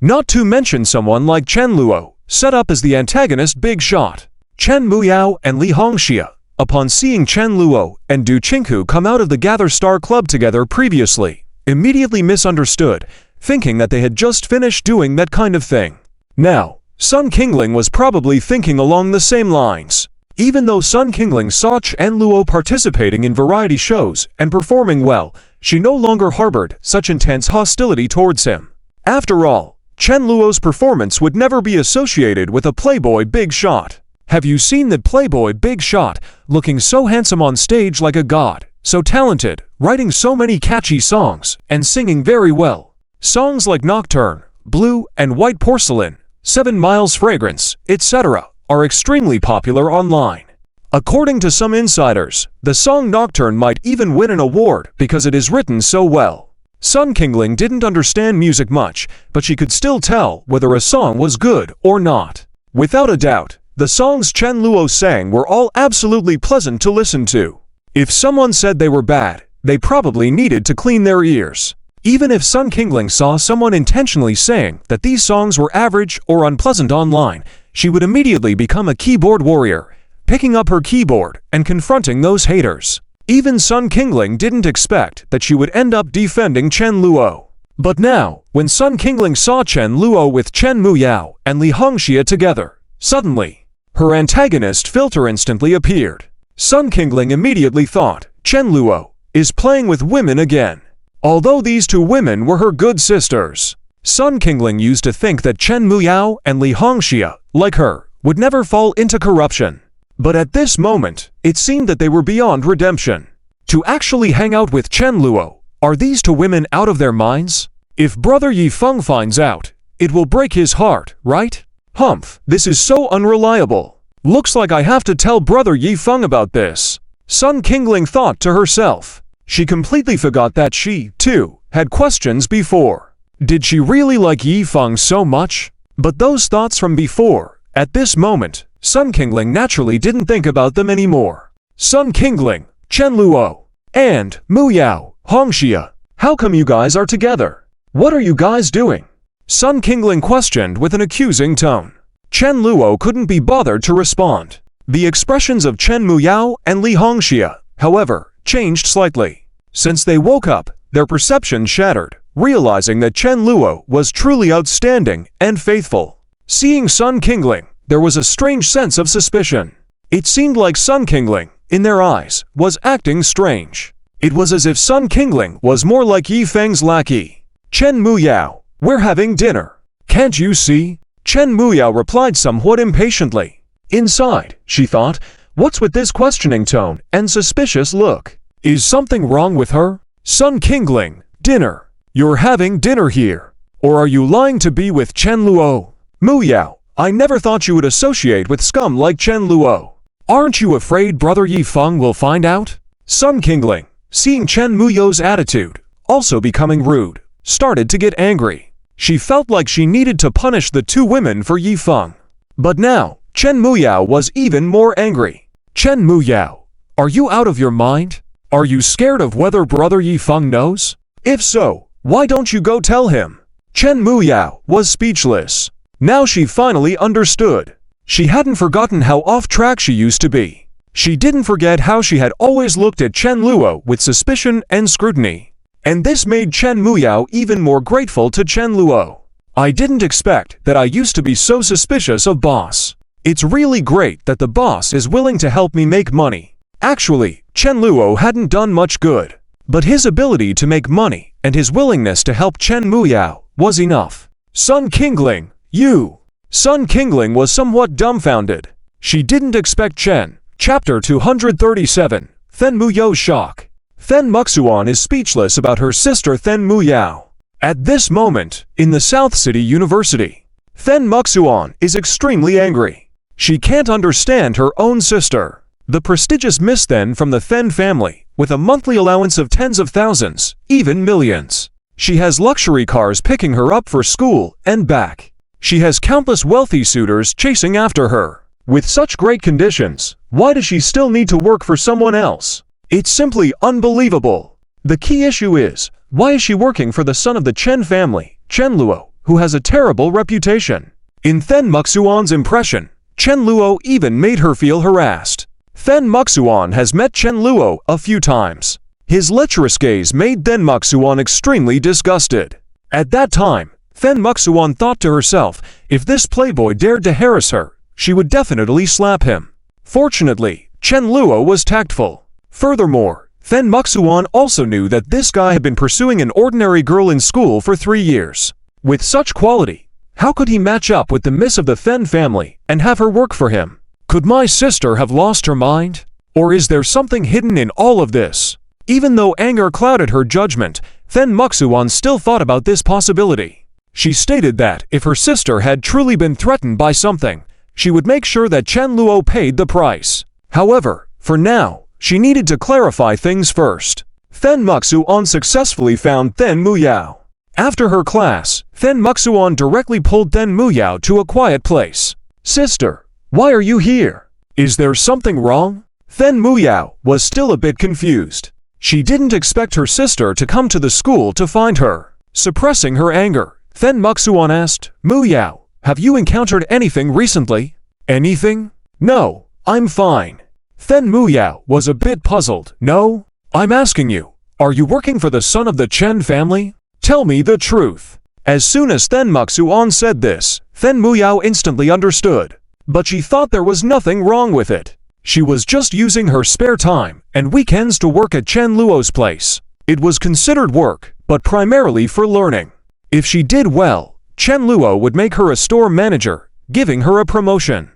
Not to mention someone like Chen Luo, set up as the antagonist big shot. Chen Muyao and Li Hongxia, upon seeing Chen Luo and Du Qinghu come out of the Gather Star Club together previously, immediately misunderstood, thinking that they had just finished doing that kind of thing. Now, Sun Qingling was probably thinking along the same lines. Even though Sun Qingling saw Chen Luo participating in variety shows and performing well, she no longer harbored such intense hostility towards him. After all, Chen Luo's performance would never be associated with a playboy big shot. Have you seen that playboy big shot, looking so handsome on stage like a god, so talented, writing so many catchy songs, and singing very well? Songs like Nocturne, Blue and White Porcelain, 7 Miles Fragrance, etc. are extremely popular online. According to some insiders, the song Nocturne might even win an award because it is written so well. Sun Qingling didn't understand music much, but she could still tell whether a song was good or not. Without a doubt, the songs Chen Luo sang were all absolutely pleasant to listen to. If someone said they were bad, they probably needed to clean their ears. Even if Sun Qingling saw someone intentionally saying that these songs were average or unpleasant online, she would immediately become a keyboard warrior, picking up her keyboard and confronting those haters. Even Sun Qingling didn't expect that she would end up defending Chen Luo. But now, when Sun Qingling saw Chen Luo with Chen Muyao and Li Hongxia together, suddenly, her antagonist filter instantly appeared. Sun Qingling immediately thought, Chen Luo is playing with women again. Although these two women were her good sisters, Sun Qingling used to think that Chen Muyao and Li Hongxia, like her, would never fall into corruption. But at this moment, it seemed that they were beyond redemption. To actually hang out with Chen Luo, are these two women out of their minds? If Brother Yifeng finds out, it will break his heart, right? Humph, this is so unreliable. Looks like I have to tell Brother Yifeng about this. Sun Qingling thought to herself. She completely forgot that she, too, had questions before. Did she really like Yifeng so much? But those thoughts from before, at this moment, Sun Qingling naturally didn't think about them anymore. Sun Qingling, Chen Luo, and Muyao, Hongxia, how come you guys are together? What are you guys doing? Sun Qingling questioned with an accusing tone. Chen Luo couldn't be bothered to respond. The expressions of Chen Muyao and Li Hongxia, however, changed slightly. Since they woke up, their perception shattered, realizing that Chen Luo was truly outstanding and faithful. Seeing Sun Qingling, there was a strange sense of suspicion. It seemed like Sun Qingling, in their eyes, was acting strange. It was as if Sun Qingling was more like Yifeng's lackey. Chen Muyao, we're having dinner. Can't you see? Chen Muyao replied somewhat impatiently. Inside, she thought, what's with this questioning tone and suspicious look? Is something wrong with her? Sun Qingling, dinner. You're having dinner here. Or are you lying to be with Chen Luo? Muyao, I never thought you would associate with scum like Chen Luo. Aren't you afraid Brother Yifeng will find out? Sun Qingling, seeing Chen Muyao's attitude, also becoming rude, started to get angry. She felt like she needed to punish the two women for Yifeng. But now, Chen Muyao was even more angry. Chen Muyao, are you out of your mind? Are you scared of whether Brother Yifeng knows? If so, why don't you go tell him? Chen Muyao was speechless. Now she finally understood. She hadn't forgotten how off track she used to be. She didn't forget how she had always looked at Chen Luo with suspicion and scrutiny. And this made Chen Muyao even more grateful to Chen Luo. I didn't expect that I used to be so suspicious of boss. It's really great that the boss is willing to help me make money. Actually, Chen Luo hadn't done much good. But his ability to make money and his willingness to help Chen Muyao was enough. Sun Qingling, you! Sun Qingling was somewhat dumbfounded. She didn't expect Chen. Chapter 237, Then Muyao's Shock. Then Muxuan is speechless about her sister Then Muyao. At this moment, in the South City University, Then Muxuan is extremely angry. She can't understand her own sister. The prestigious Miss Then from the Then family, with a monthly allowance of tens of thousands, even millions. She has luxury cars picking her up for school and back. She has countless wealthy suitors chasing after her. With such great conditions, why does she still need to work for someone else? It's simply unbelievable. The key issue is, why is she working for the son of the Chen family, Chen Luo, who has a terrible reputation. In Then Muxuan's impression, Chen Luo even made her feel harassed. Then Muxuan has met Chen Luo a few times. His lecherous gaze made Then Muxuan extremely disgusted. At that time, Then Muxuan thought to herself, if this playboy dared to harass her, she would definitely slap him. Fortunately, Chen Luo was tactful. Furthermore, Then Muxuan also knew that this guy had been pursuing an ordinary girl in school for 3 years. With such quality, how could he match up with the miss of the Then family and have her work for him? Could my sister have lost her mind? Or is there something hidden in all of this? Even though anger clouded her judgment, Then Muxuan still thought about this possibility. She stated that if her sister had truly been threatened by something, she would make sure that Chen Luo paid the price. However, for now, she needed to clarify things first. Then Muxuan successfully found Then Muyao. After her class, Then Muxuan directly pulled Then Muyao to a quiet place. "Sister, why are you here? Is there something wrong?" Then Muyao was still a bit confused. She didn't expect her sister to come to the school to find her. Suppressing her anger, Then Muxuan asked, "Muyao, have you encountered anything recently?" "Anything? No, I'm fine." Then Muyao was a bit puzzled. "No? I'm asking you, are you working for the son of the Chen family? Tell me the truth." As soon as Then Muxuan said this, Then Muyao instantly understood. But she thought there was nothing wrong with it. She was just using her spare time and weekends to work at Chen Luo's place. It was considered work, but primarily for learning. If she did well, Chen Luo would make her a store manager, giving her a promotion.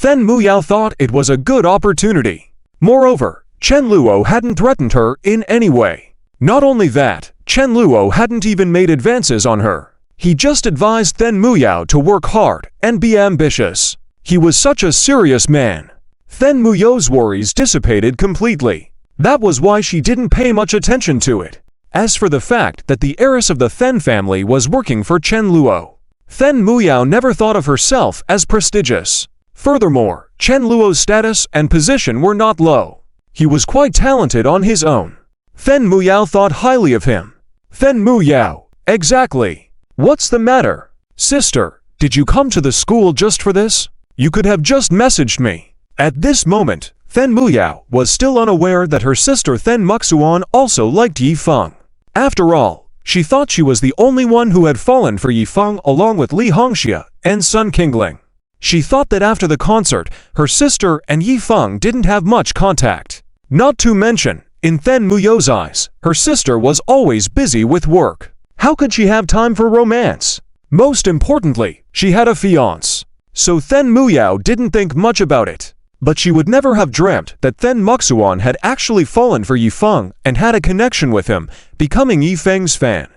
Then Muyao thought it was a good opportunity. Moreover, Chen Luo hadn't threatened her in any way. Not only that, Chen Luo hadn't even made advances on her. He just advised Then Muyao to work hard and be ambitious. He was such a serious man. Then Muyao's worries dissipated completely. That was why she didn't pay much attention to it. As for the fact that the heiress of the Then family was working for Chen Luo, Then Muyao never thought of herself as prestigious. Furthermore, Chen Luo's status and position were not low. He was quite talented on his own. Then Muyao thought highly of him. Then Muyao, exactly. What's the matter? Sister, did you come to the school just for this? You could have just messaged me. At this moment, Then Muyao was still unaware that her sister Then Muxuan also liked Yifeng. After all, she thought she was the only one who had fallen for Yifeng along with Li Hongxia and Sun Qingling. She thought that after the concert, her sister and Yifeng didn't have much contact. Not to mention, in Then Muyao's eyes, her sister was always busy with work. How could she have time for romance? Most importantly, she had a fiancé. So Then Muyao didn't think much about it. But she would never have dreamt that Then Muxuan had actually fallen for Yifeng and had a connection with him, becoming Yifeng's fan.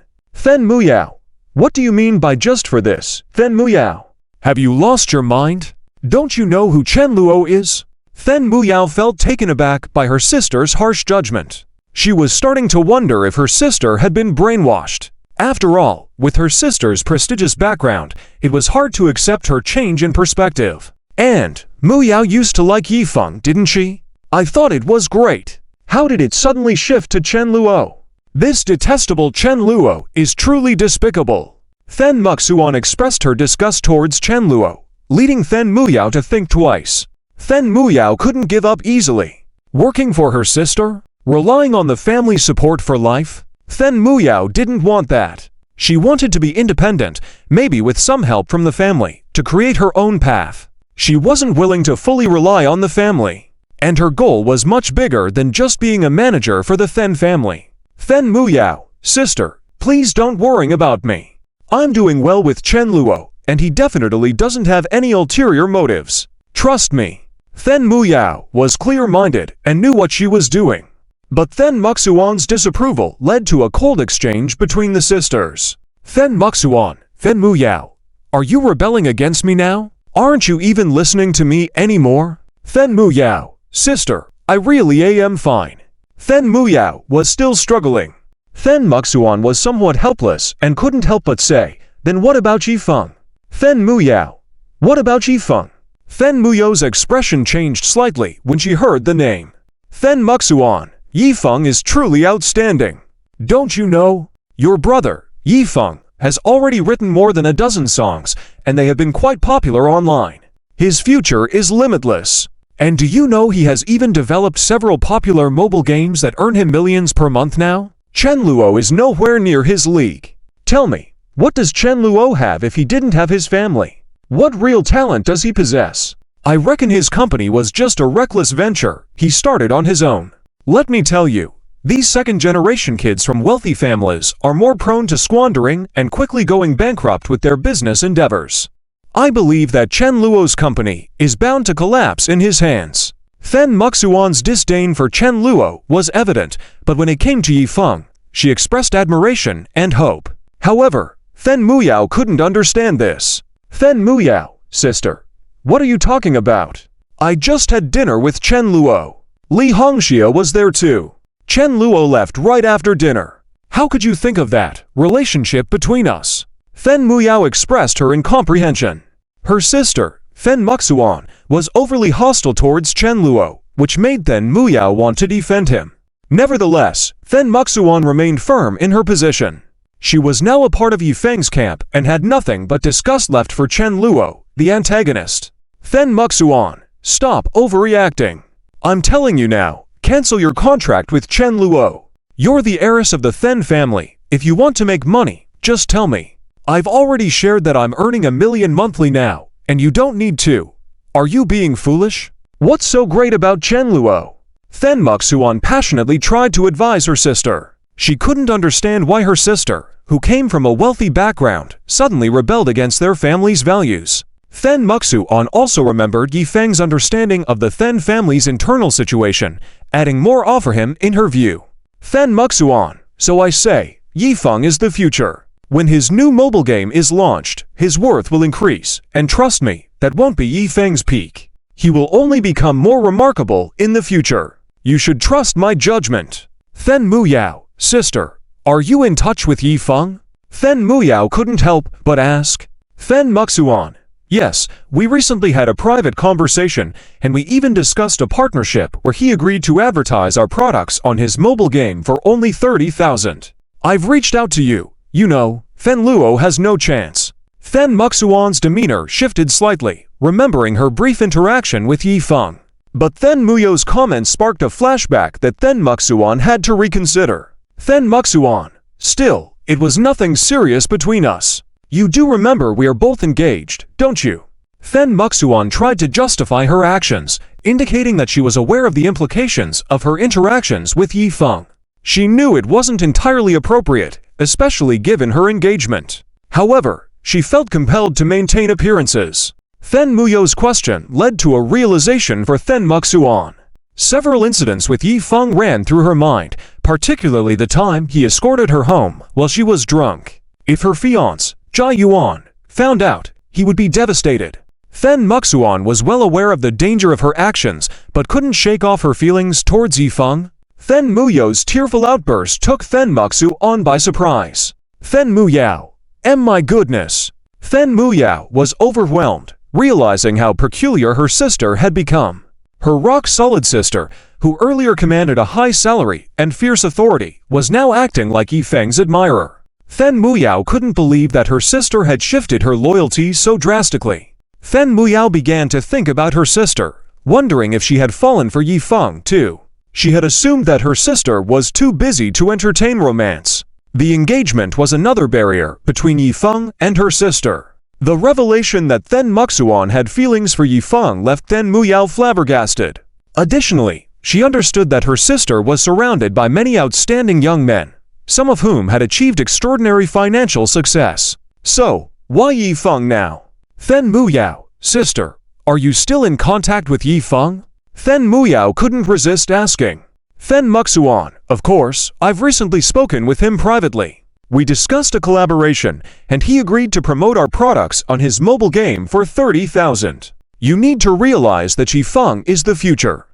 Then Muyao, what do you mean by just for this, Then Muyao? Have you lost your mind? Don't you know who Chen Luo is? Then Muyao felt taken aback by her sister's harsh judgment. She was starting to wonder if her sister had been brainwashed. After all, with her sister's prestigious background, it was hard to accept her change in perspective. And Muyao used to like Yifeng, didn't she? I thought it was great. How did it suddenly shift to Chen Luo? This detestable Chen Luo is truly despicable. Then Muxuan expressed her disgust towards Chen Luo, leading Then Muyao to think twice. Then Muyao couldn't give up easily. Working for her sister? Relying on the family support for life? Then Muyao didn't want that. She wanted to be independent, maybe with some help from the family, to create her own path. She wasn't willing to fully rely on the family. And her goal was much bigger than just being a manager for the Then family. Then Muyao, sister, please don't worry about me. I'm doing well with Chen Luo, and he definitely doesn't have any ulterior motives. Trust me. Then Muyao was clear-minded and knew what she was doing. But Then Muxuan's disapproval led to a cold exchange between the sisters. Then Muxuan, Then Muyao, are you rebelling against me now? Aren't you even listening to me anymore? Then Muyao, sister, I really am fine. Then Muyao was still struggling. Then Muxuan was somewhat helpless and couldn't help but say, then what about Yifeng? Then Muyao, what about Yifeng? Then Muyao's expression changed slightly when she heard the name. Then Muxuan, Yifeng is truly outstanding. Don't you know? Your brother, Yifeng, has already written more than a dozen songs, and they have been quite popular online. His future is limitless. And do you know he has even developed several popular mobile games that earn him millions per month now? Chen Luo is nowhere near his league. Tell me, what does Chen Luo have if he didn't have his family? What real talent does he possess? I reckon his company was just a reckless venture he started on his own. Let me tell you, these second-generation kids from wealthy families are more prone to squandering and quickly going bankrupt with their business endeavors. I believe that Chen Luo's company is bound to collapse in his hands. Fen Muxuan's disdain for Chen Luo was evident, but when it came to Yifeng, she expressed admiration and hope. However, Fen Muyao couldn't understand this. Fen Muyao, sister, what are you talking about? I just had dinner with Chen Luo. Li Hongxia was there too. Chen Luo left right after dinner. How could you think of that relationship between us? Fen Muyao expressed her incomprehension. Her sister, Fen Muxuan, was overly hostile towards Chen Luo, which made Fen Muyao want to defend him. Nevertheless, Fen Muxuan remained firm in her position. She was now a part of Yifeng's camp and had nothing but disgust left for Chen Luo, the antagonist. Fen Muxuan, stop overreacting. I'm telling you now, cancel your contract with Chen Luo. You're the heiress of the Fen family. If you want to make money, just tell me. I've already shared that I'm earning $1 million monthly now, and you don't need to. Are you being foolish? What's so great about Chen Luo? Fen Muxuan passionately tried to advise her sister. She couldn't understand why her sister, who came from a wealthy background, suddenly rebelled against their family's values. Fen Muxuan also remembered Yifeng's understanding of the Fen family's internal situation, adding more on for him in her view. Fen Muxuan, so I say, Yifeng is the future. When his new mobile game is launched, his worth will increase, and trust me, that won't be Yifeng's peak. He will only become more remarkable in the future. You should trust my judgment. Fen Muyao, sister, are you in touch with Yifeng? Fen Muyao couldn't help but ask. Fen Muxuan, yes, we recently had a private conversation, and we even discussed a partnership where he agreed to advertise our products on his mobile game for only 30,000. I've reached out to you. You know, Fen Luo has no chance. Fen Muxuan's demeanor shifted slightly, remembering her brief interaction with Yifeng. But Fen Muyao's comments sparked a flashback that Fen Muxuan had to reconsider. Fen Muxuan, still, it was nothing serious between us. You do remember we are both engaged, don't you? Fen Muxuan tried to justify her actions, indicating that she was aware of the implications of her interactions with Yifeng. She knew it wasn't entirely appropriate, especially given her engagement. However, she felt compelled to maintain appearances. Fen Muyao's question led to a realization for Fen Muxuan. Several incidents with Yifeng ran through her mind, particularly the time he escorted her home while she was drunk. If her fiancé, Jia Yuan, found out, he would be devastated. Fen Muxuan was well aware of the danger of her actions, but couldn't shake off her feelings towards Yifeng. Fen Muyao's tearful outburst took Fen Muxuan by surprise. Fen Muyao, my goodness! Fen Muyao was overwhelmed, realizing how peculiar her sister had become. Her rock-solid sister, who earlier commanded a high salary and fierce authority, was now acting like Yifeng's admirer. Fen Muyao couldn't believe that her sister had shifted her loyalty so drastically. Fen Muyao began to think about her sister, wondering if she had fallen for Yifeng too. She had assumed that her sister was too busy to entertain romance. The engagement was another barrier between Yifeng and her sister. The revelation that Fen Muxuan had feelings for Yifeng left Fen Muyao flabbergasted. Additionally, she understood that her sister was surrounded by many outstanding young men, some of whom had achieved extraordinary financial success. So, why Yifeng now? Fen Muyao, sister, are you still in contact with Yifeng? Fen Muyao couldn't resist asking. Fen Muxuan, of course, I've recently spoken with him privately. We discussed a collaboration, and he agreed to promote our products on his mobile game for 30,000. You need to realize that Yifeng is the future.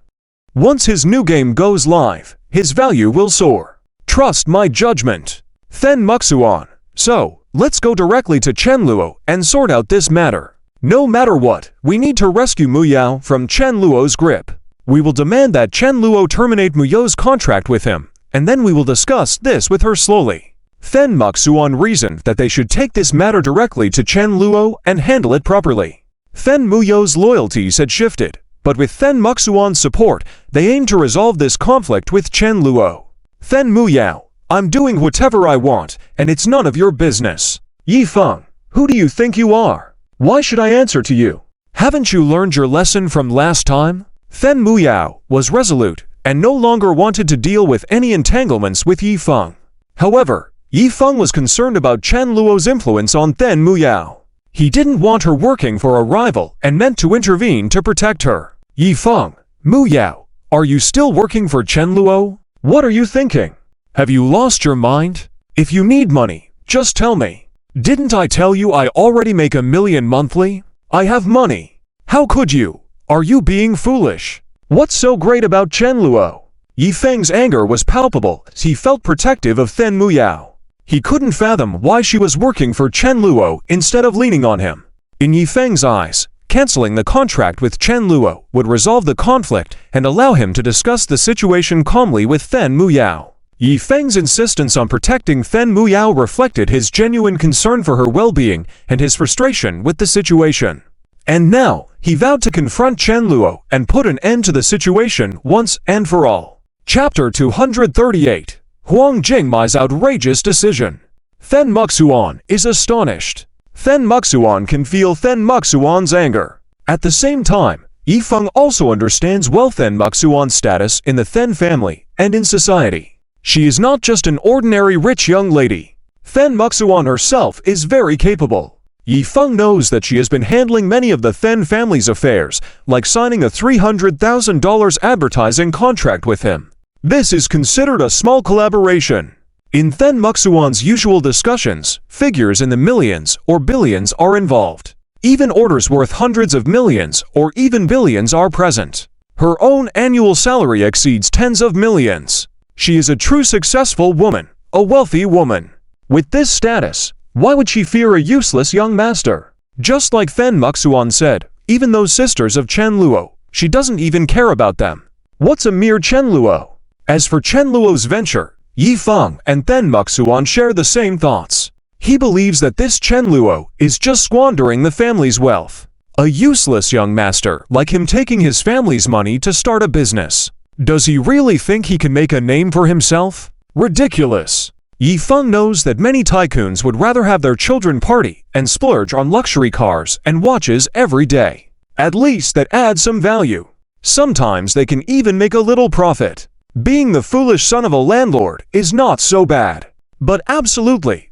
Once his new game goes live, his value will soar. Trust my judgment. Fen Muxuan, so, let's go directly to Chen Luo and sort out this matter. No matter what, we need to rescue Muyao from Chen Luo's grip. We will demand that Chen Luo terminate Muyao's contract with him, and then we will discuss this with her slowly. Fen Muxuan reasoned that they should take this matter directly to Chen Luo and handle it properly. Fen Muyo's loyalties had shifted, but with Fen Muxuan's support, they aimed to resolve this conflict with Chen Luo. Fen Muyao, I'm doing whatever I want, and it's none of your business. Yi Feng, who do you think you are? Why should I answer to you? Haven't you learned your lesson from last time? Fen Muyao was resolute and no longer wanted to deal with any entanglements with Yi Feng. However, Yi Feng was concerned about Chen Luo's influence on Fen Muyao. He didn't want her working for a rival and meant to intervene to protect her. Yi Feng, Muyao, are you still working for Chen Luo? What are you thinking? Have you lost your mind? If you need money, just tell me. Didn't I tell you I already make $1 million monthly? I have money. How could you? Are you being foolish? What's so great about Chen Luo? Yi Feng's anger was palpable as he felt protective of Fen Muyao. He couldn't fathom why she was working for Chen Luo instead of leaning on him. In Yi Feng's eyes, canceling the contract with Chen Luo would resolve the conflict and allow him to discuss the situation calmly with Fen Muyao. Yi Feng's insistence on protecting Fen Muyao reflected his genuine concern for her well-being and his frustration with the situation. And now, he vowed to confront Chen Luo and put an end to the situation once and for all. Chapter 238. Huang Jingmai's outrageous decision. Fen Muxuan is astonished. Fen Muxuan can feel Fen Muxuan's anger. At the same time, Yi Feng also understands well Fen Muxuan's status in the Fen family and in society. She is not just an ordinary rich young lady. Fen Muxuan herself is very capable. Yi Feng knows that she has been handling many of the Fen family's affairs, like signing a $300,000 advertising contract with him. This is considered a small collaboration. In Fen Muxuan's usual discussions, figures in the millions or billions are involved. Even orders worth hundreds of millions or even billions are present. Her own annual salary exceeds tens of millions. She is a true successful woman, a wealthy woman. With this status, why would she fear a useless young master? Just like Fen Muxuan said, even those sisters of Chen Luo, she doesn't even care about them. What's a mere Chen Luo? As for Chen Luo's venture, Yi Feng and Fen Muxuan share the same thoughts. He believes that this Chen Luo is just squandering the family's wealth. A useless young master like him taking his family's money to start a business. Does he really think he can make a name for himself? Ridiculous. Yi Feng knows that many tycoons would rather have their children party and splurge on luxury cars and watches every day. At least that adds some value. Sometimes they can even make a little profit. Being the foolish son of a landlord is not so bad. But absolutely,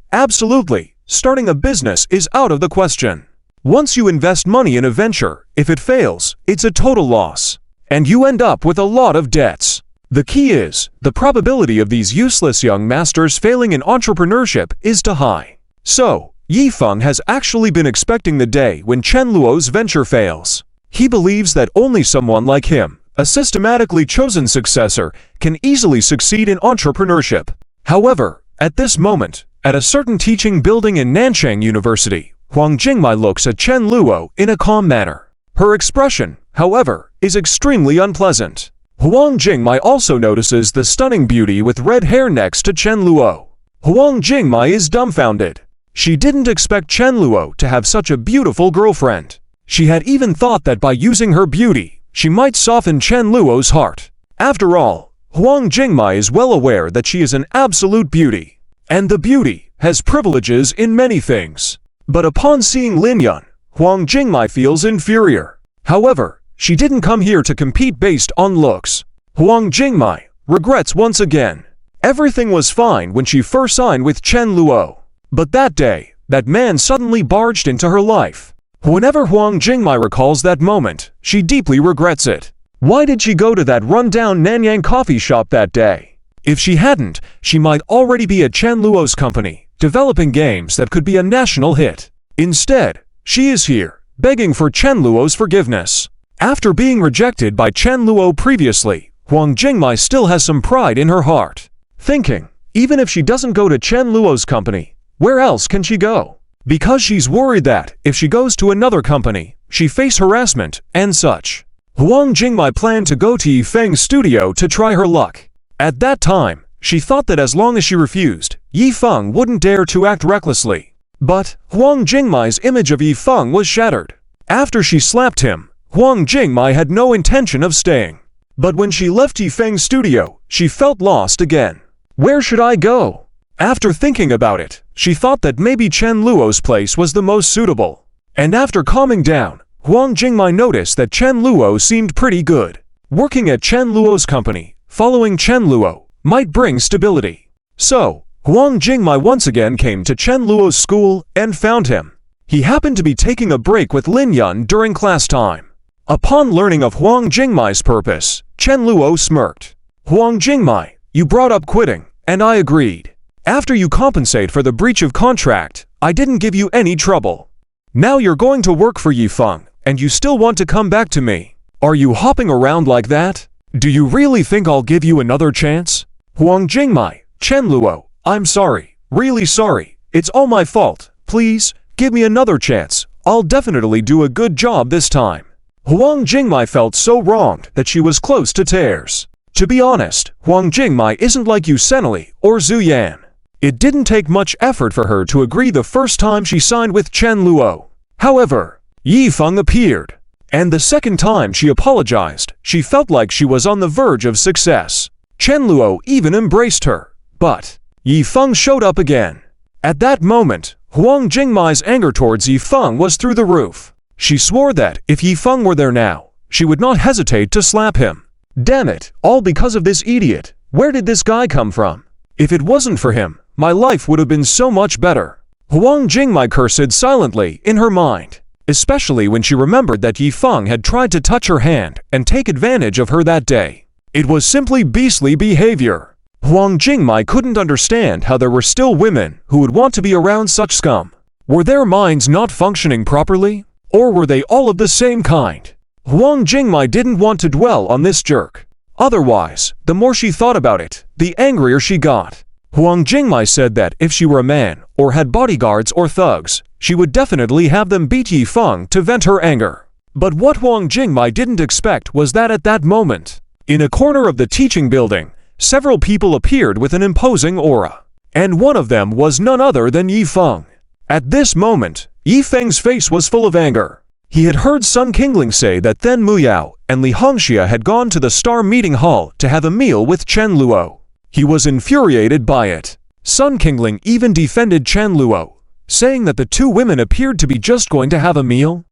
starting a business is out of the question. Once you invest money in a venture, if it fails, it's a total loss. And you end up with a lot of debts. The key is, the probability of these useless young masters failing in entrepreneurship is too high. So, Yi Feng has actually been expecting the day when Chen Luo's venture fails. He believes that only someone like him, a systematically chosen successor, can easily succeed in entrepreneurship. However, at this moment, at a certain teaching building in Nanchang University, Huang Jingmai looks at Chen Luo in a calm manner. Her expression, however, is extremely unpleasant. Huang Jingmai also notices the stunning beauty with red hair next to Chen Luo. Huang Jingmai is dumbfounded. She didn't expect Chen Luo to have such a beautiful girlfriend. She had even thought that by using her beauty, she might soften Chen Luo's heart. After all, Huang Jingmai is well aware that she is an absolute beauty. And the beauty has privileges in many things. But upon seeing Lin Yun, Huang Jingmai feels inferior. However, she didn't come here to compete based on looks. Huang Jingmai regrets once again. Everything was fine when she first signed with Chen Luo. But that day, that man suddenly barged into her life. Whenever Huang Jingmai recalls that moment, she deeply regrets it. Why did she go to that rundown Nanyang coffee shop that day? If she hadn't, she might already be at Chen Luo's company, developing games that could be a national hit. Instead, she is here, begging for Chen Luo's forgiveness. After being rejected by Chen Luo previously, Huang Jingmai still has some pride in her heart. Thinking, even if she doesn't go to Chen Luo's company, where else can she go? Because she's worried that, if she goes to another company, she face harassment and such. Huang Jingmai planned to go to Yi Feng's studio to try her luck. At that time, She thought that as long as she refused, Yi Feng wouldn't dare to act recklessly. But Huang Jingmai's image of Yi Feng was shattered. After she slapped him, Huang Jingmai had no intention of staying. But when she left Yi Feng's studio, she felt lost again. Where should I go? After thinking about it, she thought that maybe Chen Luo's place was the most suitable. And after calming down, Huang Jingmai noticed that Chen Luo seemed pretty good. Working at Chen Luo's company, following Chen Luo, might bring stability. So, Huang Jingmai once again came to Chen Luo's school and found him. He happened to be taking a break with Lin Yun during class time. Upon learning of Huang Jingmai's purpose, Chen Luo smirked. Huang Jingmai, you brought up quitting, and I agreed. After you compensate for the breach of contract, I didn't give you any trouble. Now you're going to work for Yi Feng, and you still want to come back to me. Are you hopping around like that? Do you really think I'll give you another chance? Huang Jingmai, Chen Luo, I'm sorry, really sorry. It's all my fault. Please, give me another chance. I'll definitely do a good job this time. Huang Jingmai felt so wronged that she was close to tears. To be honest, Huang Jingmai isn't like Yu Senli or Zhu Yan. It didn't take much effort for her to agree the first time she signed with Chen Luo. However, Yi Feng appeared. And the second time she apologized, she felt like she was on the verge of success. Chen Luo even embraced her. But Yi Feng showed up again. At that moment, Huang Jingmai's anger towards Yi Feng was through the roof. She swore that if Yi Feng were there now, she would not hesitate to slap him. Damn it, all because of this idiot. Where did this guy come from? If it wasn't for him, my life would have been so much better. Huang Jingmai cursed silently in her mind, especially when she remembered that Yi Feng had tried to touch her hand and take advantage of her that day. It was simply beastly behavior. Huang Jingmai couldn't understand how there were still women who would want to be around such scum. Were their minds not functioning properly? Or were they all of the same kind? Huang Jingmai didn't want to dwell on this jerk. Otherwise, the more she thought about it, the angrier she got. Huang Jingmai said that if she were a man, or had bodyguards or thugs, she would definitely have them beat Yi Feng to vent her anger. But what Huang Jingmai didn't expect was that at that moment, in a corner of the teaching building, several people appeared with an imposing aura. And one of them was none other than Yi Feng. At this moment, Yi Feng's face was full of anger. He had heard Sun Qingling say that Then Muyao and Li Hongxia had gone to the Star Meeting Hall to have a meal with Chen Luo. He was infuriated by it. Sun Qingling even defended Chen Luo, saying that the two women appeared to be just going to have a meal.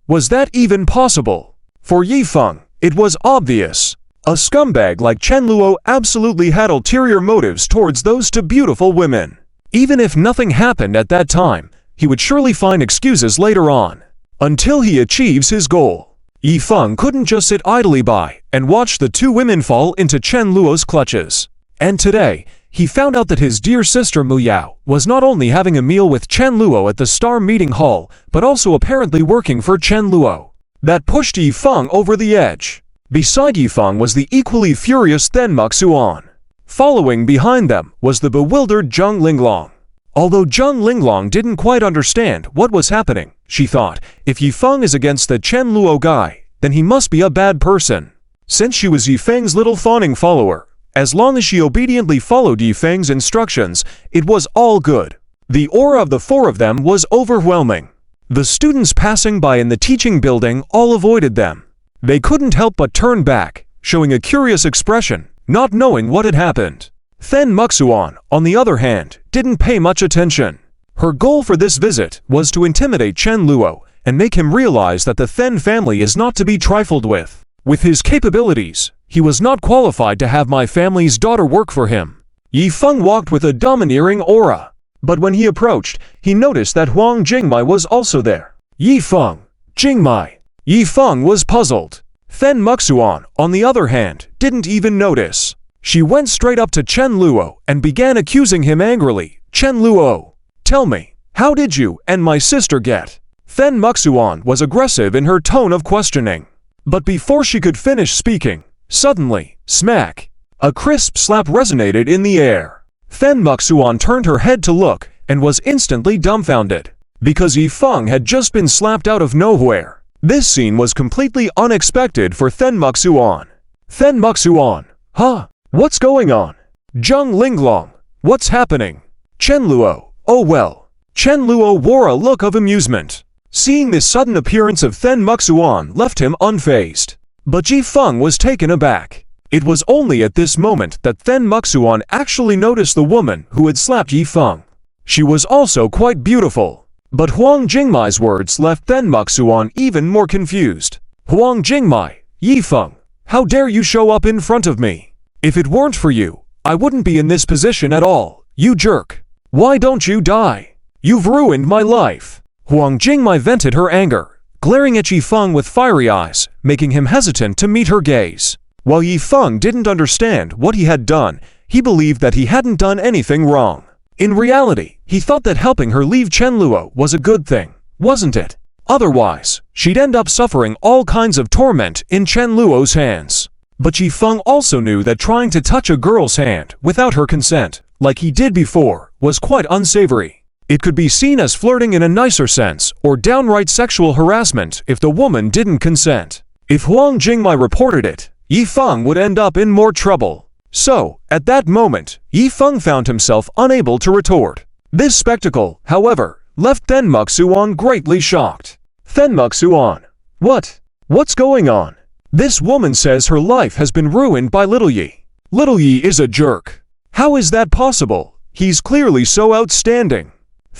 Was that even possible? For Yi Feng, it was obvious. A scumbag like Chen Luo absolutely had ulterior motives towards those two beautiful women. Even if nothing happened at that time, he would surely find excuses later on, until he achieves his goal. Yi Feng couldn't just sit idly by and watch the two women fall into Chen Luo's clutches. And today, he found out that his dear sister Muyao was not only having a meal with Chen Luo at the Star Meeting Hall, but also apparently working for Chen Luo. That pushed Yi Feng over the edge. Beside Yi Feng was the equally furious Then Muxuan. Following behind them was the bewildered Zheng Linglong. Although Zheng Linglong didn't quite understand what was happening, she thought, if Yi Feng is against the Chen Luo guy, then he must be a bad person. Since she was Yi Feng's little fawning follower, as long as she obediently followed Yi Feng's instructions, it was all good. The aura of the four of them was overwhelming. The students passing by in the teaching building all avoided them. They couldn't help but turn back, showing a curious expression, not knowing what had happened. Then Muxuan, on the other hand, didn't pay much attention. Her goal for this visit was to intimidate Chen Luo and make him realize that the Then family is not to be trifled with. With his capabilities, he was not qualified to have my family's daughter work for him. Yi Feng walked with a domineering aura. But when he approached, he noticed that Huang Jingmai was also there. Yi Feng, Jingmai. Yi Feng was puzzled. Then Muxuan, on the other hand, didn't even notice. She went straight up to Chen Luo and began accusing him angrily. Chen Luo, tell me, how did you and my sister get? Then Muxuan was aggressive in her tone of questioning. But before she could finish speaking, suddenly, smack, a crisp slap resonated in the air. Then Muxuan turned her head to look and was instantly dumbfounded, because Yi Feng had just been slapped out of nowhere. This scene was completely unexpected for Then Muxuan. Then Muxuan, what's going on? Zheng Linglong, what's happening? Chen Luo, oh well. Chen Luo wore a look of amusement. Seeing this sudden appearance of Then Muxuan left him unfazed. But Ji Feng was taken aback. It was only at this moment that Then Muxuan actually noticed the woman who had slapped Yi Feng. She was also quite beautiful. But Huang Jingmai's words left Then Muxuan even more confused. Huang Jingmai, Yi Feng, how dare you show up in front of me? If it weren't for you, I wouldn't be in this position at all, you jerk. Why don't you die? You've ruined my life. Huang Jingmai vented her anger, glaring at Yi Feng with fiery eyes, making him hesitant to meet her gaze. While Yi Feng didn't understand what he had done, he believed that he hadn't done anything wrong. In reality, he thought that helping her leave Chen Luo was a good thing, wasn't it? Otherwise, she'd end up suffering all kinds of torment in Chen Luo's hands. But Yi Feng also knew that trying to touch a girl's hand without her consent, like he did before, was quite unsavory. It could be seen as flirting in a nicer sense, or downright sexual harassment if the woman didn't consent. If Huang Jingmai reported it, Yi Feng would end up in more trouble. So, at that moment, Yi Feng found himself unable to retort. This spectacle, however, left Then Muxuan greatly shocked. Then Muxuan, what's going on? This woman says her life has been ruined by Little Yi. Little Yi is a jerk. How is that possible? He's clearly so outstanding.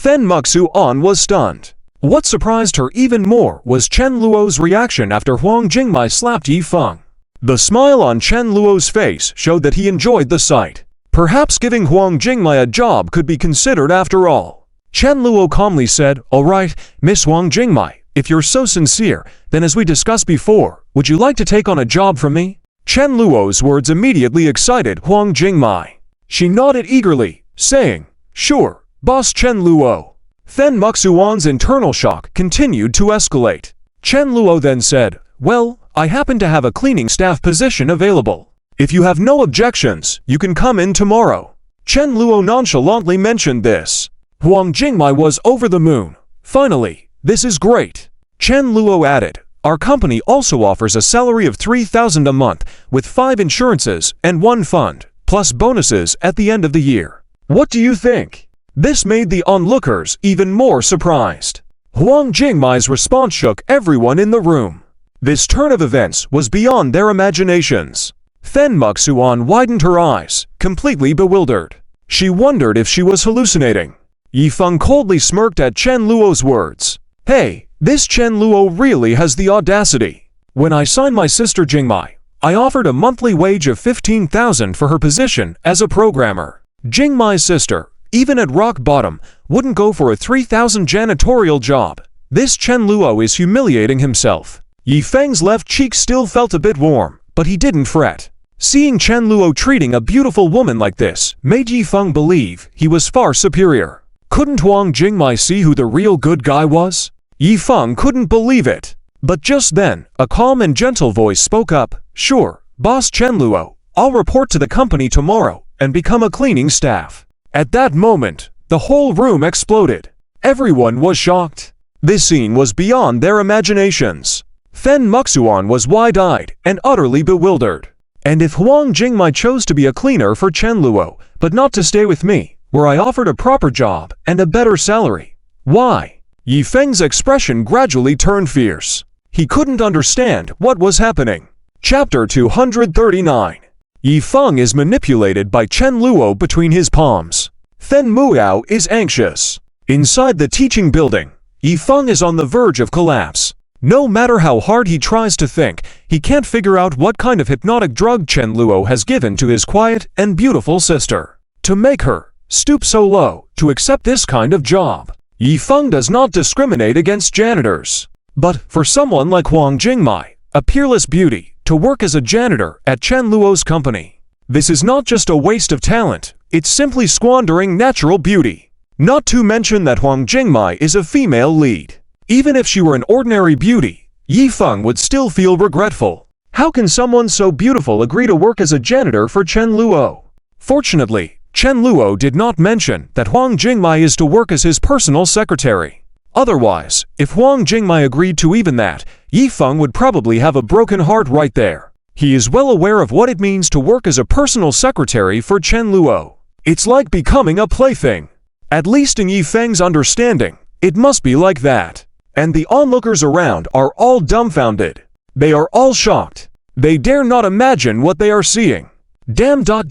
Then Muxuan was stunned. What surprised her even more was Chen Luo's reaction after Huang Jingmai slapped Yi Feng. The smile on Chen Luo's face showed that he enjoyed the sight. Perhaps giving Huang Jingmai a job could be considered after all. Chen Luo calmly said, "All right, Miss Huang Jingmai, if you're so sincere, then as we discussed before, would you like to take on a job from me?" Chen Luo's words immediately excited Huang Jingmai. She nodded eagerly, saying, "Sure, Boss Chen Luo." Then Muxuan's internal shock continued to escalate. Chen Luo then said, "Well, I happen to have a cleaning staff position available. If you have no objections, you can come in tomorrow." Chen Luo nonchalantly mentioned this. Huang Jingmai was over the moon. Finally, this is great. Chen Luo added, "Our company also offers a salary of 3,000 a month, with 5 insurances and 1 fund, plus bonuses at the end of the year. What do you think?" This made the onlookers even more surprised. Huang Jingmai's response shook everyone in the room. This turn of events was beyond their imaginations. Then Muxuan widened her eyes, completely bewildered. She wondered if she was hallucinating. Yi Feng coldly smirked at Chen Luo's words. "Hey, this Chen Luo really has the audacity. When I signed my sister Jingmai, I offered a monthly wage of 15,000 for her position as a programmer. Jingmai's sister, even at rock bottom, wouldn't go for a 3,000 janitorial job. This Chen Luo is humiliating himself." Yi Feng's left cheek still felt a bit warm, but he didn't fret. Seeing Chen Luo treating a beautiful woman like this made Yi Feng believe he was far superior. Couldn't Huang Jingmai see who the real good guy was? Yi Feng couldn't believe it. But just then, a calm and gentle voice spoke up. "Sure, Boss Chen Luo, I'll report to the company tomorrow and become a cleaning staff." At that moment, the whole room exploded. Everyone was shocked. This scene was beyond their imaginations. Then Muxuan was wide-eyed and utterly bewildered. And if Huang Jingmai chose to be a cleaner for Chen Luo, but not to stay with me, where I offered a proper job and a better salary, why? Yi Feng's expression gradually turned fierce. He couldn't understand what was happening. Chapter 239. Yi Feng is manipulated by Chen Luo between his palms. Then Muyao is anxious. Inside the teaching building, Yi Feng is on the verge of collapse. No matter how hard he tries to think, he can't figure out what kind of hypnotic drug Chen Luo has given to his quiet and beautiful sister to make her stoop so low to accept this kind of job. Yi Feng does not discriminate against janitors. But for someone like Huang Jingmai, a peerless beauty, to work as a janitor at Chen Luo's company, this is not just a waste of talent, it's simply squandering natural beauty. Not to mention that Huang Jingmai is a female lead. Even if she were an ordinary beauty, Yi Feng would still feel regretful. How can someone so beautiful agree to work as a janitor for Chen Luo? Fortunately, Chen Luo did not mention that Huang Jingmai is to work as his personal secretary. Otherwise, if Huang Jingmai agreed to even that, Yi Feng would probably have a broken heart right there. He is well aware of what it means to work as a personal secretary for Chen Luo. It's like becoming a plaything. At least in Yi Feng's understanding, it must be like that. And the onlookers around are all dumbfounded. They are all shocked. They dare not imagine what they are seeing. Damn. Chen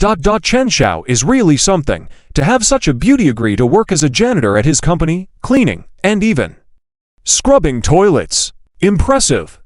Xiao is really something, to have such a beauty agree to work as a janitor at his company, cleaning, and even scrubbing toilets. Impressive.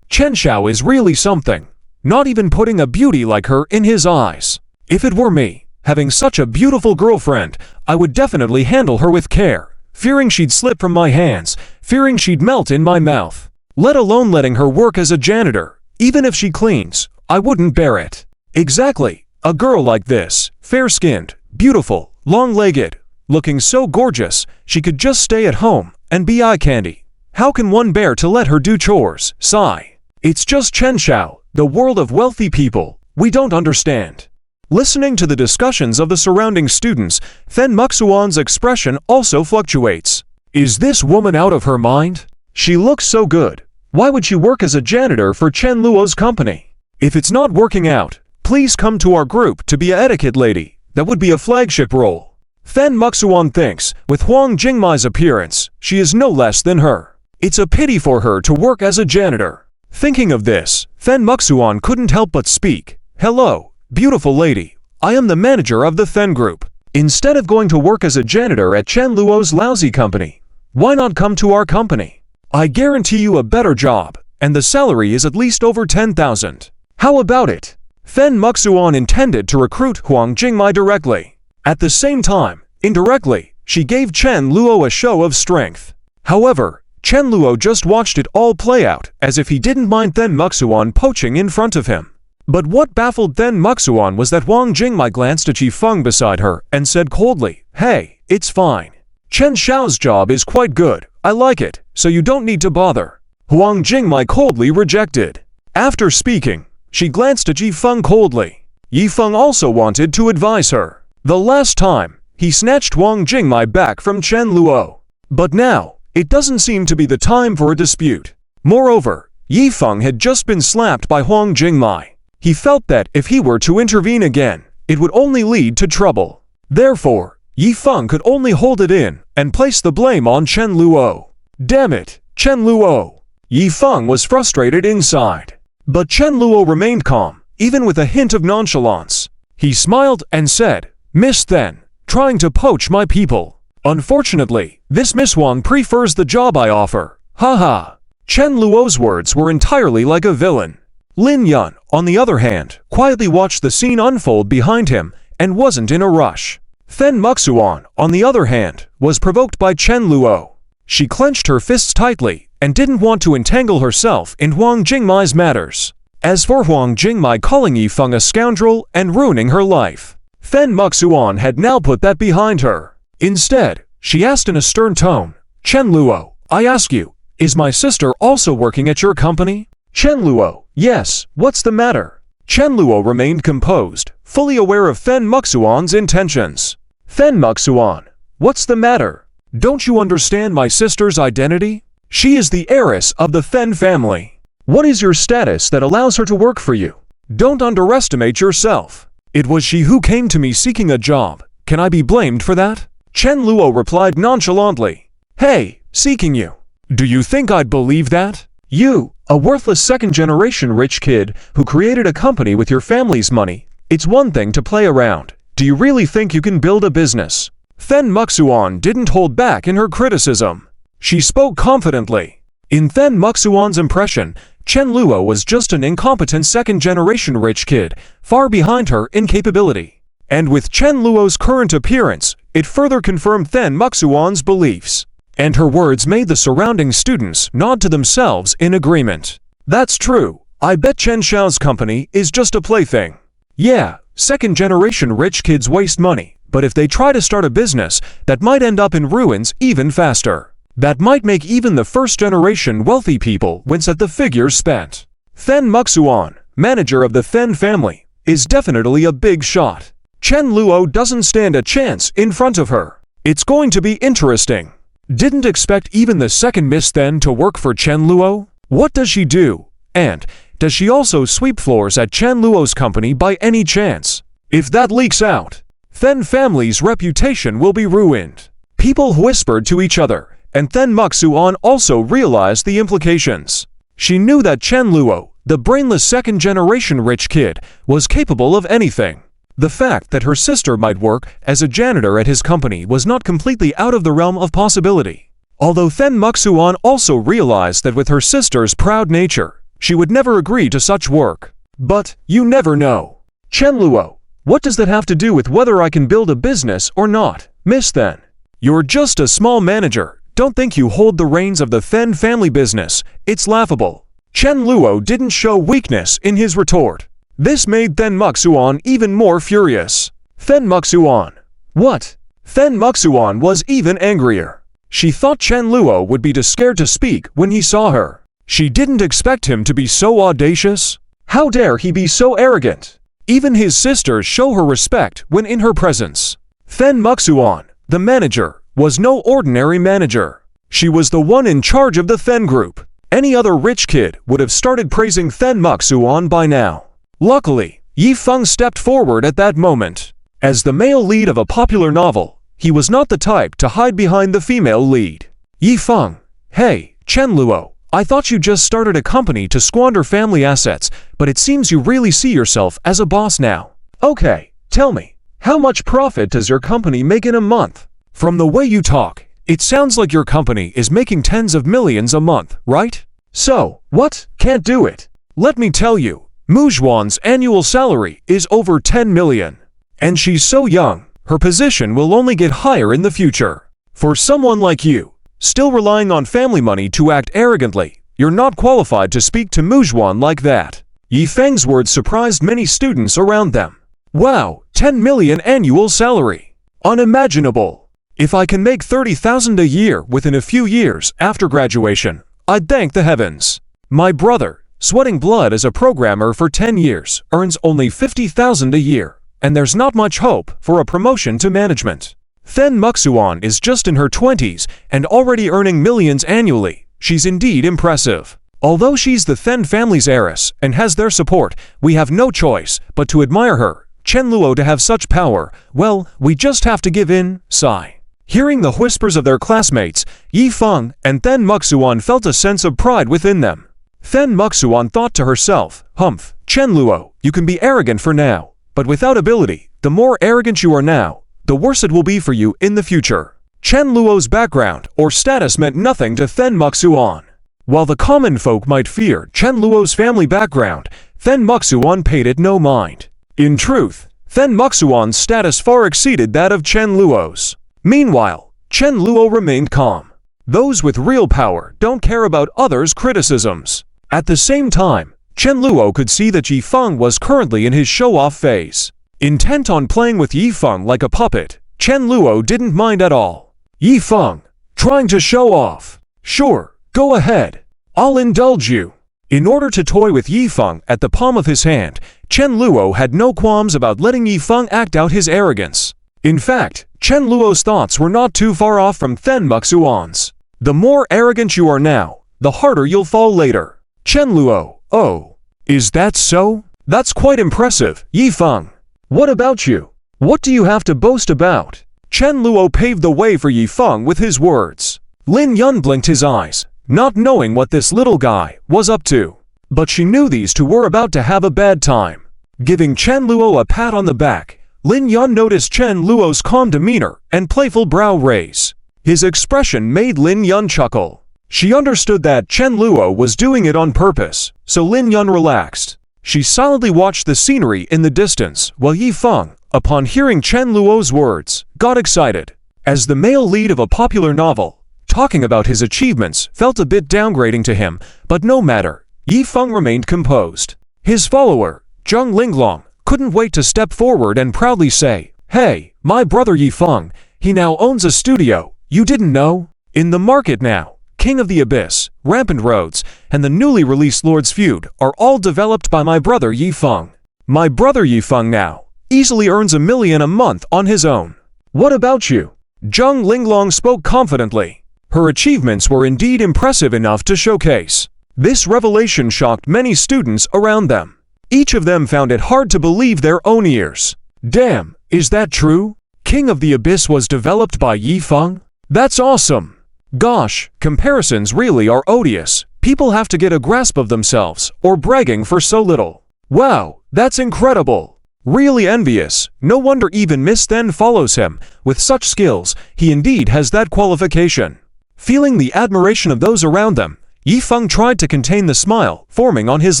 Chen Xiao is really something. Not even putting a beauty like her in his eyes. If it were me, having such a beautiful girlfriend, I would definitely handle her with care, fearing she'd slip from my hands, fearing she'd melt in my mouth. Let alone letting her work as a janitor. Even if she cleans, I wouldn't bear it. Exactly. A girl like this, fair-skinned, beautiful, long-legged, looking so gorgeous, she could just stay at home and be eye candy. How can one bear to let her do chores? Sigh. It's just Chen Xiao, the world of wealthy people. We don't understand. Listening to the discussions of the surrounding students, Fen Muxuan's expression also fluctuates. Is this woman out of her mind? She looks so good. Why would she work as a janitor for Chen Luo's company? If it's not working out, please come to our group to be a etiquette lady. That would be a flagship role. Fen Muxuan thinks, with Huang Jingmai's appearance, she is no less than her. It's a pity for her to work as a janitor. Thinking of this, Fen Muxuan couldn't help but speak. Hello, beautiful lady. I am the manager of the Fen Group. Instead of going to work as a janitor at Chen Luo's lousy company, why not come to our company? I guarantee you a better job, and the salary is at least over 10,000. How about it? Fen Muxuan intended to recruit Huang Jingmai directly. At the same time, indirectly, she gave Chen Luo a show of strength. However, Chen Luo just watched it all play out as if he didn't mind Fen Muxuan poaching in front of him. But what baffled Fen Muxuan was that Huang Jingmai glanced at Yi Feng beside her and said coldly, "Hey, it's fine. Chen Xiao's job is quite good. I like it, so you don't need to bother." Huang Jingmai coldly rejected. After speaking, she glanced at Yi Feng coldly. Yi Feng also wanted to advise her. The last time, he snatched Huang Jingmai back from Chen Luo. But now, it doesn't seem to be the time for a dispute. Moreover, Yi Feng had just been slapped by Huang Jingmai. He felt that if he were to intervene again, it would only lead to trouble. Therefore, Yi Feng could only hold it in and place the blame on Chen Luo. Damn it, Chen Luo! Yi Feng was frustrated inside. But Chen Luo remained calm, even with a hint of nonchalance. He smiled and said, "Miss Then, trying to poach my people. Unfortunately, this Miss Wang prefers the job I offer. Haha." Chen Luo's words were entirely like a villain. Lin Yun, on the other hand, quietly watched the scene unfold behind him and wasn't in a rush. Fen Muxuan, on the other hand, was provoked by Chen Luo. She clenched her fists tightly and didn't want to entangle herself in Huang Jingmai's matters. As for Huang Jingmai calling Yi Feng a scoundrel and ruining her life, Fen Muxuan had now put that behind her. Instead, she asked in a stern tone, "Chen Luo, I ask you, is my sister also working at your company?" Chen Luo, "Yes, what's the matter?" Chen Luo remained composed, fully aware of Fen Muxuan's intentions. "Fen Muxuan, what's the matter? Don't you understand my sister's identity? She is the heiress of the Fen family. What is your status that allows her to work for you? Don't underestimate yourself. It was she who came to me seeking a job. Can I be blamed for that?" Chen Luo replied nonchalantly, "Hey, seeking you. Do you think I'd believe that? You, a worthless second-generation rich kid who created a company with your family's money. It's one thing to play around. Do you really think you can build a business?" Fen Muxuan didn't hold back in her criticism. She spoke confidently. In Fen Muxuan's impression, Chen Luo was just an incompetent second-generation rich kid, far behind her in capability. And with Chen Luo's current appearance, it further confirmed Fen Muxuan's beliefs. And her words made the surrounding students nod to themselves in agreement. That's true. I bet Chen Xiao's company is just a plaything. Yeah, second-generation rich kids waste money, but if they try to start a business, that might end up in ruins even faster. That might make even the first-generation wealthy people wince at the figures spent. Fen Muxuan, manager of the Fen family, is definitely a big shot. Chen Luo doesn't stand a chance in front of her. It's going to be interesting. Didn't expect even the second Miss Then to work for Chen Luo? What does she do? And does she also sweep floors at Chen Luo's company by any chance? If that leaks out, Then family's reputation will be ruined. People whispered to each other, and then Muxuan also realized the implications. She knew that Chen Luo, the brainless second-generation rich kid, was capable of anything. The fact that her sister might work as a janitor at his company was not completely out of the realm of possibility. Although Then Muxuan also realized that with her sister's proud nature, she would never agree to such work. But, you never know. Chen Luo, what does that have to do with whether I can build a business or not, Miss Then? You're just a small manager. Don't think you hold the reins of the Then family business. It's laughable. Chen Luo didn't show weakness in his retort. This made Then Muxuan even more furious. Then Muxuan. What? Then Muxuan was even angrier. She thought Chen Luo would be too scared to speak when he saw her. She didn't expect him to be so audacious. How dare he be so arrogant? Even his sisters show her respect when in her presence. Then Muxuan, the manager, was no ordinary manager. She was the one in charge of the Then group. Any other rich kid would have started praising Then Muxuan by now. Luckily, Yi Feng stepped forward at that moment. As the male lead of a popular novel, he was not the type to hide behind the female lead. Yi Feng, hey, Chen Luo, I thought you just started a company to squander family assets, but it seems you really see yourself as a boss now. Okay, tell me, how much profit does your company make in a month? From the way you talk, it sounds like your company is making tens of millions a month, right? So, what? Can't do it. Let me tell you, Mu Zhuan's annual salary is over 10 million. And she's so young, her position will only get higher in the future. For someone like you, still relying on family money to act arrogantly, you're not qualified to speak to Mu Zhuan like that. Yi Feng's words surprised many students around them. Wow, 10 million annual salary. Unimaginable. If I can make 30,000 a year within a few years after graduation, I'd thank the heavens. My brother, sweating blood as a programmer for 10 years, earns only 50,000 a year, and there's not much hope for a promotion to management. Then Muxuan is just in her 20s and already earning millions annually. She's indeed impressive. Although she's the Then family's heiress and has their support, we have no choice but to admire her. Chen Luo to have such power, well, we just have to give in, sigh. Hearing the whispers of their classmates, Yi Feng and Then Muxuan felt a sense of pride within them. Then Muxuan thought to herself, humph, Chen Luo, you can be arrogant for now, but without ability, the more arrogant you are now, the worse it will be for you in the future. Chen Luo's background or status meant nothing to Then Muxuan. While the common folk might fear Chen Luo's family background, Then Muxuan paid it no mind. In truth, Then Muxuan's status far exceeded that of Chen Luo's. Meanwhile, Chen Luo remained calm. Those with real power don't care about others' criticisms. At the same time, Chen Luo could see that Yi Feng was currently in his show-off phase. Intent on playing with Yi Feng like a puppet, Chen Luo didn't mind at all. Yi Feng, trying to show off. Sure, go ahead. I'll indulge you. In order to toy with Yi Feng at the palm of his hand, Chen Luo had no qualms about letting Yi Feng act out his arrogance. In fact, Chen Luo's thoughts were not too far off from Then Muxuan's. The more arrogant you are now, the harder you'll fall later. Chen Luo, oh, is that so? That's quite impressive, Yi Feng. What about you? What do you have to boast about? Chen Luo paved the way for Yi Feng with his words. Lin Yun blinked his eyes, not knowing what this little guy was up to. But she knew these two were about to have a bad time. Giving Chen Luo a pat on the back, Lin Yun noticed Chen Luo's calm demeanor and playful brow raise. His expression made Lin Yun chuckle. She understood that Chen Luo was doing it on purpose, so Lin Yun relaxed. She silently watched the scenery in the distance while Yi Feng, upon hearing Chen Luo's words, got excited. As the male lead of a popular novel, talking about his achievements felt a bit downgrading to him, but no matter, Yi Feng remained composed. His follower, Zheng Linglong, couldn't wait to step forward and proudly say, hey, my brother Yi Feng, he now owns a studio, you didn't know? In the market now, King of the Abyss, Rampant Roads, and the newly released Lord's Feud are all developed by my brother Yi Feng. My brother Yi Feng now easily earns $1 million a month on his own. What about you? Zheng Linglong spoke confidently. Her achievements were indeed impressive enough to showcase. This revelation shocked many students around them. Each of them found it hard to believe their own ears. Damn, is that true? King of the Abyss was developed by Yifeng? That's awesome! Gosh, comparisons really are odious. People have to get a grasp of themselves, or bragging for so little. Wow, that's incredible! Really envious. No wonder even Miss Then follows him. With such skills, he indeed has that qualification. Feeling the admiration of those around them, Yifeng tried to contain the smile forming on his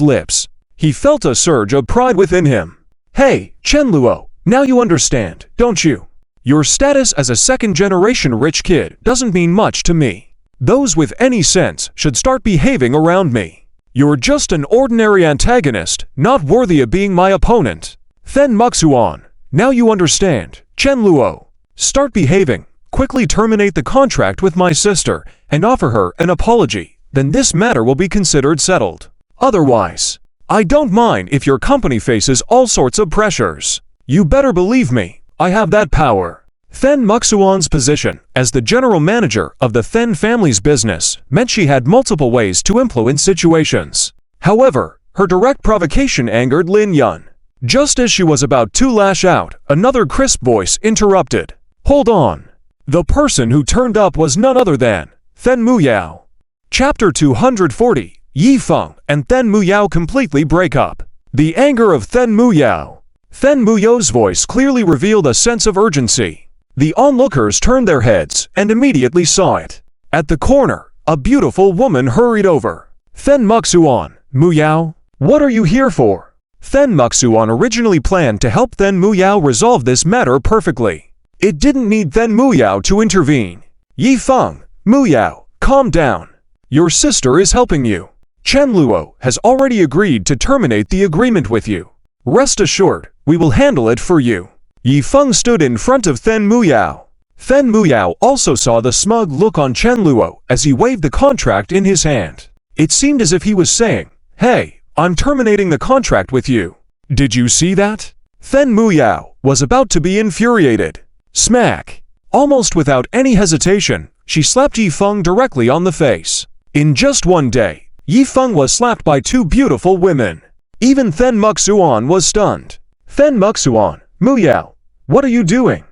lips. He felt a surge of pride within him. Hey, Chen Luo, now you understand, don't you? Your status as a second-generation rich kid doesn't mean much to me. Those with any sense should start behaving around me. You're just an ordinary antagonist, not worthy of being my opponent. Then Muxuan, now you understand, Chen Luo. Start behaving, quickly terminate the contract with my sister, and offer her an apology. Then this matter will be considered settled. Otherwise, I don't mind if your company faces all sorts of pressures. You better believe me, I have that power. Then Muxuan's position as the general manager of the Then family's business meant she had multiple ways to influence situations. However, her direct provocation angered Lin Yun. Just as she was about to lash out, another crisp voice interrupted. Hold on. The person who turned up was none other than Then Muyao. Chapter 240, Yifeng and Then Muyao completely break up. The anger of Then Muyao. Then Muyao's voice clearly revealed a sense of urgency. The onlookers turned their heads and immediately saw it. At the corner, a beautiful woman hurried over. Then Muxuan, Muyao, what are you here for? Then Muxuan originally planned to help Then Muyao resolve this matter perfectly. It didn't need Then Muyao to intervene. Yifeng, Muyao, calm down. Your sister is helping you. Chen Luo has already agreed to terminate the agreement with you. Rest assured, we will handle it for you. Yifeng stood in front of Then Muyao. Then Muyao also saw the smug look on Chen Luo as he waved the contract in his hand. It seemed as if he was saying, hey, I'm terminating the contract with you. Did you see that? Then Muyao was about to be infuriated. Smack! Almost without any hesitation, she slapped Yifeng directly on the face. In just one day, Yifeng was slapped by two beautiful women. Even Then Muxuan was stunned. Then Muxuan, Muyao, what are you doing?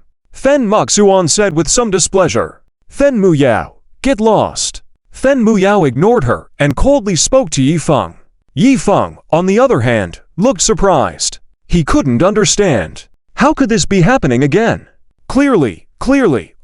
Then Muxuan said with some displeasure. Then Muyao, get lost. Then Muyao ignored her and coldly spoke to Yifeng. Yifeng, on the other hand, looked surprised. He couldn't understand. How could this be happening again? Clearly,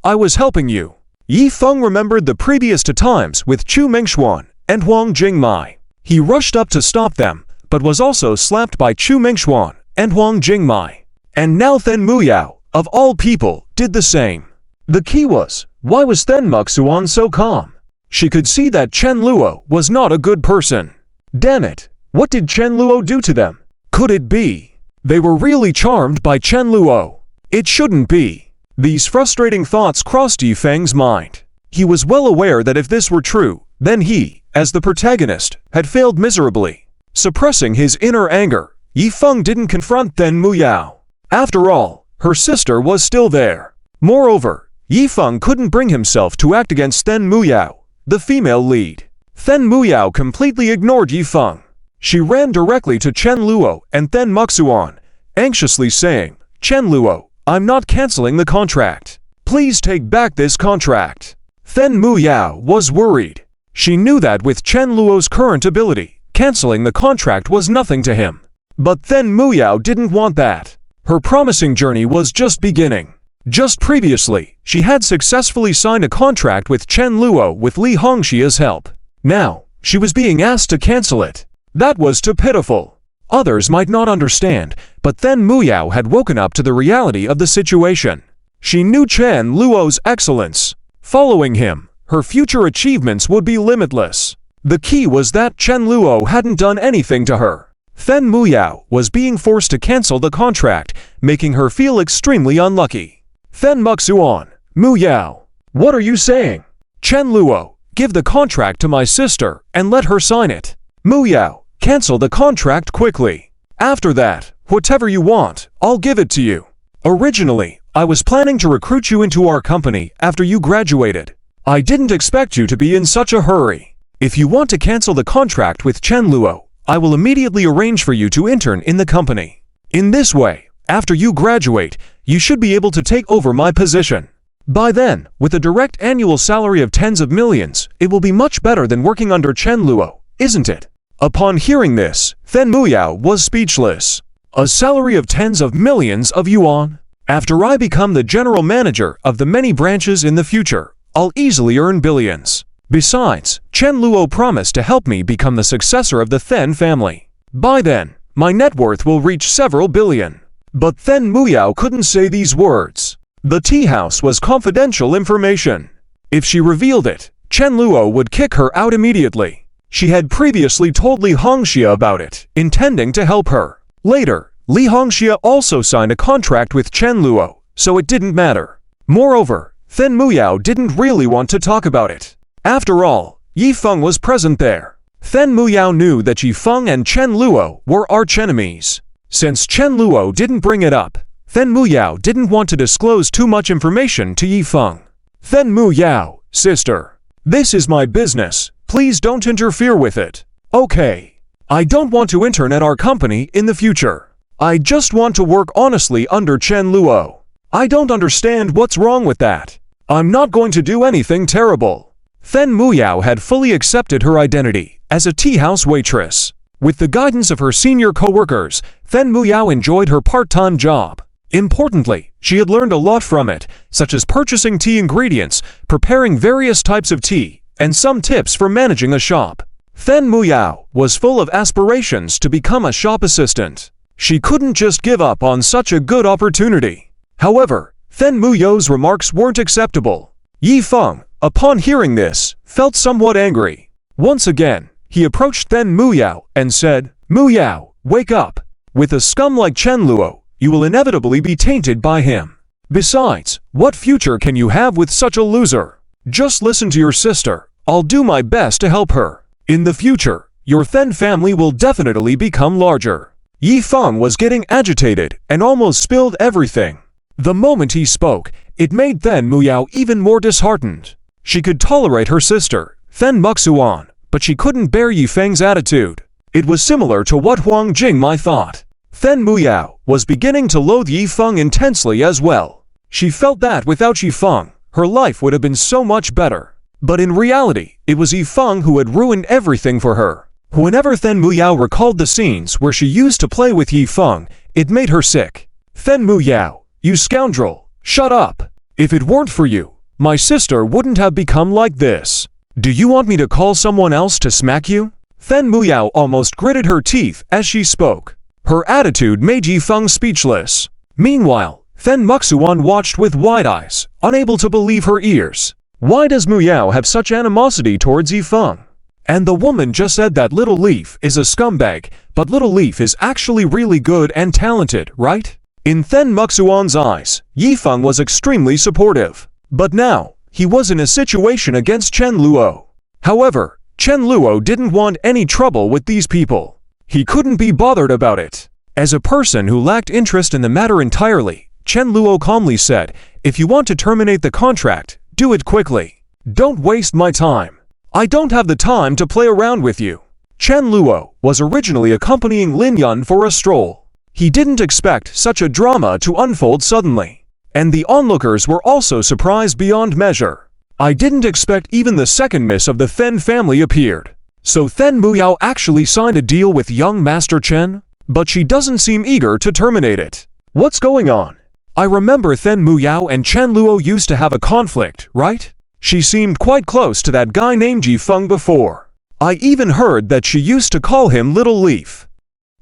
I was helping you. Yifeng remembered the previous two times with Chu Mingxuan and Huang Jingmai. He rushed up to stop them, but was also slapped by Chu Mingxuan and Huang Jingmai. And now Then Muyao, of all people, did the same. The key was, why was Then Muxuan so calm? She could see that Chen Luo was not a good person. Damn it, what did Chen Luo do to them? Could it be they were really charmed by Chen Luo? It shouldn't be. These frustrating thoughts crossed Yifeng's mind. He was well aware that if this were true, then he, as the protagonist, had failed miserably. Suppressing his inner anger, Yifeng didn't confront Then Muyao. After all, her sister was still there. Moreover, Yifeng couldn't bring himself to act against Then Muyao, the female lead. Then Muyao completely ignored Yifeng. She ran directly to Chen Luo and Then Muxuan, anxiously saying, Chen Luo, I'm not canceling the contract. Please take back this contract. Then Muyao was worried. She knew that with Chen Luo's current ability, canceling the contract was nothing to him. But Then Muyao didn't want that. Her promising journey was just beginning. Just previously, she had successfully signed a contract with Chen Luo with Li Hongxia's help. Now, she was being asked to cancel it. That was too pitiful. Others might not understand, but Then Muyao had woken up to the reality of the situation. She knew Chen Luo's excellence. Following him, her future achievements would be limitless. The key was that Chen Luo hadn't done anything to her. Then Muyao was being forced to cancel the contract, making her feel extremely unlucky. Then Muxuan, Muyao, what are you saying? Chen Luo, give the contract to my sister and let her sign it. Muyao, cancel the contract quickly. After that, whatever you want, I'll give it to you. Originally, I was planning to recruit you into our company after you graduated. I didn't expect you to be in such a hurry. If you want to cancel the contract with Chen Luo, I will immediately arrange for you to intern in the company. In this way, after you graduate, you should be able to take over my position. By then, with a direct annual salary of tens of millions, it will be much better than working under Chen Luo, isn't it? Upon hearing this, Fen Muyao was speechless. A salary of tens of millions of yuan? After I become the general manager of the many branches in the future, I'll easily earn billions. Besides, Chen Luo promised to help me become the successor of the Fen family. By then, my net worth will reach several billion. But Fen Muyao couldn't say these words. The tea house was confidential information. If she revealed it, Chen Luo would kick her out immediately. She had previously told Li Hongxia about it, intending to help her. Later, Li Hongxia also signed a contract with Chen Luo, so it didn't matter. Moreover, Fen Muyao didn't really want to talk about it. After all, Yi Feng was present there. Fen Muyao knew that Yi Feng and Chen Luo were archenemies. Since Chen Luo didn't bring it up, Fen Muyao didn't want to disclose too much information to Yi Feng. Fen Muyao, sister, this is my business. Please don't interfere with it. Okay. I don't want to intern at our company in the future. I just want to work honestly under Chen Luo. I don't understand what's wrong with that. I'm not going to do anything terrible. Fen Muyao had fully accepted her identity as a tea house waitress. With the guidance of her senior co-workers, Fen Muyao enjoyed her part-time job. Importantly, she had learned a lot from it, such as purchasing tea ingredients, preparing various types of tea, and some tips for managing a shop. Fen Muyao was full of aspirations to become a shop assistant. She couldn't just give up on such a good opportunity. However, Fen Muyao's remarks weren't acceptable. Yi Feng, upon hearing this, felt somewhat angry. Once again, he approached Fen Muyao and said, "Muyao, wake up. With a scum like Chen Luo, you will inevitably be tainted by him. Besides, what future can you have with such a loser? Just listen to your sister. I'll do my best to help her. In the future, your Fen family will definitely become larger." Yi Feng was getting agitated and almost spilled everything. The moment he spoke, it made Fen Muyao even more disheartened. She could tolerate her sister, Fen Muxuan, but she couldn't bear Yi Feng's attitude. It was similar to what Huang Jingmai thought. Fen Muyao was beginning to loathe Yi Feng intensely as well. She felt that without Yi Feng, her life would have been so much better. But in reality, it was Yi Feng who had ruined everything for her. Whenever Fen Muyao recalled the scenes where she used to play with Yi Feng, it made her sick. "Fen Muyao, you scoundrel, shut up. If it weren't for you, my sister wouldn't have become like this. Do you want me to call someone else to smack you?" Fen Muyao almost gritted her teeth as she spoke. Her attitude made Yi Feng speechless. Meanwhile, Fen Muxuan watched with wide eyes, unable to believe her ears. Why does Muyao have such animosity towards Yi Feng? And the woman just said that Little Leaf is a scumbag, but Little Leaf is actually really good and talented, right? In Fen Muxuan's eyes, Yi Feng was extremely supportive. But now, he was in a situation against Chen Luo. However, Chen Luo didn't want any trouble with these people. He couldn't be bothered about it. As a person who lacked interest in the matter entirely, Chen Luo calmly said, "If you want to terminate the contract, do it quickly. Don't waste my time. I don't have the time to play around with you." Chen Luo was originally accompanying Lin Yun for a stroll. He didn't expect such a drama to unfold suddenly. And the onlookers were also surprised beyond measure. I didn't expect even the second miss of the Fen family appeared. So Fen Muyao actually signed a deal with young Master Chen? But she doesn't seem eager to terminate it. What's going on? I remember Fen Muyao and Chen Luo used to have a conflict, right? She seemed quite close to that guy named Yi Feng before. I even heard that she used to call him Little Leaf.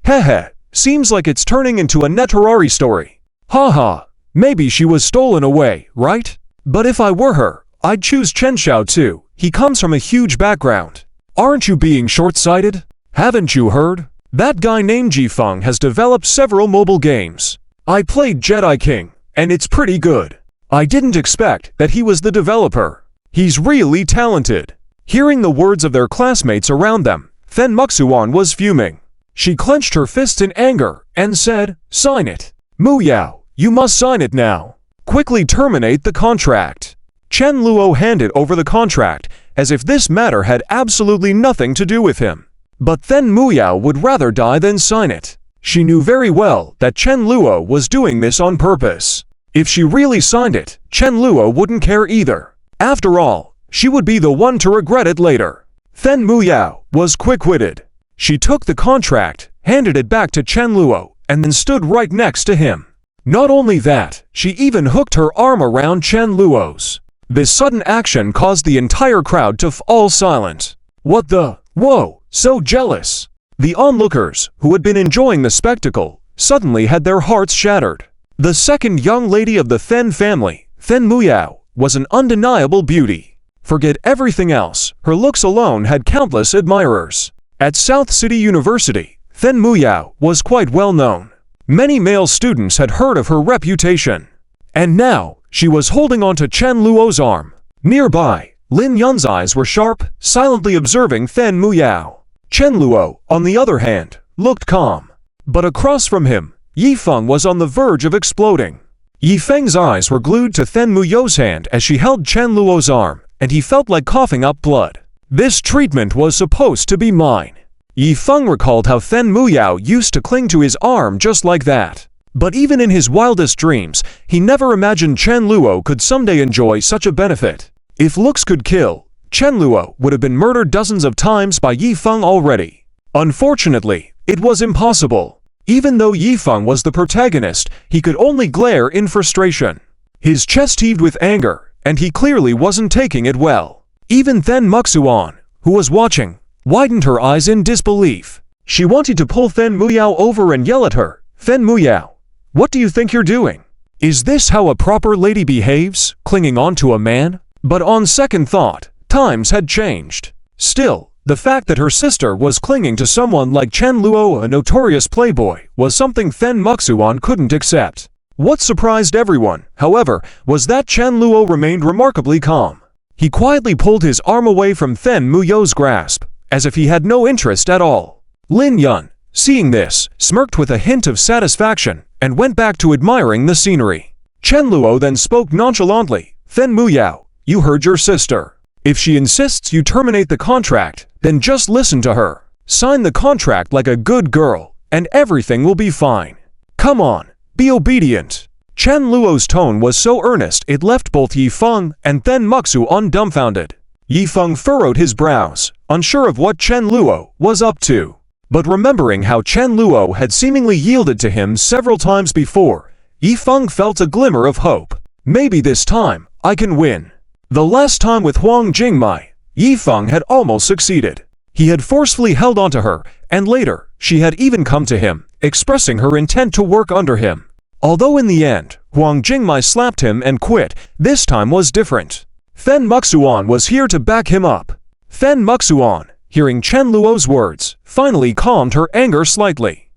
Hehe, seems like it's turning into a Netarari story. Haha, maybe she was stolen away, right? But if I were her, I'd choose Chen Xiao too. He comes from a huge background. Aren't you being short-sighted? Haven't you heard? That guy named Yi Feng has developed several mobile games. I played Jedi King, and it's pretty good. I didn't expect that he was the developer. He's really talented. Hearing the words of their classmates around them, Fen Muxuan was fuming. She clenched her fists in anger and said, "Sign it. Muyao, you must sign it now. Quickly terminate the contract." Chen Luo handed over the contract, as if this matter had absolutely nothing to do with him. But then Muyao would rather die than sign it. She knew very well that Chen Luo was doing this on purpose. If she really signed it, Chen Luo wouldn't care either. After all, she would be the one to regret it later. Then Muyao was quick-witted. She took the contract, handed it back to Chen Luo, and then stood right next to him. Not only that, she even hooked her arm around Chen Luo's. This sudden action caused the entire crowd to fall silent. What the? Whoa, so jealous. The onlookers, who had been enjoying the spectacle, suddenly had their hearts shattered. The second young lady of the Then family, Then Muyao, was an undeniable beauty. Forget everything else, her looks alone had countless admirers. At South City University, Then Muyao was quite well known. Many male students had heard of her reputation. And now, she was holding on to Chen Luo's arm. Nearby, Lin Yun's eyes were sharp, silently observing Then Muyao. Chen Luo, on the other hand, looked calm. But across from him, Yifeng was on the verge of exploding. Yifeng's eyes were glued to Then Muyao's hand as she held Chen Luo's arm, and he felt like coughing up blood. This treatment was supposed to be mine. Yifeng recalled how Then Muyao used to cling to his arm just like that. But even in his wildest dreams, he never imagined Chen Luo could someday enjoy such a benefit. If looks could kill, Chen Luo would have been murdered dozens of times by Yifeng already. Unfortunately, it was impossible. Even though Yifeng was the protagonist, he could only glare in frustration. His chest heaved with anger, and he clearly wasn't taking it well. Even Then Muxuan, who was watching, widened her eyes in disbelief. She wanted to pull Then Muyao over and yell at her, "Then Muyao, what do you think you're doing? Is this how a proper lady behaves, clinging on to a man?" But on second thought, times had changed. Still, the fact that her sister was clinging to someone like Chen Luo, a notorious playboy, was something Then Muxuan couldn't accept. What surprised everyone, however, was that Chen Luo remained remarkably calm. He quietly pulled his arm away from Then Muyao's grasp, as if he had no interest at all. Lin Yun, seeing this, smirked with a hint of satisfaction, and went back to admiring the scenery. Chen Luo then spoke nonchalantly, "Then Muyao, you heard your sister. If she insists you terminate the contract, then just listen to her. Sign the contract like a good girl, and everything will be fine. Come on, be obedient." Chen Luo's tone was so earnest it left both Yifeng and Then Muxuan dumbfounded. Yifeng furrowed his brows, unsure of what Chen Luo was up to. But remembering how Chen Luo had seemingly yielded to him several times before, Yifeng felt a glimmer of hope. Maybe this time, I can win. The last time with Huang Jingmai, Yifeng had almost succeeded. He had forcefully held onto her, and later, she had even come to him, expressing her intent to work under him. Although in the end, Huang Jingmai slapped him and quit, this time was different. Then Muxuan was here to back him up. Then Muxuan, hearing Chen Luo's words, finally calmed her anger slightly.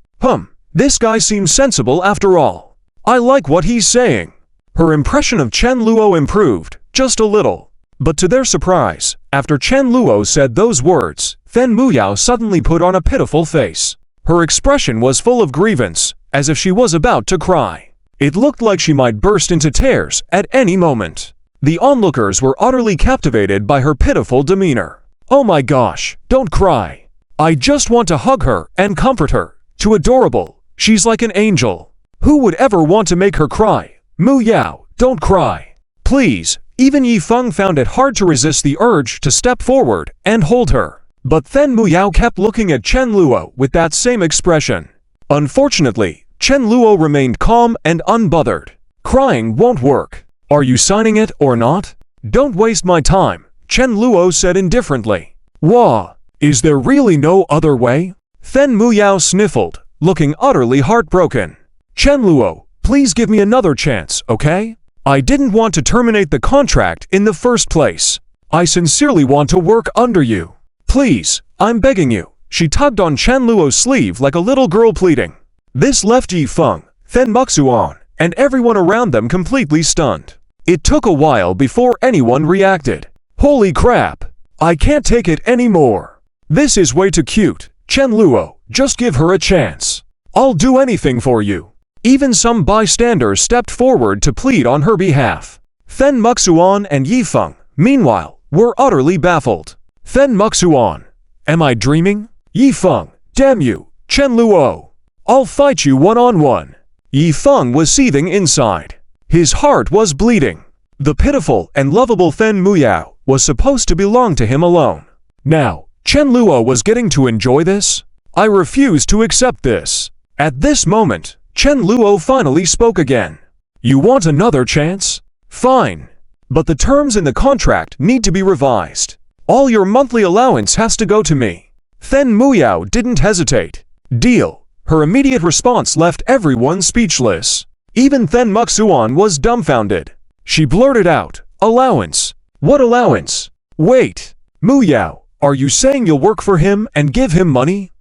This guy seems sensible after all. I like what he's saying. Her impression of Chen Luo improved, just a little. But to their surprise, after Chen Luo said those words, Then Muyao suddenly put on a pitiful face. Her expression was full of grievance, as if she was about to cry. It looked like she might burst into tears at any moment. The onlookers were utterly captivated by her pitiful demeanor. "Oh my gosh, don't cry. I just want to hug her and comfort her. Too adorable. She's like an angel. Who would ever want to make her cry? Muyao, don't cry. Please." Even Yifeng found it hard to resist the urge to step forward and hold her. But Then Muyao kept looking at Chen Luo with that same expression. Unfortunately, Chen Luo remained calm and unbothered. "Crying won't work. Are you signing it or not?" "Don't waste my time," Chen Luo said indifferently. "Wah, is there really no other way?" Then Muyao sniffled, looking utterly heartbroken. "Chen Luo, please give me another chance, okay? I didn't want to terminate the contract in the first place. I sincerely want to work under you. Please, I'm begging you." She tugged on Chen Luo's sleeve like a little girl pleading. This left Yifeng, Then Muxuan, and everyone around them completely stunned. It took a while before anyone reacted. "Holy crap! I can't take it anymore. This is way too cute. Chen Luo, just give her a chance. I'll do anything for you." Even some bystanders stepped forward to plead on her behalf. Then Muxuan and Yifeng, meanwhile, were utterly baffled. Then Muxuan. Am I dreaming? Yifeng, damn you, Chen Luo. I'll fight you one-on-one. Yifeng was seething inside. His heart was bleeding. The pitiful and lovable Fen Muyao was supposed to belong to him alone. Now, Chen Luo was getting to enjoy this? I refuse to accept this. At this moment, Chen Luo finally spoke again. You want another chance? Fine. But the terms in the contract need to be revised. All your monthly allowance has to go to me. Fen Muyao didn't hesitate. Deal. Her immediate response left everyone speechless. Even Fen Muxuan was dumbfounded. She blurted out, allowance? What allowance? Wait. Muyao, are you saying you'll work for him and give him money?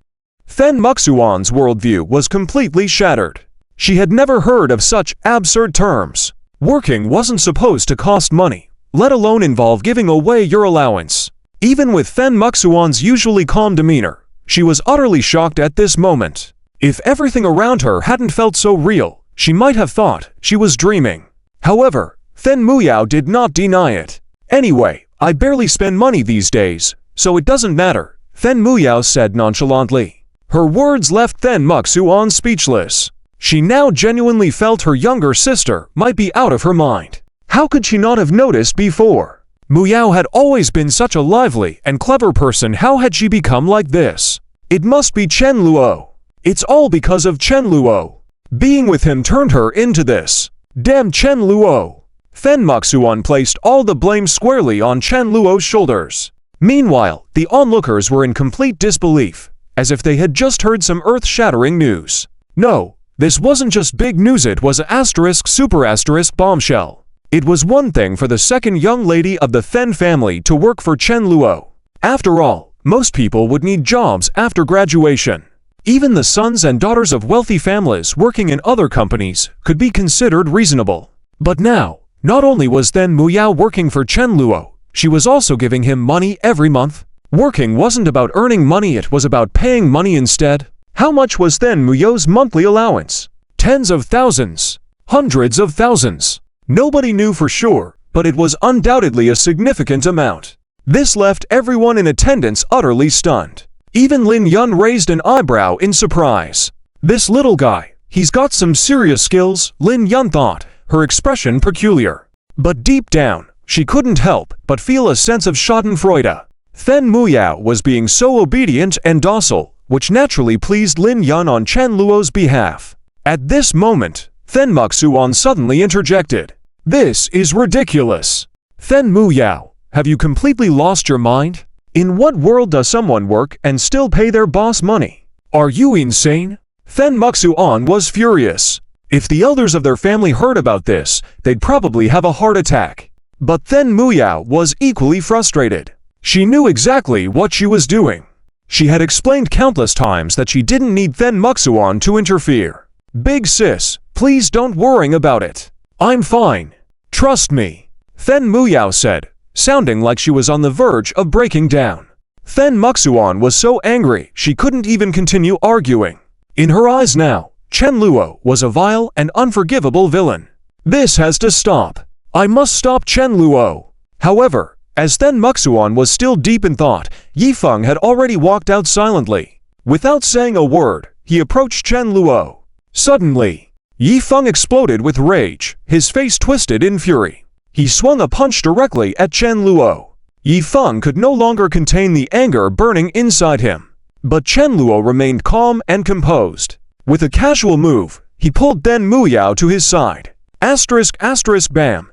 Fen Muxuan's worldview was completely shattered. She had never heard of such absurd terms. Working wasn't supposed to cost money, let alone involve giving away your allowance. Even with Fen Muxuan's usually calm demeanor, she was utterly shocked at this moment. If everything around her hadn't felt so real, she might have thought she was dreaming. However, Fen Muyao did not deny it. Anyway, I barely spend money these days, so it doesn't matter, Fen Muyao said nonchalantly. Her words left Fen Muxuan speechless. She now genuinely felt her younger sister might be out of her mind. How could she not have noticed before? Muyao had always been such a lively and clever person. How had she become like this? It must be Chen Luo. It's all because of Chen Luo. Being with him turned her into this. Damn Chen Luo. Fen Muxuan placed all the blame squarely on Chen Luo's shoulders. Meanwhile, the onlookers were in complete disbelief, as if they had just heard some earth-shattering news. No, this wasn't just big news, it was a super bombshell. It was one thing for the second young lady of the Fen family to work for Chen Luo. After all, most people would need jobs after graduation. Even the sons and daughters of wealthy families working in other companies could be considered reasonable. But now, not only was Fen Muyao working for Chen Luo, she was also giving him money every month. Working wasn't about earning money, it was about paying money instead. How much was Fen Muyao's monthly allowance? Tens of thousands. Hundreds of thousands. Nobody knew for sure, but it was undoubtedly a significant amount. This left everyone in attendance utterly stunned. Even Lin Yun raised an eyebrow in surprise. This little guy, he's got some serious skills, Lin Yun thought, her expression peculiar. But deep down, she couldn't help but feel a sense of schadenfreude. Fen Muyao was being so obedient and docile, which naturally pleased Lin Yun on Chen Luo's behalf. At this moment, Fen Muxuan suddenly interjected. This is ridiculous. Fen Muyao, have you completely lost your mind? In what world does someone work and still pay their boss money? Are you insane? Fen Muxuan was furious. If the elders of their family heard about this, they'd probably have a heart attack. But Fen Muyao was equally frustrated. She knew exactly what she was doing. She had explained countless times that she didn't need Fen Muxuan to interfere. Big sis, please don't worry about it. I'm fine. Trust me. Fen Muyao said, sounding like she was on the verge of breaking down. Fen Muxuan was so angry she couldn't even continue arguing. In her eyes now, Chen Luo was a vile and unforgivable villain. This has to stop. I must stop Chen Luo. However, as Fen Muxuan was still deep in thought, Yifeng had already walked out silently. Without saying a word, he approached Chen Luo. Suddenly, Yifeng exploded with rage, his face twisted in fury. He swung a punch directly at Chen Luo. Yifeng could no longer contain the anger burning inside him. But Chen Luo remained calm and composed. With a casual move, he pulled Fen Muyao to his side. Bam,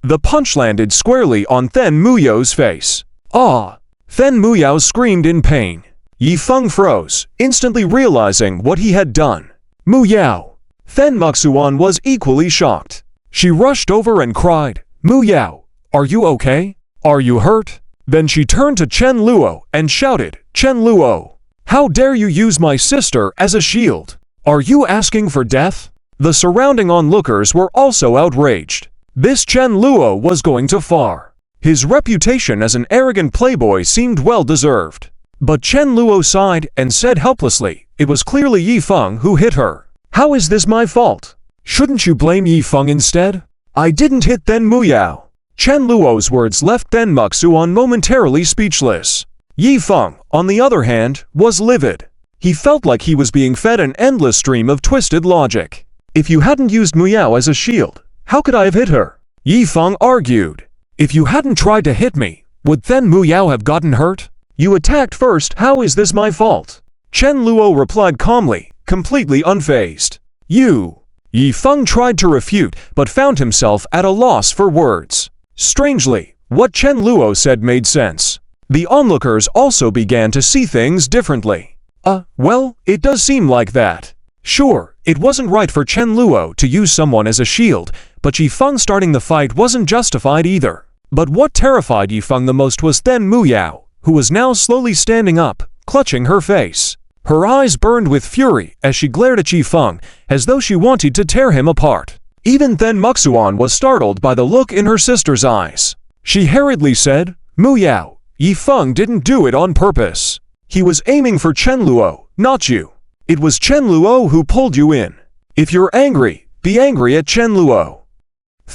The punch landed squarely on Fen Muyao's face. Ah! Fen Muyao screamed in pain. Yifeng froze, instantly realizing what he had done. Muyao! Fen Muxuan was equally shocked. She rushed over and cried, Muyao, are you okay? Are you hurt? Then she turned to Chen Luo and shouted, Chen Luo! How dare you use my sister as a shield? Are you asking for death? The surrounding onlookers were also outraged. This Chen Luo was going too far. His reputation as an arrogant playboy seemed well deserved. But Chen Luo sighed and said helplessly, it was clearly Yifeng who hit her. How is this my fault? Shouldn't you blame Yifeng instead? I didn't hit Fen Muyao. Chen Luo's words left Then Muxuan momentarily speechless. Yi Feng, on the other hand, was livid. He felt like he was being fed an endless stream of twisted logic. If you hadn't used Muyao as a shield, how could I have hit her? Yi Feng argued. If you hadn't tried to hit me, would then Muyao have gotten hurt? You attacked first, how is this my fault? Chen Luo replied calmly, completely unfazed. Yi Feng tried to refute, but found himself at a loss for words. Strangely, what Chen Luo said made sense. The onlookers also began to see things differently. Well, it does seem like that. Sure, it wasn't right for Chen Luo to use someone as a shield, but Yi Feng starting the fight wasn't justified either. But what terrified Yi Feng the most was Then Muyao, who was now slowly standing up, clutching her face. Her eyes burned with fury as she glared at Yi Feng, as though she wanted to tear him apart. Even Then Muxuan was startled by the look in her sister's eyes. She hurriedly said, Muyao, Yi Feng didn't do it on purpose. He was aiming for Chen Luo, not you. It was Chen Luo who pulled you in. If you're angry, be angry at Chen Luo.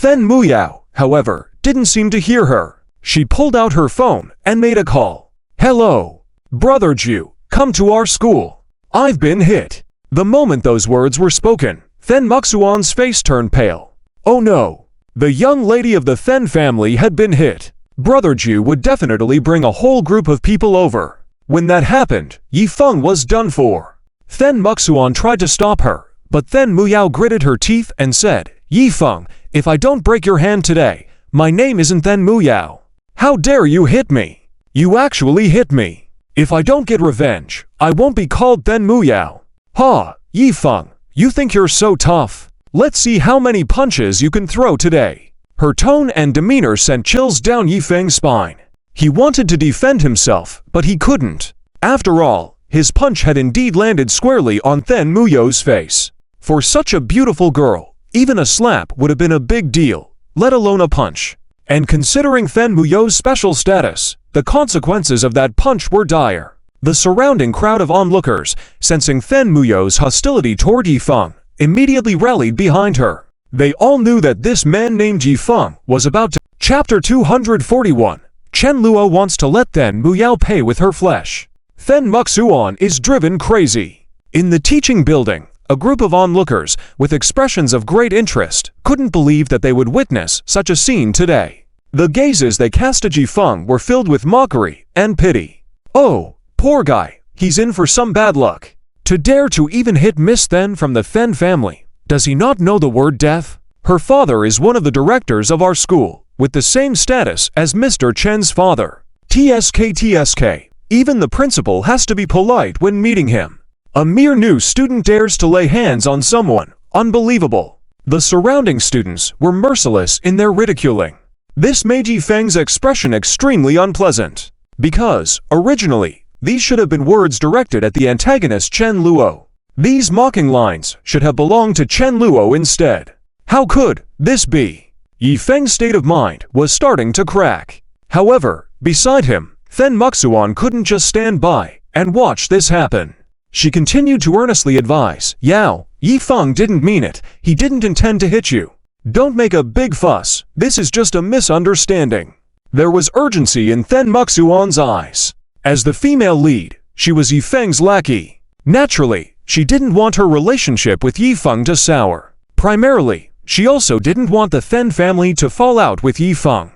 Then Muyao, however, didn't seem to hear her. She pulled out her phone and made a call. Hello, Brother Ju, come to our school. I've been hit. The moment those words were spoken, Then Muxuan's face turned pale. Oh no, the young lady of the Then family had been hit. Brother Ju would definitely bring a whole group of people over. When that happened, Yi Feng was done for. Then Muxuan tried to stop her, but then Muyao gritted her teeth and said, Yi Feng, if I don't break your hand today, my name isn't Then Muyao. How dare you hit me? You actually hit me. If I don't get revenge, I won't be called Then Muyao. Ha, Yi Feng, you think you're so tough? Let's see how many punches you can throw today. Her tone and demeanor sent chills down Yi Feng's spine. He wanted to defend himself, but he couldn't. After all, his punch had indeed landed squarely on Then Muyao's face. For such a beautiful girl, even a slap would have been a big deal, let alone a punch. And considering Then Muyao's special status, the consequences of that punch were dire. The surrounding crowd of onlookers, sensing Then Muyao's hostility toward Yi Feng, immediately rallied behind her. They all knew that this man named Yi Feng was about to— Chapter 241. Chen Luo wants to let Then Muyao pay with her flesh. Then Muxuan is driven crazy. In the teaching building, a group of onlookers, with expressions of great interest, couldn't believe that they would witness such a scene today. The gazes they cast at Yi Feng were filled with mockery and pity. Oh, poor guy, he's in for some bad luck. To dare to even hit Miss Then from the Then family. Does he not know the word death? Her father is one of the directors of our school, with the same status as Mr. Chen's father. TSK. Even the principal has to be polite when meeting him. A mere new student dares to lay hands on someone. Unbelievable. The surrounding students were merciless in their ridiculing. This made Yi Feng's expression extremely unpleasant. Because, originally, these should have been words directed at the antagonist Chen Luo. These mocking lines should have belonged to Chen Luo instead. How could this be? Yi Feng's state of mind was starting to crack. However, beside him, Then Muxuan couldn't just stand by and watch this happen. She continued to earnestly advise, Yao, Yi Feng didn't mean it, he didn't intend to hit you. Don't make a big fuss, this is just a misunderstanding. There was urgency in Then Muxuan's eyes. As the female lead, she was Yi Feng's lackey. Naturally, she didn't want her relationship with Yi Feng to sour. Primarily, she also didn't want the Then family to fall out with Yi Feng.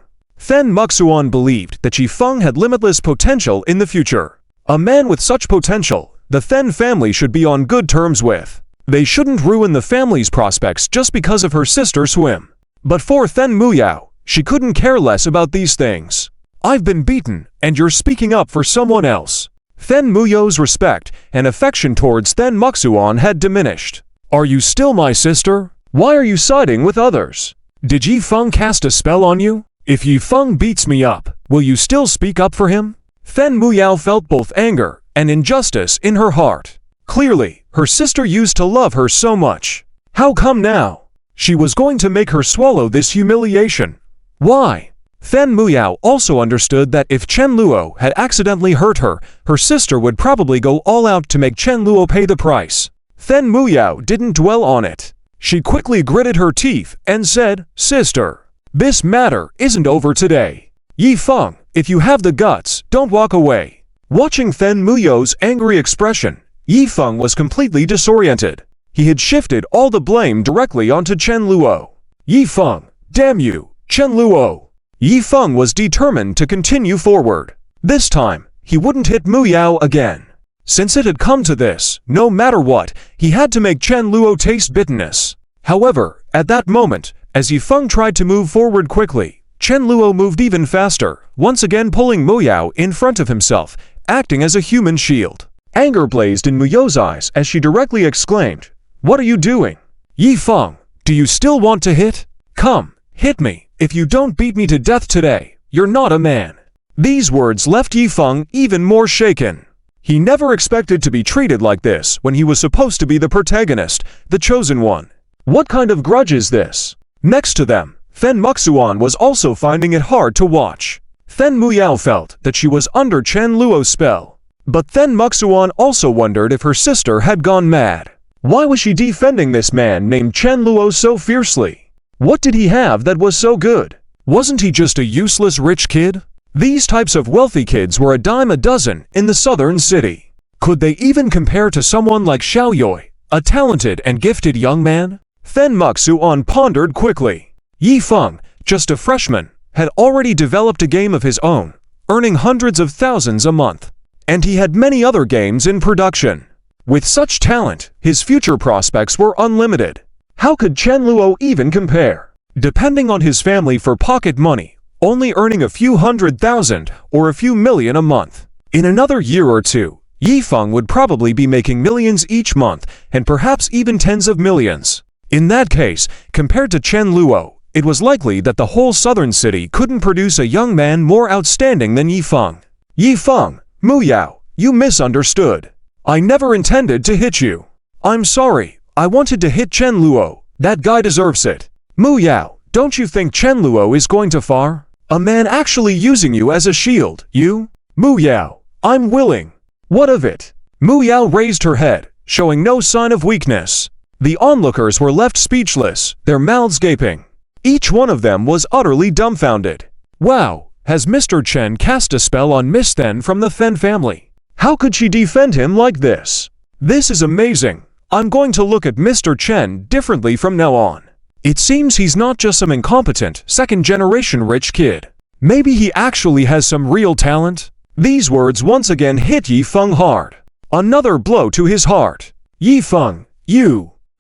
Then Muxuan believed that Yi Feng had limitless potential in the future. A man with such potential, the Then family should be on good terms with. They shouldn't ruin the family's prospects just because of her sister Swim. But for Then Muyao, she couldn't care less about these things. I've been beaten, and you're speaking up for someone else. Then Muyao's respect and affection towards Then Muxuan had diminished. Are you still my sister? Why are you siding with others? Did Yi Feng cast a spell on you? If Yi Feng beats me up, will you still speak up for him? Then Muyao felt both anger and injustice in her heart. Clearly, her sister used to love her so much. How come now? She was going to make her swallow this humiliation. Why? Then Muyao also understood that if Chen Luo had accidentally hurt her, her sister would probably go all out to make Chen Luo pay the price. Then Muyao didn't dwell on it. She quickly gritted her teeth and said, Sister, This matter isn't over today. Yi Feng, if you have the guts, don't walk away. Watching Fen Muyo's angry expression, Yi Feng was completely disoriented. He had shifted all the blame directly onto Chen Luo. Yi Feng, damn you, Chen Luo. Yi Feng was determined to continue forward. This time, he wouldn't hit Mu Yao again. Since it had come to this, no matter what, he had to make Chen Luo taste bitterness. However, at that moment, as Yi Feng tried to move forward quickly, Chen Luo moved even faster, once again pulling Mu Yao in front of himself, acting as a human shield. Anger blazed in Mu Yao's eyes as she directly exclaimed, "What are you doing? Yi Feng, do you still want to hit? Come, hit me. If you don't beat me to death today, you're not a man." These words left Yi Feng even more shaken. He never expected to be treated like this when he was supposed to be the protagonist, the chosen one. What kind of grudge is this? Next to them, Fen Muxuan was also finding it hard to watch. Fen Muyao felt that she was under Chen Luo's spell. But Fen Muxuan also wondered if her sister had gone mad. Why was she defending this man named Chen Luo so fiercely? What did he have that was so good? Wasn't he just a useless rich kid? These types of wealthy kids were a dime a dozen in the southern city. Could they even compare to someone like Xiao Yoi, a talented and gifted young man? Fen Muxuan pondered quickly. Yi Feng, just a freshman, had already developed a game of his own, earning hundreds of thousands a month. And he had many other games in production. With such talent, his future prospects were unlimited. How could Chen Luo even compare? Depending on his family for pocket money, only earning a few 100,000 or a few million a month. In another year or two, Yi Feng would probably be making millions each month and perhaps even tens of millions. In that case, compared to Chen Luo, it was likely that the whole southern city couldn't produce a young man more outstanding than Yi Feng. Yi Feng, Mu Yao, you misunderstood. I never intended to hit you. I'm sorry, I wanted to hit Chen Luo. That guy deserves it. Mu Yao, don't you think Chen Luo is going too far? A man actually using you as a shield, you? Mu Yao, I'm willing. What of it? Mu Yao raised her head, showing no sign of weakness. The onlookers were left speechless, their mouths gaping. Each one of them was utterly dumbfounded. Wow, has Mr. Chen cast a spell on Miss Then from the Fen family? How could she defend him like this? This is amazing. I'm going to look at Mr. Chen differently from now on. It seems he's not just some incompetent, second-generation rich kid. Maybe he actually has some real talent. These words once again hit Yi Feng hard. Another blow to his heart. Yi Feng,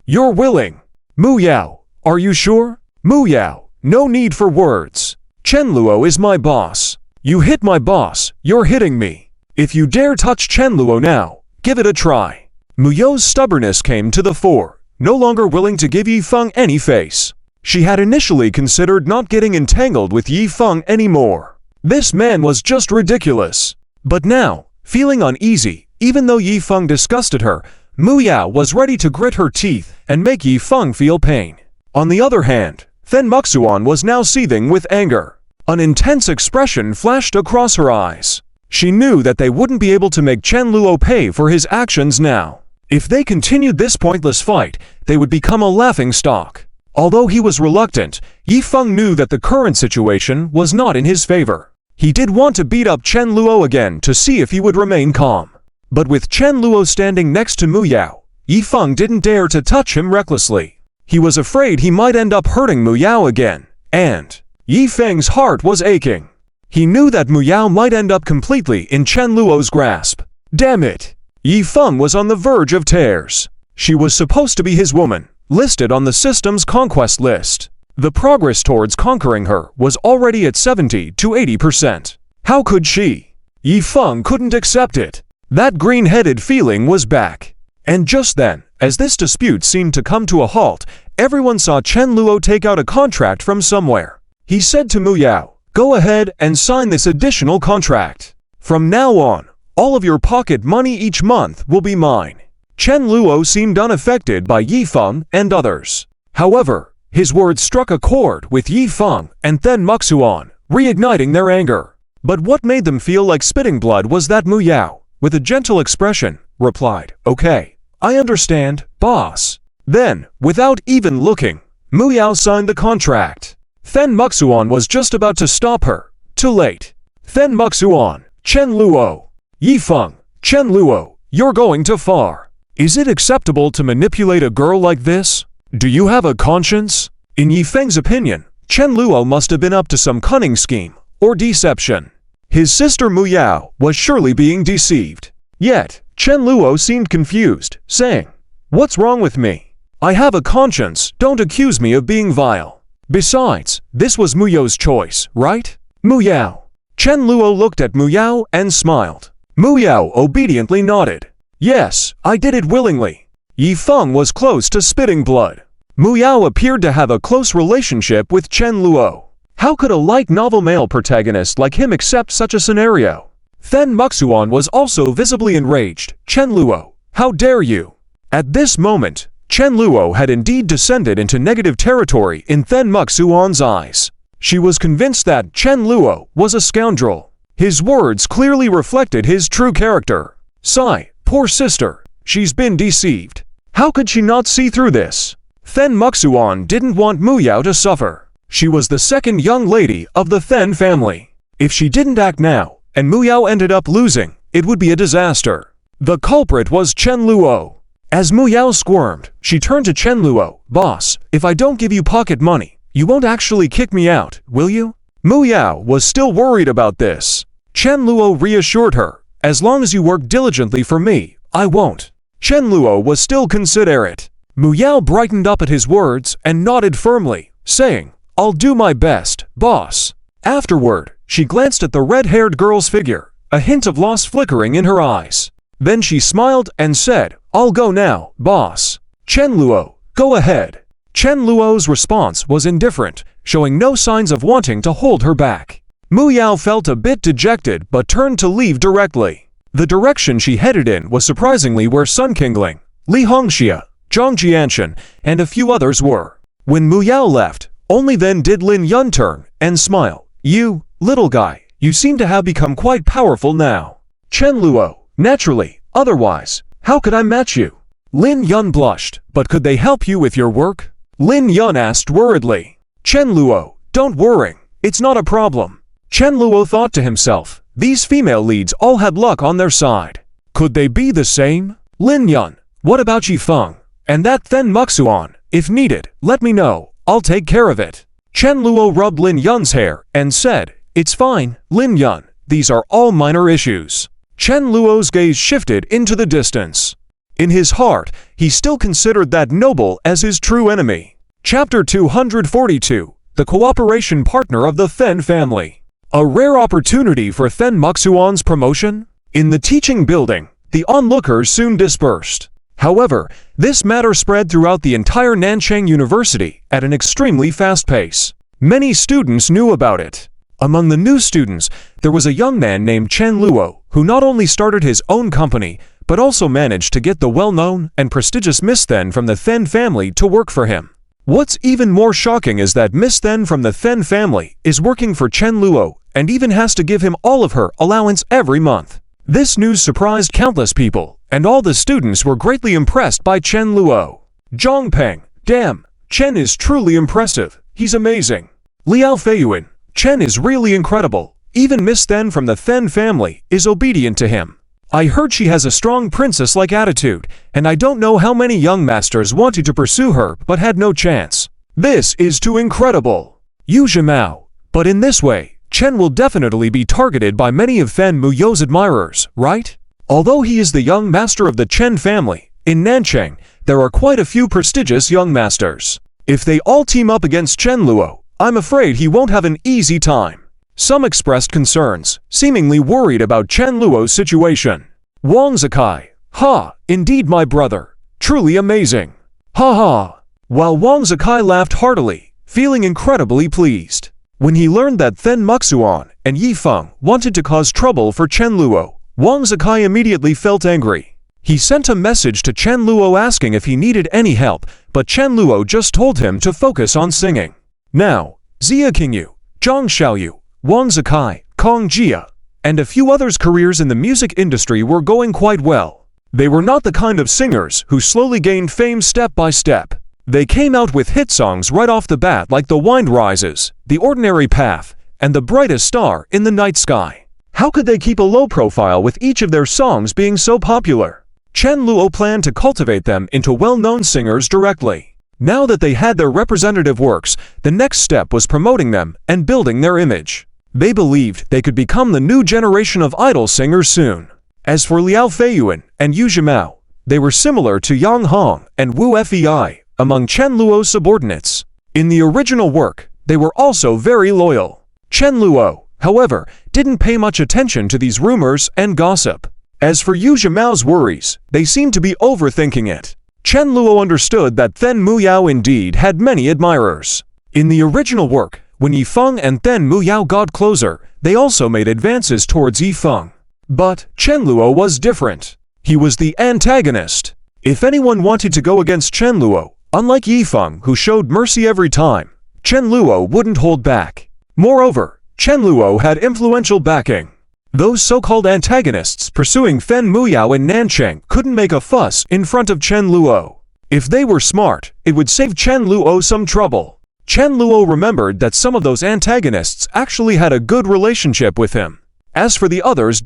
you're willing. Mu Yao, are you sure? Mu Yao, no need for words. Chen Luo is my boss. You hit my boss, you're hitting me. If you dare touch Chen Luo now, give it a try. Mu Yao's stubbornness came to the fore, no longer willing to give Yi Feng any face. She had initially considered not getting entangled with Yi Feng anymore. This man was just ridiculous. But now, feeling uneasy, even though Yi Feng disgusted her, Mu Yao was ready to grit her teeth and make Yi Feng feel pain. On the other hand, Fen Muxuan was now seething with anger. An intense expression flashed across her eyes. She knew that they wouldn't be able to make Chen Luo pay for his actions now. If they continued this pointless fight, they would become a laughingstock. Although he was reluctant, Yi Feng knew that the current situation was not in his favor. He did want to beat up Chen Luo again to see if he would remain calm. But with Chen Luo standing next to Mu Yao, Yi Feng didn't dare to touch him recklessly. He was afraid he might end up hurting Mu Yao again, and Yi Feng's heart was aching. He knew that Mu Yao might end up completely in Chen Luo's grasp. Damn it! Yi Feng was on the verge of tears. She was supposed to be his woman, listed on the system's conquest list. The progress towards conquering her was already at 70 to 80%. How could she? Yi Feng couldn't accept it. That green-headed feeling was back. And just then, as this dispute seemed to come to a halt, everyone saw Chen Luo take out a contract from somewhere. He said to Mu Yao, "Go ahead and sign this additional contract. From now on, all of your pocket money each month will be mine." Chen Luo seemed unaffected by Yi Feng and others. However, his words struck a chord with Yi Feng and Fen Muxuan, reigniting their anger. But what made them feel like spitting blood was that Mu Yao, with a gentle expression, replied, "Okay, I understand, boss." Then, without even looking, Mu Yao signed the contract. Then Muxuan was just about to stop her. Too late. Then Muxuan, Chen Luo. Yifeng, Chen Luo, you're going too far. Is it acceptable to manipulate a girl like this? Do you have a conscience? In Yifeng's opinion, Chen Luo must have been up to some cunning scheme or deception. His sister Mu Yao was surely being deceived. Yet, Chen Luo seemed confused, saying, "What's wrong with me? I have a conscience, don't accuse me of being vile. Besides, this was Mu Yao's choice, right? Mu Yao." Chen Luo looked at Mu Yao and smiled. Mu Yao obediently nodded. "Yes, I did it willingly." Yifeng was close to spitting blood. Mu Yao appeared to have a close relationship with Chen Luo. How could a light novel male protagonist like him accept such a scenario? Then Muxuan was also visibly enraged. "Chen Luo, how dare you?" At this moment, Chen Luo had indeed descended into negative territory in Then Muxuan's eyes. She was convinced that Chen Luo was a scoundrel. His words clearly reflected his true character. Sigh, poor sister, she's been deceived. How could she not see through this? Then Muxuan didn't want Mu Yao to suffer. She was the second young lady of the Then family. If she didn't act now, and Mu Yao ended up losing, it would be a disaster. The culprit was Chen Luo. As Mu Yao squirmed, she turned to Chen Luo. "Boss, if I don't give you pocket money, you won't actually kick me out, will you?" Mu Yao was still worried about this. Chen Luo reassured her, "As long as you work diligently for me, I won't." Chen Luo was still considerate. Mu Yao brightened up at his words and nodded firmly, saying, "I'll do my best, boss." Afterward, she glanced at the red-haired girl's figure, a hint of loss flickering in her eyes. Then she smiled and said, "I'll go now, boss." "Chen Luo, go ahead." Chen Luo's response was indifferent, showing no signs of wanting to hold her back. Mu Yao felt a bit dejected but turned to leave directly. The direction she headed in was surprisingly where Sun Qingling, Li Hongxia, Zhang Jianshan, and a few others were. When Mu Yao left, only then did Lin Yun turn and smile. "You, little guy, you seem to have become quite powerful now." Chen Luo, "Naturally, otherwise, how could I match you?" Lin Yun blushed, "But could they help you with your work?" Lin Yun asked worriedly. Chen Luo, "Don't worry, it's not a problem." Chen Luo thought to himself, these female leads all had luck on their side. Could they be the same? Lin Yun, "What about Yifeng? And that Then Muxuan? If needed, let me know, I'll take care of it." Chen Luo rubbed Lin Yun's hair and said, "It's fine, Lin Yun, these are all minor issues." Chen Luo's gaze shifted into the distance. In his heart, he still considered that noble as his true enemy. Chapter 242, The Cooperation Partner of the Then Family. A rare opportunity for Then Muxuan's promotion? In the teaching building, the onlookers soon dispersed. However, this matter spread throughout the entire Nanchang University at an extremely fast pace. Many students knew about it. Among the new students, there was a young man named Chen Luo, who not only started his own company, but also managed to get the well-known and prestigious Miss Then from the Then family to work for him. What's even more shocking is that Miss Then from the Then family is working for Chen Luo and even has to give him all of her allowance every month. This news surprised countless people, and all the students were greatly impressed by Chen Luo. Zhang Peng, "Damn, Chen is truly impressive, he's amazing." Liao Feiyuan, "Chen is really incredible, even Miss Then from the Then family is obedient to him. I heard she has a strong princess-like attitude, and I don't know how many young masters wanted to pursue her but had no chance. This is too incredible." Yu Zhimao, "But in this way, Chen will definitely be targeted by many of Then Muyo's admirers, right? Although he is the young master of the Chen family, in Nanchang, there are quite a few prestigious young masters. If they all team up against Chen Luo, I'm afraid he won't have an easy time." Some expressed concerns, seemingly worried about Chen Luo's situation. Wang Zikai, "Ha, indeed my brother. Truly amazing. Ha ha." While Wang Zikai laughed heartily, feeling incredibly pleased. When he learned that Then Muxuan and Yifeng wanted to cause trouble for Chen Luo, Wang Zikai immediately felt angry. He sent a message to Chen Luo asking if he needed any help, but Chen Luo just told him to focus on singing. Now, Xia Qingyu, Zhang Xiaoyu, Wang Zikai, Kong Jia, and a few others' careers in the music industry were going quite well. They were not the kind of singers who slowly gained fame step by step. They came out with hit songs right off the bat like The Wind Rises, The Ordinary Path, and The Brightest Star in the Night Sky. How could they keep a low profile with each of their songs being so popular? Chen Luo planned to cultivate them into well-known singers directly. Now that they had their representative works, the next step was promoting them and building their image. They believed they could become the new generation of idol singers soon. As for Liao Feiyuan and Yu Zhimao, they were similar to Yang Hong and Wu Fei among Chen Luo's subordinates. In the original work, they were also very loyal. Chen Luo, however, didn't pay much attention to these rumors and gossip. As for Yu Zhimao's worries, they seemed to be overthinking it. Chen Luo understood that Then Muyao indeed had many admirers. In the original work, when Yifeng and Then Muyao got closer, they also made advances towards Yifeng. But Chen Luo was different. He was the antagonist. If anyone wanted to go against Chen Luo, unlike Yifeng who showed mercy every time, Chen Luo wouldn't hold back. Moreover, Chen Luo had influential backing. Those so-called antagonists pursuing Fen Muyao and Nancheng couldn't make a fuss in front of Chen Luo. If they were smart, it would save Chen Luo some trouble. Chen Luo remembered that some of those antagonists actually had a good relationship with him. As for the others,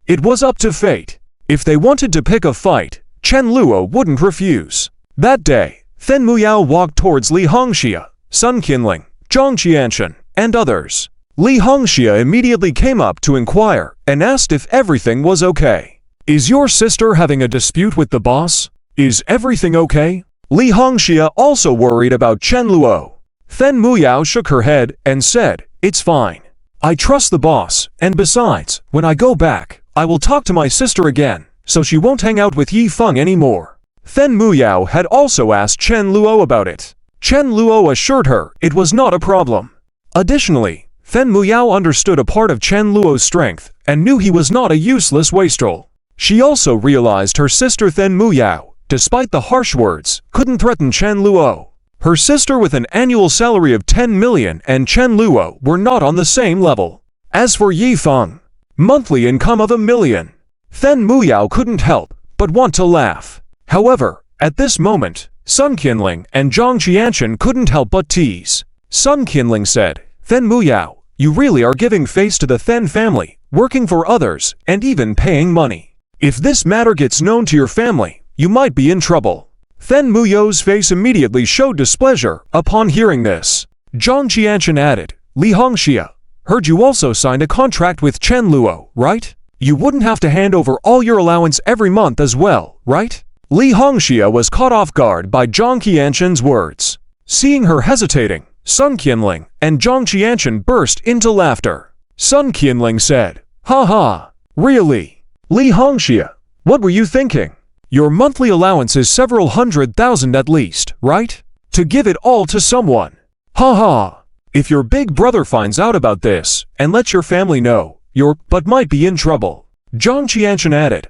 it was up to fate. If they wanted to pick a fight, Chen Luo wouldn't refuse. That day, Fen Muyao walked towards Li Hongxia, Sun Qinling, Zhang Qianshan, and others. Li Hongxia immediately came up to inquire and asked if everything was okay. Is your sister having a dispute with the boss? Is everything okay? Li Hongxia also worried about Chen Luo. Fen Muyao shook her head and said, "It's fine. I trust the boss, and besides, when I go back, I will talk to my sister again, so she won't hang out with Yifeng anymore." Fen Muyao had also asked Chen Luo about it. Chen Luo assured her it was not a problem. Additionally, Fen Muyao understood a part of Chen Luo's strength and knew he was not a useless wastrel. She also realized her sister Fen Muyao, despite the harsh words, couldn't threaten Chen Luo. Her sister with an annual salary of 10 million and Chen Luo were not on the same level. As for Yifeng, monthly income of 1 million. Fen Muyao couldn't help but want to laugh. However, at this moment, Sun Qinling and Zhang Qianshan couldn't help but tease. Sun Qinling said, "Fen Muyao, you really are giving face to the Fen family, working for others, and even paying money. If this matter gets known to your family, you might be in trouble." Fen Muyao's face immediately showed displeasure upon hearing this. Zhang Qianshan added, "Li Hongxia, heard you also signed a contract with Chen Luo, right? You wouldn't have to hand over all your allowance every month as well, right?" Li Hongxia was caught off guard by Zhang Qianshan's words. Seeing her hesitating, Sun Qinling and Zhang Qianshan burst into laughter. Sun Qinling said, "Ha ha, really? Li Hongxia, what were you thinking? Your monthly allowance is several 100,000 at least, right? To give it all to someone. Ha ha. If your big brother finds out about this and lets your family know, your butt might be in trouble." Zhang Qianshan added,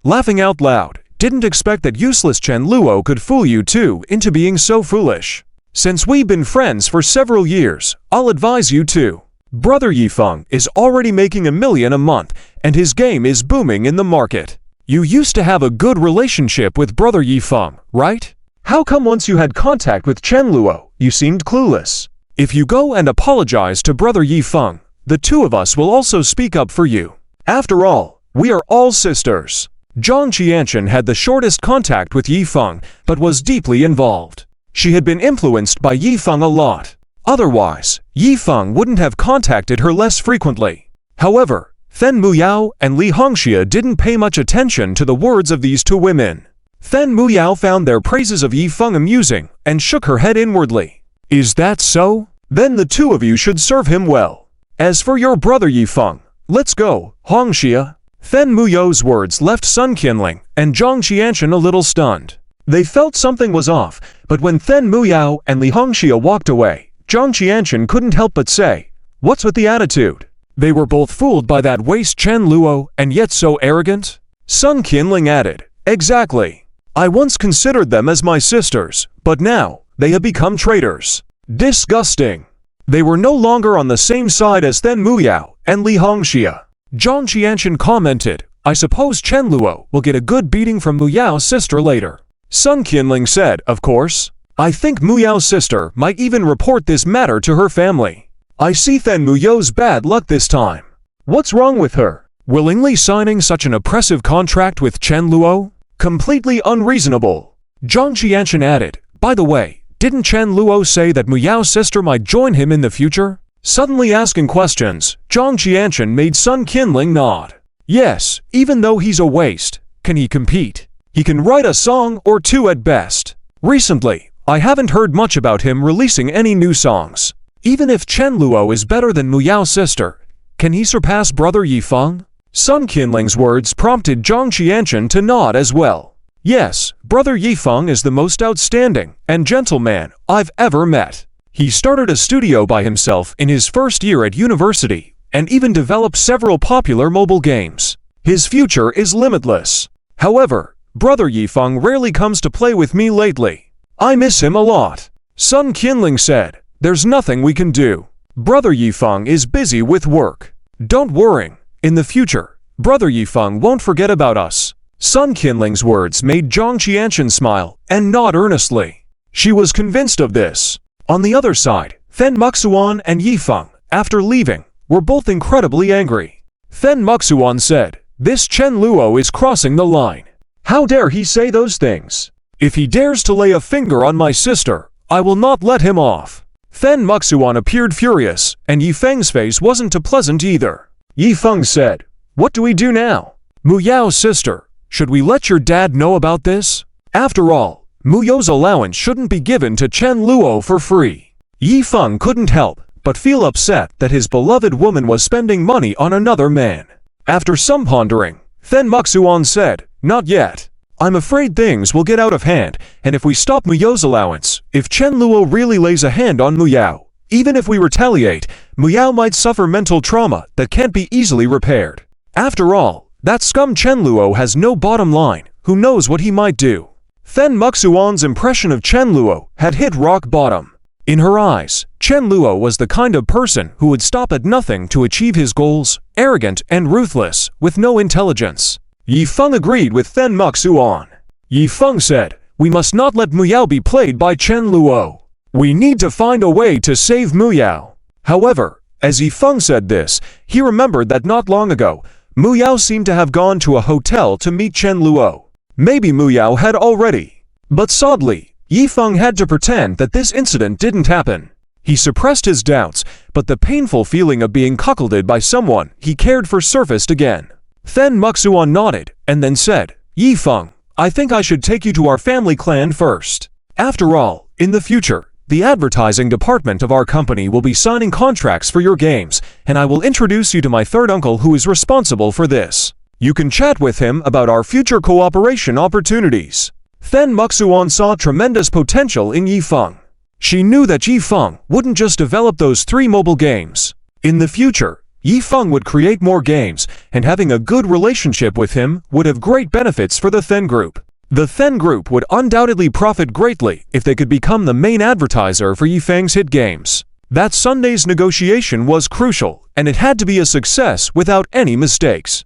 laughing out loud. Didn't expect that useless Chen Luo could fool you too into being so foolish. Since we've been friends for several years, I'll advise you too. Brother Yifeng is already making 1 million a month, and his game is booming in the market. You used to have a good relationship with Brother Yifeng, right? How come once you had contact with Chen Luo, you seemed clueless? If you go and apologize to Brother Yifeng, the two of us will also speak up for you. After all, we are all sisters. Zhang Qianshan had the shortest contact with Yifeng, but was deeply involved. She had been influenced by Yifeng a lot. Otherwise, Yifeng wouldn't have contacted her less frequently. However, Fen Muyao and Li Hongxia didn't pay much attention to the words of these two women. Fen Muyao found their praises of Yifeng amusing and shook her head inwardly. "Is that so? Then the two of you should serve him well. As for your brother Yifeng, let's go, Hongxia." Fen Muyao's words left Sun Qinling and Zhang Qianshan a little stunned. They felt something was off, but when Fen Muyao and Li Hongxia walked away, Zhang Qianshan couldn't help but say, "What's with the attitude? They were both fooled by that waste Chen Luo and yet so arrogant?" Sun Qinling added, "Exactly. I once considered them as my sisters, but now they have become traitors. Disgusting." They were no longer on the same side as Fen Muyao and Li Hongxia. Zhang Qianshan commented, "I suppose Chen Luo will get a good beating from Muyao's sister later." Sun Qianling said, of course. I think Muyao's sister might even report this matter to her family. I see Then Muyao's bad luck this time. What's wrong with her? Willingly signing such an oppressive contract with Chen Luo? Completely unreasonable. Zhang Qianchen added, by the way, didn't Chen Luo say that Muyao's sister might join him in the future? Suddenly asking questions, Zhang Qianchen made Sun Qianling nod. Yes, even though he's a waste, can he compete? He can write a song or two at best. Recently, I haven't heard much about him releasing any new songs. Even if Chen Luo is better than Muyao's sister, can he surpass brother Yifeng? Sun Qianling's words prompted Zhang Qianchen to nod as well. Yes, brother Yifeng is the most outstanding and gentle man I've ever met. He started a studio by himself in his first year at university and even developed several popular mobile games. His future is limitless. However, brother Yifeng rarely comes to play with me lately. I miss him a lot. Sun Qianling said, there's nothing we can do. Brother Yifeng is busy with work. Don't worry, in the future, brother Yifeng won't forget about us. Sun Qianling's words made Zhang Qianchen smile and nod earnestly. She was convinced of this. On the other side, Then Muxuan and Yifeng, after leaving, were both incredibly angry. Then Muxuan said, this Chen Luo is crossing the line. How dare he say those things? If he dares to lay a finger on my sister, I will not let him off. Then Muxuan appeared furious, and Yifeng's face wasn't too pleasant either. Yifeng said, what do we do now? Muyao's sister, should we let your dad know about this? After all, Muyao's allowance shouldn't be given to Chen Luo for free. Yifeng couldn't help but feel upset that his beloved woman was spending money on another man. After some pondering, Then Muxuan said, not yet. I'm afraid things will get out of hand, and if we stop Muyao's allowance, if Chen Luo really lays a hand on Muyao, even if we retaliate, Muyao might suffer mental trauma that can't be easily repaired. After all, that scum Chen Luo has no bottom line, who knows what he might do. Then Muxuan's impression of Chen Luo had hit rock bottom. In her eyes, Chen Luo was the kind of person who would stop at nothing to achieve his goals, arrogant and ruthless, with no intelligence. Yifeng agreed with Then Muxuan. Yifeng said, we must not let Muyao be played by Chen Luo. We need to find a way to save Muyao. However, as Yifeng said this, he remembered that not long ago, Muyao seemed to have gone to a hotel to meet Chen Luo. Maybe Muyao had already. But sadly, Yifeng had to pretend that this incident didn't happen. He suppressed his doubts, but the painful feeling of being cuckolded by someone he cared for surfaced again. Then Muxuan nodded, and then said, Yifeng, I think I should take you to our family clan first. After all, in the future, the advertising department of our company will be signing contracts for your games, and I will introduce you to my third uncle who is responsible for this. You can chat with him about our future cooperation opportunities. Then Muxuan saw tremendous potential in Yifeng. She knew that Yifeng wouldn't just develop those 3 mobile games. In the future, Yifeng would create more games, and having a good relationship with him would have great benefits for the Then Group. The Then Group would undoubtedly profit greatly if they could become the main advertiser for Yifeng's hit games. That Sunday's negotiation was crucial, and it had to be a success without any mistakes.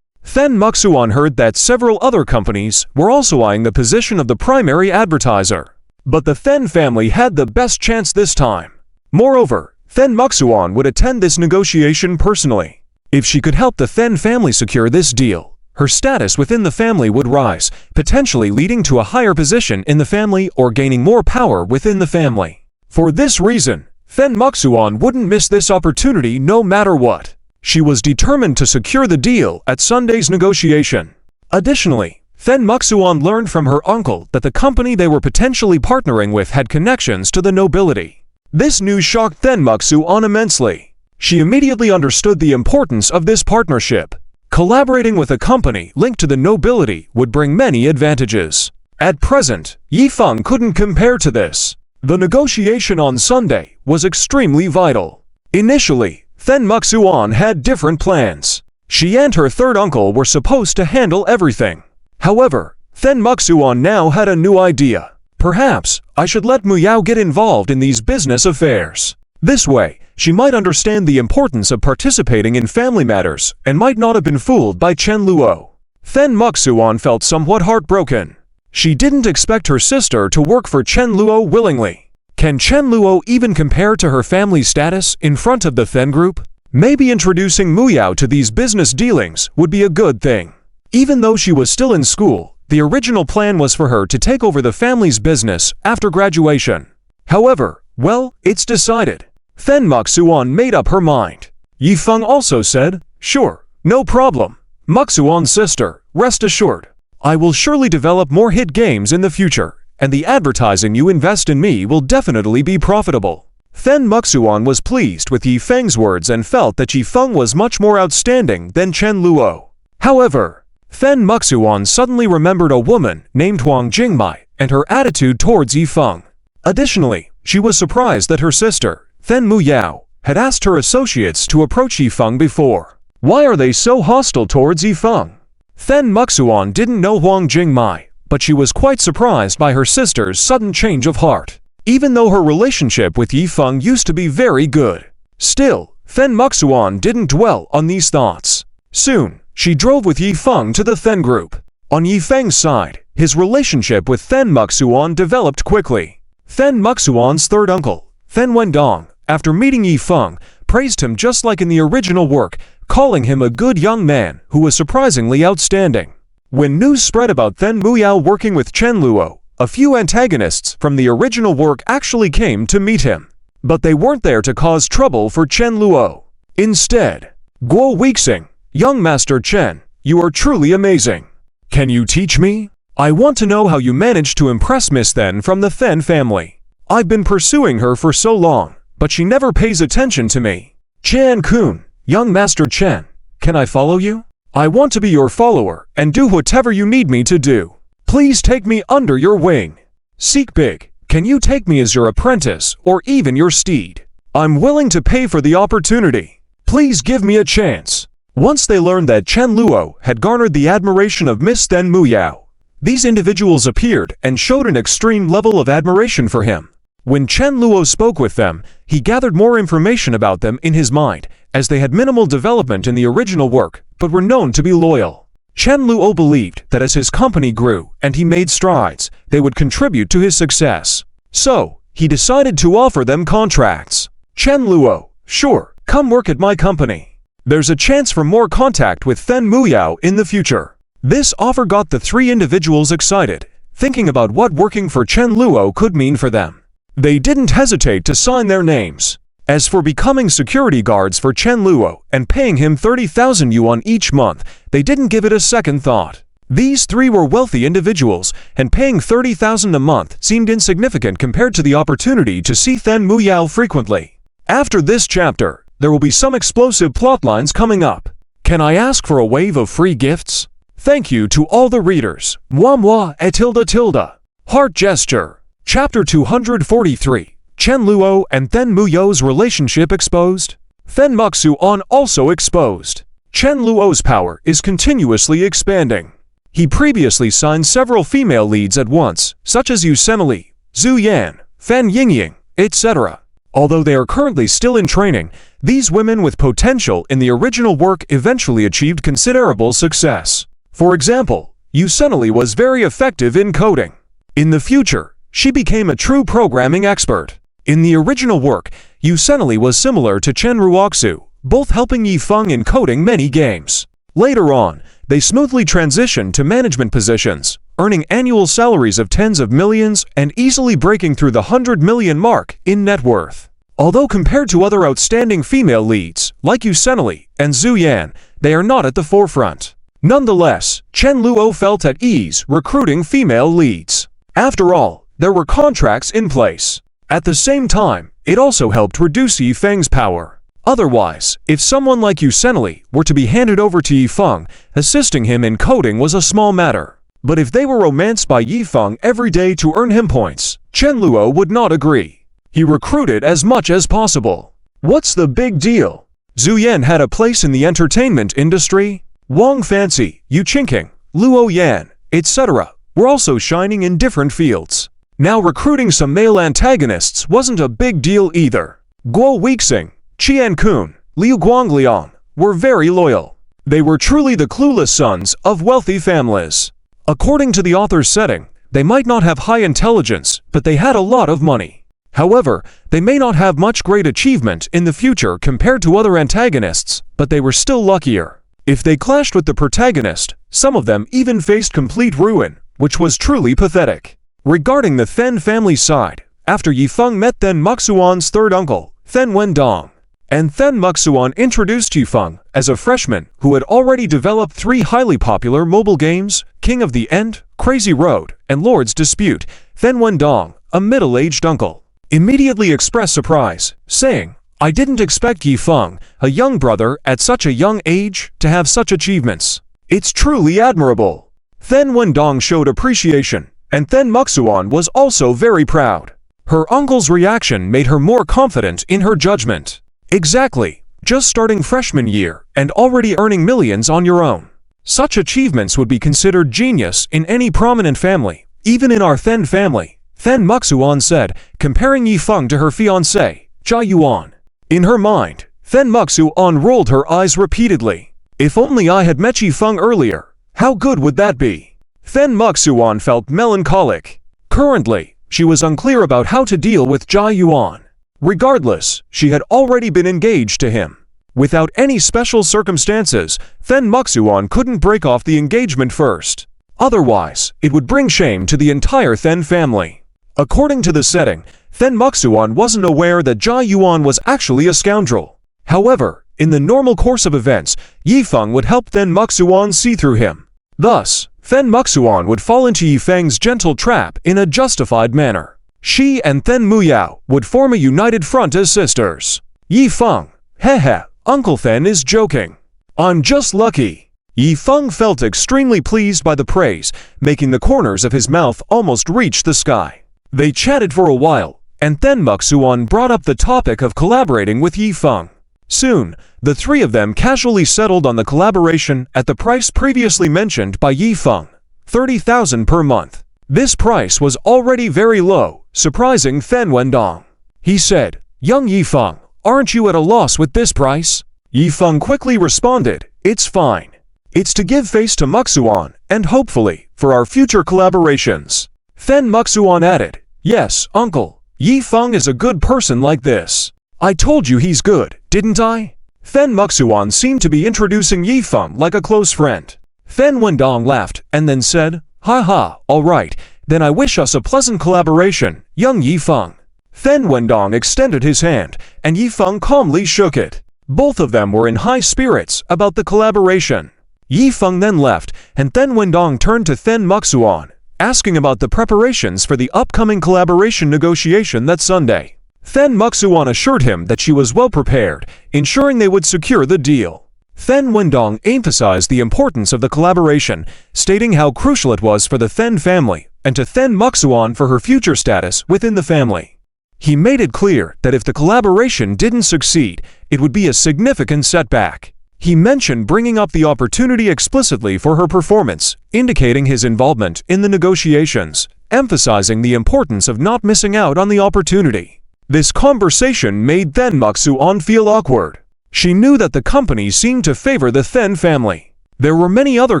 Then Muxuan heard that several other companies were also eyeing the position of the primary advertiser. But the Then family had the best chance this time. Moreover, Then Muxuan would attend this negotiation personally. If she could help the Then family secure this deal, her status within the family would rise, potentially leading to a higher position in the family or gaining more power within the family. For this reason, Then Muxuan wouldn't miss this opportunity no matter what. She was determined to secure the deal at Sunday's negotiation. Additionally, Then Muxuan learned from her uncle that the company they were potentially partnering with had connections to the nobility. This news shocked Then Muxuan immensely. She immediately understood the importance of this partnership. Collaborating with a company linked to the nobility would bring many advantages. At present, Yifeng couldn't compare to this. The negotiation on Sunday was extremely vital. Initially, Then Muxuan had different plans. She and her third uncle were supposed to handle everything. However, Then Muxuan now had a new idea. Perhaps I should let Muyao get involved in these business affairs. This way, she might understand the importance of participating in family matters and might not have been fooled by Chen Luo. Then Muxuan felt somewhat heartbroken. She didn't expect her sister to work for Chen Luo willingly. Can Chen Luo even compare to her family status in front of the Fen group? Maybe introducing Mu Yao to these business dealings would be a good thing. Even though she was still in school, the original plan was for her to take over the family's business after graduation. However, well, it's decided. Fen Muxuan made up her mind. Yifeng also said, "Sure, no problem. Muxuan's sister, rest assured. I will surely develop more hit games in the future, and the advertising you invest in me will definitely be profitable." Fen Muxuan was pleased with Yifeng's words and felt that Yifeng was much more outstanding than Chen Luo. However, Fen Muxuan suddenly remembered a woman named Huang Jingmai and her attitude towards Yifeng. Additionally, she was surprised that her sister, Fen Mu Yao, had asked her associates to approach Yifeng before. Why are they so hostile towards Yifeng? Fen Muxuan didn't know Huang Jingmai, but she was quite surprised by her sister's sudden change of heart. Even though her relationship with Yifeng used to be very good. Still, Fen Muxuan didn't dwell on these thoughts. Soon, she drove with Yifeng to the Fen group. On Yifeng's side, his relationship with Fen Muxuan developed quickly. Fen Muxuan's third uncle, Fen Wendong, after meeting Yifeng, praised him just like in the original work, calling him a good young man who was surprisingly outstanding. When news spread about Fen Muyao working with Chen Luo, a few antagonists from the original work actually came to meet him. But they weren't there to cause trouble for Chen Luo. Instead, Guo Weixing, "Young Master Chen, you are truly amazing. Can you teach me? I want to know how you managed to impress Miss Then from the Fen family. I've been pursuing her for so long, but she never pays attention to me. Chen-kun, young Master Chen, can I follow you? I want to be your follower and do whatever you need me to do. Please take me under your wing. Seek big, can you take me as your apprentice or even your steed? I'm willing to pay for the opportunity. Please give me a chance." Once they learned that Chen Luo had garnered the admiration of Miss Then Muyao, these individuals appeared and showed an extreme level of admiration for him. When Chen Luo spoke with them, he gathered more information about them in his mind, as they had minimal development in the original work, but were known to be loyal. Chen Luo believed that as his company grew and he made strides, they would contribute to his success. So, he decided to offer them contracts. Chen Luo, "Sure, come work at my company. There's a chance for more contact with Fen Muyao in the future." This offer got the three individuals excited, thinking about what working for Chen Luo could mean for them. They didn't hesitate to sign their names. As for becoming security guards for Chen Luo and paying him 30,000 yuan each month, they didn't give it a second thought. These three were wealthy individuals, and paying 30,000 a month seemed insignificant compared to the opportunity to see Fen Muyao frequently. After this chapter, there will be some explosive plotlines coming up. Can I ask for a wave of free gifts? Thank you to all the readers. Moi tilde. Heart gesture. Chapter 243. Chen Luo and Fen Muyao's relationship exposed. Fen Muxuan also exposed. Chen Luo's power is continuously expanding. He previously signed several female leads at once, such as Yu Senli, Zhu Yan, Fan Yingying, etc. Although they are currently still in training, these women with potential in the original work eventually achieved considerable success. For example, Yu Senli was very effective in coding. In the future, she became a true programming expert. In the original work, Yu Senli was similar to Chen Ruoxu, both helping Yifeng in coding many games. Later on, they smoothly transitioned to management positions, earning annual salaries of tens of millions and easily breaking through the 100 million mark in net worth. Although compared to other outstanding female leads, like Yu Senli and Zhu Yan, they are not at the forefront. Nonetheless, Chen Luo felt at ease recruiting female leads. After all, there were contracts in place. At the same time, it also helped reduce Yifeng's power. Otherwise, if someone like Yu Senli were to be handed over to Yifeng, assisting him in coding was a small matter. But if they were romanced by Yifeng every day to earn him points, Chen Luo would not agree. He recruited as much as possible. What's the big deal? Zhu Yan had a place in the entertainment industry. Wang Fancy, Yu Qingqing, Luo Yan, etc. were also shining in different fields. Now recruiting some male antagonists wasn't a big deal either. Guo Weixing, Qian Kun, Liu Guangliang were very loyal. They were truly the clueless sons of wealthy families. According to the author's setting, They might not have high intelligence, but they had a lot of money. However, they may not have much great achievement in the future compared to other antagonists, but they were still luckier. If they clashed with the protagonist, some of them even faced complete ruin, which was truly pathetic. Regarding the Then family side, after Yifeng met Then Muxuan's third uncle, Then Wendong, and Then Muxuan introduced Yifeng as a freshman who had already developed 3 highly popular mobile games, King of the End, Crazy Road, and Lord's Dispute. Then Wendong, a middle-aged uncle, immediately expressed surprise, saying, "I didn't expect Yifeng, a young brother at such a young age, to have such achievements. It's truly admirable." Then Wendong showed appreciation, and Then Muxuan was also very proud. Her uncle's reaction made her more confident in her judgment. Exactly, just starting freshman year and already earning millions on your own. Such achievements would be considered genius in any prominent family, even in our Then family, Then Muxuan said, comparing Yifeng to her fiancé, Jia Yuan. In her mind, Then Muxuan rolled her eyes repeatedly. If only I had met Yifeng earlier, how good would that be? Then Muxuan felt melancholic. Currently, she was unclear about how to deal with Jia Yuan. Regardless, she had already been engaged to him. Without any special circumstances, Then Muxuan couldn't break off the engagement first. Otherwise, it would bring shame to the entire Then family. According to the setting, Then Muxuan wasn't aware that Jia Yuan was actually a scoundrel. However, in the normal course of events, Yifeng would help Then Muxuan see through him. Thus, Then Muxuan would fall into Yifeng's gentle trap in a justified manner. She and Then Muyao would form a united front as sisters. Yifeng, hehe, Uncle Then is joking. I'm just lucky. Yifeng felt extremely pleased by the praise, making the corners of his mouth almost reach the sky. They chatted for a while, and Then Muxuan brought up the topic of collaborating with Yifeng. Soon, the 3 of them casually settled on the collaboration at the price previously mentioned by Yifeng, 30,000 per month. This price was already very low, surprising Then Wendong. He said, "Young Yifeng, aren't you at a loss with this price?" Yifeng quickly responded, "It's fine. It's to give face to Muxuan, and hopefully, for our future collaborations." Then Muxuan added, "Yes, uncle, Yifeng is a good person like this. I told you he's good, didn't I?" Then Muxuan seemed to be introducing Yifeng like a close friend. Then Wendong laughed and then said, "Haha, all right, then I wish us a pleasant collaboration, young Yifeng." Then Wendong extended his hand, and Yifeng calmly shook it. Both of them were in high spirits about the collaboration. Yifeng then left, and then Wendong turned to Then Muxuan, asking about the preparations for the upcoming collaboration negotiation that Sunday. Then Muxuan assured him that she was well prepared, ensuring they would secure the deal. Then Wendong emphasized the importance of the collaboration, stating how crucial it was for the Then family, and to Then Muxuan for her future status within the family. He made it clear that if the collaboration didn't succeed, it would be a significant setback. He mentioned bringing up the opportunity explicitly for her performance, indicating his involvement in the negotiations, emphasizing the importance of not missing out on the opportunity. This conversation made Then Muxuan feel awkward. She knew that the company seemed to favor the Then family. There were many other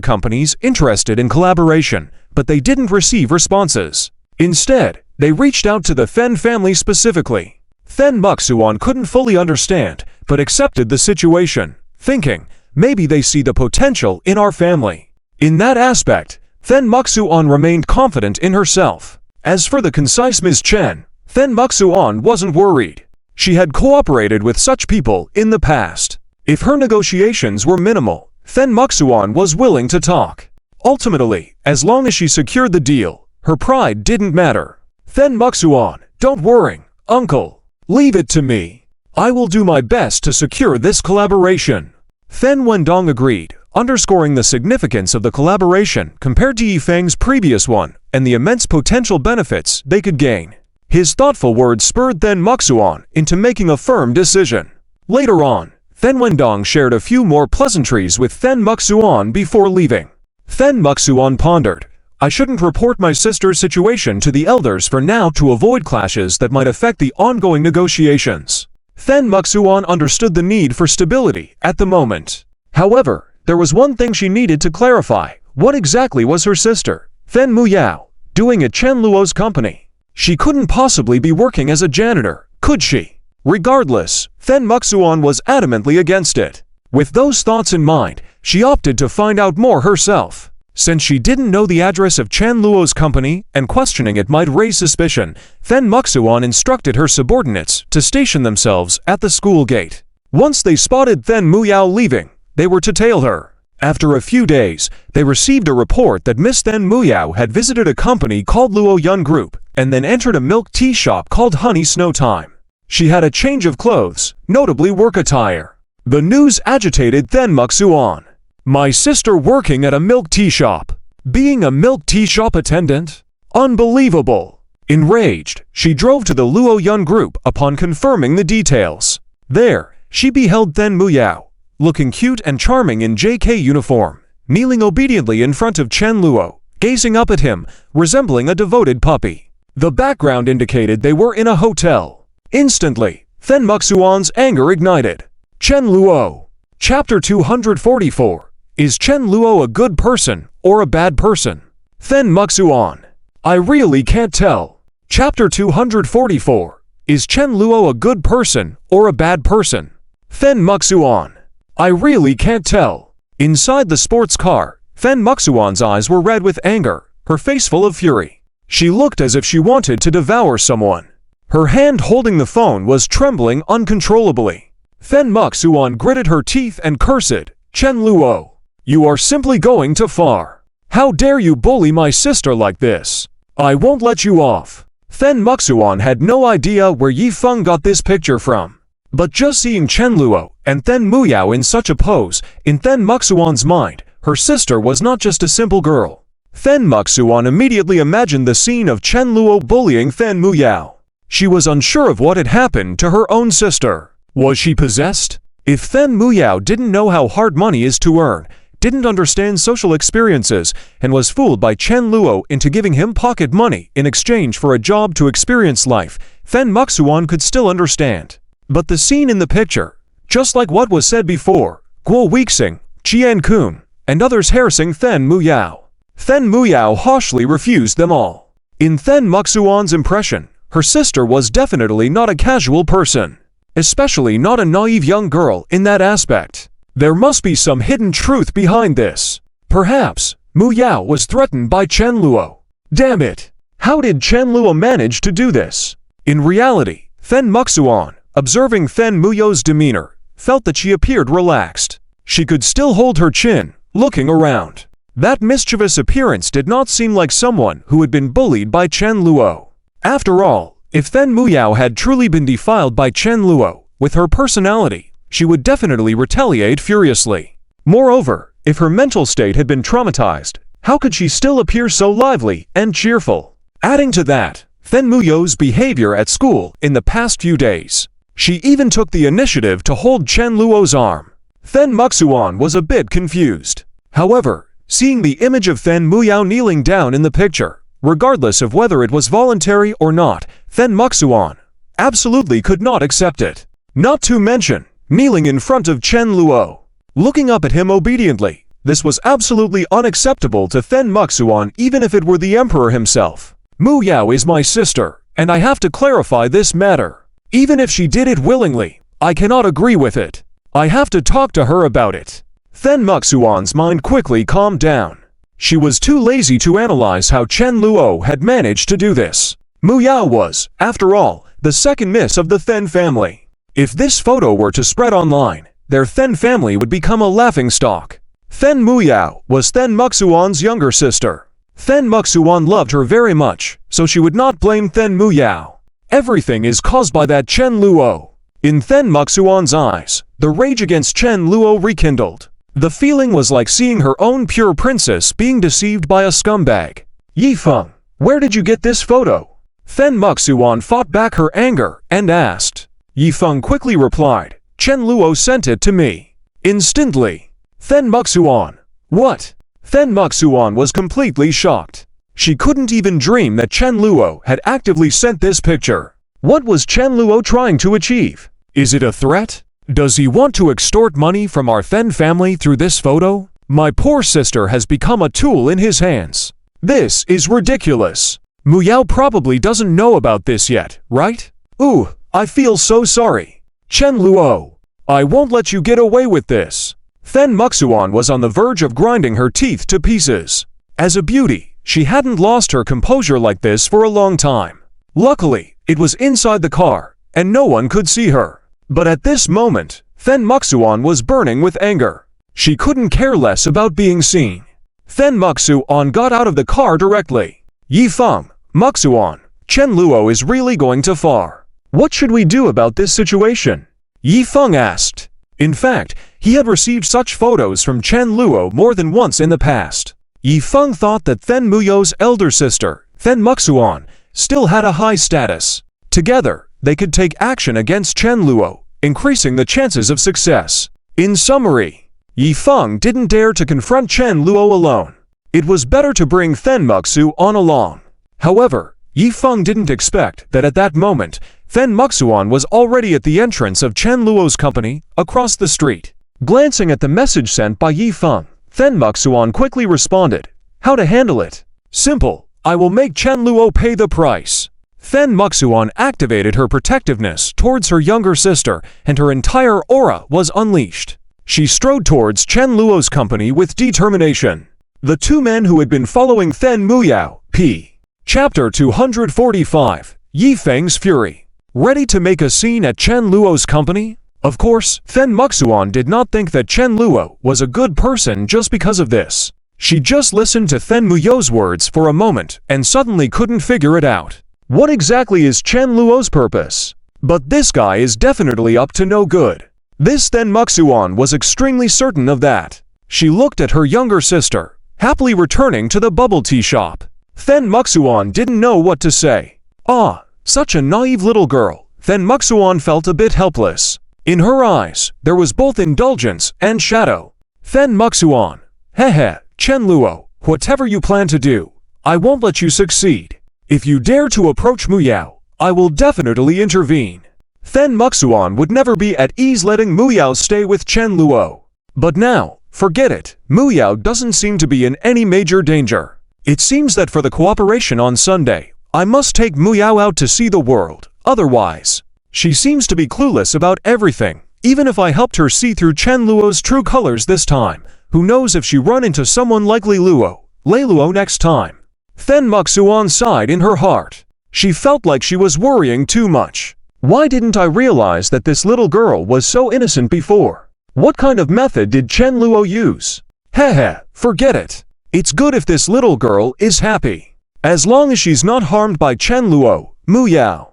companies interested in collaboration, but they didn't receive responses. Instead, they reached out to the Then family specifically. Then Muxuan couldn't fully understand, but accepted the situation, thinking, maybe they see the potential in our family. In that aspect, Then Muxuan remained confident in herself. As for the concise Ms. Chen, Then Muxuan wasn't worried. She had cooperated with such people in the past. If her negotiations were minimal, Then Muxuan was willing to talk. Ultimately, as long as she secured the deal, her pride didn't matter. Then Muxuan, don't worry, uncle. Leave it to me. I will do my best to secure this collaboration. Then Wendong agreed, underscoring the significance of the collaboration compared to Yifeng's previous one and the immense potential benefits they could gain. His thoughtful words spurred Then Muxuan into making a firm decision. Later on, Then Wendong shared a few more pleasantries with Then Muxuan before leaving. Then Muxuan pondered, I shouldn't report my sister's situation to the elders for now to avoid clashes that might affect the ongoing negotiations. Then Muxuan understood the need for stability at the moment. However, there was one thing she needed to clarify. What exactly was her sister, Then Muyao, doing at Chen Luo's company. She couldn't possibly be working as a janitor, could she? Regardless, Fen Muxuan was adamantly against it. With those thoughts in mind, she opted to find out more herself. Since she didn't know the address of Chen Luo's company and questioning it might raise suspicion, Fen Muxuan instructed her subordinates to station themselves at the school gate. Once they spotted Fen Muyao leaving, they were to tail her. After a few days, they received a report that Miss Fen Muyao had visited a company called Luo Yun Group and then entered a milk tea shop called Honey Snow Time. She had a change of clothes, notably work attire. The news agitated Fen Muxuan. My sister working at a milk tea shop. Being a milk tea shop attendant? Unbelievable! Enraged, she drove to the Luo Yun Group upon confirming the details. There, she beheld Fen Muyao, looking cute and charming in JK uniform, kneeling obediently in front of Chen Luo, gazing up at him, resembling a devoted puppy. The background indicated they were in a hotel. Instantly, Fen Muxuan's anger ignited. Chen Luo. Chapter 244. Is Chen Luo a good person or a bad person? Fen Muxuan. I really can't tell. Chapter 244. Is Chen Luo a good person or a bad person? Fen Muxuan. I really can't tell. Inside the sports car, Fen Muxuan's eyes were red with anger, her face full of fury. She looked as if she wanted to devour someone. Her hand holding the phone was trembling uncontrollably. Fen Muxuan gritted her teeth and cursed, Chen Luo. You are simply going too far. How dare you bully my sister like this? I won't let you off. Fen Muxuan had no idea where Yifeng got this picture from. But just seeing Chen Luo and Fen Muyao in such a pose, in Fen Muxuan's mind, her sister was not just a simple girl. Fen Muxuan immediately imagined the scene of Chen Luo bullying Fen Muyao. She was unsure of what had happened to her own sister. Was she possessed? If Fen Muyao didn't know how hard money is to earn, didn't understand social experiences, and was fooled by Chen Luo into giving him pocket money in exchange for a job to experience life, Fen Muxuan could still understand. But the scene in the picture, just like what was said before, Guo Weixing, Qian Kun, and others harassing Fen Muyao. Fen Muyao harshly refused them all. In Fen Muxuan's impression, her sister was definitely not a casual person, especially not a naive young girl in that aspect. There must be some hidden truth behind this. Perhaps, Muyao was threatened by Chen Luo. Damn it! How did Chen Luo manage to do this? In reality, Fen Muxuan, observing Fen Muyao's demeanor, felt that she appeared relaxed. She could still hold her chin, looking around. That mischievous appearance did not seem like someone who had been bullied by Chen Luo. After all, if Fen Muyao had truly been defiled by Chen Luo, with her personality, she would definitely retaliate furiously. Moreover, if her mental state had been traumatized, how could she still appear so lively and cheerful? Adding to that, Fen Muyao's behavior at school in the past few days. She even took the initiative to hold Chen Luo's arm. Fen Muxuan was a bit confused. However, seeing the image of Fen Muyao kneeling down in the picture, regardless of whether it was voluntary or not, Fen Muxuan absolutely could not accept it. Not to mention, kneeling in front of Chen Luo, looking up at him obediently. This was absolutely unacceptable to Fen Muxuan even if it were the emperor himself. Muyao is my sister, and I have to clarify this matter. Even if she did it willingly, I cannot agree with it. I have to talk to her about it. Fen Muxuan's mind quickly calmed down. She was too lazy to analyze how Chen Luo had managed to do this. Muyao was, after all, the second miss of the Fen family. If this photo were to spread online, their Fen family would become a laughingstock. Fen Muyao was Fen Muxuan's younger sister. Fen Muxuan loved her very much, so she would not blame Fen Muyao. Everything is caused by that Chen Luo. In Fen Muxuan's eyes, the rage against Chen Luo rekindled. The feeling was like seeing her own pure princess being deceived by a scumbag. Yifeng, where did you get this photo? Fen Muxuan fought back her anger and asked. Yifeng quickly replied, Chen Luo sent it to me. Instantly. Fen Muxuan. What? Fen Muxuan was completely shocked. She couldn't even dream that Chen Luo had actively sent this picture. What was Chen Luo trying to achieve? Is it a threat? Does he want to extort money from our Fen family through this photo? My poor sister has become a tool in his hands. This is ridiculous. Muyao probably doesn't know about this yet, right? Ooh, I feel so sorry. Chen Luo, I won't let you get away with this. Fen Muxuan was on the verge of grinding her teeth to pieces. As a beauty, she hadn't lost her composure like this for a long time. Luckily, it was inside the car, and no one could see her. But at this moment, Fen Muxuan was burning with anger. She couldn't care less about being seen. Fen Muxuan got out of the car directly. Yifeng, Muxuan, Chen Luo is really going too far. What should we do about this situation? Yifeng asked. In fact, he had received such photos from Chen Luo more than once in the past. Yifeng thought that Fen Muyo's elder sister, Fen Muxuan, still had a high status. Together, they could take action against Chen Luo, increasing the chances of success. In summary, Yifeng didn't dare to confront Chen Luo alone. It was better to bring Fen Muxuan along. However, Yifeng didn't expect that at that moment, Fen Muxuan was already at the entrance of Chen Luo's company, across the street. Glancing at the message sent by Yifeng, Fen Muxuan quickly responded, "How to handle it? Simple, I will make Chen Luo pay the price." Fen Muxuan activated her protectiveness towards her younger sister, and her entire aura was unleashed. She strode towards Chen Luo's company with determination. The two men who had been following Fen Muyao, p. Chapter 245, Yifeng's Fury. Ready to make a scene at Chen Luo's company? Of course, Fen Muxuan did not think that Chen Luo was a good person just because of this. She just listened to Fen Muyo's words for a moment and suddenly couldn't figure it out. What exactly is Chen Luo's purpose? But this guy is definitely up to no good. This Fen Muxuan was extremely certain of that. She looked at her younger sister, happily returning to the bubble tea shop. Fen Muxuan didn't know what to say. Ah, such a naive little girl. Fen Muxuan felt a bit helpless. In her eyes, there was both indulgence and shadow. Fen Muxuan, hehe, Chen Luo, whatever you plan to do, I won't let you succeed. If you dare to approach Muyao, I will definitely intervene. Fen Muxuan would never be at ease letting Muyao stay with Chen Luo. But now, forget it, Muyao doesn't seem to be in any major danger. It seems that for the cooperation on Sunday, I must take Muyao out to see the world, otherwise. She seems to be clueless about everything. Even if I helped her see through Chen Luo's true colors this time, who knows if she run into someone like Lei Luo next time. Fen Muxuan sighed in her heart. She felt like she was worrying too much. Why didn't I realize that this little girl was so innocent before? What kind of method did Chen Luo use? Hehe, forget it. It's good if this little girl is happy. As long as she's not harmed by Chen Luo, Muyao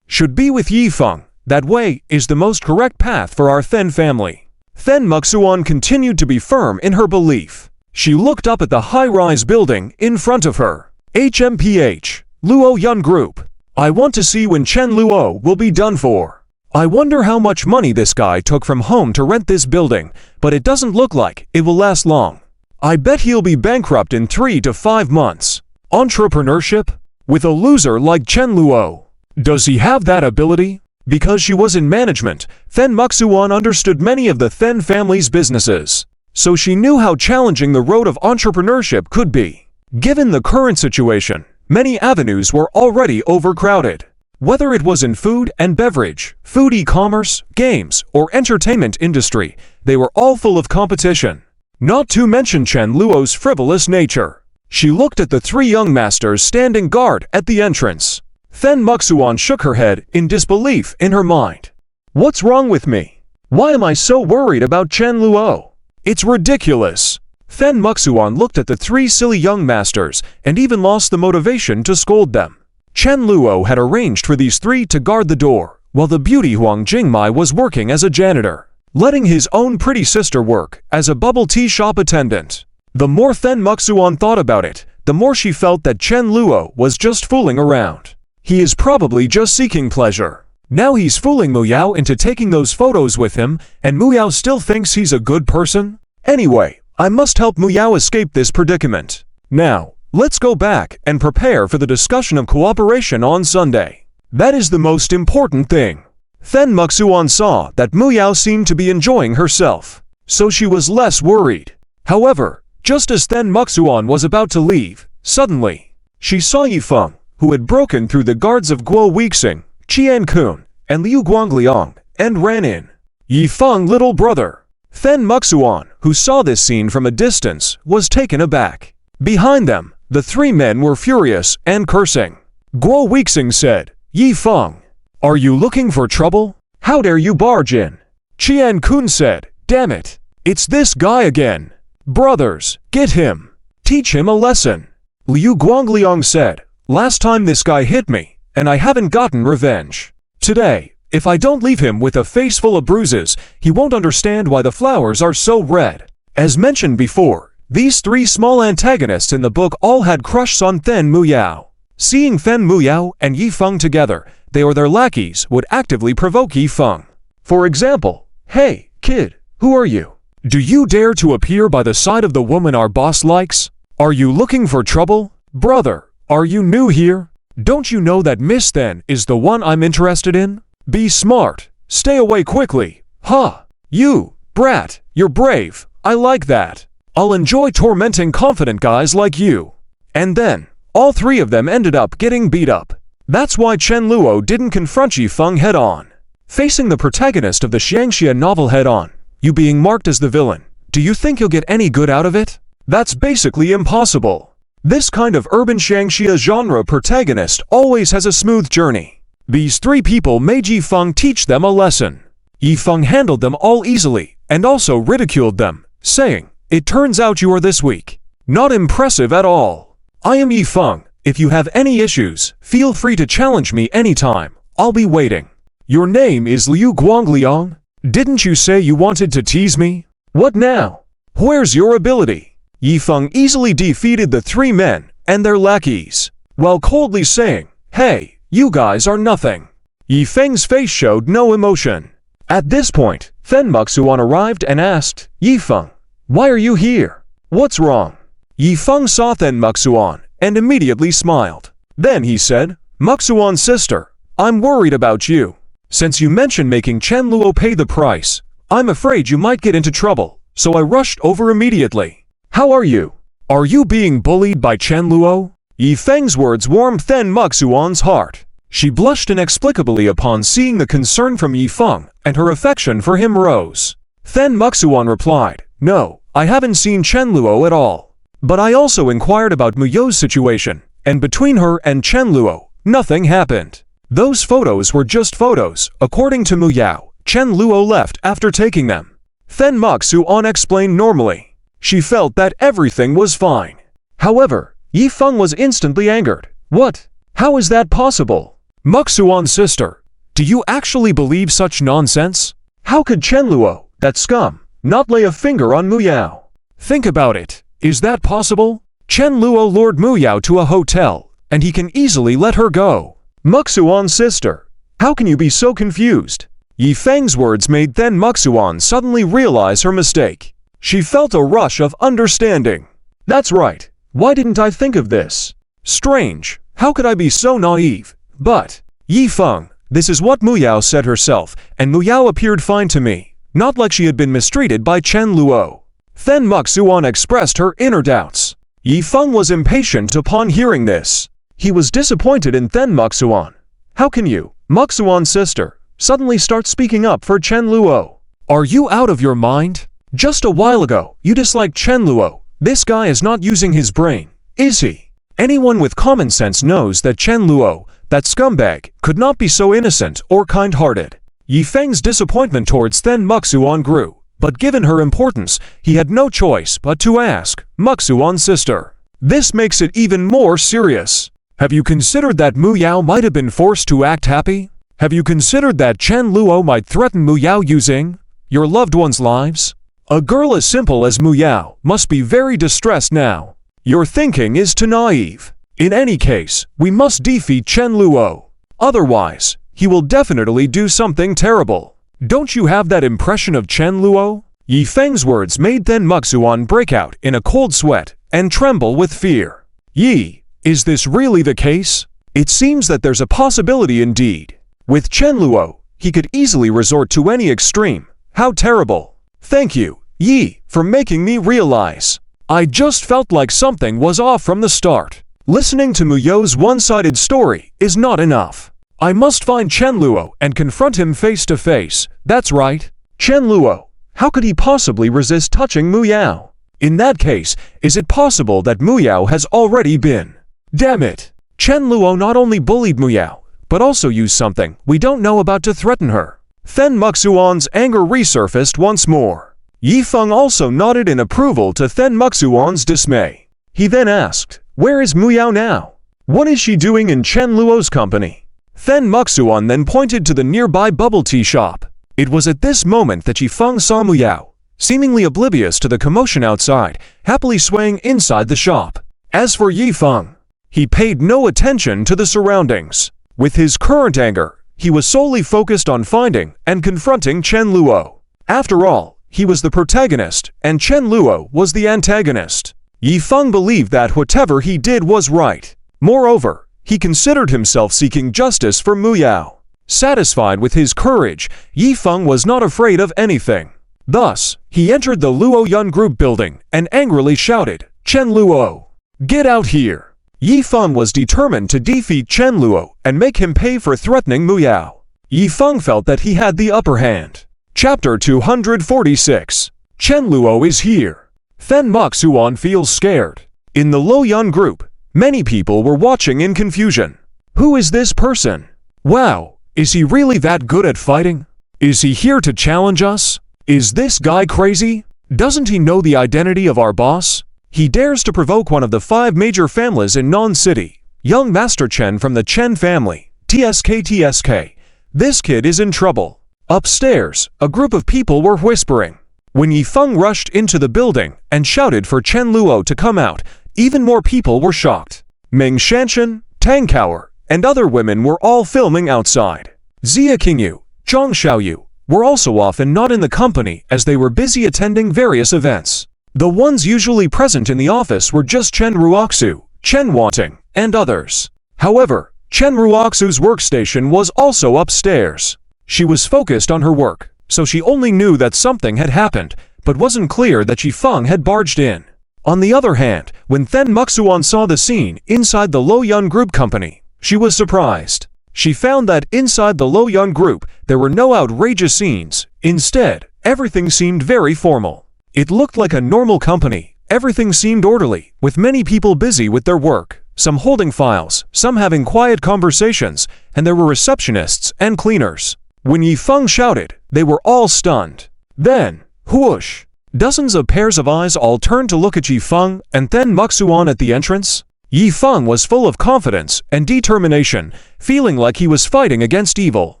should be with Yifeng. That way is the most correct path for our Fen family. Fen Muxuan continued to be firm in her belief. She looked up at the high-rise building in front of her. HMPH, Luo Yun Group. I want to see when Chen Luo will be done for. I wonder how much money this guy took from home to rent this building, but it doesn't look like it will last long. I bet he'll be bankrupt in 3 to 5 months. Entrepreneurship? With a loser like Chen Luo. Does he have that ability? Because she was in management, Fen Muxuan understood many of the Fen family's businesses. So she knew how challenging the road of entrepreneurship could be. Given the current situation, many avenues were already overcrowded. Whether it was in food and beverage, food e-commerce, games, or entertainment industry, they were all full of competition. Not to mention Chen Luo's frivolous nature. She looked at the 3 young masters standing guard at the entrance. Fen Muxuan shook her head in disbelief in her mind. What's wrong with me? Why am I so worried about Chen Luo? It's ridiculous. Fen Muxuan looked at the 3 silly young masters and even lost the motivation to scold them. Chen Luo had arranged for these 3 to guard the door, while the beauty Huang Jingmai was working as a janitor, letting his own pretty sister work as a bubble tea shop attendant. The more Fen Muxuan thought about it, the more she felt that Chen Luo was just fooling around. He is probably just seeking pleasure. Now he's fooling Muyao into taking those photos with him, and Muyao still thinks he's a good person? Anyway, I must help Muyao escape this predicament. Now, let's go back and prepare for the discussion of cooperation on Sunday. That is the most important thing. Fen Muxuan saw that Muyao seemed to be enjoying herself, so she was less worried. However, just as Fen Muxuan was about to leave, Suddenly, she saw Yifeng, who had broken through the guards of Guo Weixing, Qian Kun, and Liu Guangliang, and ran in. Yifeng, little brother. Fen Muxuan, who saw this scene from a distance, was taken aback. Behind them, the three men were furious and cursing. Guo Weixing said, Yifeng, are you looking for trouble? How dare you barge in? Qian Kun said, damn it, it's this guy again. Brothers, get him. Teach him a lesson. Liu Guangliang said, last time this guy hit me, and I haven't gotten revenge. Today, if I don't leave him with a face full of bruises, he won't understand why the flowers are so red. As mentioned before, these three small antagonists in the book all had crushes on Fen Muyao. Seeing Fen Muyao and Yifeng together, they or their lackeys would actively provoke Yifeng. For example, hey, kid, who are you? Do you dare to appear by the side of the woman our boss likes? Are you looking for trouble? Brother, are you new here? Don't you know that Miss Then is the one I'm interested in? Be smart. Stay away quickly. Huh. You, brat, you're brave. I like that. I'll enjoy tormenting confident guys like you. And then, all three of them ended up getting beat up. That's why Chen Luo didn't confront Yifeng head-on. Facing the protagonist of the Xiangxia novel head-on, you being marked as the villain, do you think you'll get any good out of it? That's basically impossible. This kind of urban Xiangxia genre protagonist always has a smooth journey. These three people made Yifeng teach them a lesson. Yifeng handled them all easily, and also ridiculed them, saying, it turns out you are this weak. Not impressive at all. I am Yifeng. If you have any issues, feel free to challenge me anytime. I'll be waiting. Your name is Liu Guangliang? Didn't you say you wanted to tease me? What now? Where's your ability? Yifeng easily defeated the three men and their lackeys, while coldly saying, hey, you guys are nothing. Yifeng's face showed no emotion. At this point, Fen Muxuan arrived and asked, Yifeng, why are you here? What's wrong? Yifeng saw Fen Muxuan and immediately smiled. Then he said, Muxuan's sister, I'm worried about you. Since you mentioned making Chen Luo pay the price, I'm afraid you might get into trouble, so I rushed over immediately. How are you? Are you being bullied by Chen Luo? Yifeng's words warmed Fen Muxuan's heart. She blushed inexplicably upon seeing the concern from Yifeng, and her affection for him rose. Fen Muxuan replied, no, I haven't seen Chen Luo at all. But I also inquired about Muyo's situation, and between her and Chen Luo, nothing happened. Those photos were just photos. According to Muyao, Chen Luo left after taking them. Fen Muxuan explained normally. She felt that everything was fine. However, Yifeng was instantly angered. What? How is that possible? Muxuan's sister, do you actually believe such nonsense? How could Chen Luo, that scum, not lay a finger on Muyao? Think about it. Is that possible? Chen Luo lured Muyao to a hotel, and he can easily let her go. Muxuan's sister, how can you be so confused? Yifeng's words made Fen Muxuan suddenly realize her mistake. She felt a rush of understanding. That's right. Why didn't I think of this? Strange. How could I be so naive? But, Yifeng, this is what Muyao said herself, and Muyao appeared fine to me, not like she had been mistreated by Chen Luo. Fen Muxuan expressed her inner doubts. Yifeng was impatient upon hearing this. He was disappointed in Fen Muxuan. How can you, Muxuan's sister, suddenly start speaking up for Chen Luo? Are you out of your mind? Just a while ago, you disliked Chen Luo. This guy is not using his brain, is he? Anyone with common sense knows that Chen Luo, that scumbag, could not be so innocent or kind-hearted. Yifeng's disappointment towards Fen Muxuan grew, but given her importance, he had no choice but to ask, Muxuan's sister. This makes it even more serious. Have you considered that Muyao might have been forced to act happy? Have you considered that Chen Luo might threaten Muyao using your loved ones' lives? A girl as simple as Muyao must be very distressed now. Your thinking is too naive. In any case, we must defeat Chen Luo. Otherwise, he will definitely do something terrible. Don't you have that impression of Chen Luo? Yifeng's words made Fen Muxuan break out in a cold sweat and tremble with fear. Yi, is this really the case? It seems that there's a possibility indeed. With Chen Luo, he could easily resort to any extreme. How terrible. Thank you, Yi, for making me realize. I just felt like something was off from the start. Listening to Muyo's one-sided story is not enough. I must find Chen Luo and confront him face to face. That's right. Chen Luo. How could he possibly resist touching Muyao? In that case, is it possible that Muyao has already been? Damn it! Chen Luo not only bullied Muyao, but also used something we don't know about to threaten her. Fen Muxuan's anger resurfaced once more. Yi Feng also nodded in approval to Fen Muxuan's dismay. He then asked, "Where is Muyao now? What is she doing in Chen Luo's company?" Fen Muxuan then pointed to the nearby bubble tea shop. It was at this moment that Yi Feng saw Muyao, seemingly oblivious to the commotion outside, happily swaying inside the shop. As for Yi Feng, he paid no attention to the surroundings. With his current anger, he was solely focused on finding and confronting Chen Luo. After all, he was the protagonist, and Chen Luo was the antagonist. Yi Feng believed that whatever he did was right. Moreover, he considered himself seeking justice for Muyao. Satisfied with his courage, Yi Feng was not afraid of anything. Thus, he entered the Luo Yun group building and angrily shouted, "Chen Luo, get out here!" Yi Feng was determined to defeat Chen Luo and make him pay for threatening Muyao. Yi Feng felt that he had the upper hand. Chapter 246. Chen Luo is here. Fen Muxuan feels scared. In the Luo Yun group, many people were watching in confusion. Who is this person? Wow, is he really that good at fighting? Is he here to challenge us? Is this guy crazy? Doesn't he know the identity of our boss? He dares to provoke one of the 5 major families in Non City. Young Master Chen from the Chen family. TSK. This kid is in trouble. Upstairs, a group of people were whispering. When Yi Feng rushed into the building and shouted for Chen Luo to come out, even more people were shocked. Ming Shanshan, Tang Kaoer, and other women were all filming outside. Xia Qingyu, Zhang Xiaoyu were also off and not in the company as they were busy attending various events. The ones usually present in the office were just Chen Ruoxu, Chen Wanting, and others. However, Chen Ruoxu's workstation was also upstairs. She was focused on her work, so she only knew that something had happened, but wasn't clear that Yi Feng had barged in. On the other hand, when Fen Muxuan saw the scene inside the Luo Yun Group company, she was surprised. She found that inside the Luo Yun Group, there were no outrageous scenes. Instead, everything seemed very formal. It looked like a normal company. Everything seemed orderly, with many people busy with their work, some holding files, some having quiet conversations, and there were receptionists and cleaners. When Yi Feng shouted, they were all stunned. Then, whoosh! Dozens of pairs of eyes all turned to look at Yi Feng and then Muxuan at the entrance. Yi Feng was full of confidence and determination, feeling like he was fighting against evil.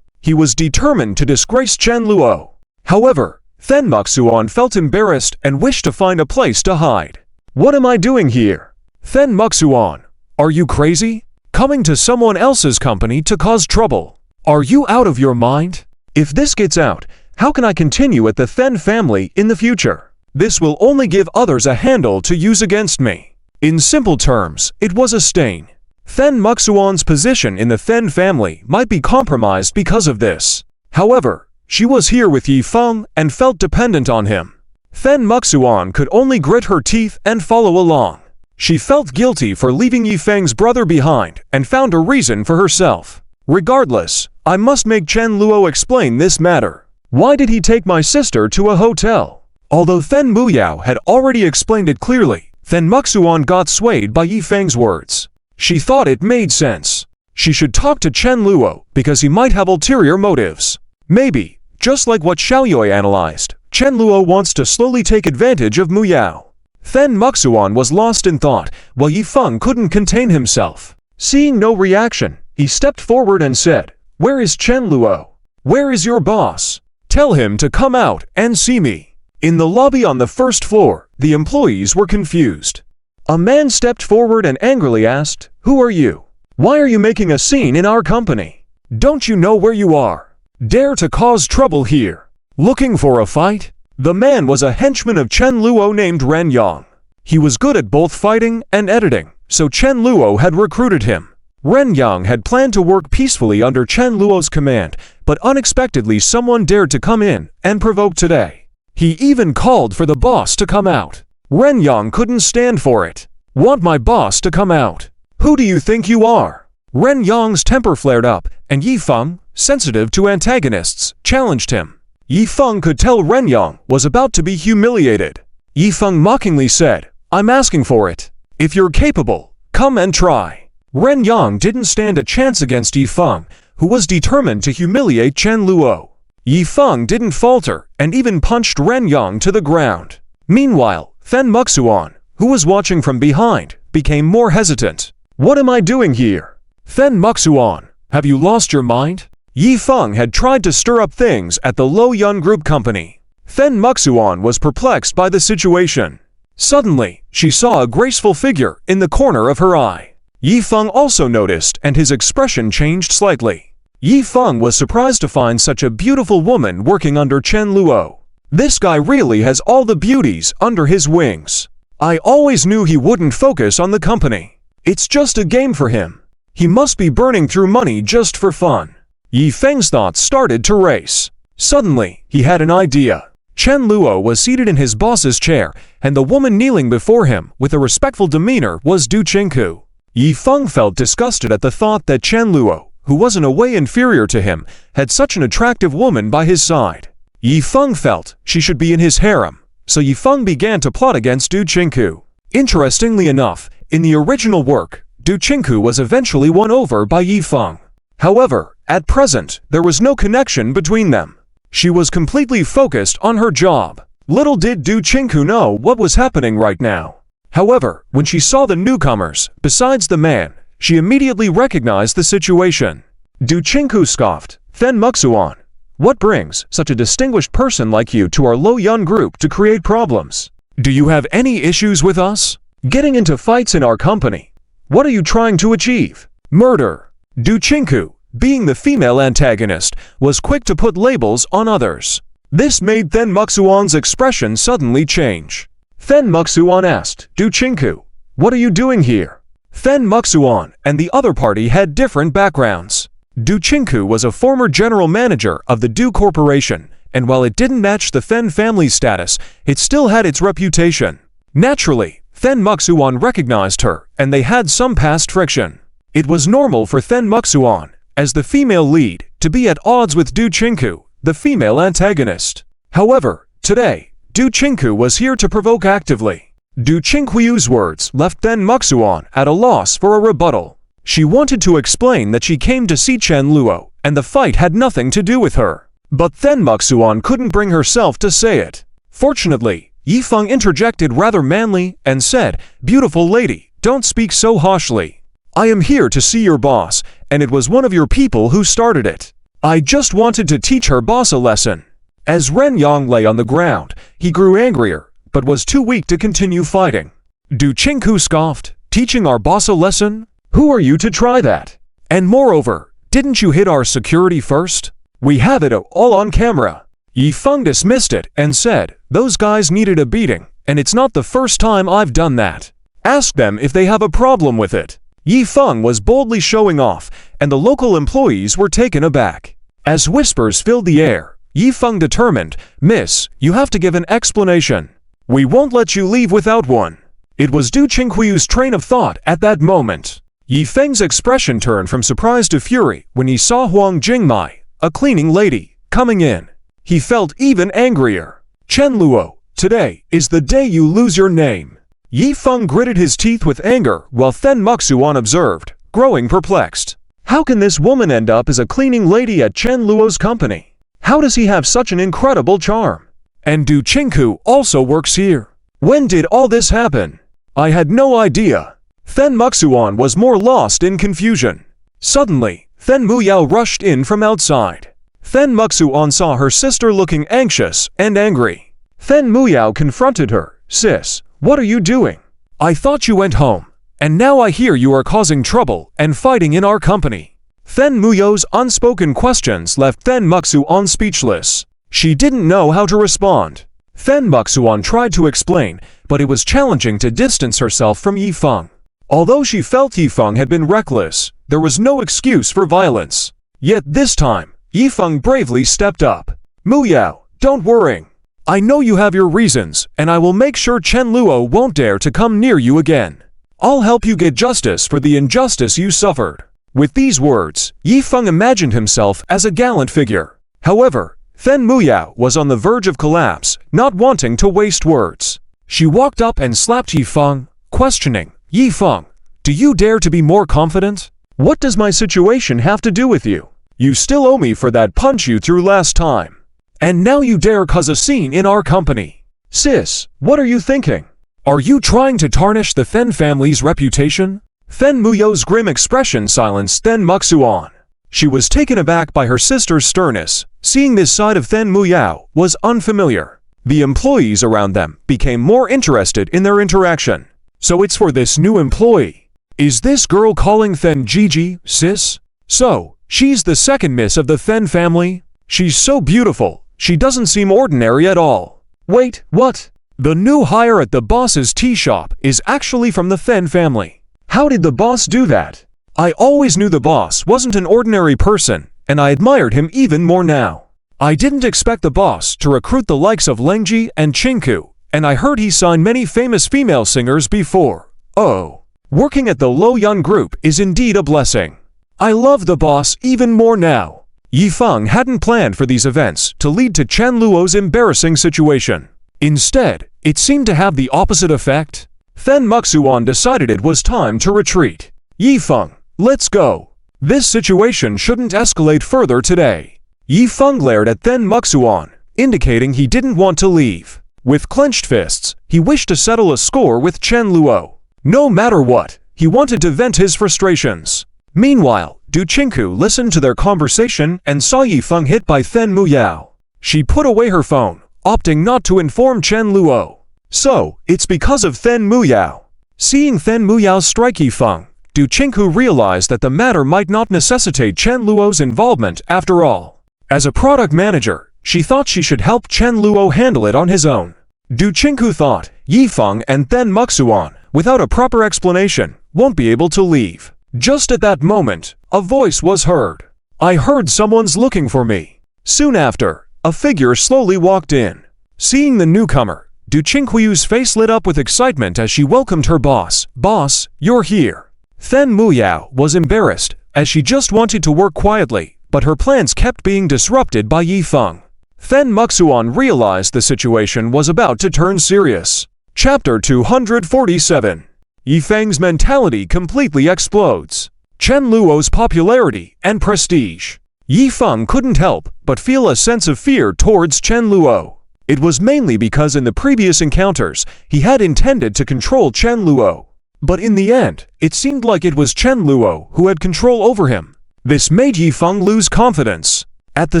He was determined to disgrace Chen Luo. However, Fen Muxuan felt embarrassed and wished to find a place to hide. What am I doing here? Fen Muxuan, are you crazy? Coming to someone else's company to cause trouble? Are you out of your mind? If this gets out, how can I continue at the Fen family in the future? This will only give others a handle to use against me. In simple terms, it was a stain. Fen Muxuan's position in the Fen family might be compromised because of this. However, she was here with Yi Feng and felt dependent on him. Fen Muxuan could only grit her teeth and follow along. She felt guilty for leaving Yi Feng's brother behind and found a reason for herself. Regardless, I must make Chen Luo explain this matter. Why did he take my sister to a hotel? Although Fen Muyao had already explained it clearly, Fen Muxuan got swayed by Yi Feng's words. She thought it made sense. She should talk to Chen Luo because he might have ulterior motives. Maybe, just like what Xiaoyue analyzed, Chen Luo wants to slowly take advantage of Muyao. Fen Muxuan was lost in thought, while Yi Feng couldn't contain himself. Seeing no reaction, he stepped forward and said, "Where is Chen Luo? Where is your boss? Tell him to come out and see me." In the lobby on the first floor, the employees were confused. A man stepped forward and angrily asked, "Who are you? Why are you making a scene in our company? Don't you know where you are? Dare to cause trouble here? Looking for a fight?" The man was a henchman of Chen Luo named Ren Yang. He was good at both fighting and editing, so Chen Luo had recruited him. Ren Yang had planned to work peacefully under Chen Luo's command, but unexpectedly someone dared to come in and provoke today. He even called for the boss to come out. Ren Yang couldn't stand for it. Want my boss to come out? Who do you think you are? Ren Yang's temper flared up, and Yi Feng, sensitive to antagonists, challenged him. Yi Feng could tell Ren Yang was about to be humiliated. Yi Feng mockingly said, I'm asking for it. If you're capable, come and try. Ren Yang didn't stand a chance against Yi Feng, who was determined to humiliate Chen Luo. Yi Feng didn't falter and even punched Ren Yang to the ground. Meanwhile, Fen Muxuan, who was watching from behind, became more hesitant. What am I doing here? Fen Muxuan, have you lost your mind? Yi Feng had tried to stir up things at the Lo Yun Group company. Fen Muxuan was perplexed by the situation. Suddenly, she saw a graceful figure in the corner of her eye. Yi Feng also noticed, and his expression changed slightly. Yi Feng was surprised to find such a beautiful woman working under Chen Luo. This guy really has all the beauties under his wings. I always knew he wouldn't focus on the company. It's just a game for him. He must be burning through money just for fun. Yi Feng's thoughts started to race. Suddenly, he had an idea. Chen Luo was seated in his boss's chair, and the woman kneeling before him with a respectful demeanor was Du Qingku. Yi Feng felt disgusted at the thought that Chen Luo, who was in a way inferior to him, had such an attractive woman by his side. Yi Feng felt she should be in his harem, so Yi Feng began to plot against Du Qingku. Interestingly enough, in the original work, Du Qingku was eventually won over by Yi Feng. However, at present, there was no connection between them. She was completely focused on her job. Little did Du Qingku know what was happening right now. However, when she saw the newcomers, besides the man, she immediately recognized the situation. Du Qingku scoffed, Fen Muxuan, what brings such a distinguished person like you to our Lo Yun Group to create problems? Do you have any issues with us? Getting into fights in our company? What are you trying to achieve? Murder. Du Qingku, being the female antagonist, was quick to put labels on others. This made Fen Muxuan's expression suddenly change. Fen Muxuan asked, Du Qingku, what are you doing here? Fen Muxuan and the other party had different backgrounds. Du Qingku was a former general manager of the Du Corporation, and while it didn't match the Fen family's status, it still had its reputation. Naturally, Fen Muxuan recognized her, and they had some past friction. It was normal for Fen Muxuan, as the female lead, to be at odds with Du Qingku, the female antagonist. However, today, Du Qingku was here to provoke actively. Du Qingku's words left Fen Muxuan at a loss for a rebuttal. She wanted to explain that she came to see Chen Luo, and the fight had nothing to do with her. But Fen Muxuan couldn't bring herself to say it. Fortunately, Yi Feng interjected rather manly and said, Beautiful lady, don't speak so harshly. I am here to see your boss, and it was one of your people who started it. I just wanted to teach her boss a lesson. As Ren Yang lay on the ground, he grew angrier, but was too weak to continue fighting. Du Qingku scoffed, teaching our boss a lesson? Who are you to try that? And moreover, didn't you hit our security first? We have it all on camera. Yi Feng dismissed it and said, those guys needed a beating, and it's not the first time I've done that. Ask them if they have a problem with it. Yi Feng was boldly showing off, and the local employees were taken aback. As whispers filled the air, Yi Feng determined, Miss, you have to give an explanation. We won't let you leave without one. It was Du Qingku's train of thought at that moment. Yi Feng's expression turned from surprise to fury when he saw Huang Jingmai, a cleaning lady, coming in. He felt even angrier. Chen Luo, today is the day you lose your name. Yi Feng gritted his teeth with anger while Fen Muxuan observed, growing perplexed. How can this woman end up as a cleaning lady at Chen Luo's company? How does he have such an incredible charm? And Du Qingku also works here. When did all this happen? I had no idea. Fen Muxuan was more lost in confusion. Suddenly, Fen Muyao rushed in from outside. Fen Muxuan saw her sister looking anxious and angry. Fen Muyao confronted her. Sis, what are you doing? I thought you went home, and now I hear you are causing trouble and fighting in our company. Fen Muyao's unspoken questions left Fen Muxuan speechless. She didn't know how to respond. Fen Muxuan tried to explain, but it was challenging to distance herself from Yi Feng. Although she felt Yi Feng had been reckless, there was no excuse for violence. Yet this time, Yi Feng bravely stepped up. Muyao, don't worry. I know you have your reasons, and I will make sure Chen Luo won't dare to come near you again. I'll help you get justice for the injustice you suffered." With these words, Yi Feng imagined himself as a gallant figure. However, Fen Muyao was on the verge of collapse, not wanting to waste words. She walked up and slapped Yi Feng, questioning, "Yi Feng, do you dare to be more confident? What does my situation have to do with you? You still owe me for that punch you threw last time. And now you dare cause a scene in our company. Sis, what are you thinking? Are you trying to tarnish the Fen family's reputation?" Fen Muyao's grim expression silenced Fen Muxuan. She was taken aback by her sister's sternness. Seeing this side of Fen Muyao was unfamiliar. The employees around them became more interested in their interaction. "So it's for this new employee. Is this girl calling Fen Gigi, sis? So, she's the second miss of the Fen family? She's so beautiful, she doesn't seem ordinary at all. Wait, what? The new hire at the boss's tea shop is actually from the Fen family. How did the boss do that? I always knew the boss wasn't an ordinary person, and I admired him even more now. I didn't expect the boss to recruit the likes of Lengji and Chinku, and I heard he signed many famous female singers before. Oh, working at the Lo Yun group is indeed a blessing. I love the boss even more now." Yi Feng hadn't planned for these events to lead to Chen Luo's embarrassing situation. Instead, it seemed to have the opposite effect. Fen Muxuan decided it was time to retreat. "Yi Feng, let's go. This situation shouldn't escalate further today." Yi Feng glared at Fen Muxuan, indicating he didn't want to leave. With clenched fists, he wished to settle a score with Chen Luo. No matter what, he wanted to vent his frustrations. Meanwhile, Du Chinku listened to their conversation and saw Yi Feng hit by Fen Muyao. She put away her phone, opting not to inform Chen Luo. So, it's because of Fen Muyao. Seeing Fen Muyao strike Yi Feng, Du Chinku realized that the matter might not necessitate Chen Luo's involvement after all. As a product manager, she thought she should help Chen Luo handle it on his own. Du Chinku thought Yi Feng and Fen Muxuan, without a proper explanation, won't be able to leave. Just at that moment, a voice was heard. "I heard someone's looking for me." Soon after, a figure slowly walked in. Seeing the newcomer, Du Chinquiyu's face lit up with excitement as she welcomed her boss. "Boss, you're here." Fen Muyao was embarrassed, as she just wanted to work quietly, but her plans kept being disrupted by Yi Feng. Fen Muxuan realized the situation was about to turn serious. Chapter 247. Yi Feng's mentality completely explodes. Chen Luo's popularity and prestige. Yi Feng couldn't help but feel a sense of fear towards Chen Luo. It was mainly because in the previous encounters, he had intended to control Chen Luo. But in the end, it seemed like it was Chen Luo who had control over him. This made Yi Feng lose confidence. At the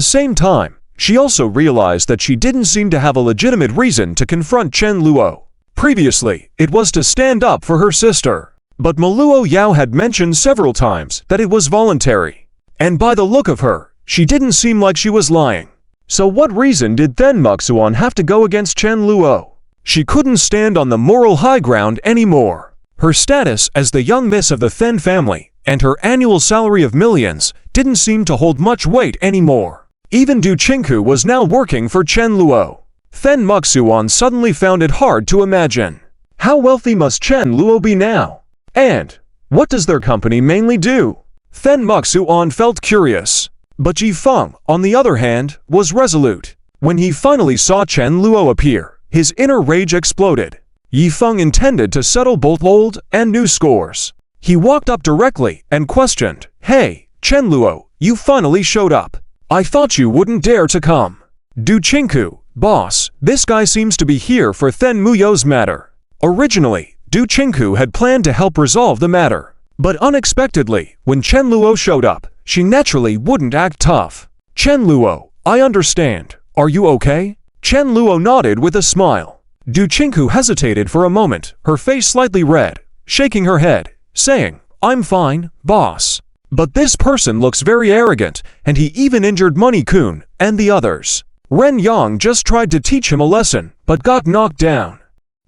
same time, she also realized that she didn't seem to have a legitimate reason to confront Chen Luo. Previously, it was to stand up for her sister. But Maluo Yao had mentioned several times that it was voluntary. And by the look of her, she didn't seem like she was lying. So what reason did Fen Muxuan have to go against Chen Luo? She couldn't stand on the moral high ground anymore. Her status as the young miss of the Fen family, and her annual salary of millions, didn't seem to hold much weight anymore. Even Du Chinku was now working for Chen Luo. Fen Muxuan suddenly found it hard to imagine. How wealthy must Chen Luo be now? And what does their company mainly do? Fen Muxuan felt curious. But Yi Feng, on the other hand, was resolute. When he finally saw Chen Luo appear, his inner rage exploded. Yi Feng intended to settle both old and new scores. He walked up directly and questioned, "Hey, Chen Luo, you finally showed up. I thought you wouldn't dare to come." Du Chinku, "Boss, this guy seems to be here for Fen Muyao's matter." Originally, Du Chinku had planned to help resolve the matter. But unexpectedly, when Chen Luo showed up, she naturally wouldn't act tough. "Chen Luo, I understand. Are you okay?" Chen Luo nodded with a smile. Du Chinku hesitated for a moment, her face slightly red, shaking her head, saying, "I'm fine, boss. But this person looks very arrogant, and he even injured Money-kun and the others. Ren Yang just tried to teach him a lesson, but got knocked down."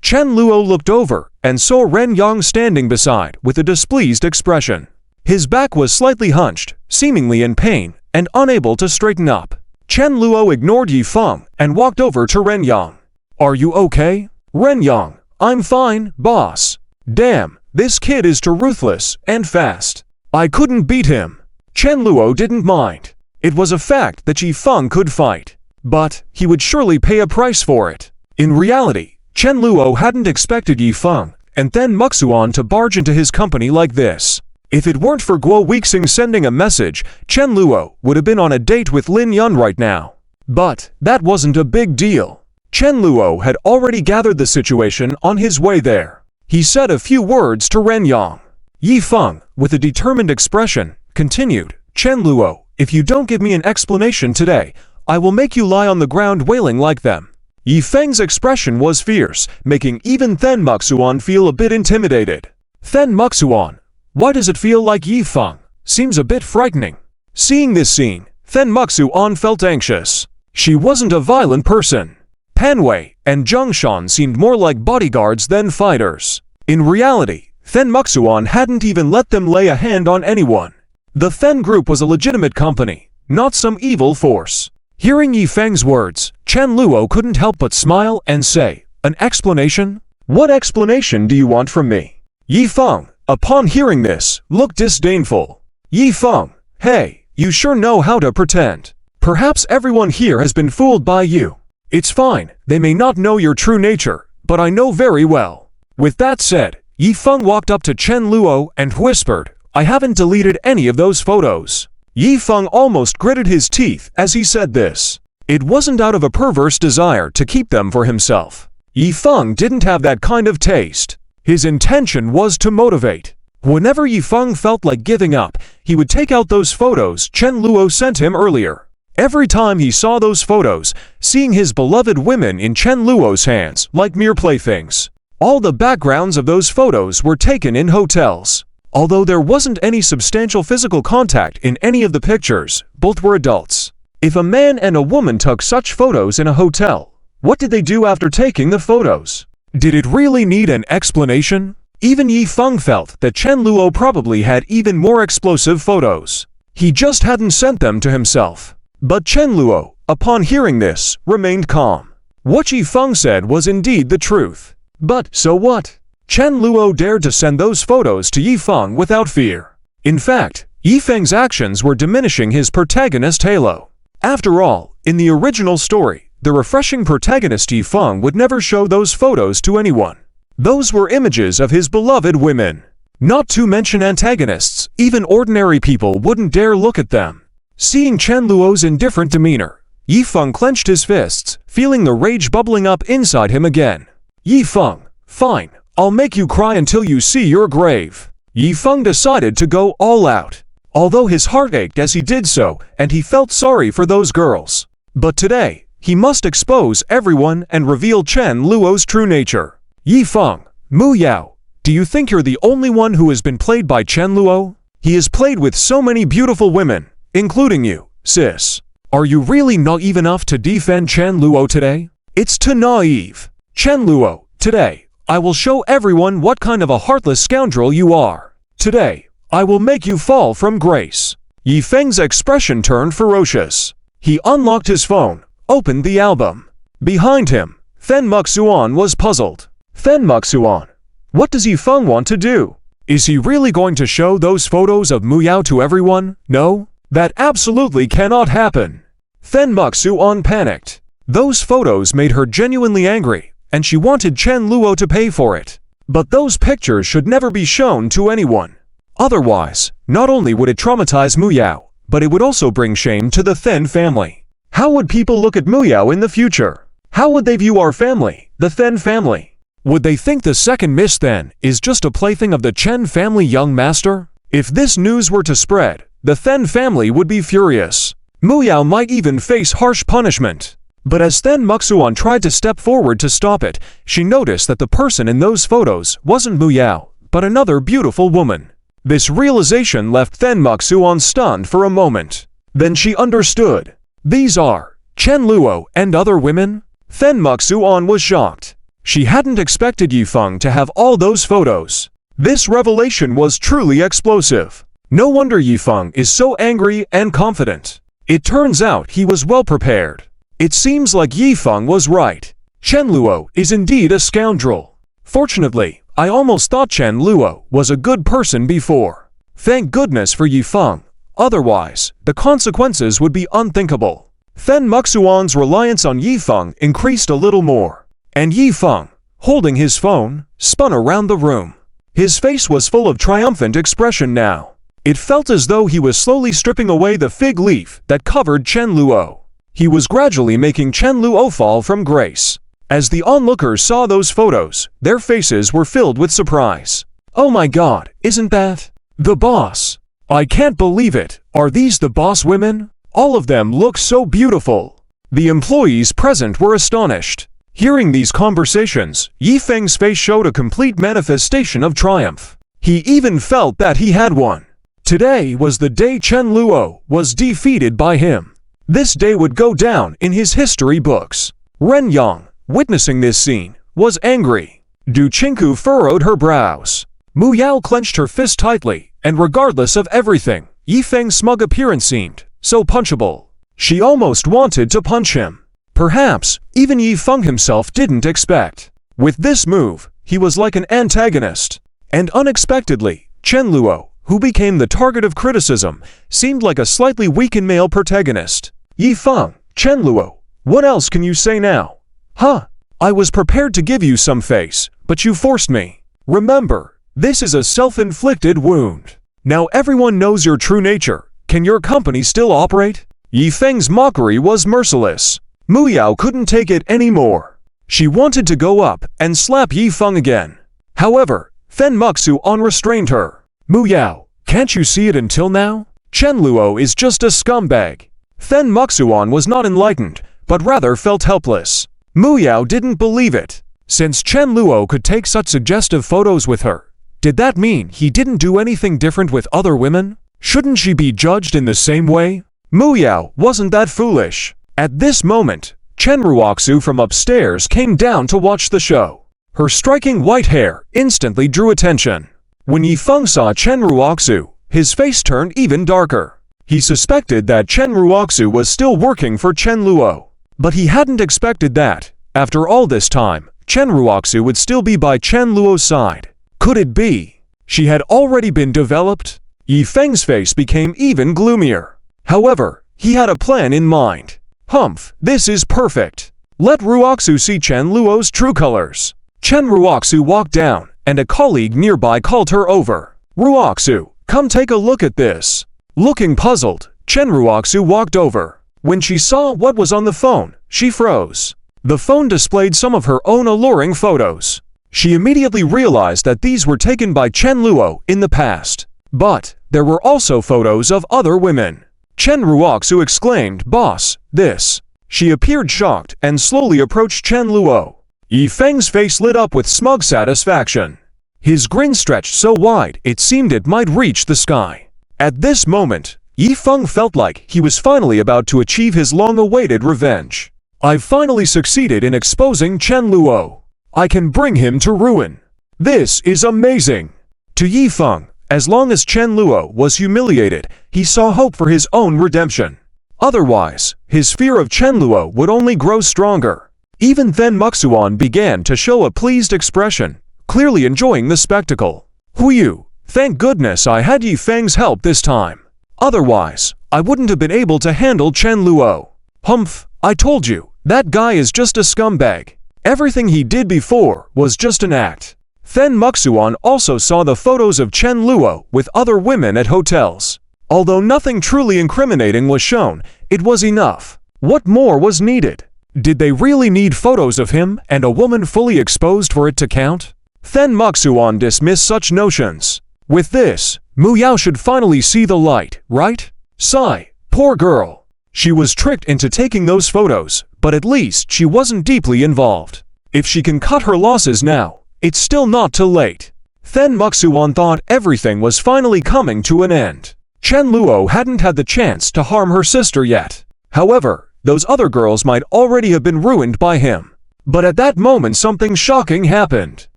Chen Luo looked over and saw Ren Yang standing beside with a displeased expression. His back was slightly hunched, seemingly in pain, and unable to straighten up. Chen Luo ignored Yifeng and walked over to Ren Yang. Are you okay? Ren Yang, I'm fine, boss. Damn, this kid is too ruthless and fast. I couldn't beat him. Chen Luo didn't mind. It was a fact that Yifeng could fight, but he would surely pay a price for it. In reality, Chen Luo hadn't expected Yifeng and then Muxuan to barge into his company like this. If it weren't for Guo Weixing sending a message, Chen Luo would have been on a date with Lin Yun right now. But that wasn't a big deal. Chen Luo had already gathered the situation on his way there. He said a few words to Ren Yang. Yifeng, with a determined expression, continued, Chen Luo, if you don't give me an explanation today, I will make you lie on the ground wailing like them. Yifeng's expression was fierce, making even Then Muxuan feel a bit intimidated. Then Muxuan, why does it feel like Yifeng? Seems a bit frightening. Seeing this scene, Then Muxuan felt anxious. She wasn't a violent person. Panwei and Zhongshan seemed more like bodyguards than fighters. In reality, Then Muxuan hadn't even let them lay a hand on anyone. The Then Group was a legitimate company, not some evil force. Hearing Yifeng's words, Chen Luo couldn't help but smile and say, an explanation? What explanation do you want from me? Yifeng, upon hearing this, looked disdainful. Yifeng, hey, you sure know how to pretend. Perhaps everyone here has been fooled by you. It's fine, they may not know your true nature, but I know very well. With that said, Yifeng walked up to Chen Luo and whispered, I haven't deleted any of those photos. Yifeng almost gritted his teeth as he said this. It wasn't out of a perverse desire to keep them for himself. Yifeng didn't have that kind of taste. His intention was to motivate. Whenever Yifeng felt like giving up, he would take out those photos Chen Luo sent him earlier. Every time he saw those photos, seeing his beloved women in Chen Luo's hands like mere playthings. All the backgrounds of those photos were taken in hotels. Although there wasn't any substantial physical contact in any of the pictures, both were adults. If a man and a woman took such photos in a hotel, what did they do after taking the photos? Did it really need an explanation? Even Yifeng felt that Chen Luo probably had even more explosive photos. He just hadn't sent them to himself. But Chen Luo, upon hearing this, remained calm. What Yifeng said was indeed the truth. But so what? Chen Luo dared to send those photos to Yifeng without fear. In fact, Yifeng's actions were diminishing his protagonist halo. After all, in the original story, the refreshing protagonist Yifeng would never show those photos to anyone. Those were images of his beloved women. Not to mention antagonists, even ordinary people wouldn't dare look at them. Seeing Chen Luo's indifferent demeanor, Yifeng clenched his fists, feeling the rage bubbling up inside him again. Yifeng, fine, I'll make you cry until you see your grave. Yifeng decided to go all out. Although his heart ached as he did so, and he felt sorry for those girls. But today, he must expose everyone and reveal Chen Luo's true nature. Yifeng, Mu Yao, do you think you're the only one who has been played by Chen Luo? He has played with so many beautiful women, including you, sis. Are you really naive enough to defend Chen Luo today? It's too naive. Chen Luo, today, I will show everyone what kind of a heartless scoundrel you are. Today, I will make you fall from grace. Yifeng's expression turned ferocious. He unlocked his phone, opened the album. Behind him, Then Muxuan was puzzled. Then Muxuan, what does Yifeng want to do? Is he really going to show those photos of Mu Yao to everyone? No, that absolutely cannot happen. Then Muxuan panicked. Those photos made her genuinely angry, and she wanted Chen Luo to pay for it. But those pictures should never be shown to anyone. Otherwise, not only would it traumatize Mu Yao, but it would also bring shame to the Then family. How would people look at Mu Yao in the future? How would they view our family, the Then family? Would they think the second Miss Then is just a plaything of the Chen family young master? If this news were to spread, the Then family would be furious. Mu Yao might even face harsh punishment. But as Then Muxuan tried to step forward to stop it, she noticed that the person in those photos wasn't Mu Yao, but another beautiful woman. This realization left Then Muxuan stunned for a moment. Then she understood. These are Chen Luo and other women? Then Muxuan was shocked. She hadn't expected Yifeng to have all those photos. This revelation was truly explosive. No wonder Yifeng is so angry and confident. It turns out he was well prepared. It seems like Yifeng was right. Chen Luo is indeed a scoundrel. Fortunately, I almost thought Chen Luo was a good person before. Thank goodness for Yifeng. Otherwise, the consequences would be unthinkable. Fen Muxuan's reliance on Yifeng increased a little more. And Yifeng, holding his phone, spun around the room. His face was full of triumphant expression now. It felt as though he was slowly stripping away the fig leaf that covered Chen Luo. He was gradually making Chen Luo fall from grace. As the onlookers saw those photos, their faces were filled with surprise. Oh my God, isn't that the boss? I can't believe it. Are these the boss women? All of them look so beautiful. The employees present were astonished. Hearing these conversations, Yifeng's face showed a complete manifestation of triumph. He even felt that he had won. Today was the day Chen Luo was defeated by him. This day would go down in his history books. Ren Yang, witnessing this scene, was angry. Du Qingku furrowed her brows. Mu Yao clenched her fist tightly, and regardless of everything, Yifeng's smug appearance seemed so punchable. She almost wanted to punch him. Perhaps even Yifeng himself didn't expect. With this move, he was like an antagonist. And unexpectedly, Chen Luo, who became the target of criticism, seemed like a slightly weakened male protagonist. Yifeng, Chen Luo, what else can you say now? Huh? I was prepared to give you some face, but you forced me. Remember, this is a self-inflicted wound. Now everyone knows your true nature. Can your company still operate? Yifeng's mockery was merciless. Mu Yao couldn't take it anymore. She wanted to go up and slap Yifeng again. However, Fen Muxuan restrained her. Mu Yao, can't you see it until now? Chen Luo is just a scumbag. Fen Muxuan was not enlightened, but rather felt helpless. Mu Yao didn't believe it. Since Chen Luo could take such suggestive photos with her, did that mean he didn't do anything different with other women? Shouldn't she be judged in the same way? Mu Yao wasn't that foolish. At this moment, Chen Ruoxu from upstairs came down to watch the show. Her striking white hair instantly drew attention. When Yifeng saw Chen Ruoxu, his face turned even darker. He suspected that Chen Ruoxu was still working for Chen Luo. But he hadn't expected that, after all this time, Chen Ruoxu would still be by Chen Luo's side. Could it be she had already been developed? Yifeng's face became even gloomier. However, he had a plan in mind. Humph, this is perfect. Let Ruoxu see Chen Luo's true colors. Chen Ruoxu walked down, and a colleague nearby called her over. Ruoxu, come take a look at this. Looking puzzled, Chen Ruoxu walked over. When she saw what was on the phone, she froze. The phone displayed some of her own alluring photos. She immediately realized that these were taken by Chen Luo in the past. But there were also photos of other women. Chen Ruoxu exclaimed, "Boss, this." She appeared shocked and slowly approached Chen Luo. Yifeng's face lit up with smug satisfaction. His grin stretched so wide it seemed it might reach the sky. At this moment, Yifeng felt like he was finally about to achieve his long-awaited revenge. I've finally succeeded in exposing Chen Luo. I can bring him to ruin. This is amazing. To Yifeng, as long as Chen Luo was humiliated, he saw hope for his own redemption. Otherwise, his fear of Chen Luo would only grow stronger. Even then Muxuan began to show a pleased expression, clearly enjoying the spectacle. Huiyu, thank goodness I had Yifeng's help this time. Otherwise, I wouldn't have been able to handle Chen Luo. Humph, I told you, that guy is just a scumbag. Everything he did before was just an act. Fen Muxuan also saw the photos of Chen Luo with other women at hotels. Although nothing truly incriminating was shown, it was enough. What more was needed? Did they really need photos of him and a woman fully exposed for it to count? Fen Muxuan dismissed such notions. With this, Mu Yao should finally see the light, right? Sigh, poor girl. She was tricked into taking those photos, but at least she wasn't deeply involved. If she can cut her losses now, it's still not too late. Fen Muxuan thought everything was finally coming to an end. Chen Luo hadn't had the chance to harm her sister yet. However, those other girls might already have been ruined by him. But at that moment something shocking happened.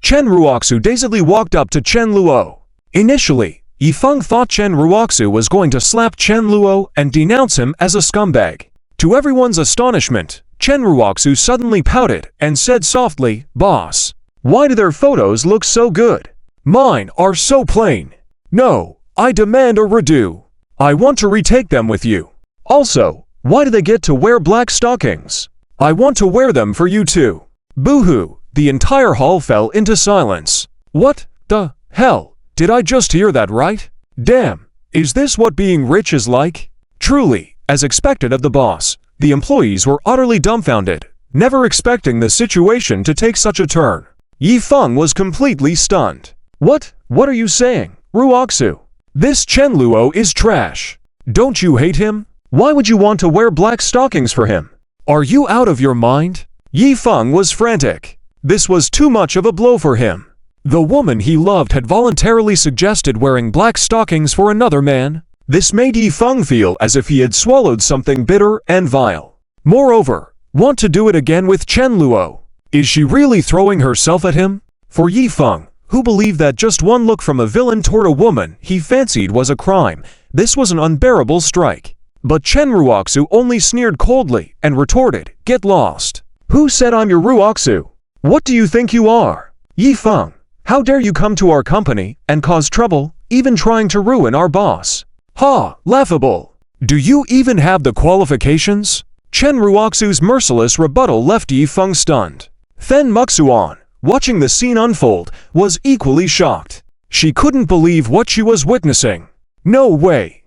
Chen Ruoxu dazedly walked up to Chen Luo. Initially, Yifeng thought Chen Ruoxu was going to slap Chen Luo and denounce him as a scumbag. To everyone's astonishment, Chen Ruoxu suddenly pouted and said softly, "Boss, why do their photos look so good? Mine are so plain. No, I demand a redo. I want to retake them with you. Also, why do they get to wear black stockings? I want to wear them for you too." Boo-hoo, the entire hall fell into silence. What the hell? Did I just hear that right? Damn, is this what being rich is like? Truly, as expected of the boss, the employees were utterly dumbfounded, never expecting the situation to take such a turn. Yifeng was completely stunned. What are you saying, Ruoxu? This Chen Luo is trash. Don't you hate him? Why would you want to wear black stockings for him? Are you out of your mind? Yifeng was frantic. This was too much of a blow for him. The woman he loved had voluntarily suggested wearing black stockings for another man. This made Yifeng feel as if he had swallowed something bitter and vile. Moreover, want to do it again with Chen Luo? Is she really throwing herself at him? For Yifeng, who believed that just one look from a villain toward a woman he fancied was a crime, this was an unbearable strike. But Chen Ruoxu only sneered coldly and retorted, "Get lost. Who said I'm your Ruoxu? What do you think you are? Yifeng, how dare you come to our company and cause trouble, even trying to ruin our boss? Ha, laughable. Do you even have the qualifications?" Chen Ruoxu's merciless rebuttal left Yifeng stunned. Fen Muxuan, watching the scene unfold, was equally shocked. She couldn't believe what she was witnessing. No way.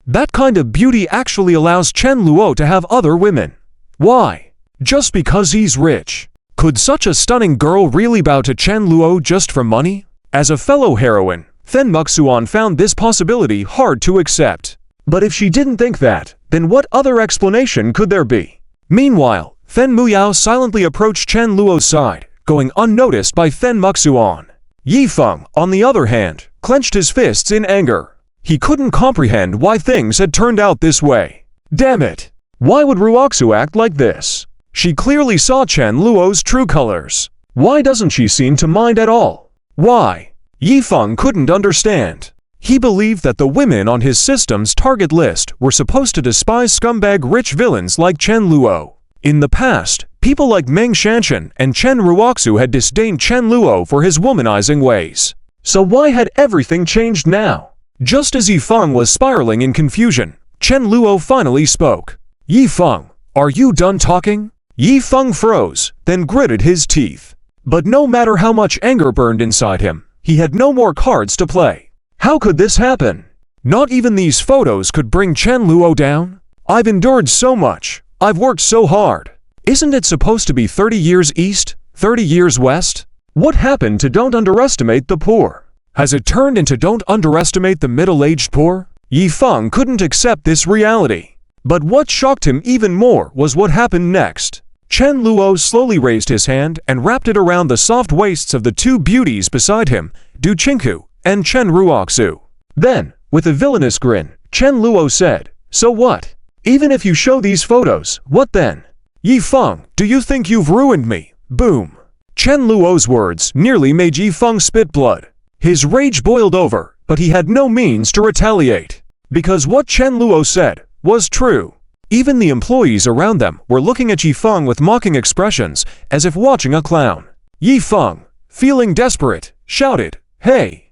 That kind of beauty actually allows Chen Luo to have other women. Why? Just because he's rich. Could such a stunning girl really bow to Chen Luo just for money? As a fellow heroine, Fen Muxuan found this possibility hard to accept. But if she didn't think that, then what other explanation could there be? Meanwhile, Fen Muyao silently approached Chen Luo's side, going unnoticed by Fen Muxuan. Yifeng, on the other hand, clenched his fists in anger. He couldn't comprehend why things had turned out this way. Damn it! Why would Ruoxu act like this? She clearly saw Chen Luo's true colors. Why doesn't she seem to mind at all? Why? Yifeng couldn't understand. He believed that the women on his system's target list were supposed to despise scumbag rich villains like Chen Luo. In the past, people like Meng Shanshan and Chen Ruoxu had disdained Chen Luo for his womanizing ways. So why had everything changed now? Just as Yifeng was spiraling in confusion, Chen Luo finally spoke. "Yifeng, are you done talking?" Yifeng froze, then gritted his teeth. But no matter how much anger burned inside him, he had no more cards to play. How could this happen? Not even these photos could bring Chen Luo down? I've endured so much. I've worked so hard. Isn't it supposed to be 30 years east, 30 years west? What happened to don't underestimate the poor? Has it turned into don't underestimate the middle-aged poor? Yifeng couldn't accept this reality. But what shocked him even more was what happened next. Chen Luo slowly raised his hand and wrapped it around the soft waists of the two beauties beside him, Du Qingku and Chen Ruoxu. Then, with a villainous grin, Chen Luo said, "So what? Even if you show these photos, what then? Yifeng, do you think you've ruined me?" Boom. Chen Luo's words nearly made Yifeng spit blood. His rage boiled over, but he had no means to retaliate. Because what Chen Luo said was true. Even the employees around them were looking at Yifeng with mocking expressions, as if watching a clown. Yifeng, feeling desperate, shouted, "Hey!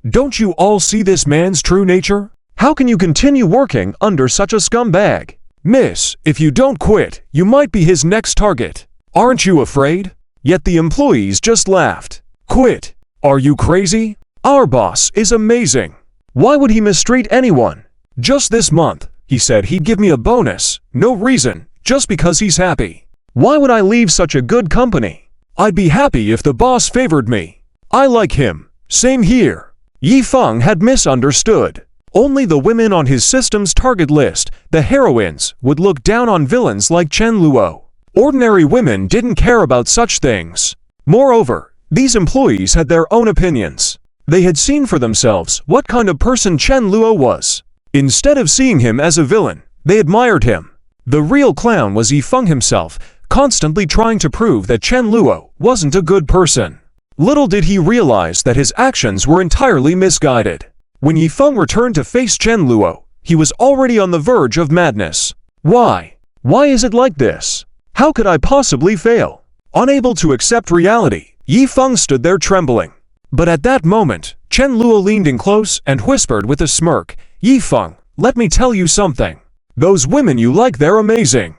Don't you all see this man's true nature? How can you continue working under such a scumbag? Miss, if you don't quit, you might be his next target. Aren't you afraid?" Yet the employees just laughed. "Quit? Are you crazy? Our boss is amazing. Why would he mistreat anyone? Just this month, he said he'd give me a bonus, no reason, just because he's happy. Why would I leave such a good company? I'd be happy if the boss favored me. I like him. Same here." Yifeng had misunderstood. Only the women on his system's target list, the heroines, would look down on villains like Chen Luo. Ordinary women didn't care about such things. Moreover, these employees had their own opinions. They had seen for themselves what kind of person Chen Luo was. Instead of seeing him as a villain, they admired him. The real clown was Yifeng himself, constantly trying to prove that Chen Luo wasn't a good person. Little did he realize that his actions were entirely misguided. When Yifeng returned to face Chen Luo, he was already on the verge of madness. Why? Why is it like this? How could I possibly fail? Unable to accept reality, Yifeng stood there trembling. But at that moment, Chen Luo leaned in close and whispered with a smirk, "Yifeng, let me tell you something. Those women you like, they're amazing."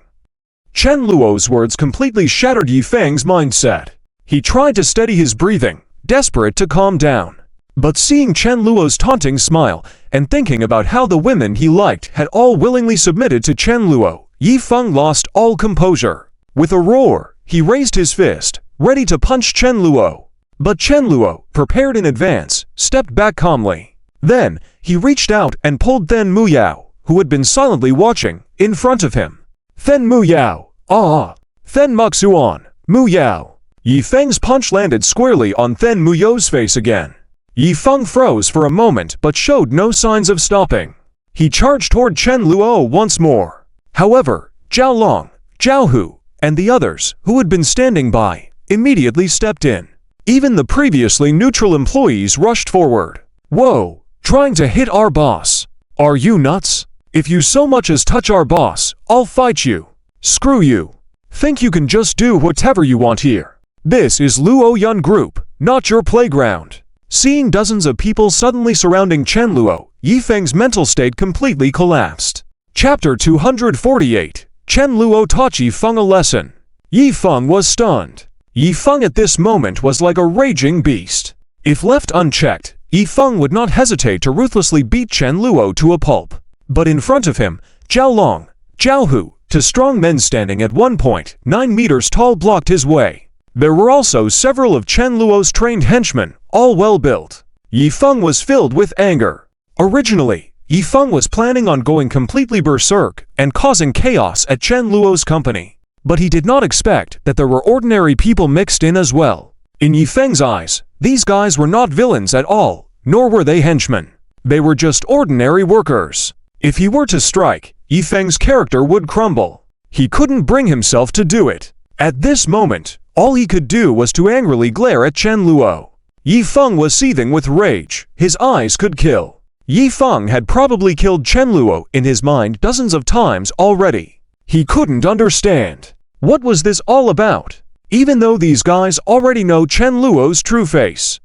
Chen Luo's words completely shattered Yifeng's mindset. He tried to steady his breathing, desperate to calm down. But seeing Chen Luo's taunting smile and thinking about how the women he liked had all willingly submitted to Chen Luo, Yifeng lost all composure. With a roar, he raised his fist, ready to punch Chen Luo. But Chen Luo, prepared in advance, stepped back calmly. Then, he reached out and pulled Then Muyao, who had been silently watching, in front of him. "Then Muyao, ah! Then Muxuan, Muyao." Yifeng's punch landed squarely on Then Muyao's face again. Yifeng froze for a moment but showed no signs of stopping. He charged toward Chen Luo once more. However, Zhao Long, Zhao Hu, and the others, who had been standing by, immediately stepped in. Even the previously neutral employees rushed forward. "Whoa, trying to hit our boss. Are you nuts? If you so much as touch our boss, I'll fight you. Screw you. Think you can just do whatever you want here. This is Luo Yun Group, not your playground." Seeing dozens of people suddenly surrounding Chen Luo, Yifeng's mental state completely collapsed. Chapter 248. Chen Luo taught Yifeng a lesson. Yifeng was stunned. Yifeng at this moment was like a raging beast. If left unchecked, Yifeng would not hesitate to ruthlessly beat Chen Luo to a pulp. But in front of him, Zhao Long, Zhao Hu, two strong men standing at 1.9 meters tall blocked his way. There were also several of Chen Luo's trained henchmen, all well-built. Yifeng was filled with anger. Originally, Yifeng was planning on going completely berserk and causing chaos at Chen Luo's company. But he did not expect that there were ordinary people mixed in as well. In Yifeng's eyes, these guys were not villains at all, nor were they henchmen. They were just ordinary workers. If he were to strike, Yifeng's character would crumble. He couldn't bring himself to do it. At this moment, all he could do was to angrily glare at Chen Luo. Yifeng was seething with rage. His eyes could kill. Yifeng had probably killed Chen Luo in his mind dozens of times already. He couldn't understand. What was this all about? Even though these guys already know Chen Luo's true face.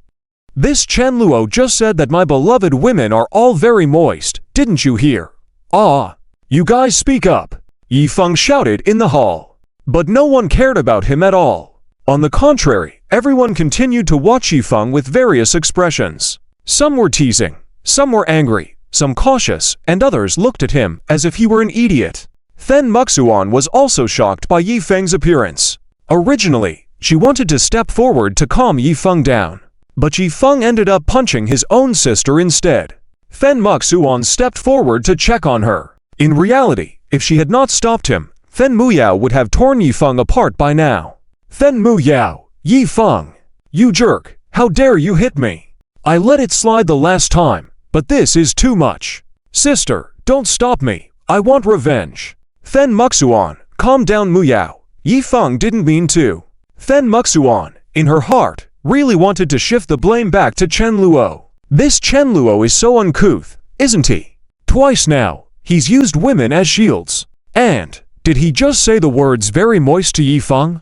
This Chen Luo just said that my beloved women are all very moist, didn't you hear? Ah, you guys speak up, Yifeng shouted in the hall. But no one cared about him at all. On the contrary, everyone continued to watch Yifeng with various expressions. Some were teasing, some were angry, some cautious, and others looked at him as if he were an idiot. Then Muxuan was also shocked by Yifeng's appearance. Originally, she wanted to step forward to calm Yifeng down. But Yifeng ended up punching his own sister instead. Then Muxuan stepped forward to check on her. In reality, if she had not stopped him, Then Muyao would have torn Yifeng apart by now. Then Muyao, Yifeng, you jerk, how dare you hit me? I let it slide the last time, but this is too much. Sister, don't stop me, I want revenge. Then Muxuan, calm down Muyao, Yifeng didn't mean to. Then Muxuan, in her heart, really wanted to shift the blame back to Chen Luo. This Chen Luo is so uncouth, isn't he? Twice now, he's used women as shields. And, did he just say the words very moist to Yifeng?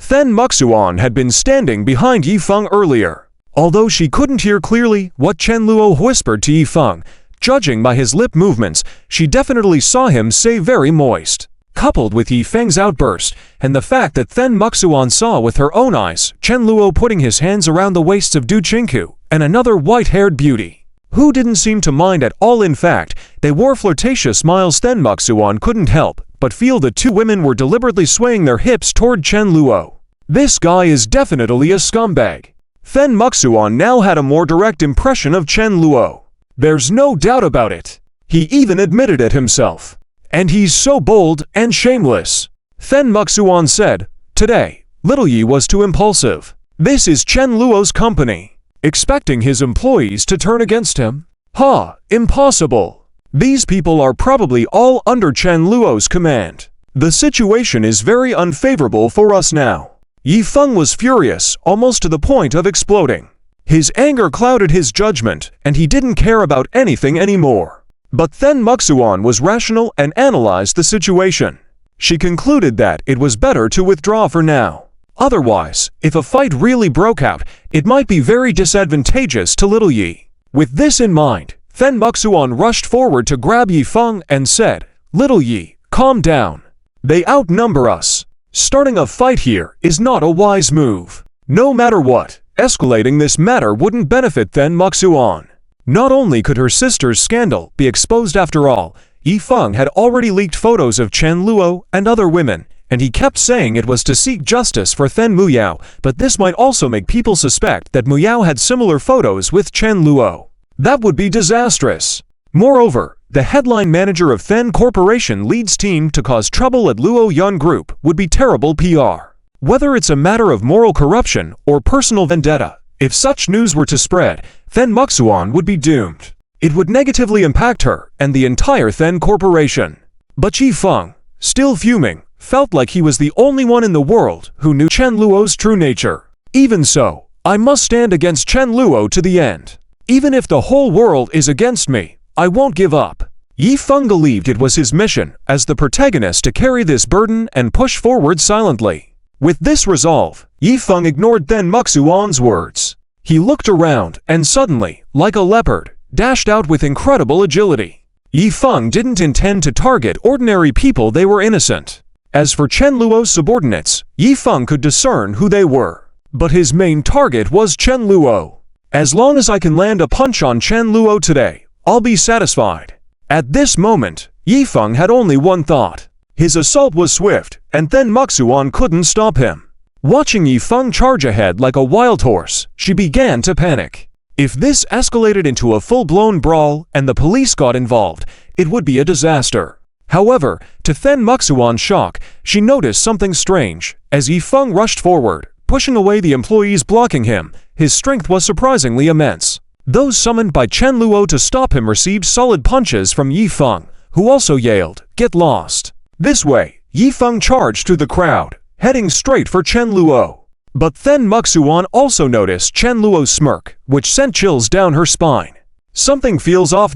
Then Muxuan had been standing behind Yifeng earlier. Although she couldn't hear clearly what Chen Luo whispered to Yifeng, judging by his lip movements, she definitely saw him say very moist. Coupled with Yifeng's outburst, and the fact that Then Muxuan saw with her own eyes Chen Luo putting his hands around the waists of Du Qingku and another white-haired beauty, who didn't seem to mind at all. In fact, they wore flirtatious smiles. Then Muxuan couldn't help but feel the two women were deliberately swaying their hips toward Chen Luo. This guy is definitely a scumbag. Then Muxuan now had a more direct impression of Chen Luo. There's no doubt about it. He even admitted it himself. And he's so bold and shameless. Then Muxuan said, today, Little Yi was too impulsive. This is Chen Luo's company. Expecting his employees to turn against him? Ha, impossible. These people are probably all under Chen Luo's command. The situation is very unfavorable for us now. Yifeng was furious, almost to the point of exploding. His anger clouded his judgment, and he didn't care about anything anymore. But then Muxuan was rational and analyzed the situation. She concluded that it was better to withdraw for now. Otherwise, if a fight really broke out, it might be very disadvantageous to little Yi. With this in mind, then Muxuan rushed forward to grab Yifeng and said, "Little Yi, calm down. They outnumber us. Starting a fight here is not a wise move. No matter what, escalating this matter wouldn't benefit then Muxuan." Not only could her sister's scandal be exposed after all, Yifeng had already leaked photos of Chen Luo and other women, and he kept saying it was to seek justice for Then Muyao, but this might also make people suspect that Muyao had similar photos with Chen Luo. That would be disastrous. Moreover, the headline manager of Then Corporation leads team to cause trouble at Luo Yun Group would be terrible PR. Whether it's a matter of moral corruption or personal vendetta, if such news were to spread, then Muxuan would be doomed. It would negatively impact her and the entire Then Corporation. But Yifeng, still fuming, felt like he was the only one in the world who knew Chen Luo's true nature. Even so, I must stand against Chen Luo to the end. Even if the whole world is against me, I won't give up. Yifeng believed it was his mission as the protagonist to carry this burden and push forward silently. With this resolve, Yifeng ignored then Muxuan's words. He looked around and suddenly, like a leopard, dashed out with incredible agility. Yifeng didn't intend to target ordinary people, they were innocent. As for Chen Luo's subordinates, Yifeng could discern who they were. But his main target was Chen Luo. As long as I can land a punch on Chen Luo today, I'll be satisfied. At this moment, Yifeng had only one thought. His assault was swift, and then Muxuan couldn't stop him. Watching Yifeng charge ahead like a wild horse, she began to panic. If this escalated into a full-blown brawl and the police got involved, it would be a disaster. However, to then Muxuan's shock, she noticed something strange. As Yifeng rushed forward, pushing away the employees blocking him, his strength was surprisingly immense. Those summoned by Chen Luo to stop him received solid punches from Yifeng, who also yelled, "Get lost." This way, Yifeng charged through the crowd, heading straight for Chen Luo. But then Muxuan also noticed Chen Luo's smirk, which sent chills down her spine. Something feels off.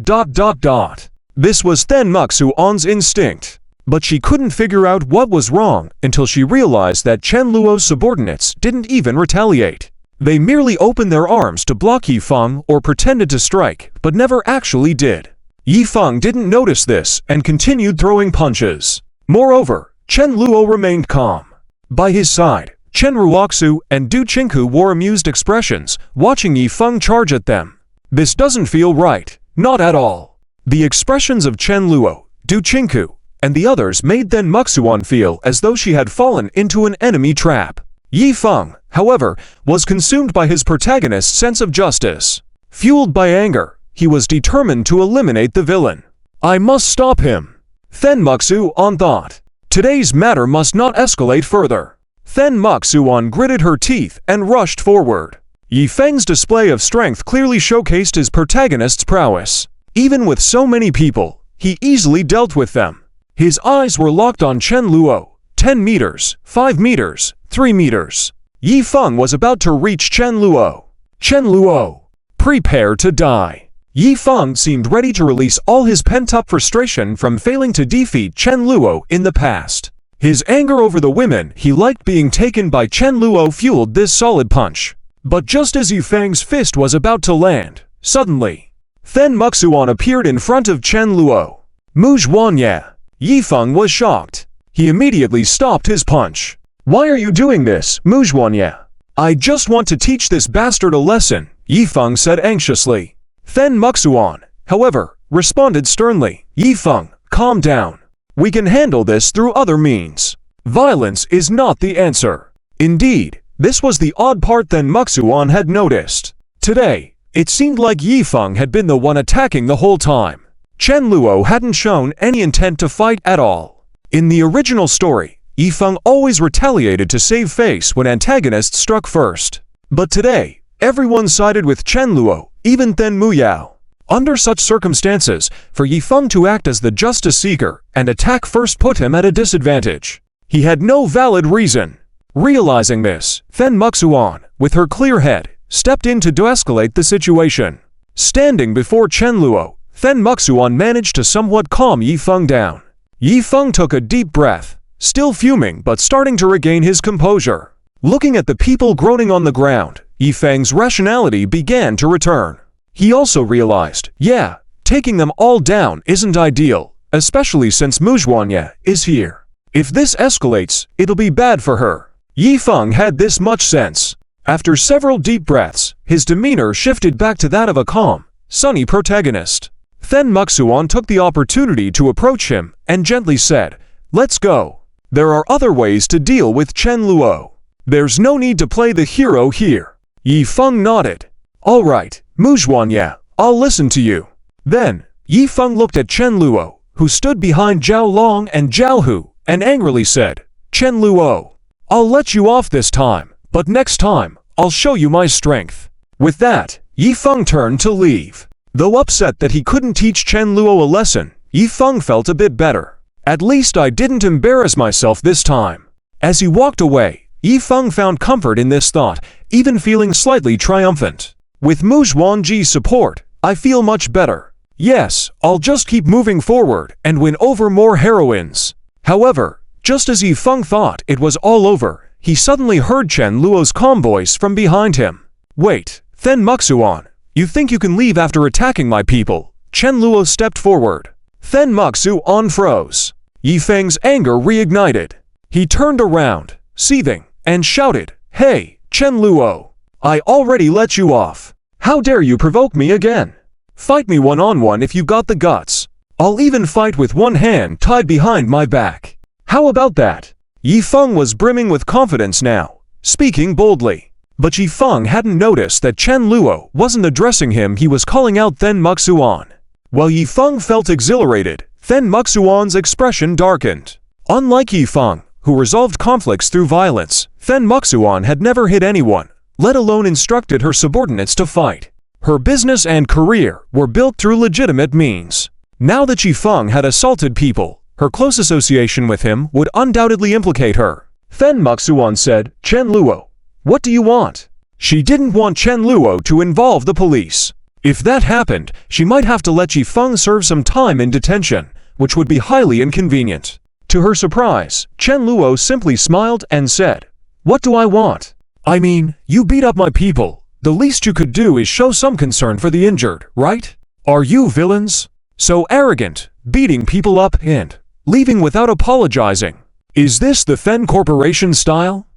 This was then Muxuan's instinct. But she couldn't figure out what was wrong until she realized that Chen Luo's subordinates didn't even retaliate. They merely opened their arms to block Yifeng or pretended to strike, but never actually did. Yifeng didn't notice this and continued throwing punches. Moreover, Chen Luo remained calm. By his side, Chen Ruoxu and Du Qingku wore amused expressions, watching Yifeng charge at them. This doesn't feel right, not at all. The expressions of Chen Luo, Du Qingku, and the others made then Muxuan feel as though she had fallen into an enemy trap. Yifeng, however, was consumed by his protagonist's sense of justice. Fueled by anger, he was determined to eliminate the villain. I must stop him. Then Muxuan thought. Today's matter must not escalate further. Then Muxuan gritted her teeth and rushed forward. Yifeng's display of strength clearly showcased his protagonist's prowess. Even with so many people, he easily dealt with them. His eyes were locked on Chen Luo. 10 meters, 5 meters, 3 meters. Yifeng was about to reach Chen Luo. Chen Luo, prepare to die. Yifeng seemed ready to release all his pent-up frustration from failing to defeat Chen Luo in the past. His anger over the women he liked being taken by Chen Luo fueled this solid punch. But just as Yifeng's fist was about to land, suddenly, then Muxuan appeared in front of Chen Luo. Muzhuanya. Yifeng was shocked. He immediately stopped his punch. Why are you doing this, Muzhuanya? I just want to teach this bastard a lesson, Yifeng said anxiously. Then Muxuan, however, responded sternly. Yifeng, calm down. We can handle this through other means. Violence is not the answer. Indeed, this was the odd part then Muxuan had noticed. Today, it seemed like Yifeng had been the one attacking the whole time. Chen Luo hadn't shown any intent to fight at all. In the original story, Yifeng always retaliated to save face when antagonists struck first. But today, everyone sided with Chen Luo, even then Muyao. Under such circumstances, for Yifeng to act as the justice seeker and attack first put him at a disadvantage. He had no valid reason. Realizing this, then Muxuan, with her clear head, stepped in to de-escalate the situation. Standing before Chen Luo, Then Muxuan managed to somewhat calm Yi Feng down. Yi Feng took a deep breath, still fuming but starting to regain his composure. Looking at the people groaning on the ground, Yi Feng's rationality began to return. He also realized, yeah, taking them all down isn't ideal, especially since Mu Zhuanye is here. If this escalates, it'll be bad for her. Yi Feng had this much sense. After several deep breaths, his demeanor shifted back to that of a calm, sunny protagonist. Then Muxuan took the opportunity to approach him and gently said, "Let's go. There are other ways to deal with Chen Luo. There's no need to play the hero here." Yi Feng nodded. "All right, Mu Zhuanye, I'll listen to you." Then, Yi Feng looked at Chen Luo, who stood behind Zhao Long and Zhao Hu, and angrily said, "Chen Luo, I'll let you off this time, but next time, I'll show you my strength." With that, Yi Feng turned to leave. Though upset that he couldn't teach Chen Luo a lesson, Yi Feng felt a bit better. At least I didn't embarrass myself this time. As he walked away, Yi Feng found comfort in this thought, even feeling slightly triumphant. With Mu Zhuangji's support, I feel much better. Yes, I'll just keep moving forward and win over more heroines. However, just as Yi Feng thought it was all over, he suddenly heard Chen Luo's calm voice from behind him. "Wait, Then Muxuan, you think you can leave after attacking my people?" Chen Luo stepped forward. Then Muxuan froze. Yi Feng's anger reignited. He turned around, seething, and shouted, "Hey, Chen Luo! I already let you off. How dare you provoke me again? Fight me one-on-one if you got the guts. I'll even fight with one hand tied behind my back. How about that?" Yi Feng was brimming with confidence now, speaking boldly. But Yi Feng hadn't noticed that Chen Luo wasn't addressing him, he was calling out Then Muxuan. While Yi Feng felt exhilarated, Then Muxuan's expression darkened. Unlike Yi Feng, who resolved conflicts through violence, Then Muxuan had never hit anyone, let alone instructed her subordinates to fight. Her business and career were built through legitimate means. Now that Yi Feng had assaulted people, her close association with him would undoubtedly implicate her. Then Muxuan said, "Chen Luo, what do you want?" She didn't want Chen Luo to involve the police. If that happened, she might have to let Yi Feng serve some time in detention, which would be highly inconvenient. To her surprise, Chen Luo simply smiled and said, "What do I want? I mean, you beat up my people. The least you could do is show some concern for the injured, right? Are you villains? So arrogant, beating people up and leaving without apologizing. Is this the Fen Corporation style?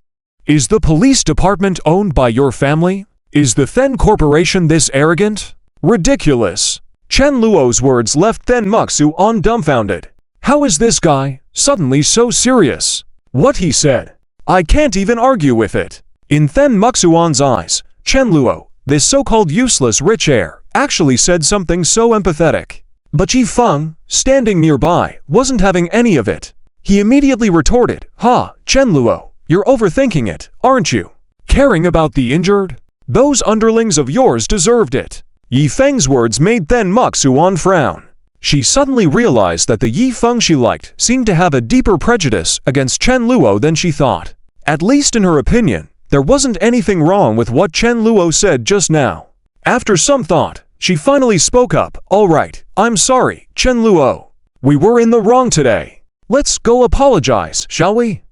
Is the police department owned by your family? Is the Fen Corporation this arrogant? Ridiculous." Chen Luo's words left Then Muxuan dumbfounded. How is this guy suddenly so serious? What he said, I can't even argue with it. In Then Muxuan's eyes, Chen Luo, this so-called useless rich heir, actually said something so empathetic. But Yi Feng, standing nearby, wasn't having any of it. He immediately retorted, "Ha, Chen Luo, you're overthinking it, aren't you? Caring about the injured? Those underlings of yours deserved it." Yi Feng's words made Then Muxuan frown. She suddenly realized that the Yi Feng she liked seemed to have a deeper prejudice against Chen Luo than she thought. At least in her opinion, there wasn't anything wrong with what Chen Luo said just now. After some thought, she finally spoke up, "All right, I'm sorry, Chen Luo. We were in the wrong today. Let's go apologize, shall we?"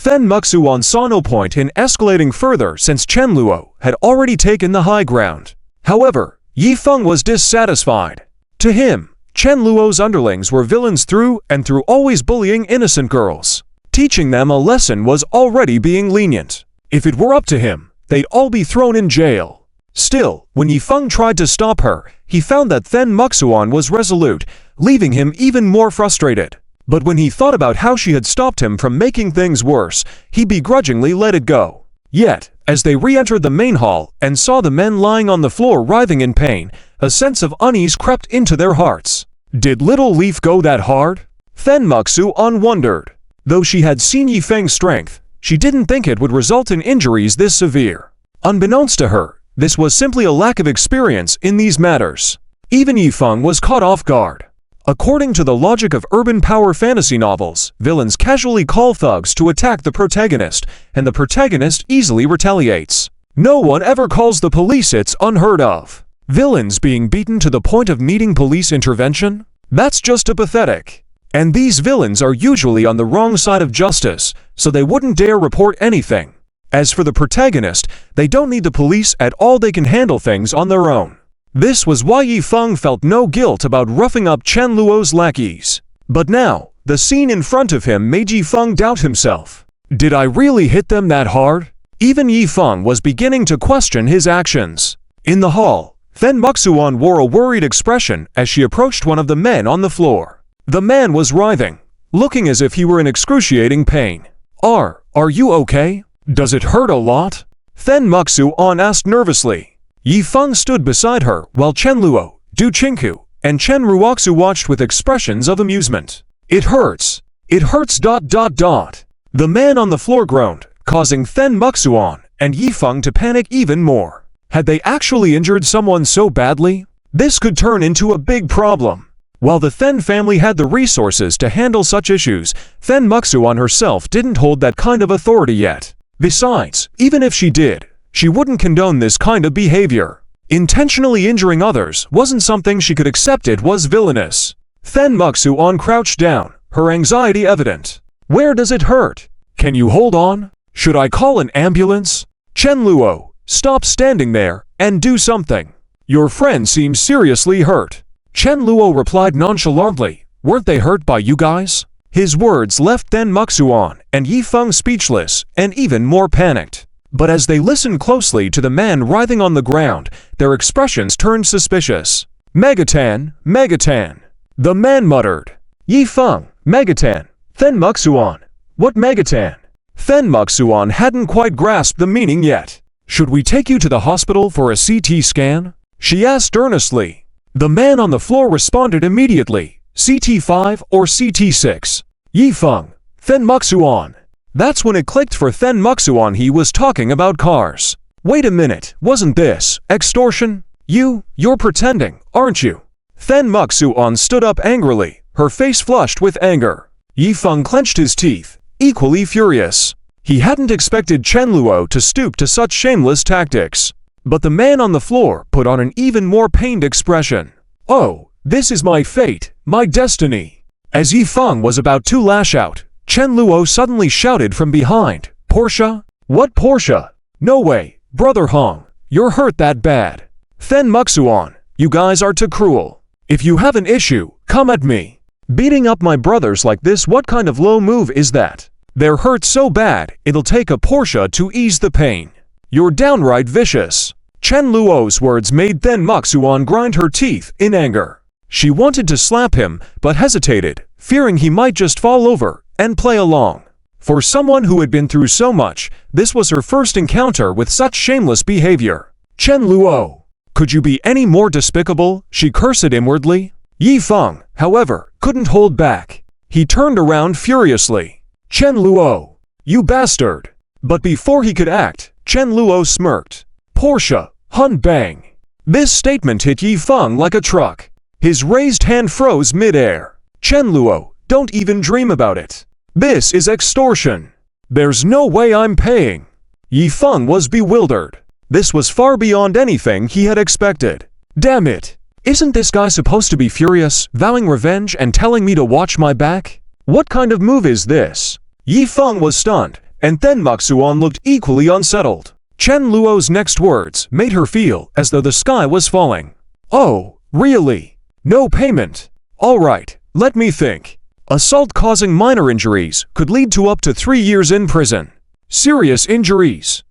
Then Muxuan saw no point in escalating further since Chen Luo had already taken the high ground. However, Yi Feng was dissatisfied. To him, Chen Luo's underlings were villains through and through, always bullying innocent girls. Teaching them a lesson was already being lenient. If it were up to him, they'd all be thrown in jail. Still, when Yi Feng tried to stop her, he found that Then Muxuan was resolute, leaving him even more frustrated. But when he thought about how she had stopped him from making things worse, he begrudgingly let it go. Yet, as they re-entered the main hall and saw the men lying on the floor writhing in pain, a sense of unease crept into their hearts. Did Little Leaf go that hard? Then Muxuan wondered. Though she had seen Yi Feng's strength, she didn't think it would result in injuries this severe. Unbeknownst to her, this was simply a lack of experience in these matters. Even Yi Feng was caught off guard. According to the logic of urban power fantasy novels, villains casually call thugs to attack the protagonist, and the protagonist easily retaliates. No one ever calls the police, it's unheard of. Villains being beaten to the point of needing police intervention? That's just pathetic. And these villains are usually on the wrong side of justice, so they wouldn't dare report anything. As for the protagonist, they don't need the police at all, they can handle things on their own. This was why Yifeng felt no guilt about roughing up Chen Luo's lackeys. But now, the scene in front of him made Yifeng doubt himself. Did I really hit them that hard? Even Yifeng was beginning to question his actions. In the hall, Fen Muxuan wore a worried expression as she approached one of the men on the floor. The man was writhing, looking as if he were in excruciating pain. Are you okay? Does it hurt a lot? Fen Muxuan asked nervously. Yifeng stood beside her while Chen Luo, Du Qingku, and Chen Ruoxu watched with expressions of amusement. It hurts. It hurts. The man on the floor groaned, causing Fen Muxuan and Yifeng to panic even more. Had they actually injured someone so badly? This could turn into a big problem. While the Fen family had the resources to handle such issues, Fen Muxuan herself didn't hold that kind of authority yet. Besides, even if she did, she wouldn't condone this kind of behavior. Intentionally injuring others wasn't something she could accept, it was villainous. Fen Muxuan crouched down, her anxiety evident. Where does it hurt? Can you hold on? Should I call an ambulance? Chen Luo, stop standing there and do something. Your friend seems seriously hurt. Chen Luo replied nonchalantly. Weren't they hurt by you guys? His words left Fen Muxuan and Yifeng speechless and even more panicked. But as they listened closely to the man writhing on the ground, their expressions turned suspicious. Megatan, Megatan. The man muttered. Yifeng, Megatan. Fen Muxuan. What Megatan? Fen Muxuan hadn't quite grasped the meaning yet. Should we take you to the hospital for a CT scan? She asked earnestly. The man on the floor responded immediately. CT5 or CT6? Yifeng, Fen Muxuan. That's when it clicked for Fen Muxuan, he was talking about cars. Wait a minute, wasn't this extortion? You're pretending, aren't you? Fen Muxuan stood up angrily, her face flushed with anger. Yifeng clenched his teeth, equally furious. He hadn't expected Chen Luo to stoop to such shameless tactics. But the man on the floor put on an even more pained expression. Oh, this is my fate, my destiny. As Yifeng was about to lash out, Chen Luo suddenly shouted from behind, Portia? What Portia? No way, Brother Hong, you're hurt that bad. Fen Muxuan, you guys are too cruel. If you have an issue, come at me. Beating up my brothers like this, what kind of low move is that? They're hurt so bad, it'll take a Portia to ease the pain. You're downright vicious. Chen Luo's words made Fen Muxuan grind her teeth in anger. She wanted to slap him, but hesitated, fearing he might just fall over and play along. For someone who had been through so much, this was her first encounter with such shameless behavior. Chen Luo, could you be any more despicable? She cursed inwardly. Yifeng, however, couldn't hold back. He turned around furiously. Chen Luo, you bastard! But before he could act, Chen Luo smirked. Portia, Hun bang! This statement hit Yifeng like a truck. His raised hand froze mid-air. Chen Luo, don't even dream about it. This is extortion. There's no way I'm paying. Yifeng was bewildered. This was far beyond anything he had expected. Damn it! Isn't this guy supposed to be furious, vowing revenge and telling me to watch my back? What kind of move is this? Yifeng was stunned, and Fen Muxuan looked equally unsettled. Chen Luo's next words made her feel as though the sky was falling. Oh, really? No payment? Alright, let me think. Assault causing minor injuries could lead to up to 3 years in prison. Serious injuries?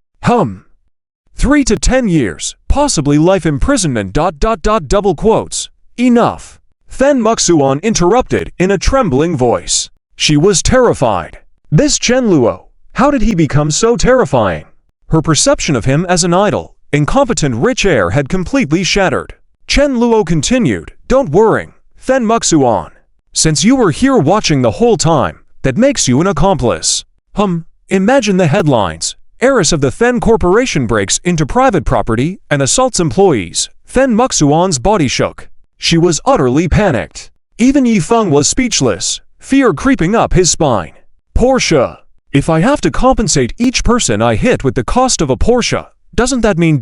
3 to 10 years, possibly life imprisonment. Double quotes. Enough. Fen Muxuan interrupted in a trembling voice. She was terrified. This Chen Luo, how did he become so terrifying? Her perception of him as an idle, incompetent rich heir had completely shattered. Chen Luo continued, Don't worry, Fen Muxuan. Since you were here watching the whole time, that makes you an accomplice. Imagine the headlines. Heiress of the Fen Corporation breaks into private property and assaults employees. Fen Muxuan's body shook. She was utterly panicked. Even Yifeng was speechless, fear creeping up his spine. Portia. If I have to compensate each person I hit with the cost of a Portia, Doesn't that mean ...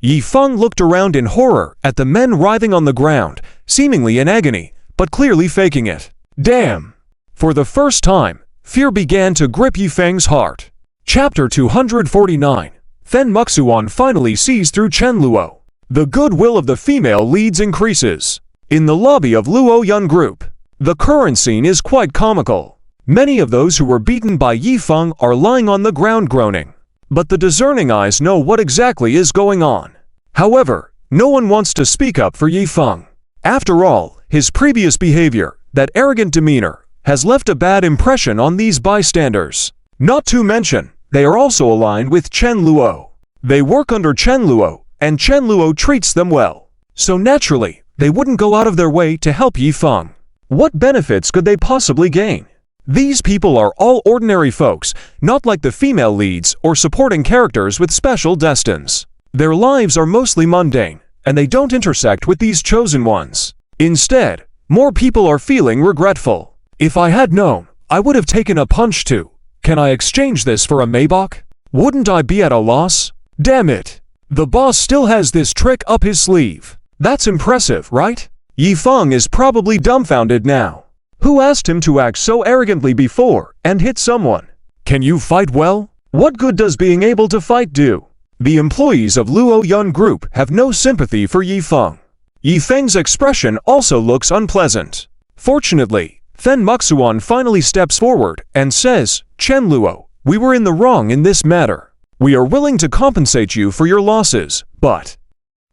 Yi Feng looked around in horror at the men writhing on the ground, seemingly in agony, but clearly faking it. Damn! For the first time, fear began to grip Yi Feng's heart. Chapter 249. Fen Muxuan finally sees through Chen Luo. The goodwill of the female leads increases. In the lobby of Luo Yun Group, the current scene is quite comical. Many of those who were beaten by Yi Feng are lying on the ground groaning. But the discerning eyes know what exactly is going on. However, no one wants to speak up for Yi Feng. After all, his previous behavior, that arrogant demeanor, has left a bad impression on these bystanders. Not to mention, they are also aligned with Chen Luo. They work under Chen Luo, and Chen Luo treats them well. So naturally, they wouldn't go out of their way to help Yi Feng. What benefits could they possibly gain? These people are all ordinary folks, not like the female leads or supporting characters with special destines. Their lives are mostly mundane, and they don't intersect with these chosen ones. Instead, more people are feeling regretful. If I had known, I would have taken a punch too. Can I exchange this for a Maybach? Wouldn't I be at a loss? Damn it! The boss still has this trick up his sleeve. That's impressive, right? Yi Feng is probably dumbfounded now. Who asked him to act so arrogantly before and hit someone? Can you fight well? What good does being able to fight do? The employees of Luo Yun Group have no sympathy for Yi Feng. Yi Feng's expression also looks unpleasant. Fortunately, Fen Muxuan finally steps forward and says, Chen Luo, we were in the wrong in this matter. We are willing to compensate you for your losses, but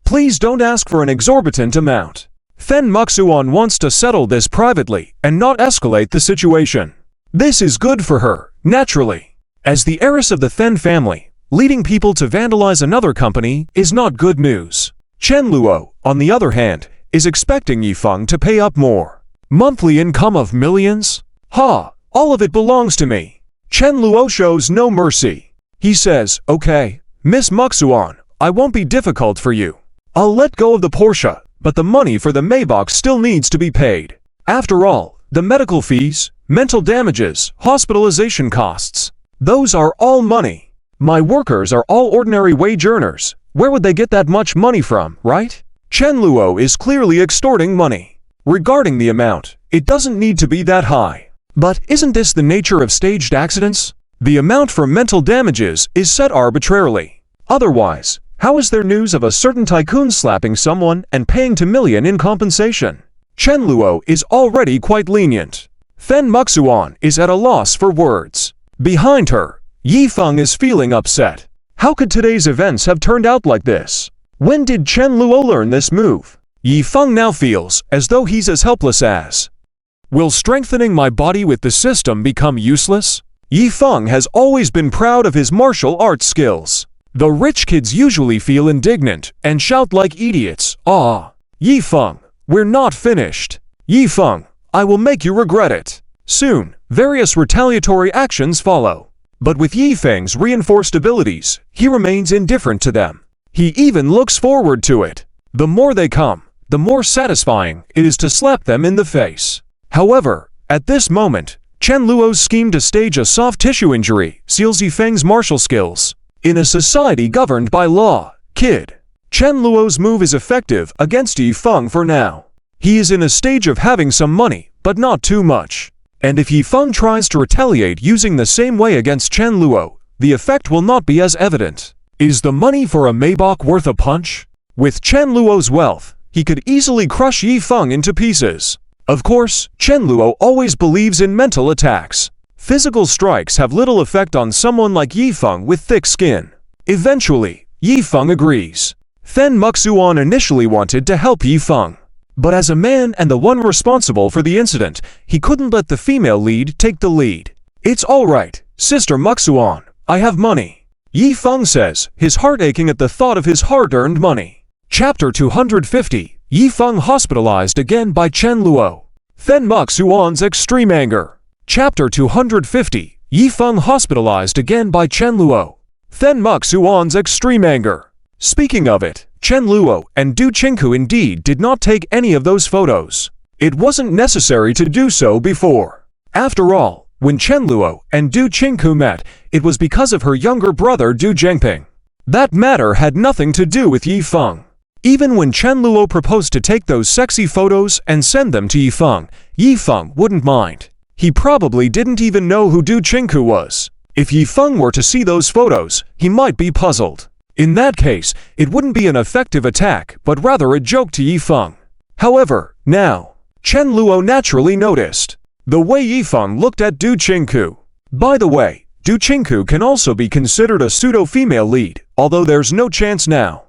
please don't ask for an exorbitant amount. Fen Muxuan wants to settle this privately and not escalate the situation. This is good for her, naturally. As the heiress of the Fen family, leading people to vandalize another company is not good news. Chen Luo, on the other hand, is expecting Yi Feng to pay up more. Monthly income of millions? Ha! All of it belongs to me. Chen Luo shows no mercy. He says, okay, Miss Muxuan, I won't be difficult for you. I'll let go of the Porsche, but the money for the Maybach still needs to be paid. After all, the medical fees, mental damages, hospitalization costs, those are all money. My workers are all ordinary wage earners. Where would they get that much money from, right? Chen Luo is clearly extorting money. Regarding the amount, it doesn't need to be that high. But isn't this the nature of staged accidents? The amount for mental damages is set arbitrarily. Otherwise, how is there news of a certain tycoon slapping someone and paying $2 million in compensation? Chen Luo is already quite lenient. Fen Muxuan is at a loss for words. Behind her, Yi Feng is feeling upset. How could today's events have turned out like this? When did Chen Luo learn this move? Yi Feng now feels as though he's as helpless as. Will strengthening my body with the system become useless? Yi Feng has always been proud of his martial arts skills. The rich kids usually feel indignant and shout like idiots, "Ah! Yi Feng, we're not finished. Yi Feng, I will make you regret it." Soon, various retaliatory actions follow. But with Yi Feng's reinforced abilities, he remains indifferent to them. He even looks forward to it. The more they come, the more satisfying it is to slap them in the face. However, at this moment, Chen Luo's scheme to stage a soft tissue injury seals Yi Feng's martial skills. In a society governed by law, kid, Chen Luo's move is effective against Yi Feng for now. He is in a stage of having some money, but not too much. And if Yi Feng tries to retaliate using the same way against Chen Luo, the effect will not be as evident. Is the money for a Maybach worth a punch? With Chen Luo's wealth, he could easily crush Yi Feng into pieces. Of course, Chen Luo always believes in mental attacks. Physical strikes have little effect on someone like Yi Feng with thick skin. Eventually, Yi Feng agrees. Fen Muxuan initially wanted to help Yi Feng. But as a man and the one responsible for the incident, he couldn't let the female lead take the lead. It's alright, Sister Muxuan, I have money. Yi Feng says, his heart aching at the thought of his hard-earned money. Chapter 250, Yi Feng hospitalized again by Chen Luo. Fen Muxuan's extreme anger. Chapter 250, Yi Feng hospitalized again by Chen Luo. Fen Muxuan's extreme anger. Speaking of it, Chen Luo and Du Qingku indeed did not take any of those photos. It wasn't necessary to do so before. After all, when Chen Luo and Du Qingku met, it was because of her younger brother Du Zhengping. That matter had nothing to do with Yifeng. Even when Chen Luo proposed to take those sexy photos and send them to Yifeng wouldn't mind. He probably didn't even know who Du Qingku was. If Yifeng were to see those photos, he might be puzzled. In that case, it wouldn't be an effective attack, but rather a joke to Yifeng. However, now, Chen Luo naturally noticed the way Yifeng looked at Du Qingku. By the way, Du Qingku can also be considered a pseudo-female lead, although there's no chance now.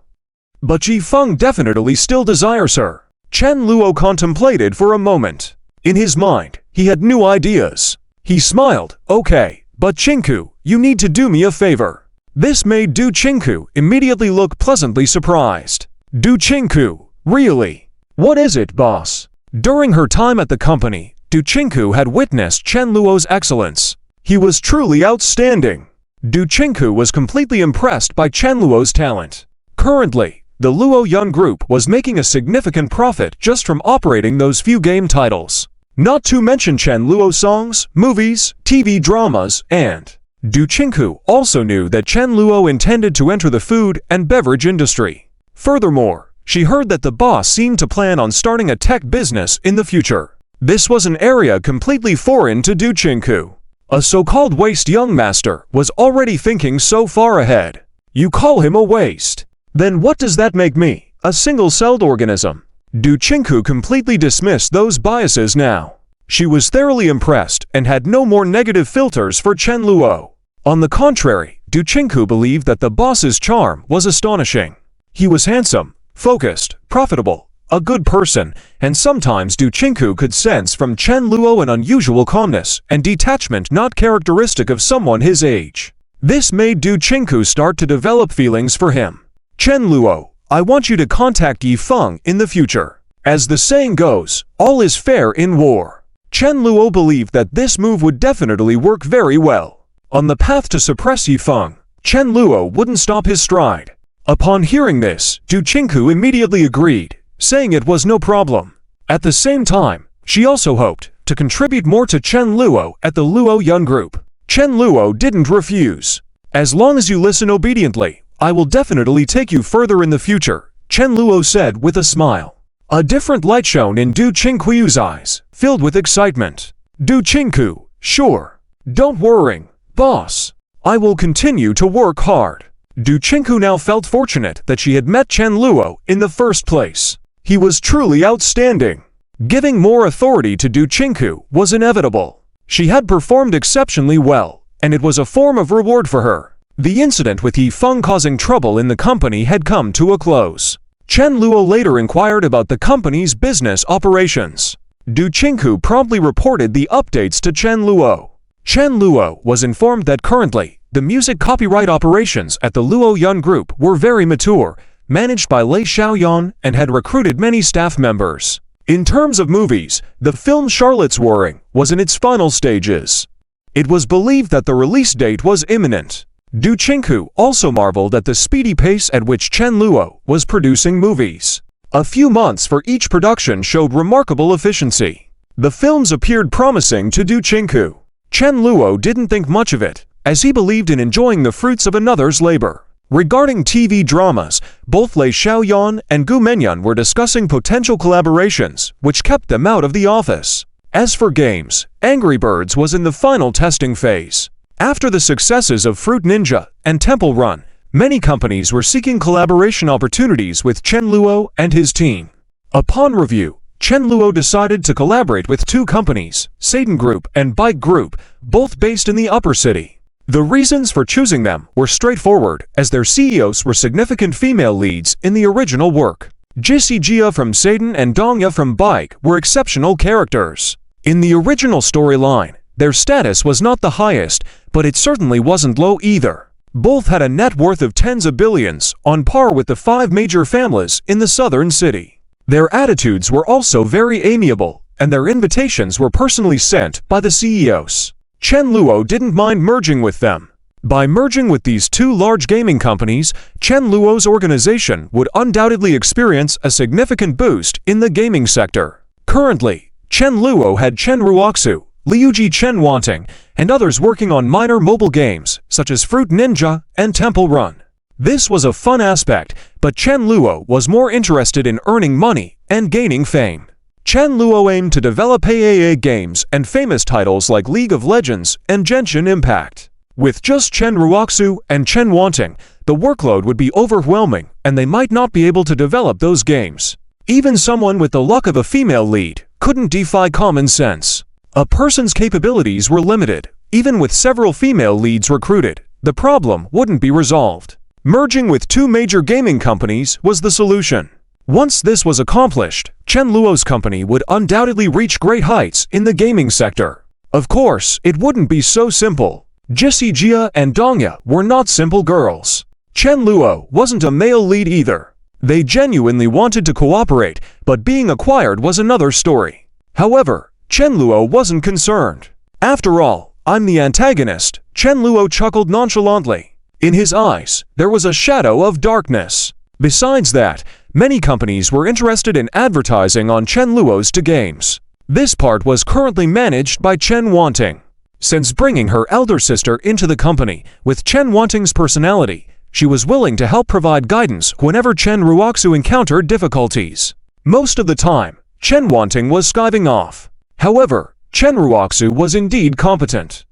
But Yifeng definitely still desires her. Chen Luo contemplated for a moment. In his mind, he had new ideas. He smiled. Okay, but Qingku, you need to do me a favor. This made Du Qingku immediately look pleasantly surprised. Du Qingku, really? What is it, boss? During her time at the company, Du Qingku had witnessed Chen Luo's excellence. He was truly outstanding. Du Qingku was completely impressed by Chen Luo's talent. Currently, the Luo Yun Group was making a significant profit just from operating those few game titles. Not to mention Chen Luo songs, movies, TV dramas, and Du Qingku also knew that Chen Luo intended to enter the food and beverage industry. Furthermore, she heard that the boss seemed to plan on starting a tech business in the future. This was an area completely foreign to Du Qingku. A so-called waste young master was already thinking so far ahead. You call him a waste? Then what does that make me? A single-celled organism? Du Qingku completely dismissed those biases now. She was thoroughly impressed and had no more negative filters for Chen Luo. On the contrary, Du Qingku believed that the boss's charm was astonishing. He was handsome, focused, profitable, a good person, and sometimes Du Qingku could sense from Chen Luo an unusual calmness and detachment not characteristic of someone his age. This made Du Qingku start to develop feelings for him. Chen Luo, I want you to contact Yifeng in the future. As the saying goes, all is fair in war. Chen Luo believed that this move would definitely work very well. On the path to suppress Yifeng, Chen Luo wouldn't stop his stride. Upon hearing this, Du Qingku immediately agreed, saying it was no problem. At the same time, she also hoped to contribute more to Chen Luo at the Luo Yun Group. Chen Luo didn't refuse. As long as you listen obediently, I will definitely take you further in the future, Chen Luo said with a smile. A different light shone in Du Qingku's eyes, filled with excitement. Du Qingku, sure. Don't worry, boss. I will continue to work hard. Du Qingku now felt fortunate that she had met Chen Luo in the first place. He was truly outstanding. Giving more authority to Du Qingku was inevitable. She had performed exceptionally well, and it was a form of reward for her. The incident with Yifeng causing trouble in the company had come to a close. Chen Luo later inquired about the company's business operations. Du Qingku promptly reported the updates to Chen Luo. Chen Luo was informed that currently, the music copyright operations at the Luo Yun Group were very mature, managed by Lei Xiaoyan, and had recruited many staff members. In terms of movies, the film Charlotte's Warring was in its final stages. It was believed that the release date was imminent. Du Qingku also marveled at the speedy pace at which Chen Luo was producing movies. A few months for each production showed remarkable efficiency. The films appeared promising to Du Qingku. Chen Luo didn't think much of it, as he believed in enjoying the fruits of another's labor. Regarding TV dramas, both Lei Xiaoyan and Gu Menyan were discussing potential collaborations, which kept them out of the office. As for games, Angry Birds was in the final testing phase. After the successes of Fruit Ninja and Temple Run, many companies were seeking collaboration opportunities with Chen Luo and his team. Upon review, Chen Luo decided to collaborate with two companies, Satan Group and Bike Group, both based in the upper city. The reasons for choosing them were straightforward, as their CEOs were significant female leads in the original work. Jissi Jia from Satan and Dongya from Bike were exceptional characters. In the original storyline, their status was not the highest, but it certainly wasn't low either. Both had a net worth of tens of billions, on par with the 5 major families in the southern city. Their attitudes were also very amiable, and their invitations were personally sent by the CEOs. Chen Luo didn't mind merging with them. By merging with these two large gaming companies, Chen Luo's organization would undoubtedly experience a significant boost in the gaming sector. Currently, Chen Luo had Chen Ruoxu, Liuji Chen Wanting, and others working on minor mobile games such as Fruit Ninja and Temple Run. This was a fun aspect, but Chen Luo was more interested in earning money and gaining fame. Chen Luo aimed to develop AAA games and famous titles like League of Legends and Genshin Impact. With just Chen Ruoxu and Chen Wanting, the workload would be overwhelming and they might not be able to develop those games. Even someone with the luck of a female lead couldn't defy common sense. A person's capabilities were limited. Even with several female leads recruited, the problem wouldn't be resolved. Merging with two major gaming companies was the solution. Once this was accomplished, Chen Luo's company would undoubtedly reach great heights in the gaming sector. Of course, it wouldn't be so simple. Jessie Jia and Dongya were not simple girls. Chen Luo wasn't a male lead either. They genuinely wanted to cooperate, but being acquired was another story. However, Chen Luo wasn't concerned. After all, I'm the antagonist, Chen Luo chuckled nonchalantly. In his eyes, there was a shadow of darkness. Besides that, many companies were interested in advertising on Chen Luo's games. This part was currently managed by Chen Wanting. Since bringing her elder sister into the company, with Chen Wanting's personality, she was willing to help provide guidance whenever Chen Ruoxu encountered difficulties. Most of the time, Chen Wanting was skiving off. However, Chen Ruoxu was indeed competent.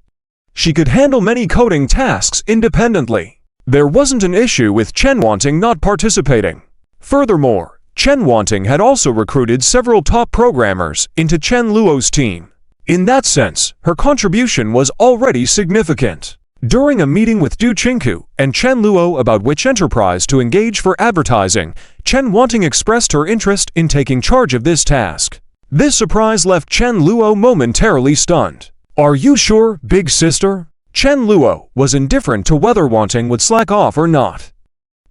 She could handle many coding tasks independently. There wasn't an issue with Chen Wanting not participating. Furthermore, Chen Wanting had also recruited several top programmers into Chen Luo's team. In that sense, her contribution was already significant. During a meeting with Du Qingku and Chen Luo about which enterprise to engage for advertising, Chen Wanting expressed her interest in taking charge of this task. This surprise left Chen Luo momentarily stunned. Are you sure, big sister? Chen Luo was indifferent to whether Wanting would slack off or not.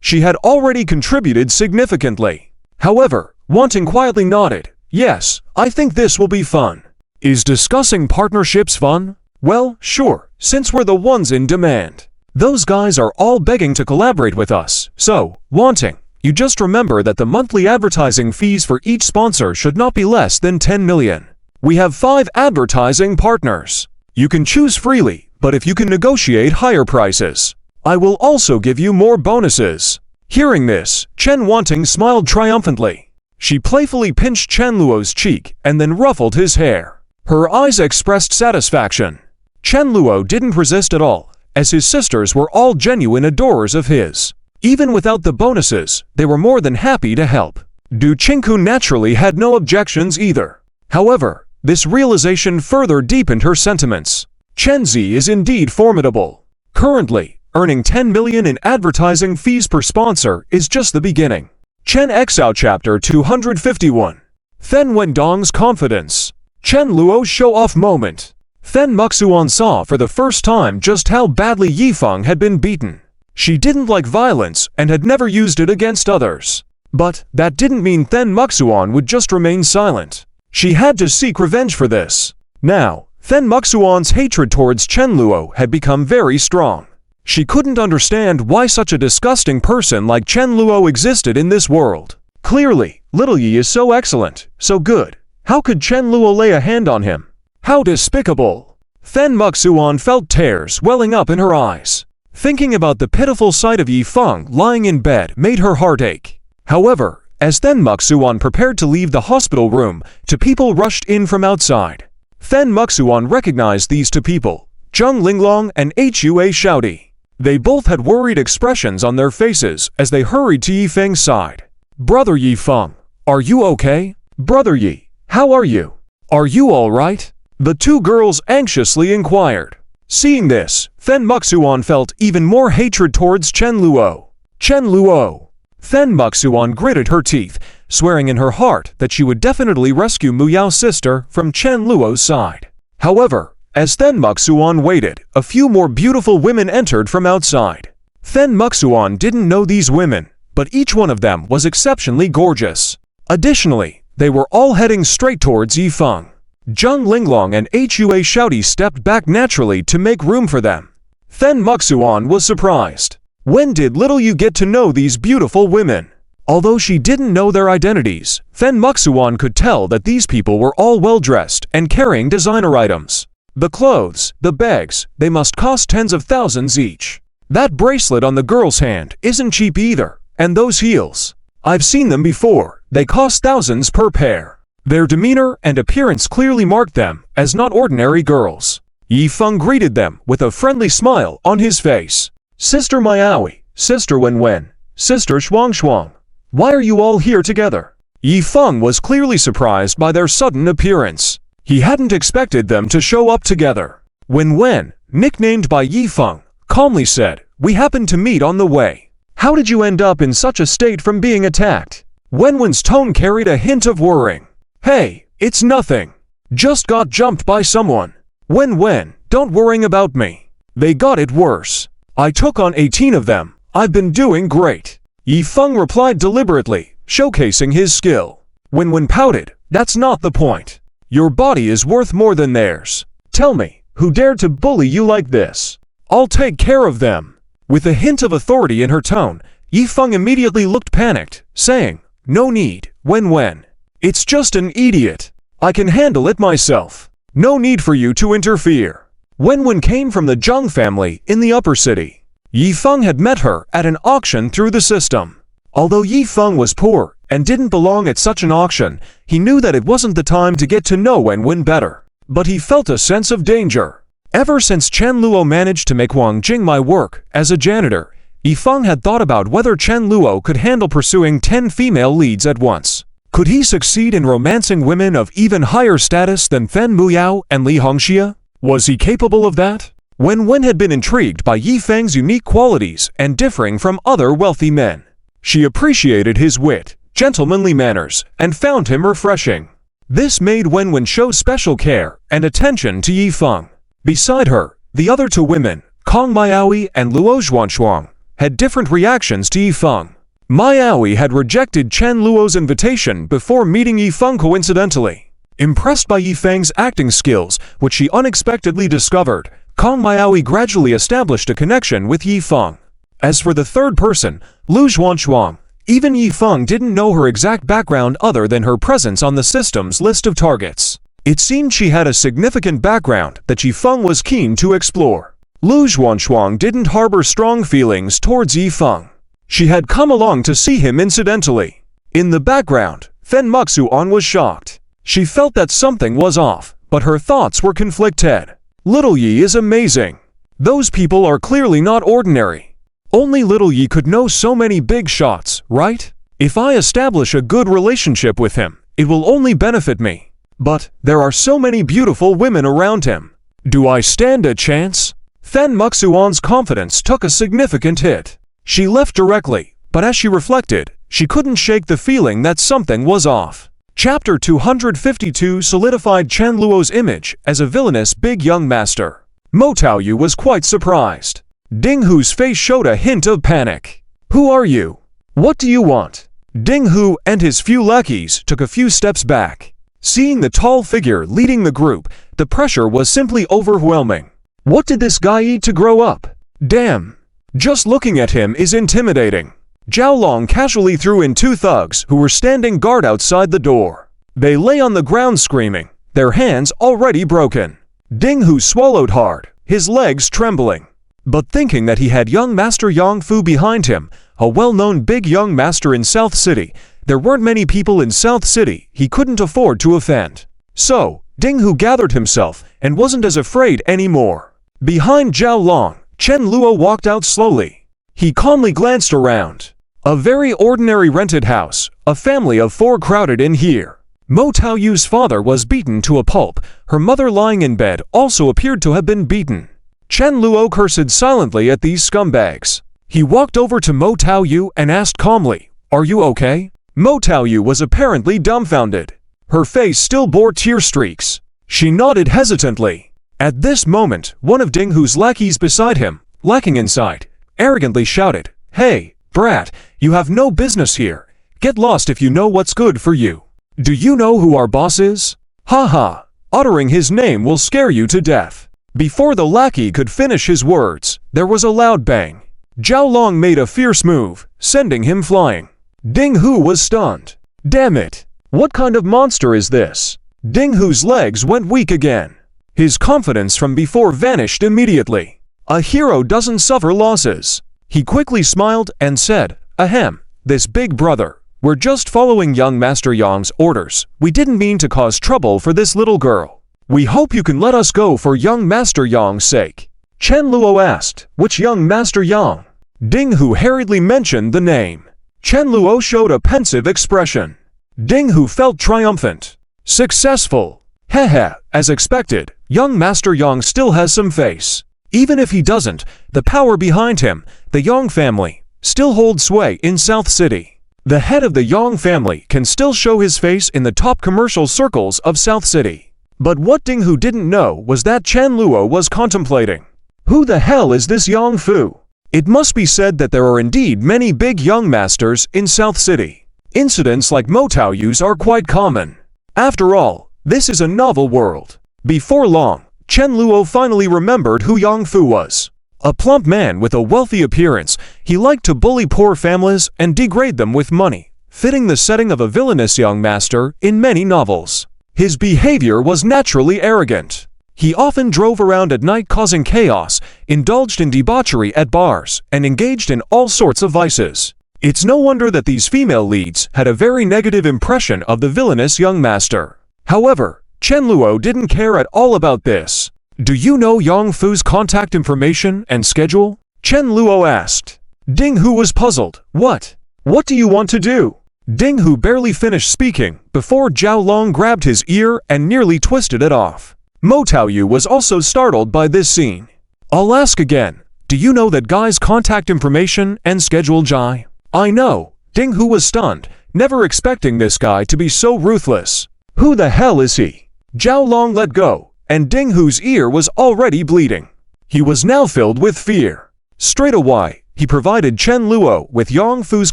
She had already contributed significantly. However, Wanting quietly nodded. Yes, I think this will be fun. Is discussing partnerships fun? Well, sure, since we're the ones in demand. Those guys are all begging to collaborate with us, so, Wanting, you just remember that the monthly advertising fees for each sponsor should not be less than 10 million. We have 5 advertising partners. You can choose freely, but if you can negotiate higher prices, I will also give you more bonuses. Hearing this, Chen Wanting smiled triumphantly. She playfully pinched Chen Luo's cheek and then ruffled his hair. Her eyes expressed satisfaction. Chen Luo didn't resist at all, as his sisters were all genuine adorers of his. Even without the bonuses, they were more than happy to help. Du Qingku naturally had no objections either. However, this realization further deepened her sentiments. Chen Zi is indeed formidable. Currently, earning 10 million in advertising fees per sponsor is just the beginning. Chen Exao Chapter 251. Fen Wendong's Confidence. Chen Luo's show-off moment. Fen Muxuan saw for the first time just how badly Yifeng had been beaten. She didn't like violence and had never used it against others. But that didn't mean Fen Muxuan would just remain silent. She had to seek revenge for this. Now, Fen Muxuan's hatred towards Chen Luo had become very strong. She couldn't understand why such a disgusting person like Chen Luo existed in this world. Clearly, Little Yi is so excellent, so good. How could Chen Luo lay a hand on him? How despicable! Fen Muxuan felt tears welling up in her eyes. Thinking about the pitiful sight of Yifeng lying in bed made her heart ache. However, as Fen Muxuan prepared to leave the hospital room, two people rushed in from outside. Fen Muxuan recognized these two people, Zheng Linglong and Hua Shaodi. They both had worried expressions on their faces as they hurried to Yifeng's side. Brother Yifeng, are you okay? Brother Yi, how are you? Are you all right? The two girls anxiously inquired. Seeing this, Fen Muxuan felt even more hatred towards Chen Luo. Chen Luo! Fen Muxuan gritted her teeth, swearing in her heart that she would definitely rescue Muyao's sister from Chen Luo's side. However, as Fen Muxuan waited, a few more beautiful women entered from outside. Fen Muxuan didn't know these women, but each one of them was exceptionally gorgeous. Additionally, they were all heading straight towards Yifeng. Zheng Linglong and Hua Shaodi stepped back naturally to make room for them. Fen Muxuan was surprised. When did little you get to know these beautiful women? Although she didn't know their identities, Fen Muxuan could tell that these people were all well-dressed and carrying designer items. The clothes, the bags, they must cost tens of thousands each. That bracelet on the girl's hand isn't cheap either, and those heels. I've seen them before, they cost thousands per pair. Their demeanor and appearance clearly marked them as not ordinary girls. Yifeng greeted them with a friendly smile on his face. Sister Miaowi, Sister Wenwen, Sister Shuang, why are you all here together? Yifeng was clearly surprised by their sudden appearance. He hadn't expected them to show up together. Wenwen, nicknamed by Yifeng, calmly said, we happened to meet on the way. How did you end up in such a state from being attacked? Wenwen's tone carried a hint of worrying. Hey, it's nothing. Just got jumped by someone. Wenwen, don't worry about me. They got it worse. I took on 18 of them. I've been doing great. Yifeng replied deliberately, showcasing his skill. Wenwen pouted, that's not the point. Your body is worth more than theirs. Tell me, who dared to bully you like this? I'll take care of them. With a hint of authority in her tone, Yifeng immediately looked panicked, saying, no need, Wenwen. It's just an idiot. I can handle it myself. No need for you to interfere. Wenwen came from the Zheng family in the upper city. Yifeng had met her at an auction through the system. Although Yifeng was poor and didn't belong at such an auction, he knew that it wasn't the time to get to know Wenwen better. But he felt a sense of danger. Ever since Chen Luo managed to make Wang Jingmai work as a janitor, Yifeng had thought about whether Chen Luo could handle pursuing 10 female leads at once. Could he succeed in romancing women of even higher status than Fen Muyao and Li Hongxia? Was he capable of that? Wenwen had been intrigued by Yifeng's unique qualities and differing from other wealthy men. She appreciated his wit, gentlemanly manners, and found him refreshing. This made Wenwen show special care and attention to Yifeng. Beside her, the other two women, Kong Miaowi and Luo Zhuanshuang, had different reactions to Yifeng. Miaowi had rejected Chen Luo's invitation before meeting Yifeng coincidentally. Impressed by Yifeng's acting skills, which she unexpectedly discovered, Kong Miaowi gradually established a connection with Yifeng. As for the third person, Lu Zhuanshuang, even Yifeng didn't know her exact background other than her presence on the system's list of targets. It seemed she had a significant background that Yifeng was keen to explore. Lu Zhuanshuang didn't harbor strong feelings towards Yifeng. She had come along to see him incidentally. In the background, Fen Muxuan was shocked. She felt that something was off, but her thoughts were conflicted. Little Yi is amazing. Those people are clearly not ordinary. Only Little Yi could know so many big shots, right? If I establish a good relationship with him, it will only benefit me. But there are so many beautiful women around him. Do I stand a chance? Fen Muxuan's confidence took a significant hit. She left directly, but as she reflected, she couldn't shake the feeling that something was off. Chapter 252 solidified Chen Luo's image as a villainous big young master. Mo Taoyu was quite surprised. Ding Hu's face showed a hint of panic. Who are you? What do you want? Ding Hu and his few lackeys took a few steps back. Seeing the tall figure leading the group, the pressure was simply overwhelming. What did this guy eat to grow up? Damn. Just looking at him is intimidating. Zhao Long casually threw in two thugs who were standing guard outside the door. They lay on the ground screaming, their hands already broken. Ding Hu swallowed hard, his legs trembling. But thinking that he had young Master Yang Fu behind him, a well-known big young master in South City, there weren't many people in South City he couldn't afford to offend. So, Ding Hu gathered himself and wasn't as afraid anymore. Behind Zhao Long, Chen Luo walked out slowly. He calmly glanced around. A very ordinary rented house, a family of 4 crowded in here. Mo Taoyu's father was beaten to a pulp, her mother lying in bed also appeared to have been beaten. Chen Luo cursed silently at these scumbags. He walked over to Mo Taoyu and asked calmly, "Are you okay?" Mo Taoyu was apparently dumbfounded. Her face still bore tear streaks. She nodded hesitantly. At this moment, one of Ding Hu's lackeys beside him, lacking insight, arrogantly shouted, "Hey, brat, you have no business here. Get lost if you know what's good for you. Do you know who our boss is? Ha ha, uttering his name will scare you to death." Before the lackey could finish his words, there was a loud bang. Zhao Long made a fierce move, sending him flying. Ding Hu was stunned. Damn it! What kind of monster is this? Ding Hu's legs went weak again. His confidence from before vanished immediately. A hero doesn't suffer losses. He quickly smiled and said, "Ahem, this big brother. We're just following young Master Yang's orders. We didn't mean to cause trouble for this little girl. We hope you can let us go for young Master Yang's sake." Chen Luo asked, "Which young Master Yang?" Ding Hu hurriedly mentioned the name. Chen Luo showed a pensive expression. Ding Hu felt triumphant. Successful. Hehe, as expected, young Master Yang still has some face. Even if he doesn't, the power behind him, the Yang family, still holds sway in South City. The head of the Yang family can still show his face in the top commercial circles of South City. But what Ding Hu didn't know was that Chen Luo was contemplating. Who the hell is this Yang Fu? It must be said that there are indeed many big young masters in South City. Incidents like Mo Taoyu's are quite common. After all, this is a novel world. Before long, Chen Luo finally remembered who Yang Fu was. A plump man with a wealthy appearance, he liked to bully poor families and degrade them with money, fitting the setting of a villainous young master in many novels. His behavior was naturally arrogant. He often drove around at night causing chaos, indulged in debauchery at bars, and engaged in all sorts of vices. It's no wonder that these female leads had a very negative impression of the villainous young master. However, Chen Luo didn't care at all about this. "Do you know Yang Fu's contact information and schedule?" Chen Luo asked. Ding Hu was puzzled. What? What do you want to do?" Ding Hu barely finished speaking before Zhao Long grabbed his ear and nearly twisted it off. Mo Taoyu was also startled by this scene. "I'll ask again. Do you know that guy's contact information and schedule, Jai?" "I know." Ding Hu was stunned, never expecting this guy to be so ruthless. "Who the hell is he?" Zhao Long let go, and Ding Hu's ear was already bleeding. He was now filled with fear. Straight away, he provided Chen Luo with Yang Fu's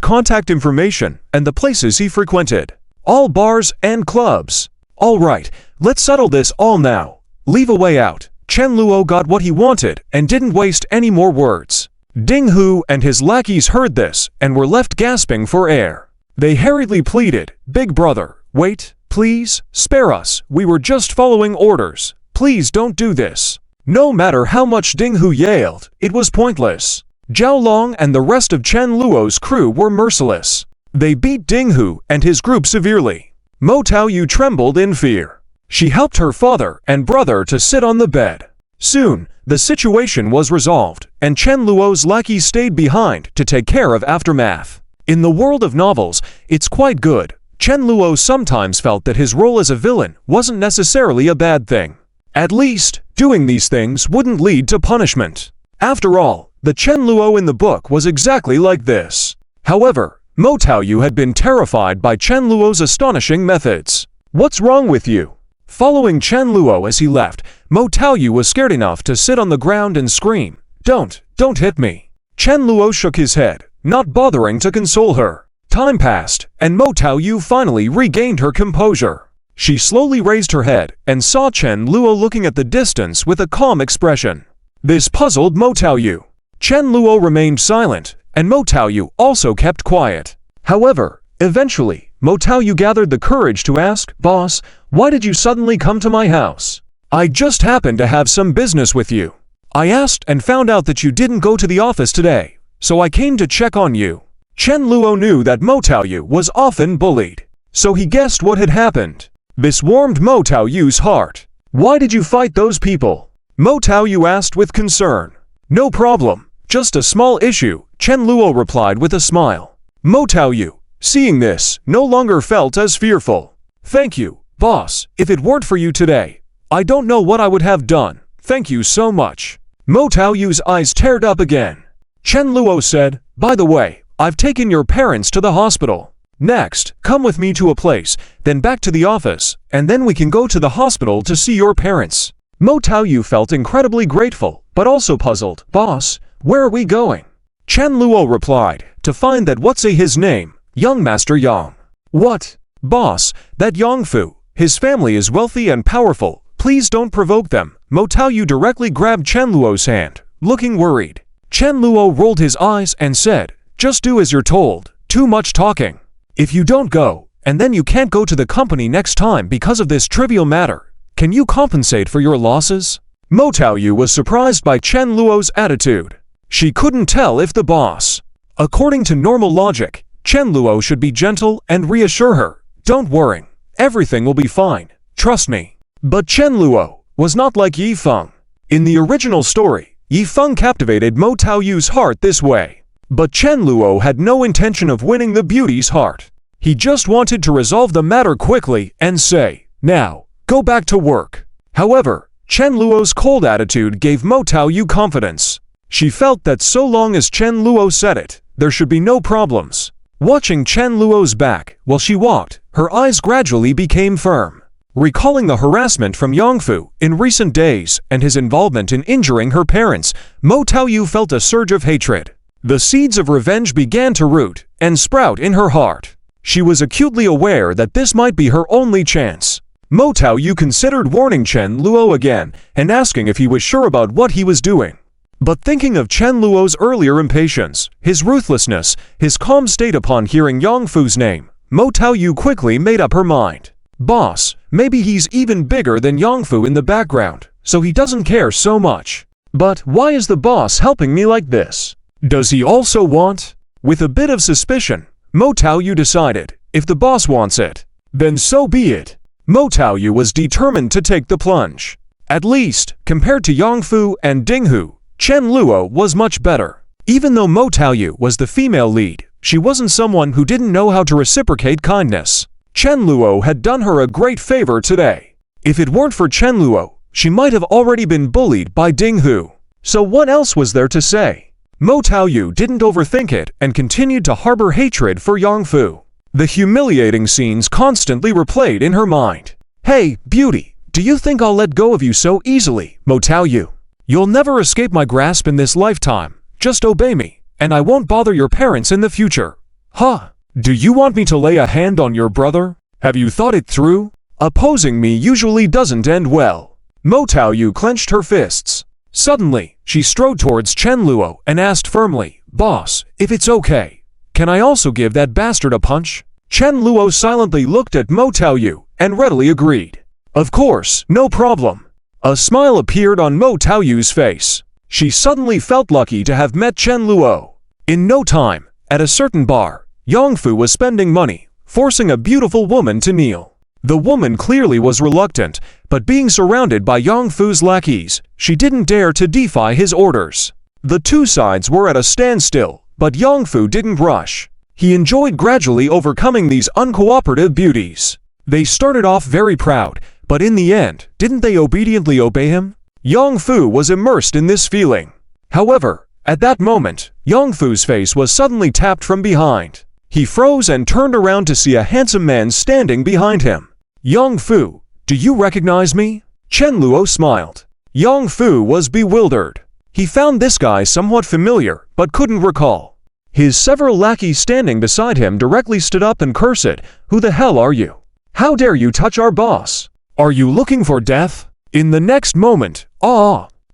contact information and the places he frequented. All bars and clubs. "All right, let's settle this all now. Leave a way out." Chen Luo got what he wanted and didn't waste any more words. Ding Hu and his lackeys heard this and were left gasping for air. They hurriedly pleaded, "Big brother, wait. Please, spare us. We were just following orders. Please don't do this." No matter how much Ding Hu yelled, it was pointless. Zhao Long and the rest of Chen Luo's crew were merciless. They beat Ding Hu and his group severely. Mo Taoyu trembled in fear. She helped her father and brother to sit on the bed. Soon, the situation was resolved, and Chen Luo's lackey stayed behind to take care of aftermath. In the world of novels, it's quite good. Chen Luo sometimes felt that his role as a villain wasn't necessarily a bad thing. At least, doing these things wouldn't lead to punishment. After all, the Chen Luo in the book was exactly like this. However, Mo Taoyu had been terrified by Chen Luo's astonishing methods. "What's wrong with you?" Following Chen Luo as he left, Mo Taoyu was scared enough to sit on the ground and scream, Don't hit me." Chen Luo shook his head, not bothering to console her. Time passed, and Mo Taoyu finally regained her composure. She slowly raised her head and saw Chen Luo looking at the distance with a calm expression. This puzzled Mo Taoyu. Chen Luo remained silent, and Mo Taoyu also kept quiet. However, eventually, Mo Taoyu gathered the courage to ask, "Boss, why did you suddenly come to my house?" "I just happened to have some business with you. I asked and found out that you didn't go to the office today, so I came to check on you." Chen Luo knew that Mo Taoyu was often bullied, so he guessed what had happened. This warmed Mo Taoyu's heart. "Why did you fight those people?" Mo Taoyu asked with concern. "No problem, just a small issue," Chen Luo replied with a smile. Mo Taoyu, seeing this, no longer felt as fearful. "Thank you, boss. If it weren't for you today, I don't know what I would have done. Thank you so much." Mo Taoyu's eyes teared up again. Chen Luo said, "By the way, I've taken your parents to the hospital. Next, come with me to a place, then back to the office, and then we can go to the hospital to see your parents." Mo Taoyu felt incredibly grateful, but also puzzled. "Boss, where are we going?" Chen Luo replied, to find that what's his name, young Master Yang. "What? Boss, that Yang Fu, his family is wealthy and powerful. Please don't provoke them." Mo Taoyu directly grabbed Chen Luo's hand, looking worried. Chen Luo rolled his eyes and said, "Just do as you're told. Too much talking. If you don't go, and then you can't go to the company next time because of this trivial matter, can you compensate for your losses?" Mo Taoyu was surprised by Chen Luo's attitude. She couldn't tell if the boss. According to normal logic, Chen Luo should be gentle and reassure her. Don't worry, everything will be fine, trust me. But Chen Luo was not like Yi Feng. In the original story, Yi Feng captivated Mo Taoyu's heart this way. But Chen Luo had no intention of winning the beauty's heart. He just wanted to resolve the matter quickly and say, "Now, go back to work." However, Chen Luo's cold attitude gave Mo Taoyu confidence. She felt that so long as Chen Luo said it, there should be no problems. Watching Chen Luo's back while she walked, her eyes gradually became firm. Recalling the harassment from Yongfu in recent days and his involvement in injuring her parents, Mo Taoyu felt a surge of hatred. The seeds of revenge began to root and sprout in her heart. She was acutely aware that this might be her only chance. Mo Taoyu considered warning Chen Luo again and asking if he was sure about what he was doing. But thinking of Chen Luo's earlier impatience, his ruthlessness, his calm state upon hearing Yongfu's name, Mo Taoyu quickly made up her mind. Boss, maybe he's even bigger than Yongfu in the background, so he doesn't care so much. But why is the boss helping me like this? Does he also want? With a bit of suspicion, Mo Taoyu decided, if the boss wants it, then so be it. Mo Taoyu was determined to take the plunge. At least, compared to Yongfu and Dinghu, Chen Luo was much better. Even though Mo Taoyu was the female lead, she wasn't someone who didn't know how to reciprocate kindness. Chen Luo had done her a great favor today. If it weren't for Chen Luo, she might have already been bullied by Dinghu. So what else was there to say? Mo Taoyu didn't overthink it and continued to harbor hatred for Yongfu. The humiliating scenes constantly replayed in her mind. Hey, beauty, do you think I'll let go of you so easily, Mo Taoyu? You'll never escape my grasp in this lifetime. Just obey me, and I won't bother your parents in the future. Huh? Do you want me to lay a hand on your brother? Have you thought it through? Opposing me usually doesn't end well. Mo Taoyu clenched her fists. Suddenly, she strode towards Chen Luo and asked firmly, "Boss, if it's okay, can I also give that bastard a punch?" Chen Luo silently looked at Mo Taoyu and readily agreed. Of course, no problem. A smile appeared on Mo Taoyu's face. She suddenly felt lucky to have met Chen Luo. In no time, at a certain bar, Yongfu was spending money, forcing a beautiful woman to kneel. The woman clearly was reluctant, but being surrounded by Yongfu's lackeys, she didn't dare to defy his orders. The two sides were at a standstill, but Yongfu didn't rush. He enjoyed gradually overcoming these uncooperative beauties. They started off very proud, but in the end, didn't they obediently obey him? Yongfu was immersed in this feeling. However, at that moment, Yongfu's face was suddenly tapped from behind. He froze and turned around to see a handsome man standing behind him. Yongfu, do you recognize me? Chen Luo smiled. Yongfu was bewildered. He found this guy somewhat familiar, but couldn't recall. His several lackeys standing beside him directly stood up and cursed, "Who the hell are you? How dare you touch our boss? Are you looking for death?" In the next moment,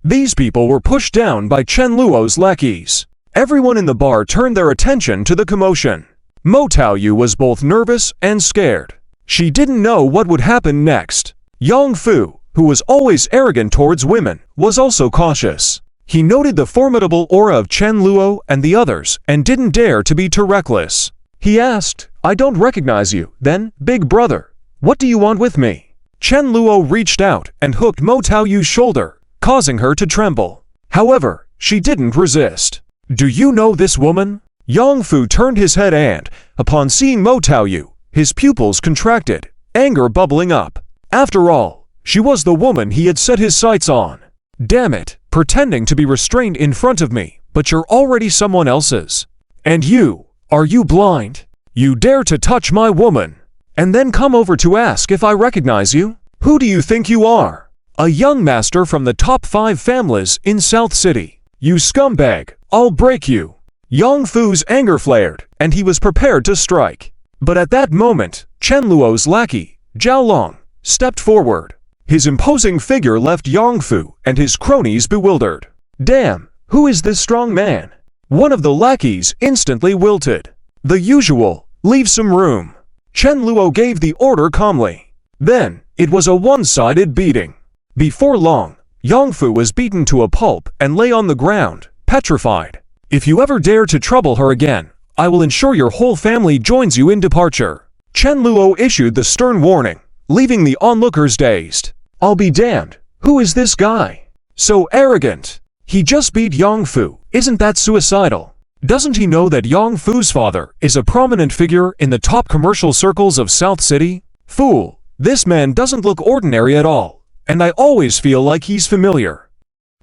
these people were pushed down by Chen Luo's lackeys. Everyone in the bar turned their attention to the commotion. Mo Taoyu was both nervous and scared. She didn't know what would happen next. Yongfu, who was always arrogant towards women, was also cautious. He noted the formidable aura of Chen Luo and the others and didn't dare to be too reckless. He asked, "I don't recognize you, then, big brother. What do you want with me?" Chen Luo reached out and hooked Mo Taoyu's shoulder, causing her to tremble. However, she didn't resist. "Do you know this woman?" Yongfu turned his head and, upon seeing Mo Taoyu, his pupils contracted, anger bubbling up. After all, she was the woman he had set his sights on. "Damn it, pretending to be restrained in front of me, but you're already someone else's. And you, are you blind? You dare to touch my woman, and then come over to ask if I recognize you? Who do you think you are? A young master from the top 5 families in South City. You scumbag, I'll break you." Yongfu's anger flared, and he was prepared to strike. But at that moment, Chen Luo's lackey, Zhao Long, stepped forward. His imposing figure left Yongfu and his cronies bewildered. "Damn, who is this strong man?" One of the lackeys instantly wilted. "The usual, leave some room." Chen Luo gave the order calmly. Then, it was a one-sided beating. Before long, Yongfu was beaten to a pulp and lay on the ground, petrified. If you ever dare to trouble her again, I will ensure your whole family joins you in departure. Chen Luo issued the stern warning, leaving the onlookers dazed. I'll be damned, who is this guy? So arrogant. He just beat Yongfu, isn't that suicidal? Doesn't he know that Yongfu's father is a prominent figure in the top commercial circles of South City? Fool, this man doesn't look ordinary at all, and I always feel like he's familiar.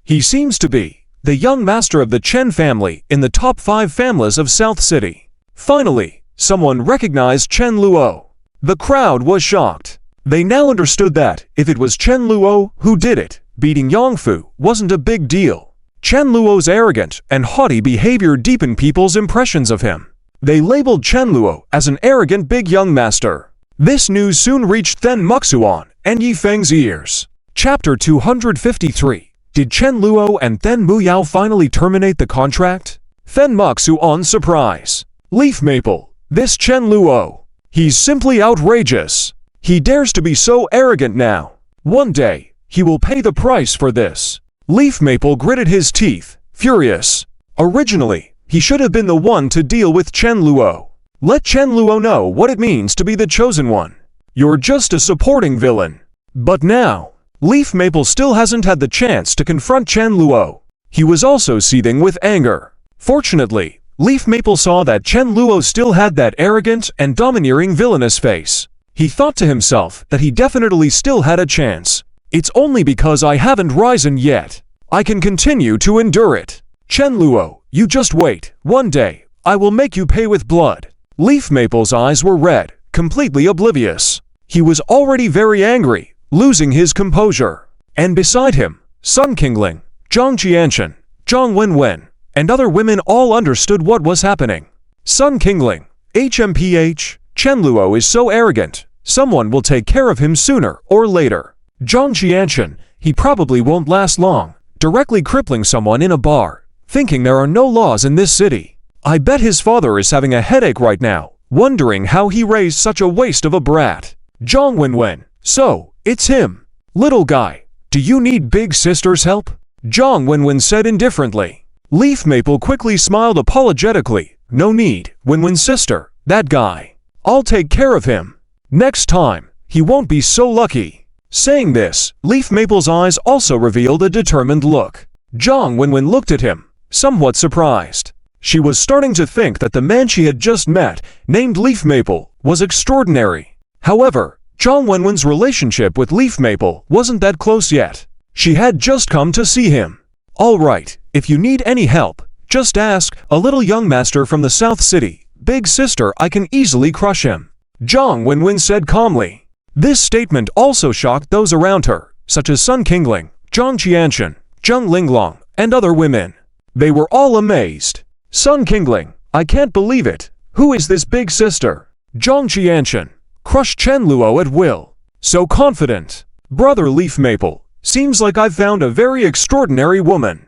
He seems to be the young master of the Chen family in the top 5 families of South City. Finally, someone recognized Chen Luo. The crowd was shocked. They now understood that if it was Chen Luo who did it, beating Yongfu wasn't a big deal. Chen Luo's arrogant and haughty behavior deepened people's impressions of him. They labeled Chen Luo as an arrogant big young master. This news soon reached Then Muxuan and Yi Feng's ears. Chapter 253. Did Chen Luo and Then Muyao finally terminate the contract? Then Muxuan's surprise. Leaf Maple, this Chen Luo. He's simply outrageous. He dares to be so arrogant now. One day, he will pay the price for this. Leaf Maple gritted his teeth, furious. Originally, he should have been the one to deal with Chen Luo. Let Chen Luo know what it means to be the chosen one. You're just a supporting villain. But now, Leaf Maple still hasn't had the chance to confront Chen Luo. He was also seething with anger. Fortunately, Leaf Maple saw that Chen Luo still had that arrogant and domineering villainous face. He thought to himself that he definitely still had a chance. It's only because I haven't risen yet. I can continue to endure it. Chen Luo, you just wait. One day, I will make you pay with blood. Leaf Maple's eyes were red, completely oblivious. He was already very angry, losing his composure. And beside him, Sun Qingling, Zhang Qianchen, Zhang Wenwen, and other women all understood what was happening. Sun Qingling, HMPH, Chen Luo is so arrogant, someone will take care of him sooner or later. Zhang Qianchen, he probably won't last long, directly crippling someone in a bar, thinking there are no laws in this city. I bet his father is having a headache right now, wondering how he raised such a waste of a brat. Zhang Wenwen, so, it's him. Little guy, do you need big sister's help? Zhang Wenwen said indifferently. Leaf Maple quickly smiled apologetically. No need, Wenwen's sister, that guy. I'll take care of him. Next time, he won't be so lucky. Saying this, Leaf Maple's eyes also revealed a determined look. Zhang Wenwen looked at him, somewhat surprised. She was starting to think that the man she had just met, named Leaf Maple, was extraordinary. However, Zhang Wenwen's relationship with Leaf Maple wasn't that close yet. She had just come to see him. All right, if you need any help, just ask a little young master from the South City. Big sister, I can easily crush him. Zhang Wenwen said calmly. This statement also shocked those around her, such as Sun Qingling, Zhang Qianchen, Zheng Linglong, and other women. They were all amazed. Sun Qingling, I can't believe it. Who is this big sister? Zhang Qianchen, crush Chen Luo at will. So confident. Brother Leaf Maple, seems like I've found a very extraordinary woman.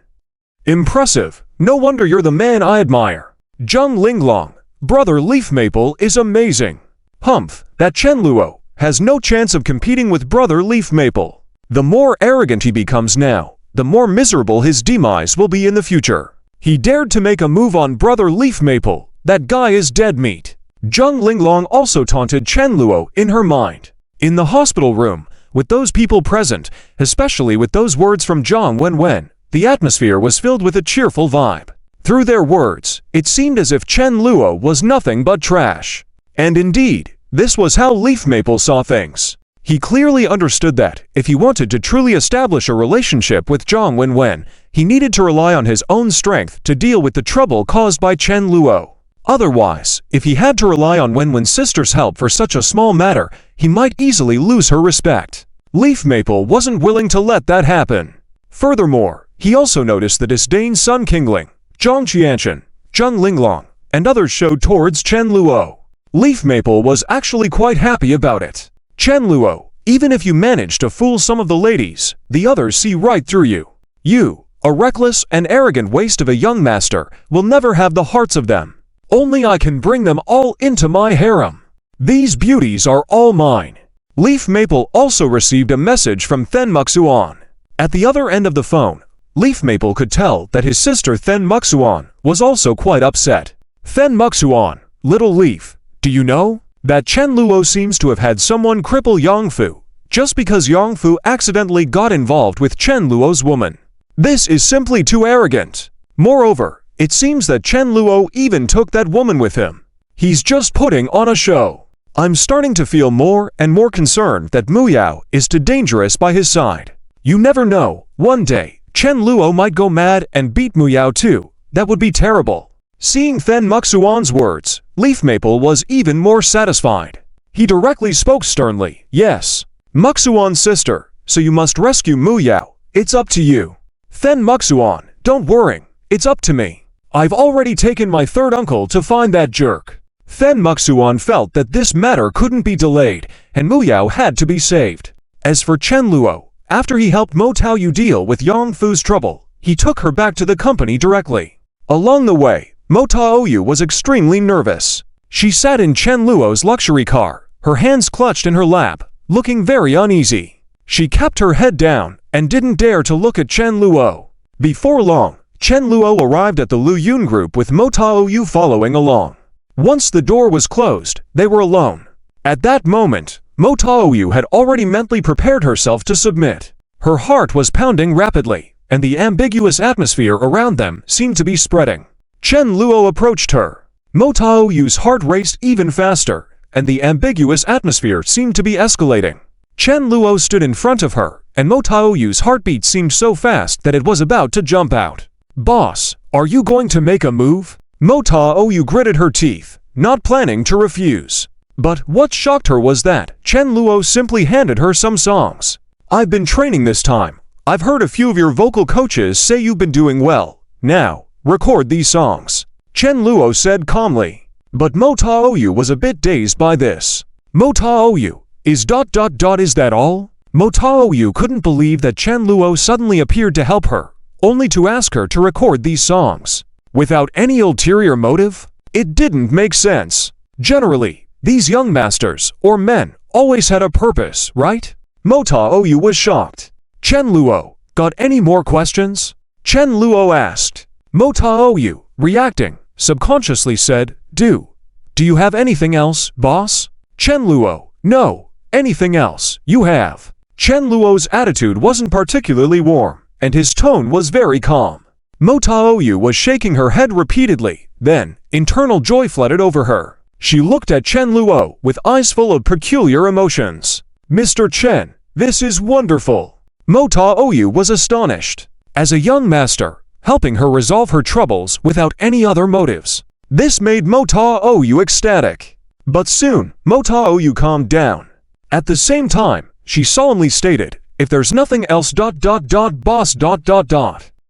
Impressive. No wonder you're the man I admire. Zheng Linglong, Brother Leaf Maple is amazing. Humph, that Chen Luo has no chance of competing with Brother Leaf Maple. The more arrogant he becomes now, the more miserable his demise will be in the future. He dared to make a move on Brother Leaf Maple. That guy is dead meat. Zheng Linglong also taunted Chen Luo in her mind. In the hospital room, with those people present, especially with those words from Zhang Wenwen, the atmosphere was filled with a cheerful vibe. Through their words, it seemed as if Chen Luo was nothing but trash. And indeed, this was how Leaf Maple saw things. He clearly understood that, if he wanted to truly establish a relationship with Zhang Wenwen, he needed to rely on his own strength to deal with the trouble caused by Chen Luo. Otherwise, if he had to rely on Wenwen's sister's help for such a small matter, he might easily lose her respect. Leaf Maple wasn't willing to let that happen. Furthermore, he also noticed the disdain Sun Qingling, Zhang Qianchen, Zheng Linglong, and others showed towards Chen Luo. Leaf Maple was actually quite happy about it. Chen Luo, even if you manage to fool some of the ladies, the others see right through you. You, a reckless and arrogant waste of a young master, will never have the hearts of them. Only I can bring them all into my harem. These beauties are all mine. Leaf Maple also received a message from Then Muxuan. At the other end of the phone, Leaf Maple could tell that his sister Then Muxuan was also quite upset. Then Muxuan, little Leaf, do you know that Chen Luo seems to have had someone cripple Yongfu just because Yongfu accidentally got involved with Chen Luo's woman? This is simply too arrogant. Moreover, it seems that Chen Luo even took that woman with him. He's just putting on a show. I'm starting to feel more and more concerned that Mu Yao is too dangerous by his side. You never know, one day, Chen Luo might go mad and beat Mu Yao too. That would be terrible. Seeing Then Muxuan's words, Leaf Maple was even more satisfied. He directly spoke sternly, yes, Muxuan's sister, so you must rescue Mu Yao. It's up to you. Then Muxuan, don't worry, it's up to me. I've already taken my third uncle to find that jerk. Then Muxuan felt that this matter couldn't be delayed, and Mu Yao had to be saved. As for Chen Luo, after he helped Mo Taoyu deal with Yongfu's trouble, he took her back to the company directly. Along the way, Mo Taoyu was extremely nervous. She sat in Chen Luo's luxury car, her hands clutched in her lap, looking very uneasy. She kept her head down and didn't dare to look at Chen Luo. Before long, Chen Luo arrived at the Lu Yun group with Mo Taoyu following along. Once the door was closed, they were alone. At that moment, Mo Taoyu had already mentally prepared herself to submit. Her heart was pounding rapidly, and the ambiguous atmosphere around them seemed to be spreading. Chen Luo approached her. Mo Taoyu's heart raced even faster, and the ambiguous atmosphere seemed to be escalating. Chen Luo stood in front of her, and Mo Taoyu's heartbeat seemed so fast that it was about to jump out. "Boss, are you going to make a move?" Mo Taoyu gritted her teeth, not planning to refuse. But what shocked her was that Chen Luo simply handed her some songs. "I've been training this time. I've heard a few of your vocal coaches say you've been doing well. Now, record these songs," Chen Luo said calmly. But Mo Taoyu was a bit dazed by this. Mo Taoyu, is that all? Mo Taoyu couldn't believe that Chen Luo suddenly appeared to help her, only to ask her to record these songs. Without any ulterior motive? It didn't make sense. Generally, these young masters, or men, always had a purpose, right? Mo Taoyu was shocked. "Chen Luo, got any more questions?" Chen Luo asked. Mo Taoyu, reacting, subconsciously said, Do you have anything else, boss?" Chen Luo, "No, anything else, you have." Chen Luo's attitude wasn't particularly warm, and his tone was very calm. Mo Taoyu was shaking her head repeatedly, then, internal joy flooded over her. She looked at Chen Luo with eyes full of peculiar emotions. "Mr. Chen, this is wonderful." Mo Taoyu was astonished. As a young master, helping her resolve her troubles without any other motives. This made Mo Taoyu ecstatic. But soon, Mo Taoyu calmed down. At the same time, she solemnly stated, "If there's nothing else boss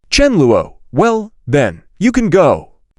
Chen Luo, well, then, you can go.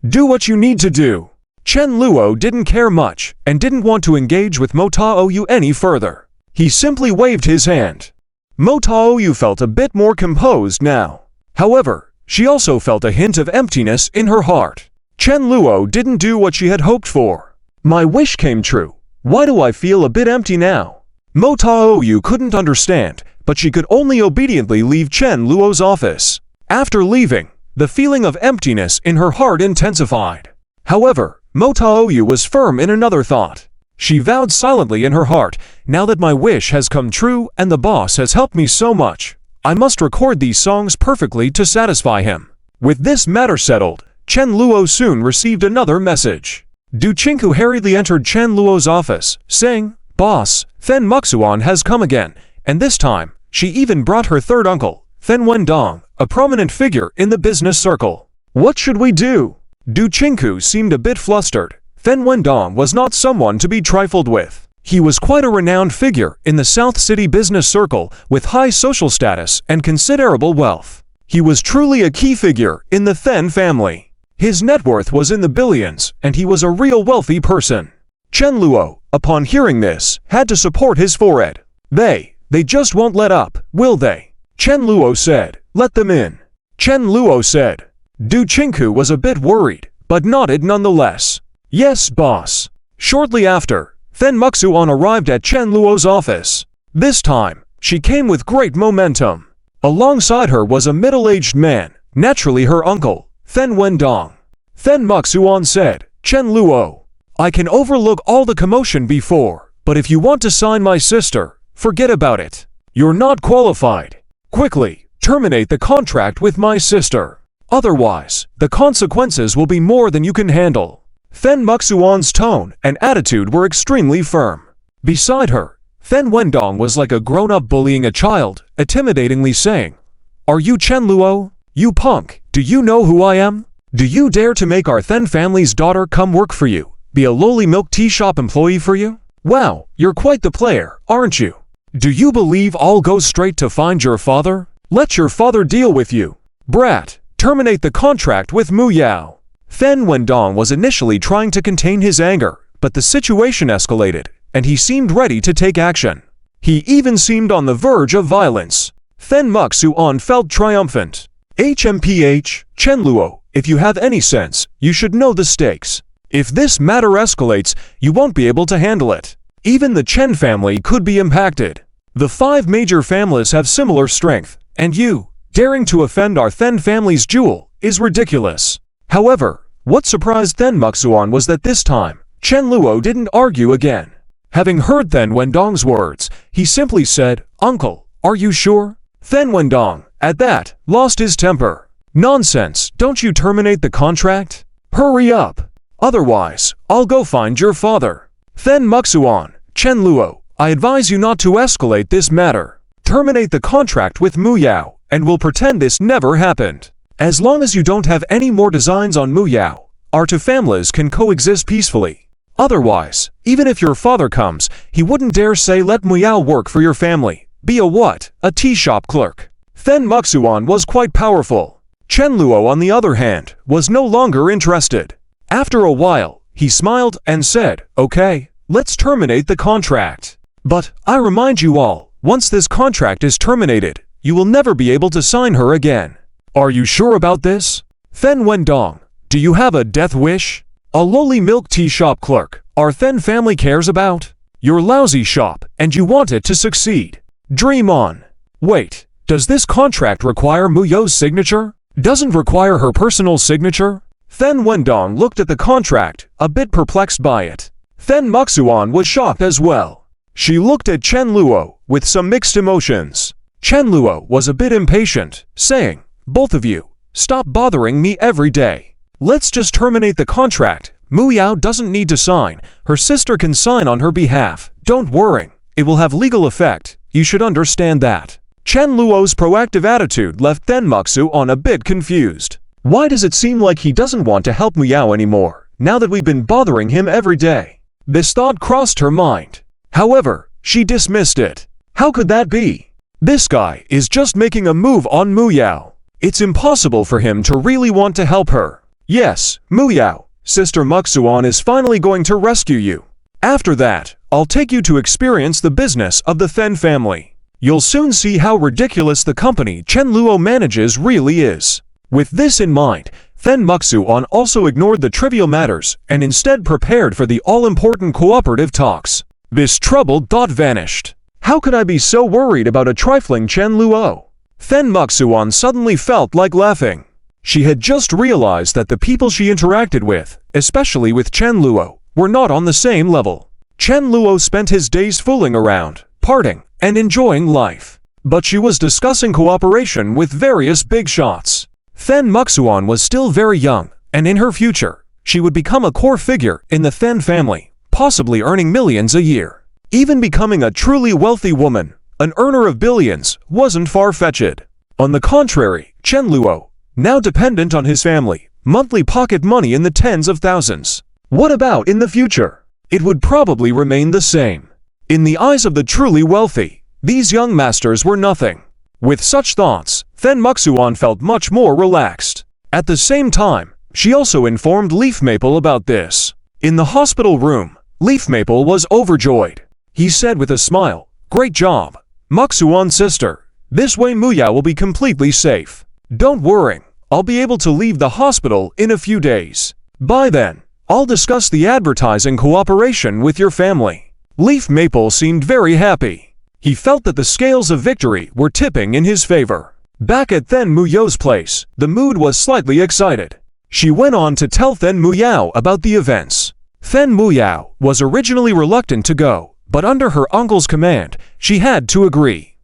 Do what you need to do." Chen Luo didn't care much, and didn't want to engage with Mo Taoyu any further. He simply waved his hand. Mo Taoyu felt a bit more composed now. However, she also felt a hint of emptiness in her heart. Chen Luo didn't do what she had hoped for. "My wish came true. Why do I feel a bit empty now?" Mo Taoyu couldn't understand, but she could only obediently leave Chen Luo's office. After leaving, the feeling of emptiness in her heart intensified. However, Mo Taoyu was firm in another thought. She vowed silently in her heart, "Now that my wish has come true and the boss has helped me so much, I must record these songs perfectly to satisfy him." With this matter settled, Chen Luo soon received another message. Du Chinku hurriedly entered Chen Luo's office, saying, "Boss, Then Muxuan has come again, and this time, she even brought her third uncle, Then Wendong, a prominent figure in the business circle. What should we do?" Du Chinku seemed a bit flustered. Then Wendong was not someone to be trifled with. He was quite a renowned figure in the South City business circle with high social status and considerable wealth. He was truly a key figure in the Then family. His net worth was in the billions, and he was a real wealthy person. Chen Luo, upon hearing this, had to support his forehead. They just won't let up, will they?" Chen Luo said, "Let them in." Chen Luo said. Du Chinku was a bit worried, but nodded nonetheless. "Yes, boss." Shortly after, Then Muxuan arrived at Chen Luo's office. This time, she came with great momentum. Alongside her was a middle-aged man, naturally her uncle, Then Wendong. Then Muxuan said, "Chen Luo, I can overlook all the commotion before, but if you want to sign my sister, forget about it. You're not qualified. Quickly, terminate the contract with my sister. Otherwise, the consequences will be more than you can handle." Then Muxuan's tone and attitude were extremely firm. Beside her, Then Wendong was like a grown-up bullying a child, intimidatingly saying, "Are you Chen Luo? You punk, do you know who I am? Do you dare to make our Then family's daughter come work for you, be a lowly milk tea shop employee for you? Wow, you're quite the player, aren't you? Do you believe I'll go straight to find your father? Let your father deal with you. Brat, terminate the contract with Mu Yao." Then Wendong was initially trying to contain his anger, but the situation escalated, and he seemed ready to take action. He even seemed on the verge of violence. Then Muxuan felt triumphant. HMPH, Chen Luo, if you have any sense, you should know the stakes. If this matter escalates, you won't be able to handle it. Even the Chen family could be impacted. The 5 major families have similar strength, and you, daring to offend our Then family's jewel, is ridiculous. However, what surprised Then Muxuan was that this time, Chen Luo didn't argue again. Having heard Then Wendong's words, he simply said, "Uncle, are you sure?" Then Wendong, at that, lost his temper. "Nonsense, don't you terminate the contract? Hurry up. Otherwise, I'll go find your father." Then Muxuan, "Chen Luo, I advise you not to escalate this matter. Terminate the contract with Mu Yao, and we'll pretend this never happened. As long as you don't have any more designs on Mu Yao, our 2 families can coexist peacefully. Otherwise, even if your father comes, he wouldn't dare say let Mu Yao work for your family. Be a what? A tea shop clerk." Then Muxuan was quite powerful. Chen Luo, on the other hand, was no longer interested. After a while, he smiled and said, "Okay, let's terminate the contract. But, I remind you all, once this contract is terminated, you will never be able to sign her again. Are you sure about this? Then Wendong, do you have a death wish? A lowly milk tea shop clerk, our Then family cares about? Your lousy shop, and you want it to succeed. Dream on. Wait, does this contract require Mu Yao's signature? Doesn't require her personal signature?" Then Wendong looked at the contract, a bit perplexed by it. Then Muxuan was shocked as well. She looked at Chen Luo with some mixed emotions. Chen Luo was a bit impatient, saying, "Both of you, stop bothering me every day. Let's just terminate the contract. Mu Yao doesn't need to sign. Her sister can sign on her behalf. Don't worry. It will have legal effect. You should understand that." Chen Luo's proactive attitude left Then Muxuan a bit confused. Why does it seem like he doesn't want to help Mu Yao anymore, now that we've been bothering him every day? This thought crossed her mind. However, she dismissed it. How could that be? This guy is just making a move on Mu Yao. It's impossible for him to really want to help her. Yes, Mu Yao, Sister Muxuan is finally going to rescue you. After that, I'll take you to experience the business of the Then family. You'll soon see how ridiculous the company Chen Luo manages really is. With this in mind, Then Muxuan also ignored the trivial matters and instead prepared for the all-important cooperative talks. This troubled thought vanished. How could I be so worried about a trifling Chen Luo? Then Muxuan suddenly felt like laughing. She had just realized that the people she interacted with, especially with Chen Luo, were not on the same level. Chen Luo spent his days fooling around, partying, and enjoying life. But she was discussing cooperation with various big shots. Then Muxuan was still very young, and in her future, she would become a core figure in the Then family, possibly earning millions a year. Even becoming a truly wealthy woman, an earner of billions, wasn't far-fetched. On the contrary, Chen Luo, now dependent on his family, monthly pocket money in the tens of thousands. What about in the future? It would probably remain the same. In the eyes of the truly wealthy, these young masters were nothing. With such thoughts, Then Muxuan felt much more relaxed. At the same time, she also informed Leaf Maple about this. In the hospital room, Leaf Maple was overjoyed. He said with a smile, "Great job, Muxuan sister. This way Mu Yao will be completely safe. Don't worry, I'll be able to leave the hospital in a few days. By then, I'll discuss the advertising cooperation with your family." Leaf Maple seemed very happy. He felt that the scales of victory were tipping in his favor. Back at Then Muyao's place, the mood was slightly excited. She went on to tell Then Muyao about the events. Then Muyao was originally reluctant to go, but under her uncle's command, she had to agree.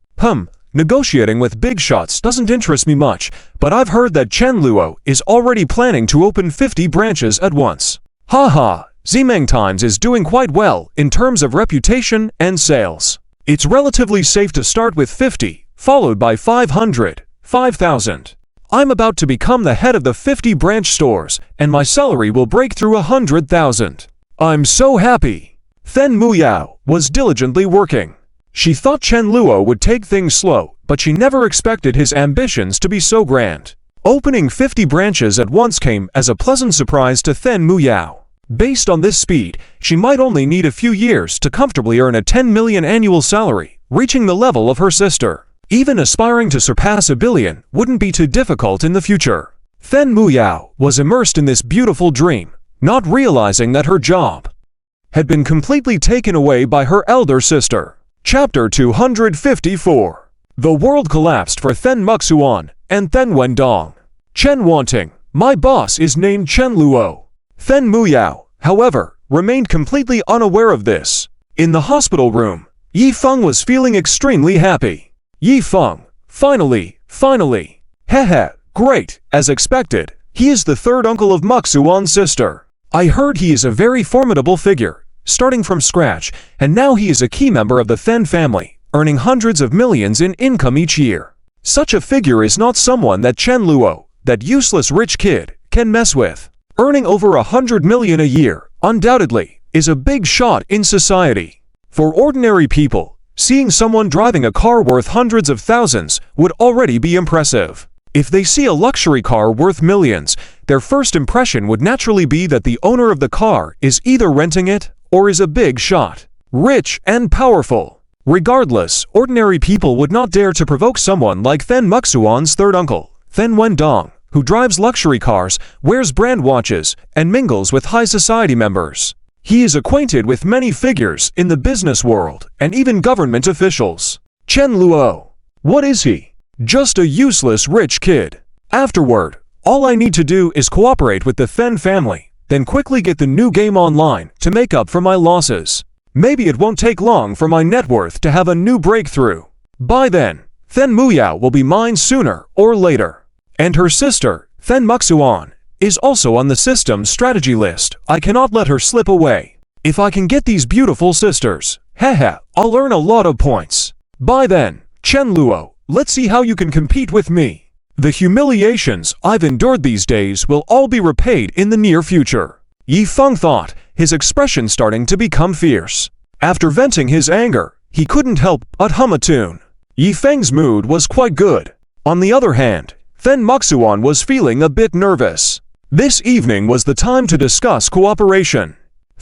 Negotiating with big shots doesn't interest me much, but I've heard that Chen Luo is already planning to open 50 branches at once. Haha, Zimeng Times is doing quite well in terms of reputation and sales. It's relatively safe to start with 50, followed by 500, 5,000. I'm about to become the head of the 50 branch stores, and my salary will break through 100,000. I'm so happy. Then Muyao was diligently working. She thought Chen Luo would take things slow, but she never expected his ambitions to be so grand. Opening 50 branches at once came as a pleasant surprise to Then Muyao. Based on this speed, she might only need a few years to comfortably earn a 10 million annual salary, reaching the level of her sister. Even aspiring to surpass 1 billion wouldn't be too difficult in the future. Then Muyao was immersed in this beautiful dream, not realizing that her job had been completely taken away by her elder sister. Chapter 254. The world collapsed for Then Muxuan and Then Wendong. Chen Wanting, my boss is named Chen Luo. Then Muyao, however, remained completely unaware of this. In the hospital room, Yi Feng was feeling extremely happy. Yi Feng, finally. Hehe, great, as expected. He is the third uncle of Muxuan's sister. I heard he is a very formidable figure, starting from scratch, and now he is a key member of the Then family, earning hundreds of millions in income each year. Such a figure is not someone that Chen Luo, that useless rich kid, can mess with. Earning over 100 million a year, undoubtedly, is a big shot in society. For ordinary people, seeing someone driving a car worth hundreds of thousands would already be impressive. If they see a luxury car worth millions, their first impression would naturally be that the owner of the car is either renting it or is a big shot, rich and powerful. Regardless, ordinary people would not dare to provoke someone like Then Muxuan's third uncle, Then Wendong, who drives luxury cars, wears brand watches, and mingles with high society members. He is acquainted with many figures in the business world and even government officials. Chen Luo. What is he? Just a useless rich kid. Afterward, all I need to do is cooperate with the Then family, then quickly get the new game online to make up for my losses. Maybe it won't take long for my net worth to have a new breakthrough. By then Muyao will be mine sooner or later. And her sister, Then Muxuan, is also on the system's strategy list. I cannot let her slip away. If I can get these beautiful sisters, I'll earn a lot of points. By then, Chen Luo, let's see how you can compete with me. The humiliations I've endured these days will all be repaid in the near future. Yi Feng thought, his expression starting to become fierce. After venting his anger, he couldn't help but hum a tune. Yi Feng's mood was quite good. On the other hand, Then Muxuan was feeling a bit nervous. This evening was the time to discuss cooperation.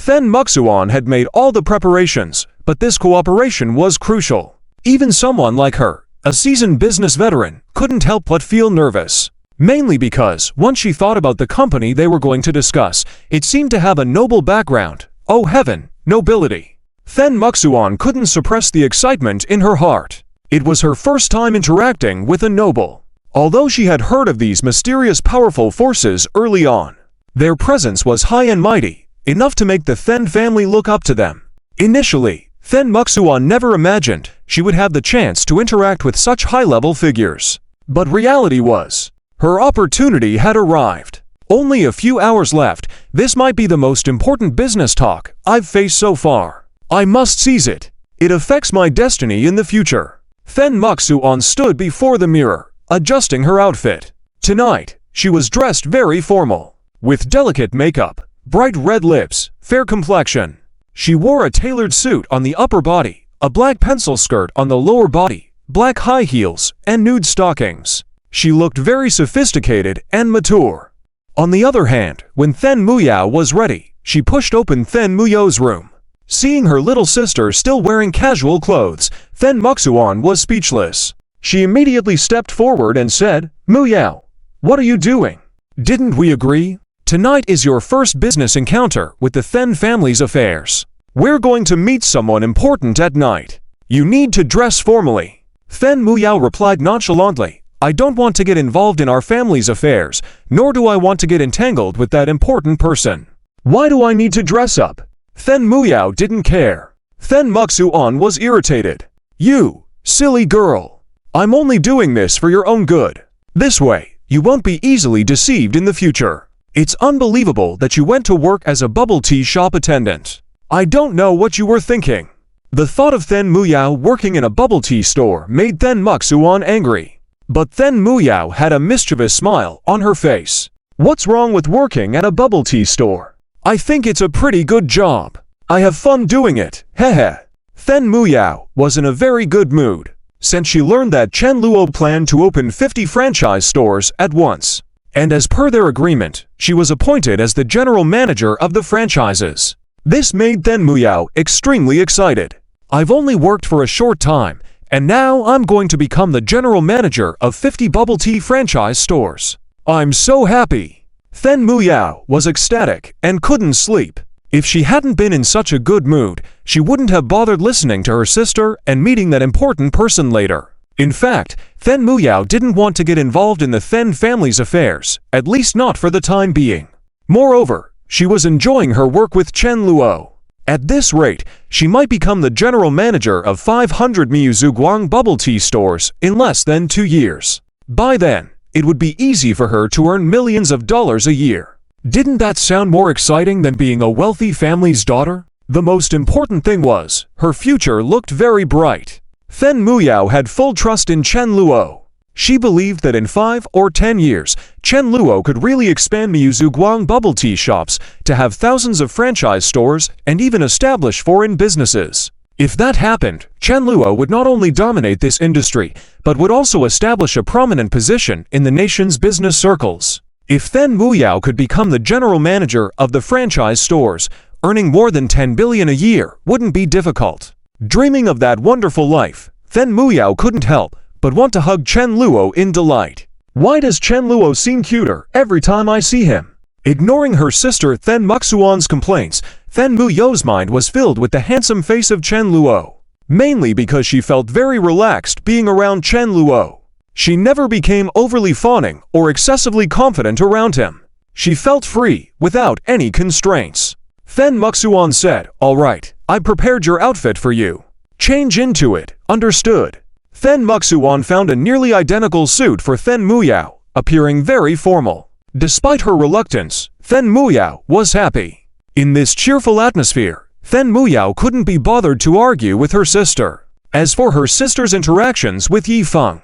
Then Muxuan had made all the preparations, but this cooperation was crucial. Even someone like her, a seasoned business veteran, couldn't help but feel nervous. Mainly because, once she thought about the company they were going to discuss, it seemed to have a noble background. Oh heaven, nobility. Then Muxuan couldn't suppress the excitement in her heart. It was her first time interacting with a noble. Although she had heard of these mysterious powerful forces early on, their presence was high and mighty, enough to make the Then family look up to them. Initially, Then Muxuan never imagined she would have the chance to interact with such high-level figures. But reality was, her opportunity had arrived. Only a few hours left. This might be the most important business talk I've faced so far. I must seize it. It affects my destiny in the future. Then Muxuan stood before the mirror, adjusting her outfit. Tonight, she was dressed very formal, with delicate makeup, bright red lips, fair complexion. She wore a tailored suit on the upper body, a black pencil skirt on the lower body, black high heels, and nude stockings. She looked very sophisticated and mature. On the other hand, when Then Muyao was ready, she pushed open Then Muyao's room. Seeing her little sister still wearing casual clothes, Then Muxuan was speechless. She immediately stepped forward and said, "Muyao, what are you doing? Didn't we agree? Tonight is your first business encounter with the Then family's affairs. We're going to meet someone important at night. You need to dress formally. Then Muyao replied nonchalantly, I don't want to get involved in our family's affairs, nor do I want to get entangled with that important person. Why do I need to dress up? Then Muyao didn't care. Then Muxuan was irritated. You, silly girl. I'm only doing this for your own good. This way, you won't be easily deceived in the future. It's unbelievable that you went to work as a bubble tea shop attendant. I don't know what you were thinking. The thought of Then Muyao working in a bubble tea store made Then Muxuan angry. But Then Muyao had a mischievous smile on her face. What's wrong with working at a bubble tea store? I think it's a pretty good job. I have fun doing it, hehe. Then Muyao was in a very good mood, since she learned that Chen Luo planned to open 50 franchise stores at once. And as per their agreement, she was appointed as the general manager of the franchises. This made Then Muyao extremely excited. I've only worked for a short time, and now I'm going to become the general manager of 50 bubble tea franchise stores. I'm so happy. Then Muyao was ecstatic and couldn't sleep. If she hadn't been in such a good mood, she wouldn't have bothered listening to her sister and meeting that important person later. In fact, Then Muyao didn't want to get involved in the Then family's affairs, at least not for the time being. Moreover, she was enjoying her work with Chen Luo. At this rate, she might become the general manager of 500 Miuzhuguang bubble tea stores in less than 2 years. By then, it would be easy for her to earn millions of dollars a year. Didn't that sound more exciting than being a wealthy family's daughter? The most important thing was, her future looked very bright. Then Muyao had full trust in Chen Luo. She believed that in 5 or 10 years, Chen Luo could really expand Miuzhuguang bubble tea shops to have thousands of franchise stores and even establish foreign businesses. If that happened, Chen Luo would not only dominate this industry, but would also establish a prominent position in the nation's business circles. If Then Muyao could become the general manager of the franchise stores, earning more than 10 billion a year wouldn't be difficult. Dreaming of that wonderful life, Then Muyao couldn't help but want to hug Chen Luo in delight. Why does Chen Luo seem cuter every time I see him? Ignoring her sister Then Muxuan's complaints, Then Muyao's mind was filled with the handsome face of Chen Luo, mainly because she felt very relaxed being around Chen Luo. She never became overly fawning or excessively confident around him. She felt free, without any constraints. Then Muxuan said, "All right, I prepared your outfit for you. Change into it, understood?" Then Muxuan found a nearly identical suit for Then Muyao, appearing very formal. Despite her reluctance, Then Muyao was happy. In this cheerful atmosphere, Then Muyao couldn't be bothered to argue with her sister. As for her sister's interactions with Yifeng,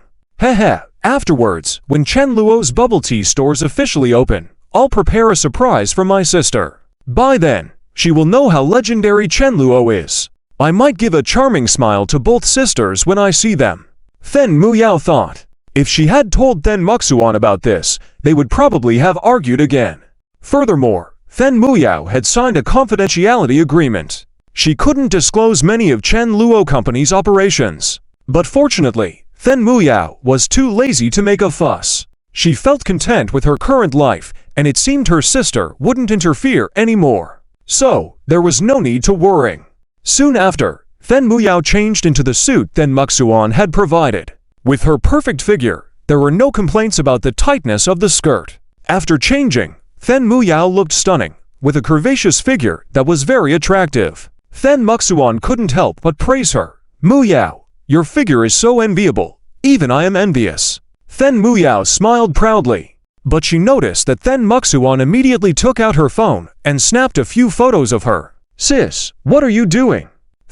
afterwards, when Chen Luo's bubble tea stores officially open, I'll prepare a surprise for my sister. By then, she will know how legendary Chen Luo is. I might give a charming smile to both sisters when I see them. Then Muyao thought. If she had told Then Muxuan about this, they would probably have argued again. Furthermore, Then Muyao had signed a confidentiality agreement. She couldn't disclose many of Chen Luo Company's operations. But fortunately, Then Muyao was too lazy to make a fuss. She felt content with her current life, and it seemed her sister wouldn't interfere anymore. So, there was no need to worry. Soon after, Then Muyao changed into the suit Then Muxuan had provided. With her perfect figure, there were no complaints about the tightness of the skirt. After changing, Then Muyao looked stunning, with a curvaceous figure that was very attractive. Then Muxuan couldn't help but praise her. "Muyao, your figure is so enviable. Even I am envious." Then Muyao smiled proudly. But she noticed that Then Muxuan immediately took out her phone and snapped a few photos of her. "Sis, what are you doing?"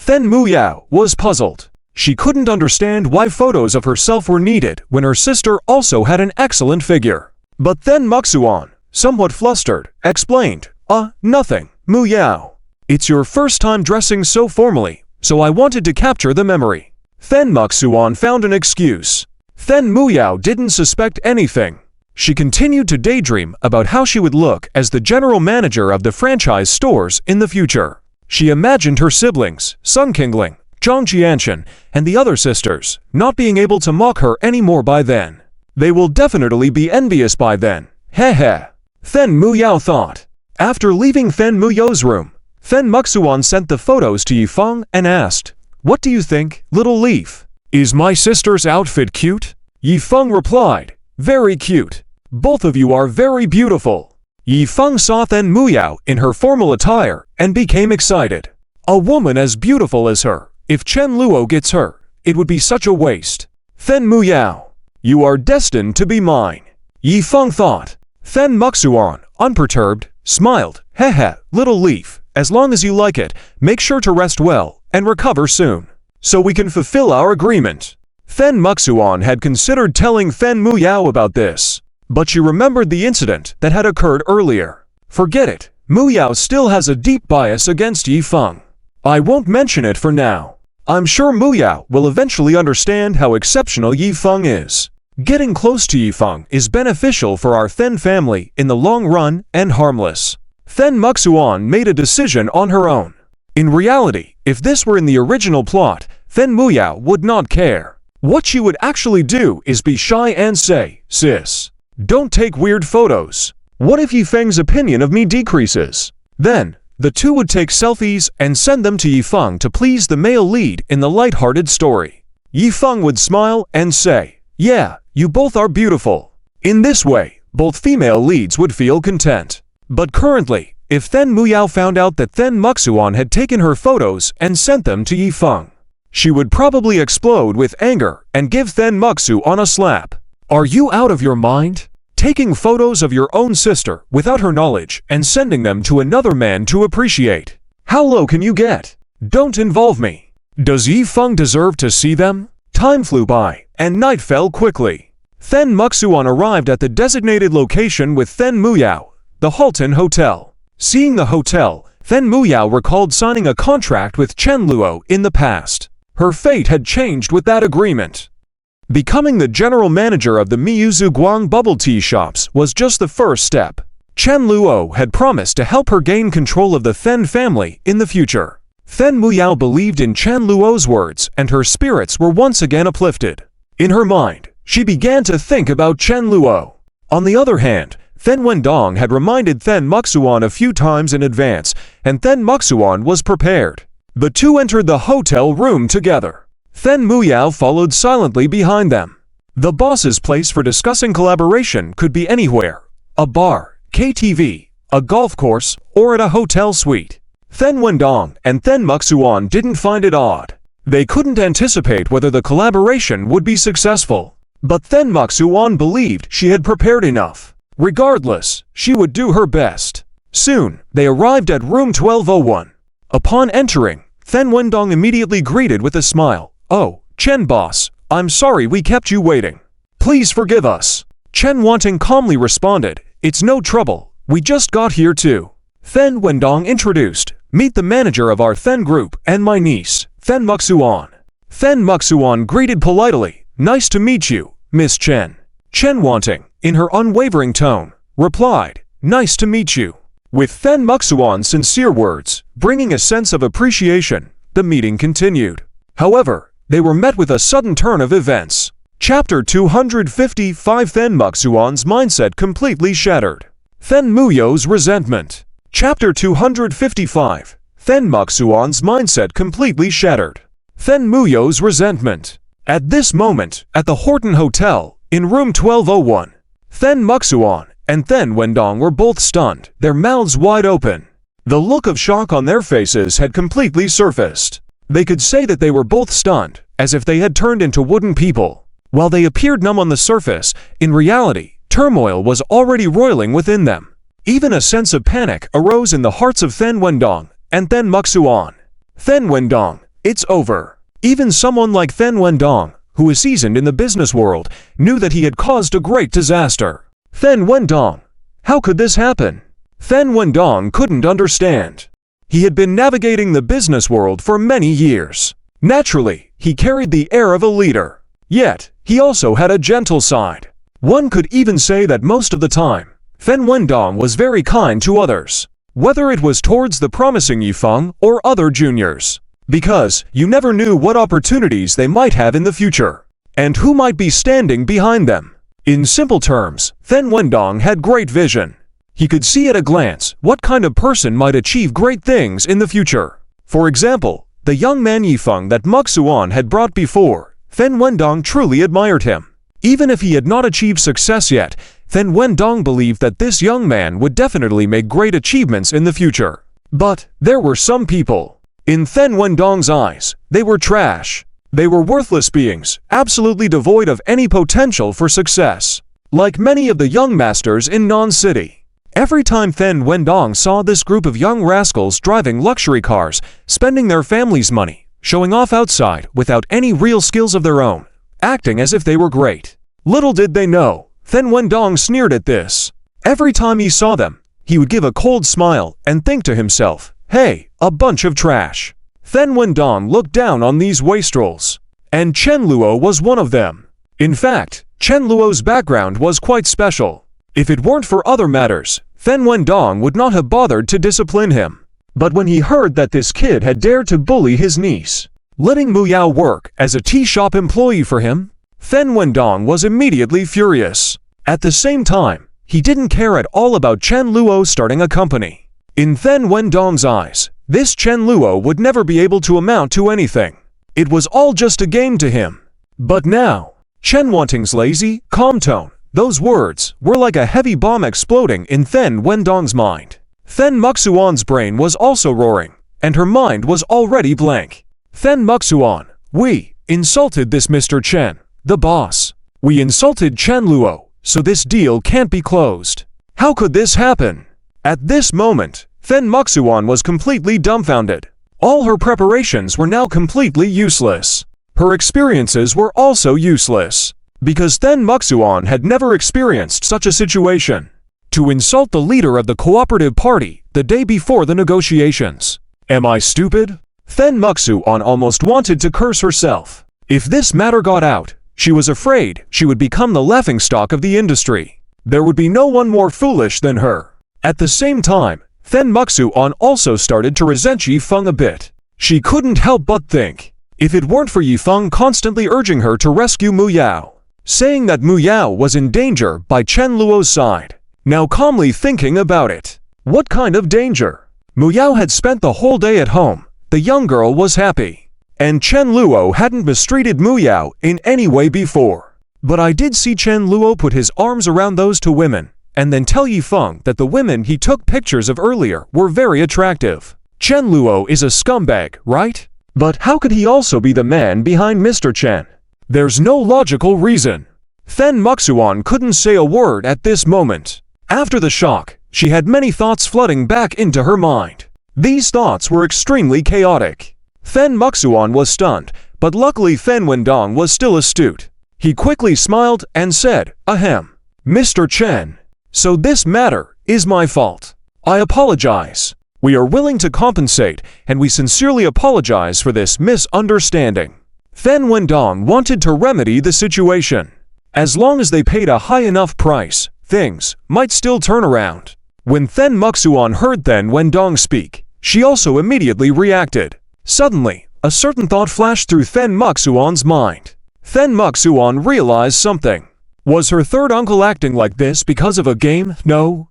Then Muyao was puzzled. She couldn't understand why photos of herself were needed when her sister also had an excellent figure. But Then Muxuan, somewhat flustered, explained, nothing, Muyao. It's your first time dressing so formally, so I wanted to capture the memory." Then Muxuan found an excuse. Then Muyao didn't suspect anything. She continued to daydream about how she would look as the general manager of the franchise stores in the future. She imagined her siblings, Sun Qingling, Zhang Jianshan, and the other sisters, not being able to mock her anymore by then. They will definitely be envious by then. Then Muyao thought. After leaving Then Muyao's room, Then Muxuan sent the photos to Yifeng and asked, What do you think, little leaf? Is my sister's outfit cute? Yifeng replied, very cute. Both of you are very beautiful. Yifeng saw Then Muyao in her formal attire and became excited. A woman as beautiful as her, if Chen Luo gets her, it would be such a waste. Then Muyao, you are destined to be mine. Yifeng thought. Then Muxuan, unperturbed, smiled. Hehe, little leaf, as long as you like it, make sure to rest well and recover soon, so we can fulfill our agreement. Then Muxuan had considered telling Then Muyao about this, but she remembered the incident that had occurred earlier. Forget it, Muyao still has a deep bias against Yifeng. I won't mention it for now. I'm sure Muyao will eventually understand how exceptional Yifeng is. Getting close to Yifeng is beneficial for our Then family in the long run and harmless. Then Muxuan made a decision on her own. In reality, if this were in the original plot, then Muyao would not care. What she would actually do is be shy and say, sis, don't take weird photos. What if Yifeng's opinion of me decreases? Then, the two would take selfies and send them to Yifeng to please the male lead in the light-hearted story. Yifeng would smile and say, yeah, you both are beautiful. In this way, both female leads would feel content. But currently, if Then Muyao found out that Then Muxuan had taken her photos and sent them to Yifeng, she would probably explode with anger and give Then Muxuan a slap. Are you out of your mind? Taking photos of your own sister without her knowledge and sending them to another man to appreciate. How low can you get? Don't involve me. Does Yifeng deserve to see them? Time flew by, and night fell quickly. Then Muxuan arrived at the designated location with Then Muyao, the Halton Hotel. Seeing the hotel, Then Muyao recalled signing a contract with Chen Luo in the past. Her fate had changed with that agreement. Becoming the general manager of the Miyuzu Guang bubble tea shops was just the first step. Chen Luo had promised to help her gain control of the Then family in the future. Then Muyao believed in Chen Luo's words and her spirits were once again uplifted. In her mind, she began to think about Chen Luo. On the other hand, Then Wendong had reminded Then Muxuan a few times in advance, and Then Muxuan was prepared. The two entered the hotel room together. Then Muyao followed silently behind them. The boss's place for discussing collaboration could be anywhere: a bar, KTV, a golf course, or at a hotel suite. Then Wendong and Then Muxuan didn't find it odd. They couldn't anticipate whether the collaboration would be successful. But Then Muxuan believed she had prepared enough. Regardless, she would do her best. Soon, they arrived at room 1201. Upon entering, Then Wendong immediately greeted with a smile. Oh, Chen boss, I'm sorry we kept you waiting. Please forgive us. Chen Wanting calmly responded, it's no trouble, we just got here too. Then Wendong introduced, meet the manager of our Then group and my niece, Then Muxuan. Then Muxuan greeted politely, nice to meet you, Miss Chen. Chen Wanting, in her unwavering tone, replied, nice to meet you. With Then Muxuan's sincere words, bringing a sense of appreciation, the meeting continued. However, they were met with a sudden turn of events. Chapter 255. Then Muxuan's mindset completely shattered. Then Muyo's resentment. Chapter 255. Then Muxuan's mindset completely shattered. Then Muyo's resentment. At this moment, at the Horton Hotel, in room 1201, Then Muxuan and Then Wendong were both stunned, their mouths wide open. The look of shock on their faces had completely surfaced. They could say that they were both stunned, as if they had turned into wooden people. While they appeared numb on the surface, in reality, turmoil was already roiling within them. Even a sense of panic arose in the hearts of Then Wendong and Then Muxuan. Then Wendong, it's over. Even someone like Then Wendong, who was seasoned in the business world, knew that he had caused a great disaster. Then Wendong, how could this happen? Then Wendong couldn't understand. He had been navigating the business world for many years. Naturally, he carried the air of a leader. Yet, he also had a gentle side. One could even say that most of the time, Then Wendong was very kind to others, whether it was towards the promising Yifeng or other juniors. Because you never knew what opportunities they might have in the future, and who might be standing behind them. In simple terms, Then Wendong had great vision. He could see at a glance what kind of person might achieve great things in the future. For example, the young man Yifeng that Muxuan had brought before, Fen Wendong truly admired him. Even if he had not achieved success yet, Fen Wendong believed that this young man would definitely make great achievements in the future. But there were some people. In Fen Wendong's eyes, they were trash. They were worthless beings, absolutely devoid of any potential for success. Like many of the young masters in Non City. Every time Fen Wendong saw this group of young rascals driving luxury cars, spending their family's money, showing off outside without any real skills of their own, acting as if they were great. Little did they know, Fen Wendong sneered at this. Every time he saw them, he would give a cold smile and think to himself, "Hey, a bunch of trash." Fen Wendong looked down on these wastrels. And Chen Luo was one of them. In fact, Chen Luo's background was quite special. If it weren't for other matters, Fen Wendong would not have bothered to discipline him. But when he heard that this kid had dared to bully his niece, letting Mu Yao work as a tea shop employee for him, Fen Wendong was immediately furious. At the same time, he didn't care at all about Chen Luo starting a company. In Fen Wendong's eyes, this Chen Luo would never be able to amount to anything. It was all just a game to him. But now, Chen Wanting's lazy, calm tone, those words were like a heavy bomb exploding in Fen Wendong's mind. Fen Muxuan's brain was also roaring, and her mind was already blank. Fen Muxuan, we insulted this Mr. Chen, the boss. We insulted Chen Luo, so this deal can't be closed. How could this happen? At this moment, Fen Muxuan was completely dumbfounded. All her preparations were now completely useless. Her experiences were also useless, because Fen Muxuan had never experienced such a situation. To insult the leader of the cooperative party the day before the negotiations. Am I stupid? Fen Muxuan almost wanted to curse herself. If this matter got out, she was afraid she would become the laughingstock of the industry. There would be no one more foolish than her. At the same time, Fen Muxuan also started to resent Yifeng a bit. She couldn't help but think, if it weren't for Yifeng constantly urging her to rescue Mu Yao, saying that Mu Yao was in danger by Chen Luo's side. Now calmly thinking about it. What kind of danger? Mu Yao had spent the whole day at home. The young girl was happy. And Chen Luo hadn't mistreated Mu Yao in any way before. But I did see Chen Luo put his arms around those two women, and then tell Yifeng that the women he took pictures of earlier were very attractive. Chen Luo is a scumbag, right? But how could he also be the man behind Mr. Chen? There's no logical reason. Fen Muxuan couldn't say a word at this moment. After the shock, she had many thoughts flooding back into her mind. These thoughts were extremely chaotic. Fen Muxuan was stunned, but luckily Fen Wendong was still astute. He quickly smiled and said, "Ahem. Mr. Chen. So this matter is my fault. I apologize. We are willing to compensate, and we sincerely apologize for this misunderstanding." Fen Wendong wanted to remedy the situation. As long as they paid a high enough price, things might still turn around. When Fen Muxuan heard Fen Wendong speak, she also immediately reacted. Suddenly, a certain thought flashed through Fen Muxuan's mind. Fen Muxuan realized something. Was her third uncle acting like this because of a game? No.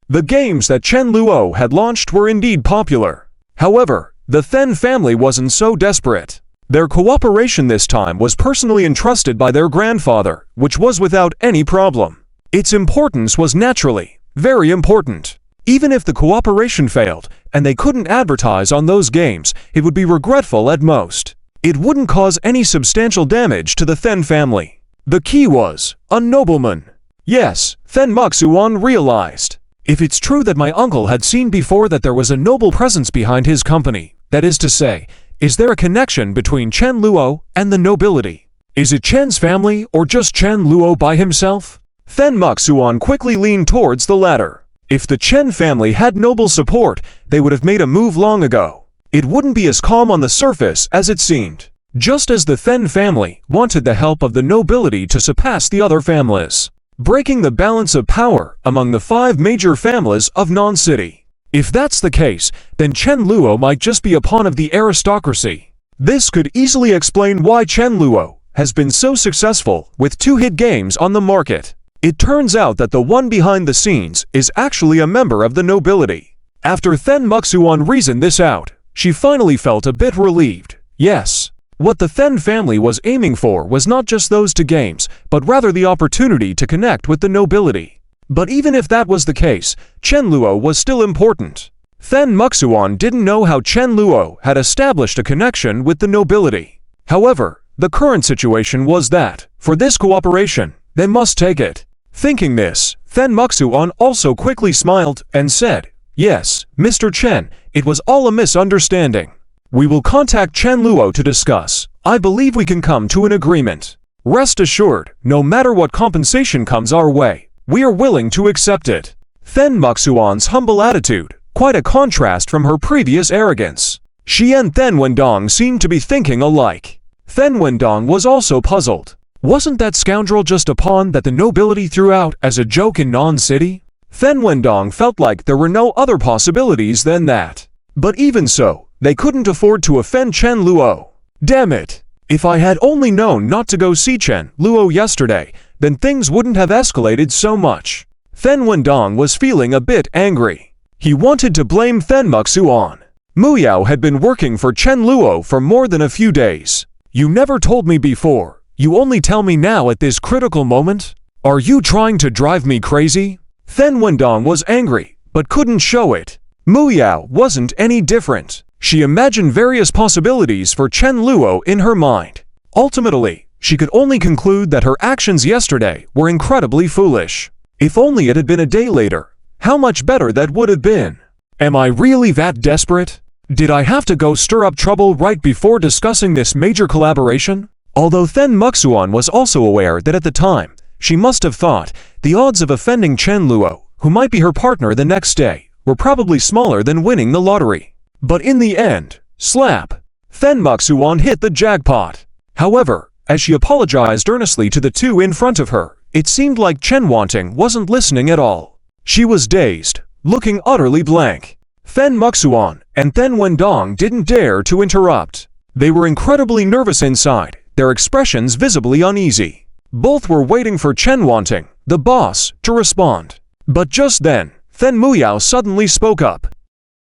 The games that Chen Luo had launched were indeed popular. However, the Fen family wasn't so desperate. Their cooperation this time was personally entrusted by their grandfather, which was without any problem. Its importance was naturally very important. Even if the cooperation failed, and they couldn't advertise on those games, it would be regretful at most. It wouldn't cause any substantial damage to the Fen family. The key was a nobleman. Yes, Fen Muxuan realized. If it's true that my uncle had seen before that there was a noble presence behind his company, that is to say, is there a connection between Chen Luo and the nobility? Is it Chen's family or just Chen Luo by himself? Fen Muxuan quickly leaned towards the latter. If the Chen family had noble support, they would have made a move long ago. It wouldn't be as calm on the surface as it seemed. Just as the Fen family wanted the help of the nobility to surpass the other families, breaking the balance of power among the 5 major families of Non-City. If that's the case, then Chen Luo might just be a pawn of the aristocracy. This could easily explain why Chen Luo has been so successful with 2 hit games on the market. It turns out that the one behind the scenes is actually a member of the nobility. After Fen Muxuan reasoned this out, She finally felt a bit relieved. Yes, what the Fen family was aiming for was not just those two games, but rather the opportunity to connect with the nobility. But even if that was the case, Chen Luo was still important. Fen Muxuan didn't know how Chen Luo had established a connection with the nobility. However, the current situation was that, for this cooperation, they must take it. Thinking this, Fen Muxuan also quickly smiled and said, "Yes, Mr. Chen, it was all a misunderstanding. We will contact Chen Luo to discuss. I believe we can come to an agreement. Rest assured, no matter what compensation comes our way, we are willing to accept it." Fen Muxuan's humble attitude, quite a contrast from her previous arrogance. She and Fen Wendong seemed to be thinking alike. Fen Wendong was also puzzled. Wasn't that scoundrel just a pawn that the nobility threw out as a joke in Nan City? Fen Wendong felt like there were no other possibilities than that. But even so, they couldn't afford to offend Chen Luo. Damn it! If I had only known not to go see Chen Luo yesterday, then things wouldn't have escalated so much. Fen Wendong was feeling a bit angry. He wanted to blame Fen Muxuan. Mu Yao had been working for Chen Luo for more than a few days. You never told me before. You only tell me now at this critical moment? Are you trying to drive me crazy? Fen Wendong was angry, but couldn't show it. Mu Yao wasn't any different. She imagined various possibilities for Chen Luo in her mind. Ultimately, she could only conclude that her actions yesterday were incredibly foolish. If only it had been a day later, how much better that would have been. Am I really that desperate? Did I have to go stir up trouble right before discussing this major collaboration? Although Fen Muxuan was also aware that at the time, she must have thought the odds of offending Chen Luo, who might be her partner the next day, were probably smaller than winning the lottery. But in the end, slap! Fen Muxuan hit the jackpot. However, as she apologized earnestly to the two in front of her, it seemed like Chen Wanting wasn't listening at all. She was dazed, looking utterly blank. Fen Muxuan and Fen Wendong didn't dare to interrupt. They were incredibly nervous inside, their expressions visibly uneasy. Both were waiting for Chen Wanting, the boss, to respond. But just then, Fen Muyao suddenly spoke up.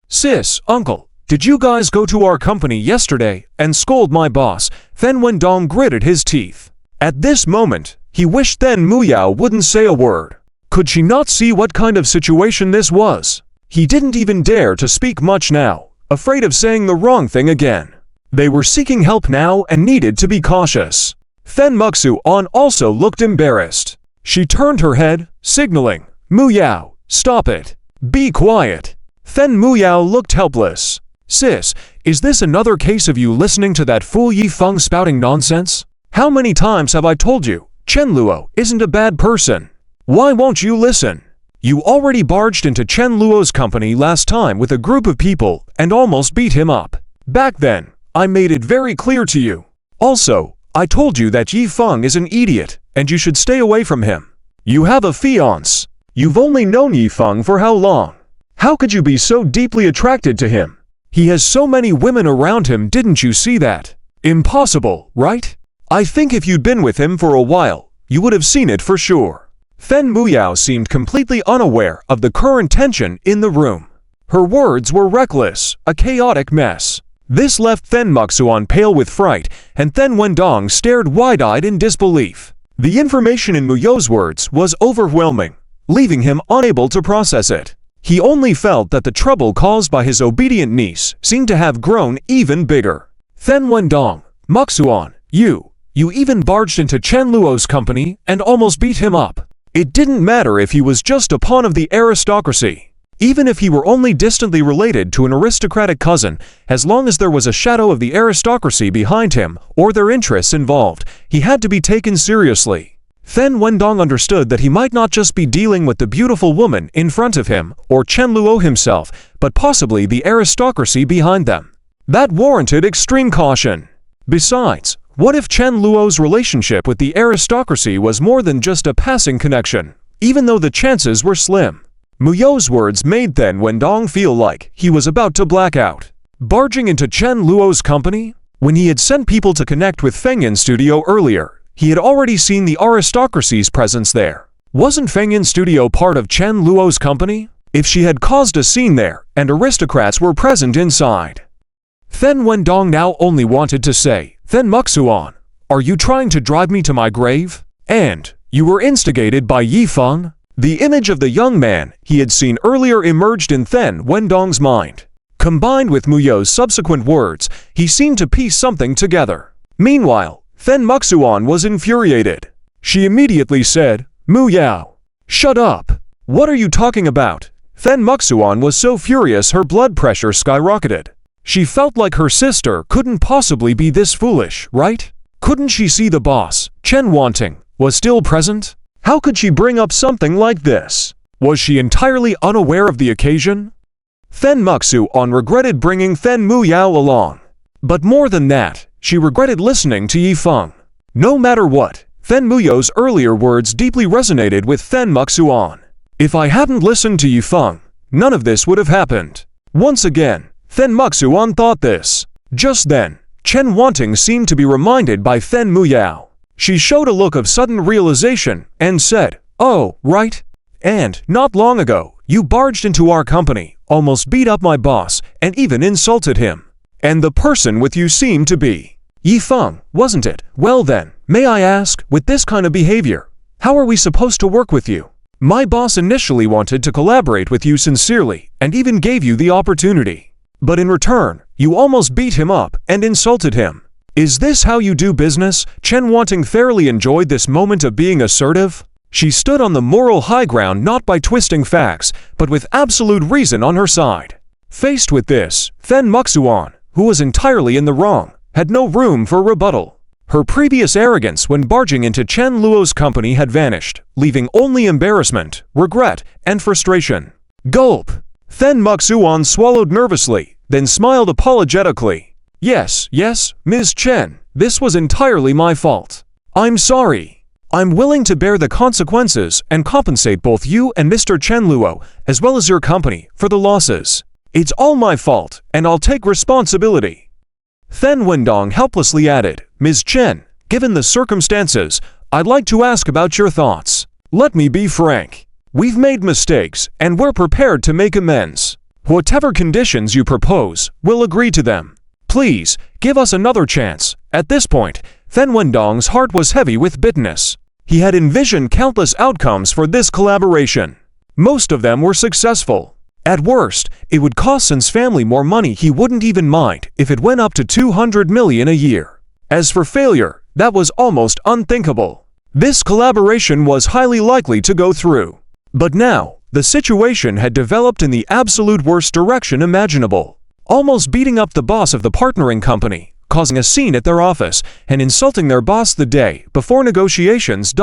"Sis, uncle, did you guys go to our company yesterday and scold my boss?" Fen Wendong gritted his teeth. At this moment, he wished Fen Muyao wouldn't say a word. Could she not see what kind of situation this was? He didn't even dare to speak much now, afraid of saying the wrong thing again. They were seeking help now and needed to be cautious. Fen Muxuan also looked embarrassed. She turned her head, signaling, "Mu Yao, stop it. Be quiet." Fen Muyao looked helpless. "Sis, is this another case of you listening to that fool Yifeng spouting nonsense? How many times have I told you, Chen Luo isn't a bad person? Why won't you listen? You already barged into Chen Luo's company last time with a group of people and almost beat him up. Back then, I made it very clear to you. Also, I told you that Yifeng is an idiot and you should stay away from him. You have a fiancé. You've only known Yifeng for how long? How could you be so deeply attracted to him? He has so many women around him, didn't you see that? Impossible, right? I think if you'd been with him for a while, you would have seen it for sure." Fen Muyao seemed completely unaware of the current tension in the room. Her words were reckless, a chaotic mess. This left Fen Muxuan pale with fright, and Fen Wendong stared wide-eyed in disbelief. The information in Muyo's words was overwhelming, leaving him unable to process it. He only felt that the trouble caused by his obedient niece seemed to have grown even bigger. "Fen Wendong, Muxuan, you even barged into Chen Luo's company and almost beat him up. It didn't matter if he was just a pawn of the aristocracy. Even if he were only distantly related to an aristocratic cousin, as long as there was a shadow of the aristocracy behind him or their interests involved, he had to be taken seriously." Fen Wendong understood that he might not just be dealing with the beautiful woman in front of him or Chen Luo himself, but possibly the aristocracy behind them. That warranted extreme caution. Besides, what if Chen Luo's relationship with the aristocracy was more than just a passing connection, even though the chances were slim? Muyo's words made Fen Wendong feel like he was about to black out. Barging into Chen Luo's company? When he had sent people to connect with Fengyan Studio earlier, he had already seen the aristocracy's presence there. Wasn't Fengyan Studio part of Chen Luo's company? If she had caused a scene there and aristocrats were present inside, Then Wendong now only wanted to say, "Then Muxuan, are you trying to drive me to my grave? And you were instigated by Yifeng?" The image of the young man he had seen earlier emerged in Then Wendong's mind. Combined with Muyo's subsequent words, he seemed to piece something together. Meanwhile, Then Muxuan was infuriated. She immediately said, "Muyao, shut up! What are you talking about?" Then Muxuan was so furious her blood pressure skyrocketed. She felt like her sister couldn't possibly be this foolish, right? Couldn't she see the boss, Chen Wanting, was still present? How could she bring up something like this? Was she entirely unaware of the occasion? Then Muxuan regretted bringing Then Muyao along. But more than that, she regretted listening to Yifeng. No matter what, Then Muyo's earlier words deeply resonated with Then Muxuan. If I hadn't listened to Yifeng, none of this would have happened. Once again, Then Muxuan thought this. Just then, Chen Wanting seemed to be reminded by Then Muyao. She showed a look of sudden realization and said, "Oh, right. And, not long ago, you barged into our company, almost beat up my boss, and even insulted him. And the person with you seemed to be Yifeng, wasn't it? Well then, may I ask, with this kind of behavior, how are we supposed to work with you? My boss initially wanted to collaborate with you sincerely, and even gave you the opportunity. But in return, you almost beat him up and insulted him. Is this how you do business?" Chen Wanting thoroughly enjoyed this moment of being assertive. She stood on the moral high ground not by twisting facts, but with absolute reason on her side. Faced with this, Then Muxuan, who was entirely in the wrong, had no room for rebuttal. Her previous arrogance when barging into Chen Luo's company had vanished, leaving only embarrassment, regret, and frustration. Gulp! Then Muxuan swallowed nervously, then smiled apologetically. Yes, Ms. Chen, this was entirely my fault. I'm sorry. I'm willing to bear the consequences and compensate both you and Mr. Chen Luo, as well as your company, for the losses. It's all my fault, and I'll take responsibility. Then Wendong helplessly added, "Ms. Chen, given the circumstances, I'd like to ask about your thoughts. Let me be frank. We've made mistakes, and we're prepared to make amends. Whatever conditions you propose, we'll agree to them. Please, give us another chance." At this point, Then Wendong's heart was heavy with bitterness. He had envisioned countless outcomes for this collaboration. Most of them were successful. At worst, it would cost Sun's family more money he wouldn't even mind if it went up to 200 million a year. As for failure, that was almost unthinkable. This collaboration was highly likely to go through. But now, the situation had developed in the absolute worst direction imaginable. Almost beating up the boss of the partnering company, causing a scene at their office, and insulting their boss the day before negotiations.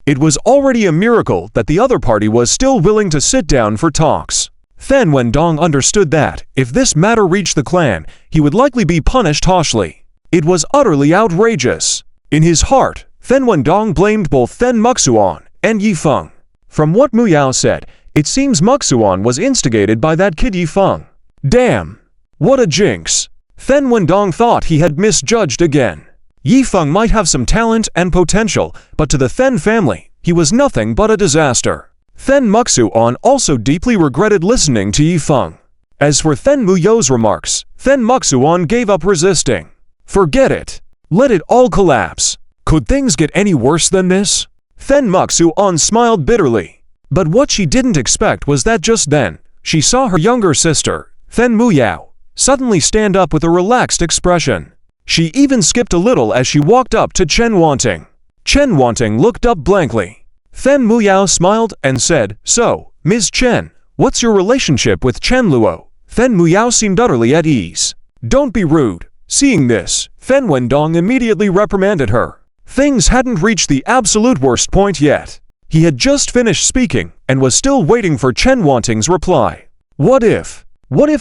It was already a miracle that the other party was still willing to sit down for talks. Then Wendong understood that, if this matter reached the clan, he would likely be punished harshly. It was utterly outrageous. In his heart, Then Wendong blamed both Then Muxuan and Yifeng. From what Muyao said, it seems Muxuan was instigated by that kid Yifeng. Damn! What a jinx! Then Wendong thought he had misjudged again. Yifeng might have some talent and potential, but to the Then family, he was nothing but a disaster. Then Muxuan also deeply regretted listening to Yifeng. As for Then Muyo's remarks, Then Muxuan gave up resisting. Forget it. Let it all collapse. Could things get any worse than this? Then Muxuan smiled bitterly. But what she didn't expect was that just then, she saw her younger sister, Then Muyao, suddenly stand up with a relaxed expression. She even skipped a little as she walked up to Chen Wanting. Chen Wanting looked up blankly. Then Muyao smiled and said, "So, Ms. Chen, what's your relationship with Chen Luo?" Then Muyao seemed utterly at ease. "Don't be rude." Seeing this, Then Wendong immediately reprimanded her. Things hadn't reached the absolute worst point yet. He had just finished speaking and was still waiting for Chen Wanting's reply. What if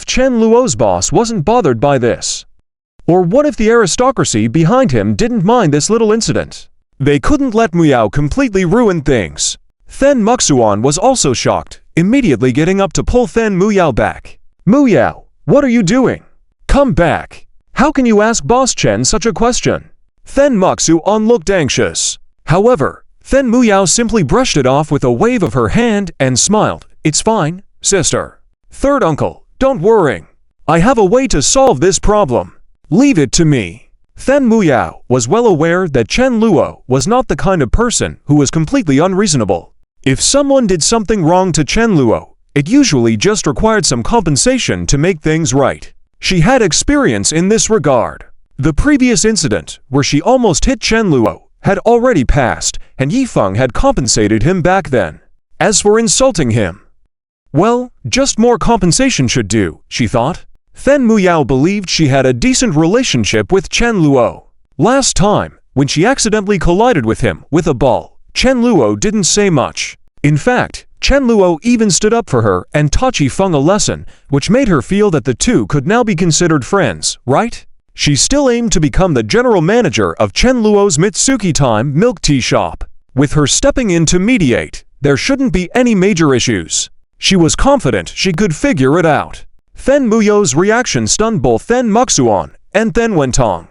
Chen Luo's boss wasn't bothered by this? Or what if the aristocracy behind him didn't mind this little incident? They couldn't let Muyao completely ruin things. Then Muxuan was also shocked, immediately getting up to pull Then Muyao back. "Muyao, what are you doing? Come back. How can you ask Boss Chen such a question?" Then Muxuan looked anxious. However, Then Muyao simply brushed it off with a wave of her hand and smiled. "It's fine, sister. Third uncle, don't worry. I have a way to solve this problem. Leave it to me. Then Muyao was well aware that Chen Luo was not the kind of person who was completely unreasonable. If someone did something wrong to Chen Luo, it usually just required some compensation to make things right. She had experience in this regard. The previous incident, where she almost hit Chen Luo, had already passed, and Yifeng had compensated him back then. As for insulting him, well, just more compensation should do, she thought. Then Muyao believed she had a decent relationship with Chen Luo. Last time, when she accidentally collided with him with a ball, Chen Luo didn't say much. In fact, Chen Luo even stood up for her and taught Yifeng a lesson, which made her feel that the two could now be considered friends, right? She still aimed to become the general manager of Chen Luo's Mitsuki Time milk tea shop. With her stepping in to mediate, there shouldn't be any major issues. She was confident she could figure it out. Then Muyao's reaction stunned both Then Muxuan and Then Wentong.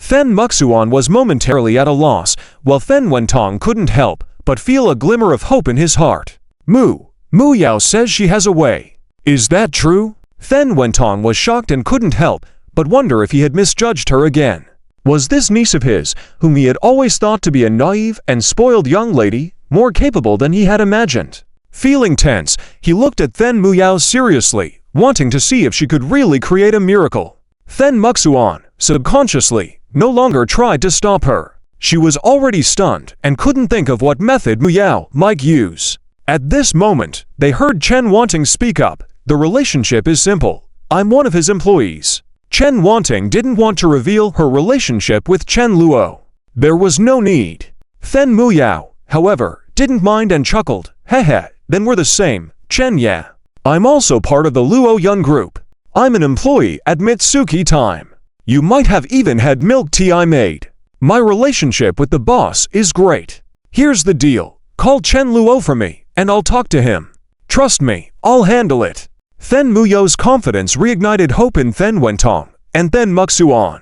Then Muxuan was momentarily at a loss, while Then Wentong couldn't help but feel a glimmer of hope in his heart. Muyao says she has a way. Is that true? Then Wentong was shocked and couldn't help but wonder if he had misjudged her again. Was this niece of his, whom he had always thought to be a naive and spoiled young lady, more capable than he had imagined? Feeling tense, he looked at Then Muyao seriously, wanting to see if she could really create a miracle. Then Muxuan, subconsciously, no longer tried to stop her. She was already stunned and couldn't think of what method Muyao might use. At this moment, they heard Chen Wanting speak up. The relationship is simple. I'm one of his employees. Chen Wanting didn't want to reveal her relationship with Chen Luo. There was no need. Then Muyao, however, didn't mind and chuckled. Hehe, then we're the same, Chen ya. I'm also part of the Luo Yun group. I'm an employee at Mitsuki Time. You might have even had milk tea I made. My relationship with the boss is great. Here's the deal. Call Chen Luo for me, and I'll talk to him. Trust me, I'll handle it. Then Muyao's confidence reignited hope in Then Wentong, and Then Muxuan.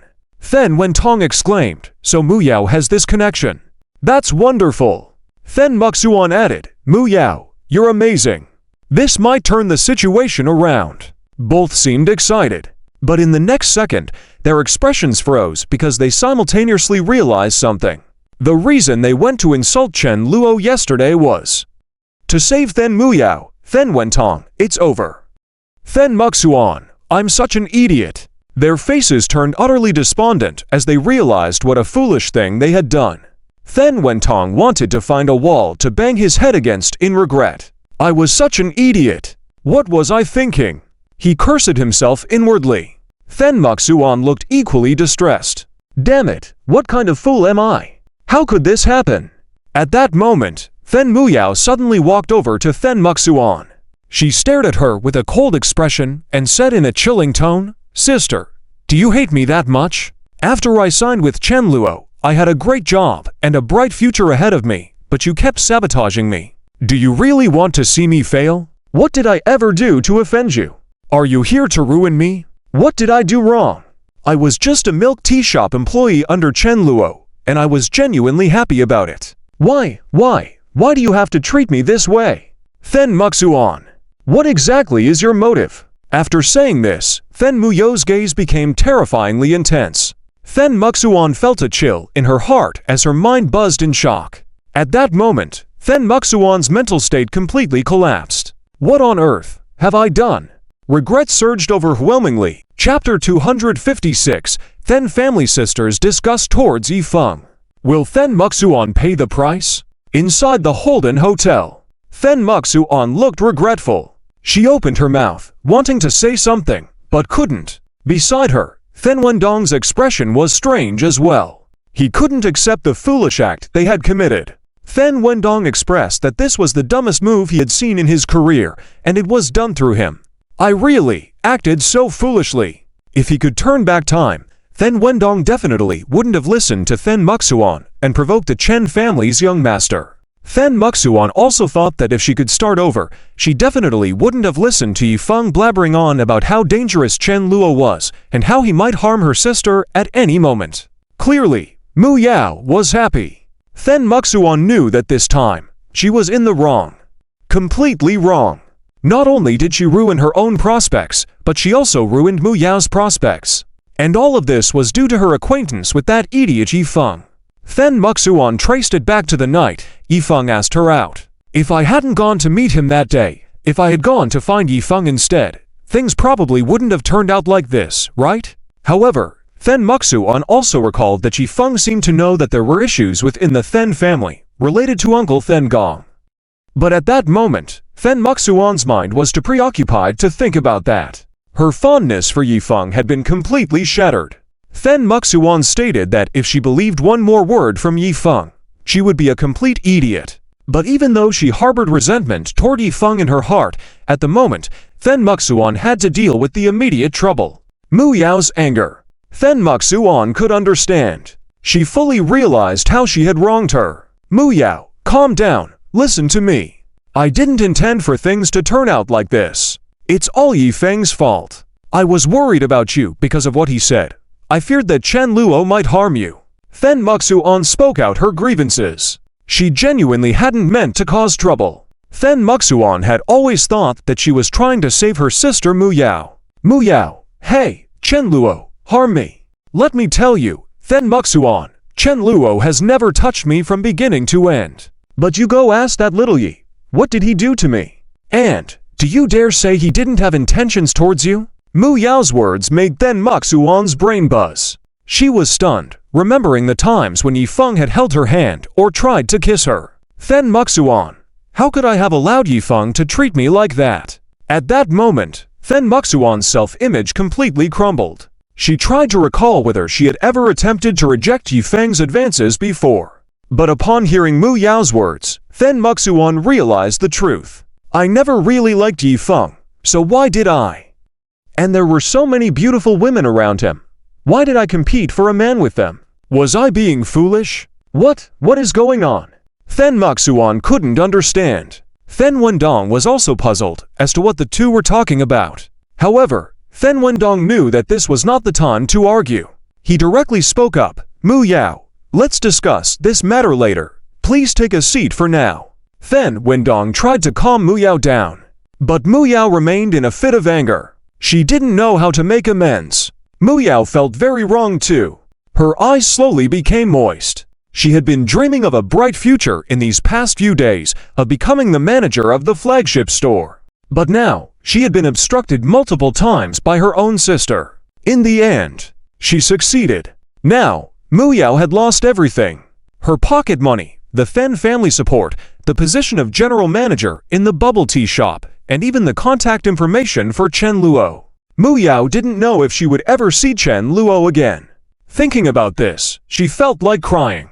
Then Wentong exclaimed, so Muyao has this connection. That's wonderful. Then Muxuan added, Muyao, you're amazing. This might turn the situation around. Both seemed excited. But in the next second, their expressions froze because they simultaneously realized something. The reason they went to insult Chen Luo yesterday was to save Then Muyao. Then Wentong, it's over. Then Muxuan, I'm such an idiot. Their faces turned utterly despondent as they realized what a foolish thing they had done. Then Wentong wanted to find a wall to bang his head against in regret. I was such an idiot. What was I thinking? He cursed himself inwardly. Then Muxuan looked equally distressed. Damn it, what kind of fool am I? How could this happen? At that moment, Then Muyao suddenly walked over to Then Muxuan. She stared at her with a cold expression and said in a chilling tone, Sister, do you hate me that much? After I signed with Chen Luo, I had a great job and a bright future ahead of me, but you kept sabotaging me. Do you really want to see me fail? What did I ever do to offend you? Are you here to ruin me? What did I do wrong? I was just a milk tea shop employee under Chen Luo, and I was genuinely happy about it. Why do you have to treat me this way? Then Muxuan, what exactly is your motive? After saying this, Then Muyao's gaze became terrifyingly intense. Then Muxuan felt a chill in her heart as her mind buzzed in shock. At that moment, Then Muxuan's mental state completely collapsed. What on earth have I done? Regret surged overwhelmingly. Chapter 256, Then family sisters discuss towards Yifeng. Will Then Muxuan pay the price? Inside the Holden Hotel, Then Muxuan looked regretful. She opened her mouth, wanting to say something, but couldn't. Beside her, Then Wentong's expression was strange as well. He couldn't accept the foolish act they had committed. Then Wentong expressed that this was the dumbest move he had seen in his career, and it was done through him. I really acted so foolishly. If he could turn back time, Then Wentong definitely wouldn't have listened to Then Muxuan and provoked the Chen family's young master. Then Muxuan also thought that if she could start over, she definitely wouldn't have listened to Yifeng blabbering on about how dangerous Chen Luo was and how he might harm her sister at any moment. Clearly, Muyao was happy. Then Muxuan knew that this time, she was in the wrong. Completely wrong. Not only did she ruin her own prospects, but she also ruined Mu Yao's prospects. And all of this was due to her acquaintance with that idiot Yifeng. Then Muxuan traced it back to the night Yifeng asked her out. If I hadn't gone to meet him that day, if I had gone to find Yifeng instead, things probably wouldn't have turned out like this, right? However, Then Muxuan also recalled that Yifeng seemed to know that there were issues within the Then family, related to Uncle Then Gong. But at that moment, Then Muxuan's mind was too preoccupied to think about that. Her fondness for Yifeng had been completely shattered. Then Muxuan stated that if she believed one more word from Yifeng, she would be a complete idiot. But even though she harbored resentment toward Yifeng in her heart, at the moment, Then Muxuan had to deal with the immediate trouble. Mu Yao's anger. Then Muxuan could understand. She fully realized how she had wronged her. Mu Yao, calm down, listen to me. I didn't intend for things to turn out like this. It's all Yifeng's fault. I was worried about you because of what he said. I feared that Chen Luo might harm you. Then Muxuan spoke out her grievances. She genuinely hadn't meant to cause trouble. Then Muxuan had always thought that she was trying to save her sister Mu Yao. Mu Yao, hey, Chen Luo, harm me. Let me tell you, Then Muxuan, Chen Luo has never touched me from beginning to end. But you go ask that little Yi, what did he do to me? And, do you dare say he didn't have intentions towards you? Mu Yao's words made Then Muxuan's brain buzz. She was stunned, remembering the times when Yifeng had held her hand or tried to kiss her. Then Muxuan, how could I have allowed Yifeng to treat me like that? At that moment, Then Muxuan's self-image completely crumbled. She tried to recall whether she had ever attempted to reject Yifeng's advances before. But upon hearing Mu Yao's words, Then Muxuan realized the truth. I never really liked Yifeng, so why did I? And there were so many beautiful women around him. Why did I compete for a man with them? Was I being foolish? What is going on? Then Muxuan couldn't understand. Then Wendong was also puzzled as to what the two were talking about. However, Then Wendong knew that this was not the time to argue. He directly spoke up, Mu Yao, let's discuss this matter later. Please take a seat for now. Then Wendong tried to calm Mu Yao down. But Mu Yao remained in a fit of anger. She didn't know how to make amends. Mu Yao felt very wrong too. Her eyes slowly became moist. She had been dreaming of a bright future in these past few days of becoming the manager of the flagship store. But now, she had been obstructed multiple times by her own sister. In the end, she succeeded. Now, Mu Yao had lost everything. Her pocket money, the Then family support, the position of general manager in the bubble tea shop, and even the contact information for Chen Luo. Mu Yao didn't know if she would ever see Chen Luo again. Thinking about this, she felt like crying.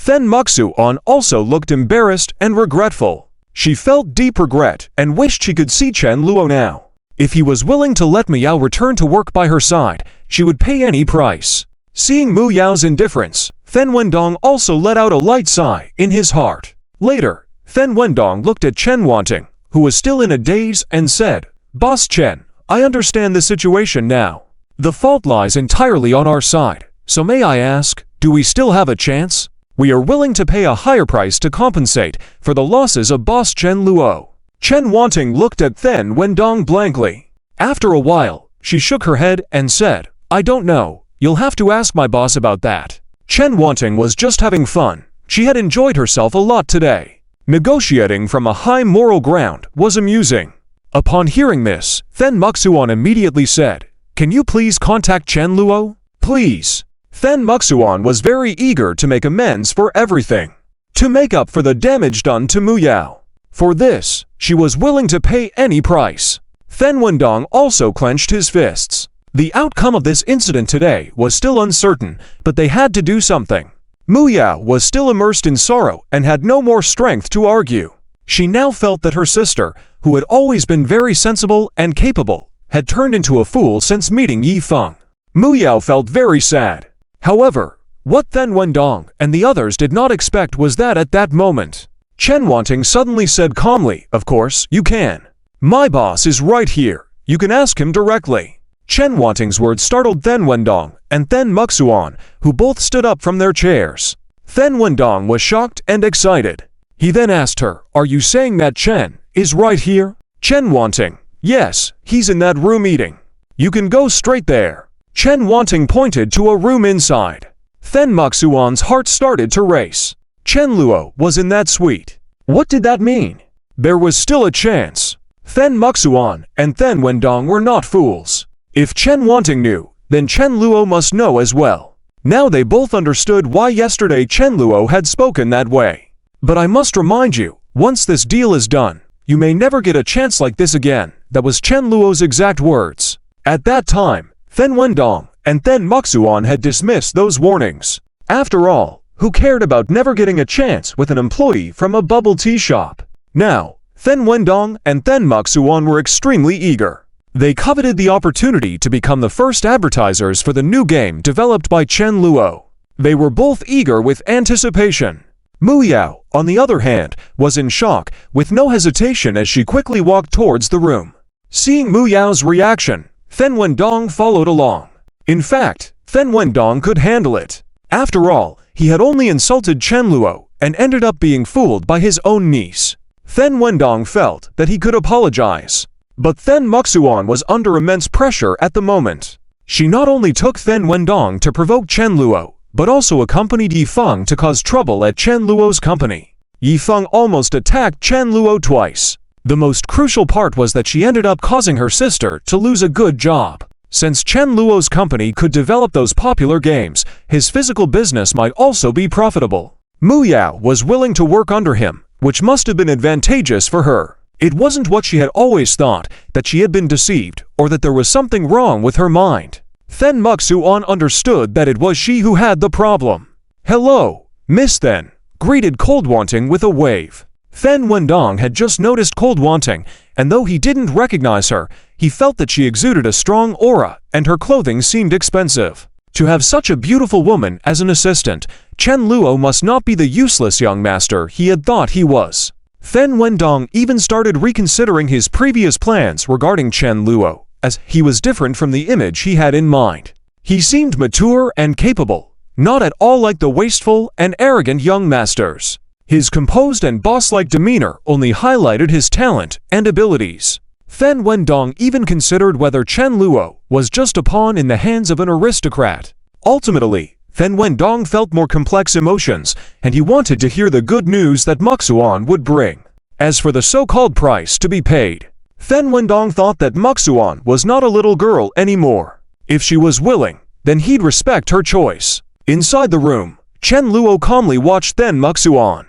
Then Muxuan also looked embarrassed and regretful. She felt deep regret and wished she could see Chen Luo now. If he was willing to let Mu Yao return to work by her side, she would pay any price. Seeing Mu Yao's indifference, Then Wendong also let out a light sigh in his heart. Later, Then Wendong looked at Chen Wanting, who was still in a daze, and said, Boss Chen, I understand the situation now. The fault lies entirely on our side, so may I ask, do we still have a chance? We are willing to pay a higher price to compensate for the losses of Boss Chen Luo. Chen Wanting looked at Then Wendong blankly. After a while, she shook her head and said, I don't know, you'll have to ask my boss about that. Chen Wanting was just having fun. She had enjoyed herself a lot today. Negotiating from a high moral ground was amusing. Upon hearing this, Then Muxuan immediately said, Can you please contact Chen Luo? Please. Then Muxuan was very eager to make amends for everything. To make up for the damage done to Mu Yao. For this, she was willing to pay any price. Then Wendong also clenched his fists. The outcome of this incident today was still uncertain, but they had to do something. Mu Yao was still immersed in sorrow and had no more strength to argue. She now felt that her sister, who had always been very sensible and capable, had turned into a fool since meeting Yifeng. Mu Yao felt very sad. However, what Then Wendong and the others did not expect was that at that moment, Chen Wanting suddenly said calmly, Of course, you can. My boss is right here. You can ask him directly. Chen Wanting's words startled Then Wendong and Then Muxuan, who both stood up from their chairs. Then Wendong was shocked and excited. He then asked her, Are you saying that Chen is right here? Chen Wanting, yes, he's in that room eating. You can go straight there. Chen Wanting pointed to a room inside. Then Muxuan's heart started to race. Chen Luo was in that suite. What did that mean? There was still a chance. Then Muxuan and Then Wendong were not fools. If Chen Wanting knew, then Chen Luo must know as well. Now they both understood why yesterday Chen Luo had spoken that way. But I must remind you, once this deal is done, you may never get a chance like this again. That was Chen Luo's exact words. At that time, Then Wendong and Then Muxuan had dismissed those warnings. After all, who cared about never getting a chance with an employee from a bubble tea shop? Now, Then Wendong and Then Muxuan were extremely eager. They coveted the opportunity to become the first advertisers for the new game developed by Chen Luo. They were both eager with anticipation. Mu Yao, on the other hand, was in shock, with no hesitation as she quickly walked towards the room. Seeing Mu Yao's reaction, Then Wendong followed along. In fact, Then Wendong could handle it. After all, he had only insulted Chen Luo and ended up being fooled by his own niece. Then Wendong felt that he could apologize. But Then Muxuan was under immense pressure at the moment. She not only took Then Wendong to provoke Chen Luo, but also accompanied Yi Feng to cause trouble at Chen Luo's company. Yi Feng almost attacked Chen Luo twice. The most crucial part was that she ended up causing her sister to lose a good job. Since Chen Luo's company could develop those popular games, his physical business might also be profitable. Mu Yao was willing to work under him, which must have been advantageous for her. It wasn't what she had always thought, that she had been deceived, or that there was something wrong with her mind. Then Muxuan understood that it was she who had the problem. "Hello, Miss Then," greeted Cold Wanting with a wave. Then Wendong had just noticed Cold Wanting, and though he didn't recognize her, he felt that she exuded a strong aura, and her clothing seemed expensive. To have such a beautiful woman as an assistant, Chen Luo must not be the useless young master he had thought he was. Then Wendong even started reconsidering his previous plans regarding Chen Luo, as he was different from the image he had in mind. He seemed mature and capable, not at all like the wasteful and arrogant young masters. His composed and boss-like demeanor only highlighted his talent and abilities. Then Wendong even considered whether Chen Luo was just a pawn in the hands of an aristocrat. Ultimately, Then Wendong felt more complex emotions, and he wanted to hear the good news that Muxuan would bring. As for the so-called price to be paid, Then Wendong thought that Muxuan was not a little girl anymore. If she was willing, then he'd respect her choice. Inside the room, Chen Luo calmly watched Then Muxuan.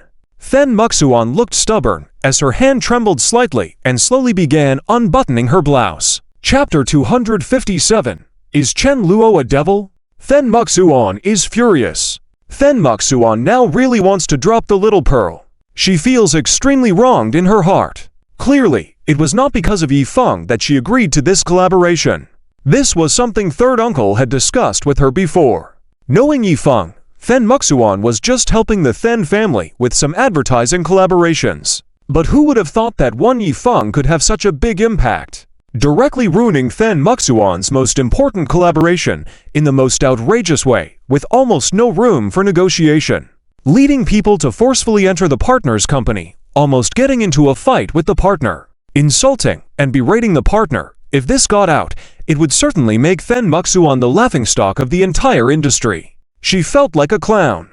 Then Muxuan looked stubborn, as her hand trembled slightly and slowly began unbuttoning her blouse. Chapter 257. Is Chen Luo a devil? Then Muxuan is furious. Then Muxuan now really wants to drop the little pearl. She feels extremely wronged in her heart. Clearly, it was not because of Yi Feng that she agreed to this collaboration. This was something third uncle had discussed with her before. Knowing Yi Feng, Then Muxuan was just helping the Then family with some advertising collaborations. But who would have thought that one Yi Feng could have such a big impact? Directly ruining Then Muxuan's most important collaboration in the most outrageous way, with almost no room for negotiation. Leading people to forcefully enter the partner's company, almost getting into a fight with the partner. Insulting and berating the partner. If this got out, it would certainly make Then Muxuan the laughingstock of the entire industry. She felt like a clown.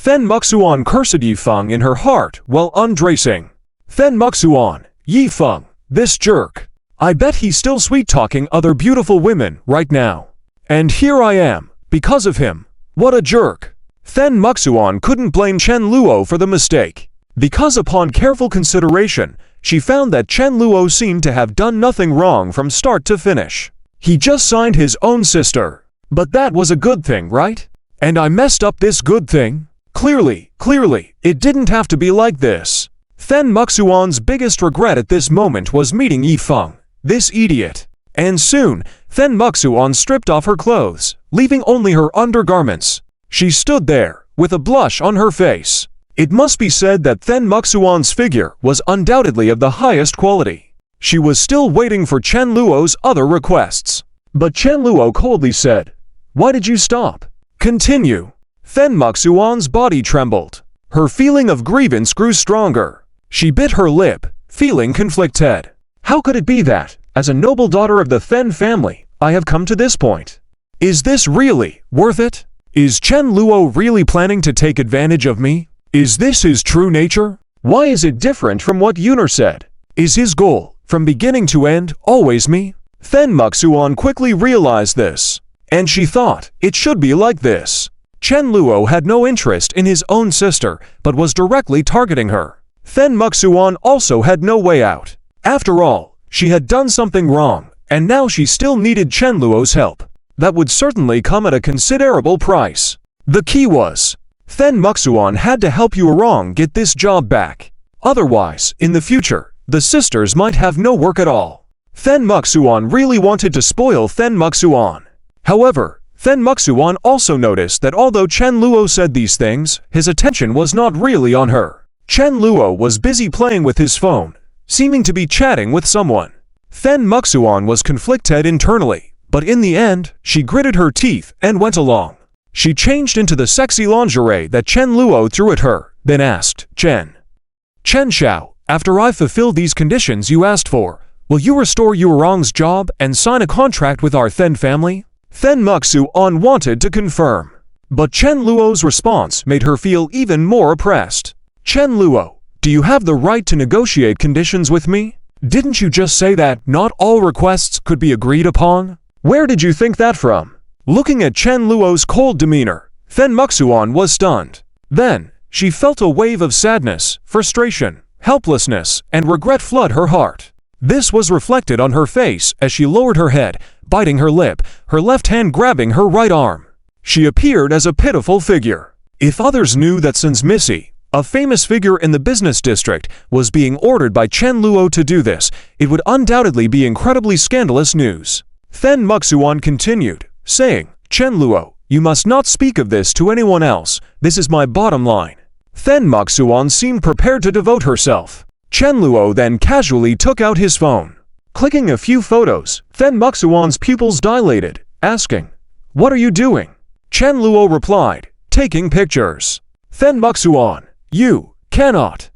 Then Muxuan cursed Yi Feng in her heart while undressing. Then Muxuan, Yi Feng, this jerk. I bet he's still sweet-talking other beautiful women right now. And here I am, because of him. What a jerk. Then Muxuan couldn't blame Chen Luo for the mistake, because upon careful consideration, she found that Chen Luo seemed to have done nothing wrong from start to finish. He just signed his own sister. But that was a good thing, right? And I messed up this good thing? Clearly, it didn't have to be like this. Then Muxuan's biggest regret at this moment was meeting Yi Feng, this idiot. And soon, Then Muxuan stripped off her clothes, leaving only her undergarments. She stood there, with a blush on her face. It must be said that Then Muxuan's figure was undoubtedly of the highest quality. She was still waiting for Chen Luo's other requests. But Chen Luo coldly said, "Why did you stop? Continue." Then Muxuan's body trembled. Her feeling of grievance grew stronger. She bit her lip, feeling conflicted. How could it be that, as a noble daughter of the Then family, I have come to this point. Is this really worth it? Is Chen Luo really planning to take advantage of me? Is this his true nature? Why is it different from what Yuner said? Is his goal, from beginning to end, always me? Then Muxuan quickly realized this, and she thought it should be like this. Chen Luo had no interest in his own sister, but was directly targeting her. Then Muxuan also had no way out. After all, she had done something wrong, and now she still needed Chen Luo's help. That would certainly come at a considerable price. The key was, then Muxuan had to help Yuerong get this job back. Otherwise, in the future, the sisters might have no work at all. Then Muxuan really wanted to spoil Then Muxuan. However, Then Muxuan also noticed that although Chen Luo said these things, his attention was not really on her. Chen Luo was busy playing with his phone, seeming to be chatting with someone. Then Muxuan was conflicted internally, but in the end, she gritted her teeth and went along. She changed into the sexy lingerie that Chen Luo threw at her, then asked, Chen Xiao, after I fulfill these conditions you asked for, will you restore Yuerong's job and sign a contract with our Then family? Then Muxuan wanted to confirm. But Chen Luo's response made her feel even more oppressed. Chen Luo, do you have the right to negotiate conditions with me? Didn't you just say that not all requests could be agreed upon? Where did you think that from? Looking at Chen Luo's cold demeanor, Then Muxuan was stunned. Then, she felt a wave of sadness, frustration, helplessness, and regret flood her heart. This was reflected on her face as she lowered her head, biting her lip, her left hand grabbing her right arm. She appeared as a pitiful figure. If others knew that since Missy, a famous figure in the business district, was being ordered by Chen Luo to do this, it would undoubtedly be incredibly scandalous news. Then Muxuan continued, saying, Chen Luo, you must not speak of this to anyone else, this is my bottom line. Then Muxuan seemed prepared to devote herself. Chen Luo then casually took out his phone. Clicking a few photos, then Muxuan's pupils dilated, asking, What are you doing? Chen Luo replied, Taking pictures. Then Muxuan, You cannot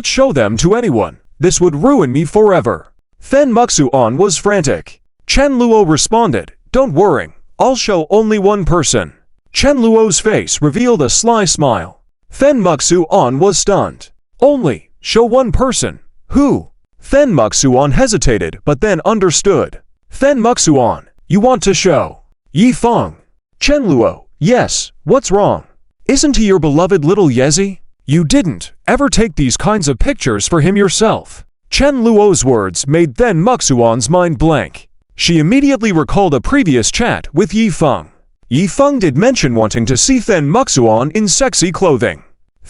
show them to anyone, this would ruin me forever. Then Muxuan was frantic. Chen Luo responded, Don't worry, I'll show only one person. Chen Luo's face revealed a sly smile. Then Muxuan was stunned. Only show one person. Who? Then Muxuan hesitated but then understood. Then Muxuan, you want to show Yi Feng. Chen Luo, yes, what's wrong? Isn't he your beloved little Yezi? You didn't ever take these kinds of pictures for him yourself. Chen Luo's words made Then Muxuan's mind blank. She immediately recalled a previous chat with Yi Feng. Yi Feng did mention wanting to see Then Muxuan in sexy clothing.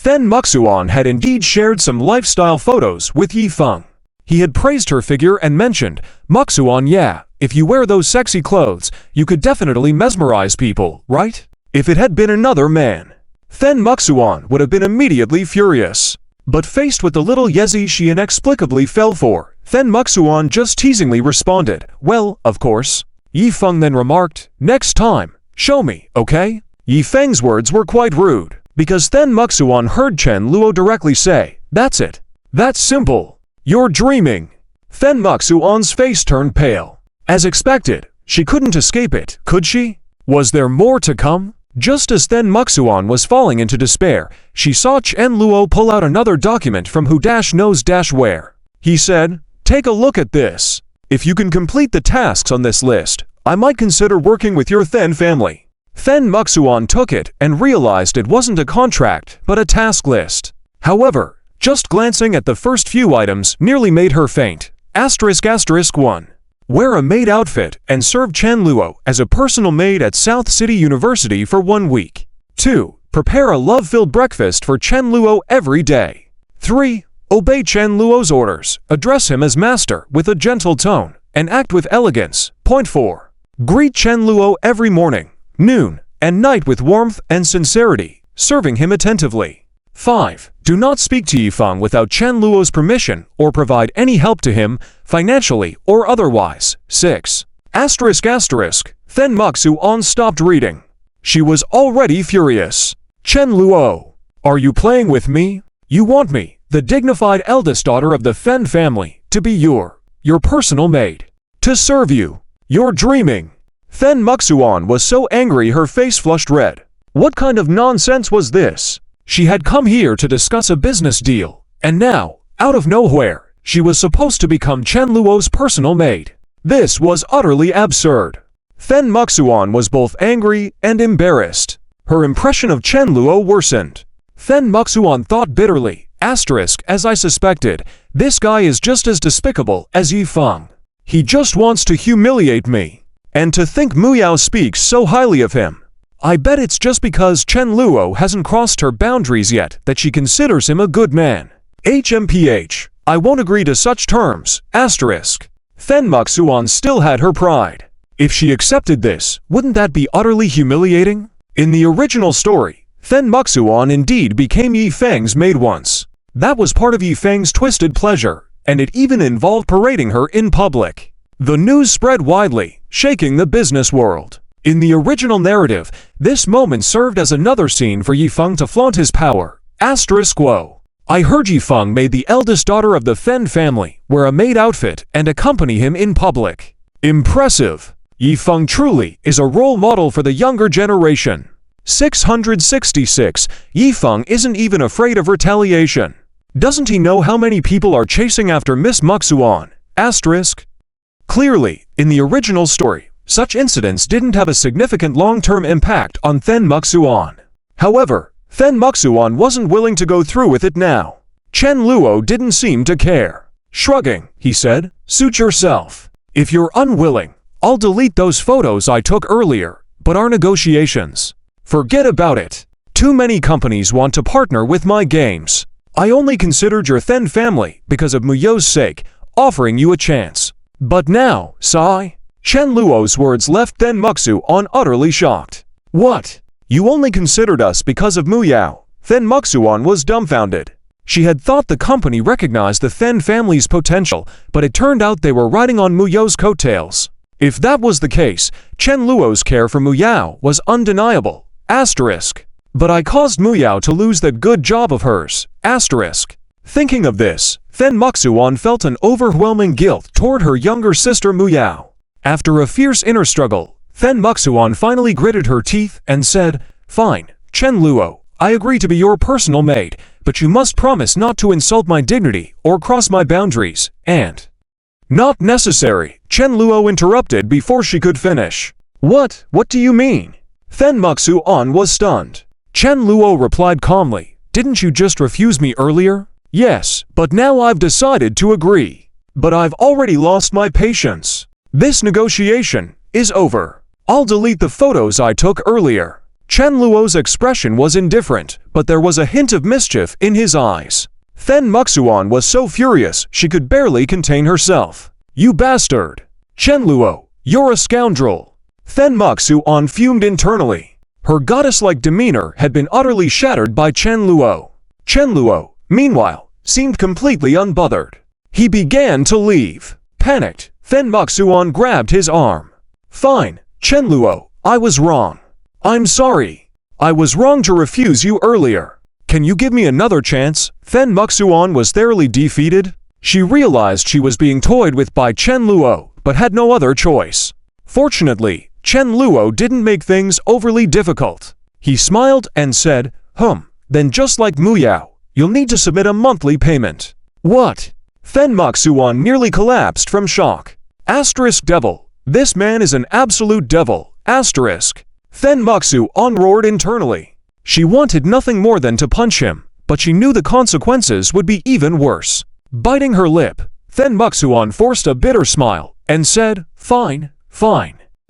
Then Muxuan had indeed shared some lifestyle photos with Yi Feng. He had praised her figure and mentioned, Muxuan, yeah, if you wear those sexy clothes, you could definitely mesmerize people, right? If it had been another man, then Muxuan would have been immediately furious. But faced with the little Yezi she inexplicably fell for, then Muxuan just teasingly responded, Well, of course. Yi Feng then remarked, Next time, show me, okay? Yi Feng's words were quite rude, because then Muxuan heard Chen Luo directly say, That's it. That's simple. You're dreaming. Then Muxuan's face turned pale. As expected, she couldn't escape it, could she? Was there more to come? Just as then Muxuan was falling into despair, she saw Chen Luo pull out another document from who-knows-where. He said, Take a look at this. If you can complete the tasks on this list, I might consider working with your Then family. Then Muxuan took it and realized it wasn't a contract, but a task list. However, just glancing at the first few items nearly made her faint. ***** 1. Wear a maid outfit and serve Chen Luo as a personal maid at South City University for 1 week. 2. Prepare a love-filled breakfast for Chen Luo every day. 3. Obey Chen Luo's orders, address him as master with a gentle tone, and act with elegance. 4. Greet Chen Luo every morning, noon, and night with warmth and sincerity, serving him attentively. 5. Do not speak to Yi Feng without Chen Luo's permission or provide any help to him, financially or otherwise. 6. Then Muxuan stopped reading. She was already furious. Chen Luo, are you playing with me? You want me, the dignified eldest daughter of the Then family, to be your personal maid. To serve you. You're dreaming. Fen Muxuan was so angry her face flushed red. What kind of nonsense was this? She had come here to discuss a business deal, and now, out of nowhere, she was supposed to become Chen Luo's personal maid. This was utterly absurd. Fen Muxuan was both angry and embarrassed. Her impression of Chen Luo worsened. Fen Muxuan thought bitterly, as I suspected, this guy is just as despicable as Yi Feng. He just wants to humiliate me. And to think Mu Yao speaks so highly of him. I bet it's just because Chen Luo hasn't crossed her boundaries yet that she considers him a good man. HMPH, I won't agree to such terms, Fen Muxuan still had her pride. If she accepted this, wouldn't that be utterly humiliating? In the original story, Fen Muxuan indeed became Yi Feng's maid once. That was part of Yi Feng's twisted pleasure, and it even involved parading her in public. The news spread widely, shaking the business world. In the original narrative, this moment served as another scene for Yi Feng to flaunt his power. Quo. I heard Yi Feng made the eldest daughter of the Fen family wear a maid outfit and accompany him in public. Impressive. Yi Feng truly is a role model for the younger generation. 666. Yi Feng isn't even afraid of retaliation. Doesn't he know how many people are chasing after Miss Muxuan? Clearly, in the original story, such incidents didn't have a significant long-term impact on Fen Muxuan. However, Fen Muxuan wasn't willing to go through with it now. Chen Luo didn't seem to care. Shrugging, he said, suit yourself. If you're unwilling, I'll delete those photos I took earlier, but our negotiations. Forget about it. Too many companies want to partner with my games. I only considered your Fen family because of Mu Yao's sake, offering you a chance. But now, Sai? Chen Luo's words left Fen Muxuan utterly shocked. What? You only considered us because of Mu Yao? Fen Muxuan was dumbfounded. She had thought the company recognized the Fen family's potential, but it turned out they were riding on Mu Yao's coattails. If that was the case, Chen Luo's care for Mu Yao was undeniable. But I caused Mu Yao to lose that good job of hers. Thinking of this, Fen Muxuan felt an overwhelming guilt toward her younger sister Mu Yao. After a fierce inner struggle, Fen Muxuan finally gritted her teeth and said, Fine, Chen Luo, I agree to be your personal maid, but you must promise not to insult my dignity or cross my boundaries, and… Not necessary, Chen Luo interrupted before she could finish. What do you mean? Fen Muxuan was stunned. Chen Luo replied calmly, Didn't you just refuse me earlier? Yes, but now I've decided to agree. But I've already lost my patience. This negotiation is over. I'll delete the photos I took earlier. Chen Luo's expression was indifferent, but there was a hint of mischief in his eyes. Fen Muxuan was so furious she could barely contain herself. You bastard! Chen Luo, you're a scoundrel! Fen Muxuan fumed internally. Her goddess-like demeanor had been utterly shattered by Chen Luo. Chen Luo, meanwhile, seemed completely unbothered. He began to leave. Panicked, Fen Muxuan grabbed his arm. Fine, Chen Luo, I was wrong. I'm sorry. I was wrong to refuse you earlier. Can you give me another chance? Fen Muxuan was thoroughly defeated. She realized she was being toyed with by Chen Luo, but had no other choice. Fortunately, Chen Luo didn't make things overly difficult. He smiled and said, then just like Mu Yao, you'll need to submit a monthly payment. What? Fen Muxuan nearly collapsed from shock. Devil. This man is an absolute devil. Fen Muxuan roared internally. She wanted nothing more than to punch him, but she knew the consequences would be even worse. Biting her lip, Fen Muxuan forced a bitter smile and said, Fine.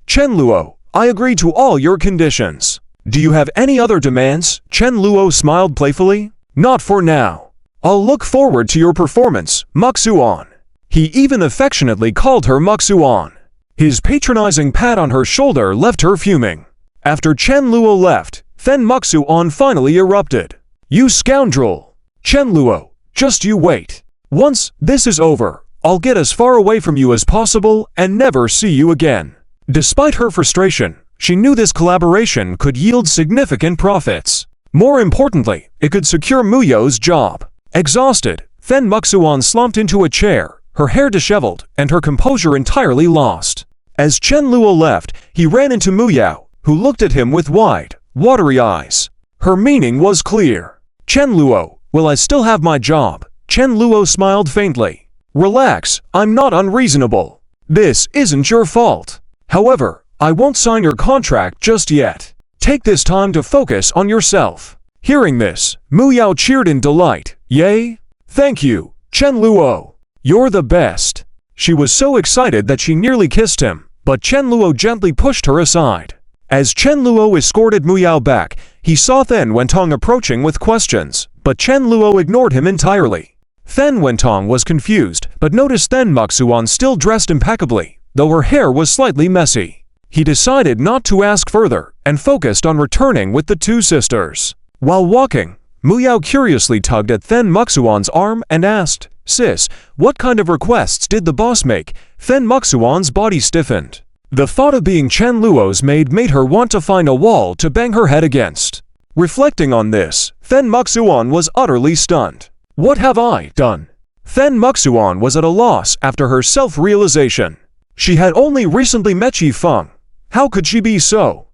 Chen Luo, I agree to all your conditions. Do you have any other demands? Chen Luo smiled playfully. Not for now. I'll look forward to your performance, Muxuan. He even affectionately called her Muxuan. His patronizing pat on her shoulder left her fuming. After Chen Luo left, Fen Muxuan finally erupted. You scoundrel! Chen Luo, just you wait. Once this is over, I'll get as far away from you as possible and never see you again. Despite her frustration, she knew this collaboration could yield significant profits. More importantly, it could secure Mu Yao's job. Exhausted, Fen Muxuan slumped into a chair, her hair disheveled and her composure entirely lost. As Chen Luo left, he ran into Mu Yao, who looked at him with wide, watery eyes. Her meaning was clear. Chen Luo, will I still have my job? Chen Luo smiled faintly. Relax, I'm not unreasonable. This isn't your fault. However, I won't sign your contract just yet. Take this time to focus on yourself. Hearing this, Mu Yao cheered in delight. Yay! Thank you, Chen Luo. You're the best. She was so excited that she nearly kissed him, but Chen Luo gently pushed her aside. As Chen Luo escorted Mu Yao back, he saw Then Wentong approaching with questions, but Chen Luo ignored him entirely. Then Wentong was confused, but noticed Then Muxuan still dressed impeccably, though her hair was slightly messy. He decided not to ask further, and focused on returning with the two sisters. While walking, Mu Yao curiously tugged at Then Muxuan's arm and asked, Sis, what kind of requests did the boss make? Then Muxuan's body stiffened. The thought of being Chen Luo's maid made her want to find a wall to bang her head against. Reflecting on this, Then Muxuan was utterly stunned. What have I done? Then Muxuan was at a loss after her self-realization. She had only recently met Yi Feng. How could she be so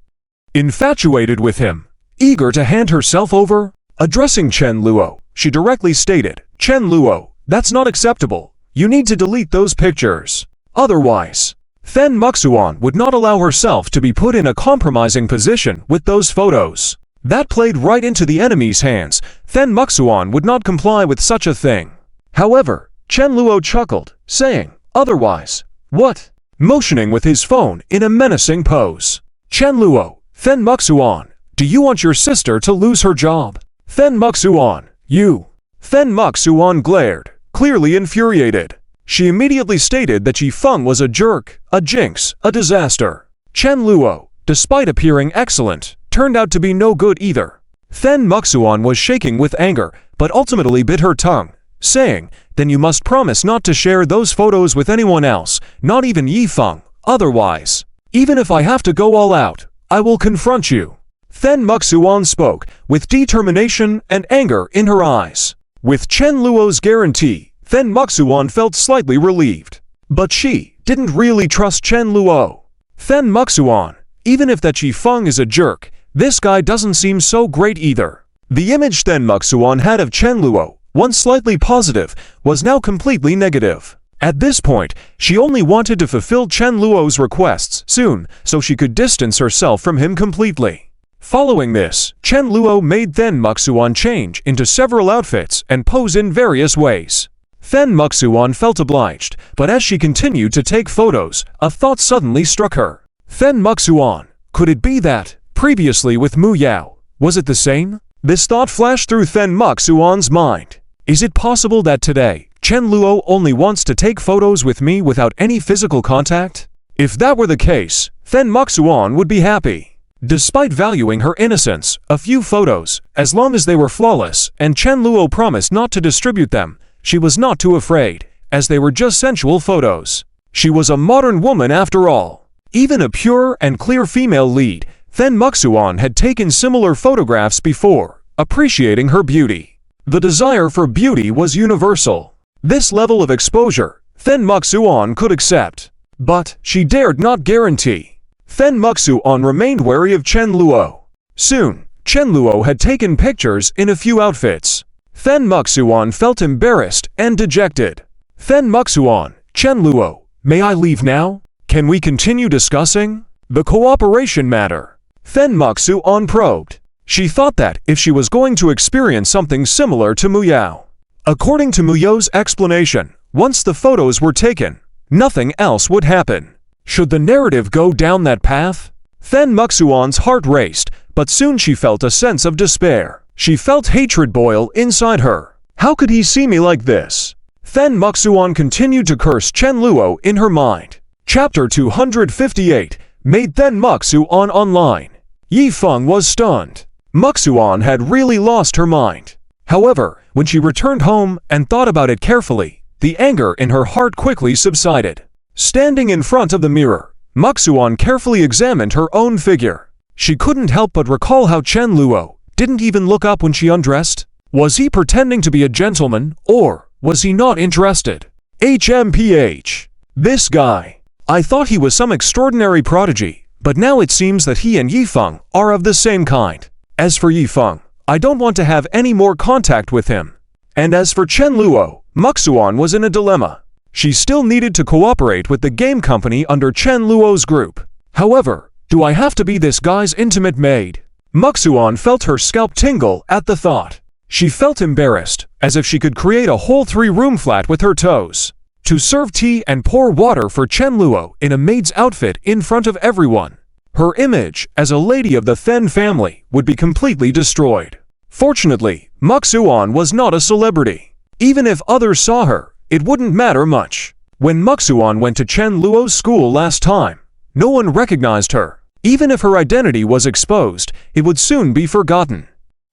infatuated with him? Eager to hand herself over? Addressing Chen Luo, she directly stated, Chen Luo, that's not acceptable. You need to delete those pictures. Otherwise, Then Muxuan would not allow herself to be put in a compromising position with those photos. That played right into the enemy's hands. Then Muxuan would not comply with such a thing. However, Chen Luo chuckled, saying, Otherwise, what? Motioning with his phone in a menacing pose. Chen Luo, Then Muxuan, do you want your sister to lose her job? Then Muxuan, you. Then Muxuan glared, clearly infuriated. She immediately stated that Yi Feng was a jerk, a jinx, a disaster. Chen Luo, despite appearing excellent, turned out to be no good either. Then Muxuan was shaking with anger, but ultimately bit her tongue, saying, Then you must promise not to share those photos with anyone else, not even Yi Feng. Otherwise, even if I have to go all out, I will confront you. Then Muxuan spoke, with determination and anger in her eyes. With Chen Luo's guarantee, Then Muxuan felt slightly relieved. But she didn't really trust Chen Luo. Then Muxuan, even if that Yi Feng is a jerk, this guy doesn't seem so great either. The image Then Muxuan had of Chen Luo, once slightly positive, was now completely negative. At this point, she only wanted to fulfill Chen Luo's requests soon, so she could distance herself from him completely. Following this, Chen Luo made Then Muxuan change into several outfits and pose in various ways. Then Muxuan felt obliged, but as she continued to take photos, a thought suddenly struck her. Then Muxuan, could it be that, previously with Mu Yao, was it the same? This thought flashed through Then Muxuan's mind. Is it possible that today, Chen Luo only wants to take photos with me without any physical contact? If that were the case, Then Muxuan would be happy. Despite valuing her innocence, a few photos, as long as they were flawless, and Chen Luo promised not to distribute them, she was not too afraid, as they were just sensual photos. She was a modern woman after all. Even a pure and clear female lead, Then Muxuan had taken similar photographs before, appreciating her beauty. The desire for beauty was universal. This level of exposure, Then Muxuan could accept. But she dared not guarantee. Then Muxuan remained wary of Chen Luo. Soon, Chen Luo had taken pictures in a few outfits. Then Muxuan felt embarrassed and dejected. Then Muxuan, Chen Luo, may I leave now? Can we continue discussing the cooperation matter? Then Muxuan probed. She thought that if she was going to experience something similar to Mu Yao. According to Mu Yao's explanation, once the photos were taken, nothing else would happen. Should the narrative go down that path? Then Muxuan's heart raced, but soon she felt a sense of despair. She felt hatred boil inside her. How could he see me like this? Then Muxuan continued to curse Chen Luo in her mind. Chapter 258, made Then Muxuan online. Yi Feng was stunned. Muxuan had really lost her mind. However, when she returned home and thought about it carefully, the anger in her heart quickly subsided. Standing in front of the mirror, Muxuan carefully examined her own figure. She couldn't help but recall how Chen Luo didn't even look up when she undressed. Was he pretending to be a gentleman, or was he not interested? HMPH. This guy. I thought he was some extraordinary prodigy, but now it seems that he and Yifeng are of the same kind. As for Yifeng, I don't want to have any more contact with him. And as for Chen Luo, Muxuan was in a dilemma. She still needed to cooperate with the game company under Chen Luo's group. However, do I have to be this guy's intimate maid? Muxuan felt her scalp tingle at the thought. She felt embarrassed, as if she could create a whole 3-room flat with her toes. To serve tea and pour water for Chen Luo in a maid's outfit in front of everyone. Her image as a lady of the Then family would be completely destroyed. Fortunately, Muxuan was not a celebrity. Even if others saw her, it wouldn't matter much. When Muxuan went to Chen Luo's school last time, no one recognized her. Even if her identity was exposed, it would soon be forgotten.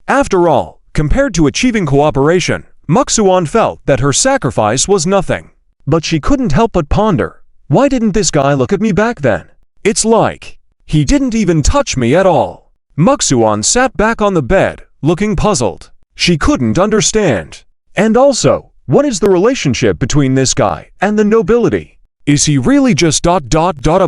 After all, compared to achieving cooperation, Muxuan felt that her sacrifice was nothing. But she couldn't help but ponder, why didn't this guy look at me back then? It's like he didn't even touch me at all. Muxuan sat back on the bed, looking puzzled. She couldn't understand. And also, what is the relationship between this guy and the nobility? Is he really just a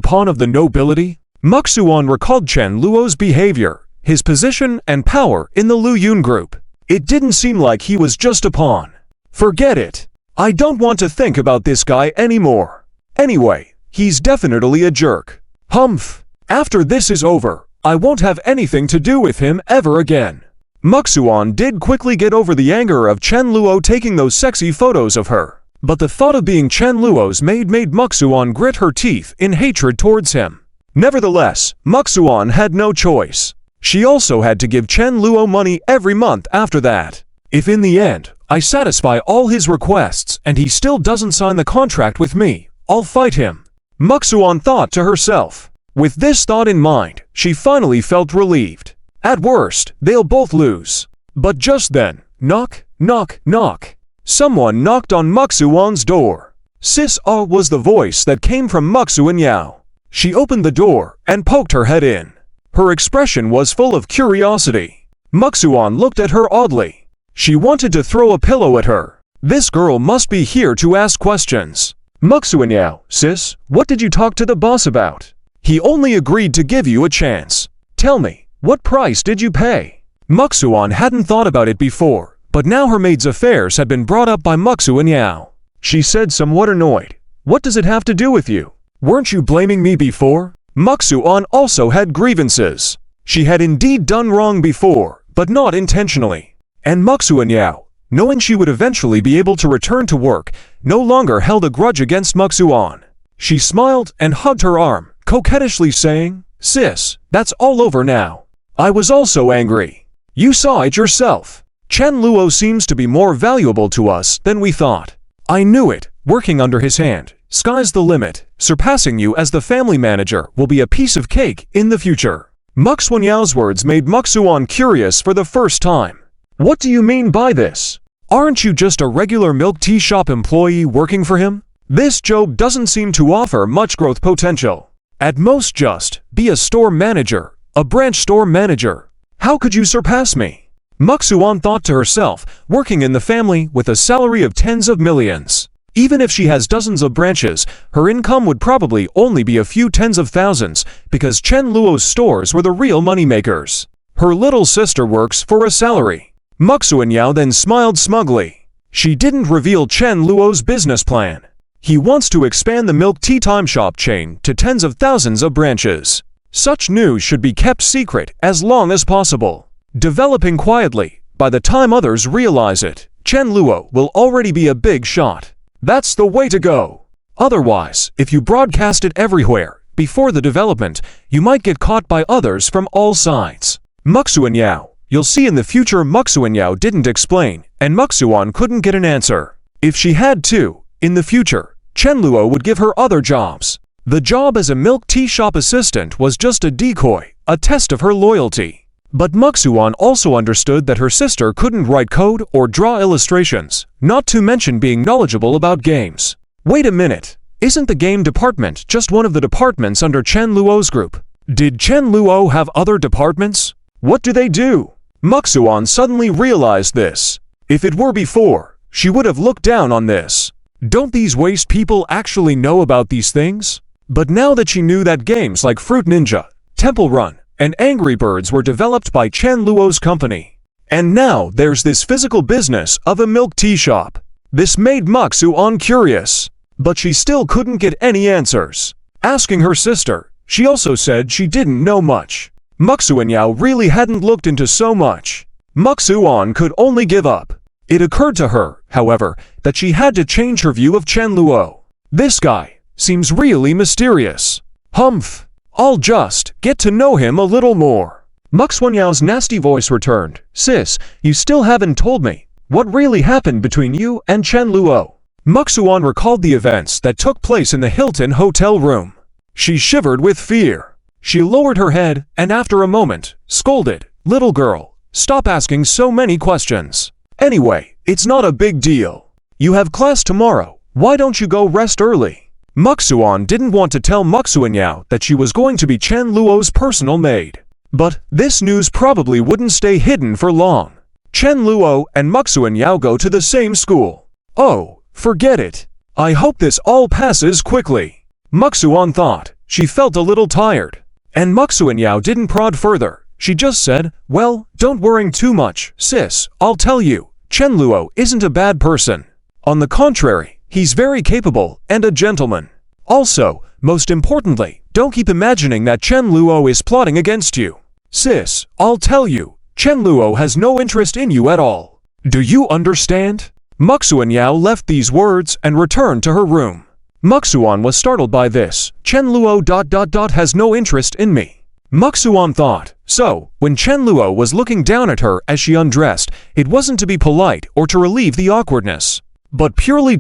pawn of the nobility? Muxuan recalled Chen Luo's behavior, his position and power in the Lu Yun group. It didn't seem like he was just a pawn. Forget it. I don't want to think about this guy anymore. Anyway, he's definitely a jerk. Humph. After this is over, I won't have anything to do with him ever again. Muxuan did quickly get over the anger of Chen Luo taking those sexy photos of her. But the thought of being Chen Luo's maid made Muxuan grit her teeth in hatred towards him. Nevertheless, Muxuan had no choice. She also had to give Chen Luo money every month after that. If in the end, I satisfy all his requests and he still doesn't sign the contract with me, I'll fight him. Muxuan thought to herself. With this thought in mind, she finally felt relieved. At worst, they'll both lose. But just then, knock, knock, knock. Someone knocked on Muxuan's door. Sis was the voice that came from Muxuan Yao. She opened the door and poked her head in. Her expression was full of curiosity. Muxuan looked at her oddly. She wanted to throw a pillow at her. This girl must be here to ask questions. Muxuan Yao, sis, what did you talk to the boss about? He only agreed to give you a chance. Tell me, what price did you pay? Muxuan hadn't thought about it before, but now her maid's affairs had been brought up by Muxuan Yao. She said somewhat annoyed. What does it have to do with you? Weren't you blaming me before? Muxuan also had grievances. She had indeed done wrong before, but not intentionally. And Muxuan Yao, knowing she would eventually be able to return to work, no longer held a grudge against Muxuan. She smiled and hugged her arm, coquettishly saying, Sis, that's all over now. I was also angry. You saw it yourself. Chen Luo seems to be more valuable to us than we thought. I knew it, working under his hand. Sky's the limit. Surpassing you as the family manager will be a piece of cake in the future. Muxuan Yao's words made Muxuan curious for the first time. What do you mean by this? Aren't you just a regular milk tea shop employee working for him? This job doesn't seem to offer much growth potential. At most just be a store manager, a branch store manager. How could you surpass me? Muxuan thought to herself, working in the family with a salary of tens of millions. Even if she has dozens of branches, her income would probably only be a few tens of thousands because Chen Luo's stores were the real moneymakers. Her little sister works for a salary. Muxuan Yao then smiled smugly. She didn't reveal Chen Luo's business plan. He wants to expand the milk tea time shop chain to tens of thousands of branches. Such news should be kept secret as long as possible. Developing quietly, by the time others realize it, Chen Luo will already be a big shot. That's the way to go. Otherwise, if you broadcast it everywhere, before the development, you might get caught by others from all sides. Muxuan Yao, you'll see in the future Muxuan Yao didn't explain, and Muxuan couldn't get an answer. If she had to, in the future, Chen Luo would give her other jobs. The job as a milk tea shop assistant was just a decoy, a test of her loyalty. But Muxuan also understood that her sister couldn't write code or draw illustrations, not to mention being knowledgeable about games. Wait a minute, isn't the game department just one of the departments under Chen Luo's group? Did Chen Luo have other departments? What do they do? Muxuan suddenly realized this. If it were before, she would have looked down on this. Don't these waste people actually know about these things? But now that she knew that games like Fruit Ninja, Temple Run, and Angry Birds were developed by Chen Luo's company. And now there's this physical business of a milk tea shop. This made Maxuan curious, but she still couldn't get any answers. Asking her sister, she also said she didn't know much. Maxuan Yao really hadn't looked into so much. Maxuan could only give up. It occurred to her, however, that she had to change her view of Chen Luo. This guy seems really mysterious. Humph. I'll just get to know him a little more. Maxuan Yao's nasty voice returned. Sis, you still haven't told me. What really happened between you and Chen Luo? Maxuan recalled the events that took place in the Hilton hotel room. She shivered with fear. She lowered her head and after a moment, scolded, Little girl, stop asking so many questions. Anyway, it's not a big deal. You have class tomorrow. Why don't you go rest early? Maxuan didn't want to tell Maxuan Yao that she was going to be Chen Luo's personal maid. But this news probably wouldn't stay hidden for long. Chen Luo and Maxuan Yao go to the same school. Oh, forget it. I hope this all passes quickly. Maxuan thought. She felt a little tired. And Maxuan Yao didn't prod further. She just said, well, don't worry too much, sis. I'll tell you, Chen Luo isn't a bad person. On the contrary, he's very capable and a gentleman. Also, most importantly, don't keep imagining that Chen Luo is plotting against you. Sis, I'll tell you, Chen Luo has no interest in you at all. Do you understand? Maxuan Yao left these words and returned to her room. Maxuan was startled by this. Chen Luo ... has no interest in me. Maxuan thought. So, when Chen Luo was looking down at her as she undressed, it wasn't to be polite or to relieve the awkwardness, but purely ...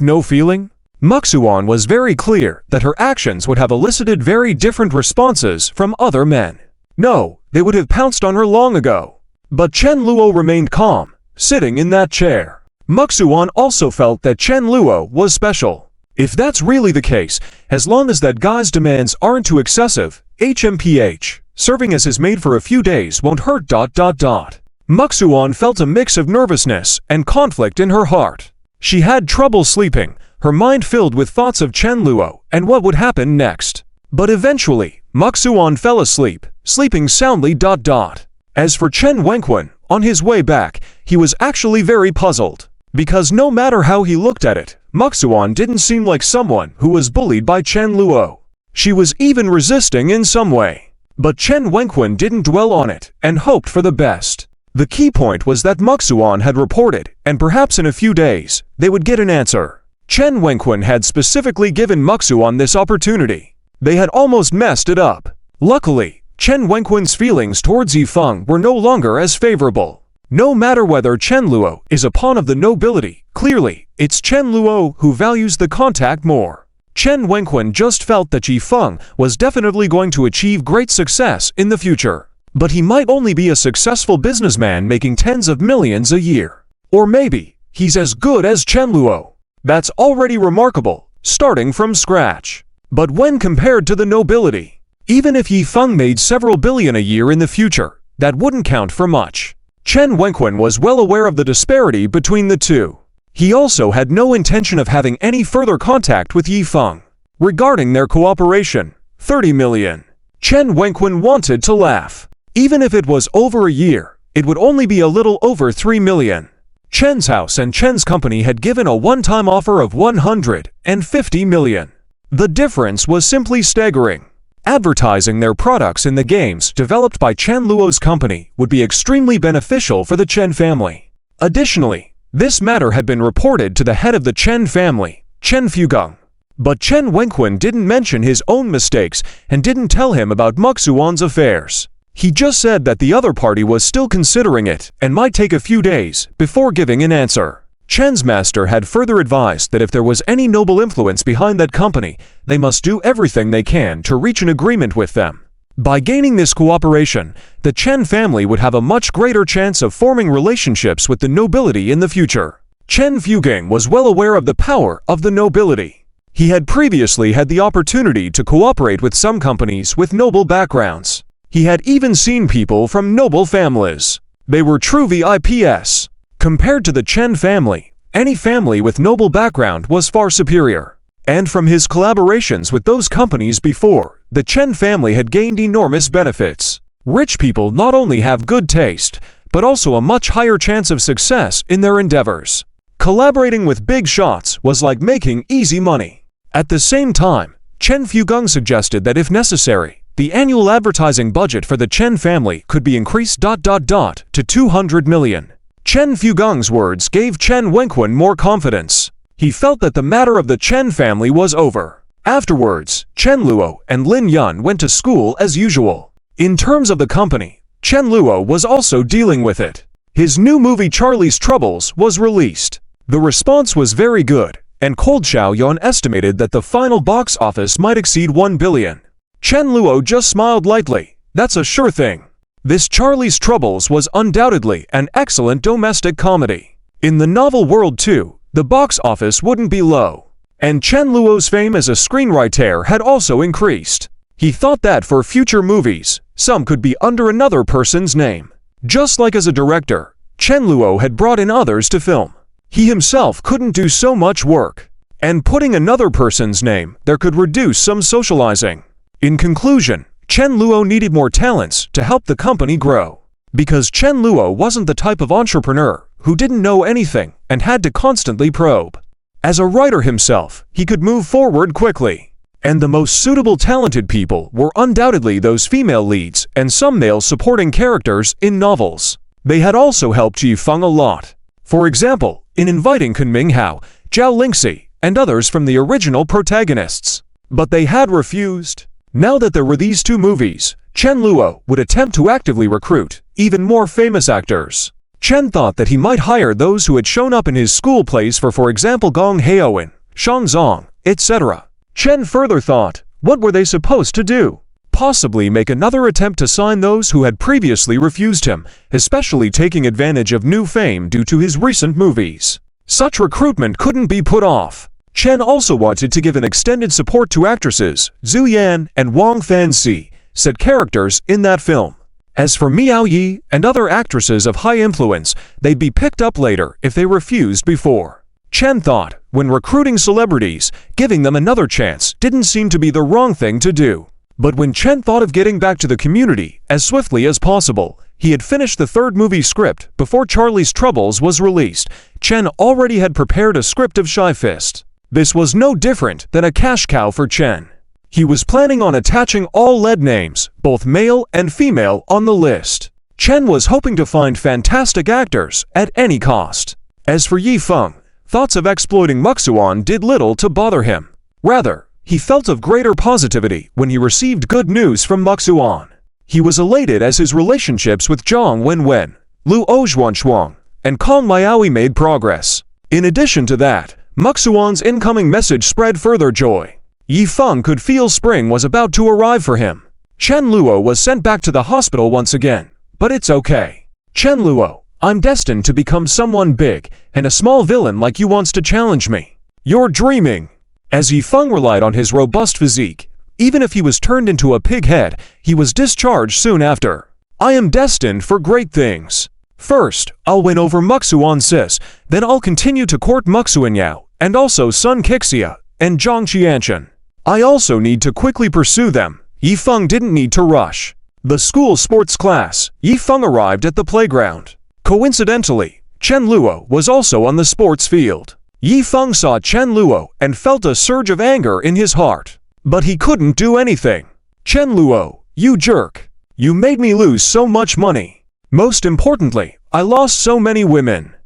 no feeling? Maxuan was very clear that her actions would have elicited very different responses from other men. No, they would have pounced on her long ago. But Chen Luo remained calm, sitting in that chair. Maxuan also felt that Chen Luo was special. If that's really the case, as long as that guy's demands aren't too excessive, HMPH, serving as his maid for a few days won't hurt ... Maxuan felt a mix of nervousness and conflict in her heart. She had trouble sleeping, her mind filled with thoughts of Chen Luo and what would happen next. But eventually, Maxuan fell asleep, sleeping soundly ... As for Chen Wenquan, on his way back, he was actually very puzzled. Because no matter how he looked at it, Maxuan didn't seem like someone who was bullied by Chen Luo. She was even resisting in some way. But Chen Wenquan didn't dwell on it and hoped for the best. The key point was that Maxuan had reported, and perhaps in a few days, they would get an answer. Chen Wenquan had specifically given Maxuan this opportunity. They had almost messed it up. Luckily, Chen Wenquan's feelings towards Yifeng were no longer as favorable. No matter whether Chen Luo is a pawn of the nobility, clearly, it's Chen Luo who values the contact more. Chen Wenquan just felt that Yifeng was definitely going to achieve great success in the future. But he might only be a successful businessman making tens of millions a year. Or maybe, he's as good as Chen Luo. That's already remarkable, starting from scratch. But when compared to the nobility, even if Yifeng made several billion a year in the future, that wouldn't count for much. Chen Wenquan was well aware of the disparity between the two. He also had no intention of having any further contact with Yifeng. Regarding their cooperation, 30 million. Chen Wenquan wanted to laugh. Even if it was over a year, it would only be a little over 3 million. Chen's house and Chen's company had given a one-time offer of 150 million. The difference was simply staggering. Advertising their products in the games developed by Chen Luo's company would be extremely beneficial for the Chen family. Additionally, this matter had been reported to the head of the Chen family, Chen Fugang. But Chen Wenquan didn't mention his own mistakes and didn't tell him about Maxuan's affairs. He just said that the other party was still considering it and might take a few days before giving an answer. Chen's master had further advised that if there was any noble influence behind that company, they must do everything they can to reach an agreement with them. By gaining this cooperation, the Chen family would have a much greater chance of forming relationships with the nobility in the future. Chen Fugang was well aware of the power of the nobility. He had previously had the opportunity to cooperate with some companies with noble backgrounds. He had even seen people from noble families. They were true VIPs. Compared to the Chen family, any family with noble background was far superior. And from his collaborations with those companies before, the Chen family had gained enormous benefits. Rich people not only have good taste, but also a much higher chance of success in their endeavors. Collaborating with big shots was like making easy money. At the same time, Chen Fugung suggested that if necessary, the annual advertising budget for the Chen family could be increased to 200 million. Chen Fugung's words gave Chen Wenquan more confidence. He felt that the matter of the Chen family was over. Afterwards, Chen Luo and Lin Yun went to school as usual. In terms of the company, Chen Luo was also dealing with it. His new movie Charlie's Troubles was released. The response was very good, and Cold Xiaoyuan estimated that the final box office might exceed 1 billion. Chen Luo just smiled lightly. That's a sure thing. This Charlie's Troubles was undoubtedly an excellent domestic comedy. In the novel world too, the box office wouldn't be low. And Chen Luo's fame as a screenwriter had also increased. He thought that for future movies, some could be under another person's name. Just like as a director, Chen Luo had brought in others to film. He himself couldn't do so much work. And putting another person's name there could reduce some socializing. In conclusion, Chen Luo needed more talents to help the company grow. Because Chen Luo wasn't the type of entrepreneur who didn't know anything and had to constantly probe. As a writer himself, he could move forward quickly. And the most suitable talented people were undoubtedly those female leads and some male supporting characters in novels. They had also helped Yifeng a lot. For example, in inviting Kunming Hao, Zhao Lingxi, and others from the original protagonists. But they had refused. Now that there were these two movies, Chen Luo would attempt to actively recruit even more famous actors. Chen thought that he might hire those who had shown up in his school plays for example Gong Haowen, Shang Zong, etc. Chen further thought, what were they supposed to do? Possibly make another attempt to sign those who had previously refused him, especially taking advantage of new fame due to his recent movies. Such recruitment couldn't be put off. Chen also wanted to give an extended support to actresses Zhu Yan and Wang Fanxi, said characters in that film. As for Miao Yi and other actresses of high influence, they'd be picked up later if they refused before. Chen thought, when recruiting celebrities, giving them another chance didn't seem to be the wrong thing to do. But when Chen thought of getting back to the community as swiftly as possible, he had finished the third movie script before Charlie's Troubles was released. Chen already had prepared a script of Shy Fist. This was no different than a cash cow for Chen. He was planning on attaching all lead names, both male and female, on the list. Chen was hoping to find fantastic actors at any cost. As for Yifeng, thoughts of exploiting Muxuan did little to bother him. Rather, he felt of greater positivity when he received good news from Muxuan. He was elated as his relationships with Zhang Wenwen, Lu Ozhuanshuang, and Kong Miaoyi made progress. In addition to that, Muxuan's incoming message spread further joy. Yifeng could feel spring was about to arrive for him. Chen Luo was sent back to the hospital once again, but it's okay. Chen Luo, I'm destined to become someone big, and a small villain like you wants to challenge me. You're dreaming. As Yifeng relied on his robust physique, even if he was turned into a pig head, he was discharged soon after. I am destined for great things. First, I'll win over Muxuan Sis, then I'll continue to court Muxuan Yao, and also Sun Qixia and Zhang Qianchen. I also need to quickly pursue them. Yifeng didn't need to rush. The school sports class, Yifeng arrived at the playground. Coincidentally, Chen Luo was also on the sports field. Yifeng saw Chen Luo and felt a surge of anger in his heart. But he couldn't do anything. Chen Luo, you jerk. You made me lose so much money. Most importantly, I lost so many women.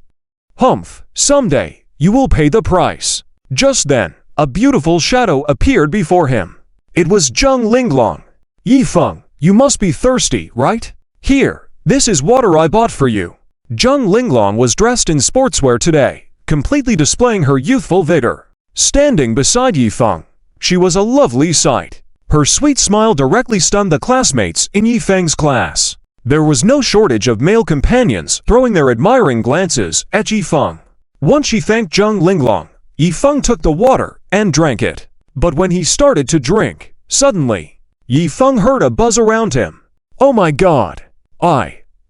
Humph, someday, you will pay the price. Just then, a beautiful shadow appeared before him. It was Zheng Linglong. Yifeng, you must be thirsty, right? Here, this is water I bought for you. Zheng Linglong was dressed in sportswear today, completely displaying her youthful vigor. Standing beside Yifeng, she was a lovely sight. Her sweet smile directly stunned the classmates in Yifeng's class. There was no shortage of male companions throwing their admiring glances at Yifeng. Once she thanked Zheng Linglong, Yifeng took the water and drank it. But when he started to drink, suddenly, Yifeng heard a buzz around him. Oh my god!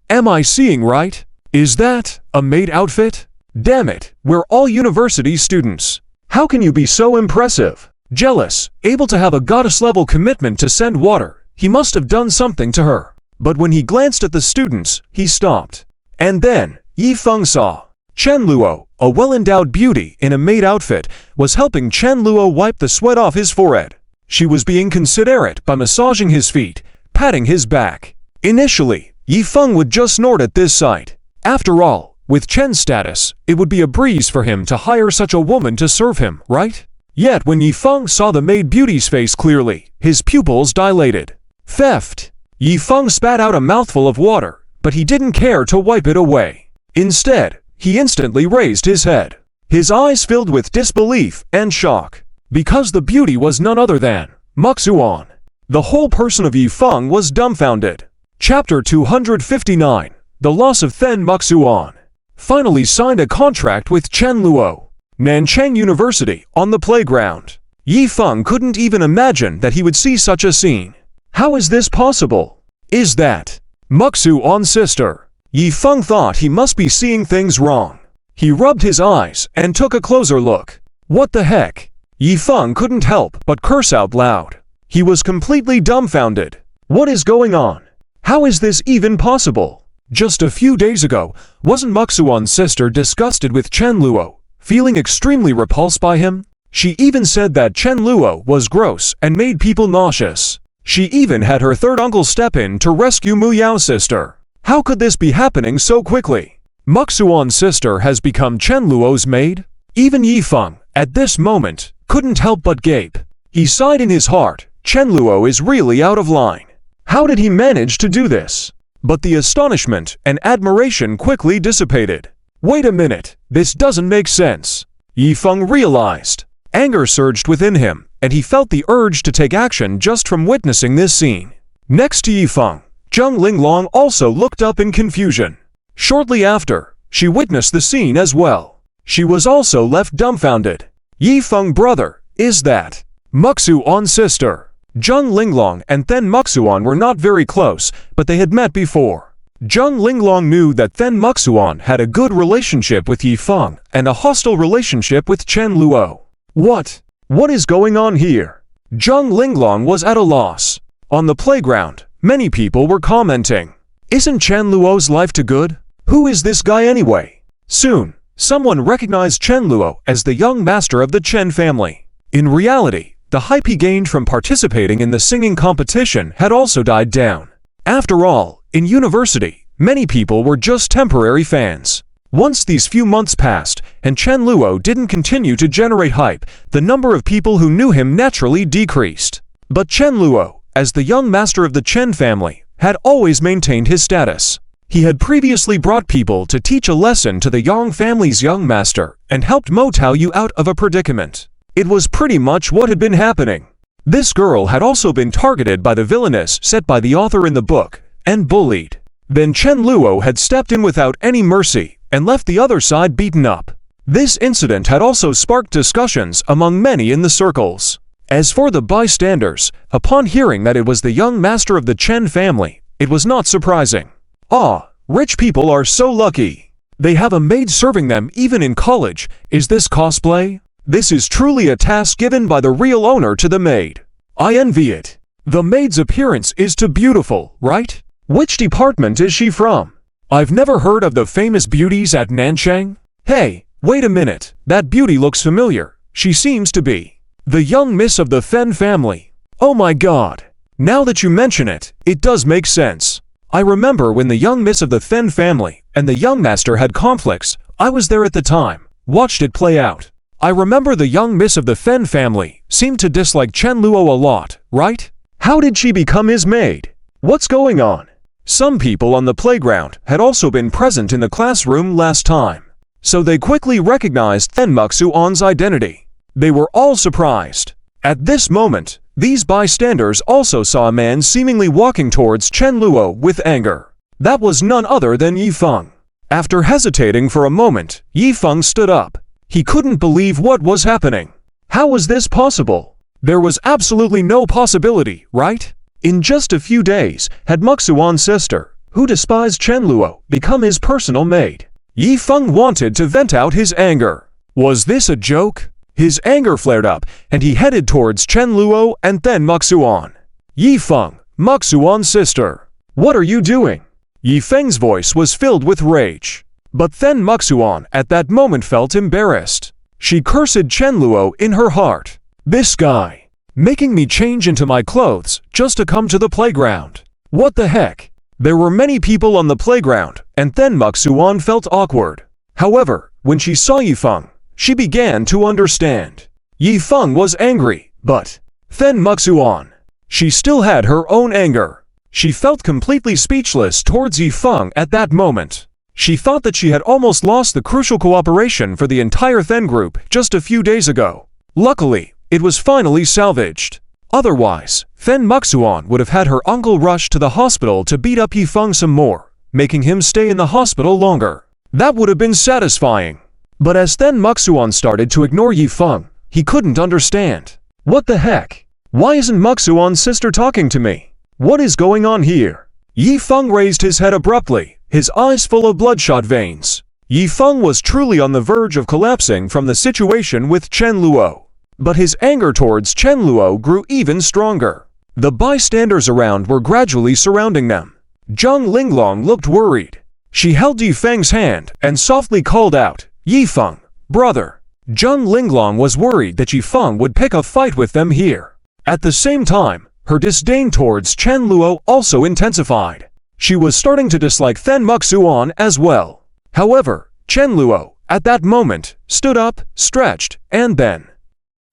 Am I seeing right? Is that a maid outfit? Damn it, we're all university students. How can you be so impressive? Jealous, able to have a goddess-level commitment to send water, he must have done something to her. But when he glanced at the students, he stopped. And then, Yi Feng saw. Chen Luo, a well-endowed beauty in a maid outfit, was helping Chen Luo wipe the sweat off his forehead. She was being considerate by massaging his feet, patting his back. Initially, Yi Feng would just snort at this sight. After all, with Chen's status, it would be a breeze for him to hire such a woman to serve him, right? Yet when Yi Feng saw the maid beauty's face clearly, his pupils dilated. Theft! Yi Feng spat out a mouthful of water, but he didn't care to wipe it away. Instead, he instantly raised his head. His eyes filled with disbelief and shock, because the beauty was none other than Muxuan. The whole person of Yi Feng was dumbfounded. Chapter 259, The Loss of Then Muxuan. Finally signed a contract with Chen Luo. Nanchang University, on the playground. Yi Feng couldn't even imagine that he would see such a scene. How is this possible? Is that Muxuan's sister? Yi Feng thought he must be seeing things wrong. He rubbed his eyes and took a closer look. What the heck? Yi Feng couldn't help but curse out loud. He was completely dumbfounded. What is going on? How is this even possible? Just a few days ago, wasn't Muxuan's sister disgusted with Chen Luo, feeling extremely repulsed by him? She even said that Chen Luo was gross and made people nauseous. She even had her third uncle step in to rescue Mu Yao's sister. How could this be happening so quickly? Muxuan's sister has become Chen Luo's maid? Even Yi Feng, at this moment, couldn't help but gape. He sighed in his heart. Chen Luo is really out of line. How did he manage to do this? But the astonishment and admiration quickly dissipated. Wait a minute, this doesn't make sense. Yi Feng realized. Anger surged within him, and he felt the urge to take action just from witnessing this scene. Next to Yi Feng, Zheng Linglong also looked up in confusion. Shortly after, she witnessed the scene as well. She was also left dumbfounded. Yi Feng brother, is that Muxuan's sister? Zheng Linglong and Then Muxuan were not very close, but they had met before. Zheng Linglong knew that Then Muxuan had a good relationship with Yi Feng and a hostile relationship with Chen Luo. What is going on here? Zheng Linglong was at a loss. On the playground, many people were commenting. Isn't Chen Luo's life too good? Who is this guy anyway? Soon, someone recognized Chen Luo as the young master of the Chen family. In reality, the hype he gained from participating in the singing competition had also died down. After all, in university, many people were just temporary fans. Once these few months passed, and Chen Luo didn't continue to generate hype, the number of people who knew him naturally decreased. But Chen Luo, as the young master of the Chen family, had always maintained his status. He had previously brought people to teach a lesson to the Yang family's young master and helped Mo Taoyu out of a predicament. It was pretty much what had been happening. This girl had also been targeted by the villainess set by the author in the book, and bullied. Then Chen Luo had stepped in without any mercy and left the other side beaten up. This incident had also sparked discussions among many in the circles. As for the bystanders, upon hearing that it was the young master of the Chen family, it was not surprising. Ah, rich people are so lucky. They have a maid serving them even in college. Is this cosplay? This is truly a task given by the real owner to the maid. I envy it. The maid's appearance is too beautiful, right? Which department is she from? I've never heard of the famous beauties at Nanchang. Hey, wait a minute, that beauty looks familiar. She seems to be the young miss of the Fen family. Oh my god. Now that you mention it, it does make sense. I remember when the young miss of the Fen family and the young master had conflicts. I was there at the time, watched it play out. I remember the young miss of the Fen family seemed to dislike Chen Luo a lot, right? How did she become his maid? What's going on? Some people on the playground had also been present in the classroom last time, so they quickly recognized Then Muxuan's identity. They were all surprised. At this moment, these bystanders also saw a man seemingly walking towards Chen Luo with anger. That was none other than Yi Feng. After hesitating for a moment, Yi Feng stood up. He couldn't believe what was happening. How was this possible? There was absolutely no possibility, right? In just a few days, had Muxuan's sister, who despised Chen Luo, become his personal maid. Yi Feng wanted to vent out his anger. Was this a joke? His anger flared up, and he headed towards Chen Luo and then Muxuan. Yifeng, Muxuan's sister. What are you doing? Yifeng's voice was filled with rage. But then Muxuan at that moment felt embarrassed. She cursed Chen Luo in her heart. This guy, making me change into my clothes just to come to the playground. What the heck? There were many people on the playground, and then Muxuan felt awkward. However, when she saw Yifeng, she began to understand. Yifeng was angry, but then Muxuan. She still had her own anger. She felt completely speechless towards Yifeng at that moment. She thought that she had almost lost the crucial cooperation for the entire Then group just a few days ago. Luckily, it was finally salvaged. Otherwise, Then Muxuan would have had her uncle rush to the hospital to beat up Yifeng some more, making him stay in the hospital longer. That would have been satisfying. But as Then Muxuan started to ignore Yifeng, he couldn't understand. What the heck? Why isn't Muxuan's sister talking to me? What is going on here? Yifeng raised his head abruptly, his eyes full of bloodshot veins. Yifeng was truly on the verge of collapsing from the situation with Chen Luo. But his anger towards Chen Luo grew even stronger. The bystanders around were gradually surrounding them. Zhang Linglong looked worried. She held Yifeng's hand and softly called out, Yifeng, brother. Zhang Linglong was worried that Yifeng would pick a fight with them here. At the same time, her disdain towards Chen Luo also intensified. She was starting to dislike Then Muxuan as well. However, Chen Luo, at that moment, stood up, stretched, and then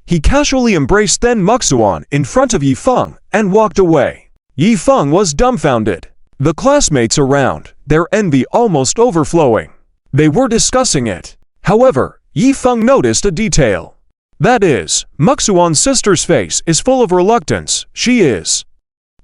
he casually embraced Then Muxuan in front of Yifeng and walked away. Yifeng was dumbfounded. The classmates around, their envy almost overflowing. They were discussing it. However, Yifeng noticed a detail. That is, Muxuan's sister's face is full of reluctance. She is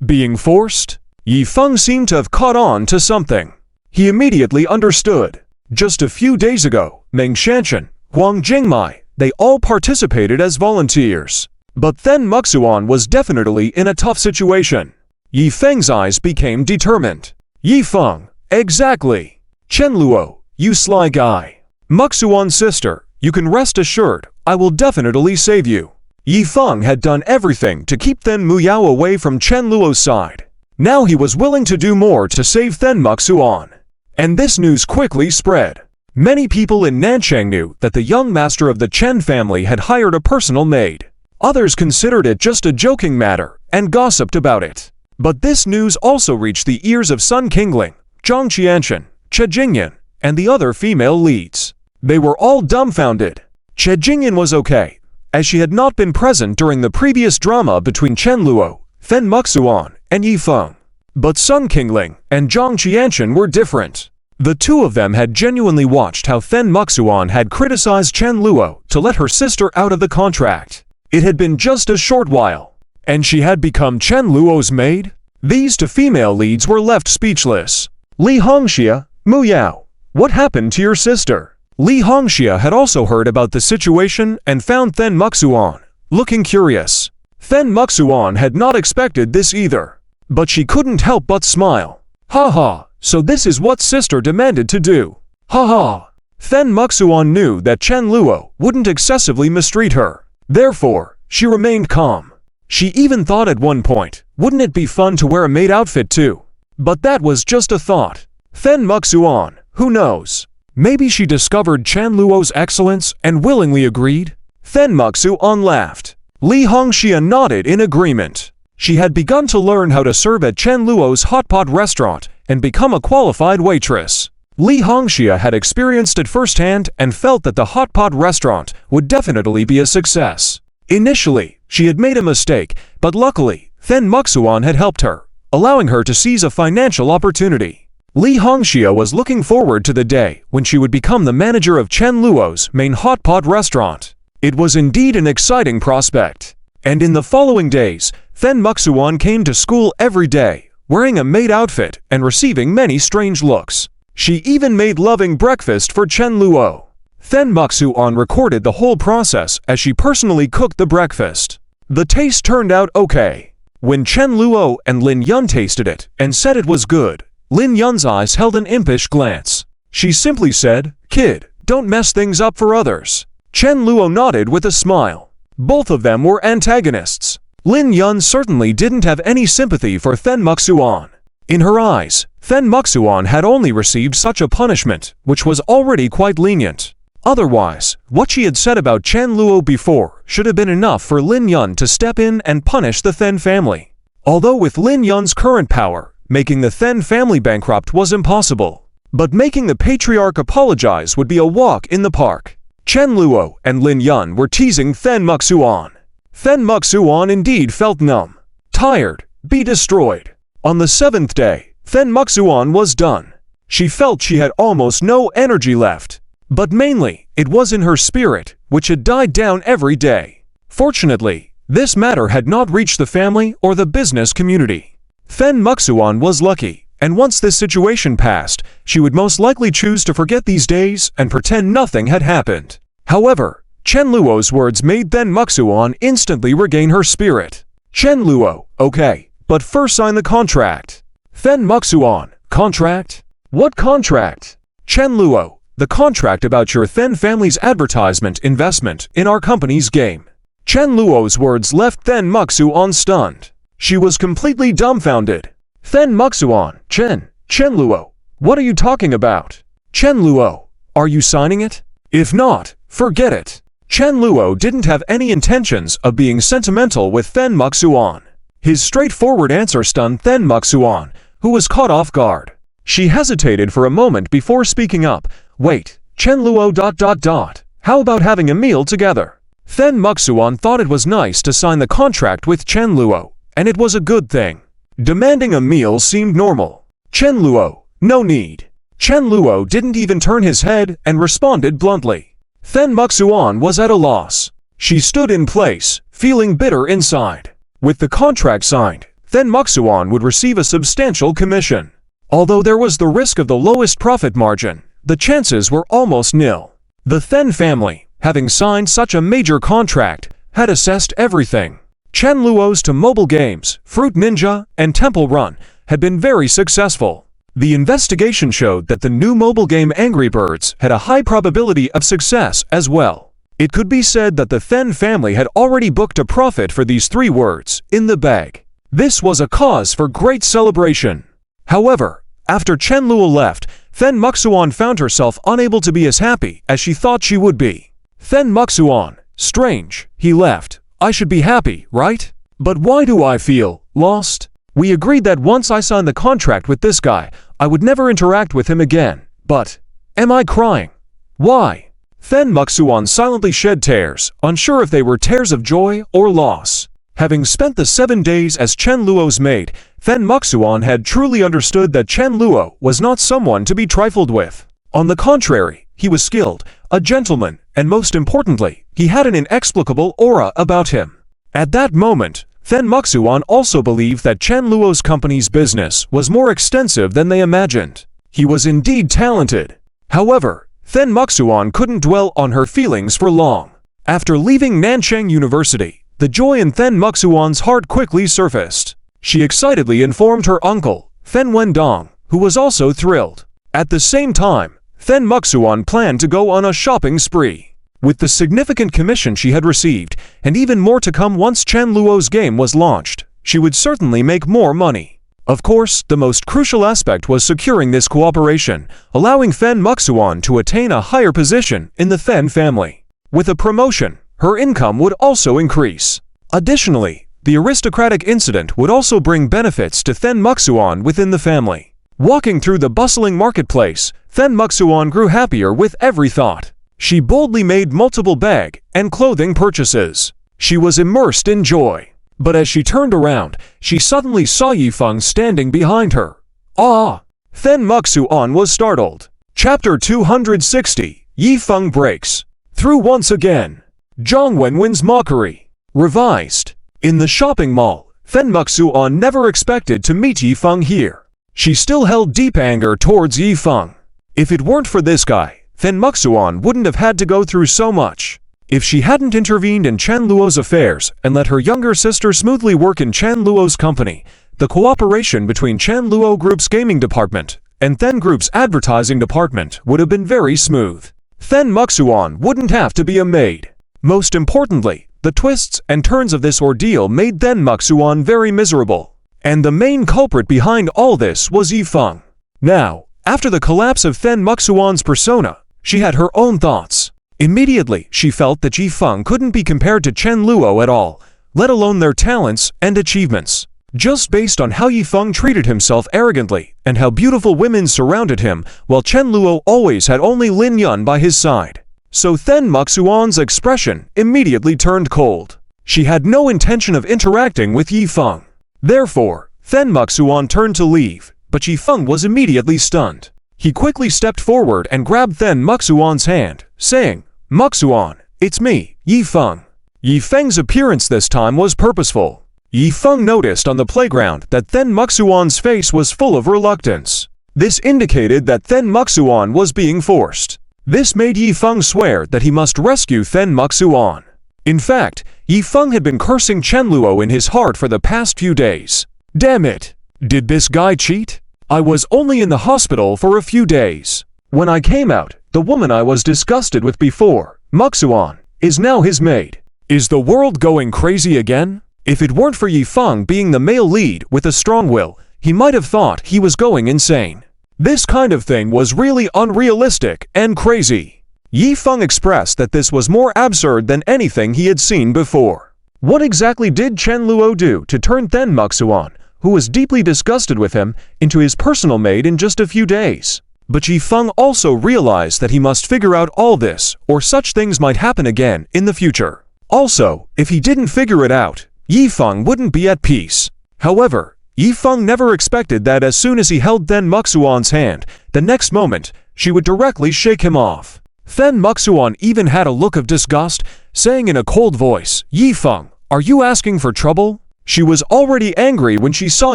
being forced? Yifeng seemed to have caught on to something. He immediately understood. Just a few days ago, Meng Shanshan, Huang Jingmai, they all participated as volunteers. But then Muxuan was definitely in a tough situation. Yifeng's eyes became determined. Yifeng, exactly. Chen Luo, you sly guy. Muxuan's sister, you can rest assured, I will definitely save you. Yifeng had done everything to keep Then Muyao away from Chen Luo's side. Now he was willing to do more to save Then Muxuan. And this news quickly spread. Many people in Nanchang knew that the young master of the Chen family had hired a personal maid. Others considered it just a joking matter and gossiped about it. But this news also reached the ears of Sun Qingling, Zhang Qianshan, Che Jingyan, and the other female leads. They were all dumbfounded. Che Jingyan was okay, as she had not been present during the previous drama between Chen Luo, Then Muxuan, and Yifeng. But Sun Qingling and Zhang Qianshan were different. The two of them had genuinely watched how Then Muxuan had criticized Chen Luo to let her sister out of the contract. It had been just a short while, and she had become Chen Luo's maid? These two female leads were left speechless. Li Hongxia, Mu Yao, what happened to your sister? Li Hongxia had also heard about the situation and found Then Muxuan looking curious. Then Muxuan had not expected this either, but she couldn't help but smile. Ha, so this is what sister demanded to do. Ha. Then Muxuan knew that Chen Luo wouldn't excessively mistreat her. Therefore, she remained calm. She even thought at one point, wouldn't it be fun to wear a maid outfit too? But that was just a thought. Then Muxuan, who knows? Maybe she discovered Chen Luo's excellence and willingly agreed? Then Muxuan laughed. Li Hongxia nodded in agreement. She had begun to learn how to serve at Chen Luo's hot pot restaurant and become a qualified waitress. Li Hongxia had experienced it firsthand and felt that the hot pot restaurant would definitely be a success. Initially, she had made a mistake, but luckily, Then Muxuan had helped her, allowing her to seize a financial opportunity. Li Hongxia was looking forward to the day when she would become the manager of Chen Luo's main hot pot restaurant. It was indeed an exciting prospect. And in the following days, Then Muxuan came to school every day, wearing a maid outfit and receiving many strange looks. She even made loving breakfast for Chen Luo. Then Muxuan recorded the whole process as she personally cooked the breakfast. The taste turned out okay. When Chen Luo and Lin Yun tasted it and said it was good, Lin Yun's eyes held an impish glance. She simply said, "Kid, don't mess things up for others." Chen Luo nodded with a smile. Both of them were antagonists. Lin Yun certainly didn't have any sympathy for Fen Muxuan. In her eyes, Fen Muxuan had only received such a punishment, which was already quite lenient. Otherwise, what she had said about Chen Luo before should have been enough for Lin Yun to step in and punish the Fen family. Although with Lin Yun's current power, making the Fen family bankrupt was impossible. But making the patriarch apologize would be a walk in the park. Chen Luo and Lin Yun were teasing Fen Muxuan. Fen Muxuan indeed felt numb, tired, be destroyed. On the 7th day, Fen Muxuan was done. She felt she had almost no energy left. But mainly, it was in her spirit, which had died down every day. Fortunately, this matter had not reached the family or the business community. Fen Muxuan was lucky, and once this situation passed, she would most likely choose to forget these days and pretend nothing had happened. However, Chen Luo's words made Fen Muxuan instantly regain her spirit. Chen Luo, okay, but first sign the contract. Fen Muxuan, contract? What contract? Chen Luo, the contract about your Fen family's advertisement investment in our company's game. Chen Luo's words left Fen Muxuan stunned. She was completely dumbfounded. Fen Muxuan, Chen Luo, what are you talking about? Chen Luo, are you signing it? If not, forget it. Chen Luo didn't have any intentions of being sentimental with Fen Muxuan. His straightforward answer stunned Fen Muxuan, who was caught off guard. She hesitated for a moment before speaking up. Wait, Chen Luo ... How about having a meal together? Fen Muxuan thought it was nice to sign the contract with Chen Luo, and it was a good thing. Demanding a meal seemed normal. Chen Luo, no need. Chen Luo didn't even turn his head and responded bluntly. Fen Muxuan was at a loss. She stood in place, feeling bitter inside. With the contract signed, Fen Muxuan would receive a substantial commission. Although there was the risk of the lowest profit margin, the chances were almost nil. The Fen family, having signed such a major contract, had assessed everything. Chen Luo's to mobile games, Fruit Ninja, and Temple Run had been very successful. The investigation showed that the new mobile game Angry Birds had a high probability of success as well. It could be said that the Fen family had already booked a profit for these 3 words, in the bag. This was a cause for great celebration. However, after Chen Luo left, Fen Muxuan found herself unable to be as happy as she thought she would be. Fen Muxuan, strange, he left. I should be happy, right? But why do I feel lost? We agreed that once I signed the contract with this guy, I would never interact with him again. But, am I crying? Why? Fen Muxuan silently shed tears, unsure if they were tears of joy or loss. Having spent the 7 days as Chen Luo's maid, Fen Muxuan had truly understood that Chen Luo was not someone to be trifled with. On the contrary, he was skilled, a gentleman, and most importantly, he had an inexplicable aura about him. At that moment, Fen Muxuan also believed that Chen Luo's company's business was more extensive than they imagined. He was indeed talented. However, Fen Muxuan couldn't dwell on her feelings for long. After leaving Nanchang University, the joy in Fen Muxuan's heart quickly surfaced. She excitedly informed her uncle, Fen Wendong, who was also thrilled. At the same time, Fen Muxuan planned to go on a shopping spree. With the significant commission she had received, and even more to come once Chen Luo's game was launched, she would certainly make more money. Of course, the most crucial aspect was securing this cooperation, allowing Fen Muxuan to attain a higher position in the Fen family. With a promotion, her income would also increase. Additionally, the aristocratic incident would also bring benefits to Fen Muxuan within the family. Walking through the bustling marketplace, Fen Muxuan grew happier with every thought. She boldly made multiple bag and clothing purchases. She was immersed in joy. But as she turned around, she suddenly saw Yifeng standing behind her. Ah! Fen Muxuan was startled. Chapter 260, Yifeng breaks through once again. Zhang Wenwen's mockery. Revised. In the shopping mall, Fen Muxuan never expected to meet Yifeng here. She still held deep anger towards Yifeng. If it weren't for this guy, Fen Muxuan wouldn't have had to go through so much. If she hadn't intervened in Chen Luo's affairs and let her younger sister smoothly work in Chen Luo's company, the cooperation between Chen Luo Group's gaming department and Fen Group's advertising department would have been very smooth. Then Muxuan wouldn't have to be a maid. Most importantly, the twists and turns of this ordeal made Then Muxuan very miserable. And the main culprit behind all this was Yifeng. Now, after the collapse of Then Muxuan's persona, she had her own thoughts. Immediately, she felt that Yifeng couldn't be compared to Chen Luo at all, let alone their talents and achievements. Just based on how Yifeng treated himself arrogantly and how beautiful women surrounded him, while Chen Luo always had only Lin Yun by his side. So Then Muxuan's expression immediately turned cold. She had no intention of interacting with Yifeng. Therefore, Then Muxuan turned to leave, but Yifeng was immediately stunned. He quickly stepped forward and grabbed Then Muxuan's hand, saying, "Muxuan, it's me, Yifeng." Yifeng's appearance this time was purposeful. Yifeng noticed on the playground that Then Muxuan's face was full of reluctance. This indicated that Then Muxuan was being forced. This made Yifeng swear that he must rescue Then Muxuan. In fact, Yifeng had been cursing Chen Luo in his heart for the past few days. Damn it! Did this guy cheat? I was only in the hospital for a few days. When I came out, the woman I was disgusted with before, Muxuan, is now his maid. Is the world going crazy again? If it weren't for Yifeng being the male lead with a strong will, he might have thought he was going insane. This kind of thing was really unrealistic and crazy. Yifeng expressed that this was more absurd than anything he had seen before. What exactly did Chen Luo do to turn Then Muxuan, who was deeply disgusted with him, into his personal maid in just a few days? But Yifeng also realized that he must figure out all this, or such things might happen again in the future. Also, if he didn't figure it out, Yifeng wouldn't be at peace. However, Yifeng never expected that as soon as he held Then Muxuan's hand, the next moment, she would directly shake him off. Then Muxuan even had a look of disgust, saying in a cold voice, "Yifeng, are you asking for trouble?" She was already angry when she saw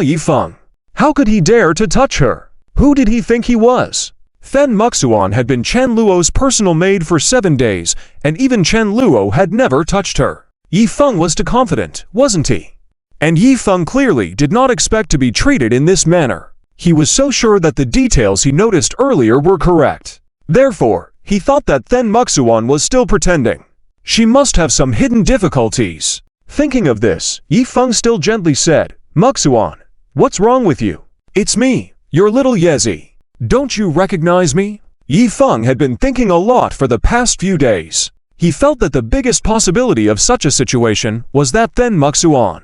Yifeng. How could he dare to touch her? Who did he think he was? Then Muxuan had been Chen Luo's personal maid for 7 days, and even Chen Luo had never touched her. Yifeng was too confident, wasn't he? And Yifeng clearly did not expect to be treated in this manner. He was so sure that the details he noticed earlier were correct. Therefore, he thought that Then Muxuan was still pretending. She must have some hidden difficulties. Thinking of this, Yifeng still gently said, "Muxuan, what's wrong with you? It's me, your little Yezi. Don't you recognize me?" Yifeng had been thinking a lot for the past few days. He felt that the biggest possibility of such a situation was that Then Muxuan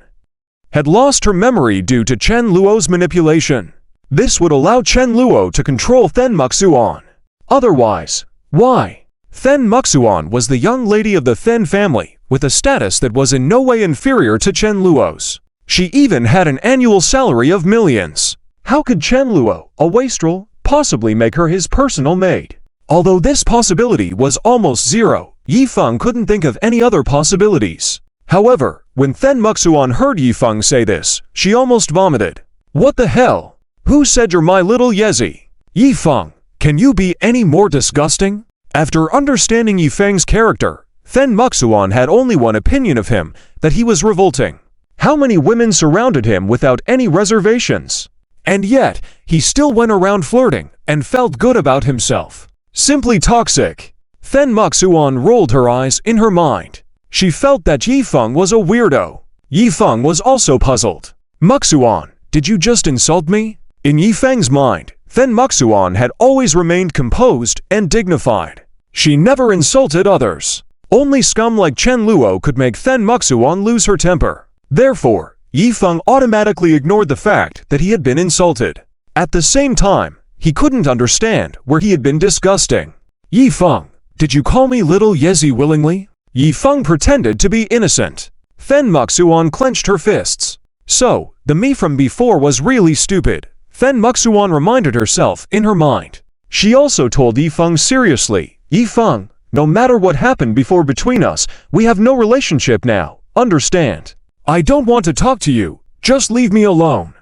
had lost her memory due to Chen Luo's manipulation. This would allow Chen Luo to control Then Muxuan. Otherwise, why? Then Muxuan was the young lady of the Then family, with a status that was in no way inferior to Chen Luo's. She even had an annual salary of millions. How could Chen Luo, a wastrel, possibly make her his personal maid? Although this possibility was almost zero, Yifeng couldn't think of any other possibilities. However, when Then Muxuan heard Yifeng say this, she almost vomited. What the hell? Who said you're my little Yezi? Yifeng, can you be any more disgusting? After understanding Yifeng's character, Then Muxuan had only one opinion of him, that he was revolting. How many women surrounded him without any reservations? And yet, he still went around flirting and felt good about himself. Simply toxic. Then Muxuan rolled her eyes in her mind. She felt that Yifeng was a weirdo. Yifeng was also puzzled. Muxuan, did you just insult me? In Yifeng's mind, Then Muxuan had always remained composed and dignified. She never insulted others. Only scum like Chen Luo could make Then Muxuan lose her temper. Therefore, Yifeng automatically ignored the fact that he had been insulted. At the same time, he couldn't understand where he had been disgusting. Yifeng, did you call me little Yezi willingly? Yifeng pretended to be innocent. Then Muxuan clenched her fists. So, the me from before was really stupid. Then Muxuan reminded herself in her mind. She also told Yifeng seriously, Yifeng, no matter what happened before between us, we have no relationship now, understand? I don't want to talk to you, just leave me alone.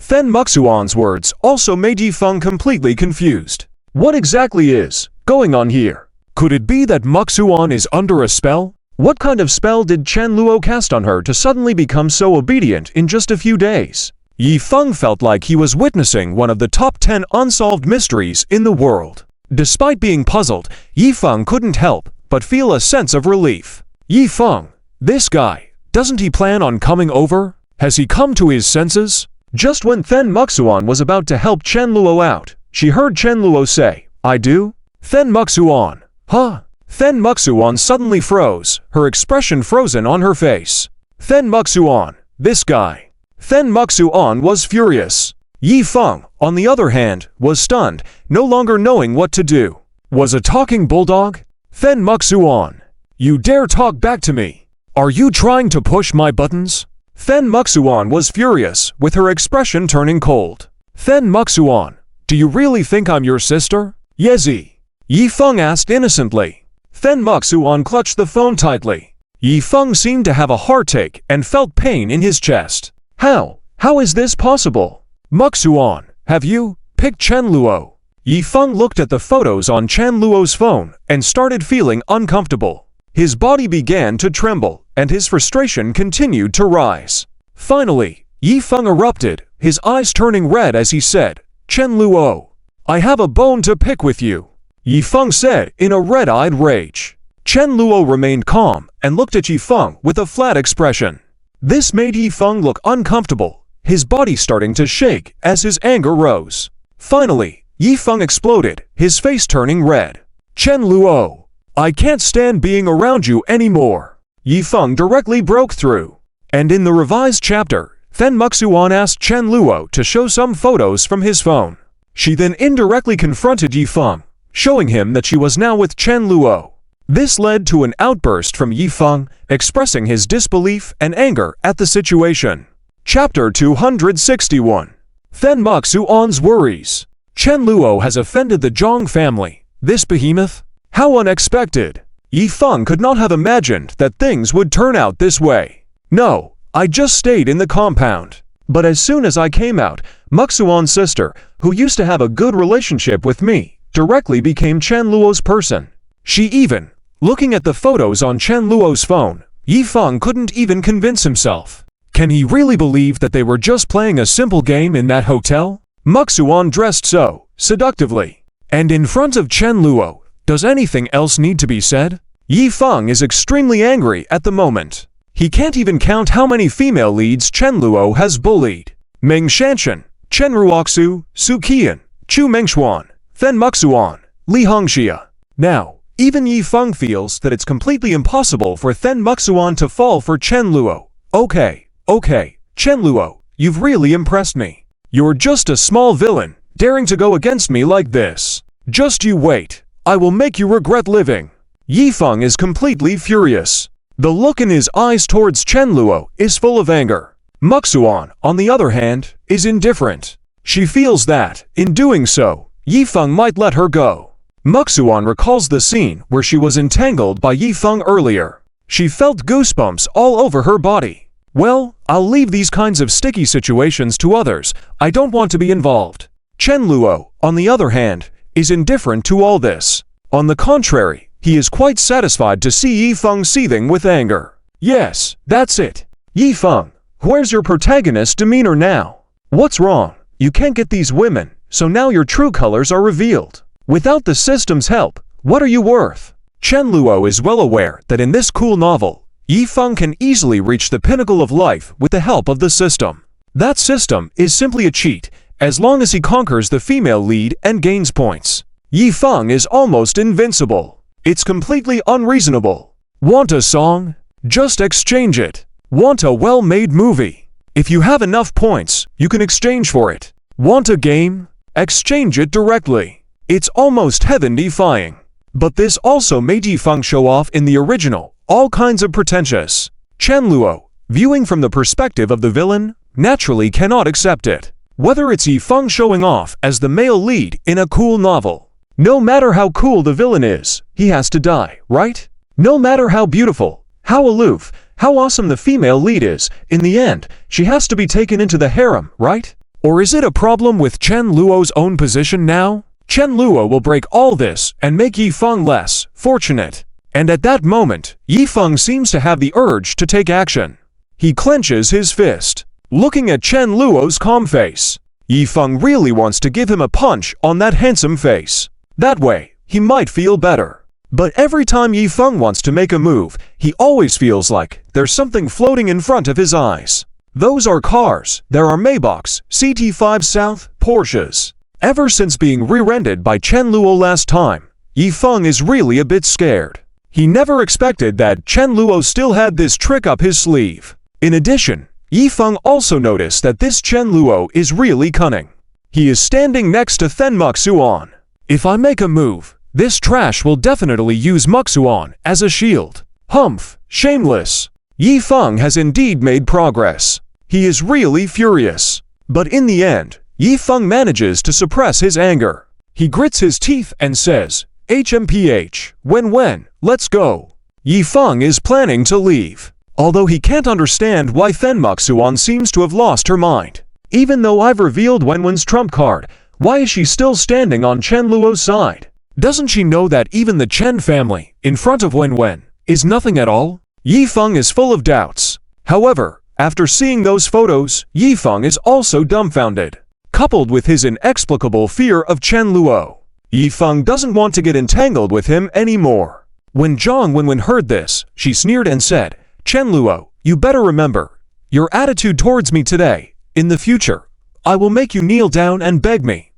Then Muxuan's words also made Yifeng completely confused. What exactly is going on here? Could it be that Muxuan is under a spell? What kind of spell did Chen Luo cast on her to suddenly become so obedient in just a few days? Yifeng felt like he was witnessing one of the top 10 unsolved mysteries in the world. Despite being puzzled, Yifeng couldn't help but feel a sense of relief. Yifeng, this guy, doesn't he plan on coming over? Has he come to his senses? Just when Then Muxuan was about to help Chen Luo out, she heard Chen Luo say, "I do?" Then Muxuan, huh? Then Muxuan suddenly froze, her expression frozen on her face. Then Muxuan, this guy. Then Muxuan was furious. Yifeng, on the other hand, was stunned, no longer knowing what to do. Was a talking bulldog? Then Muxuan, you dare talk back to me? Are you trying to push my buttons? Then Muxuan was furious, with her expression turning cold. Then Muxuan, do you really think I'm your sister? Yezi? Yifeng asked innocently. Then Muxuan clutched the phone tightly. Yifeng seemed to have a heartache and felt pain in his chest. How is this possible? Muxuan, have you picked Chen Luo? Yifeng looked at the photos on Chen Luo's phone and started feeling uncomfortable. His body began to tremble, and his frustration continued to rise. Finally, Yifeng erupted, his eyes turning red as he said, "Chen Luo, I have a bone to pick with you," Yifeng said in a red-eyed rage. Chen Luo remained calm and looked at Yifeng with a flat expression. This made Yifeng look uncomfortable, his body starting to shake as his anger rose. Finally, Yifeng exploded, his face turning red. "Chen Luo, I can't stand being around you anymore." Yifeng directly broke through. And in the revised chapter, Then Muxuan asked Chen Luo to show some photos from his phone. She then indirectly confronted Yifeng, showing him that she was now with Chen Luo. This led to an outburst from Yifeng, expressing his disbelief and anger at the situation. Chapter 261. Then Muxuan's worries. Chen Luo has offended the Zhang family. This behemoth? How unexpected! Yifeng could not have imagined that things would turn out this way. No, I just stayed in the compound. But as soon as I came out, Muxuan's sister, who used to have a good relationship with me, directly became Chen Luo's person. She even, looking at the photos on Chen Luo's phone, Yifeng couldn't even convince himself. Can he really believe that they were just playing a simple game in that hotel? Muxuan dressed so seductively. And in front of Chen Luo, does anything else need to be said? Yifeng is extremely angry at the moment. He can't even count how many female leads Chen Luo has bullied. Meng Shanshan, Chen Ruoxu, Su Qian, Chu Mengxuan, Then Muxuan, Li Hongxia. Now, even Yifeng feels that it's completely impossible for Then Muxuan to fall for Chen Luo. Okay, Chen Luo, you've really impressed me. You're just a small villain, daring to go against me like this. Just you wait, I will make you regret living. Yifeng is completely furious. The look in his eyes towards Chen Luo is full of anger. Muxuan, on the other hand, is indifferent. She feels that, in doing so, Yifeng might let her go. Muxuan recalls the scene where she was entangled by Yifeng earlier. She felt goosebumps all over her body. Well, I'll leave these kinds of sticky situations to others. I don't want to be involved. Chen Luo, on the other hand, is indifferent to all this. On the contrary, he is quite satisfied to see Yifeng seething with anger. Yes, that's it. Yifeng, where's your protagonist's demeanor now? What's wrong? You can't get these women, so now your true colors are revealed. Without the system's help, what are you worth? Chen Luo is well aware that in this cool novel, Yifeng can easily reach the pinnacle of life with the help of the system. That system is simply a cheat, as long as he conquers the female lead and gains points. Yifeng is almost invincible. It's completely unreasonable. Want a song? Just exchange it. Want a well-made movie? If you have enough points, you can exchange for it. Want a game? Exchange it directly. It's almost heaven-defying. But this also made Yifeng show off in the original, all kinds of pretentious. Chen Luo, viewing from the perspective of the villain, naturally cannot accept it. Whether it's Yifeng showing off as the male lead in a cool novel. No matter how cool the villain is, he has to die, right? No matter how beautiful, how aloof, how awesome the female lead is, in the end, she has to be taken into the harem, right? Or is it a problem with Chen Luo's own position now? Chen Luo will break all this and make Yifeng less fortunate. And at that moment, Yifeng seems to have the urge to take action. He clenches his fist, looking at Chen Luo's calm face. Yifeng really wants to give him a punch on that handsome face. That way, he might feel better. But every time Yifeng wants to make a move, he always feels like there's something floating in front of his eyes. Those are cars. There are Maybachs, CT5 South, Porsches. Ever since being rear-ended by Chen Luo last time, Yifeng is really a bit scared. He never expected that Chen Luo still had this trick up his sleeve. In addition, Yifeng also noticed that this Chen Luo is really cunning. He is standing next to Then Muxuan. If I make a move, this trash will definitely use Muxuan as a shield. Humph, shameless. Yifeng has indeed made progress. He is really furious. But in the end, Yifeng manages to suppress his anger. He grits his teeth and says, HMPH, when, let's go. Yifeng is planning to leave. Although he can't understand why Then Muxuan seems to have lost her mind. Even though I've revealed Wenwen's trump card, why is she still standing on Chen Luo's side? Doesn't she know that even the Chen family, in front of Wenwen, is nothing at all? Yifeng is full of doubts. However, after seeing those photos, Yifeng is also dumbfounded. Coupled with his inexplicable fear of Chen Luo, Yifeng doesn't want to get entangled with him anymore. When Zhang Wenwen heard this, she sneered and said, Chen Luo, you better remember, your attitude towards me today. In the future, I will make you kneel down and beg me.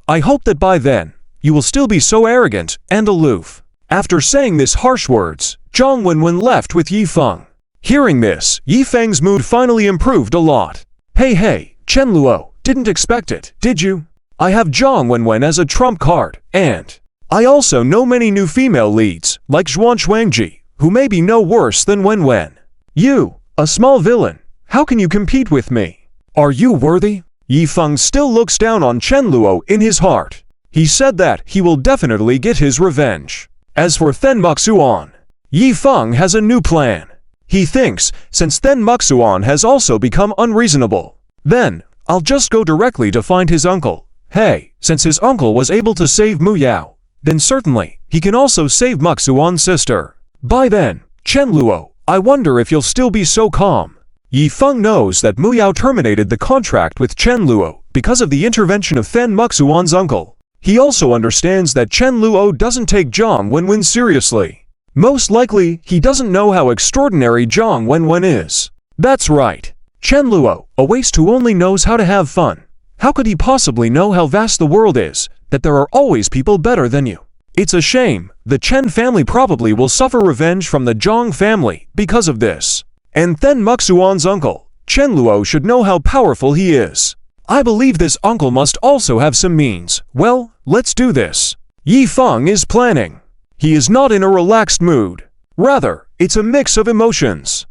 I hope that by then, you will still be so arrogant and aloof. After saying this harsh words, Zhang Wenwen left with Yifeng. Hearing this, Yifeng's mood finally improved a lot. Hey, Chen Luo, didn't expect it, did you? I have Zhang Wenwen as a trump card, and I also know many new female leads, like Zhuan Shuangji, who may be no worse than Wenwen. You, a small villain, how can you compete with me? Are you worthy? Yifeng still looks down on Chen Luo in his heart. He said that he will definitely get his revenge. As for Then Muxuan, Yifeng has a new plan. He thinks, since Then Muxuan has also become unreasonable, then I'll just go directly to find his uncle. Hey, since his uncle was able to save Mu Yao, then certainly he can also save Muxuan's sister. By then, Chen Luo, I wonder if you'll still be so calm. Yifeng knows that Mu Yao terminated the contract with Chen Luo because of the intervention of Then Muxuan's uncle. He also understands that Chen Luo doesn't take Zhang Wenwen seriously. Most likely, he doesn't know how extraordinary Zhang Wenwen is. That's right. Chen Luo, a waste who only knows how to have fun. How could he possibly know how vast the world is, that there are always people better than you? It's a shame. The Chen family probably will suffer revenge from the Zhang family because of this. And Then Muxuan's uncle, Chen Luo, should know how powerful he is. I believe this uncle must also have some means. Well, let's do this. Yifeng is planning. He is not in a relaxed mood. Rather, it's a mix of emotions.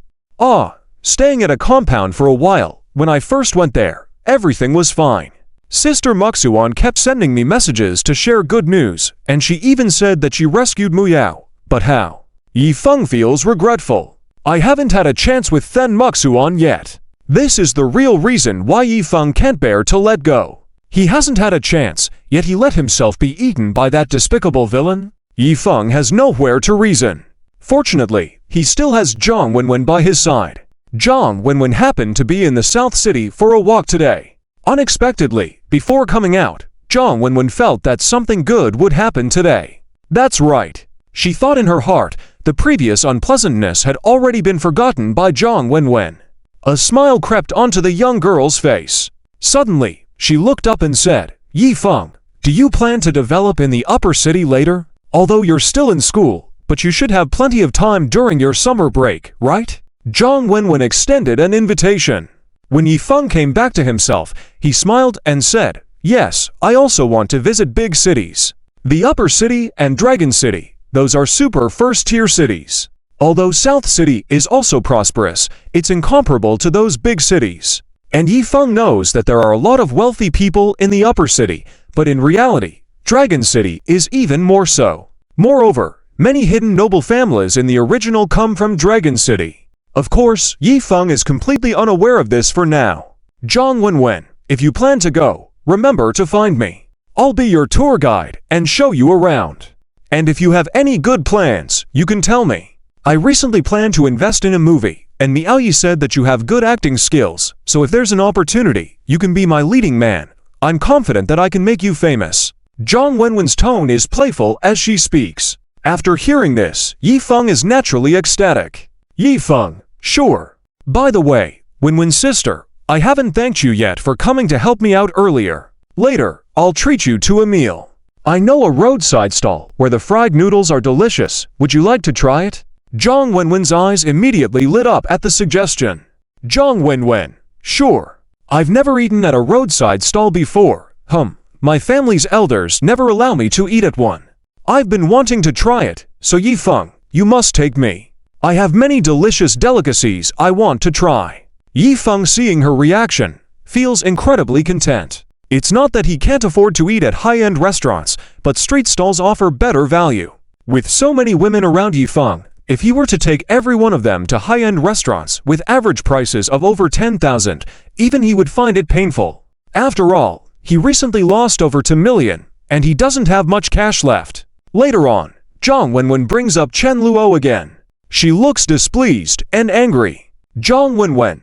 Staying at a compound for a while, when I first went there, everything was fine. Sister Muxuan kept sending me messages to share good news, and she even said that she rescued Mu Yao. But how? Yifeng feels regretful. I haven't had a chance with Then Muxuan yet. This is the real reason why Yifeng can't bear to let go. He hasn't had a chance, yet he let himself be eaten by that despicable villain. Yifeng has nowhere to reason. Fortunately, he still has Zhang Wenwen by his side. Zhang Wenwen happened to be in the South City for a walk today. Unexpectedly, before coming out, Zhang Wenwen felt that something good would happen today. That's right. She thought in her heart the previous unpleasantness had already been forgotten by Zhang Wenwen. A smile crept onto the young girl's face. Suddenly, she looked up and said, Yifeng, do you plan to develop in the upper city later? Although you're still in school, but you should have plenty of time during your summer break, right? Zhang Wenwen extended an invitation. When Yifeng came back to himself, he smiled and said, Yes, I also want to visit big cities. The upper city and Dragon City, those are super first-tier cities. Although South City is also prosperous, it's incomparable to those big cities. And Yifeng knows that there are a lot of wealthy people in the upper city, but in reality, Dragon City is even more so. Moreover, many hidden noble families in the original come from Dragon City. Of course, Yifeng is completely unaware of this for now. Zhang Wenwen, if you plan to go, remember to find me. I'll be your tour guide and show you around. And if you have any good plans, you can tell me. I recently planned to invest in a movie, and Miaoyi said that you have good acting skills, so if there's an opportunity, you can be my leading man. I'm confident that I can make you famous. Zhang Wenwen's tone is playful as she speaks. After hearing this, Yifeng is naturally ecstatic. Yifeng, sure. By the way, Wenwen's sister, I haven't thanked you yet for coming to help me out earlier. Later, I'll treat you to a meal. I know a roadside stall where the fried noodles are delicious. Would you like to try it? Zhang Wenwen's eyes immediately lit up at the suggestion. Zhang Wenwen, sure. I've never eaten at a roadside stall before. My family's elders never allow me to eat at one. I've been wanting to try it, so Yifeng, you must take me. I have many delicious delicacies I want to try. Yifeng, seeing her reaction, feels incredibly content. It's not that he can't afford to eat at high-end restaurants, but street stalls offer better value. With so many women around Yifeng, if he were to take every one of them to high-end restaurants with average prices of over 10,000, even he would find it painful. After all, he recently lost over 2 million, and he doesn't have much cash left. Later on, Zhang Wenwen brings up Chen Luo again. She looks displeased and angry. Zhang Wenwen,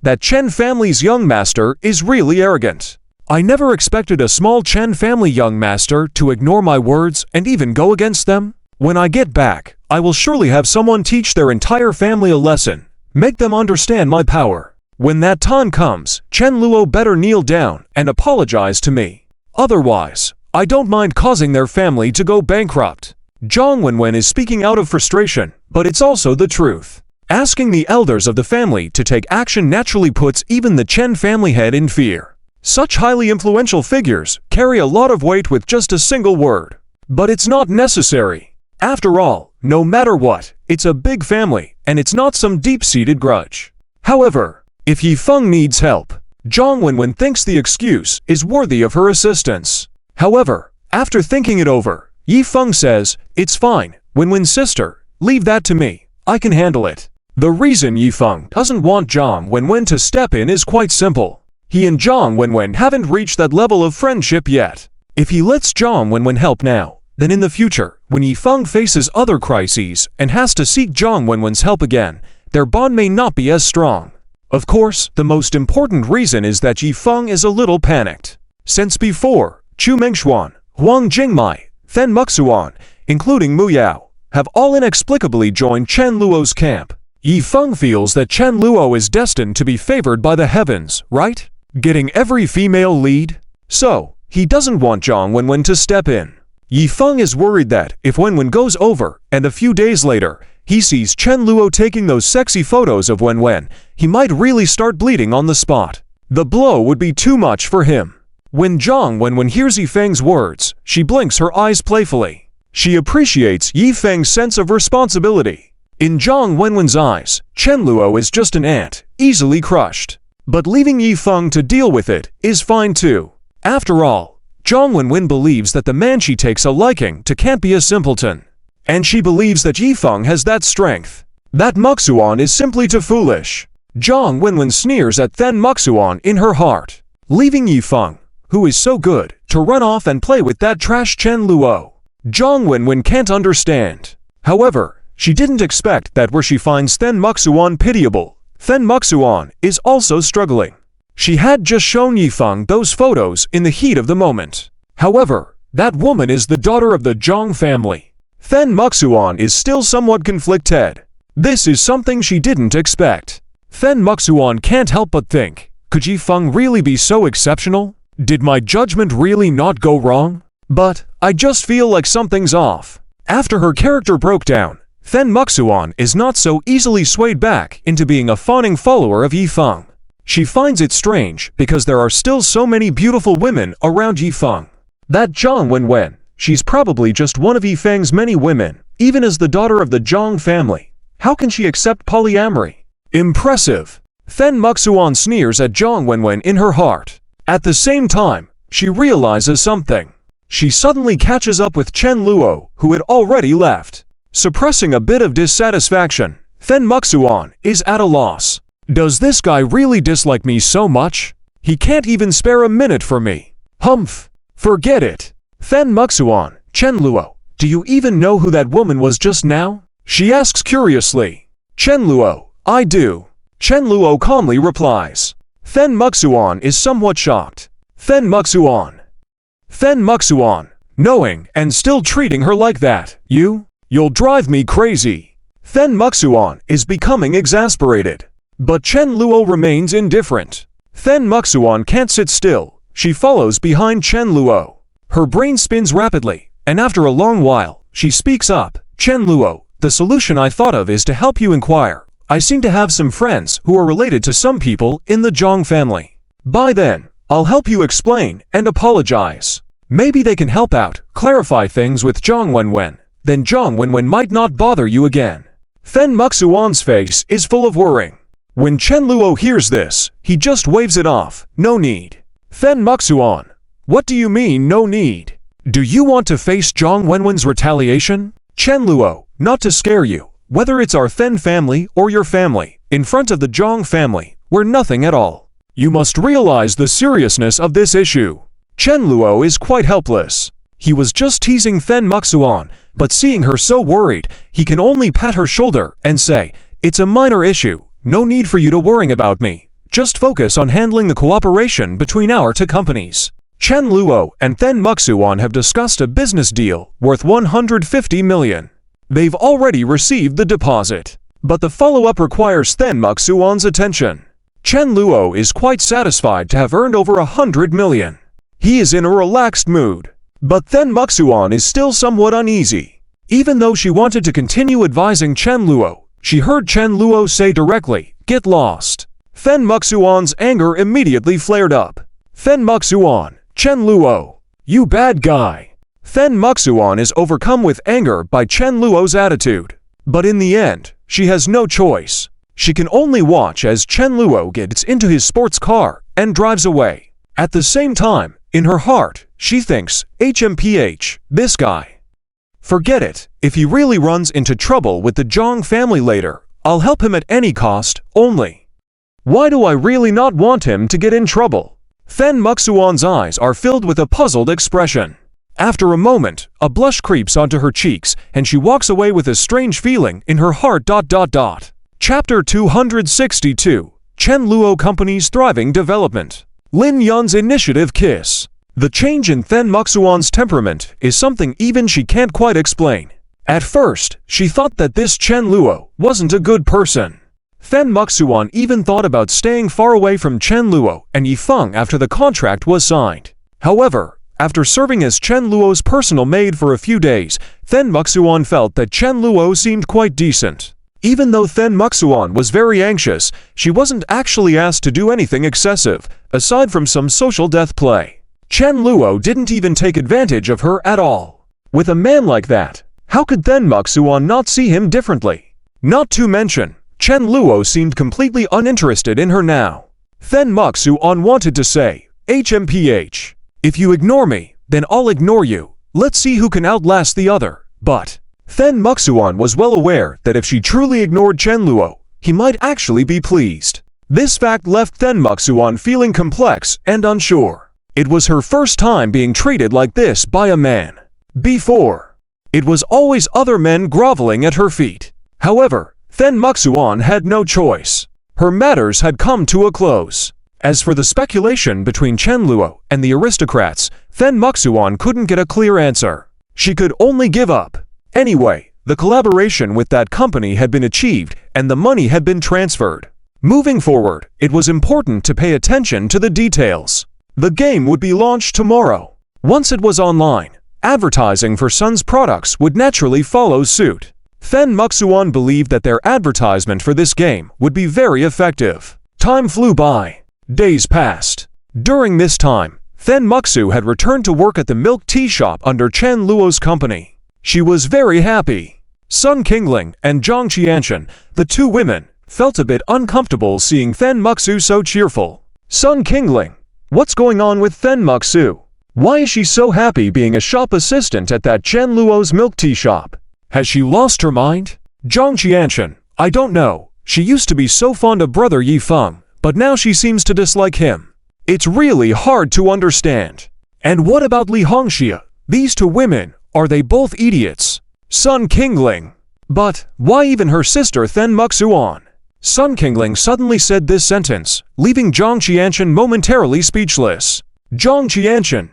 that Chen family's young master is really arrogant. I never expected a small Chen family young master to ignore my words and even go against them. When I get back, I will surely have someone teach their entire family a lesson, make them understand my power. When that time comes, Chen Luo better kneel down and apologize to me. Otherwise, I don't mind causing their family to go bankrupt. Zhang Wenwen is speaking out of frustration, but it's also the truth. Asking the elders of the family to take action naturally puts even the Chen family head in fear. Such highly influential figures carry a lot of weight with just a single word. But it's not necessary. After all, no matter what, it's a big family, and it's not some deep-seated grudge. However, if Yifeng needs help, Zhang Wenwen thinks the excuse is worthy of her assistance. However, after thinking it over, Yifeng says, "It's fine, Wenwen's sister, leave that to me, I can handle it." The reason Yifeng doesn't want Zhang Wenwen to step in is quite simple. He and Zhang Wenwen haven't reached that level of friendship yet. If he lets Zhang Wenwen help now, then in the future, when Yifeng faces other crises and has to seek Zhang Wenwen's help again, their bond may not be as strong. Of course, the most important reason is that Yifeng is a little panicked. Since before, Chu Mengxuan, Huang Jingmai, Then Muxuan, including Mu Yao, have all inexplicably joined Chen Luo's camp. Yifeng feels that Chen Luo is destined to be favored by the heavens, right? Getting every female lead? So, he doesn't want Zhang Wenwen to step in. Yifeng is worried that, if Wenwen goes over, and a few days later, he sees Chen Luo taking those sexy photos of Wenwen, he might really start bleeding on the spot. The blow would be too much for him. When Zhang Wenwen hears Yifeng's words, she blinks her eyes playfully. She appreciates Yifeng's sense of responsibility. In Zhang Wenwen's eyes, Chen Luo is just an ant, easily crushed. But leaving Yifeng to deal with it is fine too. After all, Zhang Wenwen believes that the man she takes a liking to can't be a simpleton. And she believes that Yifeng has that strength. That Muxuan is simply too foolish. Zhang Wenwen sneers at Then Muxuan in her heart, leaving Yifeng, who is so good, to run off and play with that trash Chen Luo. Zhang Wenwen can't understand. However, she didn't expect that where she finds Then Muxuan pitiable, Then Muxuan is also struggling. She had just shown Yifeng those photos in the heat of the moment. However, that woman is the daughter of the Zhang family. Then Muxuan is still somewhat conflicted. This is something she didn't expect. Then Muxuan can't help but think, could Yifeng really be so exceptional? Did my judgment really not go wrong? But I just feel like something's off. After her character broke down, Then Muxuan is not so easily swayed back into being a fawning follower of Yifeng. She finds it strange because there are still so many beautiful women around Yifeng. That Zhang Wenwen, she's probably just one of Yifeng's many women, even as the daughter of the Zhang family. How can she accept polyamory? Impressive. Then Muxuan sneers at Zhang Wenwen in her heart. At the same time, she realizes something. She suddenly catches up with Chen Luo, who had already left. Suppressing a bit of dissatisfaction, Then Muxuan is at a loss. Does this guy really dislike me so much? He can't even spare a minute for me. Forget it. Then Muxuan, Chen Luo, do you even know who that woman was just now? She asks curiously. Chen Luo, I do. Chen Luo calmly replies. Then Muxuan is somewhat shocked. Then Muxuan, Then Muxuan, knowing and still treating her like that. You'll drive me crazy. Then Muxuan is becoming exasperated. But Chen Luo remains indifferent. Then Muxuan can't sit still. She follows behind Chen Luo. Her brain spins rapidly, and after a long while, she speaks up. Chen Luo, the solution I thought of is to help you inquire. I seem to have some friends who are related to some people in the Zhang family. By then, I'll help you explain and apologize. Maybe they can help out, clarify things with Zhang Wenwen. Then Zhang Wenwen might not bother you again. Then Muxuan's face is full of worrying. When Chen Luo hears this, he just waves it off. No need. Then Muxuan, what do you mean no need? Do you want to face Zhang Wenwen's retaliation? Chen Luo, not to scare you, whether it's our Then family or your family, in front of the Zhang family, we're nothing at all. You must realize the seriousness of this issue. Chen Luo is quite helpless. He was just teasing Then Muxuan, but seeing her so worried, he can only pat her shoulder and say, it's a minor issue, no need for you to worry about me. Just focus on handling the cooperation between our two companies. Chen Luo and Then Muxuan have discussed a business deal worth 150 million. They've already received the deposit, but the follow-up requires Then Muxuan's attention. Chen Luo is quite satisfied to have earned over 100 million. He is in a relaxed mood, but Then Muxuan is still somewhat uneasy. Even though she wanted to continue advising Chen Luo, she heard Chen Luo say directly, get lost. Then Muxuan's anger immediately flared up. Then Muxuan, Chen Luo, you bad guy. Then Muxuan is overcome with anger by Chen Luo's attitude. But in the end, she has no choice. She can only watch as Chen Luo gets into his sports car and drives away. At the same time, in her heart, she thinks, HMPH, this guy. Forget it, if he really runs into trouble with the Zhang family later, I'll help him at any cost, only. Why do I really not want him to get in trouble? Then Muxuan's eyes are filled with a puzzled expression. After a moment, a blush creeps onto her cheeks, and she walks away with a strange feeling in her heart. Chapter 262, Chen Luo Company's Thriving Development. Lin Yun's Initiative Kiss. The change in Then Muxuan's temperament is something even she can't quite explain. At first, she thought that this Chen Luo wasn't a good person. Then Muxuan even thought about staying far away from Chen Luo and Yifeng after the contract was signed. However, after serving as Chen Luo's personal maid for a few days, Then Muxuan felt that Chen Luo seemed quite decent. Even though Then Muxuan was very anxious, she wasn't actually asked to do anything excessive, aside from some social death play. Chen Luo didn't even take advantage of her at all. With a man like that, how could Then Muxuan not see him differently? Not to mention, Chen Luo seemed completely uninterested in her now. Then Muxuan wanted to say, HMPH, if you ignore me, then I'll ignore you. Let's see who can outlast the other. But Then Muxuan was well aware that if she truly ignored Chen Luo, he might actually be pleased. This fact left Then Muxuan feeling complex and unsure. It was her first time being treated like this by a man. Before, it was always other men groveling at her feet. However, Then Muxuan had no choice. Her matters had come to a close. As for the speculation between Chen Luo and the aristocrats, Then Muxuan couldn't get a clear answer. She could only give up. Anyway, the collaboration with that company had been achieved and the money had been transferred. Moving forward, it was important to pay attention to the details. The game would be launched tomorrow. Once it was online, advertising for Sun's products would naturally follow suit. Then Muxuan believed that their advertisement for this game would be very effective. Time flew by. Days passed. During this time, Then Muxu had returned to work at the milk tea shop under Chen Luo's company. She was very happy. Sun Qingling and Zhang Qianshan, the two women, felt a bit uncomfortable seeing Then Muxu so cheerful. Sun Qingling, what's going on with Then Muxu? Why is she so happy being a shop assistant at that Chen Luo's milk tea shop? Has she lost her mind? Zhang Qianshan, I don't know. She used to be so fond of brother Yifeng, but now she seems to dislike him. It's really hard to understand. And what about Li Hongxia? These two women, are they both idiots? Sun Qingling. But why even her sister Then Muxuan? Sun Qingling suddenly said this sentence, leaving Zhang Qianshan momentarily speechless. Zhang Qianshan,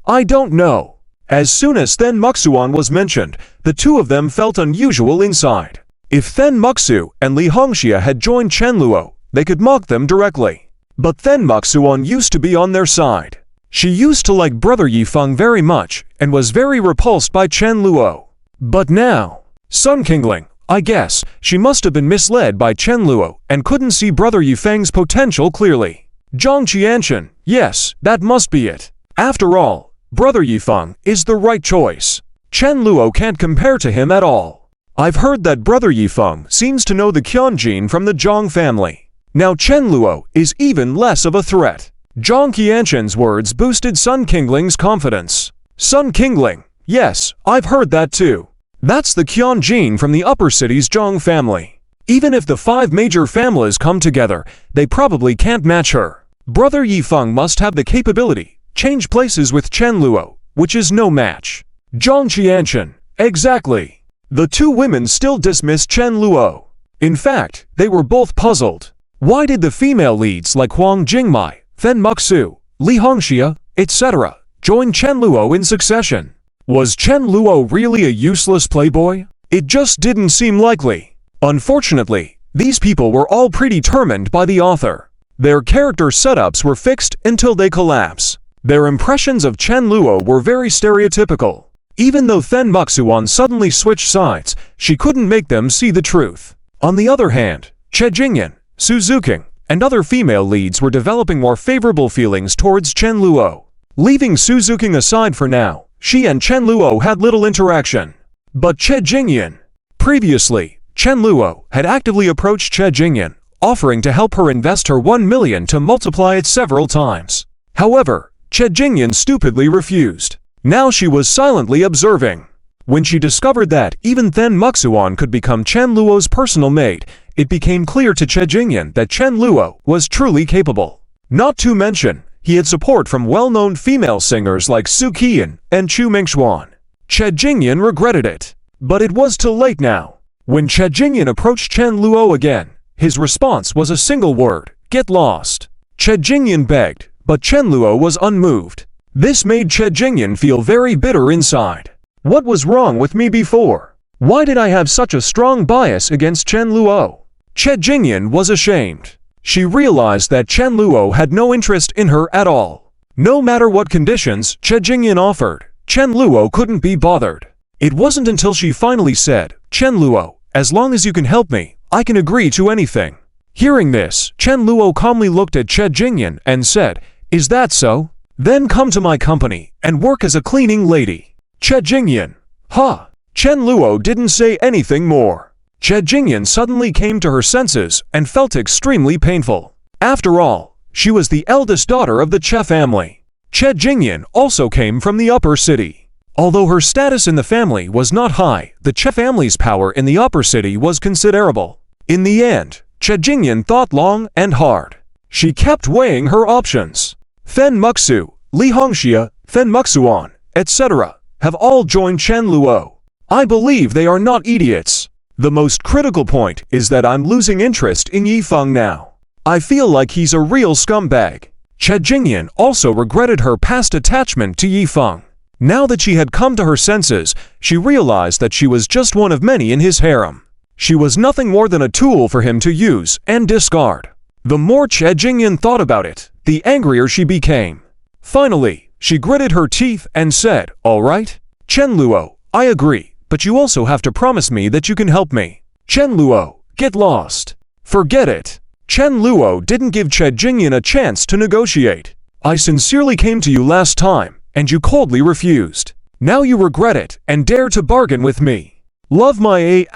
I don't know. As soon as Then Muxuan was mentioned, the two of them felt unusual inside. If Then Muxu and Li Hongxia had joined Chen Luo, they could mock them directly. But Then Muxuan used to be on their side. She used to like Brother Yifeng very much and was very repulsed by Chen Luo. But now, Sun Qingling, I guess, she must have been misled by Chen Luo and couldn't see Brother Yifeng's potential clearly. Zhang Qianchen, yes, that must be it. After all, Brother Yifeng is the right choice. Chen Luo can't compare to him at all. I've heard that Brother Yifeng seems to know the Qian gene from the Zhang family. Now Chen Luo is even less of a threat. Zhang Qianchen's words boosted Sun Qingling's confidence. Sun Qingling, yes, I've heard that too. That's the Qian gene from the upper city's Zhang family. Even if the 5 major families come together, they probably can't match her. Brother Yifeng must have the capability change places with Chen Luo, which is no match. Zhang Qianchen, exactly. The two women still dismissed Chen Luo. In fact, they were both puzzled. Why did the female leads like Huang Jingmai, Then Muxu, Li Hongxia, etc. join Chen Luo in succession? Was Chen Luo really a useless playboy? It just didn't seem likely. Unfortunately, these people were all predetermined by the author. Their character setups were fixed until they collapse. Their impressions of Chen Luo were very stereotypical. Even though Then Muxuan suddenly switched sides, she couldn't make them see the truth. On the other hand, Che Jingyan, Su Zuking, and other female leads were developing more favorable feelings towards Chen Luo. Leaving Su Zuking aside for now, she and Chen Luo had little interaction. But Che Jingyan. Previously, Chen Luo had actively approached Che Jingyan, offering to help her invest her 1 million to multiply it several times. However, Che Jingyan stupidly refused. Now she was silently observing. When she discovered that even Then Muxuan could become Chen Luo's personal maid, it became clear to Che Jingyan that Chen Luo was truly capable. Not to mention, he had support from well-known female singers like Su Qian and Chu Mingxuan. Che Jingyan regretted it. But it was too late now. When Che Jingyan approached Chen Luo again, his response was a single word: get lost. Che Jingyan begged, but Chen Luo was unmoved. This made Che Jingyan feel very bitter inside. What was wrong with me before? Why did I have such a strong bias against Chen Luo? Che Jingyan was ashamed. She realized that Chen Luo had no interest in her at all. No matter what conditions Che Jingyan offered, Chen Luo couldn't be bothered. It wasn't until she finally said, "Chen Luo, as long as you can help me, I can agree to anything." Hearing this, Chen Luo calmly looked at Che Jingyan and said, "Is that so? Then come to my company and work as a cleaning lady." Che Jingyan. Ha! Chen Luo didn't say anything more. Che Jingyan suddenly came to her senses and felt extremely painful. After all, she was the eldest daughter of the Che family. Che Jingyan also came from the upper city. Although her status in the family was not high, the Che family's power in the upper city was considerable. In the end, Che Jingyan thought long and hard. She kept weighing her options. Then Muxu, Li Hongxia, Then Muxuan, etc. have all joined Chen Luo. I believe they are not idiots. The most critical point is that I'm losing interest in Yifeng now. I feel like he's a real scumbag. Che Jingyan also regretted her past attachment to Yifeng. Now that she had come to her senses, she realized that she was just one of many in his harem. She was nothing more than a tool for him to use and discard. The more Che Jingyan thought about it, the angrier she became. Finally, she gritted her teeth and said, "All right, Chen Luo, I agree, but you also have to promise me that you can help me." Chen Luo, get lost. Forget it. Chen Luo didn't give Che Jingyan a chance to negotiate. I sincerely came to you last time, and you coldly refused. Now you regret it and dare to bargain with me. Love my *****.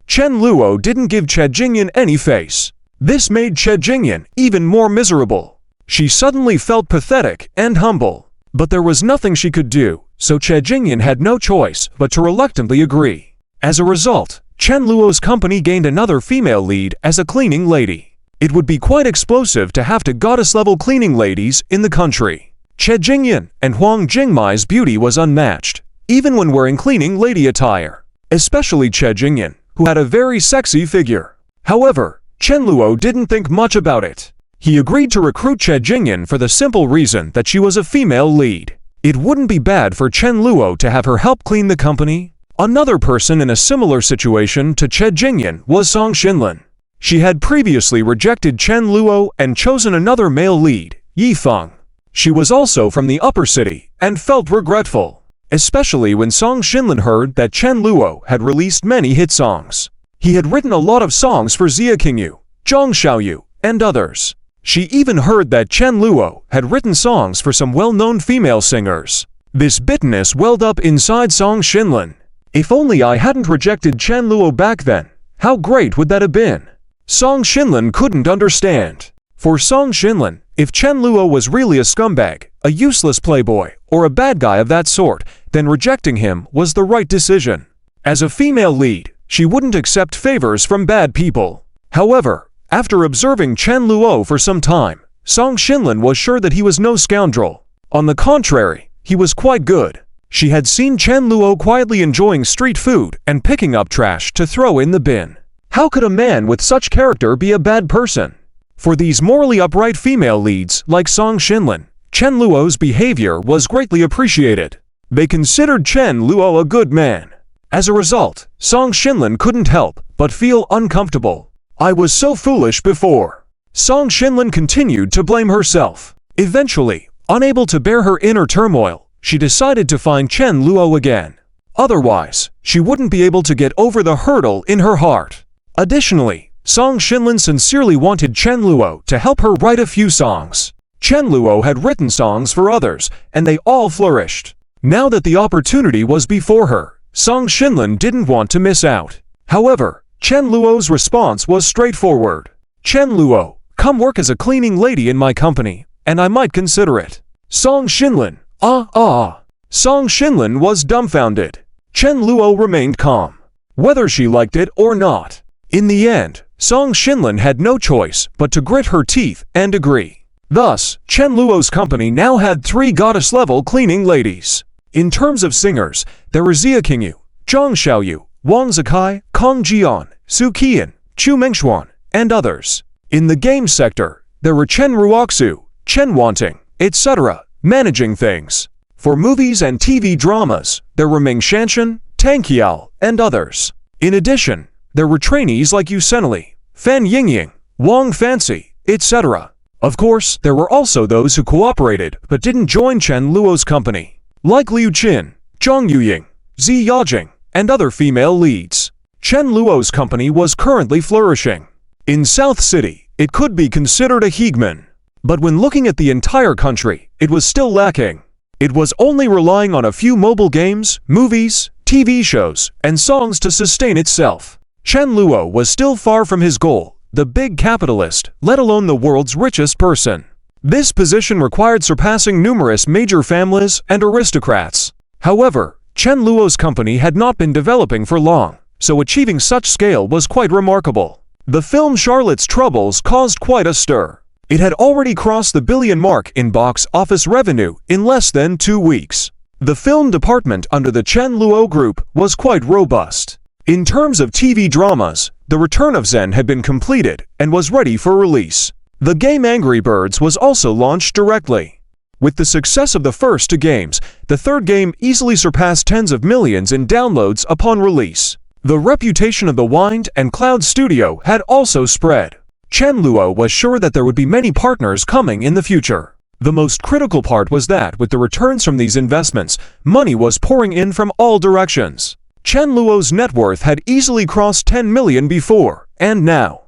Chen Luo didn't give Che Jingyan any face. This made Che Jingyan even more miserable. She suddenly felt pathetic and humble. But there was nothing she could do, so Che Jingyan had no choice but to reluctantly agree. As a result, Chen Luo's company gained another female lead as a cleaning lady. It would be quite explosive to have to goddess-level cleaning ladies in the country. Che Jingyan and Huang Jingmai's beauty was unmatched, even when wearing cleaning lady attire. Especially Che Jingyan, who had a very sexy figure. However, Chen Luo didn't think much about it. He agreed to recruit Che Jingyan for the simple reason that she was a female lead. It wouldn't be bad for Chen Luo to have her help clean the company. Another person in a similar situation to Che Jingyan was Song Xinlin. She had previously rejected Chen Luo and chosen another male lead, Yi Feng. She was also from the upper city and felt regretful, especially when Song Xinlin heard that Chen Luo had released many hit songs. He had written a lot of songs for Xia Qingyu, Zhang Xiaoyu, and others. She even heard that Chen Luo had written songs for some well-known female singers. This bitterness welled up inside Song Xinlin. If only I hadn't rejected Chen Luo back then, how great would that have been? Song Xinlin couldn't understand. For Song Xinlin, if Chen Luo was really a scumbag, a useless playboy, or a bad guy of that sort, then rejecting him was the right decision. As a female lead, she wouldn't accept favors from bad people. However, after observing Chen Luo for some time, Song Xinlin was sure that he was no scoundrel. On the contrary, he was quite good. She had seen Chen Luo quietly enjoying street food and picking up trash to throw in the bin. How could a man with such character be a bad person? For these morally upright female leads like Song Xinlin, Chen Luo's behavior was greatly appreciated. They considered Chen Luo a good man. As a result, Song Xinlin couldn't help but feel uncomfortable. I was so foolish before. Song Xinlin continued to blame herself. Eventually, unable to bear her inner turmoil, she decided to find Chen Luo again. Otherwise, she wouldn't be able to get over the hurdle in her heart. Additionally, Song Xinlin sincerely wanted Chen Luo to help her write a few songs. Chen Luo had written songs for others, and they all flourished. Now that the opportunity was before her, Song Xinlin didn't want to miss out. However, Chen Luo's response was straightforward. Chen Luo, come work as a cleaning lady in my company, and I might consider it. Song Xinlin, Song Xinlin was dumbfounded. Chen Luo remained calm, whether she liked it or not. In the end, Song Xinlin had no choice but to grit her teeth and agree. Thus, Chen Luo's company now had 3 goddess-level cleaning ladies. In terms of singers, there were Xia Qingyu, Zhang Xiaoyu, Wang Zikai, Kong Jian, Su Qian, Chu Mengxuan, and others. In the game sector, there were Chen Ruoxu, Chen Wanting, etc., managing things. For movies and TV dramas, there were Ming Shanshan, Tang Qiao, and others. In addition, there were trainees like Yu Senli, Fan Yingying, Wang Fancy, etc. Of course, there were also those who cooperated but didn't join Chen Luo's company, like Liu Qin, Zhang Yuying, Zi Yajing, and other female leads. Chen Luo's company was currently flourishing. In South City, it could be considered a hegemon. But when looking at the entire country, it was still lacking. It was only relying on a few mobile games, movies, TV shows, and songs to sustain itself. Chen Luo was still far from his goal, the big capitalist, let alone the world's richest person. This position required surpassing numerous major families and aristocrats. However, Chen Luo's company had not been developing for long, so achieving such scale was quite remarkable. The film Charlotte's Troubles caused quite a stir. It had already crossed the billion mark in box office revenue in less than 2 weeks. The film department under the Chen Luo Group was quite robust. In terms of TV dramas, The Return of Zen had been completed and was ready for release. The game Angry Birds was also launched directly. With the success of the first 2 games, the third game easily surpassed tens of millions in downloads upon release. The reputation of the Wind and Cloud studio had also spread. Chen Luo was sure that there would be many partners coming in the future. The most critical part was that with the returns from these investments, money was pouring in from all directions. Chen Luo's net worth had easily crossed 10 million before, and now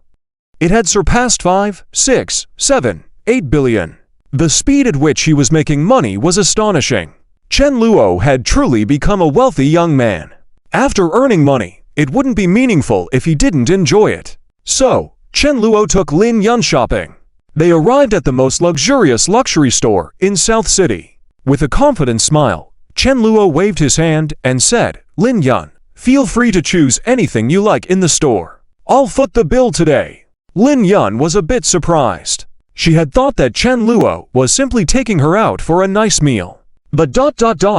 it had surpassed 5, 6, 7, 8 billion. The speed at which he was making money was astonishing. Chen Luo had truly become a wealthy young man. After earning money, it wouldn't be meaningful if he didn't enjoy it. So, Chen Luo took Lin Yun shopping. They arrived at the most luxurious luxury store in South City. With a confident smile, Chen Luo waved his hand and said, "Lin Yun, feel free to choose anything you like in the store. I'll foot the bill today." Lin Yun was a bit surprised. She had thought that Chen Luo was simply taking her out for a nice meal. But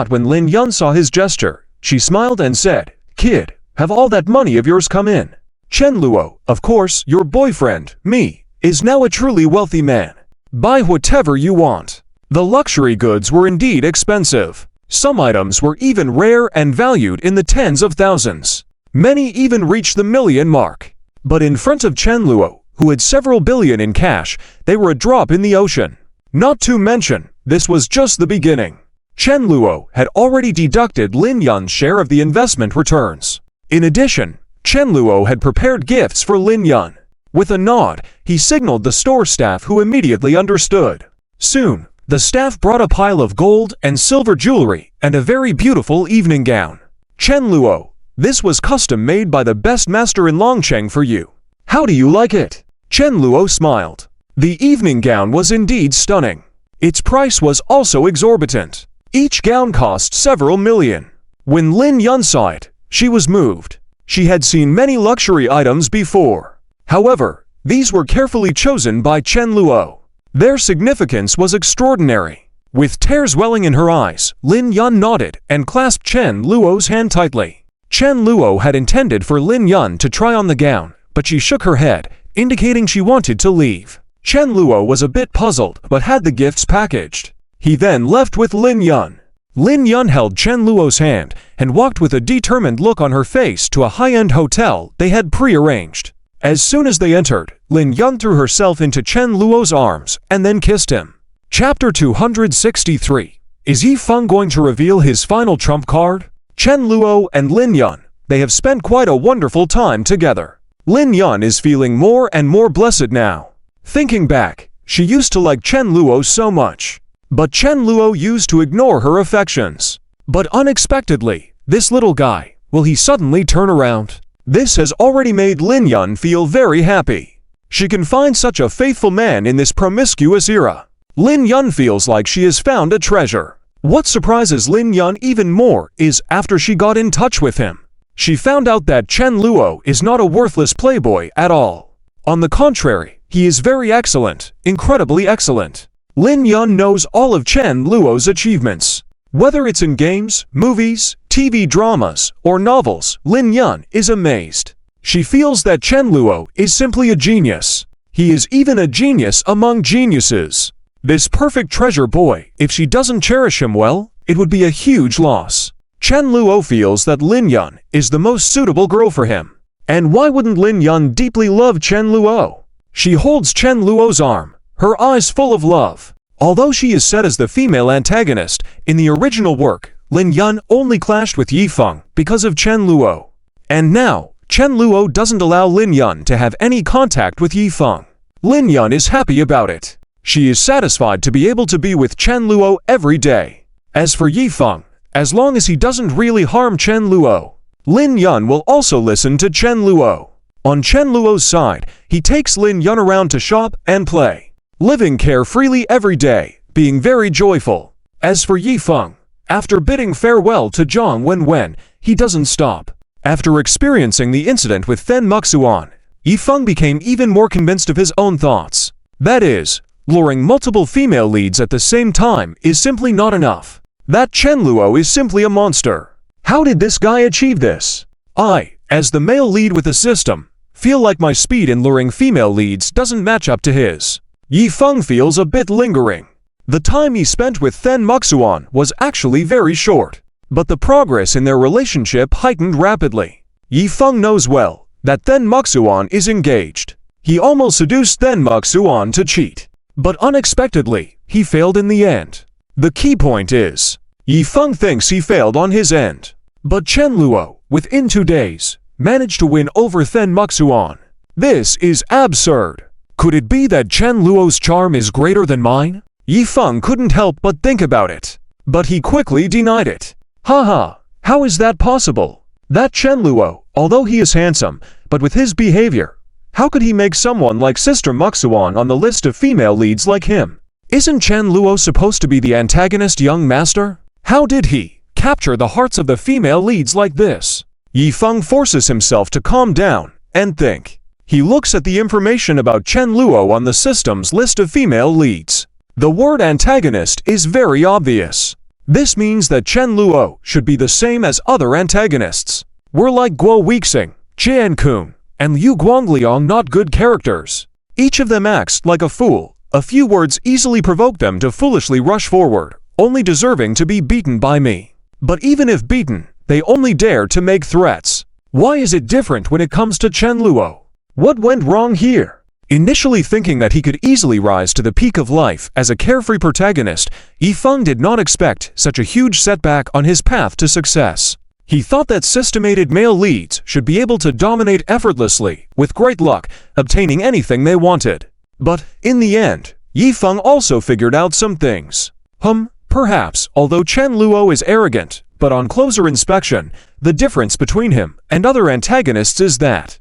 when Lin Yun saw his gesture, she smiled and said, "Kid, have all that money of yours come in?" Chen Luo, "Of course, your boyfriend, me, is now a truly wealthy man. Buy whatever you want. The luxury goods were indeed expensive. Some items were even rare and valued in the tens of thousands. Many even reached the million mark. But in front of Chen Luo, who had several billion in cash, they were a drop in the ocean. Not to mention, this was just the beginning. Chen Luo had already deducted Lin Yun's share of the investment returns. In addition, Chen Luo had prepared gifts for Lin Yun. With a nod, he signaled the store staff, who immediately understood. Soon, the staff brought a pile of gold and silver jewelry and a very beautiful evening gown. Chen Luo, this was custom made by the best master in Longcheng for you. How do you like it? Chen Luo smiled. The evening gown was indeed stunning. Its price was also exorbitant. Each gown cost several million. When Lin Yun saw it, she was moved. She had seen many luxury items before. However, these were carefully chosen by Chen Luo. Their significance was extraordinary. With tears welling in her eyes, Lin Yun nodded and clasped Chen Luo's hand tightly. Chen Luo had intended for Lin Yun to try on the gown, but she shook her head, indicating she wanted to leave. Chen Luo was a bit puzzled but had the gifts packaged. He then left with Lin Yun. Lin Yun held Chen Luo's hand and walked with a determined look on her face to a high-end hotel they had pre-arranged. As soon as they entered, Lin Yun threw herself into Chen Luo's arms and then kissed him. Chapter 263. Is Yi Feng going to reveal his final trump card? Chen Luo and Lin Yun, they have spent quite a wonderful time together. Lin Yun is feeling more and more blessed now. Thinking back, she used to like Chen Luo so much. But Chen Luo used to ignore her affections. But unexpectedly, this little guy, will he suddenly turn around? This has already made Lin Yun feel very happy. She can find such a faithful man in this promiscuous era. Lin Yun feels like she has found a treasure. What surprises Lin Yun even more is after she got in touch with him, she found out that Chen Luo is not a worthless playboy at all. On the contrary, he is very excellent, incredibly excellent. Lin Yun knows all of Chen Luo's achievements. Whether it's in games, movies, TV dramas, or novels, Lin Yun is amazed. She feels that Chen Luo is simply a genius. He is even a genius among geniuses. This perfect treasure boy, if she doesn't cherish him well, it would be a huge loss. Chen Luo feels that Lin Yun is the most suitable girl for him. And why wouldn't Lin Yun deeply love Chen Luo? She holds Chen Luo's arm, her eyes full of love. Although she is set as the female antagonist, in the original work, Lin Yun only clashed with Yi Feng because of Chen Luo. And now, Chen Luo doesn't allow Lin Yun to have any contact with Yi Feng. Lin Yun is happy about it. She is satisfied to be able to be with Chen Luo every day. As for Yi Feng, as long as he doesn't really harm Chen Luo, Lin Yun will also listen to Chen Luo. On Chen Luo's side, he takes Lin Yun around to shop and play, living carefreely every day, being very joyful. As for Yi Feng, after bidding farewell to Zhang Wenwen, he doesn't stop. After experiencing the incident with Fen Muxuan, Yi Feng became even more convinced of his own thoughts. That is, luring multiple female leads at the same time is simply not enough. That Chen Luo is simply a monster. How did this guy achieve this? I, as the male lead with the system, feel like my speed in luring female leads doesn't match up to his. Yi Feng feels a bit lingering. The time he spent with Fen Muxuan was actually very short, but the progress in their relationship heightened rapidly. Yi Feng knows well that Fen Muxuan is engaged. He almost seduced Fen Muxuan to cheat, but unexpectedly, he failed in the end. The key point is, Yi Feng thinks he failed on his end, but Chen Luo, within 2 days, managed to win over Fen Muxuan. This is absurd. Could it be that Chen Luo's charm is greater than mine? Yi Feng couldn't help but think about it, but he quickly denied it. Haha, how is that possible? That Chen Luo, although he is handsome, but with his behavior, how could he make someone like Sister Muxuan on the list of female leads like him? Isn't Chen Luo supposed to be the antagonist young master? How did he capture the hearts of the female leads like this? Yi Feng forces himself to calm down and think. He looks at the information about Chen Luo on the system's list of female leads. The word antagonist is very obvious. This means that Chen Luo should be the same as other antagonists. We're like Guo Weixing, Jian Kun, and Liu Guangliang not good characters. Each of them acts like a fool. A few words easily provoke them to foolishly rush forward, only deserving to be beaten by me. But even if beaten, they only dare to make threats. Why is it different when it comes to Chen Luo? What went wrong here? Initially thinking that he could easily rise to the peak of life as a carefree protagonist, Yifeng did not expect such a huge setback on his path to success. He thought that systemated male leads should be able to dominate effortlessly, with great luck, obtaining anything they wanted. But, in the end, Yifeng also figured out some things. Perhaps, although Chen Luo is arrogant, but on closer inspection, the difference between him and other antagonists is that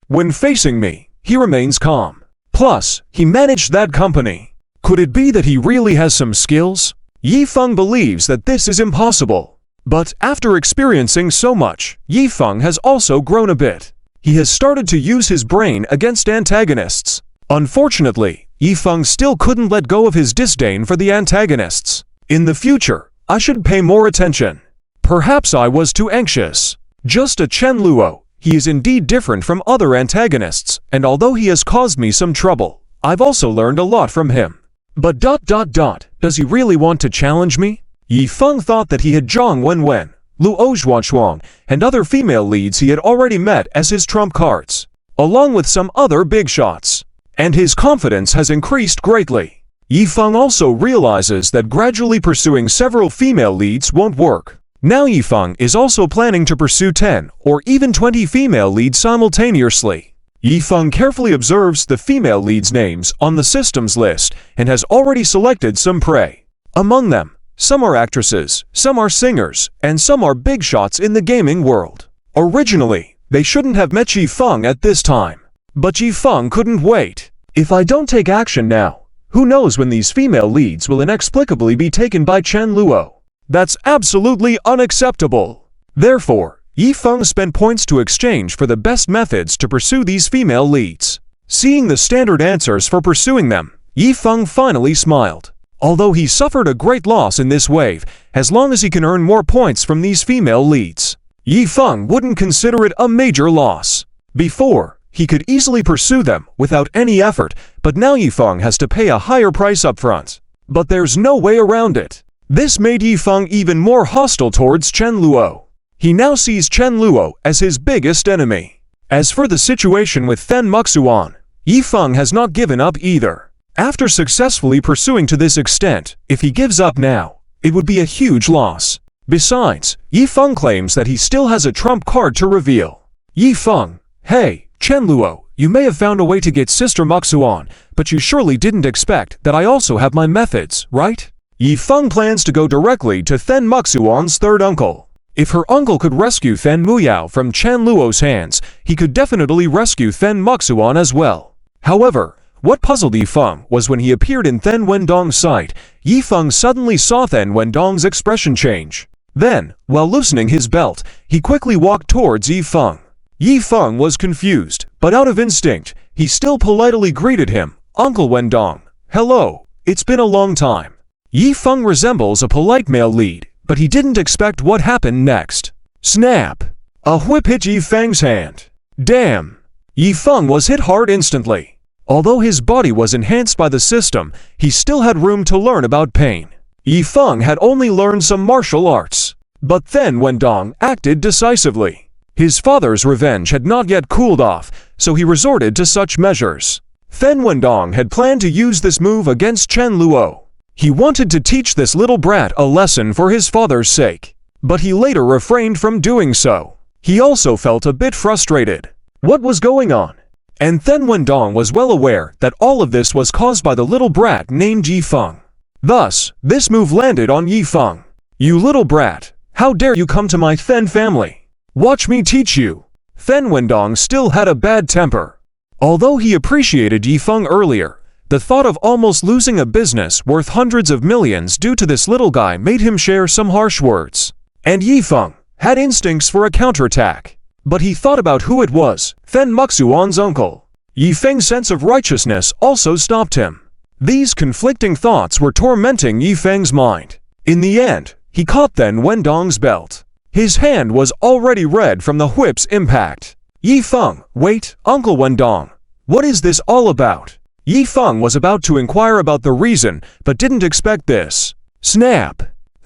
when facing me, he remains calm. Plus, he managed that company. Could it be that he really has some skills? Yifeng believes that this is impossible. But after experiencing so much, Yifeng has also grown a bit. He has started to use his brain against antagonists. Unfortunately, Yifeng still couldn't let go of his disdain for the antagonists. In the future, I should pay more attention. Perhaps I was too anxious. Just a Chen Luo. He is indeed different from other antagonists, and although he has caused me some trouble, I've also learned a lot from him. But does he really want to challenge me? Yifeng thought that he had Zhang Wenwen, Luo Zhuanshuang, and other female leads he had already met as his trump cards, along with some other big shots. And his confidence has increased greatly. Yifeng also realizes that gradually pursuing several female leads won't work. Now Yifeng is also planning to pursue 10 or even 20 female leads simultaneously. Yifeng carefully observes the female leads' names on the system's list and has already selected some prey. Among them, some are actresses, some are singers, and some are big shots in the gaming world. Originally, they shouldn't have met Yifeng at this time. But Yifeng couldn't wait. If I don't take action now, who knows when these female leads will inexplicably be taken by Chen Luo? That's absolutely unacceptable. Therefore, Yifeng spent points to exchange for the best methods to pursue these female leads. Seeing the standard answers for pursuing them, Yifeng finally smiled. Although he suffered a great loss in this wave, as long as he can earn more points from these female leads, Yifeng wouldn't consider it a major loss. Before, he could easily pursue them without any effort, but now Yifeng has to pay a higher price up front. But there's no way around it. This made Yifeng even more hostile towards Chen Luo. He now sees Chen Luo as his biggest enemy. As for the situation with Fen Muxuan, Yifeng has not given up either. After successfully pursuing to this extent, if he gives up now, it would be a huge loss. Besides, Yifeng claims that he still has a trump card to reveal. Yifeng, hey, Chen Luo, you may have found a way to get Sister Muxuan, but you surely didn't expect that I also have my methods, right? Yifeng plans to go directly to Fen Muxuan's third uncle. If her uncle could rescue Fen Muyao from Chen Luo's hands, he could definitely rescue Fen Muxuan as well. However, what puzzled Yifeng was when he appeared in Fen Wendong's sight, Yifeng suddenly saw Fen Wendong's expression change. Then, while loosening his belt, he quickly walked towards Yifeng. Yifeng was confused, but out of instinct, he still politely greeted him, Uncle Wendong. Hello, it's been a long time. Yifeng resembles a polite male lead, but he didn't expect what happened next. Snap! A whip hit Yifeng's hand. Damn! Yifeng was hit hard instantly. Although his body was enhanced by the system, he still had room to learn about pain. Yifeng had only learned some martial arts. But then Wendong acted decisively. His father's revenge had not yet cooled off, so he resorted to such measures. Fen Wendong had planned to use this move against Chen Luo. He wanted to teach this little brat a lesson for his father's sake, but he later refrained from doing so. He also felt a bit frustrated. What was going on? And Fen Wendong was well aware that all of this was caused by the little brat named Yifeng. Thus, this move landed on Yifeng. You little brat, how dare you come to my Fen family? Watch me teach you. Fen Wendong still had a bad temper. Although he appreciated Yifeng earlier, the thought of almost losing a business worth hundreds of millions due to this little guy made him share some harsh words. And Yifeng had instincts for a counterattack. But he thought about who it was, Fen Muxuan's uncle. Yifeng's sense of righteousness also stopped him. These conflicting thoughts were tormenting Yifeng's mind. In the end, he caught Fen Wendong's belt. His hand was already red from the whip's impact. Yifeng, wait, Uncle Wendong. What is this all about? Yi Feng was about to inquire about the reason, but didn't expect this. Snap!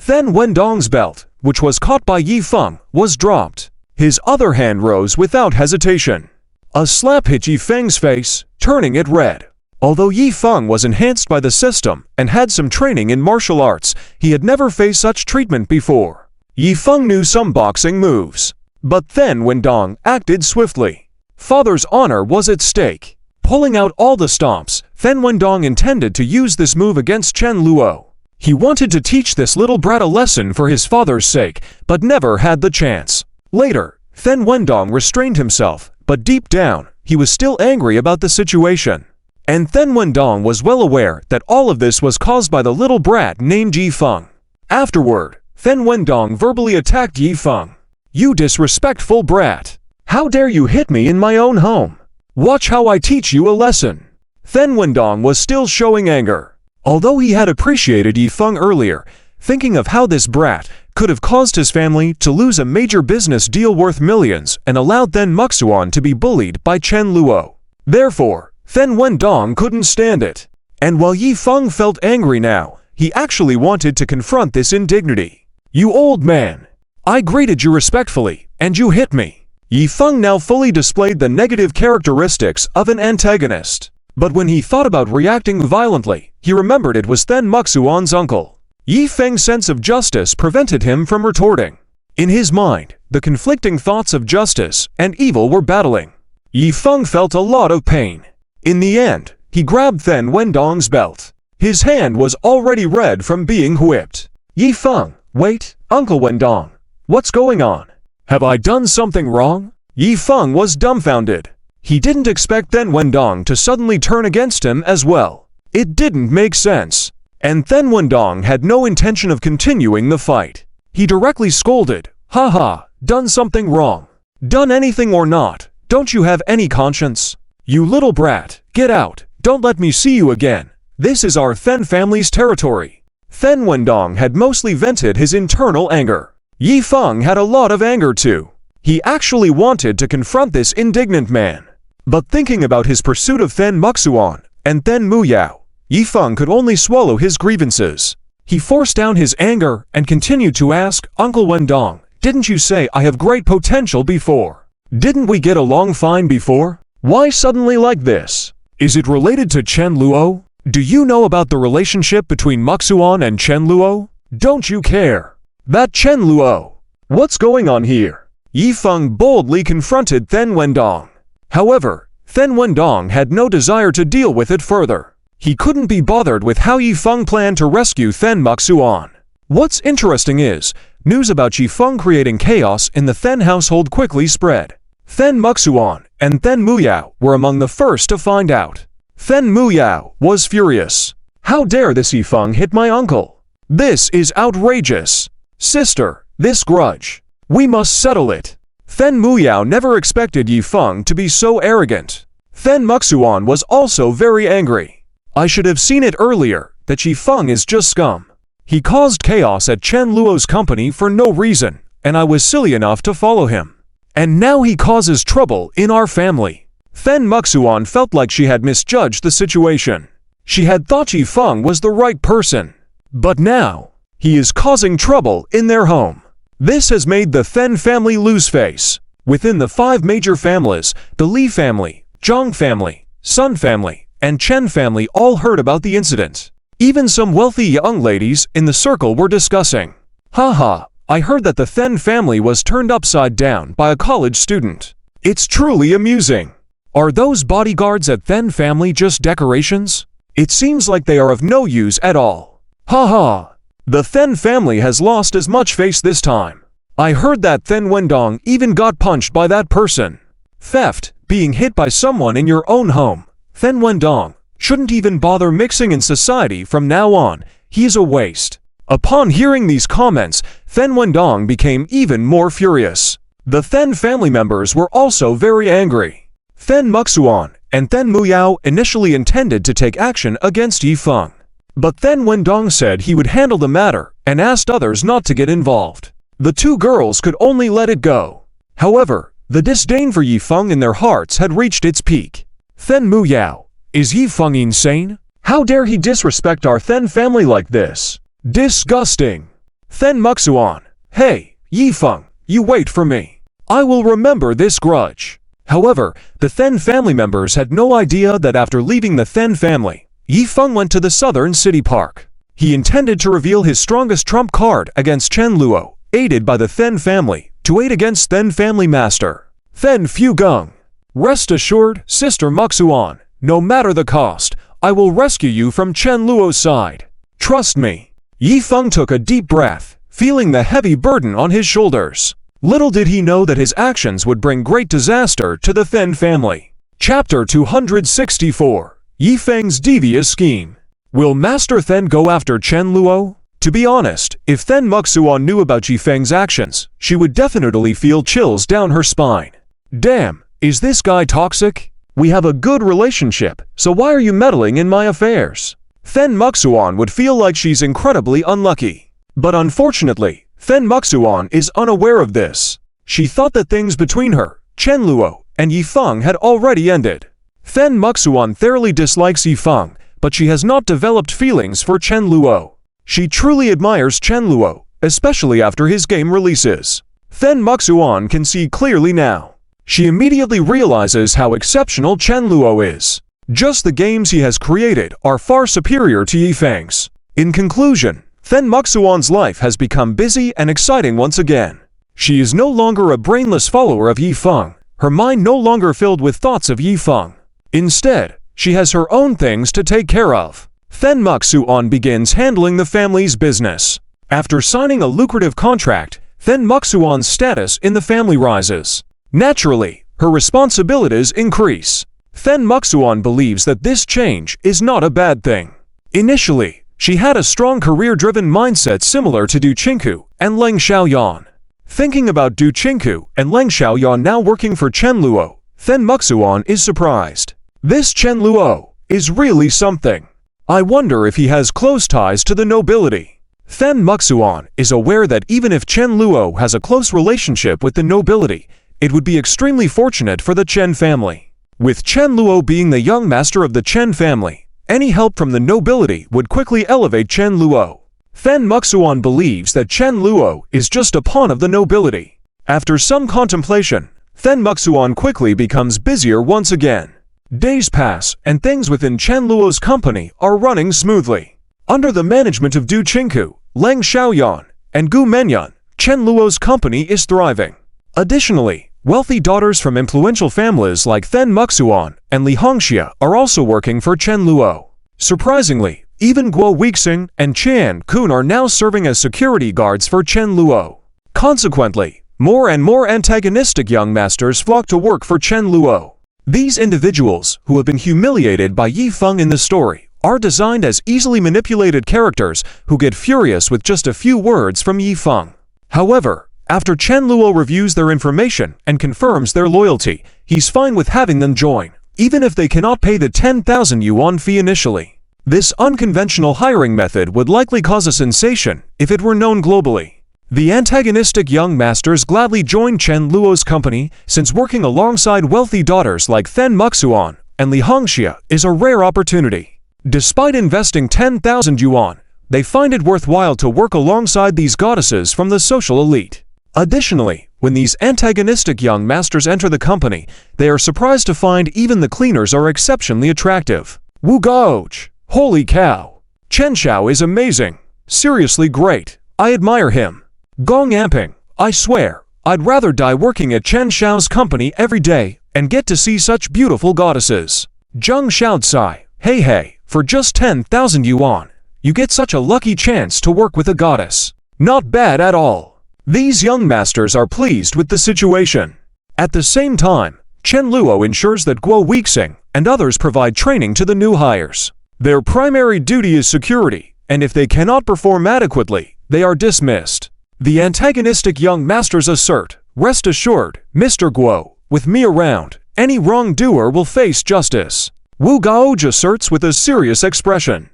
Then Wendong's belt, which was caught by Yi Feng, was dropped. His other hand rose without hesitation. A slap hit Yi Feng's face, turning it red. Although Yi Feng was enhanced by the system and had some training in martial arts, he had never faced such treatment before. Yi Feng knew some boxing moves. But then Wendong acted swiftly. Father's honor was at stake. Pulling out all the stomps, then Wendong intended to use this move against Chen Luo. He wanted to teach this little brat a lesson for his father's sake, but never had the chance. Later, then Wendong restrained himself, but deep down, he was still angry about the situation. And then Wendong was well aware that all of this was caused by the little brat named Yi Feng. Afterward, then Wendong verbally attacked Yi Feng. "You disrespectful brat! How dare you hit me in my own home? Watch how I teach you a lesson." Then Wendong was still showing anger. Although he had appreciated Yi Feng earlier, thinking of how this brat could have caused his family to lose a major business deal worth millions and allowed Then Muxuan to be bullied by Chen Luo. Therefore, then Wendong couldn't stand it. And while Yi Feng felt angry now, he actually wanted to confront this indignity. "You old man! I greeted you respectfully, and you hit me." Yi Feng now fully displayed the negative characteristics of an antagonist. But when he thought about reacting violently, he remembered it was Then Muxuan's uncle. Yi Feng's sense of justice prevented him from retorting. In his mind, the conflicting thoughts of justice and evil were battling. Yi Feng felt a lot of pain. In the end, he grabbed Then Wendong's belt. His hand was already red from being whipped. "Yi Feng, wait, Uncle Wendong. What's going on? Have I done something wrong?" Yi Feng was dumbfounded. He didn't expect Then Wendong to suddenly turn against him as well. It didn't make sense. And Then Wendong had no intention of continuing the fight. He directly scolded, "Haha, done something wrong. Done anything or not, don't you have any conscience? You little brat, get out, don't let me see you again. This is our Then family's territory." Then Wendong had mostly vented his internal anger. Yi Feng had a lot of anger too. He actually wanted to confront this indignant man. But thinking about his pursuit of Then Muxuan and Then Muyao, Yi Feng could only swallow his grievances. He forced down his anger and continued to ask, "Uncle Wendong, didn't you say I have great potential before? Didn't we get along fine before? Why suddenly like this? Is it related to Chen Luo? Do you know about the relationship between Muxuan and Chen Luo? Don't you care? That Chen Luo. What's going on here?" Yi Feng boldly confronted Then Wendong. However, Then Wendong had no desire to deal with it further. He couldn't be bothered with how Yi Feng planned to rescue Then Muxuan. What's interesting is, news about Yi Feng creating chaos in the Then household quickly spread. Then Muxuan and Then Muyao were among the first to find out. Then Muyao was furious. "How dare this Yi Feng hit my uncle? This is outrageous. Sister, this grudge. We must settle it." Then Muyao never expected Yi Feng to be so arrogant. Then Muxuan was also very angry. "I should have seen it earlier, that Yi Feng is just scum. He caused chaos at Chen Luo's company for no reason, and I was silly enough to follow him. And now he causes trouble in our family." Then Muxuan felt like she had misjudged the situation. She had thought Yi Feng was the right person. But now, he is causing trouble in their home. This has made the Then family lose face. Within the 5 major families, the Li family, Zhang family, Sun family, and Chen family all heard about the incident. Even some wealthy young ladies in the circle were discussing. "Haha, I heard that the Then family was turned upside down by a college student. It's truly amusing. Are those bodyguards at Then family just decorations? It seems like they are of no use at all. Haha. The Then family has lost as much face this time. I heard that Then Wendong even got punched by that person. Theft, being hit by someone in your own home. Then Wendong shouldn't even bother mixing in society from now on. He's a waste." Upon hearing these comments, Then Wendong became even more furious. The Then family members were also very angry. Then Muxuan and Then Muyao initially intended to take action against Yi Feng. But then Wendong said he would handle the matter and asked others not to get involved. The 2 girls could only let it go. However, the disdain for Yi Feng in their hearts had reached its peak. Then Muyao Is Yifeng insane? How dare he disrespect our Then family like this? Disgusting! Then Muxuan, hey, Yifeng, you wait for me. I will remember this grudge. However, the Then family members had no idea that after leaving the Then family, Yifeng went to the southern city park. He intended to reveal his strongest trump card against Chen Luo, aided by the Then family, to aid against Then family master Then Fugung. Rest assured, Sister Muxuan, no matter the cost, I will rescue you from Chen Luo's side. Trust me. Yifeng took a deep breath, feeling the heavy burden on his shoulders. Little did he know that his actions would bring great disaster to the Then family. Chapter 264. Yifeng's Devious Scheme. Will Master Then go after Chen Luo? To be honest, if Then Muxuan knew about Yifeng's actions, she would definitely feel chills down her spine. Damn, is this guy toxic? We have a good relationship, so why are you meddling in my affairs? Then Muxuan would feel like she's incredibly unlucky. But unfortunately, Then Muxuan is unaware of this. She thought that things between her, Chen Luo, and Yifeng had already ended. Then Muxuan thoroughly dislikes Yifeng, but she has not developed feelings for Chen Luo. She truly admires Chen Luo, especially after his game releases. Then Muxuan can see clearly now. She immediately realizes how exceptional Chen Luo is. Just the games he has created are far superior to Yifeng's. In conclusion, Then Muxuan's life has become busy and exciting once again. She is no longer a brainless follower of Yifeng, her mind no longer filled with thoughts of Yifeng. Instead, she has her own things to take care of. Then Muxuan begins handling the family's business. After signing a lucrative contract, Then Muxuan's status in the family rises. Naturally, her responsibilities increase. Then Muxuan believes that this change is not a bad thing. Initially, she had a strong career-driven mindset similar to Du Qingku and Leng Xiaoyan. Thinking about Du Qingku and Leng Xiaoyan now working for Chen Luo, Then Muxuan is surprised. This Chen Luo is really something. I wonder if he has close ties to the nobility. Then Muxuan is aware that even if Chen Luo has a close relationship with the nobility, it would be extremely fortunate for the Chen family. With Chen Luo being the young master of the Chen family, any help from the nobility would quickly elevate Chen Luo. Then Muxuan believes that Chen Luo is just a pawn of the nobility. After some contemplation, Then Muxuan quickly becomes busier once again. Days pass and things within Chen Luo's company are running smoothly. Under the management of Du Qingku, Leng Xiaoyan, and Gu Menyan, Chen Luo's company is thriving. Additionally, wealthy daughters from influential families like Then Muxuan and Li Hongxia are also working for Chen Luo. Surprisingly, even Guo Weixing and Qian Kun are now serving as security guards for Chen Luo. Consequently, more and more antagonistic young masters flock to work for Chen Luo. These individuals, who have been humiliated by Yifeng in the story, are designed as easily manipulated characters who get furious with just a few words from Yifeng. However, after Chen Luo reviews their information and confirms their loyalty, he's fine with having them join, even if they cannot pay the 10,000 yuan fee initially. This unconventional hiring method would likely cause a sensation if it were known globally. The antagonistic young masters gladly join Chen Luo's company since working alongside wealthy daughters like Then Muxuan and Li Hongxia is a rare opportunity. Despite investing 10,000 yuan, they find it worthwhile to work alongside these goddesses from the social elite. Additionally, when these antagonistic young masters enter the company, they are surprised to find even the cleaners are exceptionally attractive. Wu Gaoj, holy cow! Chen Xiao is amazing. Seriously great. I admire him. Gong Amping, I swear, I'd rather die working at Chen Xiao's company every day and get to see such beautiful goddesses. Zheng Xiaocai, hey, for just 10,000 yuan, you get such a lucky chance to work with a goddess. Not bad at all. These young masters are pleased with the situation. At the same time, Chen Luo ensures that Guo Weixing and others provide training to the new hires. Their primary duty is security, and if they cannot perform adequately, they are dismissed. The antagonistic young masters assert, rest assured, Mr. Guo, with me around, any wrongdoer will face justice. Wu Gaoj asserts with a serious expression.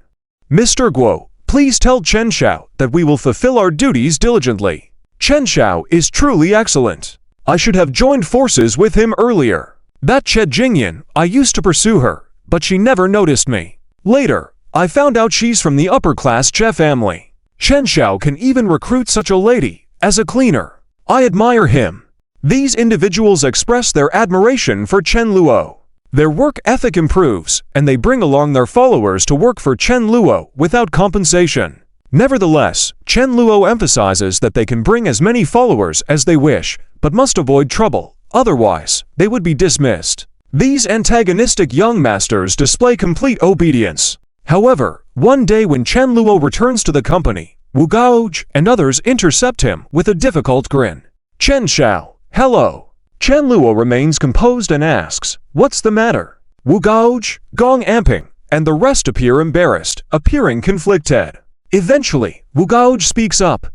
Mr. Guo, please tell Chen Xiao that we will fulfill our duties diligently. Chen Xiao is truly excellent. I should have joined forces with him earlier. That Che Jingyan, I used to pursue her, but she never noticed me. Later, I found out she's from the upper-class Che family. Chen Xiao can even recruit such a lady as a cleaner. I admire him. These individuals express their admiration for Chen Luo. Their work ethic improves, and they bring along their followers to work for Chen Luo without compensation. Nevertheless, Chen Luo emphasizes that they can bring as many followers as they wish, but must avoid trouble, otherwise, they would be dismissed. These antagonistic young masters display complete obedience. However, one day when Chen Luo returns to the company, Wu Gaozhi and others intercept him with a difficult grin. Chen Xiao, hello. Chen Luo remains composed and asks, what's the matter? Wu Gaozhi, Gong Amping, and the rest appear embarrassed, appearing conflicted. Eventually, Wu Gaozhi speaks up,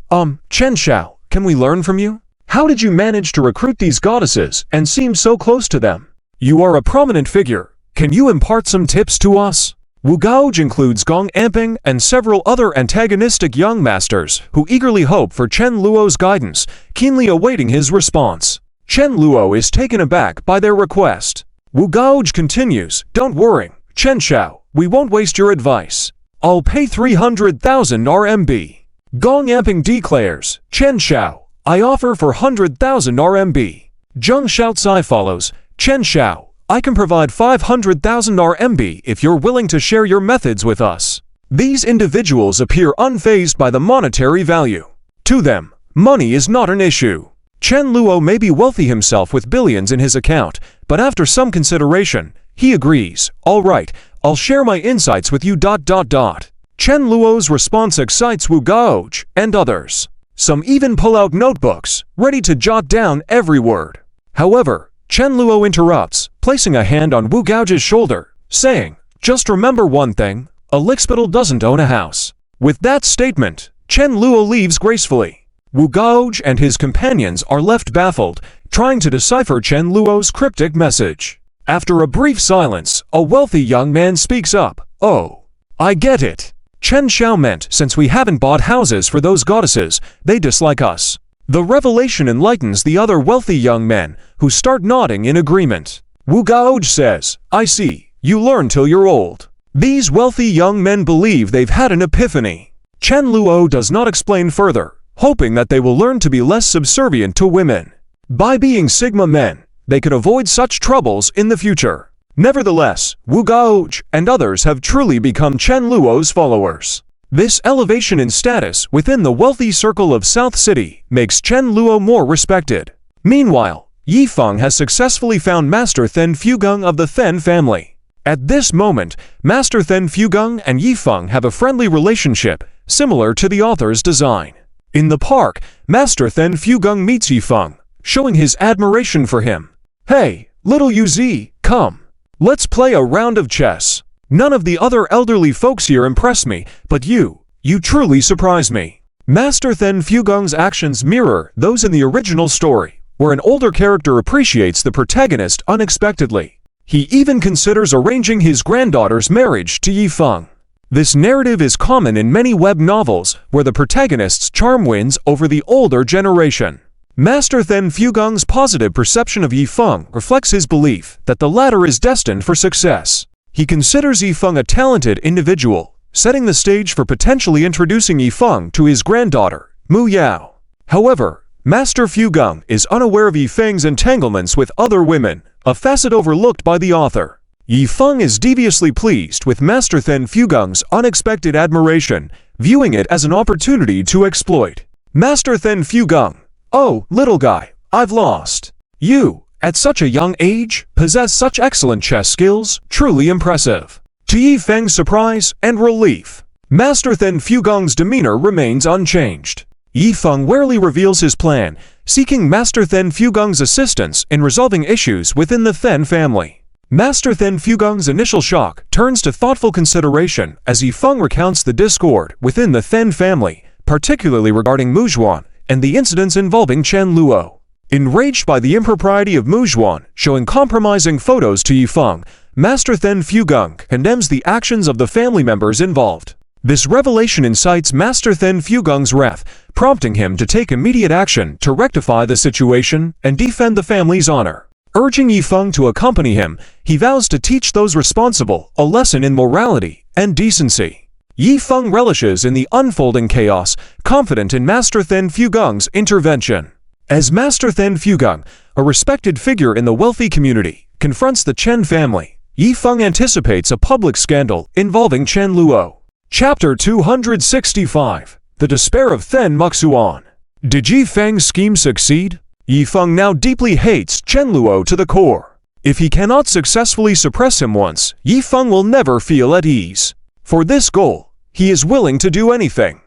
Chen Xiao, can we learn from you? How did you manage to recruit these goddesses and seem so close to them? You are a prominent figure. Can you impart some tips to us? Wu Gaozhi includes Gong Amping and several other antagonistic young masters who eagerly hope for Chen Luo's guidance, keenly awaiting his response. Chen Luo is taken aback by their request. Wu Gaozhi continues, don't worry, Chen Xiao, we won't waste your advice. I'll pay 300,000 RMB. Gong Amping declares, Chen Xiao, I offer for 100,000 RMB. Zheng Xiaocai follows, Chen Xiao, I can provide 500,000 RMB if you're willing to share your methods with us. These individuals appear unfazed by the monetary value. To them, money is not an issue. Chen Luo may be wealthy himself with billions in his account, but after some consideration, he agrees, all right, I'll share my insights with you. Chen Luo's response excites Wu Gaozhi and others. Some even pull out notebooks, ready to jot down every word. However, Chen Luo interrupts, placing a hand on Wu Gaozhi's shoulder, saying, just remember one thing, a lickspittle doesn't own a house. With that statement, Chen Luo leaves gracefully. Wu Gaozhi and his companions are left baffled, trying to decipher Chen Luo's cryptic message. After a brief silence, a wealthy young man speaks up, oh, I get it. Chen Xiao meant since we haven't bought houses for those goddesses, they dislike us. The revelation enlightens the other wealthy young men, who start nodding in agreement. Wu Gaozhi says, I see, you learn till you're old. These wealthy young men believe they've had an epiphany. Chen Luo does not explain further, hoping that they will learn to be less subservient to women. By being Sigma men, they could avoid such troubles in the future. Nevertheless, Wu Gaozhi and others have truly become Chen Luo's followers. This elevation in status within the wealthy circle of South City makes Chen Luo more respected. Meanwhile, Yi Feng has successfully found Master Then Fugung of the Then family. At this moment, Master Then Fugung and Yi Feng have a friendly relationship, similar to the author's design. In the park, Master Then Fugung meets Yi Feng, showing his admiration for him. Hey, little Yuzi, come. Let's play a round of chess. None of the other elderly folks here impress me, but you truly surprise me. Master Then Fugung's actions mirror those in the original story, where an older character appreciates the protagonist unexpectedly. He even considers arranging his granddaughter's marriage to Yi Feng. This narrative is common in many web novels, where the protagonist's charm wins over the older generation. Master Then Fugung's positive perception of Yi Feng reflects his belief that the latter is destined for success. He considers Yi Feng a talented individual, setting the stage for potentially introducing Yi Feng to his granddaughter, Mu Yao. However, Master Fugung is unaware of Yi Feng's entanglements with other women, a facet overlooked by the author. Yi Feng is deviously pleased with Master Then Fugung's unexpected admiration, viewing it as an opportunity to exploit. Master Then Fugung, oh, little guy, I've lost. You, at such a young age, possess such excellent chess skills, truly impressive. To Yi Feng's surprise and relief, Master Then Fugung's demeanor remains unchanged. Yi Feng warily reveals his plan, seeking Master Then Fugung's assistance in resolving issues within the Then family. Master Then Fugung's initial shock turns to thoughtful consideration as Yi Feng recounts the discord within the Then family, particularly regarding Mu Zhuan and the incidents involving Chen Luo. Enraged by the impropriety of Mu Zhuan showing compromising photos to Yi Feng, Master Then Fugung condemns the actions of the family members involved. This revelation incites Master Then Fugung's wrath, prompting him to take immediate action to rectify the situation and defend the family's honor. Urging Yifeng to accompany him, he vows to teach those responsible a lesson in morality and decency. Yifeng relishes in the unfolding chaos, confident in Master Then Fugong's intervention. As Master Then Fugong, a respected figure in the wealthy community, confronts the Chen family, Yifeng anticipates a public scandal involving Chen Luo. Chapter 265. The Despair of Then Muxuan. Did Yifeng's scheme succeed? Yifeng now deeply hates Chen Luo to the core. If he cannot successfully suppress him once, Yifeng will never feel at ease. For this goal, he is willing to do anything,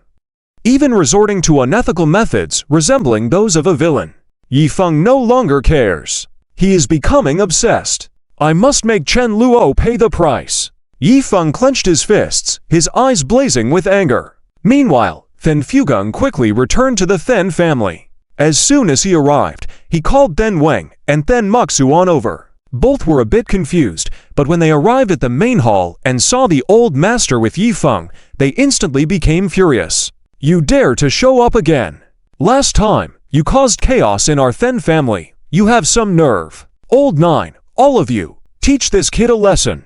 even resorting to unethical methods resembling those of a villain. Yifeng no longer cares. He is becoming obsessed. I must make Chen Luo pay the price. Yifeng clenched his fists, his eyes blazing with anger. Meanwhile, Then Fugong quickly returned to the Then family. As soon as he arrived, he called Then Wang and Then Muxuan over. Both were a bit confused, but when they arrived at the main hall and saw the old master with Yifeng, they instantly became furious. You dare to show up again? Last time, you caused chaos in our Then family. You have some nerve. Old Nine, all of you, teach this kid a lesson.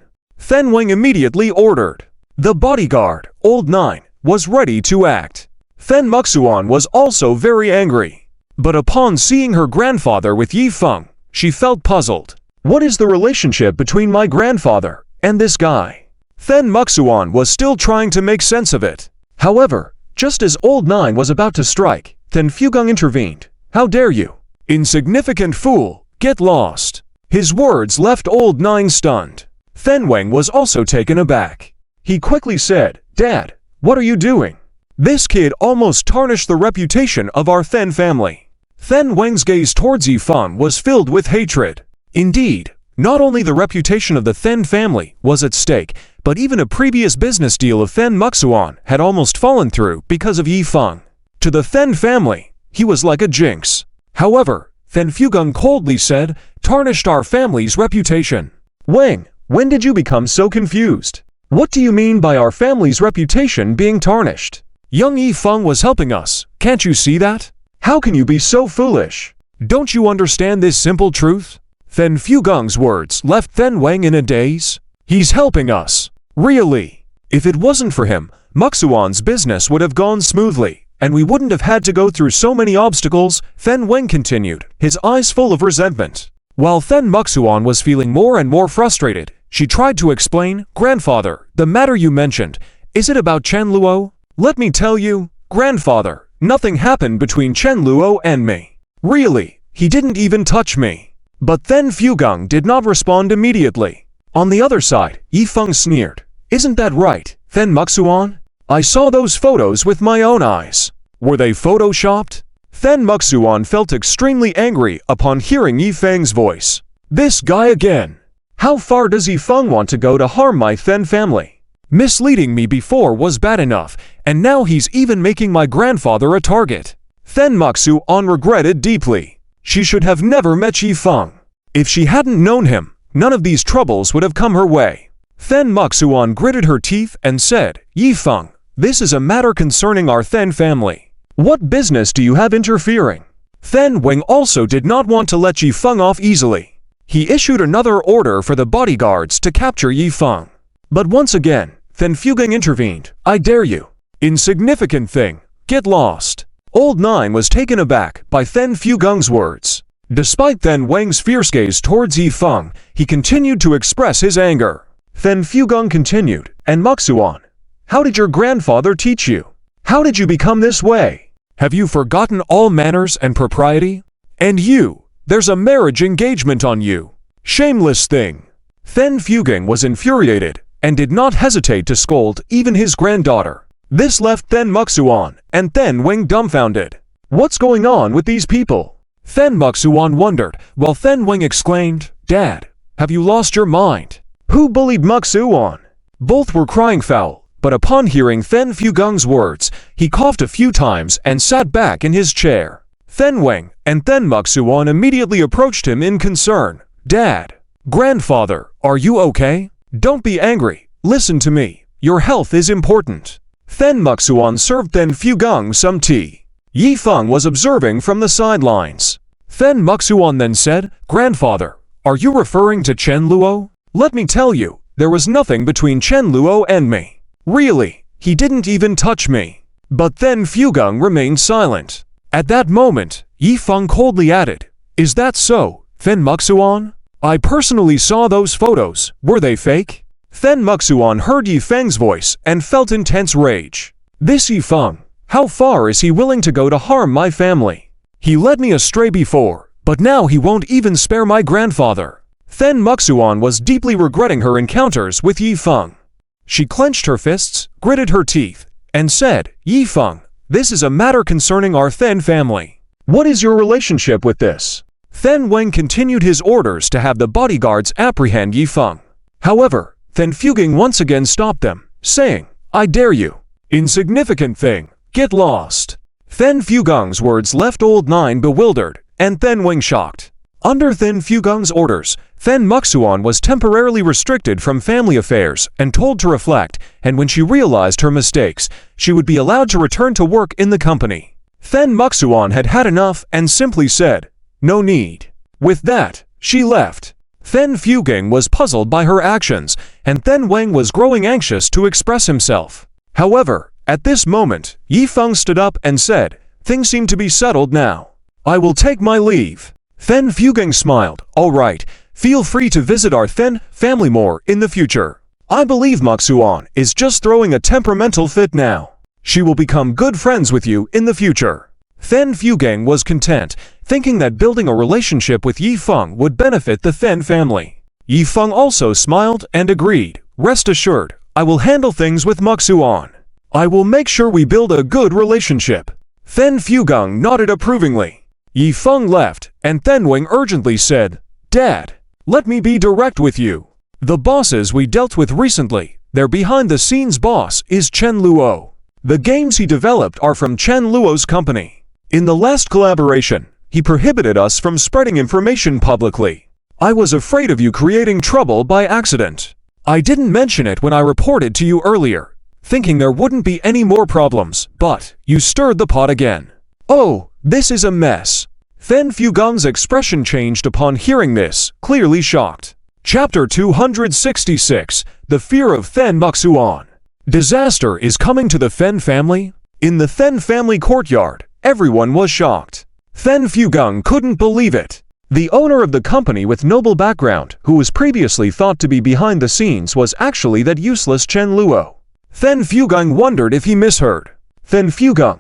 Then Wang immediately ordered. The bodyguard, Old Nine, was ready to act. Then Muxuan was also very angry. But upon seeing her grandfather with Yifeng, she felt puzzled. What is the relationship between my grandfather and this guy? Then Muxuan was still trying to make sense of it. However, just as Old Nine was about to strike, Then Fugong intervened. How dare you? Insignificant fool, get lost. His words left Old Nine stunned. Then Wang was also taken aback. He quickly said, Dad, what are you doing? This kid almost tarnished the reputation of our Then family. Then Wang's gaze towards Yifeng was filled with hatred. Indeed, not only the reputation of the Then family was at stake, but even a previous business deal of Then Muxuan had almost fallen through because of Yifeng. To the Then family, he was like a jinx. However, Then Fugong coldly said, tarnished our family's reputation. Wang, when did you become so confused? What do you mean by our family's reputation being tarnished? Young Yifeng was helping us, can't you see that? How can you be so foolish? Don't you understand this simple truth? Then Fugong's words left Then Wang in a daze. He's helping us. Really? If it wasn't for him, Muxuan's business would have gone smoothly, and we wouldn't have had to go through so many obstacles, Then Wang continued, his eyes full of resentment. While Then Muxuan was feeling more and more frustrated, she tried to explain, Grandfather, the matter you mentioned, is it about Chen Luo? Let me tell you, Grandfather, nothing happened between Chen Luo and me. Really, he didn't even touch me. But Then Fugong did not respond immediately. On the other side, Yifeng sneered. Isn't that right, Then Muxuan? I saw those photos with my own eyes. Were they photoshopped? Then Muxuan felt extremely angry upon hearing Yifeng's voice. This guy again. How far does Yifeng want to go to harm my Then family? Misleading me before was bad enough, and now he's even making my grandfather a target. Then Muxuan regretted deeply. She should have never met Yifeng. If she hadn't known him, none of these troubles would have come her way. Then Muxuan gritted her teeth and said, Yifeng, this is a matter concerning our Then family. What business do you have interfering? Then Wang also did not want to let Yifeng off easily. He issued another order for the bodyguards to capture Yifeng. But once again, Then Fugong intervened. I dare you. Insignificant thing. Get lost. Old Nine was taken aback by Then Fugong's words. Despite Then Wang's fierce gaze towards Yifeng, he continued to express his anger. Then Fugong continued, and Muxuan, how did your grandfather teach you? How did you become this way? Have you forgotten all manners and propriety? And you, there's a marriage engagement on you. Shameless thing. Then Fugong was infuriated and did not hesitate to scold even his granddaughter. This left Then Muxuan and Then Wang dumbfounded. What's going on with these people? Then Muxuan wondered, while Then Wang exclaimed, Dad, have you lost your mind? Who bullied Muxuan? Both were crying foul, but upon hearing Then Fugong's words, he coughed a few times and sat back in his chair. Then Wang and Then Muxuan immediately approached him in concern. Dad, grandfather, are you okay? Don't be angry. Listen to me. Your health is important. Then Muxuan served Then Fugong some tea. Yifeng was observing from the sidelines. Then Muxuan then said, Grandfather, Are you referring to Chen Luo? Let me tell you, there was nothing between Chen Luo and me. Really, he didn't even touch me. But then Fugung remained silent. At that moment, Yifeng coldly added, "Is that so, Fen Muxuan? I personally saw those photos. Were they fake?" Fen Muxuan heard Yifeng's voice and felt intense rage. This Yifeng, how far is he willing to go to harm my family? He led me astray before, but now he won't even spare my grandfather. Fen Muxuan was deeply regretting her encounters with Yifeng. She clenched her fists, gritted her teeth, and said, "Yifeng, this is a matter concerning our Fen family. What is your relationship with this?" Fen Weng continued his orders to have the bodyguards apprehend Yifeng. However, Fen Fugung once again stopped them, saying, "I dare you. Insignificant thing, get lost." Fen Fugung's words left Old Nine bewildered, and Fen Weng shocked. Under Fen Fugung's orders, Fen Muxuan was temporarily restricted from family affairs and told to reflect, and when she realized her mistakes, she would be allowed to return to work in the company. Fen Muxuan had had enough and simply said, "No need." With that, she left. Fen Fugung was puzzled by her actions, and Fen Weng was growing anxious to express himself. However, at this moment, Yifeng stood up and said, "Things seem to be settled now. I will take my leave." Fen Fugung smiled, "All right, feel free to visit our Fen family more in the future. I believe Muxuan is just throwing a temperamental fit now. She will become good friends with you in the future." Fen Fugung was content, thinking that building a relationship with Yifeng would benefit the Fen family. Yifeng also smiled and agreed, "Rest assured, I will handle things with Muxuan. I will make sure we build a good relationship." Fen Fugung nodded approvingly. Yifeng left, and Fen Weng urgently said, "Dad, let me be direct with you. The bosses we dealt with recently, their behind-the-scenes boss is Chen Luo. The games he developed are from Chen Luo's company. In the last collaboration, he prohibited us from spreading information publicly. I was afraid of you creating trouble by accident. I didn't mention it when I reported to you earlier, thinking there wouldn't be any more problems, but you stirred the pot again. Oh, this is a mess." Fen Fugung's expression changed upon hearing this, clearly shocked. Chapter 266, The Fear of Fen Muxuan. Disaster is coming to the Fen family? In the Fen family courtyard, everyone was shocked. Fen Fugung couldn't believe it. The owner of the company with noble background, who was previously thought to be behind the scenes, was actually that useless Chen Luo. Fen Fugung wondered if he misheard. "Fen Fugung,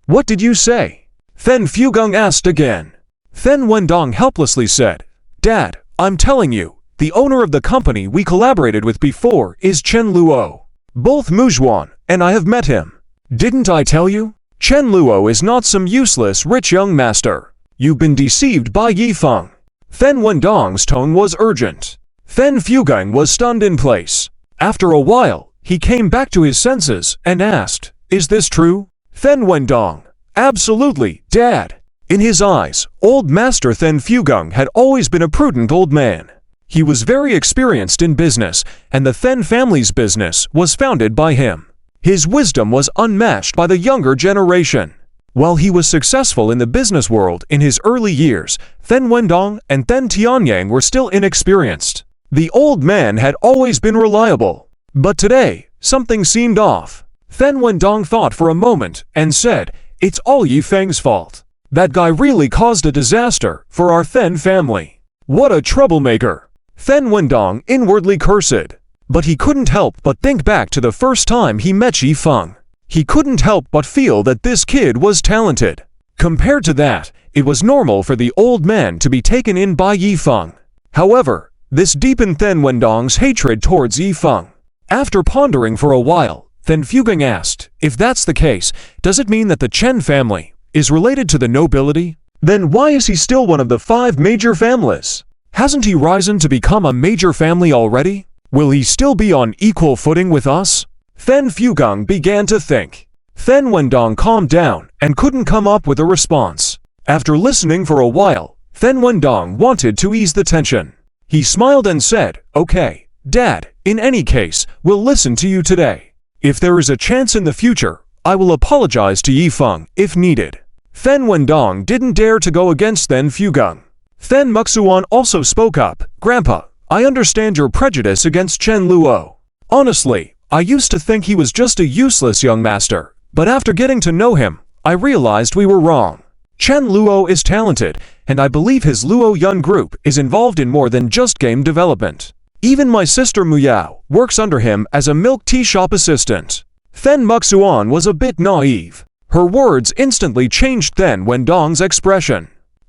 what did you say?" Fen Fugung asked again. Fen Wendong helplessly said, "Dad, I'm telling you, the owner of the company we collaborated with before is Chen Luo. Both Muzhuan and I have met him. Didn't I tell you? Chen Luo is not some useless rich young master. You've been deceived by Yifeng." Fen Wendong's tone was urgent. Fen Fugung was stunned in place. After a while, he came back to his senses and asked, "Is this true?" Fen Wendong, "Absolutely, Dad." In his eyes, old master Fen Fugung had always been a prudent old man. He was very experienced in business, and the Fen family's business was founded by him. His wisdom was unmatched by the younger generation. While he was successful in the business world in his early years, Fen Wendong and Fen Tianyang were still inexperienced. The old man had always been reliable. But today, something seemed off. Fen Wendong thought for a moment and said, "It's all Yifeng's fault. That guy really caused a disaster for our Fen family. What a troublemaker." Fen Wendong inwardly cursed. But he couldn't help but think back to the first time he met Yifeng. He couldn't help but feel that this kid was talented. Compared to that, it was normal for the old man to be taken in by Yifeng. However, this deepened Fen Wendong's hatred towards Yifeng. After pondering for a while, Fen Fugung asked, "If that's the case, does it mean that the Chen family is related to the nobility? Then why is he still one of the 5 major families? Hasn't he risen to become a major family already? Will he still be on equal footing with us?" Fen Fugung began to think. Fen Wendong calmed down and couldn't come up with a response. After listening for a while, Fen Wendong wanted to ease the tension. He smiled and said, "Okay, Dad, in any case, we'll listen to you today. If there is a chance in the future, I will apologize to Yifeng if needed." Fen Wendong didn't dare to go against Fen Fugung. Then Muxuan also spoke up. Grandpa, I understand your prejudice against Chen Luo. Honestly, I used to think he was just a useless young master, but after getting to know him, I realized we were wrong. Chen Luo is talented, and I believe his Luo Yun group is involved in more than just game development. Even my sister Muyao works under him as a milk tea shop assistant. Then Muxuan was a bit naive. Her words instantly changed Then Wendong's expression.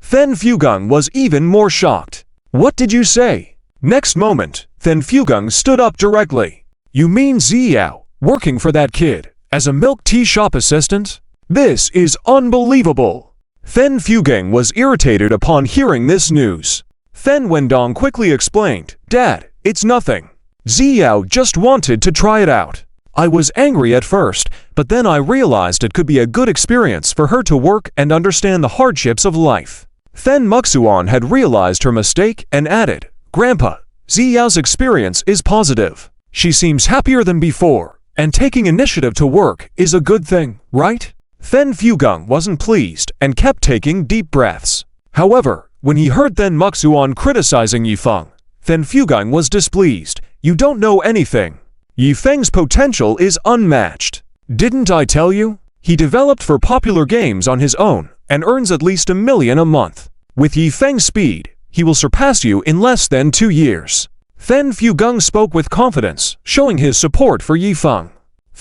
Then Fugung was even more shocked. What did you say? Next moment, Then Fugung stood up directly. You mean Ziyao, working for that kid, as a milk tea shop assistant? This is unbelievable. Then Fugung was irritated upon hearing this news. Then Wendong quickly explained, Dad, it's nothing. Ziyao just wanted to try it out. I was angry at first, but then I realized it could be a good experience for her to work and understand the hardships of life. Then Muxuan had realized her mistake and added, Grandpa, Ziyao's experience is positive. She seems happier than before, and taking initiative to work is a good thing, right? Then Fugung wasn't pleased and kept taking deep breaths. However, when he heard Then Muxuan criticizing Yifeng, Then Fugung was displeased. You don't know anything. Yifeng's potential is unmatched. Didn't I tell you? He developed for popular games on his own and earns at least $1 million a month. With Yifeng's speed, he will surpass you in less than 2 years. Then Fugung spoke with confidence, showing his support for Yifeng.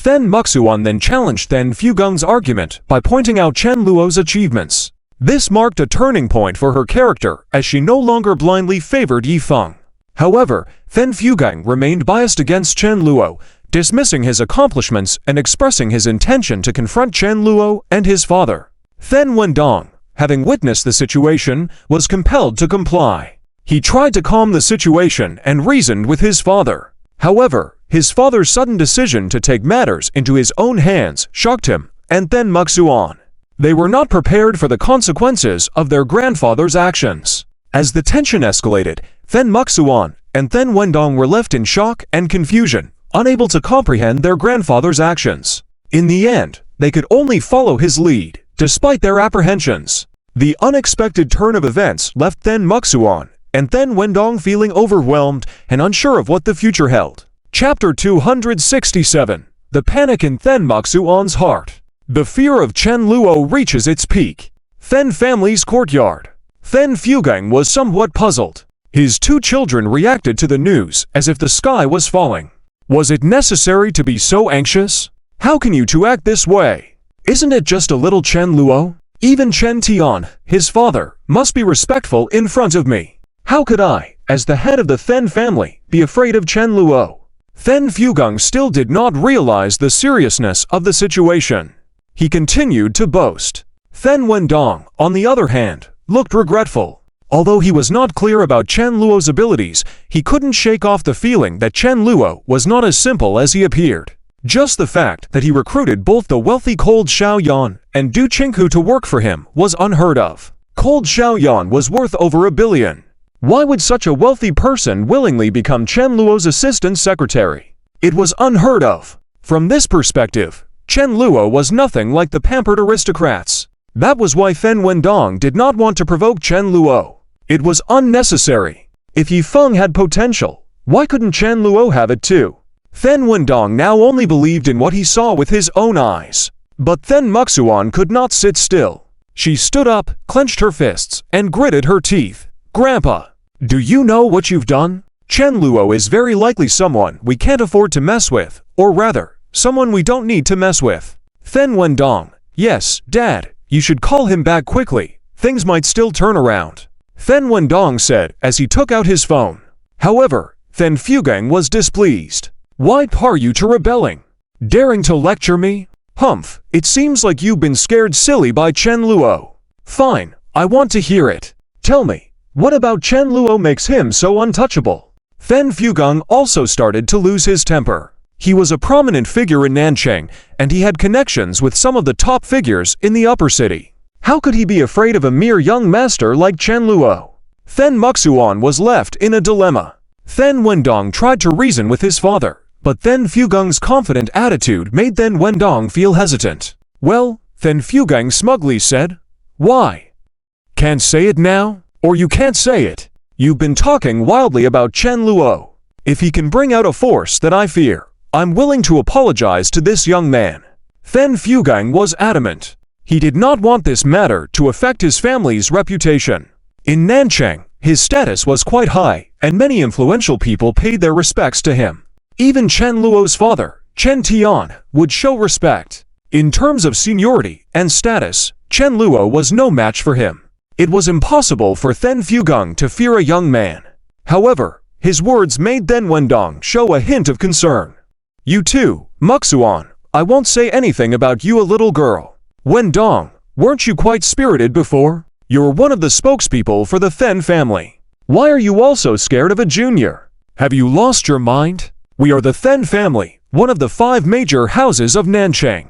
Then Muxuan then challenged Then Fugung's argument by pointing out Chen Luo's achievements. This marked a turning point for her character as she no longer blindly favored Yifeng. However, Then Fugung remained biased against Chen Luo, dismissing his accomplishments and expressing his intention to confront Chen Luo and his father. Then Wendong, having witnessed the situation, was compelled to comply. He tried to calm the situation and reasoned with his father. However, his father's sudden decision to take matters into his own hands shocked him and Then Muxuan. They were not prepared for the consequences of their grandfather's actions. As the tension escalated, Then Muxuan and Then Wendong were left in shock and confusion, unable to comprehend their grandfather's actions. In the end, they could only follow his lead, despite their apprehensions. The unexpected turn of events left Then Muxuan and Then Wendong feeling overwhelmed and unsure of what the future held. Chapter 267. The Panic in Then Muxuan's Heart. The fear of Chen Luo reaches its peak. Then family's courtyard. Then Fugung was somewhat puzzled. His 2 children reacted to the news as if the sky was falling. Was it necessary to be so anxious? How can you 2 act this way? Isn't it just a little Chen Luo? Even Chen Tian, his father, must be respectful in front of me. How could I, as the head of the Then family, be afraid of Chen Luo? Then Fugung still did not realize the seriousness of the situation. He continued to boast. Then Wendong, on the other hand, looked regretful. Although he was not clear about Chen Luo's abilities, he couldn't shake off the feeling that Chen Luo was not as simple as he appeared. Just the fact that he recruited both the wealthy Cold Xiaoyan and Du Qinghu to work for him was unheard of. Cold Xiaoyan was worth over $1 billion. Why would such a wealthy person willingly become Chen Luo's assistant secretary? It was unheard of. From this perspective, Chen Luo was nothing like the pampered aristocrats. That was why Then Wendong did not want to provoke Chen Luo. It was unnecessary. If Yifeng had potential, why couldn't Chen Luo have it too? Then Wendong now only believed in what he saw with his own eyes. But Then Muxuan could not sit still. She stood up, clenched her fists, and gritted her teeth. Grandpa, do you know what you've done? Chen Luo is very likely someone we can't afford to mess with, or rather, someone we don't need to mess with. Then Wendong, yes, Dad, you should call him back quickly. Things might still turn around. Then Wendong said as he took out his phone. However, Then Fugung was displeased. Why are you 2 rebelling? Daring to lecture me? Humph, it seems like you've been scared silly by Chen Luo. Fine, I want to hear it. Tell me, what about Chen Luo makes him so untouchable? Then Fugung also started to lose his temper. He was a prominent figure in Nanchang, and he had connections with some of the top figures in the upper city. How could he be afraid of a mere young master like Chen Luo? Then Muxuan was left in a dilemma. Then Wendong tried to reason with his father, but Then Fugung's confident attitude made Then Wendong feel hesitant. Well, Then Fugung smugly said, Why? Can't say it now? Or you can't say it. You've been talking wildly about Chen Luo. If he can bring out a force that I fear, I'm willing to apologize to this young man." Then Fugang was adamant. He did not want this matter to affect his family's reputation. In Nanchang, his status was quite high, and many influential people paid their respects to him. Even Chen Luo's father, Chen Tian, would show respect. In terms of seniority and status, Chen Luo was no match for him. It was impossible for Then Fugang to fear a young man. However, his words made Then Wendong show a hint of concern. "You too, Muxuan, I won't say anything about you, a little girl. Wendong, weren't you quite spirited before? You're one of the spokespeople for the Then family. Why are you also scared of a junior? Have you lost your mind? We are the Then family, one of the 5 major houses of Nanchang."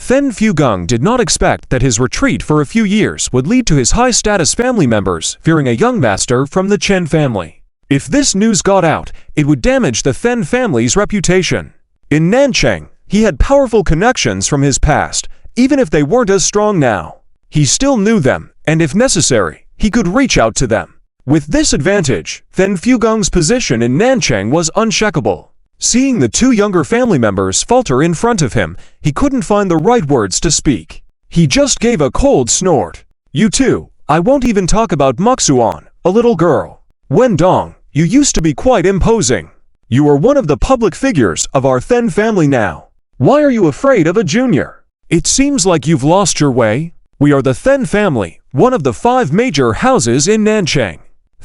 Then Fugang did not expect that his retreat for a few years would lead to his high-status family members fearing a young master from the Chen family. If this news got out, it would damage the Then family's reputation. In Nanchang, he had powerful connections from his past, even if they weren't as strong now. He still knew them, and if necessary, he could reach out to them. With this advantage, Then Fugang's position in Nanchang was unshakable. Seeing the 2 younger family members falter in front of him, he couldn't find the right words to speak. He just gave a cold snort. "You too, I won't even talk about Muxuan, a little girl. Wendong, you used to be quite imposing. You are one of the public figures of our Then family now. Why are you afraid of a junior? It seems like you've lost your way. We are the Then family, one of the 5 major houses in Nanchang."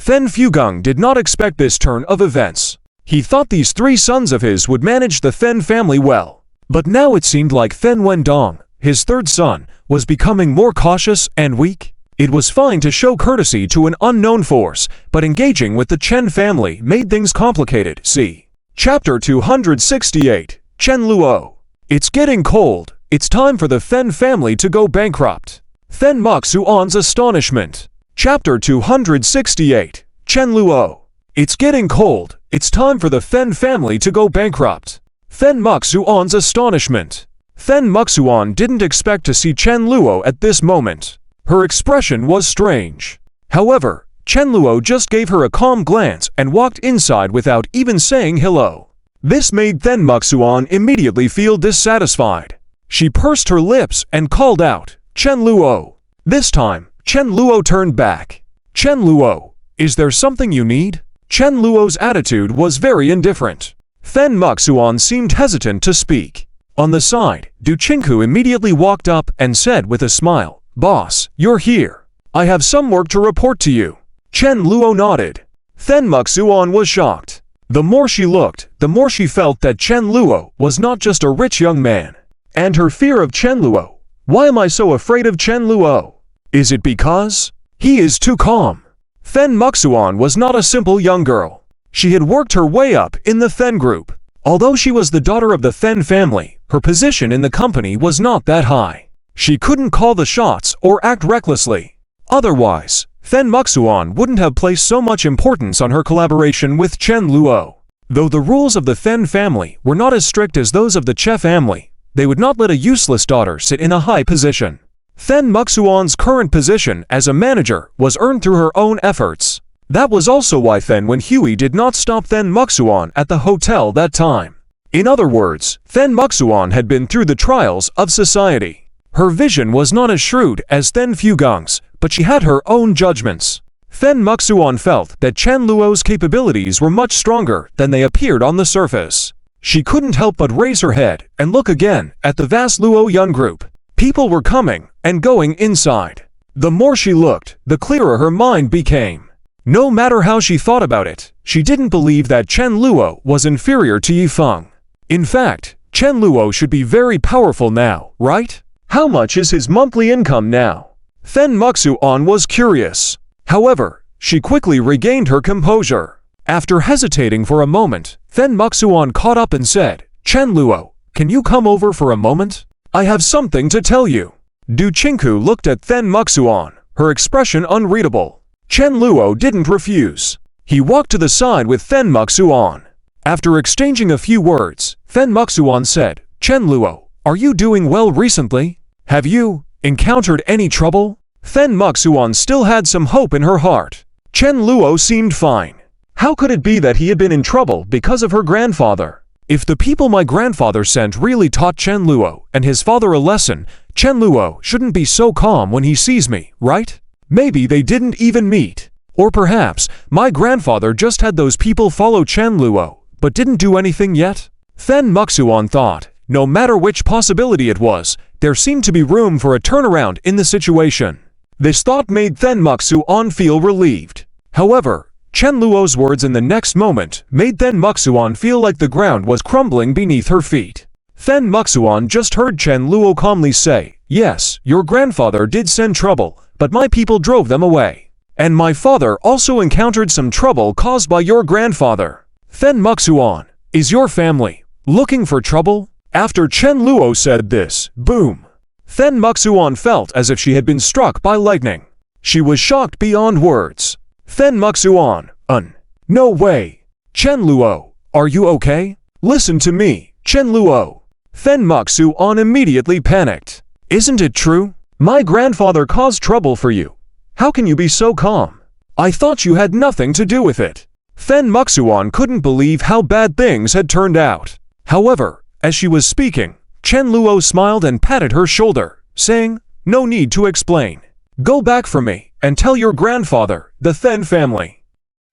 Then Fugang did not expect this turn of events. He thought these 3 sons of his would manage the Then family well. But now it seemed like Then Wendong, his 3rd son, was becoming more cautious and weak. It was fine to show courtesy to an unknown force, but engaging with the Chen family made things complicated. See Chapter 268, Chen Luo. It's getting cold. It's time for the Then family to go bankrupt. Then Muxuan's astonishment. Chapter 268, Chen Luo. It's getting cold. It's time for the Then family to go bankrupt. Then Muxuan's astonishment. Then Muxuan didn't expect to see Chen Luo at this moment. Her expression was strange. However, Chen Luo just gave her a calm glance and walked inside without even saying hello. This made Then Muxuan immediately feel dissatisfied. She pursed her lips and called out, "Chen Luo." This time, Chen Luo turned back. "Chen Luo, is there something you need?" Chen Luo's attitude was very indifferent. Then Muxuan seemed hesitant to speak. On the side, Du Chinku immediately walked up and said with a smile, "Boss, you're here. I have some work to report to you." Chen Luo nodded. Then Muxuan was shocked. The more she looked, the more she felt that Chen Luo was not just a rich young man. And her fear of Chen Luo. Why am I so afraid of Chen Luo? Is it because he is too calm? Then Muxuan was not a simple young girl. She had worked her way up in the Then group. Although she was the daughter of the Then family, her position in the company was not that high. She couldn't call the shots or act recklessly. Otherwise, Then Muxuan wouldn't have placed so much importance on her collaboration with Chen Luo. Though the rules of the Then family were not as strict as those of the Che family, they would not let a useless daughter sit in a high position. Then Muxuan's current position as a manager was earned through her own efforts. That was also why Then Wenhui did not stop Then Muxuan at the hotel that time. In other words, Then Muxuan had been through the trials of society. Her vision was not as shrewd as Then Fugang's, but she had her own judgments. Then Muxuan felt that Chen Luo's capabilities were much stronger than they appeared on the surface. She couldn't help but raise her head and look again at the vast Luo Yun group. People were coming and going inside. The more she looked, the clearer her mind became. No matter how she thought about it, she didn't believe that Chen Luo was inferior to Yifeng. In fact, Chen Luo should be very powerful now, right? How much is his monthly income now? Then Muxuan was curious. However, she quickly regained her composure. After hesitating for a moment, Then Muxuan caught up and said, "Chen Luo, can you come over for a moment? I have something to tell you." Du Chinku looked at Then Muxuan, her expression unreadable. Chen Luo didn't refuse. He walked to the side with Then Muxuan. After exchanging a few words, Then Muxuan said, "Chen Luo, are you doing well recently? Have you encountered any trouble?" Then Muxuan still had some hope in her heart. Chen Luo seemed fine. How could it be that he had been in trouble because of her grandfather? If the people my grandfather sent really taught Chen Luo and his father a lesson, Chen Luo shouldn't be so calm when he sees me, right? Maybe they didn't even meet. Or perhaps my grandfather just had those people follow Chen Luo, but didn't do anything yet? Then Muxuan thought, no matter which possibility it was, there seemed to be room for a turnaround in the situation. This thought made Then Muxuan feel relieved. However, Chen Luo's words in the next moment made Then Muxuan feel like the ground was crumbling beneath her feet. Then Muxuan just heard Chen Luo calmly say, yes, your grandfather did send trouble, but my people drove them away. And my father also encountered some trouble caused by your grandfather. Then Muxuan, is your family looking for trouble? After Chen Luo said this, boom. Then Muxuan felt as if she had been struck by lightning. She was shocked beyond words. Then Muxuan, no way. Chen Luo, are you okay? Listen to me, Chen Luo. Then Muxuan immediately panicked. Isn't it true? My grandfather caused trouble for you. How can you be so calm? I thought you had nothing to do with it. Then Muxuan couldn't believe how bad things had turned out. However, as she was speaking, Chen Luo smiled and patted her shoulder, saying, no need to explain. Go back for me and tell your grandfather, the Then family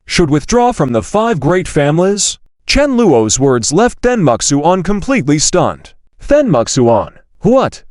should withdraw from the 5 great families. Chen Luo's words left Then Muxuan completely stunned. Then Muxuan, what?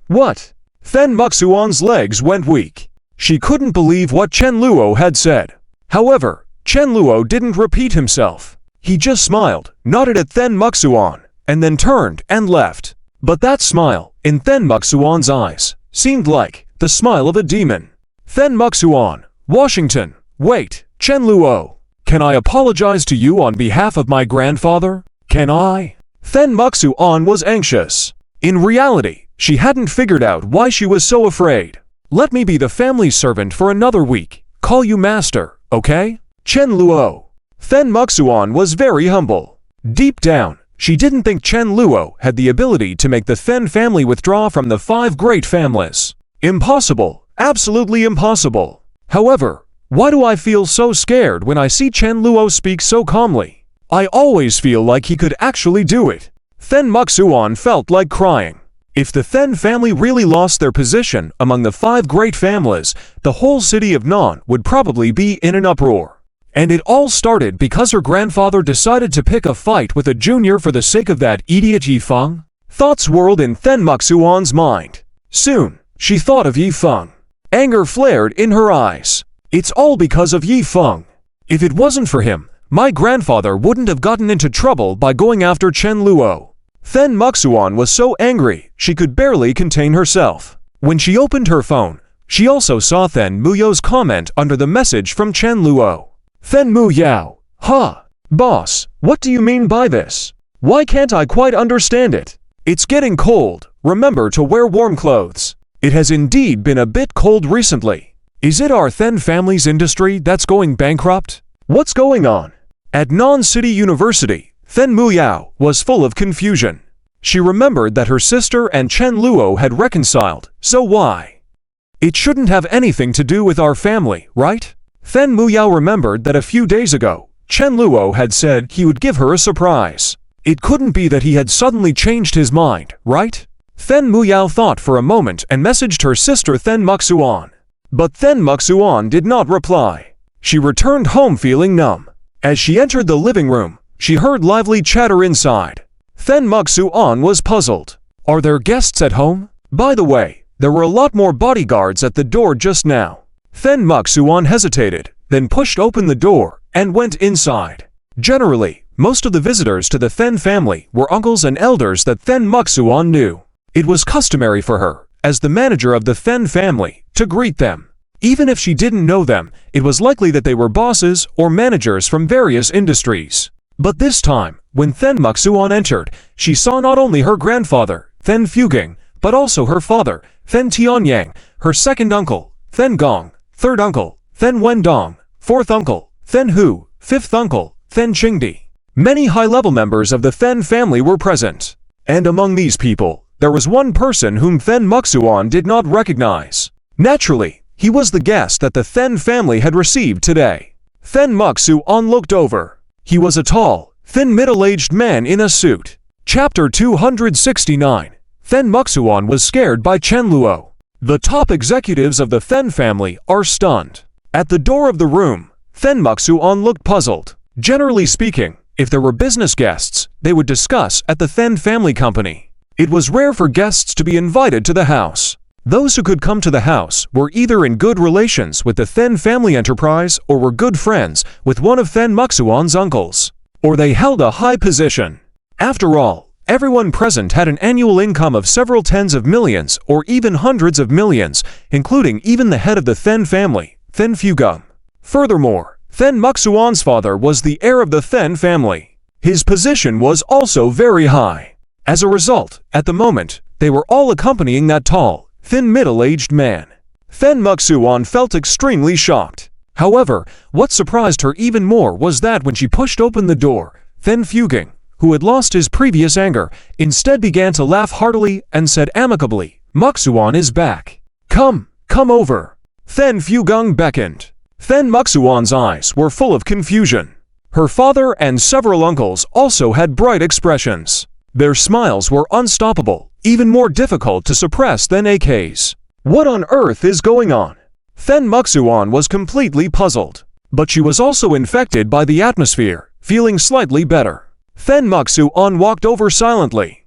Then Muxuan's legs went weak. She couldn't believe what Chen Luo had said. However, Chen Luo didn't repeat himself. He just smiled, nodded at Then Muxuan, and then turned and left. But that smile, in Then Muxuan's eyes, seemed like the smile of a demon. Then Muxuan, Washington, wait, Chen Luo. Can I apologize to you on behalf of my grandfather? Can I? Then Muxuan was anxious. In reality, she hadn't figured out why she was so afraid. Let me be the family servant for another week. Call you master, okay? Chen Luo. Then Muxuan was very humble. Deep down, she didn't think Chen Luo had the ability to make the Then family withdraw from the 5 great families. Impossible. Absolutely impossible. However, why do I feel so scared when I see Chen Luo speak so calmly? I always feel like he could actually do it. Then Muxuan felt like crying. If the Then family really lost their position among the 5 great families, the whole city of Nan would probably be in an uproar. And it all started because her grandfather decided to pick a fight with a junior for the sake of that idiot Yifeng. Thoughts whirled in Then Muxuan's mind. Soon, she thought of Yifeng. Anger flared in her eyes. It's all because of Yifeng. If it wasn't for him, my grandfather wouldn't have gotten into trouble by going after Chen Luo. Then Muxuan was so angry, she could barely contain herself. When she opened her phone, she also saw Then Muyao's comment under the message from Chen Luo. Then Muyao, boss, what do you mean by this? Why can't I quite understand it? It's getting cold, remember to wear warm clothes. It has indeed been a bit cold recently. Is it our Then family's industry that's going bankrupt? What's going on? At Nan City University, Then Muyao was full of confusion. She remembered that her sister and Chen Luo had reconciled, so why? It shouldn't have anything to do with our family, right? Then Muyao remembered that a few days ago, Chen Luo had said he would give her a surprise. It couldn't be that he had suddenly changed his mind, right? Then Muyao thought for a moment and messaged her sister Then Muxuan. But Then Muxuan did not reply. She returned home feeling numb. As she entered the living room, she heard lively chatter inside. Then Muxuan was puzzled. Are there guests at home? By the way, there were a lot more bodyguards at the door just now. Then Muxuan hesitated, then pushed open the door and went inside. Generally, most of the visitors to the Then family were uncles and elders that Then Muxuan knew. It was customary for her, as the manager of the Then family, to greet them. Even if she didn't know them, it was likely that they were bosses or managers from various industries. But this time, when Then Muxuan entered, she saw not only her grandfather, Then Fuging, but also her father, Then Tianyang, her second uncle, Then Gong, third uncle, Then Wendong, fourth uncle, Then Hu, fifth uncle, Then Qingdi. Many high-level members of the Then family were present. And among these people, there was one person whom Then Muxuan did not recognize. Naturally, he was the guest that the Then family had received today. Then Muksu-an looked over. He was a tall, thin middle-aged man in a suit. Chapter 269. Then Muksu-an was scared by Chen Luo. The top executives of the Then family are stunned. At the door of the room, Then Muksu-an looked puzzled. Generally speaking, if there were business guests, they would discuss at the Then family company. It was rare for guests to be invited to the house. Those who could come to the house were either in good relations with the Then family enterprise or were good friends with one of Then Muksu-an's uncles, or they held a high position. After all, everyone present had an annual income of several tens of millions or even hundreds of millions, including even the head of the Then family, Then Fugung. Furthermore, Then Muksu-an's father was the heir of the Then family. His position was also very high. As a result, at the moment, they were all accompanying that tall, thin middle-aged man. Then Muksu-an felt extremely shocked. However, what surprised her even more was that when she pushed open the door, Then Fugung, who had lost his previous anger, instead began to laugh heartily and said amicably, "Muksu-an is back. Come over." Then Fugung beckoned. Then Muksu-an's eyes were full of confusion. Her father and several uncles also had bright expressions. Their smiles were unstoppable, even more difficult to suppress than AK's. What on earth is going on? Then Muksu-an was completely puzzled. But she was also infected by the atmosphere, feeling slightly better. Then Muksu-an walked over silently.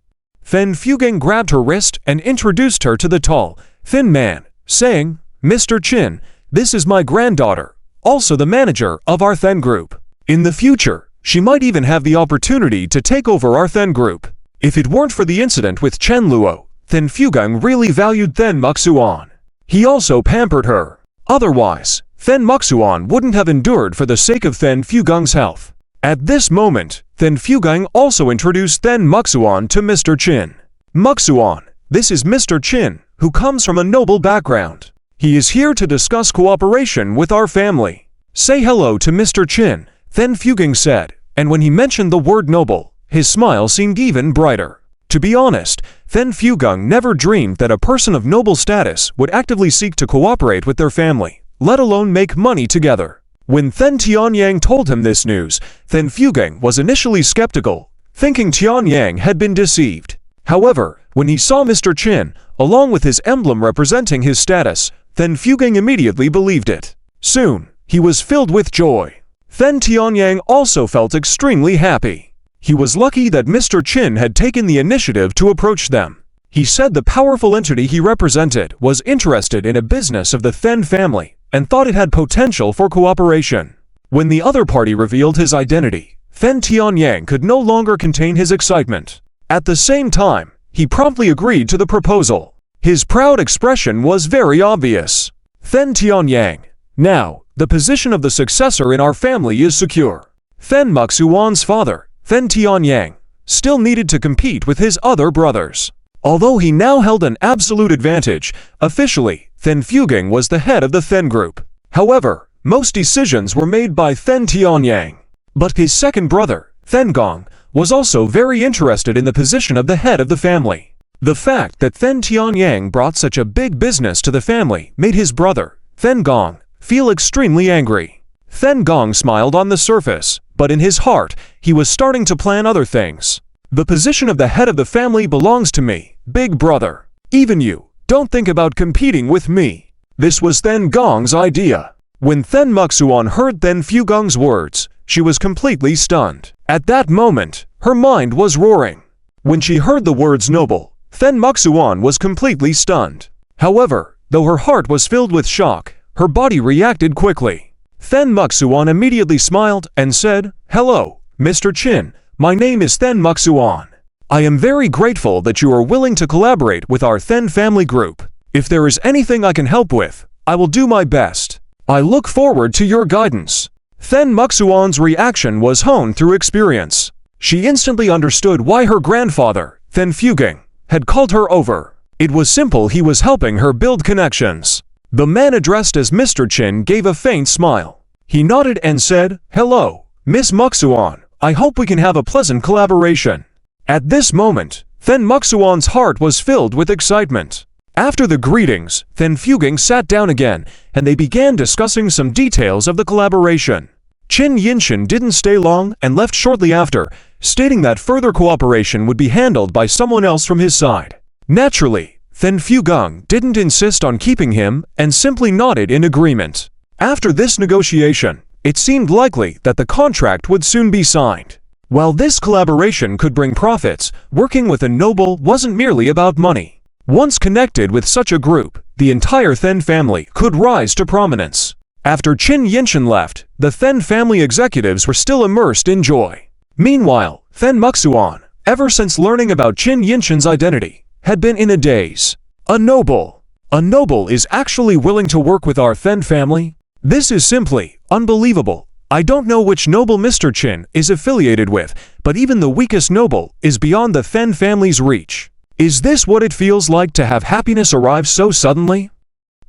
Then Fugung grabbed her wrist and introduced her to the tall, thin man, saying, "Mr. Chin, this is my granddaughter, also the manager of our Then group. In the future, she might even have the opportunity to take over our Then group." If it weren't for the incident with Chen Luo, Then Fugung really valued Then Muksu-an. He also pampered her. Otherwise, Then Muksu-an wouldn't have endured for the sake of Then Fugung's health. At this moment, Then Fugung also introduced Then Muksu-an to Mr. Chin. "Muksu-an, this is Mr. Chin, who comes from a noble background. He is here to discuss cooperation with our family. Say hello to Mr. Chin," Then Fugung said, and when he mentioned the word noble, his smile seemed even brighter. To be honest, Then Fugung never dreamed that a person of noble status would actively seek to cooperate with their family, let alone make money together. When Then Tianyang told him this news, Then Fugung was initially skeptical, thinking Tianyang had been deceived. However, when he saw Mr. Chin, along with his emblem representing his status, Then Fugung immediately believed it. Soon, he was filled with joy. Then Tianyang also felt extremely happy. He was lucky that Mr. Chin had taken the initiative to approach them. He said the powerful entity he represented was interested in a business of the Then family and thought it had potential for cooperation. When the other party revealed his identity, Then Tianyang could no longer contain his excitement. At the same time, he promptly agreed to the proposal. His proud expression was very obvious. Then Tianyang, "Now, the position of the successor in our family is secure." Then Muksu-an's father, Then Tianyang, still needed to compete with his other brothers. Although he now held an absolute advantage, officially, Then Fugung was the head of the Then group. However, most decisions were made by Then Tianyang. But his second brother, Then Gong, was also very interested in the position of the head of the family. The fact that Then Tianyang brought such a big business to the family made his brother, Then Gong, feel extremely angry. Then Gong smiled on the surface, but in his heart, he was starting to plan other things. "The position of the head of the family belongs to me, big brother. Even you, don't think about competing with me." This was Then Gong's idea. When Then Muksu-an heard Then Fugung's words, she was completely stunned. At that moment, her mind was roaring. When she heard the words noble, Then Muksu-an was completely stunned. However, though her heart was filled with shock, her body reacted quickly. Then Muksu-an immediately smiled and said, "Hello, Mr. Chin, my name is Then Muksu-an. I am very grateful that you are willing to collaborate with our Then family group. If there is anything I can help with, I will do my best. I look forward to your guidance." Then Muksu-an's reaction was honed through experience. She instantly understood why her grandfather, Then Fugung, had called her over. It was simple, he was helping her build connections. The man addressed as Mr. Chin gave a faint smile. He nodded and said, "Hello, Miss Muksu-an, I hope we can have a pleasant collaboration." At this moment, Then Muksu-an's heart was filled with excitement. After the greetings, Then Fugung sat down again, and they began discussing some details of the collaboration. Qin Yinshan didn't stay long and left shortly after, stating that further cooperation would be handled by someone else from his side. Naturally, Then Fugung didn't insist on keeping him and simply nodded in agreement. After this negotiation, it seemed likely that the contract would soon be signed. While this collaboration could bring profits, working with a noble wasn't merely about money. Once connected with such a group, the entire Then family could rise to prominence. After Qin Yinshan left, the Then family executives were still immersed in joy. Meanwhile, Then Muxuan, ever since learning about Qin Yinshan's identity, had been in a daze. A noble. A noble is actually willing to work with our Then family? This is simply unbelievable. I don't know which noble Mr. Qin is affiliated with, but even the weakest noble is beyond the Then family's reach. Is this what it feels like to have happiness arrive so suddenly?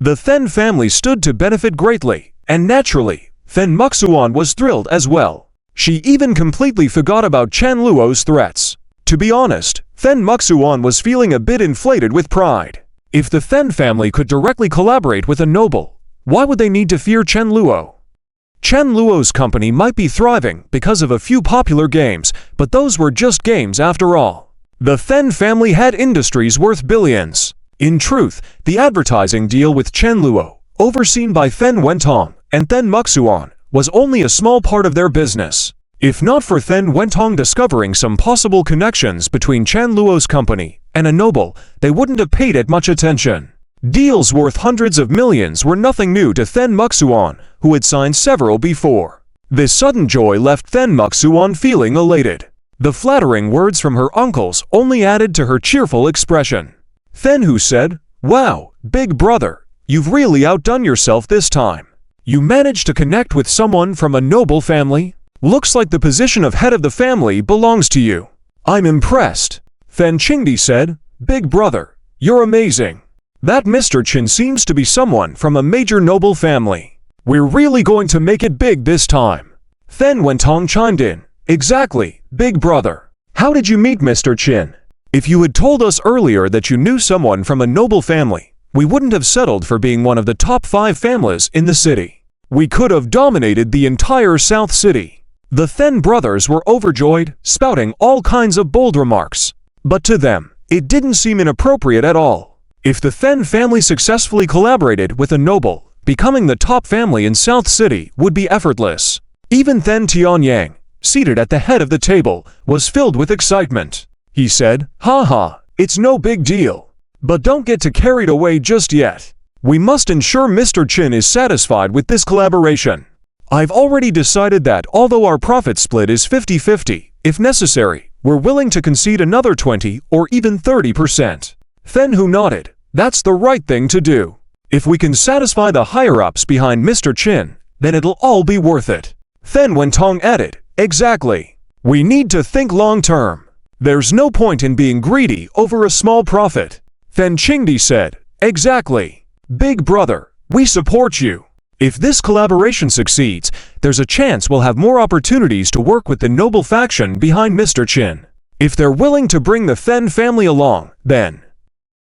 The Then family stood to benefit greatly, and naturally, Then Muxuan was thrilled as well. She even completely forgot about Chen Luo's threats. To be honest, Then Muxuan was feeling a bit inflated with pride. If the Then family could directly collaborate with a noble, why would they need to fear Chen Luo? Chen Luo's company might be thriving because of a few popular games, but those were just games after all. The Then family had industries worth billions. In truth, the advertising deal with Chen Luo, overseen by Then Wentong and Then Muxuan, was only a small part of their business. If not for Then Wentong discovering some possible connections between Chen Luo's company and a noble, they wouldn't have paid it much attention. Deals worth hundreds of millions were nothing new to Then Muxuan, who had signed several before. This sudden joy left Then Muxuan feeling elated. The flattering words from her uncles only added to her cheerful expression. Then Hu said, "Wow, big brother, you've really outdone yourself this time. You managed to connect with someone from a noble family? Looks like the position of head of the family belongs to you. I'm impressed." Then Qingdi said, "Big brother, you're amazing. That Mr. Qin seems to be someone from a major noble family. We're really going to make it big this time." Then Wentong chimed in, "Exactly, big brother. How did you meet Mr. Qin? If you had told us earlier that you knew someone from a noble family, we wouldn't have settled for being one of the top 5 families in the city. We could have dominated the entire South City." The Then brothers were overjoyed, spouting all kinds of bold remarks. But to them, it didn't seem inappropriate at all. If the Then family successfully collaborated with a noble, becoming the top family in South City would be effortless. Even Then Tianyang, seated at the head of the table, was filled with excitement. He said, "Haha, it's no big deal. But don't get too carried away just yet. We must ensure Mr. Qin is satisfied with this collaboration. I've already decided that although our profit split is 50-50, if necessary, we're willing to concede another 20 or even 30%. Then Hu nodded. "That's the right thing to do. If we can satisfy the higher-ups behind Mr. Qin, then it'll all be worth it." Then Wentong added, "Exactly. We need to think long-term. There's no point in being greedy over a small profit." Then Qingdi said, "Exactly. Big brother, we support you. If this collaboration succeeds, there's a chance we'll have more opportunities to work with the noble faction behind Mr. Qin. If they're willing to bring the Then family along, then."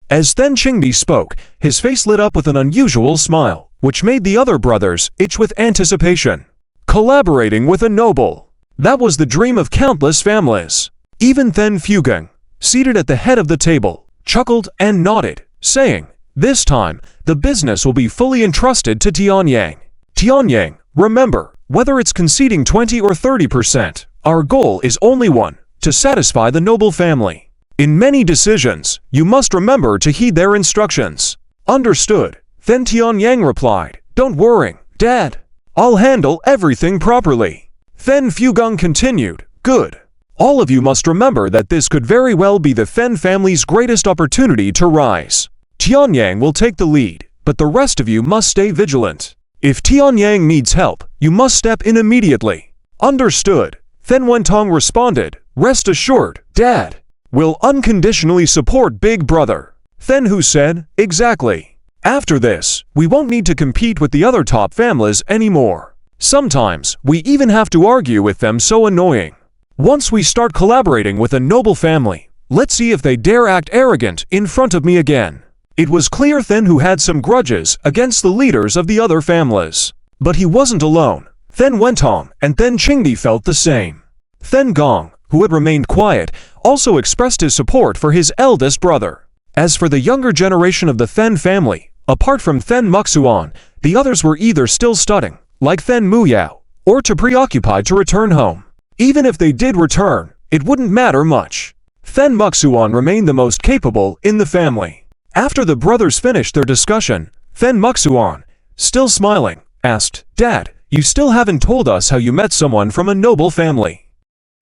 As Then Qingdi spoke, his face lit up with an unusual smile, which made the other brothers itch with anticipation. Collaborating with a noble. That was the dream of countless families. Even Then Fugung, seated at the head of the table, chuckled and nodded, saying, "This time, the business will be fully entrusted to Tianyang. Tianyang, remember, whether it's conceding 20 or 30%, our goal is only one, to satisfy the noble family. In many decisions, you must remember to heed their instructions." "Understood." Then Tianyang replied, "Don't worry, Dad. I'll handle everything properly." Then Fugung continued, "Good. All of you must remember that this could very well be the Then family's greatest opportunity to rise. Tianyang will take the lead, but the rest of you must stay vigilant. If Tianyang needs help, you must step in immediately." "Understood." Then Wentong responded, "Rest assured, Dad. We'll unconditionally support Big Brother." Then Hu said, "Exactly. After this, we won't need to compete with the other top families anymore. Sometimes, we even have to argue with them, so annoying. Once we start collaborating with a noble family, let's see if they dare act arrogant in front of me again." It was clear Then Hu had some grudges against the leaders of the other families. But he wasn't alone. Then Wentong and then Qingdi felt the same. Then Gong, who had remained quiet, also expressed his support for his eldest brother. As for the younger generation of the Then family, apart from Then Muxuan, the others were either still studying, like Then Muyao, or too preoccupied to return home. Even if they did return, it wouldn't matter much. Then Muxuan remained the most capable in the family. After the brothers finished their discussion, Then Muxuan, still smiling, asked, "Dad, you still haven't told us how you met someone from a noble family."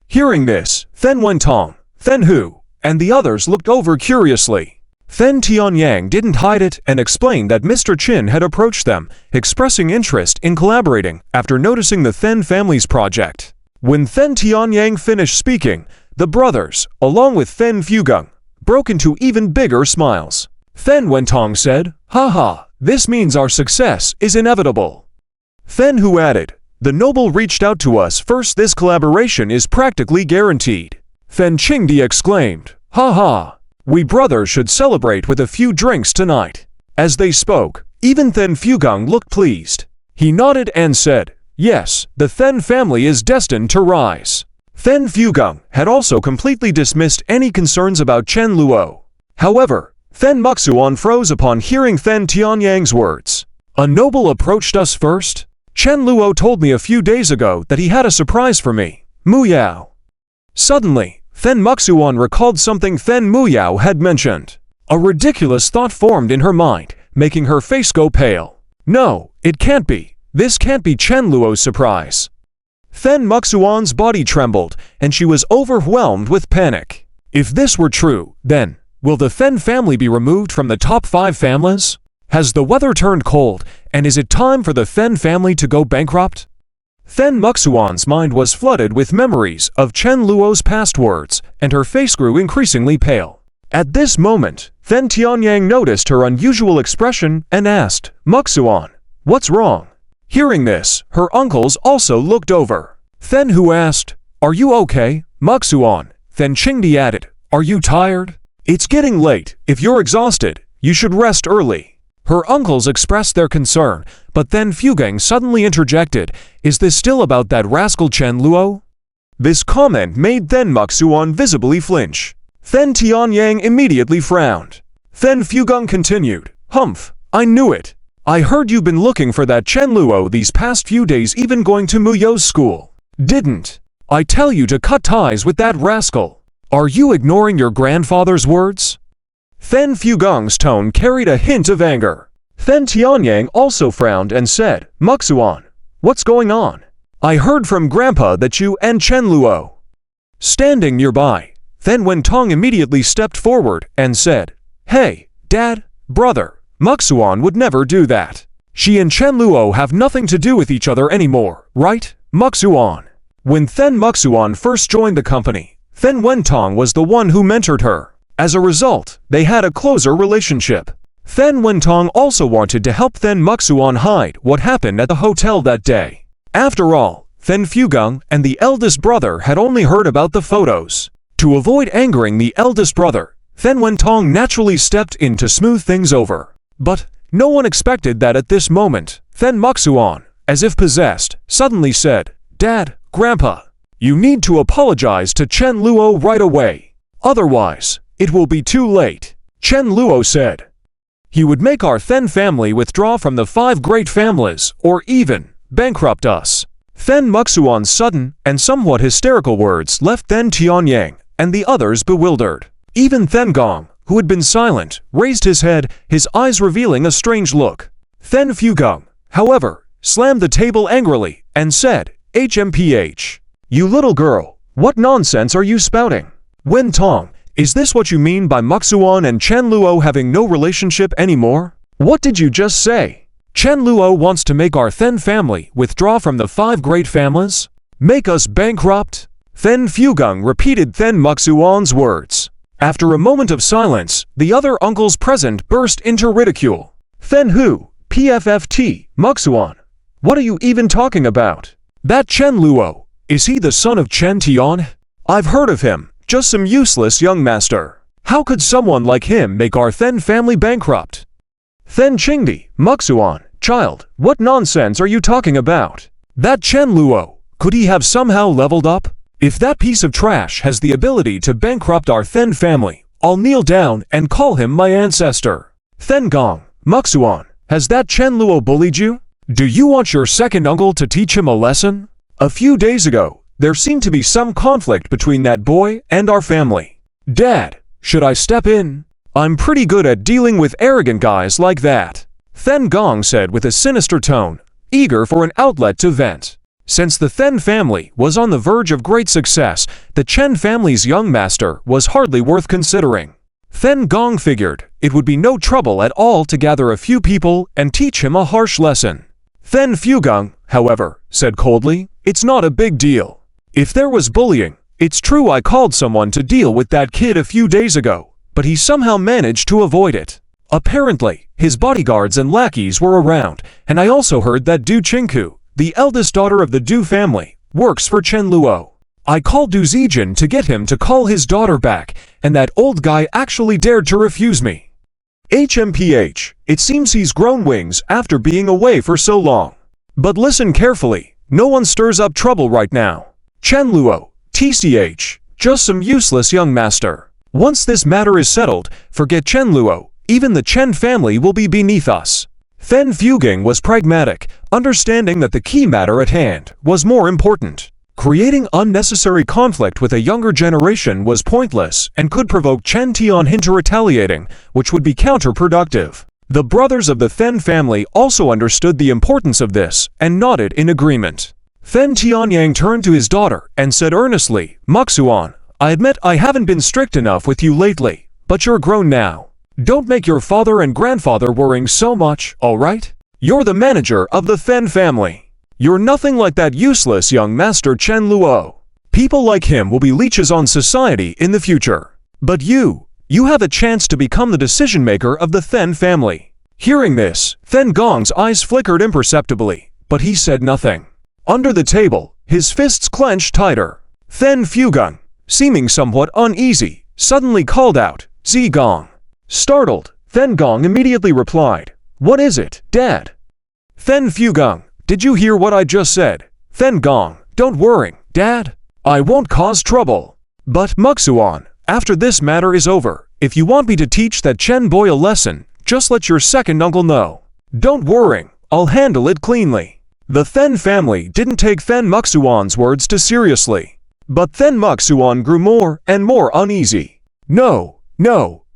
Hearing this, Then Wentong, Then Hu, and the others looked over curiously. Then Tianyang didn't hide it and explained that Mr. Qin had approached them, expressing interest in collaborating after noticing the Then family's project. When Then Tianyang finished speaking, the brothers, along with Then Fugung, broke into even bigger smiles. Then Wentong said, "Haha, this means our success is inevitable." Then Hu added, "The noble reached out to us first. This collaboration is practically guaranteed." Then Qingdi exclaimed, "Haha, we brothers should celebrate with a few drinks tonight." As they spoke, even Then Fugung looked pleased. He nodded and said, "Yes, the Then family is destined to rise." Then Fugung had also completely dismissed any concerns about Chen Luo. However, Then Muxuan froze upon hearing Then Tianyang's words. "A noble approached us first? Chen Luo told me a few days ago that he had a surprise for me, Muyao." Suddenly, Then Muxuan recalled something Then Muyao had mentioned. A ridiculous thought formed in her mind, making her face go pale. "No, it can't be. This can't be Chen Luo's surprise." Then Muxuan's body trembled, and she was overwhelmed with panic. If this were true, then, will the Then family be removed from the top 5 families? Has the weather turned cold, and is it time for the Then family to go bankrupt? Then Muxuan's mind was flooded with memories of Chen Luo's past words, and her face grew increasingly pale. At this moment, Then Tianyang noticed her unusual expression and asked, "Muxuan, what's wrong?" Hearing this, her uncles also looked over. Then Hu asked, "Are you okay, Muxuan?" Then Qingdi added, "Are you tired? It's getting late. If you're exhausted, you should rest early." Her uncles expressed their concern, but then Fugung suddenly interjected, "Is this still about that rascal Chen Luo?" This comment made Then Muxuan visibly flinch. Then Tianyang immediately frowned. Then Fugung continued, "Humph, I knew it. I heard you've been looking for that Chen Luo these past few days, even going to Muyo's school. Didn't I tell you to cut ties with that rascal? Are you ignoring your grandfather's words?" Then Fugong's tone carried a hint of anger. Then Tianyang also frowned and said, "Muxuan, what's going on? I heard from Grandpa that you and Chen Luo." Standing nearby, Then Wentong immediately stepped forward and said, "Hey, Dad, brother, Muxuan would never do that. She and Chen Luo have nothing to do with each other anymore, right, Muxuan?" When Then Muxuan first joined the company, Then Wentong was the one who mentored her. As a result, they had a closer relationship. Then Wentong also wanted to help Then Muxuan hide what happened at the hotel that day. After all, Then Fugung and the eldest brother had only heard about the photos. To avoid angering the eldest brother, Then Wentong naturally stepped in to smooth things over. But no one expected that at this moment, Then Muxuan, as if possessed, suddenly said, "Dad, Grandpa, you need to apologize to Chen Luo right away. Otherwise, it will be too late." Chen Luo said he would make our Then family withdraw from the 5 great families or even bankrupt us. Then Muxuan's sudden and somewhat hysterical words left Then Tianyang and the others bewildered. Even Then Gong, who had been silent, raised his head, his eyes revealing a strange look. Then Fugung, however, slammed the table angrily and said, "HMPH. You little girl, what nonsense are you spouting? Wentong, is this what you mean by Muxuan and Chen Luo having no relationship anymore? What did you just say? Chen Luo wants to make our Then family withdraw from the 5 great families? Make us bankrupt?" Then Fugung repeated Then Muxuan's words. After a moment of silence, the other uncles present burst into ridicule. "Then who? PFFT, Muxuan. What are you even talking about? That Chen Luo, is he the son of Chen Tian? I've heard of him, just some useless young master. How could someone like him make our Then family bankrupt?" Then Qingdi, "Muxuan, child, what nonsense are you talking about? That Chen Luo, could he have somehow leveled up? If that piece of trash has the ability to bankrupt our Then family, I'll kneel down and call him my ancestor. Then Gong, Muxuan, has that Chen Luo bullied you? Do you want your second uncle to teach him a lesson? A few days ago, there seemed to be some conflict between that boy and our family. Dad, should I step in? I'm pretty good at dealing with arrogant guys like that. Then Gong said with a sinister tone, eager for an outlet to vent. Since the Then family was on the verge of great success, the Chen family's young master was hardly worth considering. Then Gong figured it would be no trouble at all to gather a few people and teach him a harsh lesson. Then Fugong, however, said coldly, "It's not a big deal. If there was bullying, it's true I called someone to deal with that kid a few days ago, but he somehow managed to avoid it. Apparently, his bodyguards and lackeys were around, and I also heard that Du Qingku, the eldest daughter of the Du family, works for Chen Luo. I called Du Zijin to get him to call his daughter back, and that old guy actually dared to refuse me. HMPH, it seems he's grown wings after being away for so long. But listen carefully, no one stirs up trouble right now. Chen Luo, TCH, just some useless young master. Once this matter is settled, forget Chen Luo, even the Chen family will be beneath us." Then Fuging was pragmatic, understanding that the key matter at hand was more important. Creating unnecessary conflict with a younger generation was pointless and could provoke Chen Tian into retaliating, which would be counterproductive. The brothers of the Then family also understood the importance of this and nodded in agreement. Then Tianyang turned to his daughter and said earnestly, "Muxuan, I admit I haven't been strict enough with you lately, but you're grown now. Don't make your father and grandfather worrying so much, all right? You're the manager of the Then family. You're nothing like that useless young master Chen Luo. People like him will be leeches on society in the future. But you have a chance to become the decision-maker of the Then family." Hearing this, Then Gong's eyes flickered imperceptibly, but he said nothing. Under the table, his fists clenched tighter. Then Fugong, seeming somewhat uneasy, suddenly called out, "Zi Gong." Startled, Then Gong immediately replied, "What is it, Dad?" Then Fugong, "Did you hear what I just said?" Then Gong, "Don't worry, Dad. I won't cause trouble. But Muxuan, after this matter is over, if you want me to teach that Chen boy a lesson, just let your second uncle know. Don't worry, I'll handle it cleanly." The Then family didn't take Then Muxuan's words too seriously. But Then Muxuan grew more and more uneasy. No,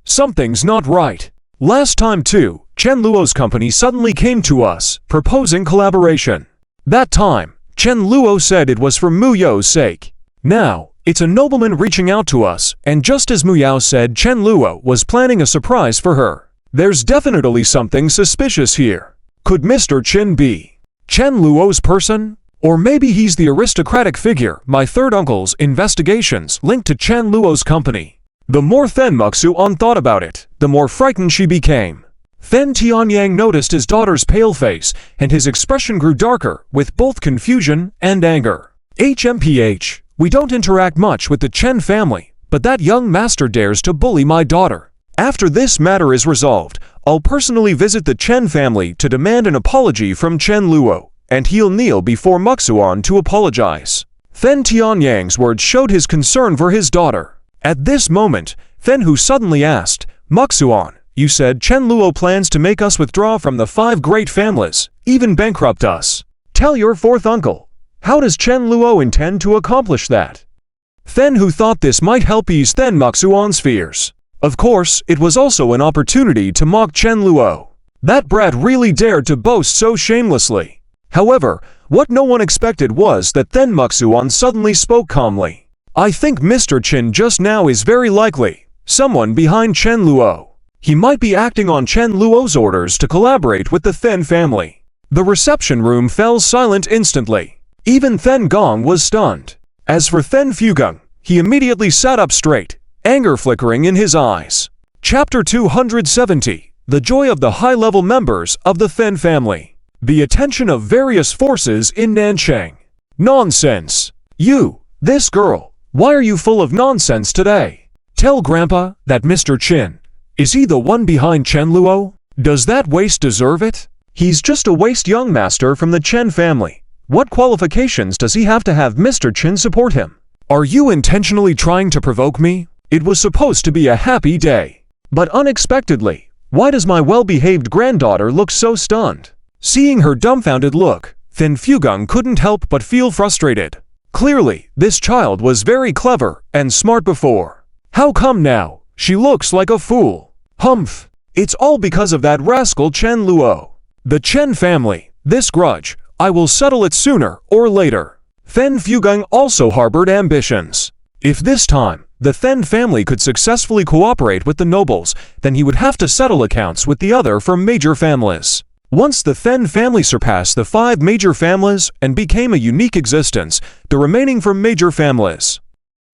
something's not right. Last time too, Chen Luo's company suddenly came to us, proposing collaboration. That time, Chen Luo said it was for Mu Yao's sake. Now, it's a nobleman reaching out to us, and just as Mu Yao said Chen Luo was planning a surprise for her. There's definitely something suspicious here. Could Mr. Chen be Chen Luo's person? Or maybe he's the aristocratic figure my third uncle's investigations linked to Chen Luo's company. The more Then Muxuan thought about it, the more frightened she became. Then Tianyang noticed his daughter's pale face, and his expression grew darker with both confusion and anger. HMPH, we don't interact much with the Chen family, but that young master dares to bully my daughter. After this matter is resolved, I'll personally visit the Chen family to demand an apology from Chen Luo, and he'll kneel before Muxuan to apologize. Then Tianyang's words showed his concern for his daughter. At this moment, Then Hu suddenly asked, "Muxuan, you said Chen Luo plans to make us withdraw from the 5 great families, even bankrupt us. Tell your fourth uncle, how does Chen Luo intend to accomplish that?" Then Hu thought this might help ease Then Muxuan's fears. Of course, it was also an opportunity to mock Chen Luo. That brat really dared to boast so shamelessly. However, what no one expected was that Then Muxuan suddenly spoke calmly. "I think Mr. Chen just now is very likely someone behind Chen Luo. He might be acting on Chen Luo's orders to collaborate with the Then family." The reception room fell silent instantly. Even Then Gong was stunned. As for Then Fugong, he immediately sat up straight, anger flickering in his eyes. Chapter 270, The Joy of the High-Level Members of the Then Family. The attention of various forces in Nanchang. Nonsense! This girl, why are you full of nonsense today? Tell Grandpa that Mr. Chen, is he the one behind Chen Luo? Does that waste deserve it? He's just a waste young master from the Chen family. What qualifications does he have to have Mr. Chin support him? Are you intentionally trying to provoke me? It was supposed to be a happy day. But unexpectedly, why does my well-behaved granddaughter look so stunned? Seeing her dumbfounded look, Thin Fugung couldn't help but feel frustrated. Clearly, this child was very clever and smart before. How come now she looks like a fool? Humph! It's all because of that rascal Chen Luo. The Chen family, this grudge, I will settle it sooner or later. Thin Fugung also harbored ambitions. If this time, the Thin family could successfully cooperate with the nobles, then he would have to settle accounts with the other from major families. Once the Thin family surpassed the 5 major families and became a unique existence, the remaining from major families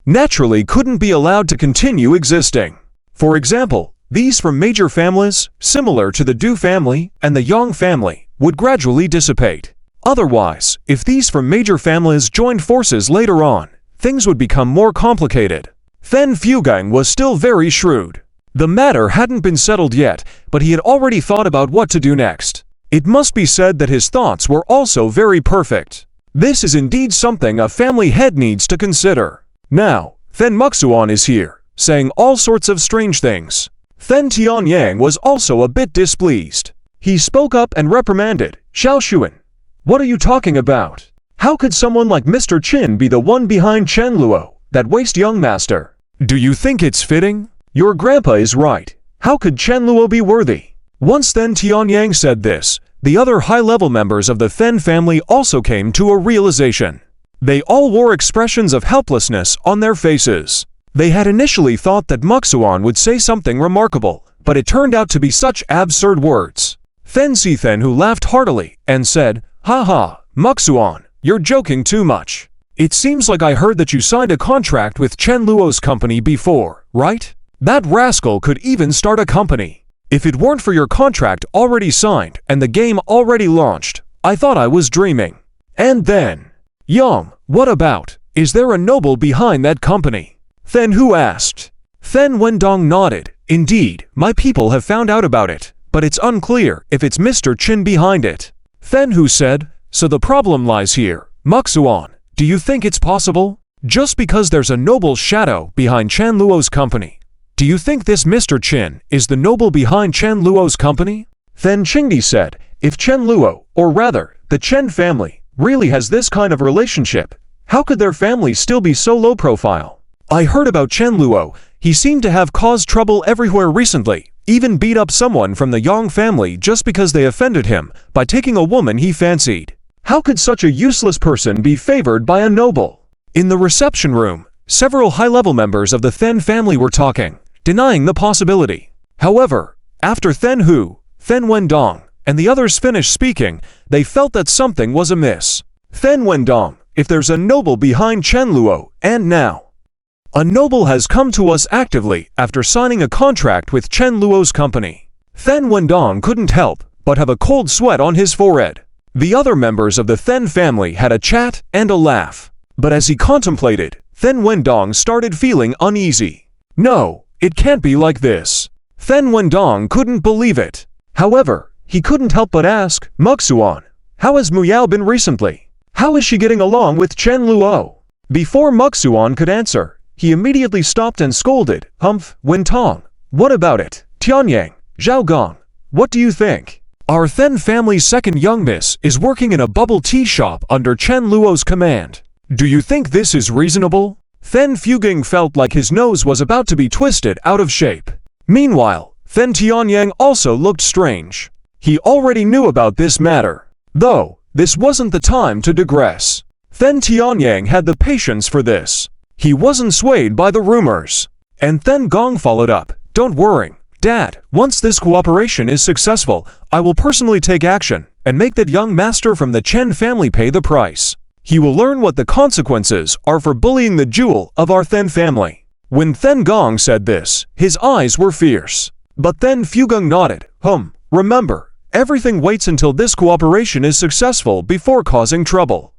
naturally couldn't be allowed to continue existing. For example, these from major families, similar to the Du family and the Yang family, would gradually dissipate. Otherwise, if these from major families joined forces later on, things would become more complicated. Thin Fugung was still very shrewd. The matter hadn't been settled yet, but he had already thought about what to do next. It must be said that his thoughts were also very perfect. This is indeed something a family head needs to consider. Now, Thin Muxuan is here, saying all sorts of strange things. Thin Tianyang was also a bit displeased. He spoke up and reprimanded, Xiao Xuan. What are you talking about? How could someone like Mr. Chin be the one behind Chen Luo, that waste young master? Do you think it's fitting? Your grandpa is right. How could Chen Luo be worthy? Once Thin Tianyang said this, the other high-level members of the Thin family also came to a realization. They all wore expressions of helplessness on their faces. They had initially thought that Muxuan would say something remarkable, but it turned out to be such absurd words. Thin Sithen who laughed heartily and said, "Ha ha, Muxuan, you're joking too much. It seems like I heard that you signed a contract with Chen Luo's company before, right? That rascal could even start a company. If it weren't for your contract already signed and the game already launched, I thought I was dreaming." And then, "Yang, what about? Is there a noble behind that company?" Thin Hu asked. Thin Wendong nodded. "Indeed, my people have found out about it, but it's unclear if it's Mr. Chin behind it." Thin Hu said, "So the problem lies here. Muxuan, do you think it's possible? Just because there's a noble shadow behind Chen Luo's company, do you think this Mr. Chin is the noble behind Chen Luo's company?" Then Qingdi said, "If Chen Luo, or rather, the Chen family, really has this kind of relationship, how could their family still be so low profile? I heard about Chen Luo. He seemed to have caused trouble everywhere recently, even beat up someone from the Yang family just because they offended him by taking a woman he fancied. How could such a useless person be favored by a noble?" In the reception room, several high-level members of the Thin family were talking, denying the possibility. However, after Thin Hu, Thin Wendong, and the others finished speaking, they felt that something was amiss. Thin Wendong, if there's a noble behind Chen Luo, and now a noble has come to us actively after signing a contract with Chen Luo's company. Thin Wendong couldn't help but have a cold sweat on his forehead. The other members of the Thin family had a chat and a laugh. But as he contemplated, Thin Wendong started feeling uneasy. No, it can't be like this. Thin Wendong couldn't believe it. However, he couldn't help but ask, "Muxuan, how has Muyao been recently? How is she getting along with Chen Luo?" Before Muxuan could answer, he immediately stopped and scolded, "Humph, Wentong, what about it? Tianyang, Zhaogong, what do you think? Our Thin family's second young miss is working in a bubble tea shop under Chen Luo's command. Do you think this is reasonable?" Thin Fugung felt like his nose was about to be twisted out of shape. Meanwhile, Thin Tianyang also looked strange. He already knew about this matter. Though, this wasn't the time to digress. Thin Tianyang had the patience for this. He wasn't swayed by the rumors. And Thin Gong followed up, "Don't worry, Dad, once this cooperation is successful, I will personally take action and make that young master from the Chen family pay the price. He will learn what the consequences are for bullying the jewel of our Thin family." When Thin Gong said this, his eyes were fierce. But Thin Fugung nodded, remember, everything waits until this cooperation is successful before causing trouble.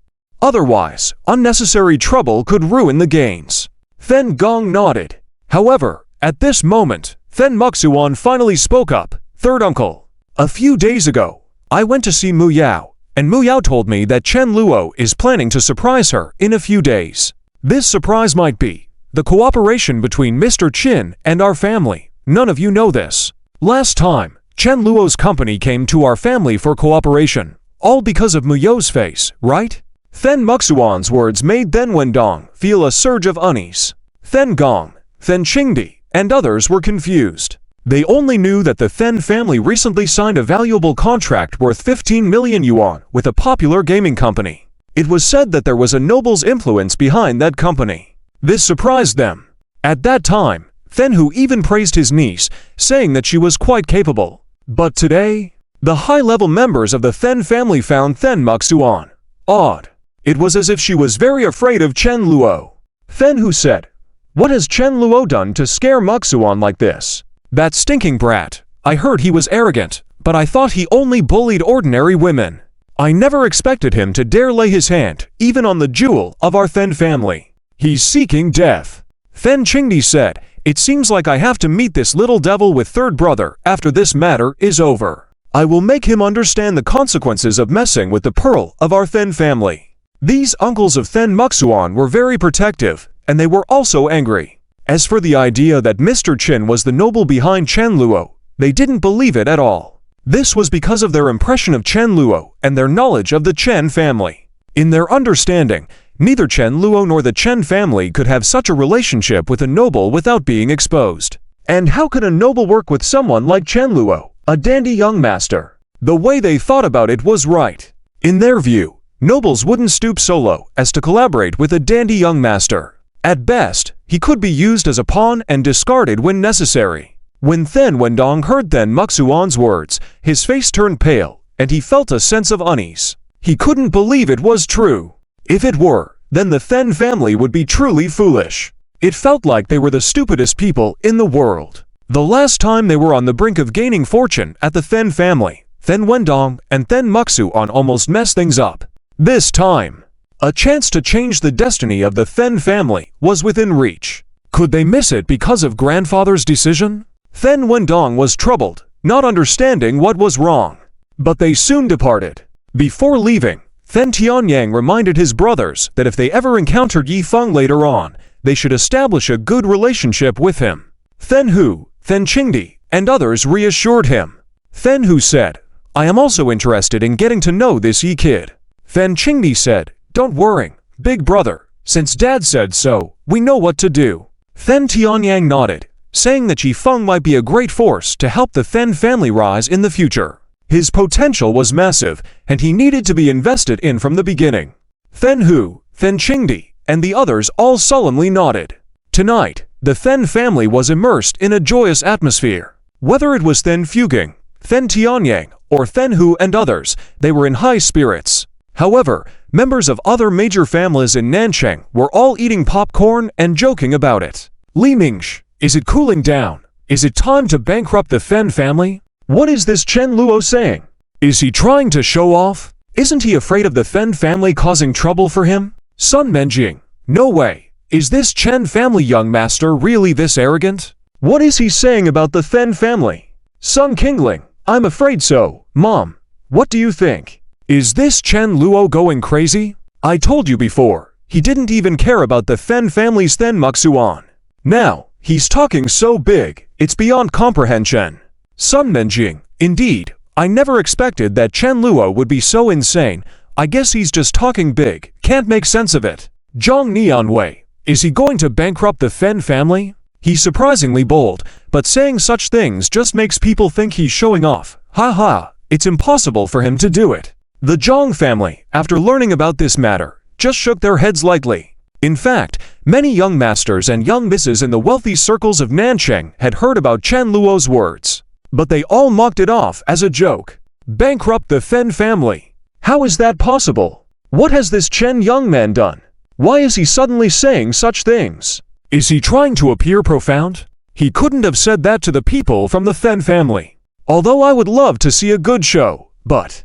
Otherwise, unnecessary trouble could ruin the gains." Thin Gong nodded. However, at this moment, Thin Muxuan finally spoke up, "Third uncle, a few days ago, I went to see Muyao, and Mu Yao told me that Chen Luo is planning to surprise her in a few days. This surprise might be the cooperation between Mr. Chin and our family. None of you know this. Last time, Chen Luo's company came to our family for cooperation, all because of Mu Yao's face, right? Then Muxuan's words made Then Wendong feel a surge of unease. Then Gong, Then Qingdi, and others were confused. They only knew that the Then family recently signed a valuable contract worth 15 million yuan with a popular gaming company. It was said that there was a noble's influence behind that company. This surprised them. At that time, Then Hu even praised his niece, saying that she was quite capable. But today, the high-level members of the Then family found Then Muxuan odd. It was as if she was very afraid of Chen Luo. Then Hu said, "What has Chen Luo done to scare Muxuan like this?" "That stinking brat. I heard he was arrogant, but I thought he only bullied ordinary women. I never expected him to dare lay his hand, even on the jewel of our Then family. He's seeking death." Then Qingdi said, "It seems like I have to meet this little devil with third brother after this matter is over. I will make him understand the consequences of messing with the pearl of our Then family." These uncles of Then Muxuan were very protective, and they were also angry. As for the idea that Mr. Chin was the noble behind Chen Luo, they didn't believe it at all. This was because of their impression of Chen Luo and their knowledge of the Chen family. In their understanding, neither Chen Luo nor the Chen family could have such a relationship with a noble without being exposed. And how could a noble work with someone like Chen Luo, a dandy young master? The way they thought about it was right. In their view, nobles wouldn't stoop so low as to collaborate with a dandy young master. At best, he could be used as a pawn and discarded when necessary. When Then Wendong heard Then Muxuan's words, his face turned pale, and he felt a sense of unease. He couldn't believe it was true. If it were, then the Then family would be truly foolish. It felt like they were the stupidest people in the world. The last time they were on the brink of gaining fortune at the Then family, Then Wendong and Then Muxuan almost messed things up. This time, a chance to change the destiny of the Then family was within reach. Could they miss it because of grandfather's decision? Then Wendong was troubled, not understanding what was wrong. But they soon departed. Before leaving, Then Tianyang reminded his brothers that if they ever encountered Yi Feng later on, they should establish a good relationship with him. Then Hu, Then Qingdi, and others reassured him. Then Hu said, "I am also interested in getting to know this Yi kid." Then Qingdi said, "Don't worry, big brother. Since Dad said so, we know what to do." Then Tianyang nodded, saying that Yi Feng might be a great force to help the Then family rise in the future. His potential was massive, and he needed to be invested in from the beginning. Then Hu, Then Qingdi, and the others all solemnly nodded. Tonight, the Then family was immersed in a joyous atmosphere. Whether it was Then Fuging, Then Tianyang, or Then Hu and others, they were in high spirits. However, members of other major families in Nanchang were all eating popcorn and joking about it. "Li Mingsh, is it cooling down? Is it time to bankrupt the Then family? What is this Chen Luo saying? Is he trying to show off? Isn't he afraid of the Then family causing trouble for him? Sun Menjing, no way. Is this Chen family young master really this arrogant? What is he saying about the Then family? Sun Qingling, I'm afraid so. Mom, what do you think? Is this Chen Luo going crazy? I told you before, he didn't even care about the Then family's Then Muxuan. Now, he's talking so big, it's beyond comprehension. Sun Menjing, indeed, I never expected that Chen Luo would be so insane. I guess he's just talking big, can't make sense of it. Zhang Nianwei, is he going to bankrupt the Then family? He's surprisingly bold, but saying such things just makes people think he's showing off. Ha ha, it's impossible for him to do it. The Zhang family, after learning about this matter, just shook their heads lightly. In fact, many young masters and young misses in the wealthy circles of Nanchang had heard about Chen Luo's words. But they all mocked it off as a joke. Bankrupt the Then family? How is that possible? What has this Chen young man done? Why is he suddenly saying such things? Is he trying to appear profound? He couldn't have said that to the people from the Then family. Although I would love to see a good show, but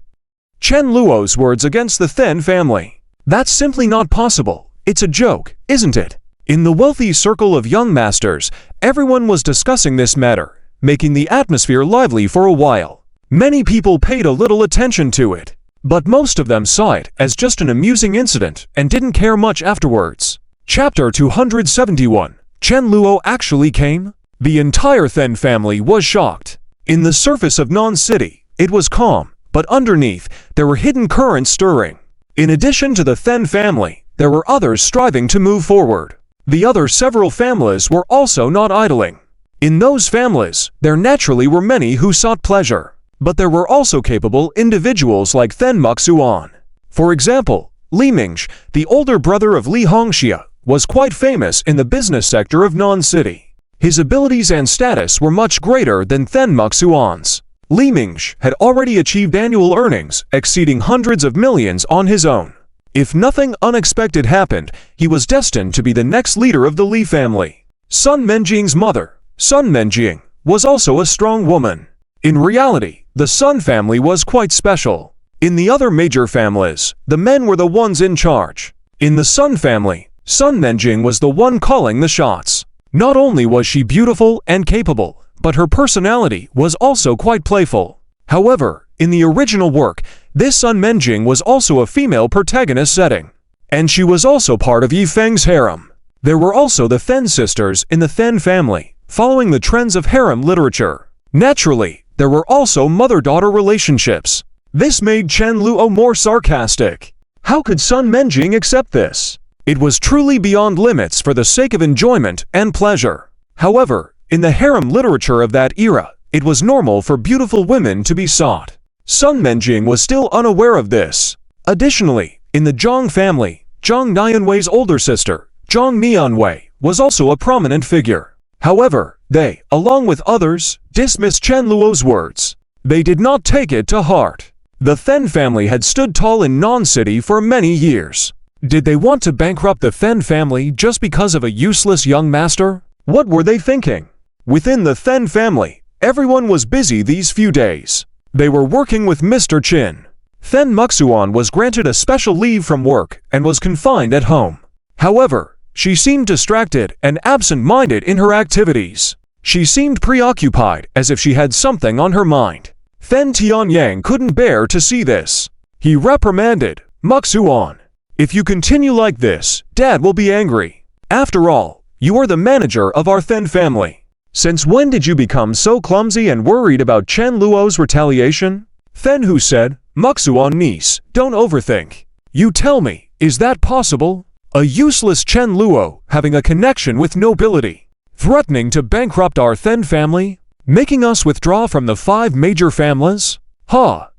Chen Luo's words against the Then family. That's simply not possible. It's a joke, isn't it? In the wealthy circle of young masters, everyone was discussing this matter, making the atmosphere lively for a while. Many people paid a little attention to it. But most of them saw it as just an amusing incident and didn't care much afterwards. Chapter 271. Chen Luo actually came? The entire Then family was shocked. In the surface of Non City, it was calm, but underneath, there were hidden currents stirring. In addition to the Then family, there were others striving to move forward. The other several families were also not idling. In those families, there naturally were many who sought pleasure. But there were also capable individuals like Then Muxuan. For example, Li Mingsh, the older brother of Li Hongxia, was quite famous in the business sector of Non City. His abilities and status were much greater than Then Muxuan's. Li Mingsh had already achieved annual earnings exceeding hundreds of millions on his own. If nothing unexpected happened, he was destined to be the next leader of the Li family. Sun Menjing's mother, Sun Menjing, was also a strong woman. In reality, the Sun family was quite special. In the other major families, the men were the ones in charge. In the Sun family, Sun Menjing was the one calling the shots. Not only was she beautiful and capable, but her personality was also quite playful. However, in the original work, this Sun Menjing was also a female protagonist setting. And she was also part of Yi Feng's harem. There were also the Then sisters in the Then family, following the trends of harem literature. Naturally, there were also mother-daughter relationships. This made Chen Luo more sarcastic. How could Sun Menjing accept this? It was truly beyond limits for the sake of enjoyment and pleasure. However, in the harem literature of that era, it was normal for beautiful women to be sought. Sun Menjing was still unaware of this. Additionally, in the Zhang family, Zhang Nianwei's older sister, Zhang Mianwei, was also a prominent figure. However, they, along with others, dismissed Chen Luo's words. They did not take it to heart. The Then family had stood tall in Non City for many years. Did they want to bankrupt the Then family just because of a useless young master? What were they thinking? Within the Then family, everyone was busy these few days. They were working with Mr. Qin. Then Muxuan was granted a special leave from work and was confined at home. However, she seemed distracted and absent-minded in her activities. She seemed preoccupied as if she had something on her mind. Then Tianyang couldn't bear to see this. He reprimanded, "Muxuan, if you continue like this, Dad will be angry. After all, you are the manager of our Then family. Since when did you become so clumsy and worried about Chen Luo's retaliation?" Then Hu said, "Muxuan niece, don't overthink. You tell me, is that possible? A useless Chen Luo having a connection with nobility, threatening to bankrupt our Then family, making us withdraw from the 5 major families?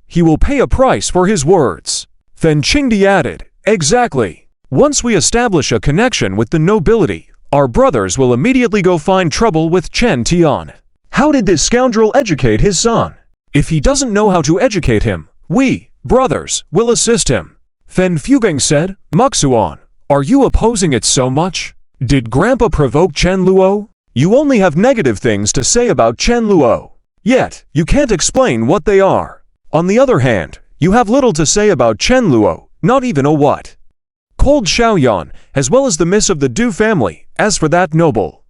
He will pay a price for his words." Then Qingdi added, "Exactly. Once we establish a connection with the nobility, our brothers will immediately go find trouble with Chen Tian. How did this scoundrel educate his son? If he doesn't know how to educate him, we, brothers, will assist him." Then Fugeng said, "Muxuan, are you opposing it so much? Did Grandpa provoke Chen Luo? You only have negative things to say about Chen Luo. Yet, you can't explain what they are. On the other hand, you have little to say about Chen Luo, not even a what. Cold Xiaoyan, as well as the miss of the Du family, as for that noble.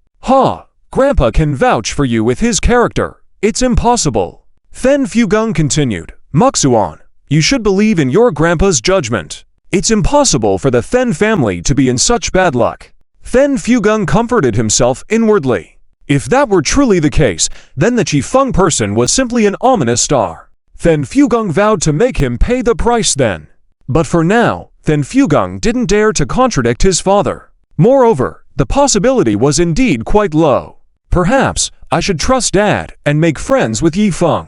Grandpa can vouch for you with his character. It's impossible." Then Fugeng continued, "Muxuan, you should believe in your grandpa's judgment. It's impossible for the Then family to be in such bad luck." Then Fugeng comforted himself inwardly. If that were truly the case, then the Qifeng person was simply an ominous star. Then Fugeng vowed to make him pay the price then. But for now, then Fugeng didn't dare to contradict his father. Moreover, the possibility was indeed quite low. Perhaps I should trust Dad and make friends with Yi Feng.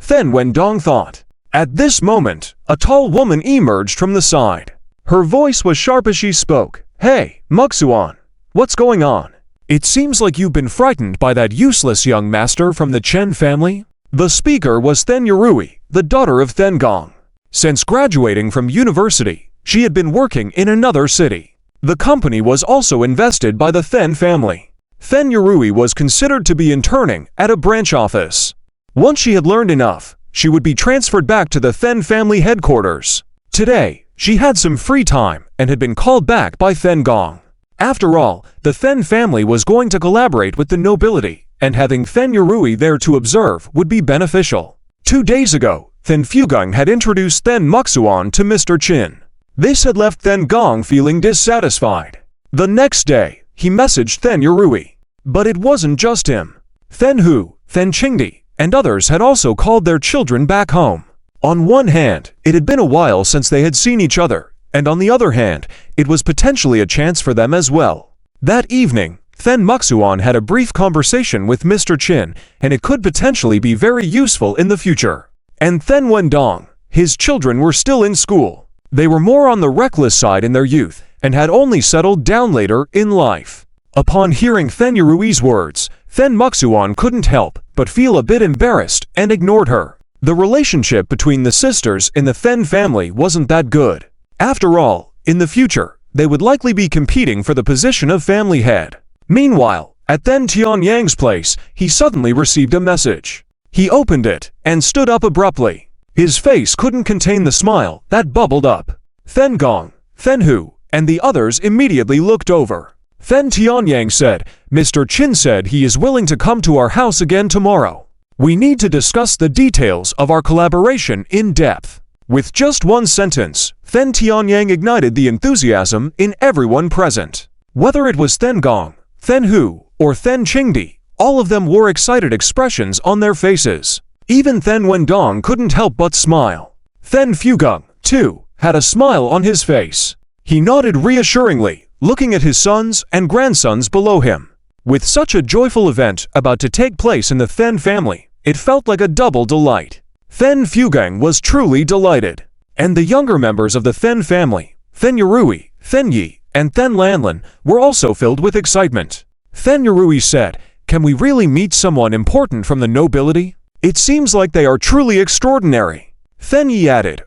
Then Wendong thought. At this moment, a tall woman emerged from the side. Her voice was sharp as she spoke. "Hey, Muxuan, what's going on? It seems like you've been frightened by that useless young master from the Chen family." The speaker was Then Yurui, the daughter of Then Gong. Since graduating from university, she had been working in another city. The company was also invested by the Then family. Then Yurui was considered to be interning at a branch office. Once she had learned enough, she would be transferred back to the Then family headquarters. Today, she had some free time and had been called back by Then Gong. After all, the Then family was going to collaborate with the nobility, and having Then Yurui there to observe would be beneficial. 2 days ago, Then Fugong had introduced Then Muxuan to Mr. Chin. This had left Then Gong feeling dissatisfied. The next day, he messaged Then Yurui. But it wasn't just him. Then Hu, Then Qingdi, and others had also called their children back home. On one hand, it had been a while since they had seen each other, and on the other hand, it was potentially a chance for them as well. That evening, Then Muxuan had a brief conversation with Mr. Chin, and it could potentially be very useful in the future. And Then Wendong, his children were still in school. They were more on the reckless side in their youth, and had only settled down later in life. Upon hearing Then Yurui's words, Then Muxuan couldn't help but feel a bit embarrassed and ignored her. The relationship between the sisters in the Then family wasn't that good. After all, in the future, they would likely be competing for the position of family head. Meanwhile, at Then Tianyang's place, he suddenly received a message. He opened it and stood up abruptly. His face couldn't contain the smile that bubbled up. Then Gong, Then Hu, and the others immediately looked over. Then Tianyang said, "Mr. Chin said he is willing to come to our house again tomorrow. We need to discuss the details of our collaboration in depth." With just one sentence, Then Tianyang ignited the enthusiasm in everyone present. Whether it was Then Gong, Then Hu, or Then Qingdi, all of them wore excited expressions on their faces. Even Then Wendong couldn't help but smile. Then Fugong, too, had a smile on his face. He nodded reassuringly, looking at his sons and grandsons below him. With such a joyful event about to take place in the Then family, it felt like a double delight. Then Fugong was truly delighted. And the younger members of the Then family, Then Yurui, Then Yi, and Then Lanlin, were also filled with excitement. Then Yurui said, "Can we really meet someone important from the nobility? It seems like they are truly extraordinary." Then Yi added,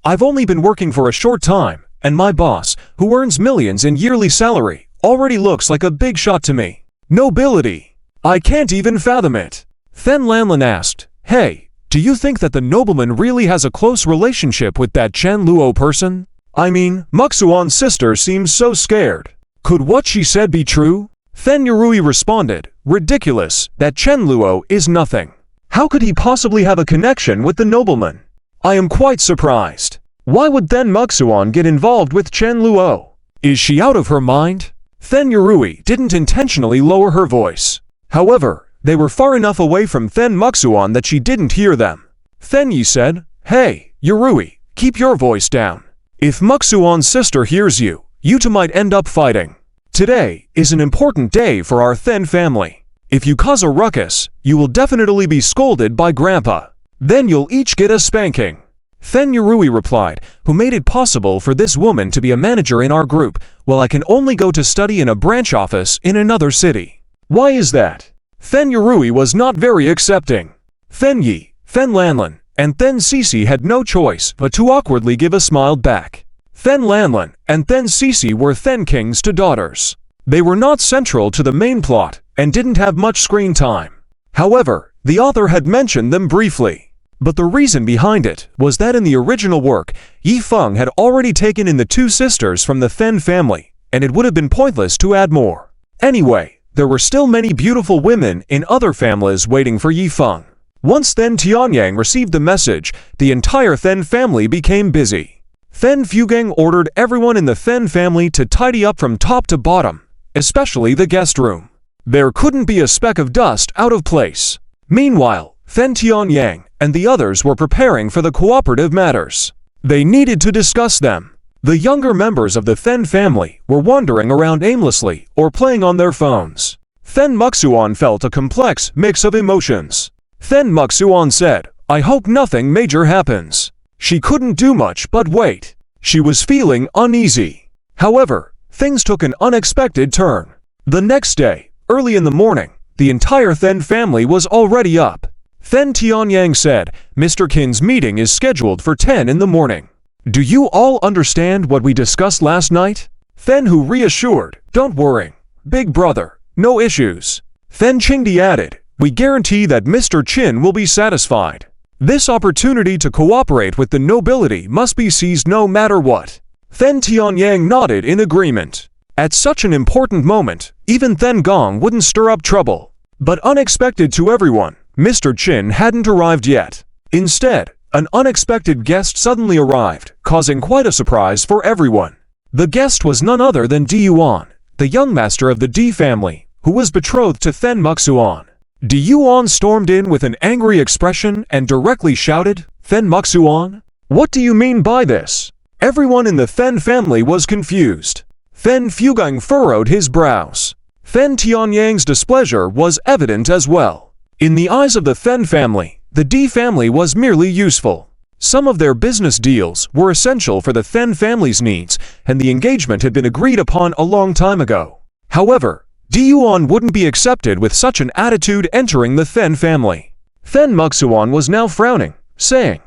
I've only been working for a short time, and my boss, who earns millions in yearly salary, already looks like a big shot to me. Nobility. I can't even fathom it." Then Lanlin asked, "Hey, do you think that the nobleman really has a close relationship with that Chen Luo person? Muxuan's sister seems so scared. Could what she said be true?" Then Yurui responded, "Ridiculous, that Chen Luo is nothing. How could he possibly have a connection with the nobleman? I am quite surprised. Why would Then Muxuan get involved with Chen Luo? Is she out of her mind?" Then Yurui didn't intentionally lower her voice. However, they were far enough away from Then Muxuan that she didn't hear them. Then Yi said, "Hey, Yurui, keep your voice down. If Muxuan's sister hears you, you two might end up fighting. Today is an important day for our Then family. If you cause a ruckus, you will definitely be scolded by Grandpa. Then you'll each get a spanking." Then Yurui replied, "Who made it possible for this woman to be a manager in our group, while I can only go to study in a branch office in another city? Why is that?" Then Yurui was not very accepting. Then Yi, Then Lanlin, and Then Cece had no choice but to awkwardly give a smile back. Then Lanlin and Then Cece were Then King's two daughters. They were not central to the main plot and didn't have much screen time. However, the author had mentioned them briefly. But the reason behind it was that in the original work, Yi Feng had already taken in the two sisters from the Then family, and it would have been pointless to add more. Anyway, there were still many beautiful women in other families waiting for Yi Feng. Once Then Tianyang received the message, the entire Then family became busy. Then Fugong ordered everyone in the Then family to tidy up from top to bottom, especially the guest room. There couldn't be a speck of dust out of place. Meanwhile, Then Tianyang and the others were preparing for the cooperative matters. They needed to discuss them. The younger members of the Then family were wandering around aimlessly or playing on their phones. Then Muxuan felt a complex mix of emotions. Then Muxuan said, "I hope nothing major happens." She couldn't do much but wait. She was feeling uneasy. However, things took an unexpected turn. The next day, early in the morning, the entire Then family was already up. Then Tianyang said, "Mr. Qin's meeting is scheduled for 10 in the morning. Do you all understand what we discussed last night?" Then Hu reassured, "Don't worry, big brother, no issues." Then Qingdi added, "We guarantee that Mr. Qin will be satisfied. This opportunity to cooperate with the nobility must be seized no matter what." Then Tianyang nodded in agreement. At such an important moment, even Then Gong wouldn't stir up trouble. But unexpected to everyone, Mr. Qin hadn't arrived yet. Instead, An unexpected guest suddenly arrived, causing quite a surprise for everyone. The guest was none other than Diyuan, the young master of the D family, who was betrothed to Then Muxuan. Diyuan stormed in with an angry expression and directly shouted, "Then Muxuan? What do you mean by this?" Everyone in the Then family was confused. Then Fugang furrowed his brows. Then Tianyang's displeasure was evident as well. In the eyes of the Then family, the D family was merely useful. Some of their business deals were essential for the Then family's needs, and the engagement had been agreed upon a long time ago. However, Diyuan wouldn't be accepted with such an attitude entering the Then family. Then Muxuan was now frowning, saying,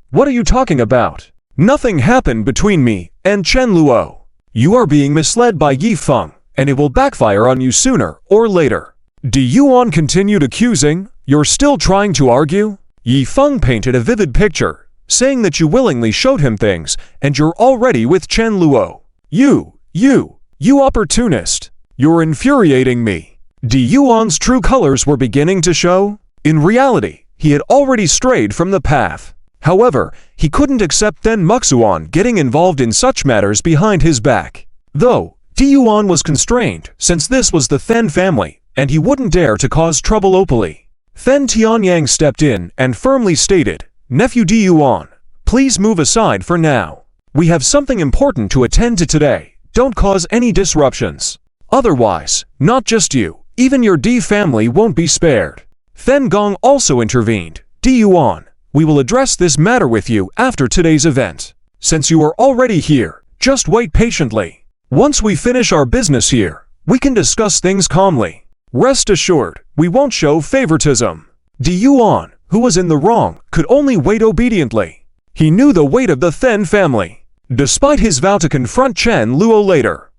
"What are you talking about? Nothing happened between me and Chen Luo. You are being misled by Yi Feng, and it will backfire on you sooner or later." Diyuan continued accusing, "You're still trying to argue?" Yi Feng painted a vivid picture, saying that you willingly showed him things, and you're already with Chen Luo. You opportunist! You're infuriating me." Diyuan's true colors were beginning to show. In reality, he had already strayed from the path. However, he couldn't accept Then Muxuan getting involved in such matters behind his back. Though, Diyuan was constrained, since this was the Then family, and he wouldn't dare to cause trouble openly. Then Tianyang stepped in and firmly stated, "Nephew Diyuan, please move aside for now. We have something important to attend to today. Don't cause any disruptions. Otherwise, not just you, even your D family won't be spared." Then Gong also intervened, "Diyuan, we will address this matter with you after today's event. Since you are already here, just wait patiently. Once we finish our business here, we can discuss things calmly. Rest assured, we won't show favoritism." Diyuan, who was in the wrong, could only wait obediently. He knew the weight of the Then family. Despite his vow to confront Chen Luo later,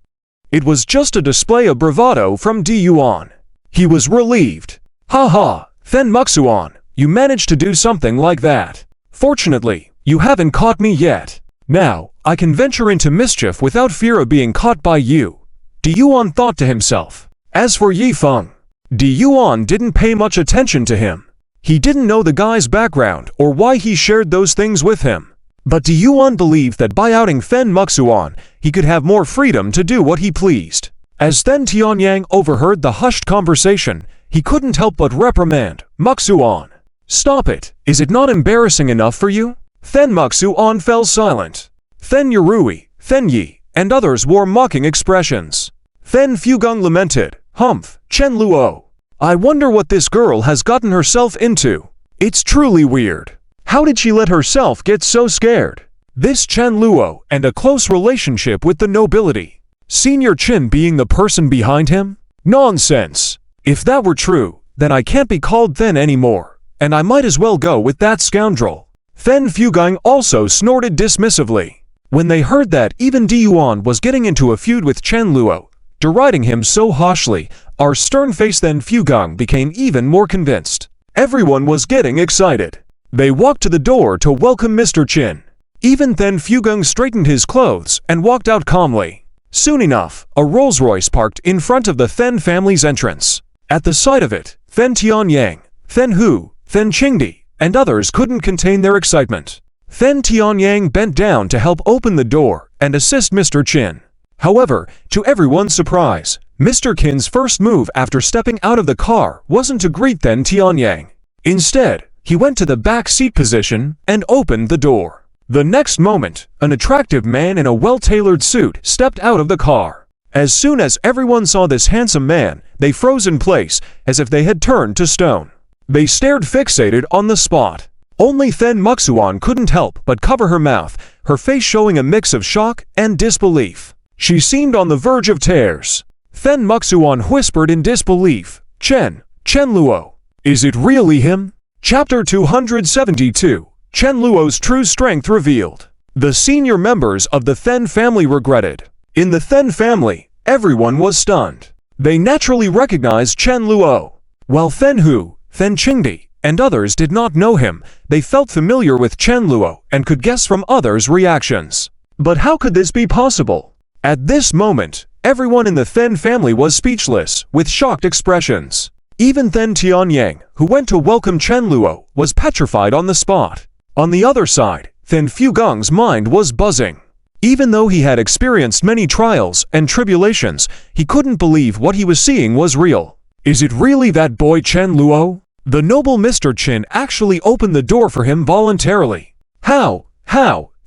it was just a display of bravado from Diyuan. He was relieved. "Ha, Then Muxuan, you managed to do something like that. Fortunately, you haven't caught me yet. Now, I can venture into mischief without fear of being caught by you," Diyuan thought to himself. As for Yi Feng, Diyuan didn't pay much attention to him. He didn't know the guy's background or why he shared those things with him. But Diyuan believed that by outing Then Muxuan, he could have more freedom to do what he pleased. As Then Tianyang overheard the hushed conversation, he couldn't help but reprimand, "Muxuan, stop it! Is it not embarrassing enough for you?" Then Muxuan fell silent. Then Yurui, Then Yi, and others wore mocking expressions. Then Fugang lamented, "Humph, Chen Luo. I wonder what this girl has gotten herself into. It's truly weird. How did she let herself get so scared? This Chen Luo and a close relationship with the nobility. Senior Qin being the person behind him? Nonsense. If that were true, then I can't be called Then anymore, and I might as well go with that scoundrel." Then Fugang also snorted dismissively. When they heard that even Diyuan was getting into a feud with Chen Luo, deriding him so harshly, our stern-faced Then Fugang became even more convinced. Everyone was getting excited. They walked to the door to welcome Mr. Qin. Even Then Fugang straightened his clothes and walked out calmly. Soon enough, a Rolls-Royce parked in front of the Then family's entrance. At the sight of it, Then Tianyang, Then Hu, Then Qingdi, and others couldn't contain their excitement. Then Tianyang bent down to help open the door and assist Mr. Qin. However, to everyone's surprise, Mr. Qin's first move after stepping out of the car wasn't to greet Then Tianyang. Instead, he went to the back seat position and opened the door. The next moment, an attractive man in a well-tailored suit stepped out of the car. As soon as everyone saw this handsome man, they froze in place as if they had turned to stone. They stared fixated on the spot. Only Then Muxuan couldn't help but cover her mouth, her face showing a mix of shock and disbelief. She seemed on the verge of tears. Then Muxuan whispered in disbelief, Chen Luo, is it really him?" Chapter 272, Chen Luo's true strength revealed. The senior members of the Then family regretted. In the Then family, everyone was stunned. They naturally recognized Chen Luo. While Then Hu, Then Qingdi, and others did not know him, they felt familiar with Chen Luo and could guess from others' reactions. But how could this be possible? At this moment, everyone in the Then family was speechless, with shocked expressions. Even Then Tianyang, who went to welcome Chen Luo, was petrified on the spot. On the other side, Then Fugong's mind was buzzing. Even though he had experienced many trials and tribulations, he couldn't believe what he was seeing was real. Is it really that boy Chen Luo? The noble Mr. Qin actually opened the door for him voluntarily. How?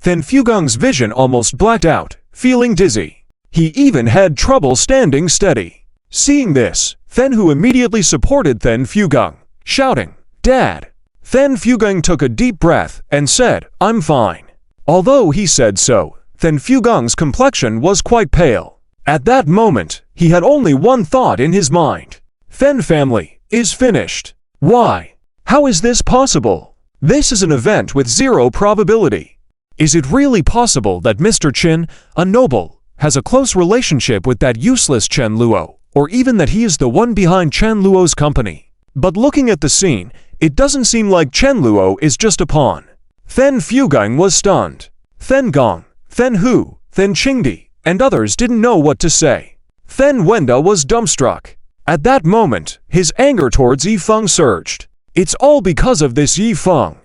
Then Fugong's vision almost blacked out, feeling dizzy. He even had trouble standing steady. Seeing this, Then Hu immediately supported Then Fugong, shouting, "Dad!" Then Fugong took a deep breath and said, "I'm fine." Although he said so, Then Fugong's complexion was quite pale. At that moment, he had only one thought in his mind. Then family is finished. Why? How is this possible? This is an event with zero probability. Is it really possible that Mr. Qin, a noble, has a close relationship with that useless Chen Luo, or even that he is the one behind Chen Luo's company? But looking at the scene, it doesn't seem like Chen Luo is just a pawn. Then Fugong was stunned. Then Gong, Then Hu, Then Qingdi, and others didn't know what to say. Then Wenda was dumbstruck. At that moment, his anger towards Yifeng surged. It's all because of this Yifeng.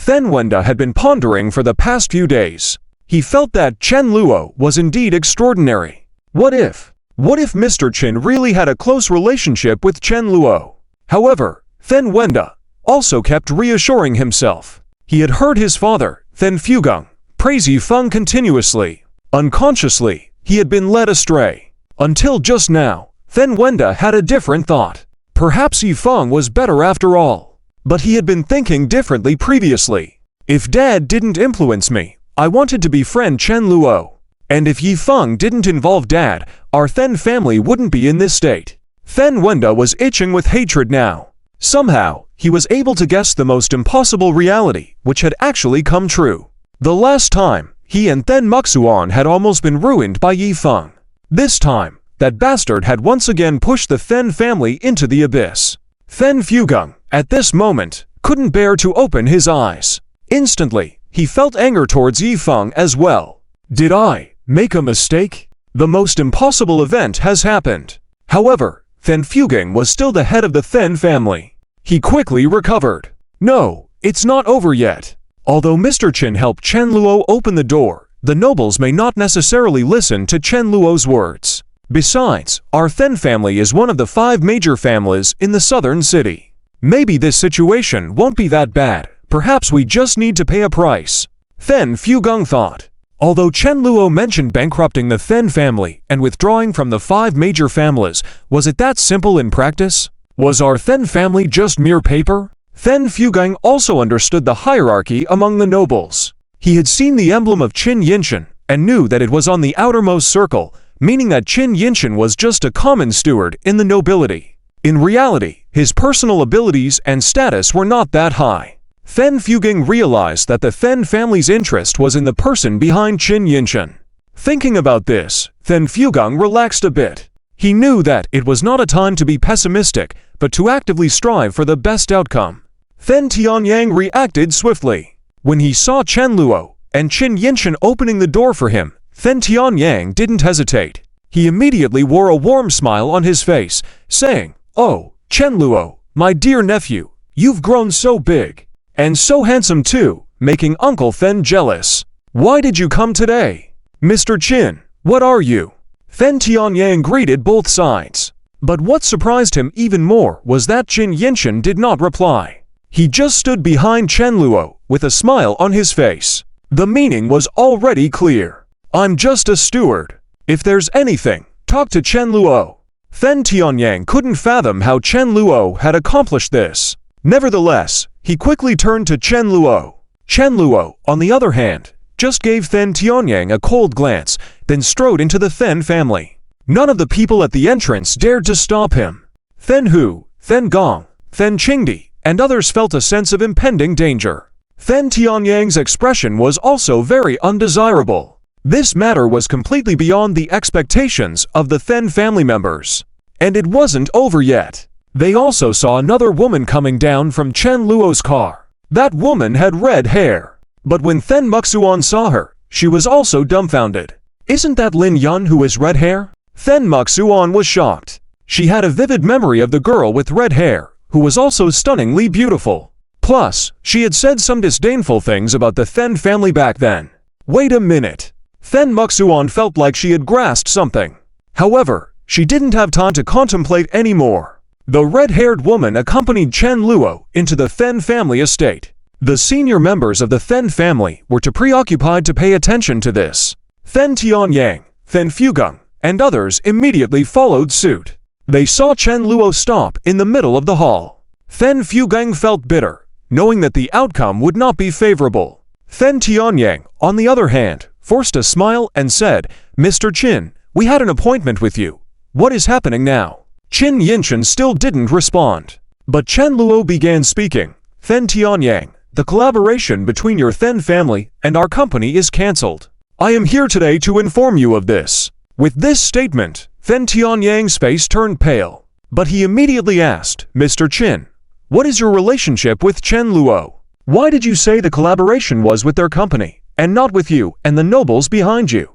Then Wenda had been pondering for the past few days. He felt that Chen Luo was indeed extraordinary. What if Mr. Qin really had a close relationship with Chen Luo? However, Then Wenda also kept reassuring himself. He had heard his father, Then Fugong, praise Yifeng continuously. Unconsciously, he had been led astray. Until just now, Then Wenda had a different thought. Perhaps Yifeng was better after all. But he had been thinking differently previously. If Dad didn't influence me, I wanted to befriend Chen Luo. And if Yifeng didn't involve Dad, our Then family wouldn't be in this state. Then Wenda was itching with hatred now. Somehow, he was able to guess the most impossible reality, which had actually come true. The last time, he and Then Muxuan had almost been ruined by Yifeng. This time, that bastard had once again pushed the Then family into the abyss. Then Fugong, at this moment, couldn't bear to open his eyes. Instantly, he felt anger towards Yifeng as well. Did I make a mistake? The most impossible event has happened. However, Then Fugong was still the head of the Then family. He quickly recovered. No, it's not over yet. Although Mr. Qin helped Chen Luo open the door, the nobles may not necessarily listen to Chen Luo's words. Besides, our Then family is one of the 5 major families in the southern city. Maybe this situation won't be that bad. Perhaps we just need to pay a price. Then Fugong thought. Although Chen Luo mentioned bankrupting the Then family and withdrawing from the 5 major families, was it that simple in practice? Was our Then family just mere paper? Then Fugong also understood the hierarchy among the nobles. He had seen the emblem of Qin Yinshan and knew that it was on the outermost circle, meaning that Qin Yinshan was just a common steward in the nobility. In reality, his personal abilities and status were not that high. Then Fugong realized that the Then family's interest was in the person behind Qin Yinshan. Thinking about this, Then Fugong relaxed a bit. He knew that it was not a time to be pessimistic, but to actively strive for the best outcome. Then Tianyang reacted swiftly. When he saw Chen Luo and Qin Yinshan opening the door for him, Then Tianyang didn't hesitate. He immediately wore a warm smile on his face, saying, "Oh, Chen Luo, my dear nephew, you've grown so big. And so handsome too, making Uncle Then jealous. Why did you come today? Mr. Qin, what are you?" Then Tianyang greeted both sides. But what surprised him even more was that Qin Yinshan did not reply. He just stood behind Chen Luo with a smile on his face. The meaning was already clear. I'm just a steward. If there's anything, talk to Chen Luo. Then Tianyang couldn't fathom how Chen Luo had accomplished this. Nevertheless, he quickly turned to Chen Luo. Chen Luo, on the other hand, just gave Then Tianyang a cold glance, then strode into the Then family. None of the people at the entrance dared to stop him. Then Hu, Then Gong, Then Qingdi, and others felt a sense of impending danger. Then Tianyang's expression was also very undesirable. This matter was completely beyond the expectations of the Then family members. And it wasn't over yet. They also saw another woman coming down from Chen Luo's car. That woman had red hair. But when Then Muxuan saw her, she was also dumbfounded. Isn't that Lin Yun who has red hair? Then Muxuan was shocked. She had a vivid memory of the girl with red hair, who was also stunningly beautiful. Plus, she had said some disdainful things about the Then family back then. Wait a minute. Then Muxuan felt like she had grasped something. However, she didn't have time to contemplate anymore. The red-haired woman accompanied Chen Luo into the Then family estate. The senior members of the Then family were too preoccupied to pay attention to this. Then Tianyang, Then Fugung, and others immediately followed suit. They saw Chen Luo stop in the middle of the hall. Then Fugung felt bitter, knowing that the outcome would not be favorable. Then Tianyang, on the other hand, forced a smile and said, "Mr. Qin, we had an appointment with you. What is happening now?" Qin Yinshan still didn't respond. But Chen Luo began speaking. "Then Tianyang, the collaboration between your Then family and our company is cancelled. I am here today to inform you of this." With this statement, Then Tianyang's face turned pale. But he immediately asked, "Mr. Qin, what is your relationship with Chen Luo? Why did you say the collaboration was with their company, and not with you and the nobles behind you?"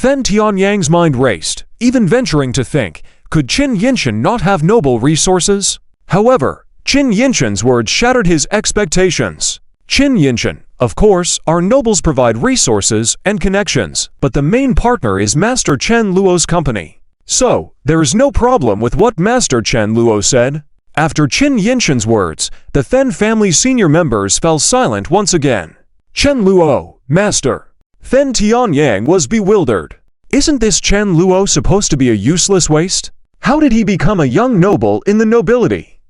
Then Tianyang's mind raced, even venturing to think, could Qin Yinshan not have noble resources? However, Qin Yinshan's words shattered his expectations. Qin Yinshan, of course, our nobles provide resources and connections, but the main partner is Master Chen Luo's company. So, there is no problem with what Master Chen Luo said. After Qin Yinshan's words, the Then family senior members fell silent once again. Chen Luo, Master. Then Tianyang was bewildered. Isn't this Chen Luo supposed to be a useless waste? How did he become a young noble in the nobility?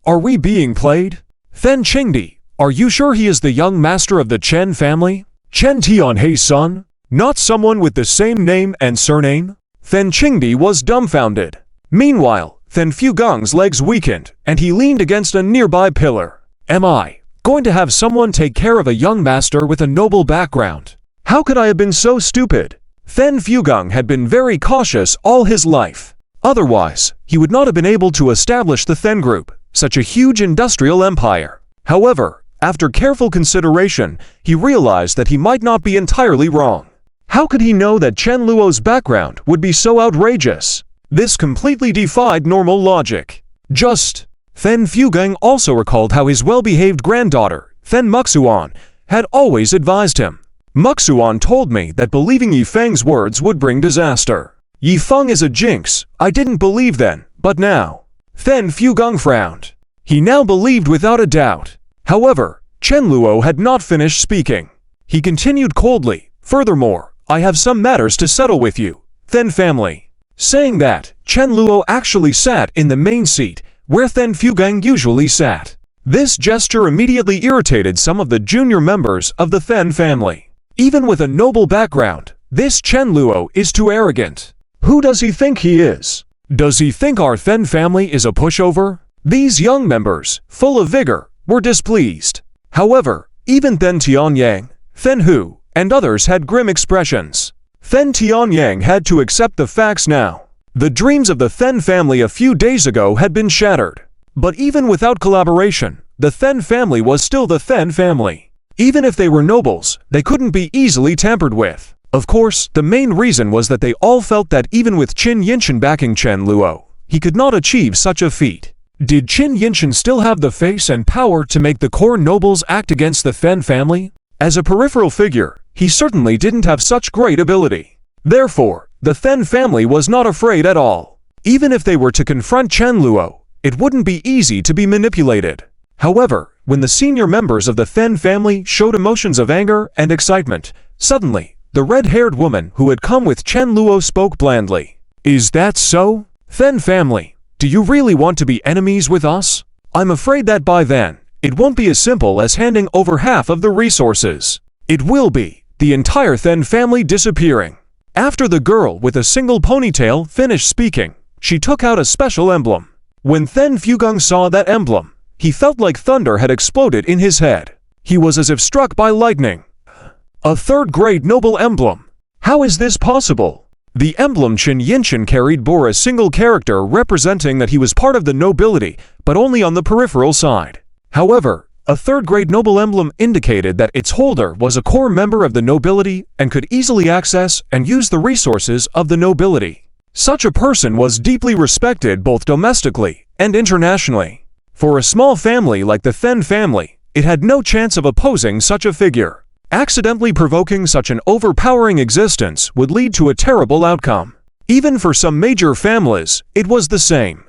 Are we being played? Then Qingdi, are you sure he is the young master of the Chen family? Chen Tianhei's son? Not someone with the same name and surname? Then Qingdi was dumbfounded. Meanwhile, Then Fugong's legs weakened, and he leaned against a nearby pillar. Am I going to have someone take care of a young master with a noble background? How could I have been so stupid? Then Fugung had been very cautious all his life. Otherwise, he would not have been able to establish the Then Group, such a huge industrial empire. However, after careful consideration, he realized that he might not be entirely wrong. How could he know that Chen Luo's background would be so outrageous? This completely defied normal logic. Then Fugung also recalled how his well-behaved granddaughter, Then Muxuan, had always advised him. Muxuan told me that believing Yifeng's words would bring disaster. Yifeng is a jinx, I didn't believe then, but now. Then Fugung frowned. He now believed without a doubt. However, Chen Luo had not finished speaking. He continued coldly, "Furthermore, I have some matters to settle with you, Then family." Saying that, Chen Luo actually sat in the main seat, where Then Fugung usually sat. This gesture immediately irritated some of the junior members of the Then family. Even with a noble background, this Chen Luo is too arrogant. Who does he think he is? Does he think our Then family is a pushover? These young members, full of vigor, were displeased. However, even Then Tianyang, Then Hu, and others had grim expressions. Then Tianyang had to accept the facts now. The dreams of the Then family a few days ago had been shattered. But even without collaboration, the Then family was still the Then family. Even if they were nobles, they couldn't be easily tampered with. Of course, the main reason was that they all felt that even with Qin Yinshan backing Chen Luo, he could not achieve such a feat. Did Qin Yinshan still have the face and power to make the core nobles act against the Then family? As a peripheral figure, he certainly didn't have such great ability. Therefore, the Then family was not afraid at all. Even if they were to confront Chen Luo, it wouldn't be easy to be manipulated. However, when the senior members of the Then family showed emotions of anger and excitement, suddenly, the red-haired woman who had come with Chen Luo spoke blandly. "Is that so? Then family, do you really want to be enemies with us? I'm afraid that by then, it won't be as simple as handing over half of the resources. It will be the entire Then family disappearing." After the girl with a single ponytail finished speaking, she took out a special emblem. When Then Fugung saw that emblem, he felt like thunder had exploded in his head. He was as if struck by lightning. A third-grade noble emblem. How is this possible? The emblem Qin Yinshan carried bore a single character representing that he was part of the nobility, but only on the peripheral side. However, a third-grade noble emblem indicated that its holder was a core member of the nobility and could easily access and use the resources of the nobility. Such a person was deeply respected both domestically and internationally. For a small family like the Then family, It had no chance of opposing such a figure. Accidentally provoking such an overpowering existence would lead to a terrible outcome. Even for some major families, it was the same.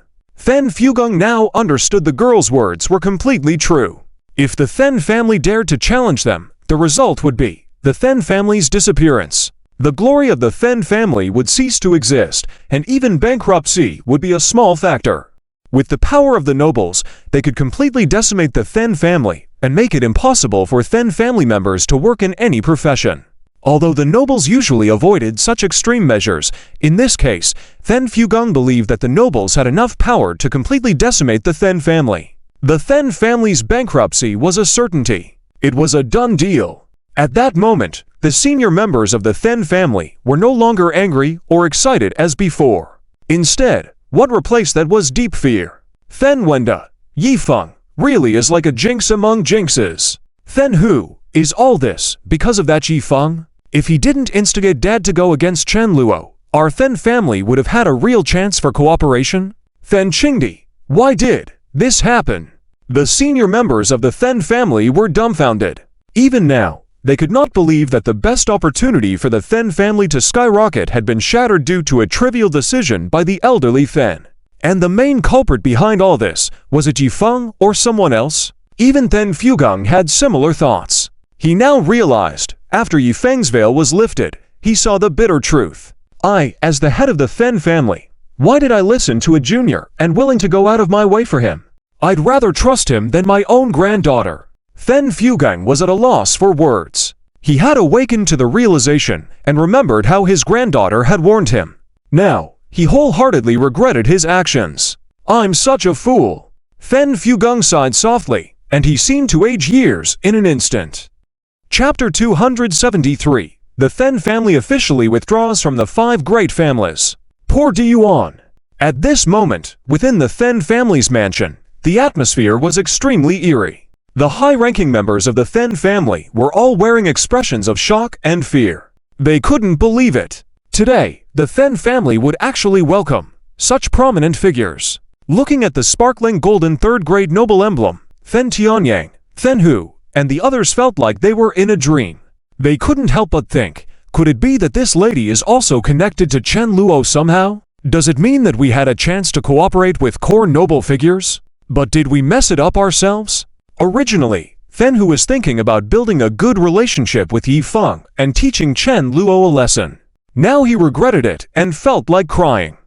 Then Fugung now understood the girl's words were completely true. If the Then family dared to challenge them, the result would be the Then family's disappearance. The glory of the Then family would cease to exist, and even bankruptcy would be a small factor. With the power of the nobles, they could completely decimate the Then family and make it impossible for Then family members to work in any profession. Although the nobles usually avoided such extreme measures, in this case, Then Fugung believed that the nobles had enough power to completely decimate the Then family. The Then family's bankruptcy was a certainty. It was a done deal. At that moment, the senior members of the Then family were no longer angry or excited as before. Instead, what replaced that was deep fear. Then Wenda, Yifeng, really is like a jinx among jinxes. Then who is all this because of that Yifeng? If he didn't instigate Dad to go against Chen Luo, our Then family would have had a real chance for cooperation. Then Qingdi, why did this happen? The senior members of the Then family were dumbfounded. Even now, they could not believe that the best opportunity for the Then family to skyrocket had been shattered due to a trivial decision by the elderly Then. And the main culprit behind all this, was it Yifeng or someone else? Even Then Fugung had similar thoughts. He now realized, after Yifeng's veil was lifted, he saw the bitter truth. I, as the head of the Then family, why did I listen to a junior and willing to go out of my way for him? I'd rather trust him than my own granddaughter. Then Fugung was at a loss for words. He had awakened to the realization and remembered how his granddaughter had warned him. Now, he wholeheartedly regretted his actions. I'm such a fool. Then Fugung sighed softly, and he seemed to age years in an instant. Chapter 273. The Then family officially withdraws from the 5 great families. Poor Diyuan. At this moment, within the Then family's mansion, the atmosphere was extremely eerie. The high-ranking members of the Then family were all wearing expressions of shock and fear. They couldn't believe it. Today, the Then family would actually welcome such prominent figures. Looking at the sparkling golden third-grade noble emblem, Then Tianyang, Then Hu, and the others felt like they were in a dream. They couldn't help but think, could it be that this lady is also connected to Chen Luo somehow? Does it mean that we had a chance to cooperate with core noble figures? But did we mess it up ourselves? Originally, Then Hu was thinking about building a good relationship with Yifeng and teaching Chen Luo a lesson. Now he regretted it and felt like crying.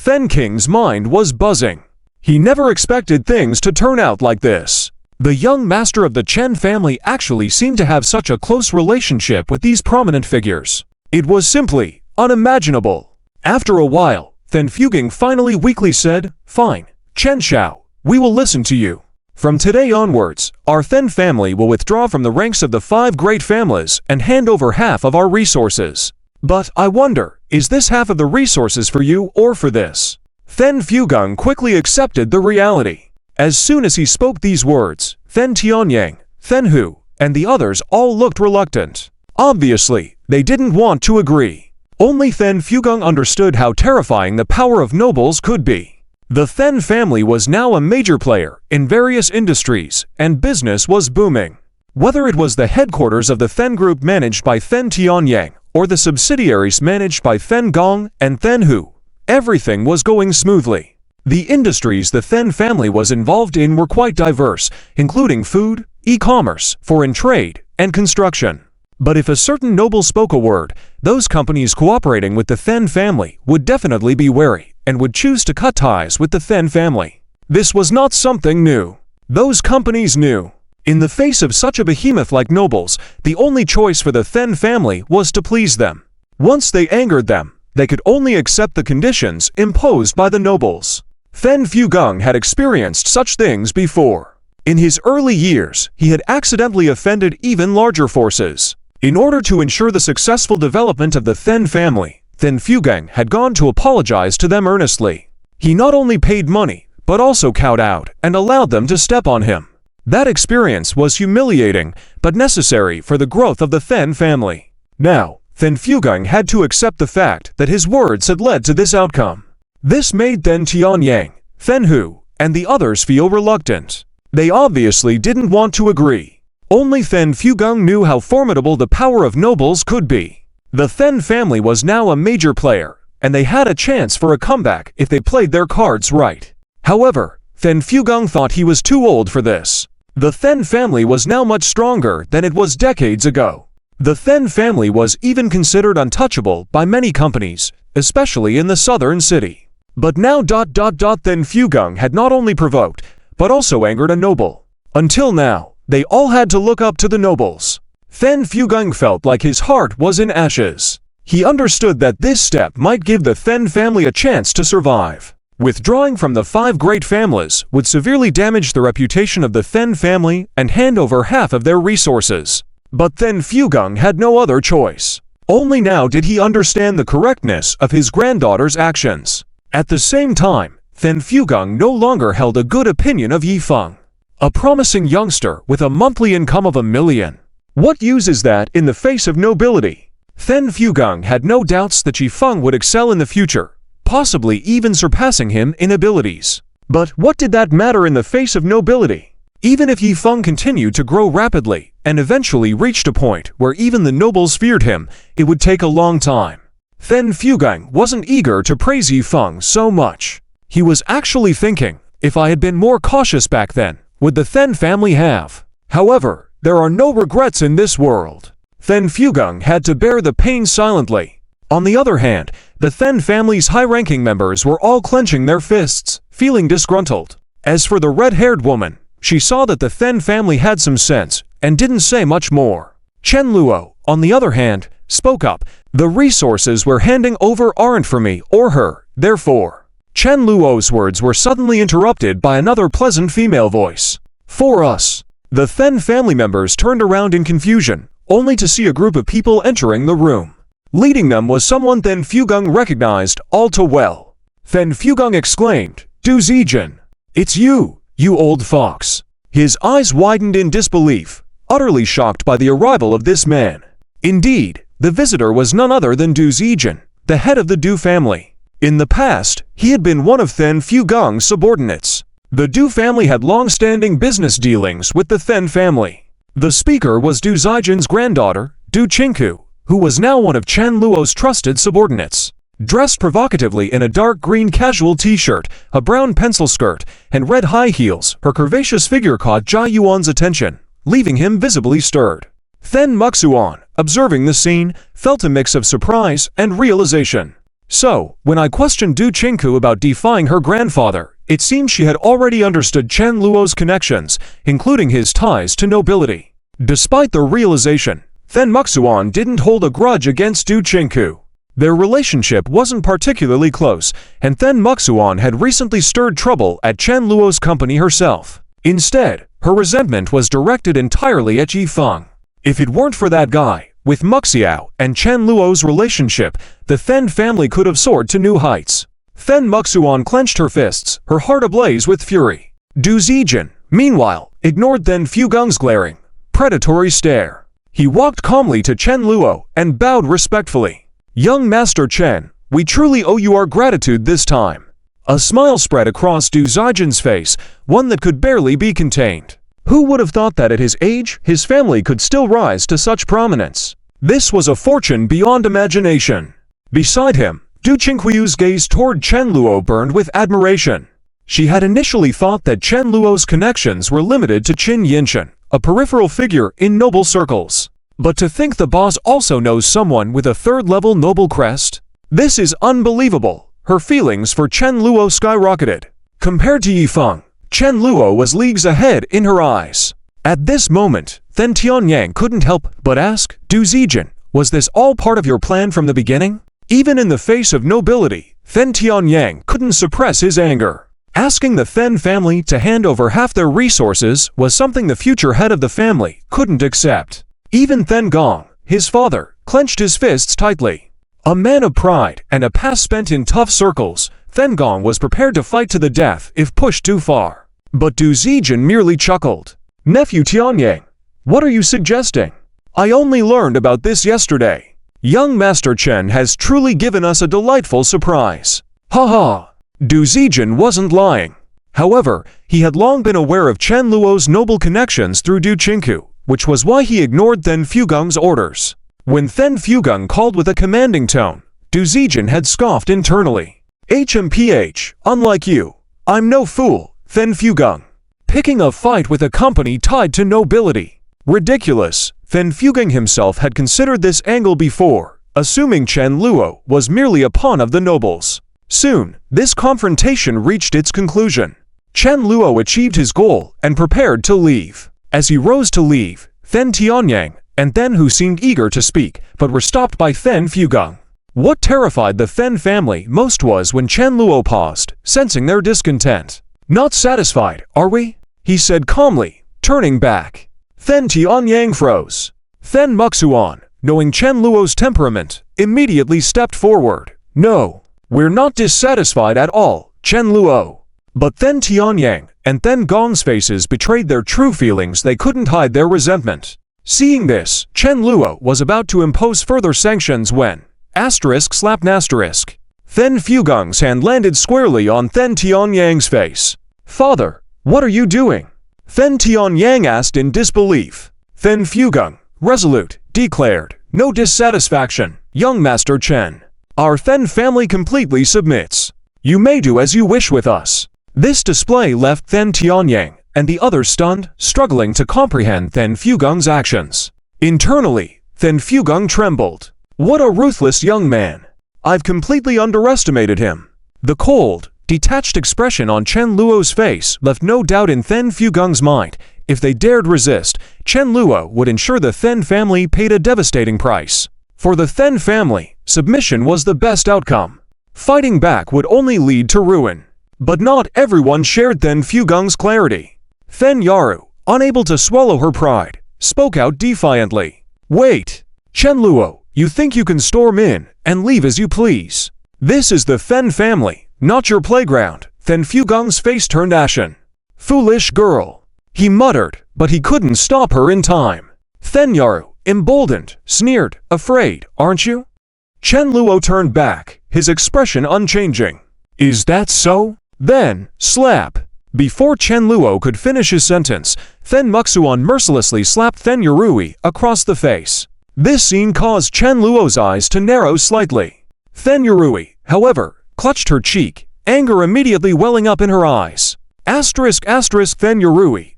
Then King's mind was buzzing. He never expected things to turn out like this. The young master of the Chen family actually seemed to have such a close relationship with these prominent figures. It was simply unimaginable. After a while, Then Fugung finally weakly said, "Fine, Chen Xiao, we will listen to you. From today onwards, our Then family will withdraw from the ranks of the 5 great families and hand over half of our resources. But I wonder, is this half of the resources for you or for this?" Then Fugung quickly accepted the reality. As soon as he spoke these words, Then Tianyang, Then Hu, and the others all looked reluctant. Obviously, they didn't want to agree. Only Then Fugung understood how terrifying the power of nobles could be. The Then family was now a major player in various industries, and business was booming. Whether it was the headquarters of the Then group managed by Then Tianyang, or the subsidiaries managed by Then Gong and Then Hu, everything was going smoothly. The industries the Then family was involved in were quite diverse, including food, e-commerce, foreign trade, and construction. But if a certain noble spoke a word, those companies cooperating with the Then family would definitely be wary and would choose to cut ties with the Then family. This was not something new. Those companies knew. In the face of such a behemoth like nobles, the only choice for the Then family was to please them. Once they angered them, they could only accept the conditions imposed by the nobles. Then Fugung had experienced such things before. In his early years, he had accidentally offended even larger forces. In order to ensure the successful development of the Then family, Then Fugung had gone to apologize to them earnestly. He not only paid money, but also cowed out and allowed them to step on him. That experience was humiliating, but necessary for the growth of the Then family. Now, Then Fugung had to accept the fact that his words had led to this outcome. This made Then Tianyang, Then Hu, and the others feel reluctant. They obviously didn't want to agree. Only Then Fugung knew how formidable the power of nobles could be. The Then family was now a major player, and they had a chance for a comeback if they played their cards right. However, Then Fugung thought he was too old for this. The Then family was now much stronger than it was decades ago. The Then family was even considered untouchable by many companies, especially in the southern city. But now Then Fugung had not only provoked, but also angered a noble. Until now, they all had to look up to the nobles. Then Fugung felt like his heart was in ashes. He understood that this step might give the Then family a chance to survive. Withdrawing from the 5 great families would severely damage the reputation of the Then family and hand over half of their resources. But Then Fugung had no other choice. Only now did he understand the correctness of his granddaughter's actions. At the same time, Then Fugung no longer held a good opinion of Yifeng, a promising youngster with a monthly income of $1 million. What use is that in the face of nobility? Then Fugung had no doubts that Yifeng would excel in the future, possibly even surpassing him in abilities. But what did that matter in the face of nobility? Even if Yifeng continued to grow rapidly and eventually reached a point where even the nobles feared him, it would take a long time. Then Fugung wasn't eager to praise Yifeng so much. He was actually thinking, if I had been more cautious back then, would the Then family have? However, there are no regrets in this world. Then Fugung had to bear the pain silently. On the other hand, the Then family's high-ranking members were all clenching their fists, feeling disgruntled. As for the red-haired woman, she saw that the Then family had some sense and didn't say much more. Chen Luo, on the other hand, spoke up. The resources we're handing over aren't for me or her, therefore. Chen Luo's words were suddenly interrupted by another pleasant female voice. For us. The Then family members turned around in confusion, only to see a group of people entering the room. Leading them was someone Then Fugung recognized all too well. Then Fugung exclaimed, Du Zijin, it's you, you old fox. His eyes widened in disbelief, utterly shocked by the arrival of this man. Indeed, the visitor was none other than Du Zijin, the head of the Du family. In the past, he had been one of Then Fugung's subordinates. The Du family had long-standing business dealings with the Then family. The speaker was Du Zijin's granddaughter, Du Chinku, who was now one of Chen Luo's trusted subordinates. Dressed provocatively in a dark green casual t-shirt, a brown pencil skirt, and red high heels, her curvaceous figure caught Jia Yuan's attention, leaving him visibly stirred. Then Muxuan, observing the scene, felt a mix of surprise and realization. So, when I questioned Du Chinku about defying her grandfather, it seemed she had already understood Chen Luo's connections, including his ties to nobility. Despite the realization, Then Muxuan didn't hold a grudge against Du Chinku. Their relationship wasn't particularly close, and Then Muxuan had recently stirred trouble at Chen Luo's company herself. Instead, her resentment was directed entirely at Yifeng. If it weren't for that guy, with Muxiao and Chen Luo's relationship, the Then family could have soared to new heights. Then Muxuan clenched her fists, her heart ablaze with fury. Du Zijin, meanwhile, ignored Then Fugung's glaring, predatory stare. He walked calmly to Chen Luo and bowed respectfully. Young Master Chen, we truly owe you our gratitude this time. A smile spread across Du Zijin's face, one that could barely be contained. Who would have thought that at his age, his family could still rise to such prominence? This was a fortune beyond imagination. Beside him, Du Qinghui's gaze toward Chen Luo burned with admiration. She had initially thought that Chen Luo's connections were limited to Qin Yinshan, a peripheral figure in noble circles. But to think the boss also knows someone with a third-level noble crest? This is unbelievable. Her feelings for Chen Luo skyrocketed. Compared to Yifeng, Chen Luo was leagues ahead in her eyes. At this moment, Then Tianyang couldn't help but ask, Du Zijin, was this all part of your plan from the beginning? Even in the face of nobility, Then Tianyang couldn't suppress his anger. Asking the Then family to hand over half their resources was something the future head of the family couldn't accept. Even Then Gong, his father, clenched his fists tightly. A man of pride and a past spent in tough circles, Then Gong was prepared to fight to the death if pushed too far. But Du Zijin merely chuckled. Nephew Tianyang, what are you suggesting? I only learned about this yesterday. Young Master Chen has truly given us a delightful surprise. Ha ha! Du Zijin wasn't lying. However, he had long been aware of Chen Luo's noble connections through Du Chinku, which was why he ignored Then Fugung's orders. When Then Fugung called with a commanding tone, Du Zijin had scoffed internally. HMPH, unlike you, I'm no fool, Then Fugung. Picking a fight with a company tied to nobility. Ridiculous. Then Fugung himself had considered this angle before, assuming Chen Luo was merely a pawn of the nobles. Soon, this confrontation reached its conclusion. Chen Luo achieved his goal and prepared to leave. As he rose to leave, Then Tianyang and Then Hu seemed eager to speak, but were stopped by Then Fugung. What terrified the Then family most was when Chen Luo paused, sensing their discontent. Not satisfied, are we? He said calmly, turning back. Then Tianyang froze. Then Muxuan, knowing Chen Luo's temperament, immediately stepped forward. No, we're not dissatisfied at all, Chen Luo. But Then Tianyang and Then Gong's faces betrayed their true feelings. They couldn't hide their resentment. Seeing this, Chen Luo was about to impose further sanctions when */. Then Fugung's hand landed squarely on Then Tianyang's face. Father, what are you doing? Then Tianyang asked in disbelief. Then Fugung, resolute, declared, no dissatisfaction, young Master Chen. Our Then family completely submits. You may do as you wish with us. This display left Then Tianyang and the others stunned, struggling to comprehend Then Fugung's actions. Internally, Then Fugung trembled. What a ruthless young man. I've completely underestimated him. The cold, detached expression on Chen Luo's face left no doubt in Then Fugung's mind. If they dared resist, Chen Luo would ensure the Then family paid a devastating price. For the Then family, submission was the best outcome. Fighting back would only lead to ruin. But not everyone shared Then Fugung's clarity. Then Yaru, unable to swallow her pride, spoke out defiantly. Wait! Chen Luo, you think you can storm in and leave as you please? This is the Then family, not your playground. Then Fugung's face turned ashen. Foolish girl. He muttered, but he couldn't stop her in time. Then Yaru, emboldened, sneered, afraid, aren't you? Chen Luo turned back, his expression unchanging. Is that so? Then, slap. Before Chen Luo could finish his sentence, Then Muxuan mercilessly slapped Then Yurui across the face. This scene caused Chen Luo's eyes to narrow slightly. Then Yurui, however, clutched her cheek, anger immediately welling up in her eyes. Then Yurui,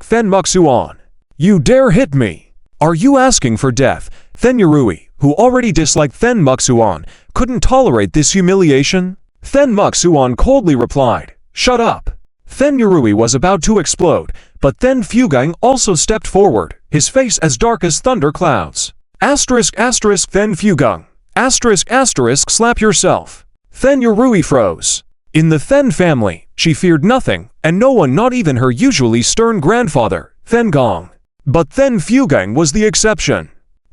Then Muxuan. You dare hit me? Are you asking for death? Then Yurui, who already disliked Then Muxuan, couldn't tolerate this humiliation. Then Muxuan coldly replied, shut up. Then Yurui was about to explode, but Then Fugung also stepped forward, his face as dark as thunder clouds. Then Fugung. Slap yourself. Then Yurui froze. In the Then family, she feared nothing, and no one, not even her usually stern grandfather, Then Gong. But Then Fugung was the exception.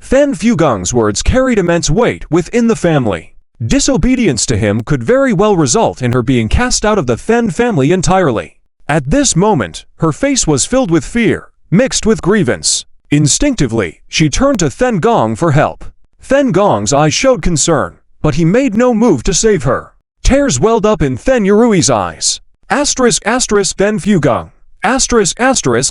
Then Fugung's words carried immense weight within the family. Disobedience to him could very well result in her being cast out of the Then family entirely. At this moment, her face was filled with fear, mixed with grievance. Instinctively, she turned to Then Gong for help. Then Gong's eyes showed concern, but he made no move to save her. Tears welled up in Then Yurui's eyes. Then Fugung.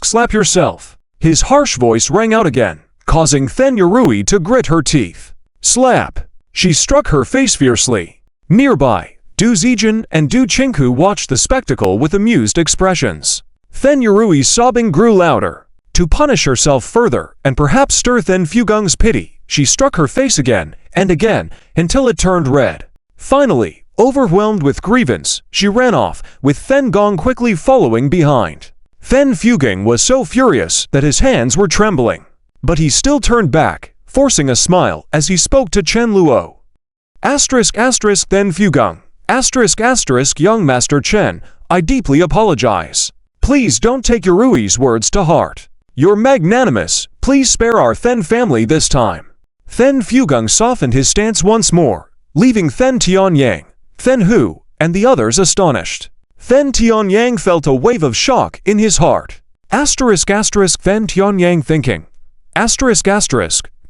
Slap yourself. His harsh voice rang out again, causing Then Yurui to grit her teeth. Slap. She struck her face fiercely. Nearby, Du Zijin and Du Qinghu watched the spectacle with amused expressions. Then Yurui's sobbing grew louder. To punish herself further and perhaps stir Then Fugung's pity, she struck her face again and again until it turned red. Finally, overwhelmed with grievance, she ran off, with Then Gong quickly following behind. Then Fugung was so furious that his hands were trembling. But he still turned back, forcing a smile as he spoke to Chen Luo. Then Fugung. Young Master Chen, I deeply apologize. Please don't take Yurui's words to heart. You're magnanimous, please spare our Then family this time. Then Fugung softened his stance once more, leaving Then Tianyang, Then Hu, and the others astonished. Then Tianyang felt a wave of shock in his heart. Then Tianyang thinking.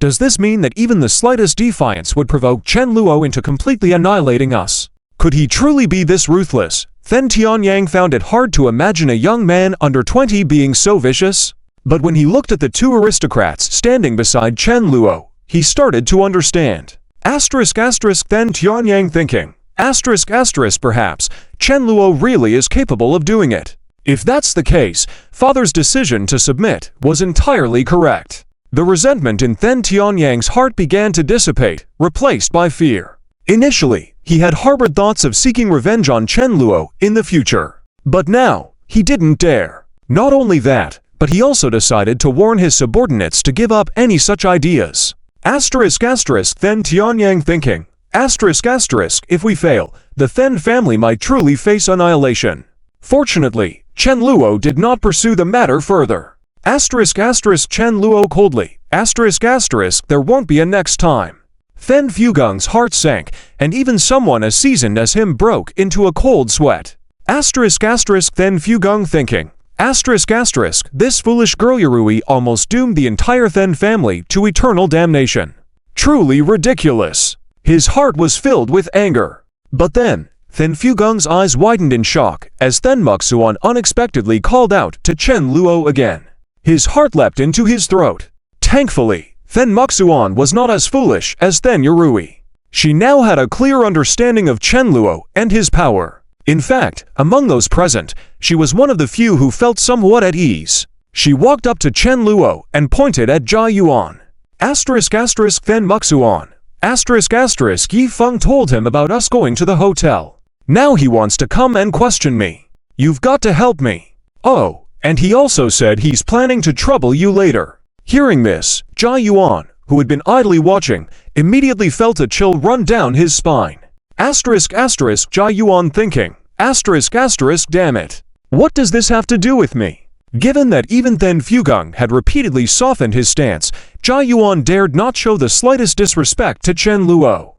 Does this mean that even the slightest defiance would provoke Chen Luo into completely annihilating us? Could he truly be this ruthless? Then Tianyang found it hard to imagine a young man under 20 being so vicious. But when he looked at the two aristocrats standing beside Chen Luo, he started to understand. Asterisk asterisk then Tianyang thinking. Asterisk asterisk perhaps Chen Luo really is capable of doing it. If that's the case, father's decision to submit was entirely correct. The resentment in Then Tianyang's heart began to dissipate, replaced by fear. Initially, he had harbored thoughts of seeking revenge on Chen Luo in the future. But now, he didn't dare. Not only that, but he also decided to warn his subordinates to give up any such ideas. Asterisk asterisk then Tianyang thinking. Asterisk asterisk if we fail, the Then family might truly face annihilation. Fortunately, Chen Luo did not pursue the matter further. Asterisk asterisk Chen Luo coldly. Asterisk asterisk there won't be a next time. Then Fugung's heart sank, and even someone as seasoned as him broke into a cold sweat. Asterisk asterisk then Fugung thinking. Asterisk asterisk this foolish girl Yurui almost doomed the entire Then family to eternal damnation. Truly ridiculous. His heart was filled with anger. But then Fugung's eyes widened in shock as Then Muxuan unexpectedly called out to Chen Luo again. His heart leapt into his throat. Thankfully, Then Muxuan was not as foolish as Then Yurui. She now had a clear understanding of Chen Luo and his power. In fact, among those present, she was one of the few who felt somewhat at ease. She walked up to Chen Luo and pointed at Jia Yuan. Asterisk asterisk Then Muxuan. Asterisk asterisk Yi Feng told him about us going to the hotel. Now he wants to come and question me. You've got to help me. Oh, and he also said he's planning to trouble you later. Hearing this, Jia Yuan, who had been idly watching, immediately felt a chill run down his spine. Asterisk asterisk Jia Yuan thinking. Asterisk asterisk damn it. What does this have to do with me? Given that even then Fugung had repeatedly softened his stance, Jia Yuan dared not show the slightest disrespect to Chen Luo.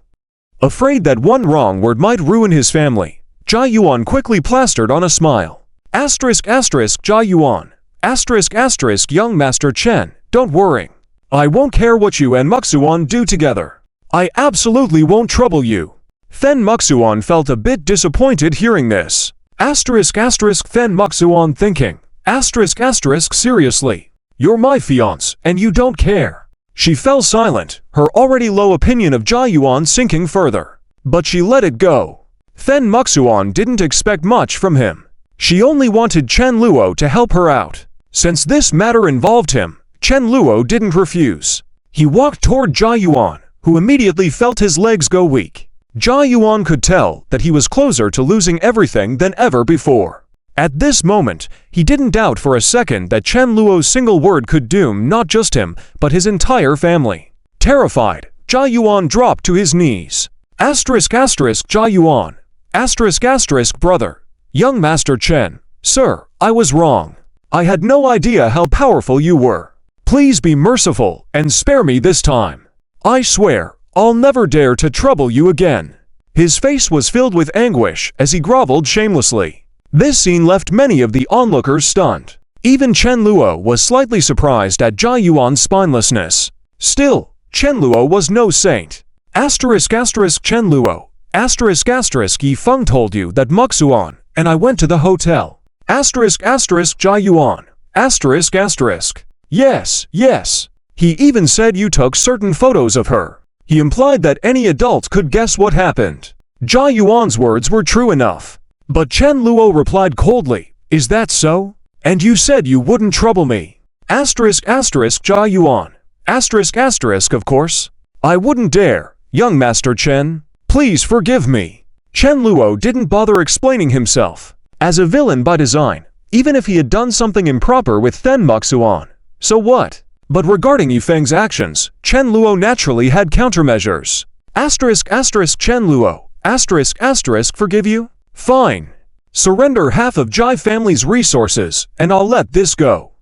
Afraid that one wrong word might ruin his family, Jia Yuan quickly plastered on a smile. Asterisk asterisk Jia Yuan. Asterisk asterisk young Master Chen, don't worry. I won't care what you and Muxuan do together. I absolutely won't trouble you. Then Muxuan felt a bit disappointed hearing this. Asterisk asterisk Then Muxuan thinking. Asterisk asterisk seriously. You're my fiancé, and you don't care. She fell silent, her already low opinion of Jia Yuan sinking further. But she let it go. Then Muxuan didn't expect much from him. She only wanted Chen Luo to help her out. Since this matter involved him, Chen Luo didn't refuse. He walked toward Jia Yuan, who immediately felt his legs go weak. Jia Yuan could tell that he was closer to losing everything than ever before. At this moment, he didn't doubt for a second that Chen Luo's single word could doom not just him, but his entire family. Terrified, Jia Yuan dropped to his knees. Asterisk asterisk Jia Yuan. Asterisk asterisk brother. Young Master Chen, sir, I was wrong. I had no idea how powerful you were. Please be merciful and spare me this time. I swear, I'll never dare to trouble you again. His face was filled with anguish as he groveled shamelessly. This scene left many of the onlookers stunned. Even Chen Luo was slightly surprised at Jia Yuan's spinelessness. Still, Chen Luo was no saint. Asterisk asterisk Chen Luo. Asterisk asterisk Yi Feng told you that Muxuan and I went to the hotel. Asterisk asterisk Jia Yuan. Asterisk asterisk. Yes, yes. He even said you took certain photos of her. He implied that any adult could guess what happened. Jia Yuan's words were true enough. But Chen Luo replied coldly, is that so? And you said you wouldn't trouble me. Asterisk asterisk Jia Yuan. Asterisk asterisk of course. I wouldn't dare, young Master Chen. Please forgive me. Chen Luo didn't bother explaining himself. As a villain by design, even if he had done something improper with Then Muxuan, so what? But regarding Yifeng's actions, Chen Luo naturally had countermeasures. Asterisk asterisk Chen Luo. Asterisk asterisk forgive you? Fine. Surrender half of Jai family's resources, and I'll let this go.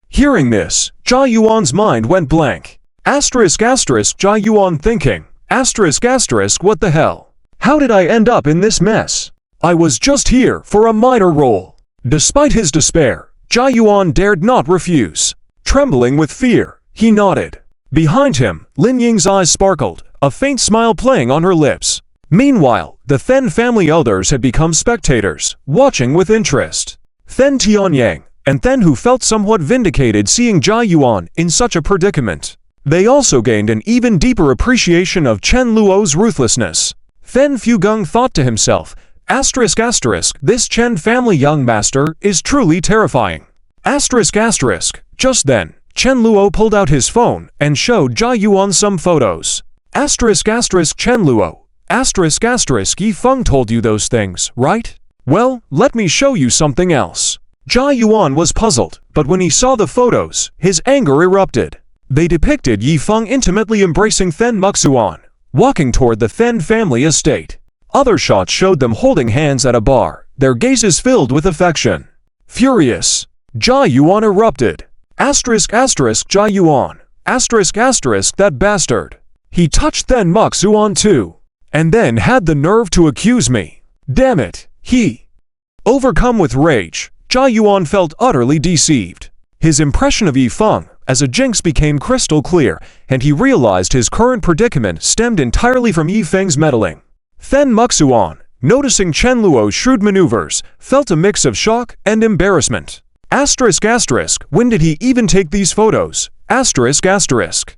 Hearing this, Jia Yuan's mind went blank. Asterisk asterisk Jia Yuan thinking. Asterisk asterisk what the hell? How did I end up in this mess? I was just here for a minor role. Despite his despair, Jia Yuan dared not refuse. Trembling with fear, he nodded. Behind him, Lin Ying's eyes sparkled, a faint smile playing on her lips. Meanwhile, the Then family elders had become spectators, watching with interest. Then Tianyang, and Then Hu felt somewhat vindicated seeing Jia Yuan in such a predicament. They also gained an even deeper appreciation of Chen Luo's ruthlessness. Fen Fugung thought to himself, ***, this Chen family young master is truly terrifying. ***. Just then, Chen Luo pulled out his phone and showed Jia Yuan some photos. ***, Chen Luo, ***, Yi Feng told you those things, right? Well, let me show you something else. Jia Yuan was puzzled, but when he saw the photos, his anger erupted. They depicted Yi Feng intimately embracing Fen Muxuan, walking toward the Fen family estate. Other shots showed them holding hands at a bar, their gazes filled with affection. Furious, Jia Yuan erupted. ***, Jia Yuan, ***, that bastard. He touched Fen Muxuan too, and then had the nerve to accuse me. Damn it, he. Overcome with rage, Jia Yuan felt utterly deceived. His impression of Yi Feng as a jinx became crystal clear, and he realized his current predicament stemmed entirely from Yi Feng's meddling. Fen Muxuan, noticing Chen Luo's shrewd maneuvers, felt a mix of shock and embarrassment. ***, when did he even take these photos? ***.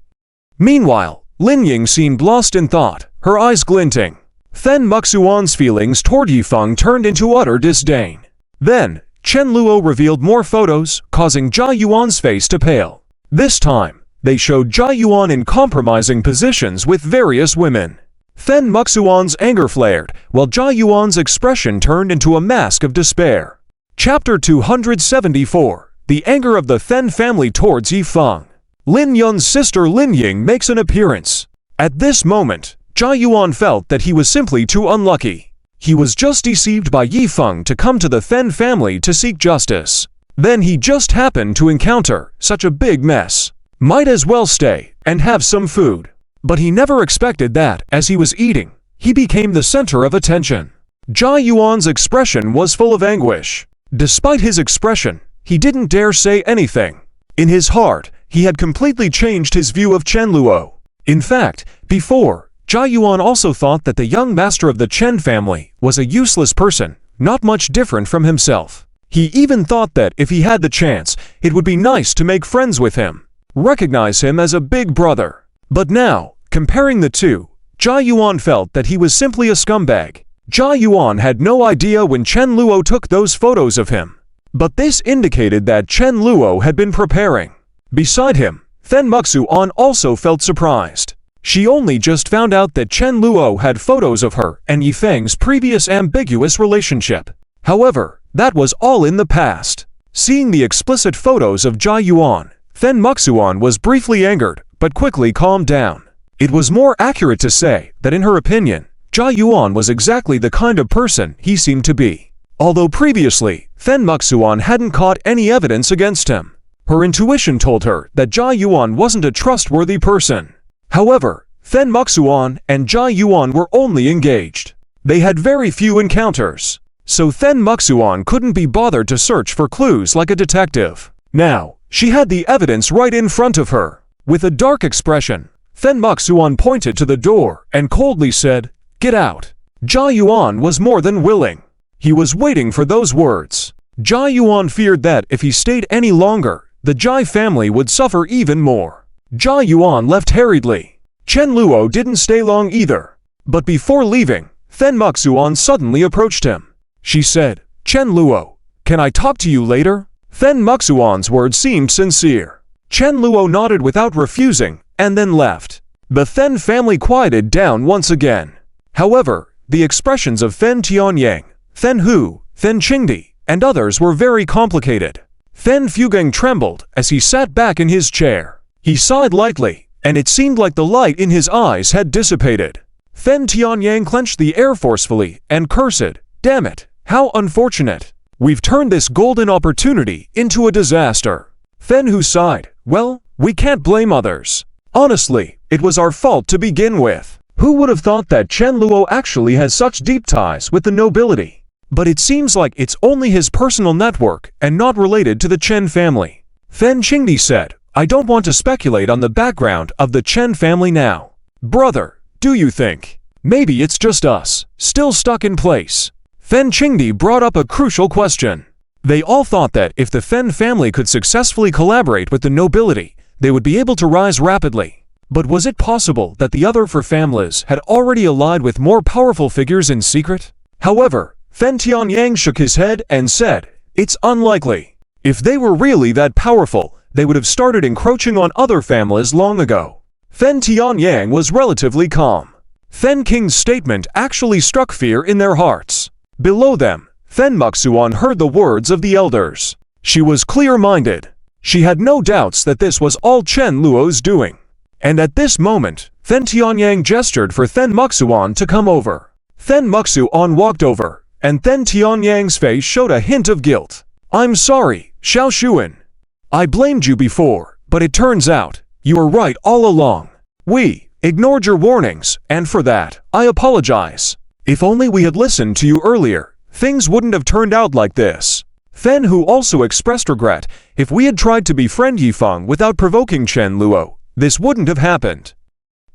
Meanwhile, Lin Ying seemed lost in thought, her eyes glinting. Fen Muxuan's feelings toward Yi Feng turned into utter disdain. Then, Chen Luo revealed more photos, causing Jia Yuan's face to pale. This time, they showed Jia Yuan in compromising positions with various women. Fen Muxuan's anger flared, while Jia Yuan's expression turned into a mask of despair. Chapter 274, The Anger of the Fen Family Towards Yi Feng. Lin Yun's sister Lin Ying makes an appearance. At this moment, Jia Yuan felt that he was simply too unlucky. He was just deceived by Yi Feng to come to the Fen family to seek justice. Then he just happened to encounter such a big mess. Might as well stay and have some food. But he never expected that, as he was eating, he became the center of attention. Jia Yuan's expression was full of anguish. Despite his expression, he didn't dare say anything. In his heart, he had completely changed his view of Chen Luo. In fact, before, Jia Yuan also thought that the young master of the Chen family was a useless person, not much different from himself. He even thought that if he had the chance, it would be nice to make friends with him, recognize him as a big brother. But now, comparing the two, Jia Yuan felt that he was simply a scumbag. Jia Yuan had no idea when Chen Luo took those photos of him. But this indicated that Chen Luo had been preparing. Beside him, Fen Muxuan also felt surprised. She only just found out that Chen Luo had photos of her and Yi Feng's previous ambiguous relationship. However, that was all in the past. Seeing the explicit photos of Jia Yuan, Fen Muxuan was briefly angered, but quickly calmed down. It was more accurate to say that in her opinion, Jia Yuan was exactly the kind of person he seemed to be. Although previously, Fen Muxuan hadn't caught any evidence against him. Her intuition told her that Jia Yuan wasn't a trustworthy person. However, Fen Muxuan and Jia Yuan were only engaged. They had very few encounters. So Fen Muxuan couldn't be bothered to search for clues like a detective. Now, she had the evidence right in front of her. With a dark expression, Fen Muxuan pointed to the door and coldly said, "Get out." Jia Yuan was more than willing. He was waiting for those words. Jia Yuan feared that if he stayed any longer, the Jia family would suffer even more. Jia Yuan left hurriedly. Chen Luo didn't stay long either. But before leaving, Fen Muxuan suddenly approached him. She said, "Chen Luo, can I talk to you later?" Fen Muxuan's words seemed sincere. Chen Luo nodded without refusing, and then left. The Fen family quieted down once again. However, the expressions of Fen Tianyang, Fen Hu, Fen Qingdi, and others were very complicated. Fen Fugang trembled as he sat back in his chair. He sighed lightly, and it seemed like the light in his eyes had dissipated. Fen Tianyang clenched the air forcefully and cursed, "Damn it, how unfortunate. We've turned this golden opportunity into a disaster." Fen Hu sighed, "Well, we can't blame others. Honestly, it was our fault to begin with. Who would have thought that Chen Luo actually has such deep ties with the nobility? But it seems like it's only his personal network and not related to the Chen family." Fen Qingdi said, "I don't want to speculate on the background of the Chen family now. Brother, do you think maybe it's just us, still stuck in place?" Fen Qingdi brought up a crucial question. They all thought that if the Fen family could successfully collaborate with the nobility, they would be able to rise rapidly. But was it possible that the other four families had already allied with more powerful figures in secret? However, Fen Tianyang shook his head and said, "It's unlikely. If they were really that powerful, they would have started encroaching on other families long ago." Fen Tianyang was relatively calm. Fen King's statement actually struck fear in their hearts. Below them, Fen Muxuan heard the words of the elders. She was clear-minded. She had no doubts that this was all Chen Luo's doing. And at this moment, Fen Tianyang gestured for Fen Muxuan to come over. Fen Muxuan walked over, and Fen Tianyang's face showed a hint of guilt. "I'm sorry, Xiao Xuan. I blamed you before, but it turns out, you were right all along. We ignored your warnings, and for that, I apologize. If only we had listened to you earlier, things wouldn't have turned out like this." Fen Hu also expressed regret. If we had tried to befriend Yifeng without provoking Chen Luo, this wouldn't have happened.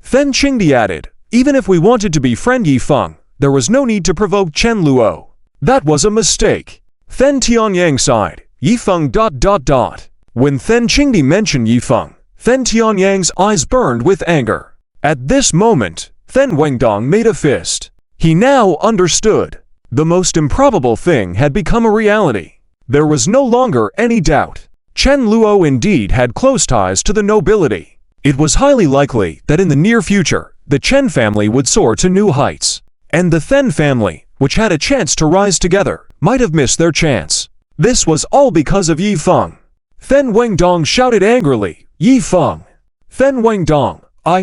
Fen Qingdi added, even if we wanted to befriend Yifeng, there was no need to provoke Chen Luo. That was a mistake. Fen Tianyang sighed. Yifeng ... When Fen Qingdi mentioned Yifeng, Fen Tianyang's eyes burned with anger. At this moment, Fen Wengdong made a fist. He now understood. The most improbable thing had become a reality. There was no longer any doubt. Chen Luo indeed had close ties to the nobility. It was highly likely that in the near future, the Chen family would soar to new heights. And the Fen family, which had a chance to rise together, might have missed their chance. This was all because of Yifeng. Fen Wengdong shouted angrily, "Yifeng! Fen Wengdong,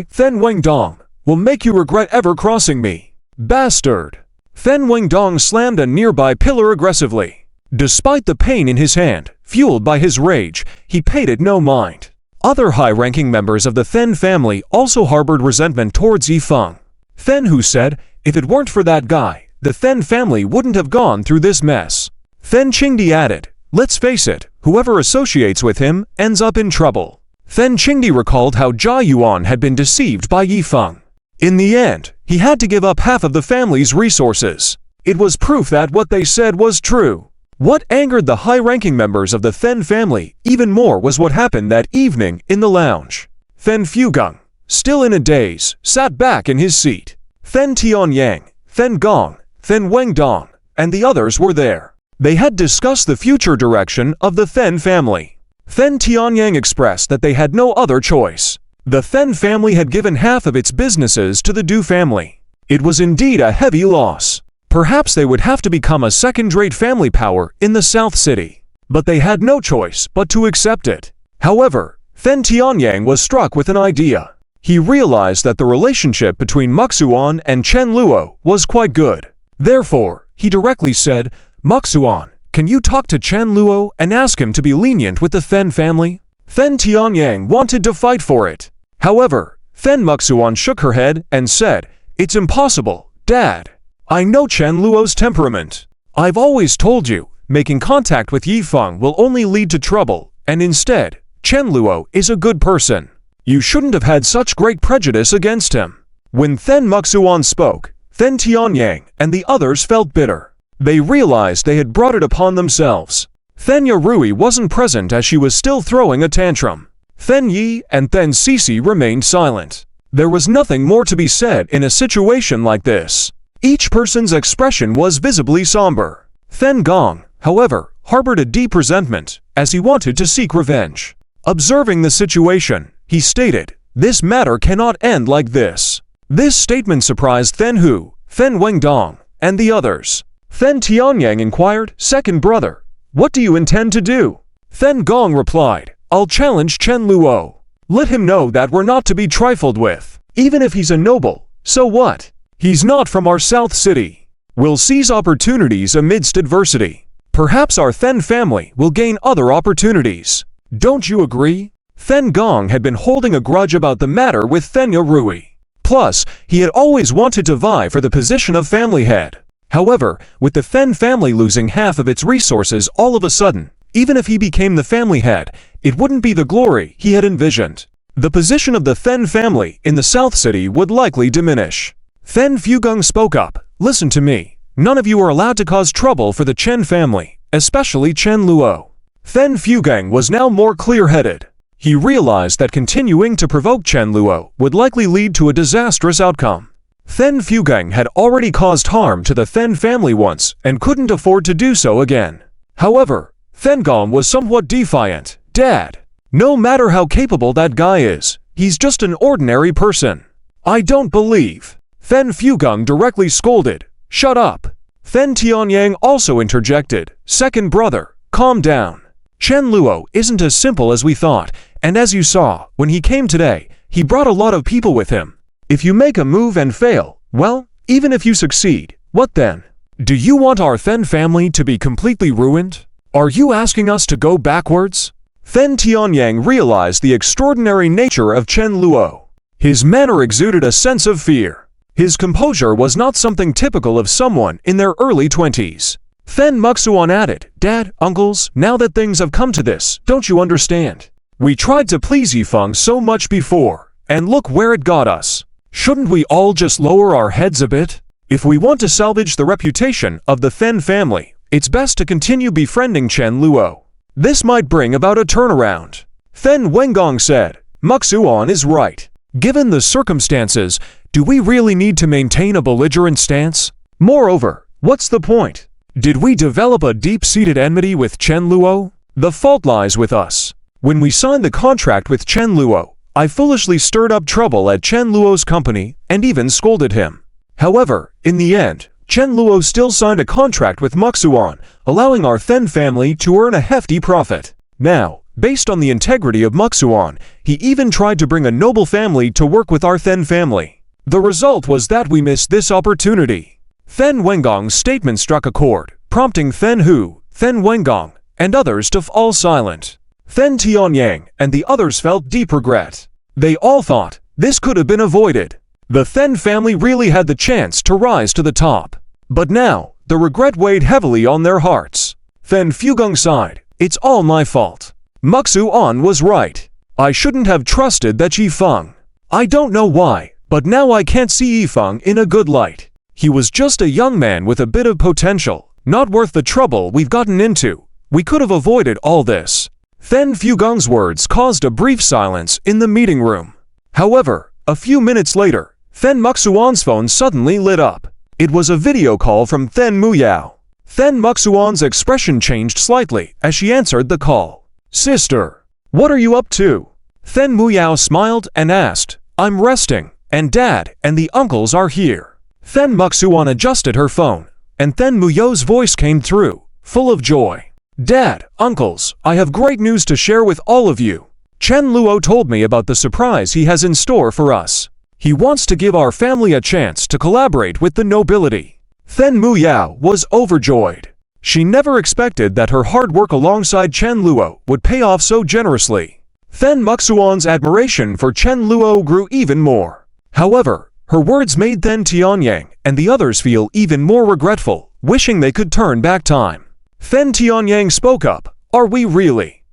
Fen Wengdong, will make you regret ever crossing me. Bastard!" Fen Wengdong slammed a nearby pillar aggressively. Despite the pain in his hand, fueled by his rage, he paid it no mind. Other high-ranking members of the Fen family also harbored resentment towards Yifeng. Fen Hu said, if it weren't for that guy, the Fen family wouldn't have gone through this mess. Fen Qingdi added, let's face it, whoever associates with him ends up in trouble. Fen Qingdi recalled how Jia Yuan had been deceived by Yifeng. In the end, he had to give up half of the family's resources. It was proof that what they said was true. What angered the high-ranking members of the Fen family even more was what happened that evening in the lounge. Fen Fugung, still in a daze, sat back in his seat. Fen Tianyang, Fen Gong, Fen Wengdong, and the others were there. They had discussed the future direction of the Fen family. Fen Tianyang expressed that they had no other choice. The Fen family had given half of its businesses to the Du family. It was indeed a heavy loss. Perhaps they would have to become a second-rate family power in the South City. But they had no choice but to accept it. However, Fen Tianyang was struck with an idea. He realized that the relationship between Muxuan and Chen Luo was quite good. Therefore, he directly said, Muxuan, can you talk to Chen Luo and ask him to be lenient with the Fen family? Fen Tianyang wanted to fight for it. However, Fen Muxuan shook her head and said, it's impossible, Dad. I know Chen Luo's temperament. I've always told you, making contact with Yifeng will only lead to trouble, and instead, Chen Luo is a good person. You shouldn't have had such great prejudice against him. When Fen Muxuan spoke, Fen Tianyang and the others felt bitter. They realized they had brought it upon themselves. Fen Yarui wasn't present as she was still throwing a tantrum. Fen Yi and Fen Sisi remained silent. There was nothing more to be said in a situation like this. Each person's expression was visibly somber. Fen Gong, however, harbored a deep resentment, as he wanted to seek revenge. Observing the situation, he stated, this matter cannot end like this. This statement surprised Fen Hu, Fen Wengdong, and the others. Fen Tianyang inquired, second brother, what do you intend to do? Fen Gong replied, I'll challenge Chen Luo. Let him know that we're not to be trifled with. Even if he's a noble, so what? He's not from our South City. We'll seize opportunities amidst adversity. Perhaps our Fen family will gain other opportunities. Don't you agree? Fen Gong had been holding a grudge about the matter with Fen Yarui. Plus, he had always wanted to vie for the position of family head. However, with the Fen family losing half of its resources all of a sudden, even if he became the family head, it wouldn't be the glory he had envisioned. The position of the Fen family in the South City would likely diminish. Fen Fugung spoke up, listen to me. None of you are allowed to cause trouble for the Chen family, especially Chen Luo. Then Fugang was now more clear-headed. He realized that continuing to provoke Chen Luo would likely lead to a disastrous outcome. Then Fugang had already caused harm to the Then family once and couldn't afford to do so again. However, Then Gong was somewhat defiant. "Dad, no matter how capable that guy is, he's just an ordinary person." "I don't believe." Then Fugang directly scolded. "Shut up." Then Tianyang also interjected. "Second brother, calm down. Chen Luo isn't as simple as we thought, and as you saw, when he came today, he brought a lot of people with him. If you make a move and fail, well, even if you succeed, what then? Do you want our Then family to be completely ruined? Are you asking us to go backwards?" Then Tianyang realized the extraordinary nature of Chen Luo. His manner exuded a sense of fear. His composure was not something typical of someone in their early 20s. Then Muxuan added, "Dad, uncles, now that things have come to this, don't you understand? We tried to please Yifeng so much before, and look where it got us. Shouldn't we all just lower our heads a bit? If we want to salvage the reputation of the Then family, it's best to continue befriending Chen Luo. This might bring about a turnaround." Then Wengong said, "Muxuan is right. Given the circumstances, do we really need to maintain a belligerent stance? Moreover, what's the point? Did we develop a deep-seated enmity with Chen Luo? The fault lies with us. When we signed the contract with Chen Luo, I foolishly stirred up trouble at Chen Luo's company and even scolded him. However, in the end, Chen Luo still signed a contract with Muxuan, allowing our Then family to earn a hefty profit. Now, based on the integrity of Muxuan, he even tried to bring a noble family to work with our Then family. The result was that we missed this opportunity." Then Wengong's statement struck a chord, prompting Then Hu, Then Wengong, and others to fall silent. Then Tianyang and the others felt deep regret. They all thought this could have been avoided. The Then family really had the chance to rise to the top. But now, the regret weighed heavily on their hearts. Then Fugang sighed, "It's all my fault. Muxuan was right. I shouldn't have trusted that Yifeng. I don't know why, but now I can't see Yifeng in a good light. He was just a young man with a bit of potential, not worth the trouble we've gotten into. We could have avoided all this." Then Fugang's words caused a brief silence in the meeting room. However, a few minutes later, Then Muxuan's phone suddenly lit up. It was a video call from Then Muyao. Then Muxuan's expression changed slightly as she answered the call. "Sister, what are you up to?" Then Muyao smiled and asked, "I'm resting, and Dad and the uncles are here." Then Muxuan adjusted her phone, and Then Muyao's voice came through, full of joy. "Dad, uncles, I have great news to share with all of you. Chen Luo told me about the surprise he has in store for us. He wants to give our family a chance to collaborate with the nobility." Then Muyao was overjoyed. She never expected that her hard work alongside Chen Luo would pay off so generously. Then Muxuan's admiration for Chen Luo grew even more. However, her words made Then Tianyang and the others feel even more regretful, wishing they could turn back time. Then Tianyang spoke up, "Are we really?"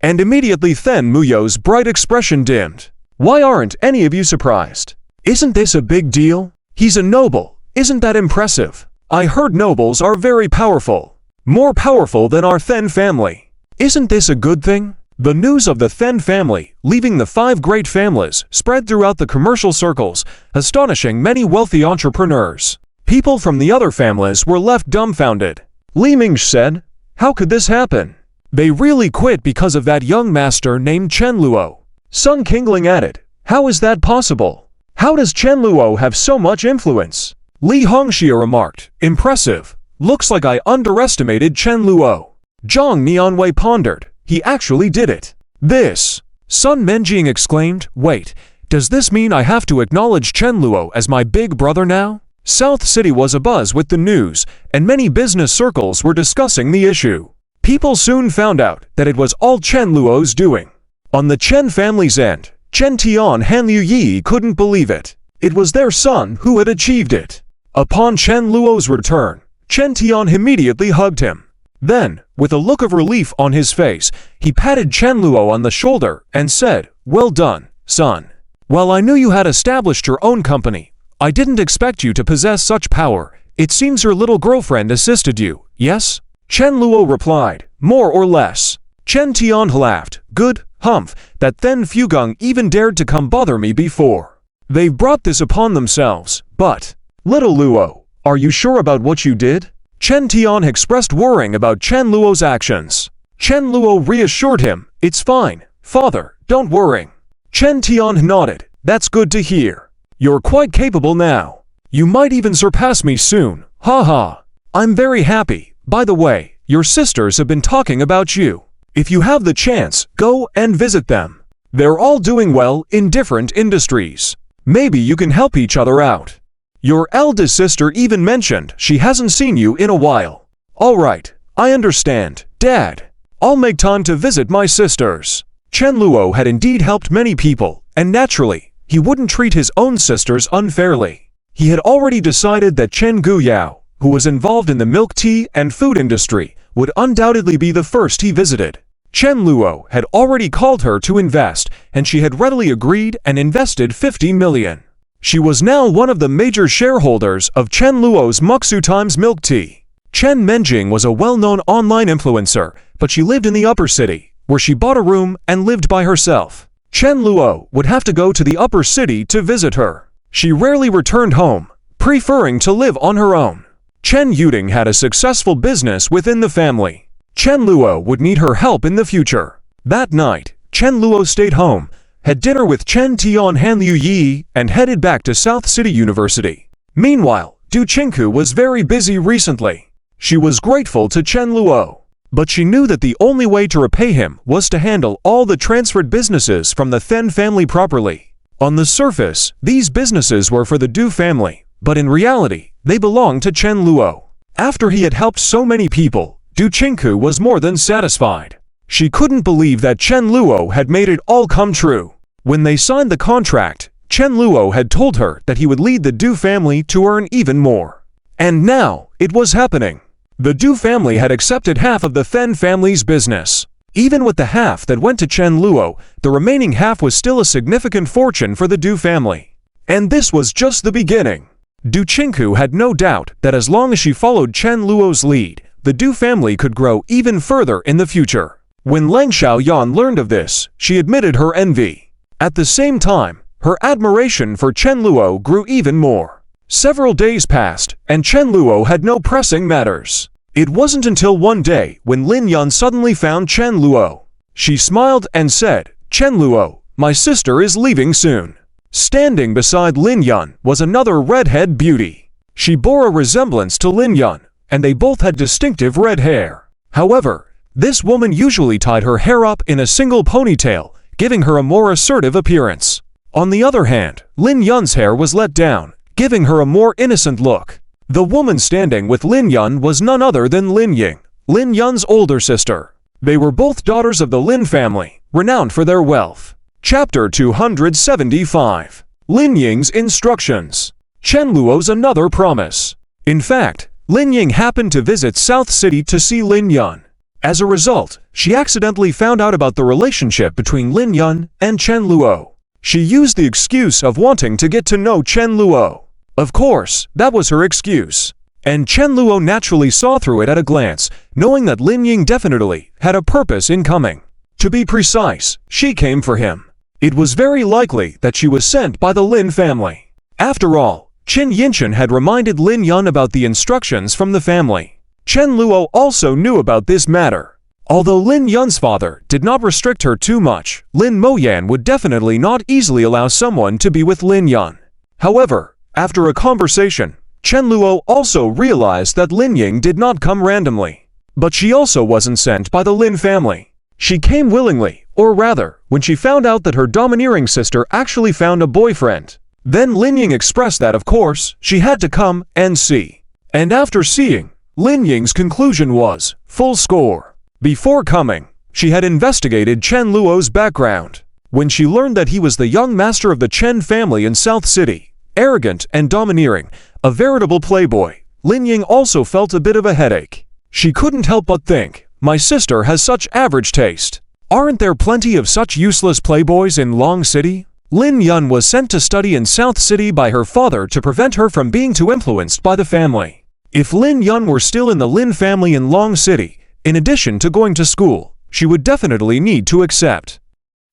And immediately Then Muyao's bright expression dimmed. "Why aren't any of you surprised? Isn't this a big deal? He's a noble, isn't that impressive? I heard nobles are very powerful, more powerful than our Then family. Isn't this a good thing?" The news of the Then family, leaving the 5 great families, spread throughout the commercial circles, astonishing many wealthy entrepreneurs. People from the other families were left dumbfounded. Li Mingsh said, "How could this happen? They really quit because of that young master named Chen Luo." Sun Qingling added, "How is that possible? How does Chen Luo have so much influence?" Li Hongxia remarked, "Impressive. Looks like I underestimated Chen Luo." Zhang Nianwei pondered, "He actually did it." "This!" Sun Menjing exclaimed, "Wait, does this mean I have to acknowledge Chen Luo as my big brother now?" South City was abuzz with the news, and many business circles were discussing the issue. People soon found out that it was all Chen Luo's doing. On the Chen family's end, Chen Tian and Liu Yi couldn't believe it. It was their son who had achieved it. Upon Chen Luo's return, Chen Tian immediately hugged him. Then, with a look of relief on his face, he patted Chen Luo on the shoulder and said, "Well done, son. While I knew you had established your own company, I didn't expect you to possess such power. It seems your little girlfriend assisted you, yes?" Chen Luo replied, more or less. Chen Tian laughed, good, humph, that then Fugung even dared to come bother me before. They've brought this upon themselves, but… Little Luo, are you sure about what you did? Chen Tian expressed worrying about Chen Luo's actions. Chen Luo reassured him, it's fine, father, don't worry. Chen Tian nodded, that's good to hear. You're quite capable now. You might even surpass me soon, haha. I'm very happy. By the way, your sisters have been talking about you. If you have the chance, go and visit them. They're all doing well in different industries. Maybe you can help each other out. Your eldest sister even mentioned she hasn't seen you in a while. All right, I understand, Dad. I'll make time to visit my sisters. Chen Luo had indeed helped many people, and naturally, he wouldn't treat his own sisters unfairly. He had already decided that Chen Guyao, who was involved in the milk tea and food industry, would undoubtedly be the first he visited. Chen Luo had already called her to invest, and she had readily agreed and invested 50 million. She was now one of the major shareholders of Chen Luo's Muksu Times milk tea. Chen Menjing was a well-known online influencer, but she lived in the upper city, where she bought a room and lived by herself. Chen Luo would have to go to the upper city to visit her. She rarely returned home, preferring to live on her own. Chen Yuding had a successful business within the family. Chen Luo would need her help in the future. That night, Chen Luo stayed home, had dinner with Chen Tian Han Liu Yi, and headed back to South City University. Meanwhile, Du Qingku was very busy recently. She was grateful to Chen Luo, but she knew that the only way to repay him was to handle all the transferred businesses from the Then family properly. On the surface, these businesses were for the Du family, but in reality, they belonged to Chen Luo. After he had helped so many people, Du Qingku was more than satisfied. She couldn't believe that Chen Luo had made it all come true. When they signed the contract, Chen Luo had told her that he would lead the Du family to earn even more. And now, it was happening. The Du family had accepted half of the Then family's business. Even with the half that went to Chen Luo, the remaining half was still a significant fortune for the Du family. And this was just the beginning. Du Qingku had no doubt that as long as she followed Chen Luo's lead, the Du family could grow even further in the future. When Lang Xiaoyan learned of this, she admitted her envy. At the same time, her admiration for Chen Luo grew even more. Several days passed, and Chen Luo had no pressing matters. It wasn't until one day when Lin Yun suddenly found Chen Luo. She smiled and said, Chen Luo, my sister is leaving soon. Standing beside Lin Yun was another redhead beauty. She bore a resemblance to Lin Yun, and they both had distinctive red hair. However, this woman usually tied her hair up in a single ponytail, giving her a more assertive appearance. On the other hand, Lin Yun's hair was let down, giving her a more innocent look. The woman standing with Lin Yun was none other than Lin Ying, Lin Yun's older sister. They were both daughters of the Lin family, renowned for their wealth. Chapter 275. Lin Ying's Instructions. Chen Luo's another promise. In fact, Lin Ying happened to visit South City to see Lin Yun. As a result, she accidentally found out about the relationship between Lin Yun and Chen Luo. She used the excuse of wanting to get to know Chen Luo. Of course, that was her excuse. And Chen Luo naturally saw through it at a glance, knowing that Lin Ying definitely had a purpose in coming. To be precise, she came for him. It was very likely that she was sent by the Lin family. After all, Qin Yinshan had reminded Lin Yun about the instructions from the family. Chen Luo also knew about this matter. Although Lin Yun's father did not restrict her too much, Lin Moyan would definitely not easily allow someone to be with Lin Yun. However, after a conversation, Chen Luo also realized that Lin Ying did not come randomly. But she also wasn't sent by the Lin family. She came willingly, or rather, when she found out that her domineering sister actually found a boyfriend. Then Lin Ying expressed that of course, she had to come and see. And after seeing, Lin Ying's conclusion was, full score. Before coming, she had investigated Chen Luo's background. When she learned that he was the young master of the Chen family in South City, arrogant and domineering, a veritable playboy, Lin Ying also felt a bit of a headache. She couldn't help but think, my sister has such average taste. Aren't there plenty of such useless playboys in Long City? Lin Yun was sent to study in South City by her father to prevent her from being too influenced by the family. If Lin Yun were still in the Lin family in Long City, in addition to going to school, she would definitely need to accept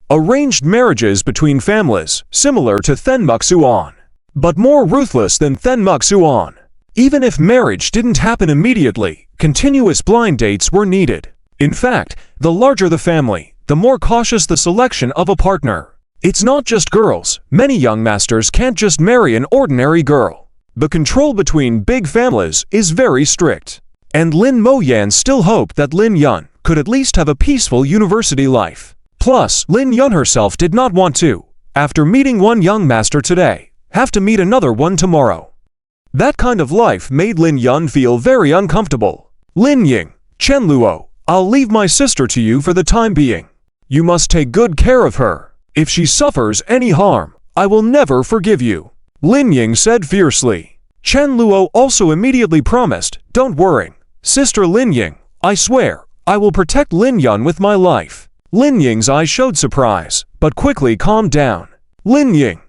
arranged marriages between families, similar to Thenmuksuan, but more ruthless than Thenmuksuan. Even if marriage didn't happen immediately, continuous blind dates were needed. In fact, the larger the family, the more cautious the selection of a partner. It's not just girls. Many young masters can't just marry an ordinary girl. The control between big families is very strict. And Lin Moyan still hoped that Lin Yun could at least have a peaceful university life. Plus, Lin Yun herself did not want to, after meeting one young master today, have to meet another one tomorrow. That kind of life made Lin Yun feel very uncomfortable. Lin Ying, Chen Luo, I'll leave my sister to you for the time being. You must take good care of her. If she suffers any harm, I will never forgive you, Lin Ying said fiercely. Chen Luo also immediately promised, don't worry, Sister Lin Ying, I swear, I will protect Lin Yun with my life. Lin Ying's eyes showed surprise, but quickly calmed down. Lin Ying,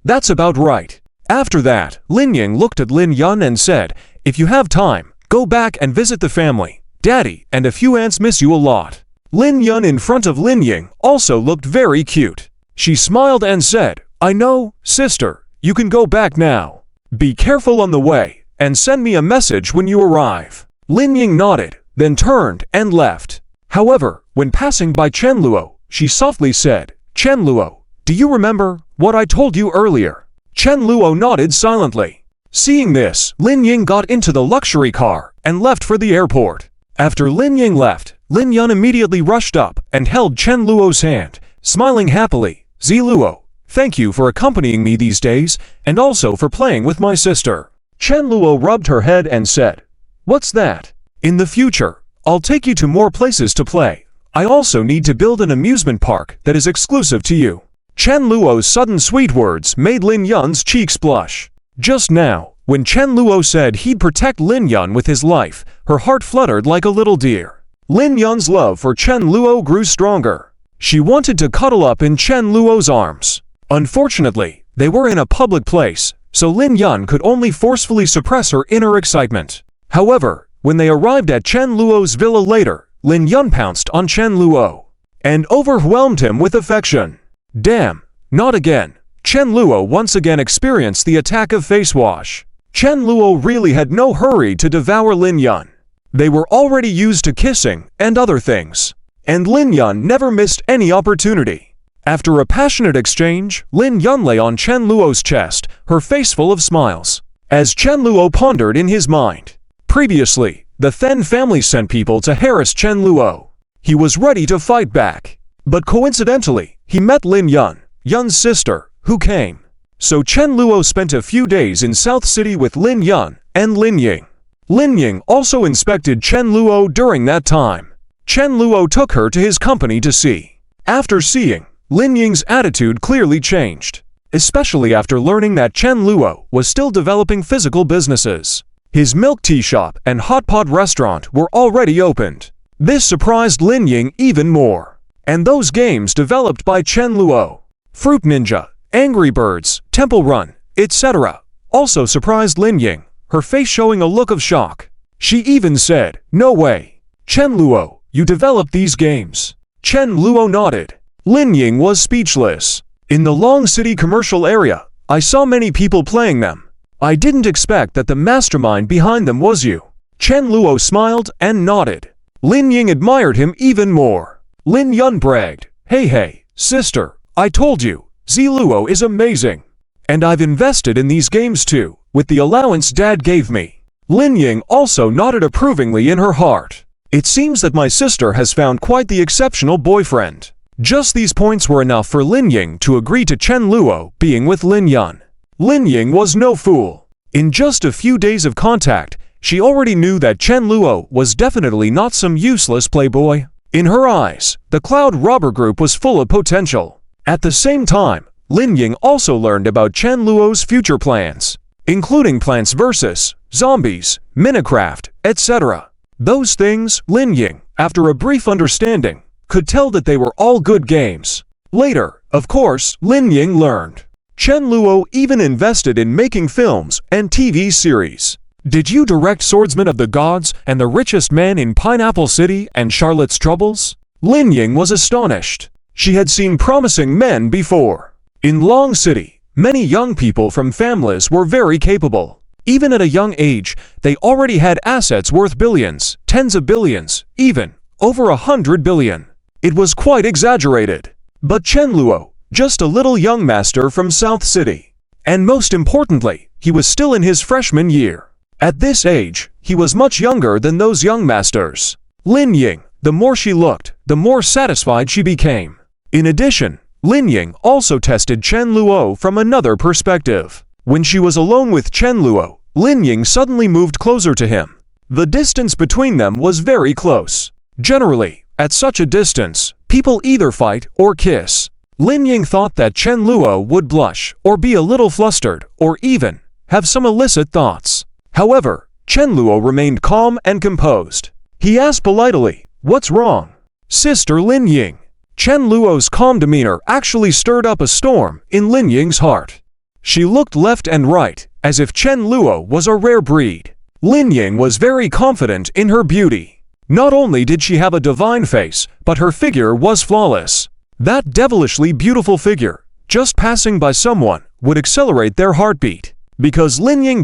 that's about right. After that, Lin Ying looked at Lin Yun and said, if you have time, go back and visit the family. Daddy and a few aunts miss you a lot. Lin Yun in front of Lin Ying also looked very cute. She smiled and said, I know, sister, you can go back now. Be careful on the way, and send me a message when you arrive. Lin Ying nodded, then turned and left. However, when passing by Chen Luo, she softly said, Chen Luo, do you remember what I told you earlier? Chen Luo nodded silently. Seeing this, Lin Ying got into the luxury car and left for the airport. After Lin Ying left, Lin Yun immediately rushed up and held Chen Luo's hand, smiling happily. Zi Luo, thank you for accompanying me these days, and also for playing with my sister. Chen Luo rubbed her head and said, what's that? In the future, I'll take you to more places to play. I also need to build an amusement park that is exclusive to you. Chen Luo's sudden sweet words made Lin Yun's cheeks blush. Just now, when Chen Luo said he'd protect Lin Yun with his life, her heart fluttered like a little deer. Lin Yun's love for Chen Luo grew stronger. She wanted to cuddle up in Chen Luo's arms. Unfortunately, they were in a public place, so Lin Yun could only forcefully suppress her inner excitement. However, when they arrived at Chen Luo's villa later, Lin Yun pounced on Chen Luo and overwhelmed him with affection. Damn, not again. Chen Luo once again experienced the attack of face wash. Chen Luo really had no hurry to devour Lin Yun. They were already used to kissing and other things, and Lin Yun never missed any opportunity. After a passionate exchange, Lin Yun lay on Chen Luo's chest, her face full of smiles. As Chen Luo pondered in his mind, previously, the Then family sent people to harass Chen Luo. He was ready to fight back, but coincidentally, he met Lin Yun, Yun's sister, who came. So Chen Luo spent a few days in South City with Lin Yun and Lin Ying. Lin Ying also inspected Chen Luo during that time. Chen Luo took her to his company to see. After seeing, Lin Ying's attitude clearly changed, especially after learning that Chen Luo was still developing physical businesses. His milk tea shop and hot pot restaurant were already opened. This surprised Lin Ying even more. And those games developed by Chen Luo, Fruit Ninja, Angry Birds, Temple Run, etc., also surprised Lin Ying, her face showing a look of shock. She even said, no way. Chen Luo, you developed these games. Chen Luo nodded. Lin Ying was speechless. In the Long City commercial area, I saw many people playing them. I didn't expect that the mastermind behind them was you. Chen Luo smiled and nodded. Lin Ying admired him even more. Lin Yun bragged, hey, sister, I told you, Zi Luo is amazing. And I've invested in these games too, with the allowance Dad gave me. Lin Ying also nodded approvingly in her heart. It seems that my sister has found quite the exceptional boyfriend. Just these points were enough for Lin Ying to agree to Chen Luo being with Lin Yun. Lin Ying was no fool. In just a few days of contact, she already knew that Chen Luo was definitely not some useless playboy. In her eyes, the Cloud Robber Group was full of potential. At the same time, Lin Ying also learned about Chen Luo's future plans, including Plants vs. Zombies, Minecraft, etc. Those things, Lin Ying, after a brief understanding, could tell that they were all good games. Later, of course, Lin Ying learned Chen Luo even invested in making films and TV series. Did you direct Swordsman of the Gods and the richest man in Pineapple City and Charlotte's Troubles? Lin Ying was astonished. She had seen promising men before. In Long City, many young people from families were very capable. Even at a young age, they already had assets worth billions, tens of billions, even over 100 billion. It was quite exaggerated. But Chen Luo, just a little young master from South City. And most importantly, he was still in his freshman year. At this age, he was much younger than those young masters. Lin Ying, the more she looked, the more satisfied she became. In addition, Lin Ying also tested Chen Luo from another perspective. When she was alone with Chen Luo, Lin Ying suddenly moved closer to him. The distance between them was very close. Generally, at such a distance, people either fight or kiss. Lin Ying thought that Chen Luo would blush, or be a little flustered, or even have some illicit thoughts. However, Chen Luo remained calm and composed. He asked politely, "What's wrong, Sister Lin Ying?" Chen Luo's calm demeanor actually stirred up a storm in Lin Ying's heart. She looked left and right, as if Chen Luo was a rare breed. Lin Ying was very confident in her beauty. Not only did she have a divine face, but her figure was flawless. That devilishly beautiful figure, just passing by someone, would accelerate their heartbeat. Because Lin Ying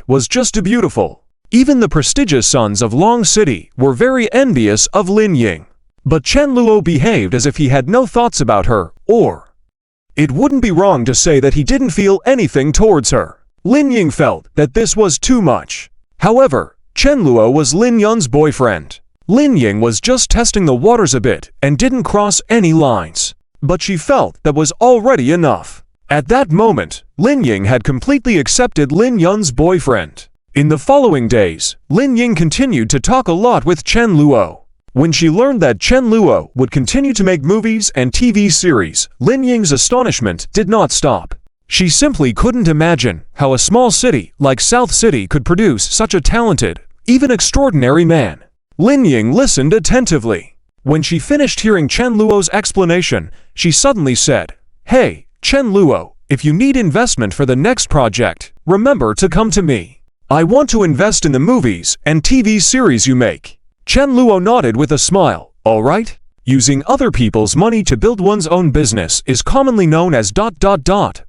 was just too beautiful. Even the prestigious sons of Long City were very envious of Lin Ying. But Chen Luo behaved as if he had no thoughts about her, or it wouldn't be wrong to say that he didn't feel anything towards her. Lin Ying felt that this was too much. However, Chen Luo was Lin Yun's boyfriend. Lin Ying was just testing the waters a bit and didn't cross any lines. But she felt that was already enough. At that moment, Lin Ying had completely accepted Lin Yun's boyfriend. In the following days, Lin Ying continued to talk a lot with Chen Luo. When she learned that Chen Luo would continue to make movies and TV series, Lin Ying's astonishment did not stop. She simply couldn't imagine how a small city like South City could produce such a talented, even extraordinary man. Lin Ying listened attentively. When she finished hearing Chen Luo's explanation, she suddenly said, "Hey, Chen Luo, if you need investment for the next project, remember to come to me. I want to invest in the movies and TV series you make." Chen Luo nodded with a smile. "All right. Using other people's money to build one's own business is commonly known as ...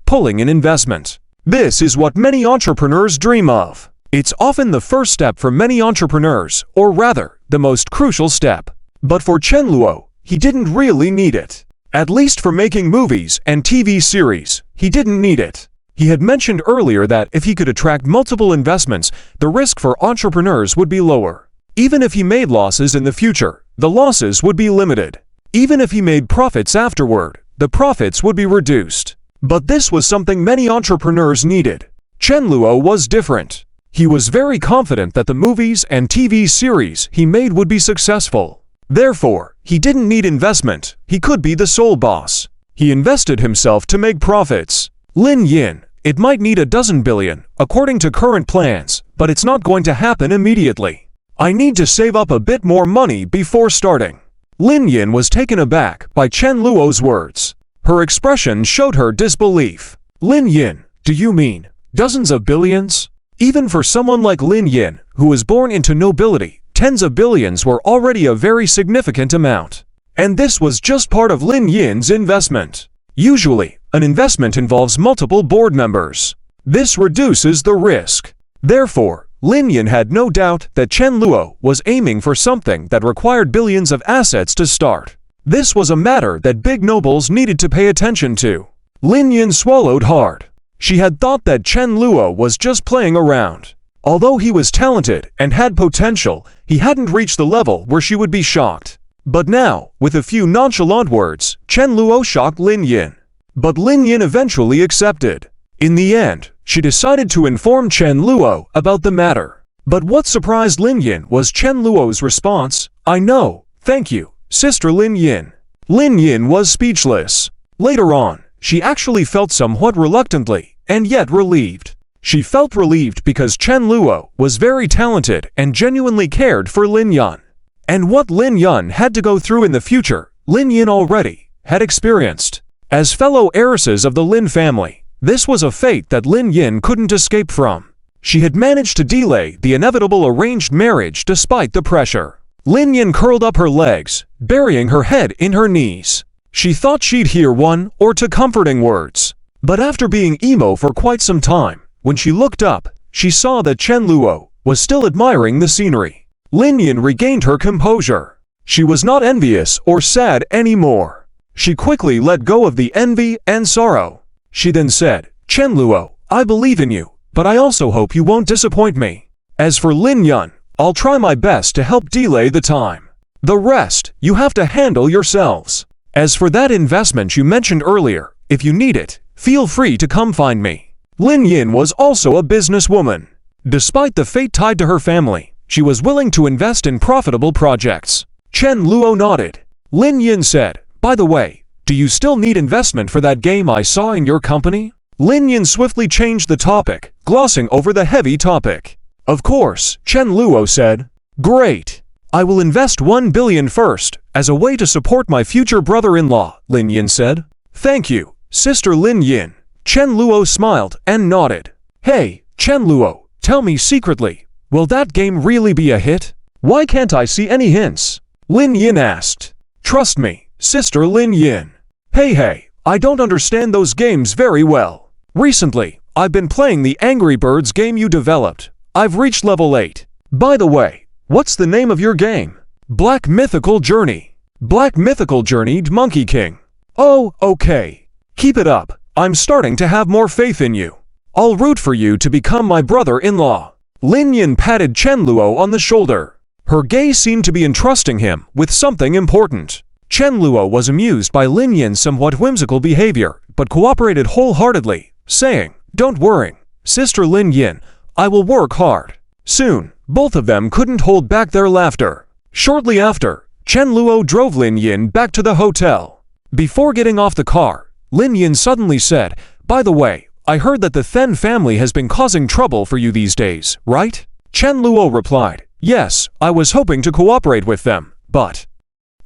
pulling an investment. This is what many entrepreneurs dream of. It's often the first step for many entrepreneurs, or rather, the most crucial step. But for Chen Luo, he didn't really need it. At least for making movies and TV series, he didn't need it. He had mentioned earlier that if he could attract multiple investments, the risk for entrepreneurs would be lower. Even if he made losses in the future, the losses would be limited. Even if he made profits afterward, the profits would be reduced. But this was something many entrepreneurs needed. Chen Luo was different. He was very confident that the movies and TV series he made would be successful. Therefore, he didn't need investment. He could be the sole boss. He invested himself to make profits. Lin Yin, it might need 12 billion, according to current plans, but it's not going to happen immediately. I need to save up a bit more money before starting. Lin Yin was taken aback by Chen Luo's words. Her expression showed her disbelief. Lin Yin, do you mean dozens of billions? Even for someone like Lin Yin, who was born into nobility, tens of billions were already a very significant amount. And this was just part of Lin Yin's investment. Usually, an investment involves multiple board members. This reduces the risk. Therefore, Lin Yin had no doubt that Chen Luo was aiming for something that required billions of assets to start. This was a matter that big nobles needed to pay attention to. Lin Yin swallowed hard. She had thought that Chen Luo was just playing around. Although he was talented and had potential, he hadn't reached the level where she would be shocked. But now, with a few nonchalant words, Chen Luo shocked Lin Yin. But Lin Yin eventually accepted. In the end, she decided to inform Chen Luo about the matter. But what surprised Lin Yin was Chen Luo's response, "I know, thank you, Sister Lin Yin." Lin Yin was speechless. Later on, she actually felt somewhat reluctantly, and yet relieved. She felt relieved because Chen Luo was very talented and genuinely cared for Lin Yun. And what Lin Yun had to go through in the future, Lin Yin already had experienced. As fellow heiresses of the Lin family, this was a fate that Lin Yin couldn't escape from. She had managed to delay the inevitable arranged marriage despite the pressure. Lin Yin curled up her legs, burying her head in her knees. She thought she'd hear one or two comforting words. But after being emo for quite some time, when she looked up, she saw that Chen Luo was still admiring the scenery. Lin Yin regained her composure. She was not envious or sad anymore. She quickly let go of the envy and sorrow. She then said, "Chen Luo, I believe in you, but I also hope you won't disappoint me. As for Lin Yun, I'll try my best to help delay the time. The rest, you have to handle yourselves. As for that investment you mentioned earlier, if you need it, feel free to come find me." Lin Yin was also a businesswoman. Despite the fate tied to her family, she was willing to invest in profitable projects. Chen Luo nodded. Lin Yin said, "By the way, do you still need investment for that game I saw in your company?" Lin Yin swiftly changed the topic, glossing over the heavy topic. "Of course," Chen Luo said. "Great. I will invest 1 billion first, as a way to support my future brother-in-law," Lin Yin said. "Thank you, Sister Lin Yin." Chen Luo smiled and nodded. "Hey, Chen Luo, tell me secretly, will that game really be a hit? Why can't I see any hints?" Lin Yin asked. "Trust me, Sister Lin Yin. Hey, I don't understand those games very well. Recently, I've been playing the Angry Birds game you developed. I've reached level 8. By the way, what's the name of your game?" "Black Mythical Journey." "Black Mythical Journey, Monkey King." "Oh, okay. Keep it up. I'm starting to have more faith in you. I'll root for you to become my brother-in-law." Lin Yin patted Chen Luo on the shoulder. Her gaze seemed to be entrusting him with something important. Chen Luo was amused by Lin Yin's somewhat whimsical behavior, but cooperated wholeheartedly, saying, "Don't worry, Sister Lin Yin, I will work hard." Soon, both of them couldn't hold back their laughter. Shortly after, Chen Luo drove Lin Yin back to the hotel. Before getting off the car, Lin Yin suddenly said, "By the way, I heard that the Then family has been causing trouble for you these days, right?" Chen Luo replied, "Yes, I was hoping to cooperate with them, but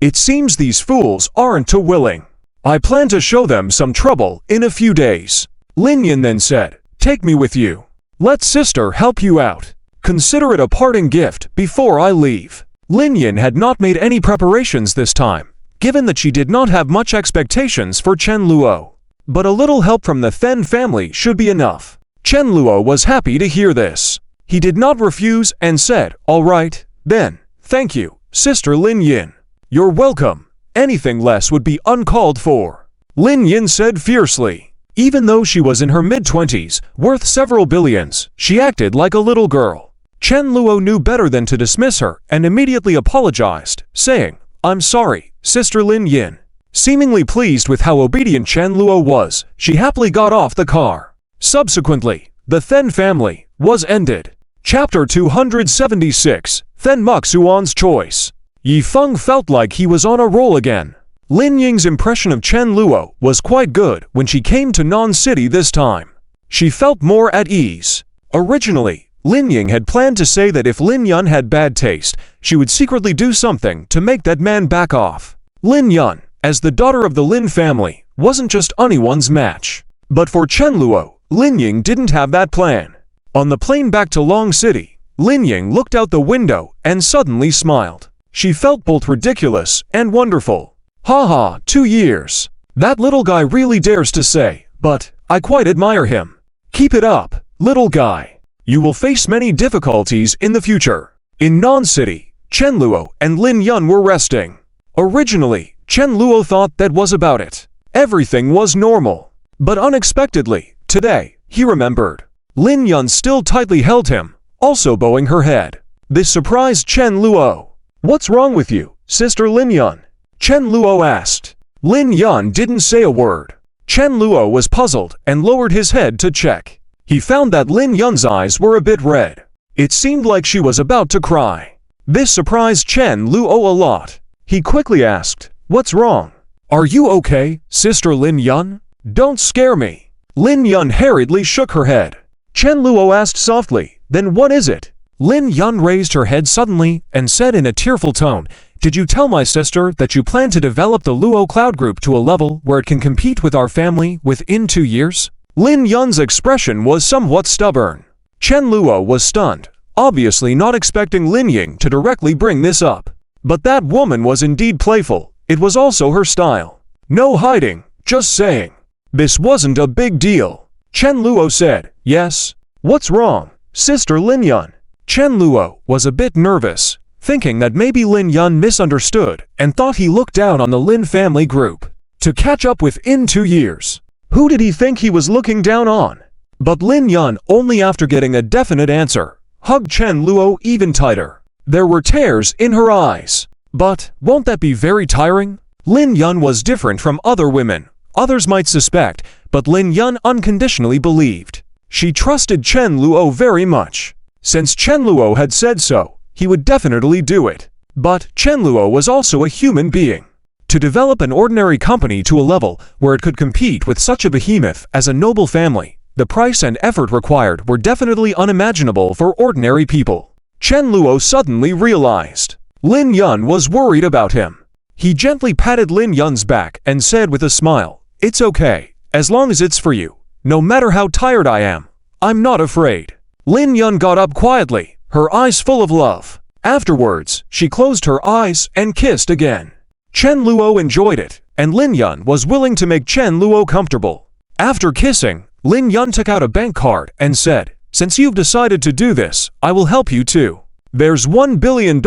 it seems these fools aren't too willing. I plan to show them some trouble in a few days." Lin Yin then said, "Take me with you. Let sister help you out. Consider it a parting gift before I leave." Lin Yin had not made any preparations this time, given that she did not have much expectations for Chen Luo. But a little help from the Then family should be enough. Chen Luo was happy to hear this. He did not refuse and said, "All right, then. Thank you, Sister Lin Yin." "You're welcome. Anything less would be uncalled for," Lin Yin said fiercely. Even though she was in her mid-20s, worth several billions, she acted like a little girl. Chen Luo knew better than to dismiss her and immediately apologized, saying, "I'm sorry, Sister Lin Yin." Seemingly pleased with how obedient Chen Luo was, she happily got off the car. Subsequently, the Then family was ended. Chapter 276, Then Muxuan's Choice. Yi Feng felt like he was on a roll again. Lin Ying's impression of Chen Luo was quite good when she came to Nan City this time. She felt more at ease. Originally, Lin Ying had planned to say that if Lin Yun had bad taste, she would secretly do something to make that man back off. Lin Yun, as the daughter of the Lin family, wasn't just anyone's match. But for Chen Luo, Lin Ying didn't have that plan. On the plane back to Long City, Lin Ying looked out the window and suddenly smiled. She felt both ridiculous and wonderful. "Haha, 2 years. That little guy really dares to say, but I quite admire him. Keep it up, little guy. You will face many difficulties in the future." In Nan City, Chen Luo and Lin Yun were resting. Originally, Chen Luo thought that was about it. Everything was normal. But unexpectedly, today, he remembered. Lin Yun still tightly held him, also bowing her head. This surprised Chen Luo. "What's wrong with you, Sister Lin Yun?" Chen Luo asked. Lin Yun didn't say a word. Chen Luo was puzzled and lowered his head to check. He found that Lin Yun's eyes were a bit red. It seemed like she was about to cry. This surprised Chen Luo a lot. He quickly asked, "What's wrong? Are you okay, Sister Lin Yun? Don't scare me." Lin Yun hurriedly shook her head. Chen Luo asked softly, "Then what is it?" Lin Yun raised her head suddenly and said in a tearful tone, "Did you tell my sister that you plan to develop the Luo Cloud Group to a level where it can compete with our family within 2 years?" Lin Yun's expression was somewhat stubborn. Chen Luo was stunned, obviously not expecting Lin Ying to directly bring this up. But that woman was indeed playful. It was also her style. No hiding, just saying. This wasn't a big deal. Chen Luo said, "Yes? What's wrong, Sister Lin Yun?" Chen Luo was a bit nervous, thinking that maybe Lin Yun misunderstood and thought he looked down on the Lin family group. To catch up with in 2 years. Who did he think he was looking down on? But Lin Yun, only after getting a definite answer, hugged Chen Luo even tighter. There were tears in her eyes. But won't that be very tiring? Lin Yun was different from other women. Others might suspect, but Lin Yun unconditionally believed. She trusted Chen Luo very much. Since Chen Luo had said so, he would definitely do it. But Chen Luo was also a human being. To develop an ordinary company to a level where it could compete with such a behemoth as a noble family, the price and effort required were definitely unimaginable for ordinary people. Chen Luo suddenly realized Lin Yun was worried about him. He gently patted Lin Yun's back and said with a smile, "It's okay, as long as it's for you. No matter how tired I am, I'm not afraid." Lin Yun got up quietly, her eyes full of love. Afterwards, she closed her eyes and kissed again. Chen Luo enjoyed it, and Lin Yun was willing to make Chen Luo comfortable. After kissing, Lin Yun took out a bank card and said, "Since you've decided to do this, I will help you too. There's $1 billion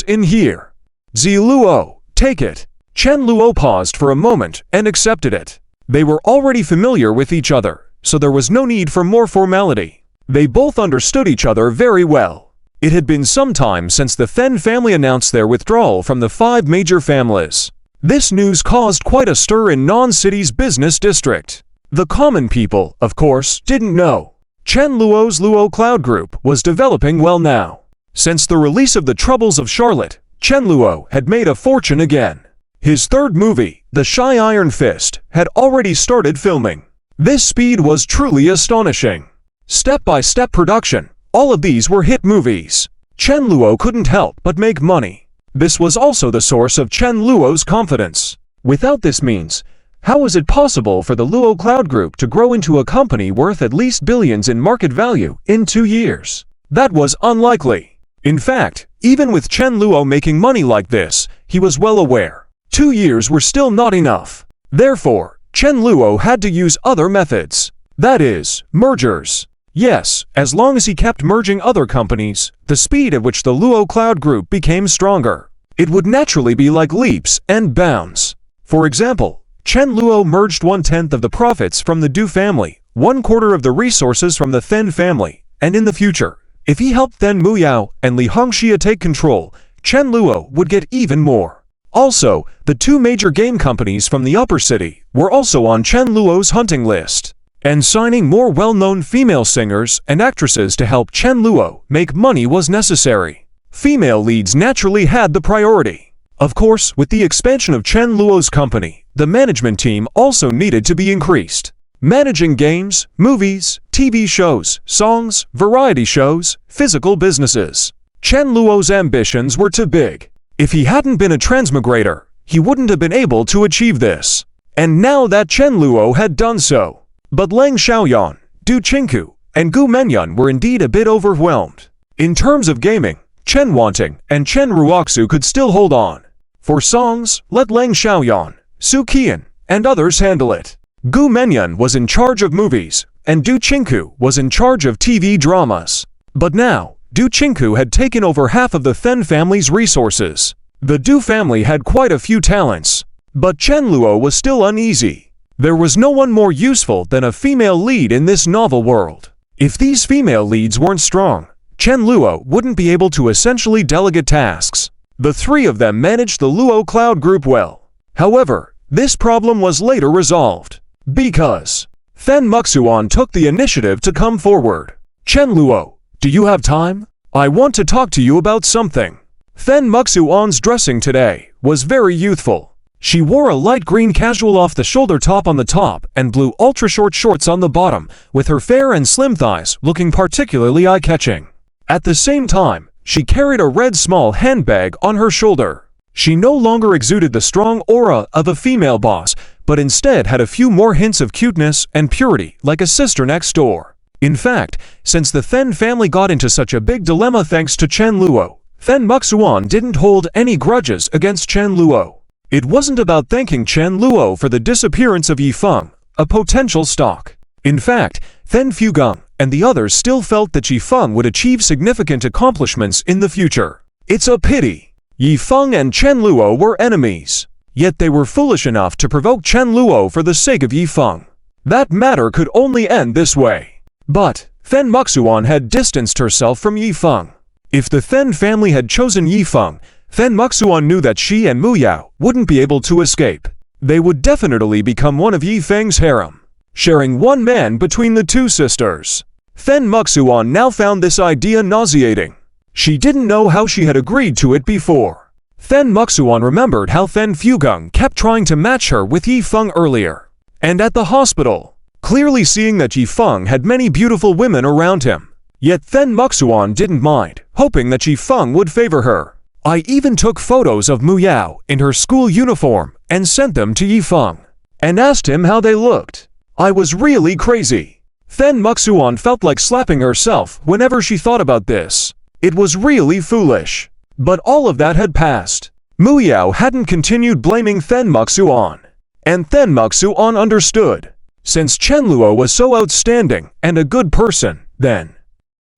in here. Zi Luo, take it." Chen Luo paused for a moment and accepted it. They were already familiar with each other, so there was no need for more formality. They both understood each other very well. It had been some time since the Fen family announced their withdrawal from the 5 major families. This news caused quite a stir in Non-City's business district. The common people, of course, didn't know. Chen Luo's Luo Cloud Group was developing well now. Since the release of The Troubles of Charlotte, Chen Luo had made a fortune again. His third movie, The Shy Iron Fist, had already started filming. This speed was truly astonishing. Step-by-step production, all of these were hit movies. Chen Luo couldn't help but make money. This was also the source of Chen Luo's confidence. Without this means, how was it possible for the Luo Cloud Group to grow into a company worth at least billions in market value in 2 years? That was unlikely. In fact, even with Chen Luo making money like this, he was well aware 2 years were still not enough. Therefore, Chen Luo had to use other methods. That is, mergers. Yes, as long as he kept merging other companies, the speed at which the Luo Cloud Group became stronger. It would naturally be like leaps and bounds. For example, Chen Luo merged 1/10 of the profits from the Du family, 1/4 of the resources from the Fen family, and in the future, if he helped Then Muyao and Li Hongxia take control, Chen Luo would get even more. Also, the 2 major game companies from the upper city were also on Chen Luo's hunting list. And signing more well-known female singers and actresses to help Chen Luo make money was necessary. Female leads naturally had the priority. Of course, with the expansion of Chen Luo's company, the management team also needed to be increased. Managing games, movies, TV shows, songs, variety shows, physical businesses. Chen Luo's ambitions were too big. If he hadn't been a transmigrator, he wouldn't have been able to achieve this. And now that Chen Luo had done so. But Leng Xiaoyan, Du Qingku, and Gu Menyun were indeed a bit overwhelmed. In terms of gaming, Chen Wanting and Chen Ruoxu could still hold on. For songs, let Leng Xiaoyan, Su Qian, and others handle it. Gu Menyun was in charge of movies, and Du Qingku was in charge of TV dramas. But now, Du Qingku had taken over half of the Fen family's resources. The Du family had quite a few talents. But Chen Luo was still uneasy. There was no one more useful than a female lead in this novel world. If these female leads weren't strong, Chen Luo wouldn't be able to essentially delegate tasks. The 3 of them managed the Luo Cloud Group well. However, this problem was later resolved. Because Fen Muxuan took the initiative to come forward. "Chen Luo, do you have time? I want to talk to you about something." Fen Muxuan's dressing today was very youthful. She wore a light green casual off-the-shoulder top on the top and blue ultra-short shorts on the bottom, with her fair and slim thighs looking particularly eye-catching. At the same time, she carried a red small handbag on her shoulder. She no longer exuded the strong aura of a female boss, but instead had a few more hints of cuteness and purity like a sister next door. In fact, since the Then family got into such a big dilemma thanks to Chen Luo, Then Muxuan didn't hold any grudges against Chen Luo. It wasn't about thanking Chen Luo for the disappearance of Yifeng, a potential stalk. In fact, Then Fugung and the others still felt that Yifeng would achieve significant accomplishments in the future. It's a pity. Yifeng and Chen Luo were enemies. Yet they were foolish enough to provoke Chen Luo for the sake of Yifeng. That matter could only end this way. But Then Muxuan had distanced herself from Yifeng. If the Then family had chosen Yifeng, Then Muxuan knew that she and Mu Yao wouldn't be able to escape. They would definitely become one of Yifeng's harem, sharing one man between the two sisters. Then Muxuan now found this idea nauseating. She didn't know how she had agreed to it before. Then Muxuan remembered how Then Fugung kept trying to match her with Yifeng earlier. And at the hospital, clearly seeing that Yifeng had many beautiful women around him. Yet Then Muxuan didn't mind, hoping that Yifeng would favor her. I even took photos of Mu Yao in her school uniform and sent them to Yifeng, and asked him how they looked. I was really crazy. Then Muxuan felt like slapping herself whenever she thought about this. It was really foolish. But all of that had passed. Mu Yao hadn't continued blaming Then Muxuan. And Then Muxuan understood. Since Chen Luo was so outstanding and a good person, then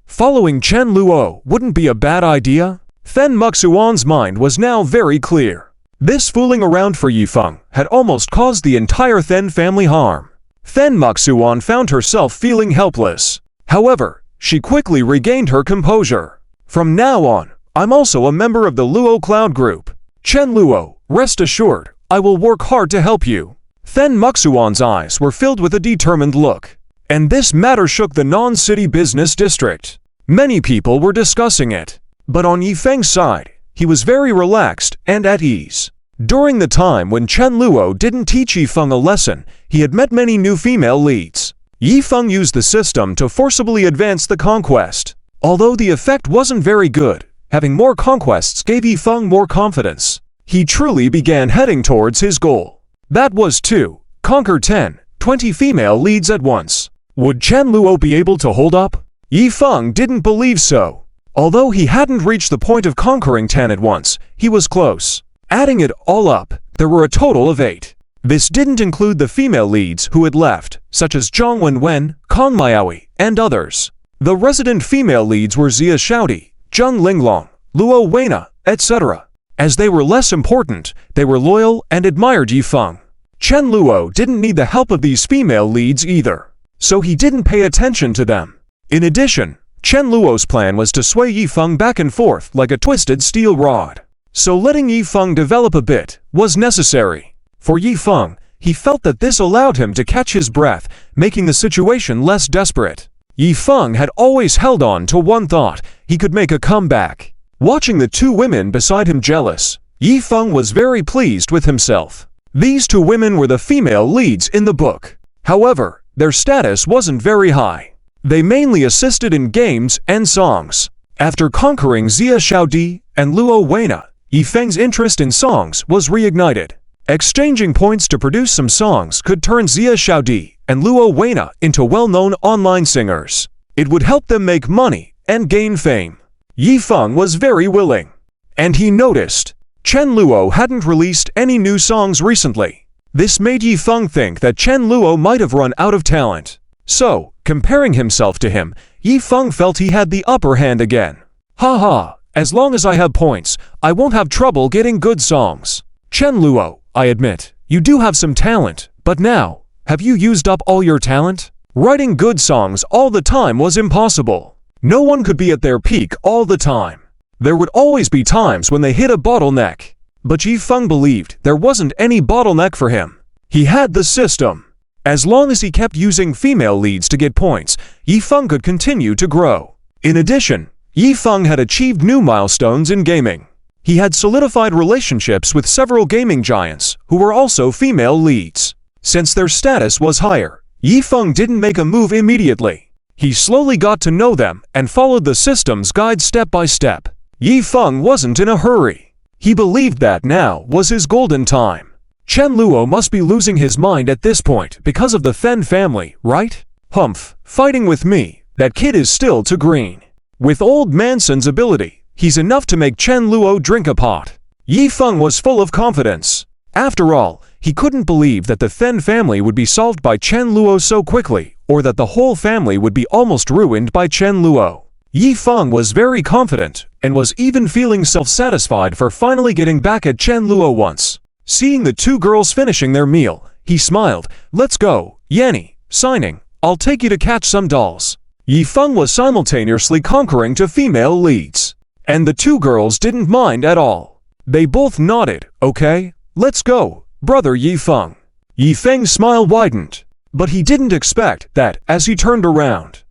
following Chen Luo wouldn't be a bad idea. Then Muxuan's mind was now very clear. This fooling around for Yifeng had almost caused the entire Then family harm. Then Muxuan found herself feeling helpless. However, she quickly regained her composure. From now on, I'm also a member of the Luo Cloud Group. Chen Luo, rest assured, I will work hard to help you. Then Muxuan's eyes were filled with a determined look. And this matter shook the non-city business district. Many people were discussing it. But on Yifeng's side, he was very relaxed and at ease. During the time when Chen Luo didn't teach Yifeng a lesson, he had met many new female leads. Yifeng used the system to forcibly advance the conquest. Although the effect wasn't very good, having more conquests gave Yifeng more confidence. He truly began heading towards his goal. That was to conquer 10, 20 female leads at once. Would Chen Luo be able to hold up? Yifeng didn't believe so. Although he hadn't reached the point of conquering 10 at once, he was close. Adding it all up, there were a total of 8. This didn't include the female leads who had left, such as Zhang Wenwen, Kong Miaoyi, and others. The resident female leads were Xia Shaodi, Zheng Linglong, Luo Weina, etc. As they were less important, they were loyal and admired Yifeng. Chen Luo didn't need the help of these female leads either, so he didn't pay attention to them. In addition, Chen Luo's plan was to sway Yifeng back and forth like a twisted steel rod. So letting Yifeng develop a bit was necessary. For Yifeng, he felt that this allowed him to catch his breath, making the situation less desperate. Yifeng had always held on to one thought: he could make a comeback. Watching the two women beside him jealous, Yifeng was very pleased with himself. These two women were the female leads in the book. However, their status wasn't very high. They mainly assisted in games and songs. After conquering Xia Shaodi and Luo Weina, Yifeng's interest in songs was reignited. Exchanging points to produce some songs could turn Xia Shaodi and Luo Weina into well-known online singers. It would help them make money and gain fame. Yifeng was very willing. And he noticed Chen Luo hadn't released any new songs recently. This made Yifeng think that Chen Luo might have run out of talent. So, comparing himself to him, Yifeng felt he had the upper hand again. Haha, as long as I have points, I won't have trouble getting good songs. Chen Luo, I admit, you do have some talent, but now, have you used up all your talent? Writing good songs all the time was impossible. No one could be at their peak all the time. There would always be times when they hit a bottleneck. But Yifeng believed there wasn't any bottleneck for him. He had the system. As long as he kept using female leads to get points, Yifeng could continue to grow. In addition, Yifeng had achieved new milestones in gaming. He had solidified relationships with several gaming giants who were also female leads. Since their status was higher, Yifeng didn't make a move immediately. He slowly got to know them and followed the system's guide step by step. Yifeng wasn't in a hurry. He believed that now was his golden time. Chen Luo must be losing his mind at this point because of the Then family, right? Humph, fighting with me, that kid is still too green. With old Manson's ability, he's enough to make Chen Luo drink a pot. Yi Feng was full of confidence. After all, he couldn't believe that the Then family would be solved by Chen Luo so quickly, or that the whole family would be almost ruined by Chen Luo. Yi Feng was very confident, and was even feeling self-satisfied for finally getting back at Chen Luo once. Seeing the two girls finishing their meal, he smiled. "Let's go, Yanni, signing. I'll take you to catch some dolls." Yi Feng was simultaneously conquering two female leads. And the two girls didn't mind at all. They both nodded. "Okay, let's go, brother Yi Feng." Yi Feng's smile widened, but he didn't expect that as he turned around,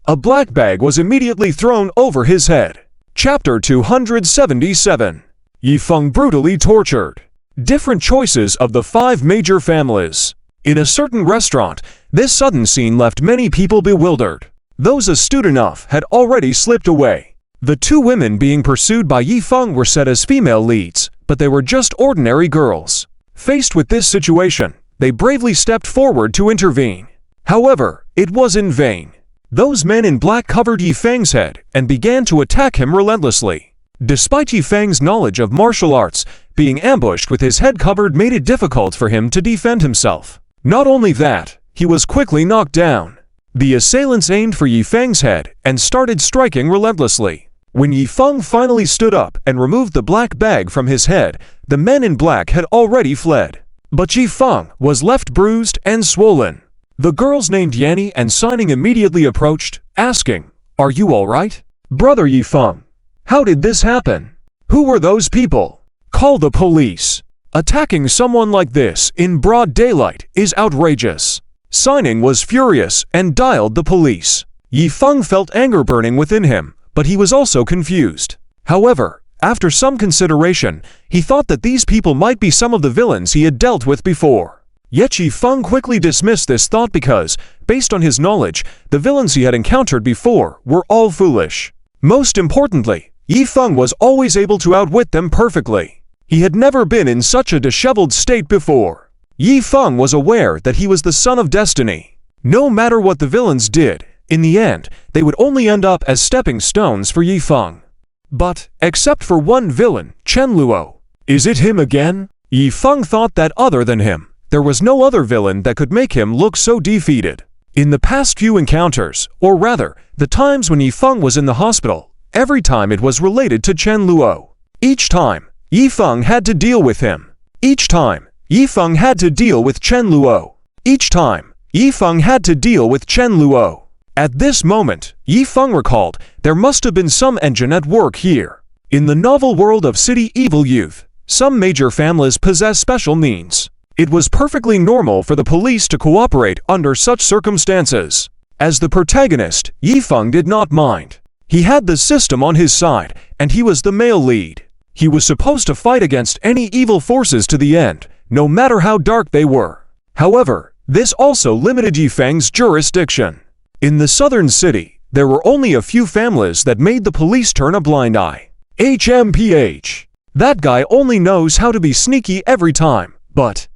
a black bag was immediately thrown over his head. Chapter 277. Yi Feng brutally tortured. Different choices of the 5 major families. In a certain restaurant, this sudden scene left many people bewildered. Those astute enough had already slipped away. The 2 women being pursued by Yi Feng were set as female leads, but they were just ordinary girls. Faced with this situation, they bravely stepped forward to intervene. However, it was in vain. Those men in black covered Yi Feng's head and began to attack him relentlessly. Despite Yi Feng's knowledge of martial arts, being ambushed with his head covered made it difficult for him to defend himself. Not only that, he was quickly knocked down. The assailants aimed for Yi Feng's head and started striking relentlessly. When Yi Feng finally stood up and removed the black bag from his head, the men in black had already fled. But Yi Feng was left bruised and swollen. The girls named Yanni and Signing immediately approached, asking, "Are you all right? Brother Yi Feng, how did this happen? Who were those people? Call the police. Attacking someone like this in broad daylight is outrageous." Signing was furious and dialed the police. Yi Feng felt anger burning within him, but he was also confused. However, after some consideration, he thought that these people might be some of the villains he had dealt with before. Yet Yi Feng quickly dismissed this thought because, based on his knowledge, the villains he had encountered before were all foolish. Most importantly, Yi Feng was always able to outwit them perfectly. He had never been in such a disheveled state before. Yi Feng was aware that he was the son of destiny. No matter what the villains did, in the end, they would only end up as stepping stones for Yi Feng. But, except for one villain, Chen Luo. Is it him again? Yi Feng thought that other than him, there was no other villain that could make him look so defeated. In the past few encounters, or rather, the times when Yi Feng was in the hospital, every time it was related to Chen Luo. Each time, Yi Feng had to deal with him. Each time, Yi Feng had to deal with Chen Luo. Each time, Yi Feng had to deal with Chen Luo. At this moment, Yi Feng recalled there must have been some engine at work here. In the novel world of city evil youth, some major families possess special means. It was perfectly normal for the police to cooperate under such circumstances. As the protagonist, Yi Feng did not mind. He had the system on his side, and he was the male lead. He was supposed to fight against any evil forces to the end, no matter how dark they were. However, this also limited Yi Feng's jurisdiction. In the southern city, there were only a few families that made the police turn a blind eye. HMPH. That guy only knows how to be sneaky every time, but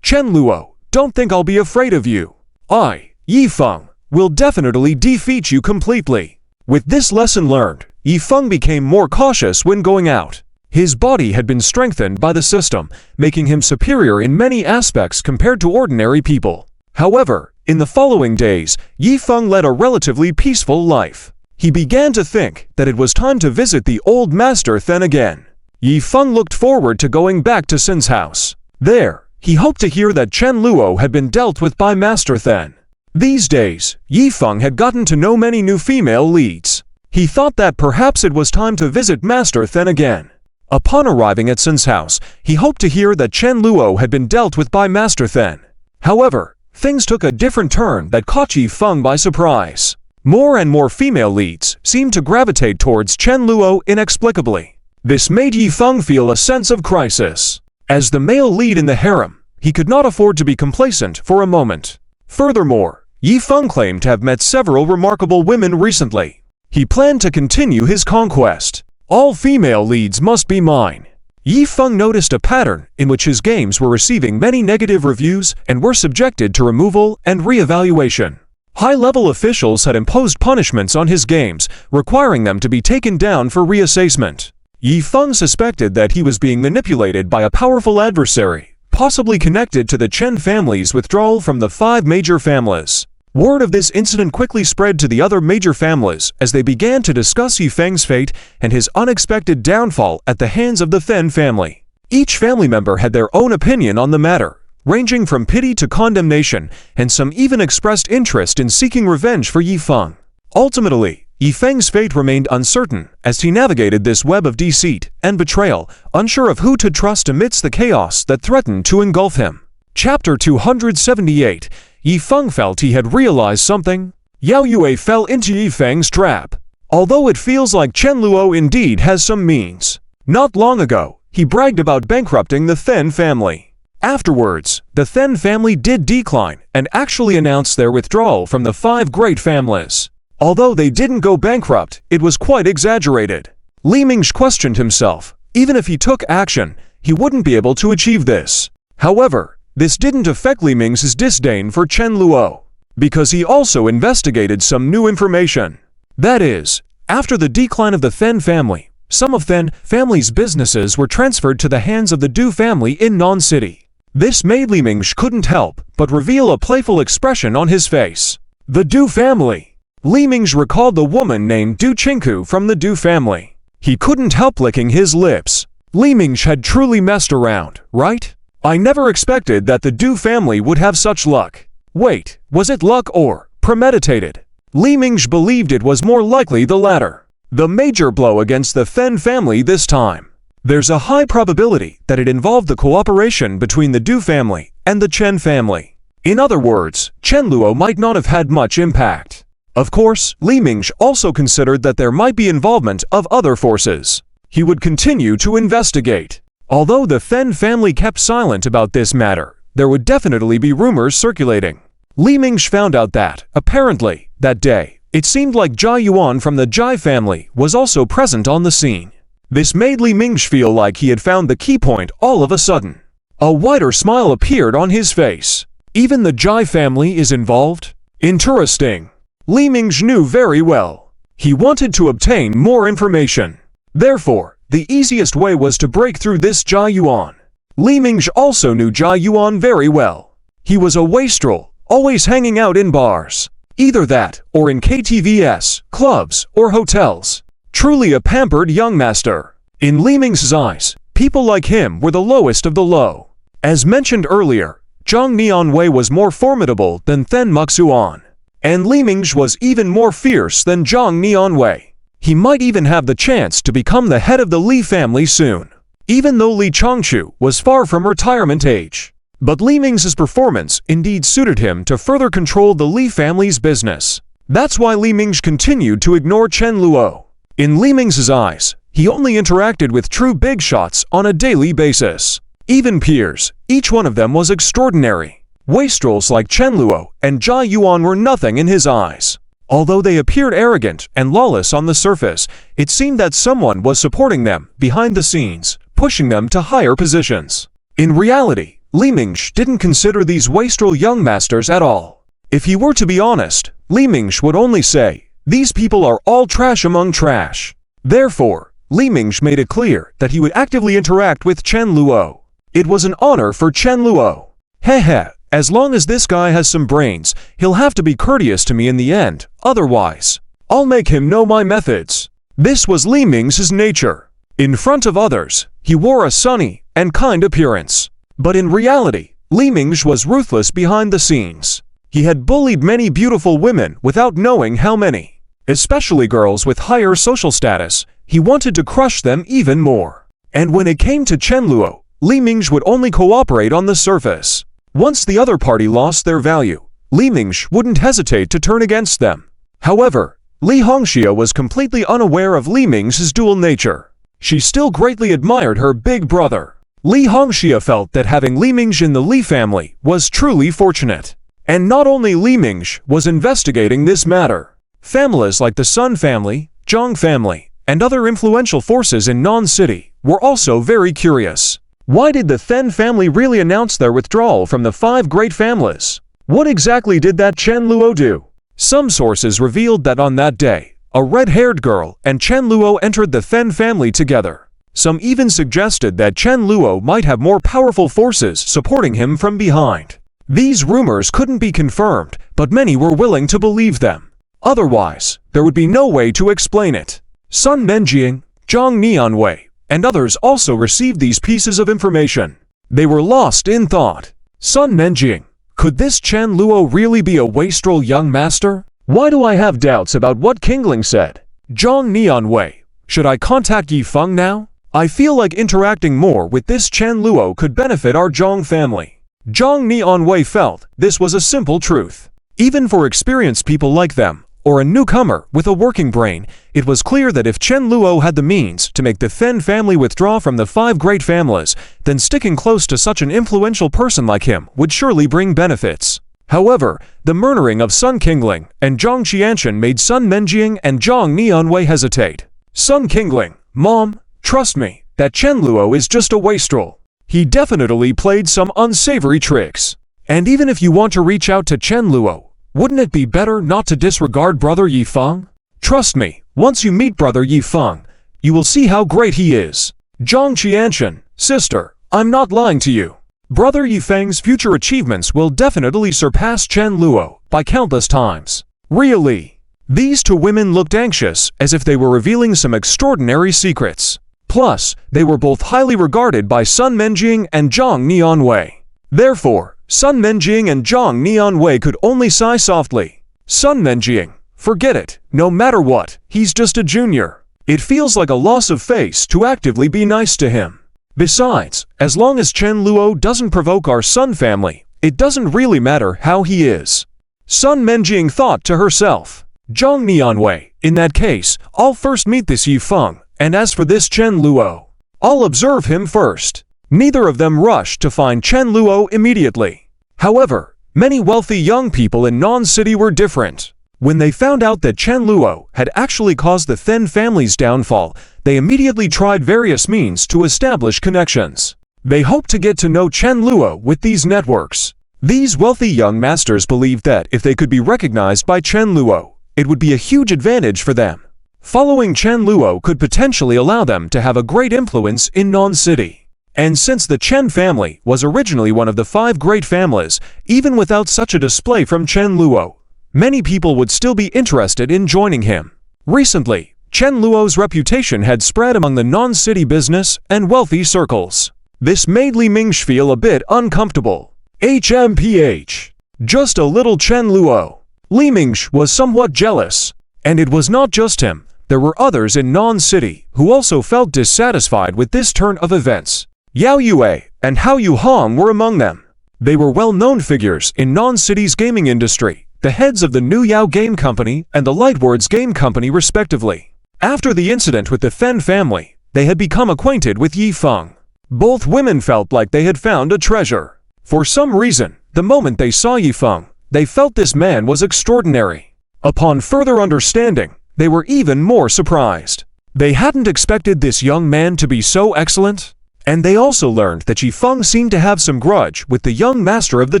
Chen Luo, don't think I'll be afraid of you. I, Yi Feng, will definitely defeat you completely. With this lesson learned, Yi Feng became more cautious when going out. His body had been strengthened by the system, making him superior in many aspects compared to ordinary people. However, in the following days, Yi Feng led a relatively peaceful life. He began to think that it was time to visit the old master then again. Yi Feng looked forward to going back to Sin's house. There, he hoped to hear that Chen Luo had been dealt with by Master Then. These days, Yi Feng had gotten to know many new female leads. He thought that perhaps it was time to visit Master Then again. Upon arriving at Sin's house, he hoped to hear that Chen Luo had been dealt with by Master Then. However, things took a different turn that caught Yi Feng by surprise. More and more female leads seemed to gravitate towards Chen Luo inexplicably. This made Yi Feng feel a sense of crisis. As the male lead in the harem, he could not afford to be complacent for a moment. Furthermore, Yi Feng claimed to have met several remarkable women recently. He planned to continue his conquest. All female leads must be mine. Yi Feng noticed a pattern in which his games were receiving many negative reviews and were subjected to removal and re-evaluation. High-level officials had imposed punishments on his games, requiring them to be taken down for reassessment. Yifeng suspected that he was being manipulated by a powerful adversary, possibly connected to the Chen family's withdrawal from the 5 major families. Word of this incident quickly spread to the other major families as they began to discuss Yifeng's fate and his unexpected downfall at the hands of the Fen family. Each family member had their own opinion on the matter, ranging from pity to condemnation, and some even expressed interest in seeking revenge for Yifeng. Ultimately, Yifeng's fate remained uncertain as he navigated this web of deceit and betrayal, unsure of who to trust amidst the chaos that threatened to engulf him. Chapter 278. Yifeng felt he had realized something. Yao Yue fell into Yifeng's trap. Although it feels like Chen Luo indeed has some means. Not long ago, he bragged about bankrupting the Fen family. Afterwards, the Fen family did decline and actually announced their withdrawal from the 5 great families. Although they didn't go bankrupt, it was quite exaggerated. Li Mingsh questioned himself. Even if he took action, he wouldn't be able to achieve this. However, this didn't affect Li Ming's disdain for Chen Luo, because he also investigated some new information. That is, after the decline of the Fen family, some of Fen family's businesses were transferred to the hands of the Du family in Nan City. This made Li Mingsh couldn't help but reveal a playful expression on his face. The Du family. Li Mingsh recalled the woman named Du Chinku from the Du family. He couldn't help licking his lips. Li Mingsh had truly messed around, right? I never expected that the Du family would have such luck. Wait, was it luck or premeditated? Li Mingsh believed it was more likely the latter. The major blow against the Fen family this time. There's a high probability that it involved the cooperation between the Du family and the Chen family. In other words, Chen Luo might not have had much impact. Of course, Li Mingsh also considered that there might be involvement of other forces. He would continue to investigate. Although the Fen family kept silent about this matter, there would definitely be rumors circulating. Li Mingsh found out that, apparently, that day, it seemed like Jia Yuan from the Jai family was also present on the scene. This made Li Mingsh feel like he had found the key point all of a sudden. A wider smile appeared on his face. Even the Jai family is involved? Interesting. Li Mingsh knew very well. He wanted to obtain more information. Therefore, the easiest way was to break through this Jia Yuan. Li Mingsh also knew Jia Yuan very well. He was a wastrel, always hanging out in bars. Either that, or in KTVs, clubs, or hotels. Truly a pampered young master. In Li Ming's eyes, people like him were the lowest of the low. As mentioned earlier, Zhang Nianwei was more formidable than Then Muxuan. And Li Mingsh was even more fierce than Zhang Nianwei. He might even have the chance to become the head of the Li family soon, even though Li Chongchu was far from retirement age. But Li Ming's performance indeed suited him to further control the Li family's business. That's why Li Mingsh continued to ignore Chen Luo. In Li Ming's eyes, he only interacted with true big shots on a daily basis. Even peers, each one of them was extraordinary. Wastrels like Chen Luo and Jia Yuan were nothing in his eyes. Although they appeared arrogant and lawless on the surface, it seemed that someone was supporting them behind the scenes, pushing them to higher positions. In reality, Li Mingsh didn't consider these wastrel young masters at all. If he were to be honest, Li Mingsh would only say, these people are all trash among trash. Therefore, Li Mingsh made it clear that he would actively interact with Chen Luo. It was an honor for Chen Luo. Heh, as long as this guy has some brains, he'll have to be courteous to me in the end, otherwise, I'll make him know my methods. This was Li Ming's nature. In front of others, he wore a sunny and kind appearance. But in reality, Li Mingsh was ruthless behind the scenes. He had bullied many beautiful women without knowing how many. Especially girls with higher social status, he wanted to crush them even more. And when it came to Chen Luo, Li Mingsh would only cooperate on the surface. Once the other party lost their value, Li Mingsh wouldn't hesitate to turn against them. However, Li Hongxia was completely unaware of Li Ming's dual nature. She still greatly admired her big brother. Li Hongxia felt that having Li Mingsh in the Li family was truly fortunate. And not only Li Mingsh was investigating this matter. Families like the Sun family, Zhang family, and other influential forces in Nan City were also very curious. Why did the Then family really announce their withdrawal from the 5 great families? What exactly did that Chen Luo do? Some sources revealed that on that day, a red-haired girl and Chen Luo entered the Fen family together. Some even suggested that Chen Luo might have more powerful forces supporting him from behind. These rumors couldn't be confirmed, but many were willing to believe them. Otherwise, there would be no way to explain it. Sun Menjing, Zhang Nianwei, and others also received these pieces of information. They were lost in thought. Sun Menjing, could this Chen Luo really be a wastrel young master? Why do I have doubts about what Qingling said? Zhang Nianwei, should I contact Yi Feng now? I feel like interacting more with this Chen Luo could benefit our Zhang family. Zhang Nianwei felt this was a simple truth. Even for experienced people like them, or a newcomer with a working brain, it was clear that if Chen Luo had the means to make the Fen family withdraw from the 5 great families, then sticking close to such an influential person like him would surely bring benefits. However, the murmuring of Sun Qingling and Zhang Qianshan made Sun Menjing and Zhang Nianwei hesitate. Sun Qingling, Mom, trust me, that Chen Luo is just a wastrel. He definitely played some unsavory tricks. And even if you want to reach out to Chen Luo, wouldn't it be better not to disregard Brother Yi Feng? Trust me, once you meet Brother Yi Feng, you will see how great he is. Zhang Qianshan, sister, I'm not lying to you. Brother Yi Feng's future achievements will definitely surpass Chen Luo by countless times. Really? These 2 women looked anxious, as if they were revealing some extraordinary secrets. Plus, they were both highly regarded by Sun Menjing and Zhang Nianwei. Therefore, Sun Menjing and Zhang Nianwei could only sigh softly. Sun Menjing, forget it, no matter what, he's just a junior. It feels like a loss of face to actively be nice to him. Besides, as long as Chen Luo doesn't provoke our Sun family, it doesn't really matter how he is. Sun Menjing thought to herself. Zhang Nianwei, in that case, I'll first meet this Yi Feng, and as for this Chen Luo, I'll observe him first. Neither of them rushed to find Chen Luo immediately. However, many wealthy young people in Nan City were different. When they found out that Chen Luo had actually caused the Fen family's downfall, they immediately tried various means to establish connections. They hoped to get to know Chen Luo with these networks. These wealthy young masters believed that if they could be recognized by Chen Luo, it would be a huge advantage for them. Following Chen Luo could potentially allow them to have a great influence in Nan City. And since the Chen family was originally one of the 5 great families, even without such a display from Chen Luo, many people would still be interested in joining him. Recently, Chen Luo's reputation had spread among the Nan City business and wealthy circles. This made Li Mingsh feel a bit uncomfortable. HMPH. Just a little Chen Luo. Li Mingsh was somewhat jealous. And it was not just him. There were others in Nan City who also felt dissatisfied with this turn of events. Yao Yue and Hao Yuhong were among them. They were well-known figures in Nan City's gaming industry, the heads of the New Yao Game Company and the Lightwords Game Company respectively. After the incident with the Fen family, they had become acquainted with Yi Feng. Both women felt like they had found a treasure. For some reason, the moment they saw Yi Feng, they felt this man was extraordinary. Upon further understanding, they were even more surprised. They hadn't expected this young man to be so excellent. And they also learned that Yi Feng seemed to have some grudge with the young master of the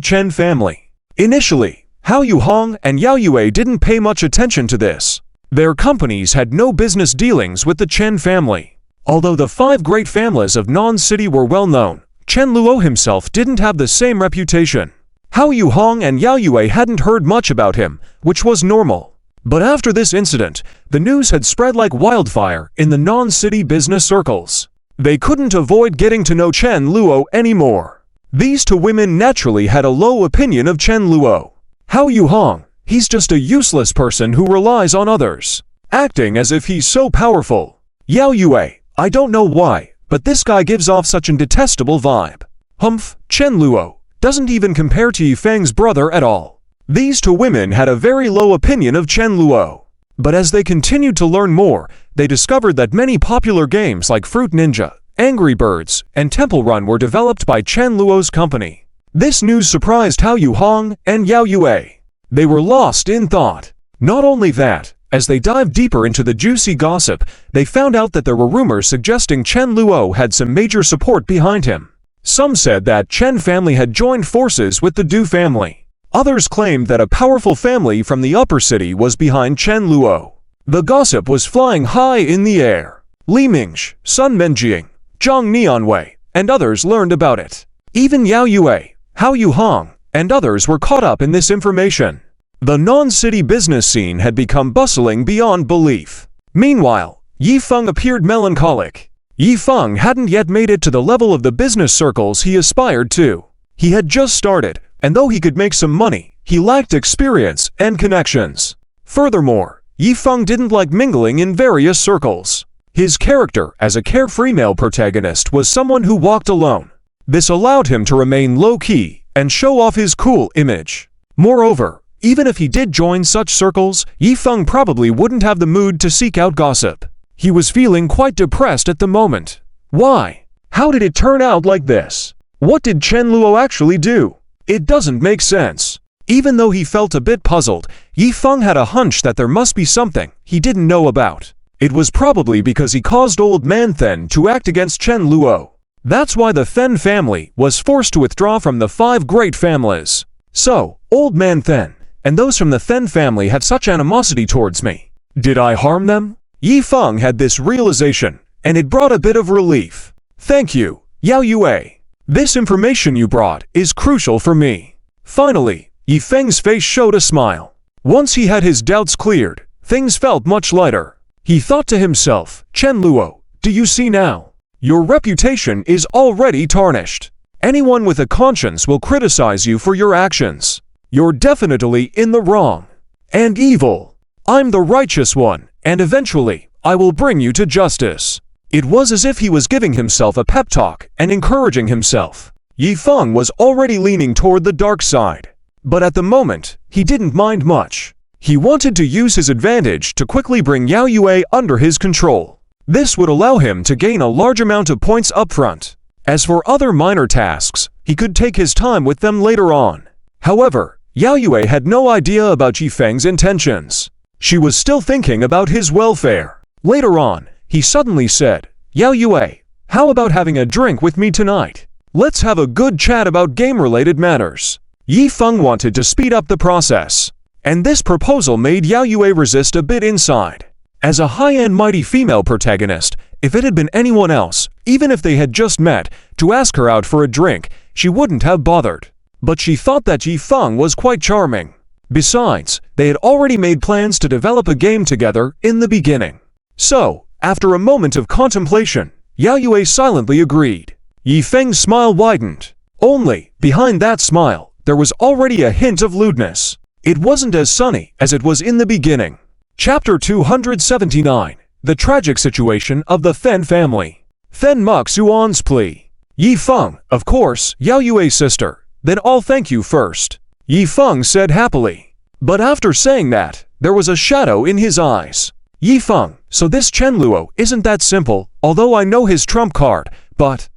Chen family. Initially, Hao Yuhong and Yao Yue didn't pay much attention to this. Their companies had no business dealings with the Chen family. Although the 5 great families of Nan City were well known, Chen Luo himself didn't have the same reputation. Hao Yuhong and Yao Yue hadn't heard much about him, which was normal. But after this incident, the news had spread like wildfire in the Nan City business circles. They couldn't avoid getting to know Chen Luo anymore. These 2 women naturally had a low opinion of Chen Luo. Hao Yuhong, he's just a useless person who relies on others, acting as if he's so powerful. Yao Yue, I don't know why, but this guy gives off such a detestable vibe. Humph, Chen Luo doesn't even compare to Yi Feng's brother at all. These 2 women had a very low opinion of Chen Luo. But as they continued to learn more, they discovered that many popular games like Fruit Ninja, Angry Birds, and Temple Run were developed by Chen Luo's company. This news surprised Hao Yuhong and Yao Yue. They were lost in thought. Not only that, as they dived deeper into the juicy gossip, they found out that there were rumors suggesting Chen Luo had some major support behind him. Some said that Chen family had joined forces with the Du family. Others claimed that a powerful family from the upper city was behind Chen Luo. The gossip was flying high in the air. Li Mingshi, Sun Menjing, Zhang Nianwei, and others learned about it. Even Yao Yue, Hao Yuhong, and others were caught up in this information. The non-city business scene had become bustling beyond belief. Meanwhile, Yi Feng appeared melancholic. Yi Feng hadn't yet made it to the level of the business circles he aspired to. He had just started, and though he could make some money, he lacked experience and connections. Furthermore, Yi Feng didn't like mingling in various circles. His character as a carefree male protagonist was someone who walked alone. This allowed him to remain low-key and show off his cool image. Moreover, even if he did join such circles, Yi Feng probably wouldn't have the mood to seek out gossip. He was feeling quite depressed at the moment. Why? How did it turn out like this? What did Chen Luo actually do? It doesn't make sense. Even though he felt a bit puzzled, Yi Feng had a hunch that there must be something he didn't know about. It was probably because he caused Old Man Then to act against Chen Luo. That's why the Then family was forced to withdraw from the 5 great families. So, Old Man Then and those from the Then family have such animosity towards me. Did I harm them? Yi Feng had this realization, and it brought a bit of relief. Thank you, Yao Yue. This information you brought is crucial for me. Finally, Yi Feng's face showed a smile. Once he had his doubts cleared, things felt much lighter. He thought to himself, Chen Luo, do you see now? Your reputation is already tarnished. Anyone with a conscience will criticize you for your actions. You're definitely in the wrong and evil. I'm the righteous one, and eventually, I will bring you to justice. It was as if he was giving himself a pep talk and encouraging himself. Yi Feng was already leaning toward the dark side. But at the moment, he didn't mind much. He wanted to use his advantage to quickly bring Yao Yue under his control. This would allow him to gain a large amount of points upfront. As for other minor tasks, he could take his time with them later on. However, Yao Yue had no idea about Yi Feng's intentions. She was still thinking about his welfare. Later on, he suddenly said, Yao Yue, how about having a drink with me tonight? Let's have a good chat about game-related matters. Yi Feng wanted to speed up the process. And this proposal made Yao Yue resist a bit inside. As a high-end mighty female protagonist, if it had been anyone else, even if they had just met, to ask her out for a drink, she wouldn't have bothered. But she thought that Yi Feng was quite charming. Besides, they had already made plans to develop a game together in the beginning. So, after a moment of contemplation, Yao Yue silently agreed. Yi Feng's smile widened. Only, behind that smile, there was already a hint of lewdness. It wasn't as sunny as it was in the beginning. Chapter 279. The Tragic Situation of the Then Family. Then Mok Xuan's plea. Yi Feng, of course, Yao Yue's sister. Then I'll thank you first. Yi Feng said happily. But after saying that, there was a shadow in his eyes. Yi Feng, so this Chen Luo isn't that simple, although I know his trump card, but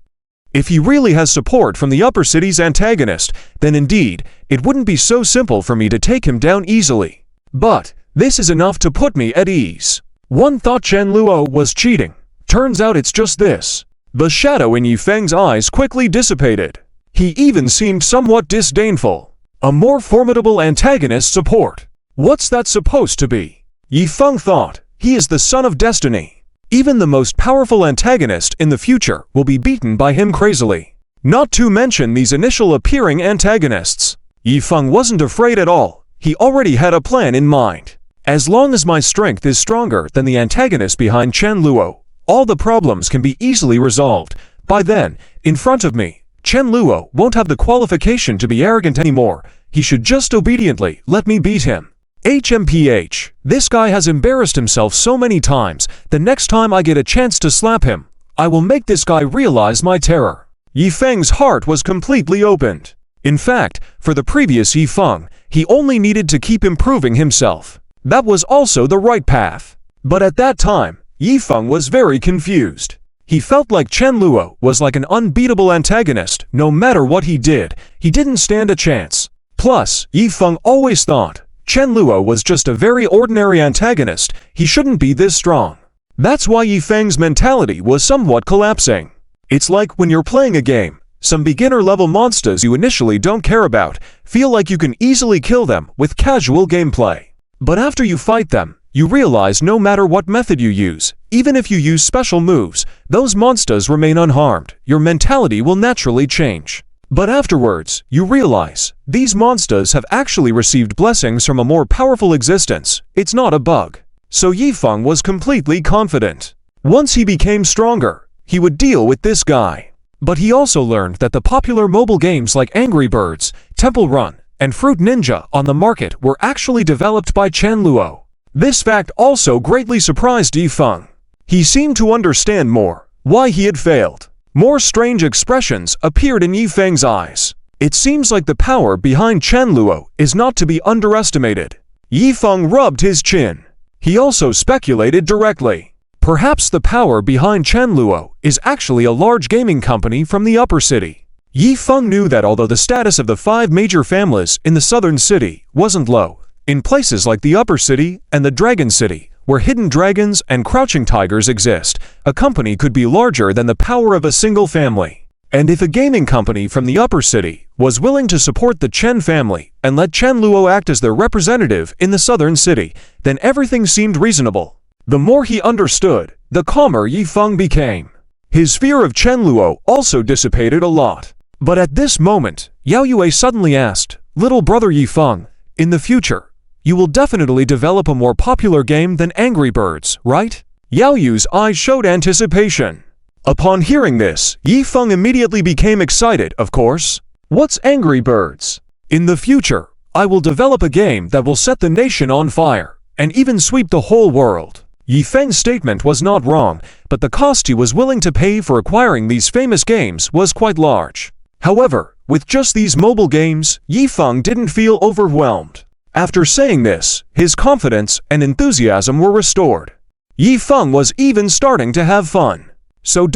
if he really has support from the upper city's antagonist, then indeed, it wouldn't be so simple for me to take him down easily. But this is enough to put me at ease. One thought Chen Luo was cheating. Turns out it's just this. The shadow in Yi Feng's eyes quickly dissipated. He even seemed somewhat disdainful. A more formidable antagonist support. What's that supposed to be? Yi Feng thought. He is the son of destiny. Even the most powerful antagonist in the future will be beaten by him crazily. Not to mention these initial appearing antagonists. Yi Feng wasn't afraid at all. He already had a plan in mind. As long as my strength is stronger than the antagonist behind Chen Luo, all the problems can be easily resolved. By then, in front of me, Chen Luo won't have the qualification to be arrogant anymore. He should just obediently let me beat him. HMPH, this guy has embarrassed himself so many times, the next time I get a chance to slap him, I will make this guy realize my terror. Yi Feng's heart was completely opened. In fact, for the previous Yi Feng, he only needed to keep improving himself. That was also the right path. But at that time, Yi Feng was very confused. He felt like Chen Luo was like an unbeatable antagonist. No matter what he did, he didn't stand a chance. Plus, Yi Feng always thought Chen Luo was just a very ordinary antagonist. He shouldn't be this strong. That's why Yi Feng's mentality was somewhat collapsing. It's like when you're playing a game. Some beginner-level monsters you initially don't care about feel like you can easily kill them with casual gameplay. But after you fight them, you realize no matter what method you use, even if you use special moves, those monsters remain unharmed. Your mentality will naturally change. But afterwards, you realize these monsters have actually received blessings from a more powerful existence. It's not a bug. So Yifeng was completely confident. Once he became stronger, he would deal with this guy. But he also learned that the popular mobile games like Angry Birds, Temple Run, and Fruit Ninja on the market were actually developed by Chen Luo. This fact also greatly surprised Yifeng. He seemed to understand more why he had failed. More strange expressions appeared in Yifeng's eyes. It seems like the power behind Chen Luo is not to be underestimated. Yifeng rubbed his chin. He also speculated directly. Perhaps the power behind Chen Luo is actually a large gaming company from the upper city. Yifeng knew that although the status of the 5 major families in the southern city wasn't low, in places like the upper city and the dragon city, where hidden dragons and crouching tigers exist, a company could be larger than the power of a single family. And if a gaming company from the upper city was willing to support the Chen family and let Chen Luo act as their representative in the southern city, then everything seemed reasonable. The more he understood, the calmer Yifeng became. His fear of Chen Luo also dissipated a lot. But at this moment, Yao Yue suddenly asked, "Little brother Yifeng, in the future, you will definitely develop a more popular game than Angry Birds, right?" Yao Yu's eyes showed anticipation. Upon hearing this, Yifeng immediately became excited, of course. "What's Angry Birds? In the future, I will develop a game that will set the nation on fire, and even sweep the whole world." Yifeng's statement was not wrong, but the cost he was willing to pay for acquiring these famous games was quite large. However, with just these mobile games, Yifeng didn't feel overwhelmed. After saying this, his confidence and enthusiasm were restored. Yifeng was even starting to have fun. So ...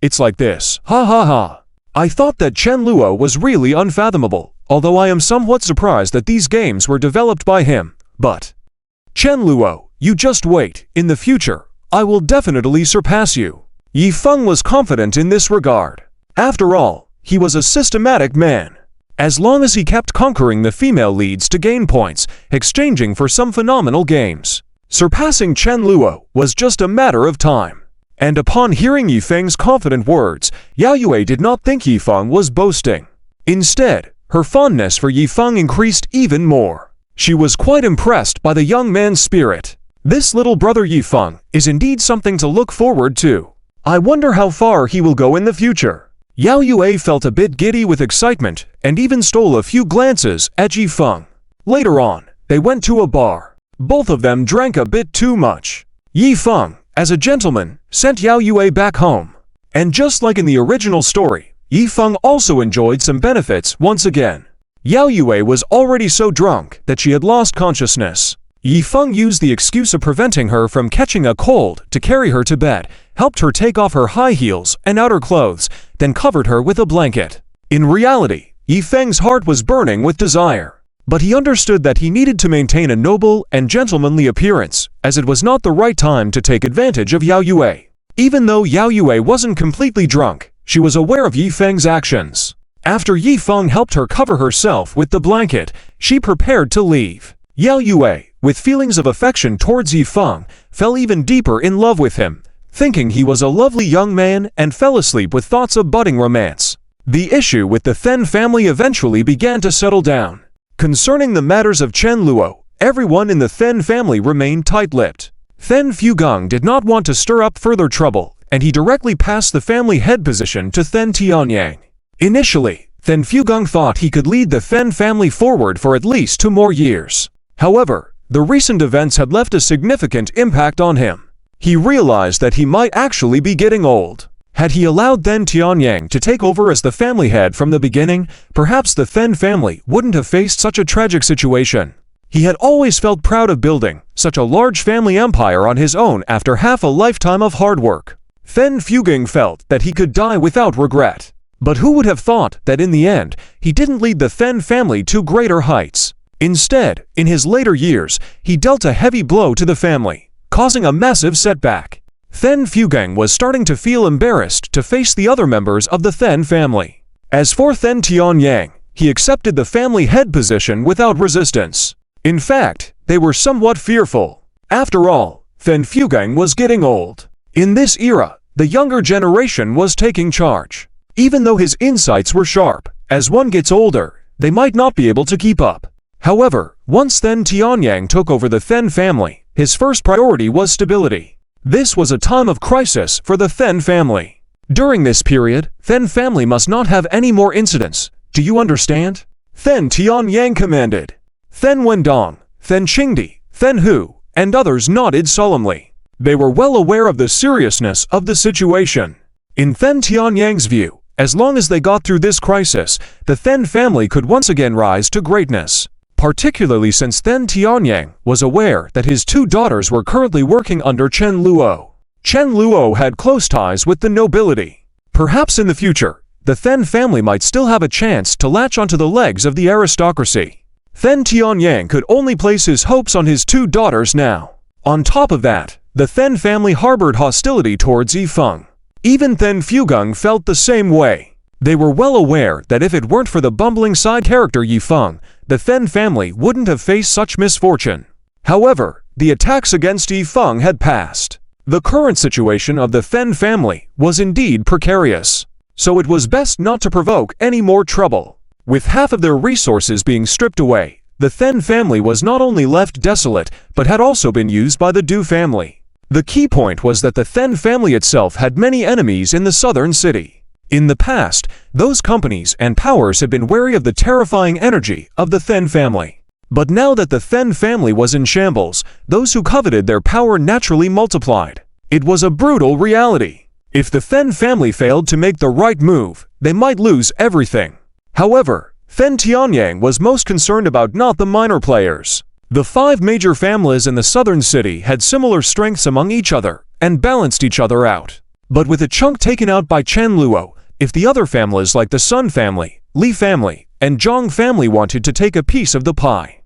it's like this, ha ha ha. I thought that Chen Luo was really unfathomable, although I am somewhat surprised that these games were developed by him. But Chen Luo, you just wait, in the future, I will definitely surpass you. Yifeng was confident in this regard. After all, he was a systematic man. As long as he kept conquering the female leads to gain points, exchanging for some phenomenal games, surpassing Chen Luo was just a matter of time. And upon hearing Yifeng's confident words, Yao Yue did not think Yifeng was boasting. Instead, her fondness for Yifeng increased even more. She was quite impressed by the young man's spirit. This little brother Yifeng is indeed something to look forward to. I wonder how far he will go in the future. Yao Yue felt a bit giddy with excitement and even stole a few glances at Yifeng. Later on, they went to a bar. Both of them drank a bit too much. Yifeng, as a gentleman, sent Yao Yue back home. And just like in the original story, Yifeng also enjoyed some benefits once again. Yao Yue was already so drunk that she had lost consciousness. Yifeng used the excuse of preventing her from catching a cold to carry her to bed, helped her take off her high heels and outer clothes, then covered her with a blanket. In reality, Yifeng's heart was burning with desire. But he understood that he needed to maintain a noble and gentlemanly appearance, as it was not the right time to take advantage of Yao Yue. Even though Yao Yue wasn't completely drunk, she was aware of Yifeng's actions. After Yifeng helped her cover herself with the blanket, she prepared to leave. Yao Yue, with feelings of affection towards Yifeng, fell even deeper in love with him, thinking he was a lovely young man and fell asleep with thoughts of budding romance. The issue with the Then family eventually began to settle down. Concerning the matters of Chen Luo, everyone in the Then family remained tight-lipped. Then Fugang did not want to stir up further trouble, and he directly passed the family head position to Then Tianyang. Initially, Then Fugang thought he could lead the Then family forward for at least 2 more years. However, the recent events had left a significant impact on him. He realized that he might actually be getting old. Had he allowed Then Tianyang to take over as the family head from the beginning, perhaps the Then family wouldn't have faced such a tragic situation. He had always felt proud of building such a large family empire on his own after half a lifetime of hard work. Then Fugang felt that he could die without regret. But who would have thought that in the end, he didn't lead the Then family to greater heights? Instead, in his later years, he dealt a heavy blow to the family, causing a massive setback. Then Fugang was starting to feel embarrassed to face the other members of the Then family. As for Then Tianyang, he accepted the family head position without resistance. In fact, they were somewhat fearful. After all, Then Fugang was getting old. In this era, the younger generation was taking charge. Even though his insights were sharp, as one gets older, they might not be able to keep up. However, once Then Tianyang took over the Then family, his first priority was stability. This was a time of crisis for the Then family. During this period, Then family must not have any more incidents. Do you understand? Then Tianyang commanded. Then Wendong, Then Qingdi, Then Hu, and others nodded solemnly. They were well aware of the seriousness of the situation. In Then Tianyang's view, as long as they got through this crisis, the Then family could once again rise to greatness. Particularly since Then Tianyang was aware that his two daughters were currently working under Chen Luo. Chen Luo had close ties with the nobility. Perhaps in the future, the Then family might still have a chance to latch onto the legs of the aristocracy. Then Tianyang could only place his hopes on his two daughters now. On top of that, the Then family harbored hostility towards Yifeng. Even Then Fugang felt the same way. They were well aware that if it weren't for the bumbling side character Yifeng, the Then family wouldn't have faced such misfortune. However, the attacks against Yifeng had passed. The current situation of the Then family was indeed precarious, so it was best not to provoke any more trouble. With half of their resources being stripped away, the Then family was not only left desolate, but had also been used by the Du family. The key point was that the Then family itself had many enemies in the southern city. In the past, those companies and powers had been wary of the terrifying energy of the Then family. But now that the Then family was in shambles, those who coveted their power naturally multiplied. It was a brutal reality. If the Then family failed to make the right move, they might lose everything. However, Then Tianyang was most concerned about not the minor players. The 5 major families in the southern city had similar strengths among each other and balanced each other out. But with a chunk taken out by Chen Luo, if the other families like the Sun family, Li family, and Zhang family wanted to take a piece of the pie.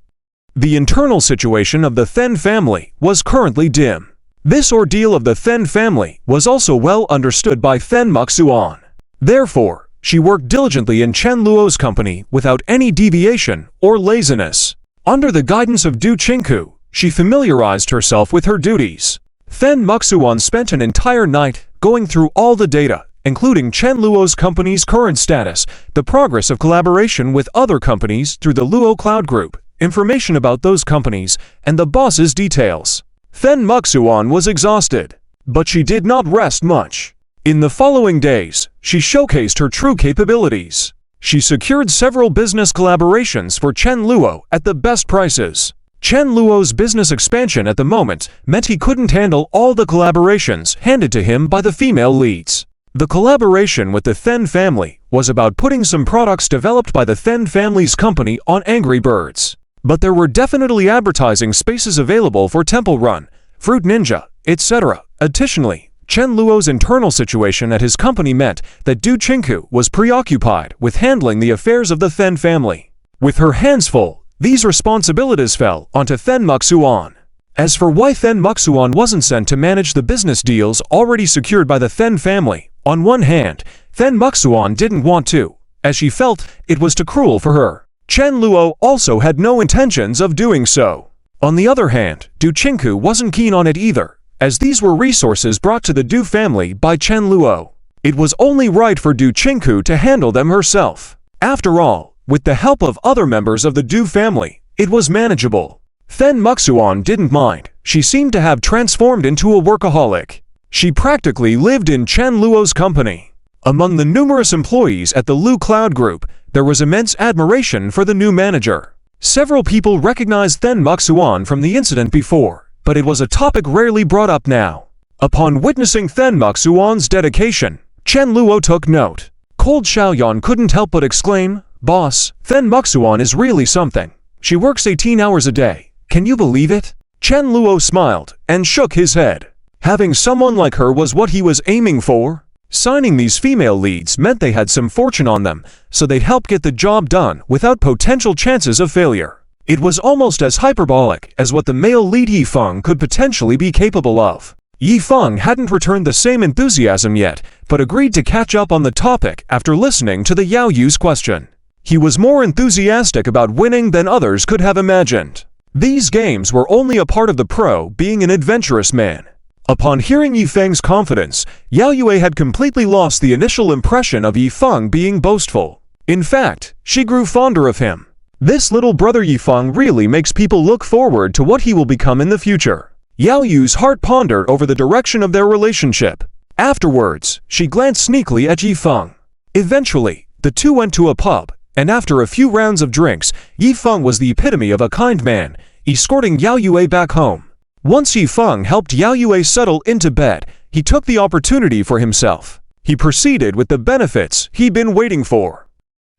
The internal situation of the Then family was currently dim. This ordeal of the Then family was also well understood by Then Muxuan. Therefore, she worked diligently in Chen Luo's company without any deviation or laziness. Under the guidance of Du Qingku, she familiarized herself with her duties. Then Muxuan spent an entire night going through all the data, including Chen Luo's company's current status, the progress of collaboration with other companies through the Luo Cloud Group, information about those companies, and the boss's details. Then Muxuan was exhausted, but she did not rest much. In the following days, she showcased her true capabilities. She secured several business collaborations for Chen Luo at the best prices. Chen Luo's business expansion at the moment meant he couldn't handle all the collaborations handed to him by the female leads. The collaboration with the Then family was about putting some products developed by the Then family's company on Angry Birds. But there were definitely advertising spaces available for Temple Run, Fruit Ninja, etc. Additionally, Chen Luo's internal situation at his company meant that Du Qingku was preoccupied with handling the affairs of the Then family. With her hands full, these responsibilities fell onto Then Muxuan. As for why Then Muxuan wasn't sent to manage the business deals already secured by the Then family, on one hand, Then Muxuan didn't want to, as she felt it was too cruel for her. Chen Luo also had no intentions of doing so. On the other hand, Du Qingku wasn't keen on it either, as these were resources brought to the Du family by Chen Luo. It was only right for Du Qingku to handle them herself. After all, with the help of other members of the Du family, it was manageable. Then Muxuan didn't mind. She seemed to have transformed into a workaholic. She practically lived in Chen Luo's company. Among the numerous employees at the Lu Cloud Group, there was immense admiration for the new manager. Several people recognized Then Muxuan from the incident before, but it was a topic rarely brought up now. Upon witnessing Then Muxuan's dedication, Chen Luo took note. Cold Xiaoyan couldn't help but exclaim, "Boss, Then Muxuan is really something. She works 18 hours a day. Can you believe it?" Chen Luo smiled and shook his head. Having someone like her was what he was aiming for. Signing these female leads meant they had some fortune on them, so they'd help get the job done without potential chances of failure. It was almost as hyperbolic as what the male lead Yifeng could potentially be capable of. Yi Feng hadn't returned the same enthusiasm yet, but agreed to catch up on the topic after listening to the Yao Yu's question. He was more enthusiastic about winning than others could have imagined. These games were only a part of the pro being an adventurous man. Upon hearing Yi Feng's confidence, Yao Yue had completely lost the initial impression of Yi Feng being boastful. In fact, she grew fonder of him. This little brother Yi Feng really makes people look forward to what he will become in the future. Yao Yu's heart pondered over the direction of their relationship. Afterwards, she glanced sneakily at Yi Feng. Eventually, the two went to a pub, and after a few rounds of drinks, Yi Feng was the epitome of a kind man, escorting Yao Yue back home. Once Yi Feng helped Yao Yue settle into bed, he took the opportunity for himself. He proceeded with the benefits he'd been waiting for.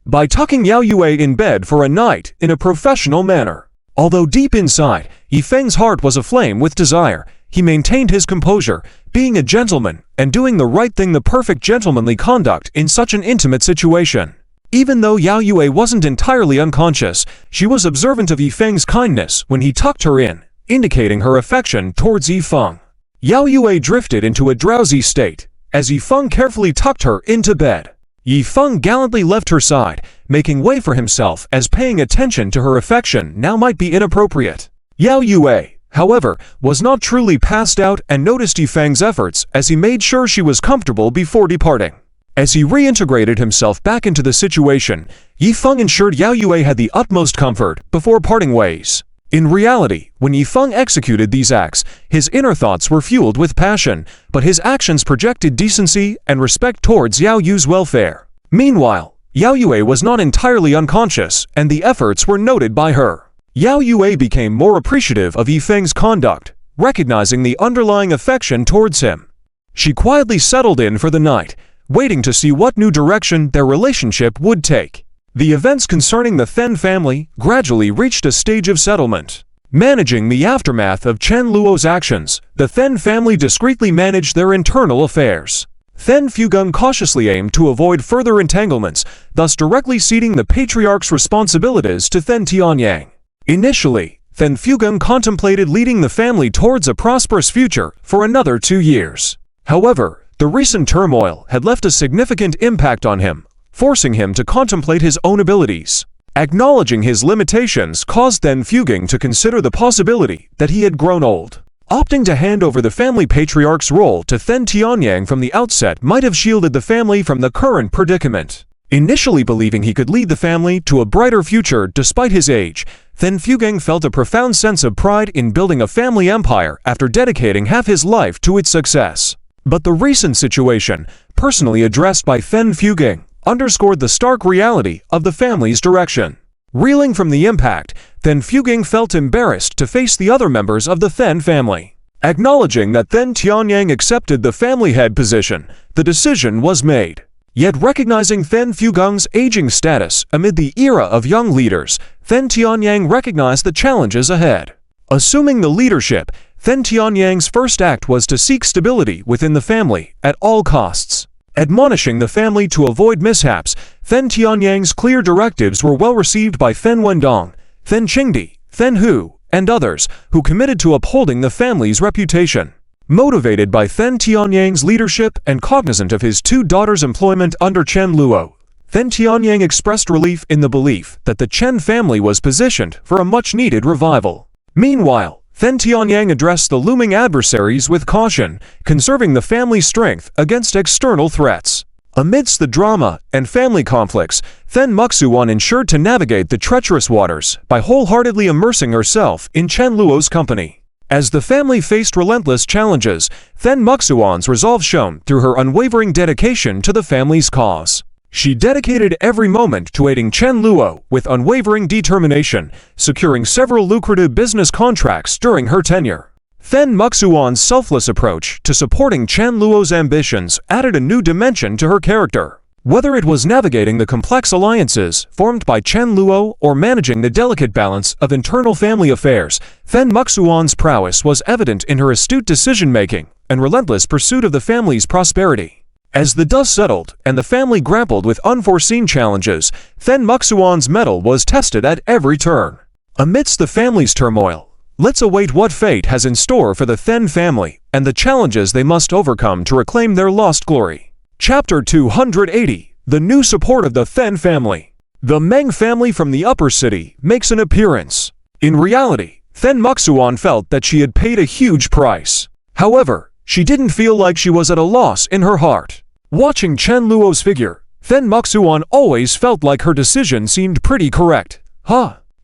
By tucking Yao Yue in bed for a night in a professional manner. Although deep inside, Yi Feng's heart was aflame with desire, he maintained his composure, being a gentleman and doing the right thing, the perfect gentlemanly conduct in such an intimate situation. Even though Yao Yue wasn't entirely unconscious, she was observant of Yi Feng's kindness when he tucked her in, indicating her affection towards Yi Feng. Yao Yue drifted into a drowsy state, as Yi Feng carefully tucked her into bed. Yi Feng gallantly left her side, making way for himself as paying attention to her affection now might be inappropriate. Yao Yue, however, was not truly passed out and noticed Yi Feng's efforts as he made sure she was comfortable before departing. As he reintegrated himself back into the situation, Yi Feng ensured Yao Yue had the utmost comfort before parting ways. In reality, when Yi Feng executed these acts, his inner thoughts were fueled with passion, but his actions projected decency and respect towards Yao Yu's welfare. Meanwhile, Yao Yue was not entirely unconscious, and the efforts were noted by her. Yao Yue became more appreciative of Yi Feng's conduct, recognizing the underlying affection towards him. She quietly settled in for the night, waiting to see what new direction their relationship would take. The events concerning the Then family gradually reached a stage of settlement. Managing the aftermath of Chen Luo's actions, the Then family discreetly managed their internal affairs. Then Fugung cautiously aimed to avoid further entanglements, thus directly ceding the patriarch's responsibilities to Then Tianyang. Initially, Then Fugung contemplated leading the family towards a prosperous future for another 2 years. However, the recent turmoil had left a significant impact on him, forcing him to contemplate his own abilities. Acknowledging his limitations caused Then Fugung to consider the possibility that he had grown old. Opting to hand over the family patriarch's role to Then Tianyang from the outset might have shielded the family from the current predicament. Initially believing he could lead the family to a brighter future despite his age, Then Fugung felt a profound sense of pride in building a family empire after dedicating half his life to its success. But the recent situation, personally addressed by Then Fugung, underscored the stark reality of the family's direction. Reeling from the impact, Then Fugung felt embarrassed to face the other members of the Then family. Acknowledging that Then Tianyang accepted the family head position, the decision was made. Yet recognizing Then Fugung's aging status amid the era of young leaders, Then Tianyang recognized the challenges ahead. Assuming the leadership, Then Tianyang's first act was to seek stability within the family at all costs. Admonishing the family to avoid mishaps, Then Tianyang's clear directives were well received by Then Wendong, Then Qingdi, Then Hu, and others, who committed to upholding the family's reputation. Motivated by Then Tianyang's leadership and cognizant of his 2 daughters' employment under Chen Luo, Then Tianyang expressed relief in the belief that the Chen family was positioned for a much-needed revival. Meanwhile, Then Tianyang addressed the looming adversaries with caution, conserving the family's strength against external threats. Amidst the drama and family conflicts, Then Muxuan ensured to navigate the treacherous waters by wholeheartedly immersing herself in Chen Luo's company. As the family faced relentless challenges, Then Muxuan's resolve shone through her unwavering dedication to the family's cause. She dedicated every moment to aiding Chen Luo with unwavering determination, securing several lucrative business contracts during her tenure. Then Muxuan's selfless approach to supporting Chen Luo's ambitions added a new dimension to her character. Whether it was navigating the complex alliances formed by Chen Luo or managing the delicate balance of internal family affairs, Then Muxuan's prowess was evident in her astute decision-making and relentless pursuit of the family's prosperity. As the dust settled and the family grappled with unforeseen challenges, Then Muxuan's mettle was tested at every turn. Amidst the family's turmoil, let's await what fate has in store for the Then family and the challenges they must overcome to reclaim their lost glory. Chapter 280: The New Support of the Then Family. The Meng family from the upper city makes an appearance. In reality, Then Muxuan felt that she had paid a huge price. However, she didn't feel like she was at a loss in her heart. Watching Chen Luo's figure, Then Muxuan always felt like her decision seemed pretty correct.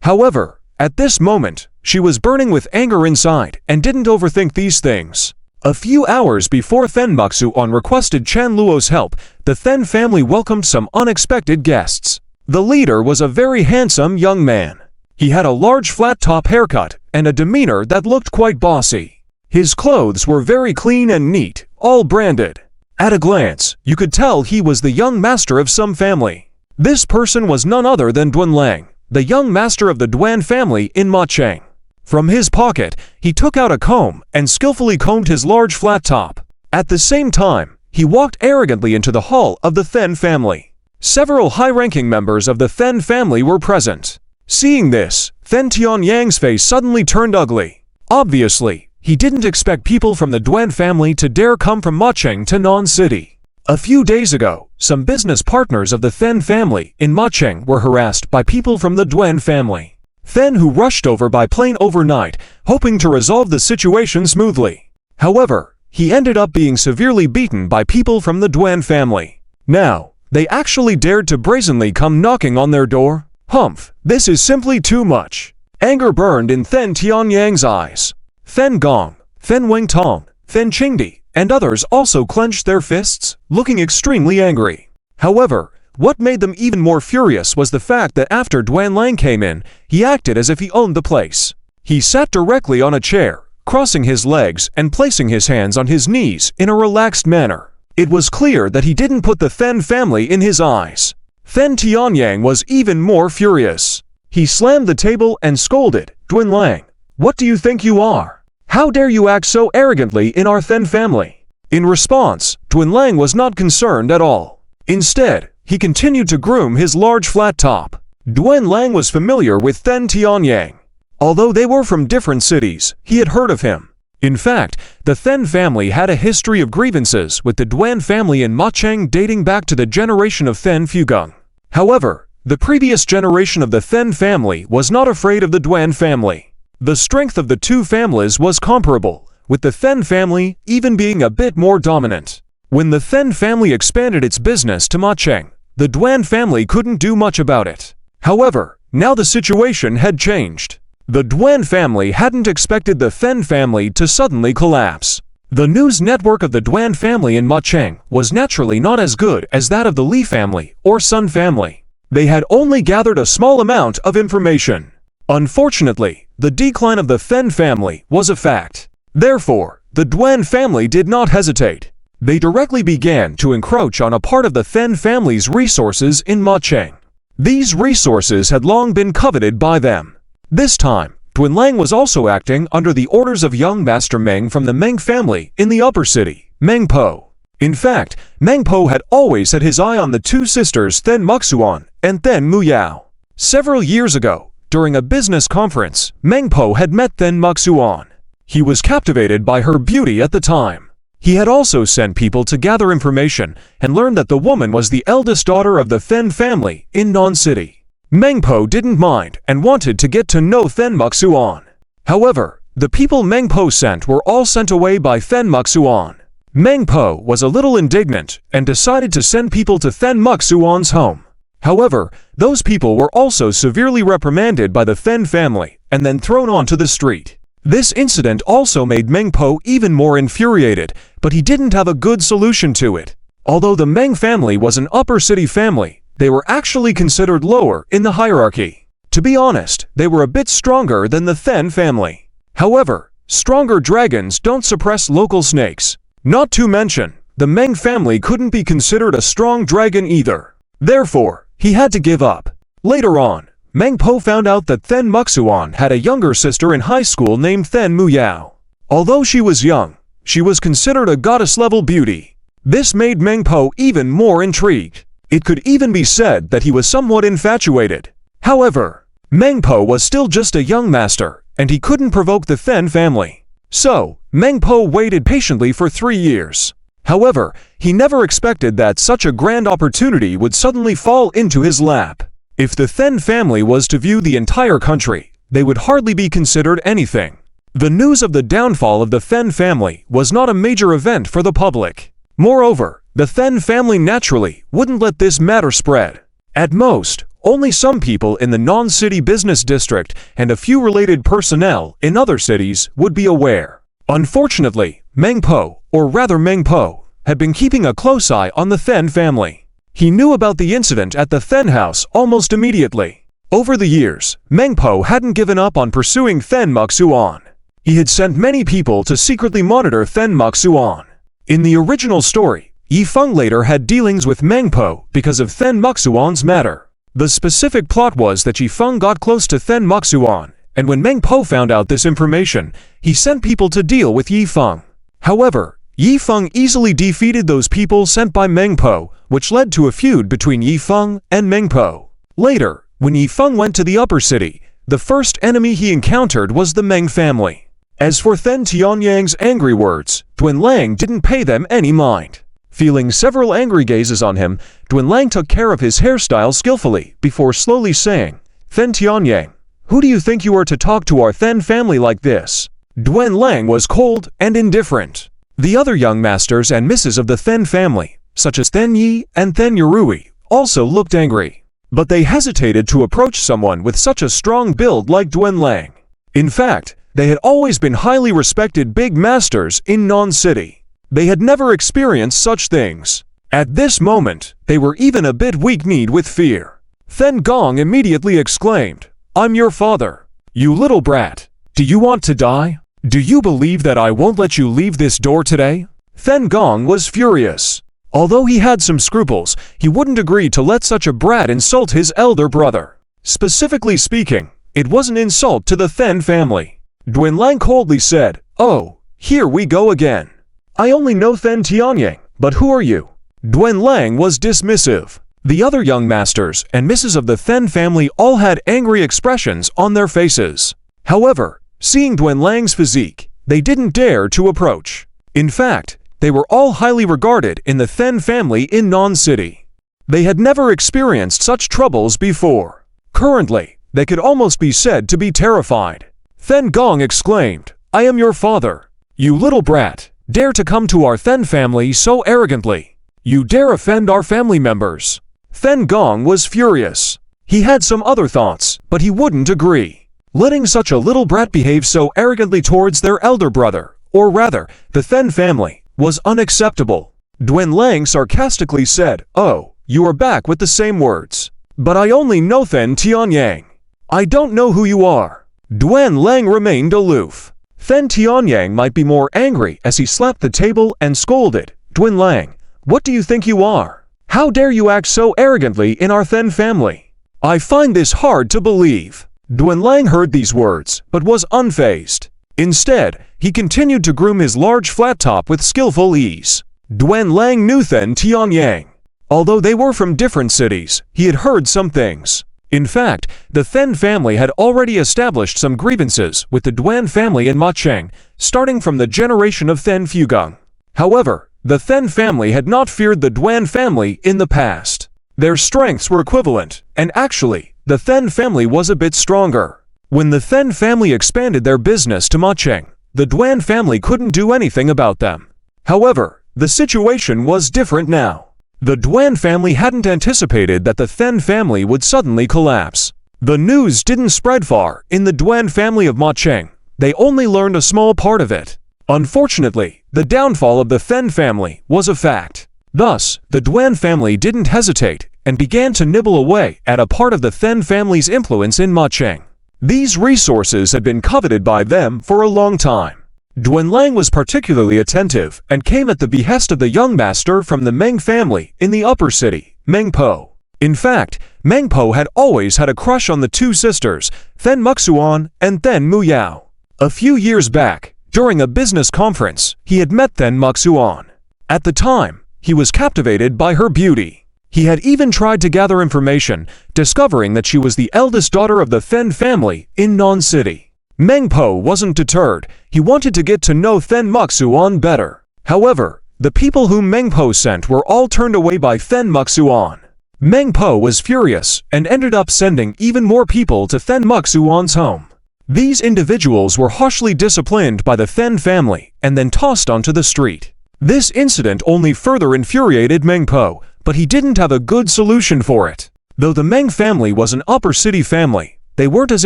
However, at this moment, she was burning with anger inside and didn't overthink these things. A few hours before Then Muxuan requested Chen Luo's help, the Then family welcomed some unexpected guests. The leader was a very handsome young man. He had a large flat-top haircut and a demeanor that looked quite bossy. His clothes were very clean and neat, all branded. At a glance, you could tell he was the young master of some family. This person was none other than Duan Lang, the young master of the Duan family in Macheng. From his pocket, he took out a comb and skillfully combed his large flat top. At the same time, he walked arrogantly into the hall of the Then family. Several high-ranking members of the Then family were present. Seeing this, Then Tianyang's face suddenly turned ugly. Obviously, he didn't expect people from the Duan family to dare come from Macheng to Nan City. A few days ago, some business partners of the Then family in Macheng were harassed by people from the Duan family. Then who rushed over by plane overnight, hoping to resolve the situation smoothly. However, he ended up being severely beaten by people from the Duan family. Now, they actually dared to brazenly come knocking on their door? Humph, this is simply too much. Anger burned in Then Tianyang's eyes. Then Gong, Then Wengtong, Then Qingdi, and others also clenched their fists, looking extremely angry. However, what made them even more furious was the fact that after Duan Lang came in, he acted as if he owned the place. He sat directly on a chair, crossing his legs and placing his hands on his knees in a relaxed manner. It was clear that he didn't put the Then family in his eyes. Then Tianyang was even more furious. He slammed the table and scolded, "Duan Lang, what do you think you are? How dare you act so arrogantly in our Then family?" In response, Duan Lang was not concerned at all. Instead, he continued to groom his large flat top. Duan Lang was familiar with Then Tianyang. Although they were from different cities, he had heard of him. In fact, the Then family had a history of grievances with the Duan family in Macheng dating back to the generation of Then Fugung. However, the previous generation of the Then family was not afraid of the Duan family. The strength of the two families was comparable, with the Then family even being a bit more dominant. When the Then family expanded its business to Macheng, the Duan family couldn't do much about it. However, now the situation had changed. The Duan family hadn't expected the Then family to suddenly collapse. The news network of the Duan family in Macheng was naturally not as good as that of the Li family or Sun family. They had only gathered a small amount of information. Unfortunately, the decline of the Then family was a fact. Therefore, the Duan family did not hesitate. They directly began to encroach on a part of the Then family's resources in Macheng. These resources had long been coveted by them. This time, Duan Lang was also acting under the orders of young Master Meng from the Meng family in the upper city, Meng Po. In fact, Meng Po had always had his eye on the two sisters Then Muxuan and Then Muyao. Several years ago, during a business conference, Meng Po had met Then Muxuan. He was captivated by her beauty at the time. He had also sent people to gather information and learned that the woman was the eldest daughter of the Then family in Nan City. Meng Po didn't mind and wanted to get to know Then Muxuan. However, the people Meng Po sent were all sent away by Then Muxuan. Meng Po was a little indignant and decided to send people to Then Muxuan's home. However, those people were also severely reprimanded by the Then family and then thrown onto the street. This incident also made Meng Po even more infuriated, but he didn't have a good solution to it. Although the Meng family was an upper city family, they were actually considered lower in the hierarchy. To be honest, they were a bit stronger than the Then family. However, stronger dragons don't suppress local snakes. Not to mention, the Meng family couldn't be considered a strong dragon either. Therefore, he had to give up. Later on, Meng Po found out that Then Muxuan had a younger sister in high school named Then Muyao. Although she was young, she was considered a goddess-level beauty. This made Meng Po even more intrigued. It could even be said that he was somewhat infatuated. However, Meng Po was still just a young master and he couldn't provoke the Then family. So, Meng Po waited patiently for 3 years. However, he never expected that such a grand opportunity would suddenly fall into his lap. If the Then family was to view the entire country, they would hardly be considered anything. The news of the downfall of the Then family was not a major event for the public. Moreover, the Then family naturally wouldn't let this matter spread. At most, only some people in the non-city business district and a few related personnel in other cities would be aware. Unfortunately, Meng Po, or rather Meng Po, had been keeping a close eye on the Then family. He knew about the incident at the Then house almost immediately. Over the years, Meng Po hadn't given up on pursuing Then Muxuan. He had sent many people to secretly monitor Then Muxuan. In the original story, Yi Feng later had dealings with Meng Po because of Then Muxuan's matter. The specific plot was that Yi Feng got close to Then Muxuan, and when Meng Po found out this information, he sent people to deal with Yi Feng. However, Yi Feng easily defeated those people sent by Meng Po, which led to a feud between Yi Feng and Meng Po. Later, when Yi Feng went to the upper city, the first enemy he encountered was the Meng family. As for Then Tianyang's angry words, Duanlang didn't pay them any mind. Feeling several angry gazes on him, Duanlang took care of his hairstyle skillfully before slowly saying, "Then Tianyang, who do you think you are to talk to our Then family like this?" Duanlang was cold and indifferent. The other young masters and misses of the Then family, such as Then Yi and Then Yurui, also looked angry. But they hesitated to approach someone with such a strong build like Duanlang. In fact, they had always been highly respected big masters in non-city. They had never experienced such things. At this moment, they were even a bit weak-kneed with fear. Then Gong immediately exclaimed, "I'm your father. You little brat. Do you want to die? Do you believe that I won't let you leave this door today?" Then Gong was furious. Although he had some scruples, he wouldn't agree to let such a brat insult his elder brother. Specifically speaking, it was an insult to the Then family. Duanlang coldly said, "Oh, here we go again. I only know Then Tianyang, but who are you?" Duanlang was dismissive. The other young masters and misses of the Then family all had angry expressions on their faces. However, seeing Duanlang's physique, they didn't dare to approach. In fact, they were all highly regarded in the Then family in non-city. They had never experienced such troubles before. Currently, they could almost be said to be terrified. Then Gong exclaimed, "I am your father. You little brat, dare to come to our Then family so arrogantly. You dare offend our family members." Then Gong was furious. He had some other thoughts, but he wouldn't agree. Letting such a little brat behave so arrogantly towards their elder brother, or rather, the Then family, was unacceptable. Duanlang sarcastically said, "Oh, you are back with the same words. But I only know Then Tianyang. I don't know who you are." Duanlang remained aloof. Then Tianyang might be more angry as he slapped the table and scolded, "Duanlang, what do you think you are? How dare you act so arrogantly in our Then family? I find this hard to believe." Duanlang heard these words, but was unfazed. Instead, he continued to groom his large flat top with skillful ease. Duanlang knew Then Tianyang. Although they were from different cities, he had heard some things. In fact, the Then family had already established some grievances with the Duan family in Macheng, starting from the generation of Then Fugung. However, the Then family had not feared the Duan family in the past. Their strengths were equivalent, and actually, the Then family was a bit stronger. When the Then family expanded their business to Macheng, the Duan family couldn't do anything about them. However, the situation was different now. The Duan family hadn't anticipated that the Then family would suddenly collapse. The news didn't spread far in the Duan family of Macheng. They only learned a small part of it. Unfortunately, the downfall of the Then family was a fact. Thus, the Duan family didn't hesitate and began to nibble away at a part of the Then family's influence in Macheng. These resources had been coveted by them for a long time. Duanlang was particularly attentive and came at the behest of the young master from the Meng family in the upper city, Meng Po. In fact, Meng Po had always had a crush on the two sisters, Then Muxuan and Then Muyao. A few years back, during a business conference, he had met Then Muxuan. At the time, he was captivated by her beauty. He had even tried to gather information, discovering that she was the eldest daughter of the Then family in Non-City. Meng Po wasn't deterred. He wanted to get to know Fen Muxuan better. However, the people whom Meng Po sent were all turned away by Fen Muxuan. Meng Po was furious and ended up sending even more people to Fen Muxuan's home. These individuals were harshly disciplined by the Fen family and then tossed onto the street. This incident only further infuriated Meng Po, but he didn't have a good solution for it. Though the Meng family was an upper city family, they weren't as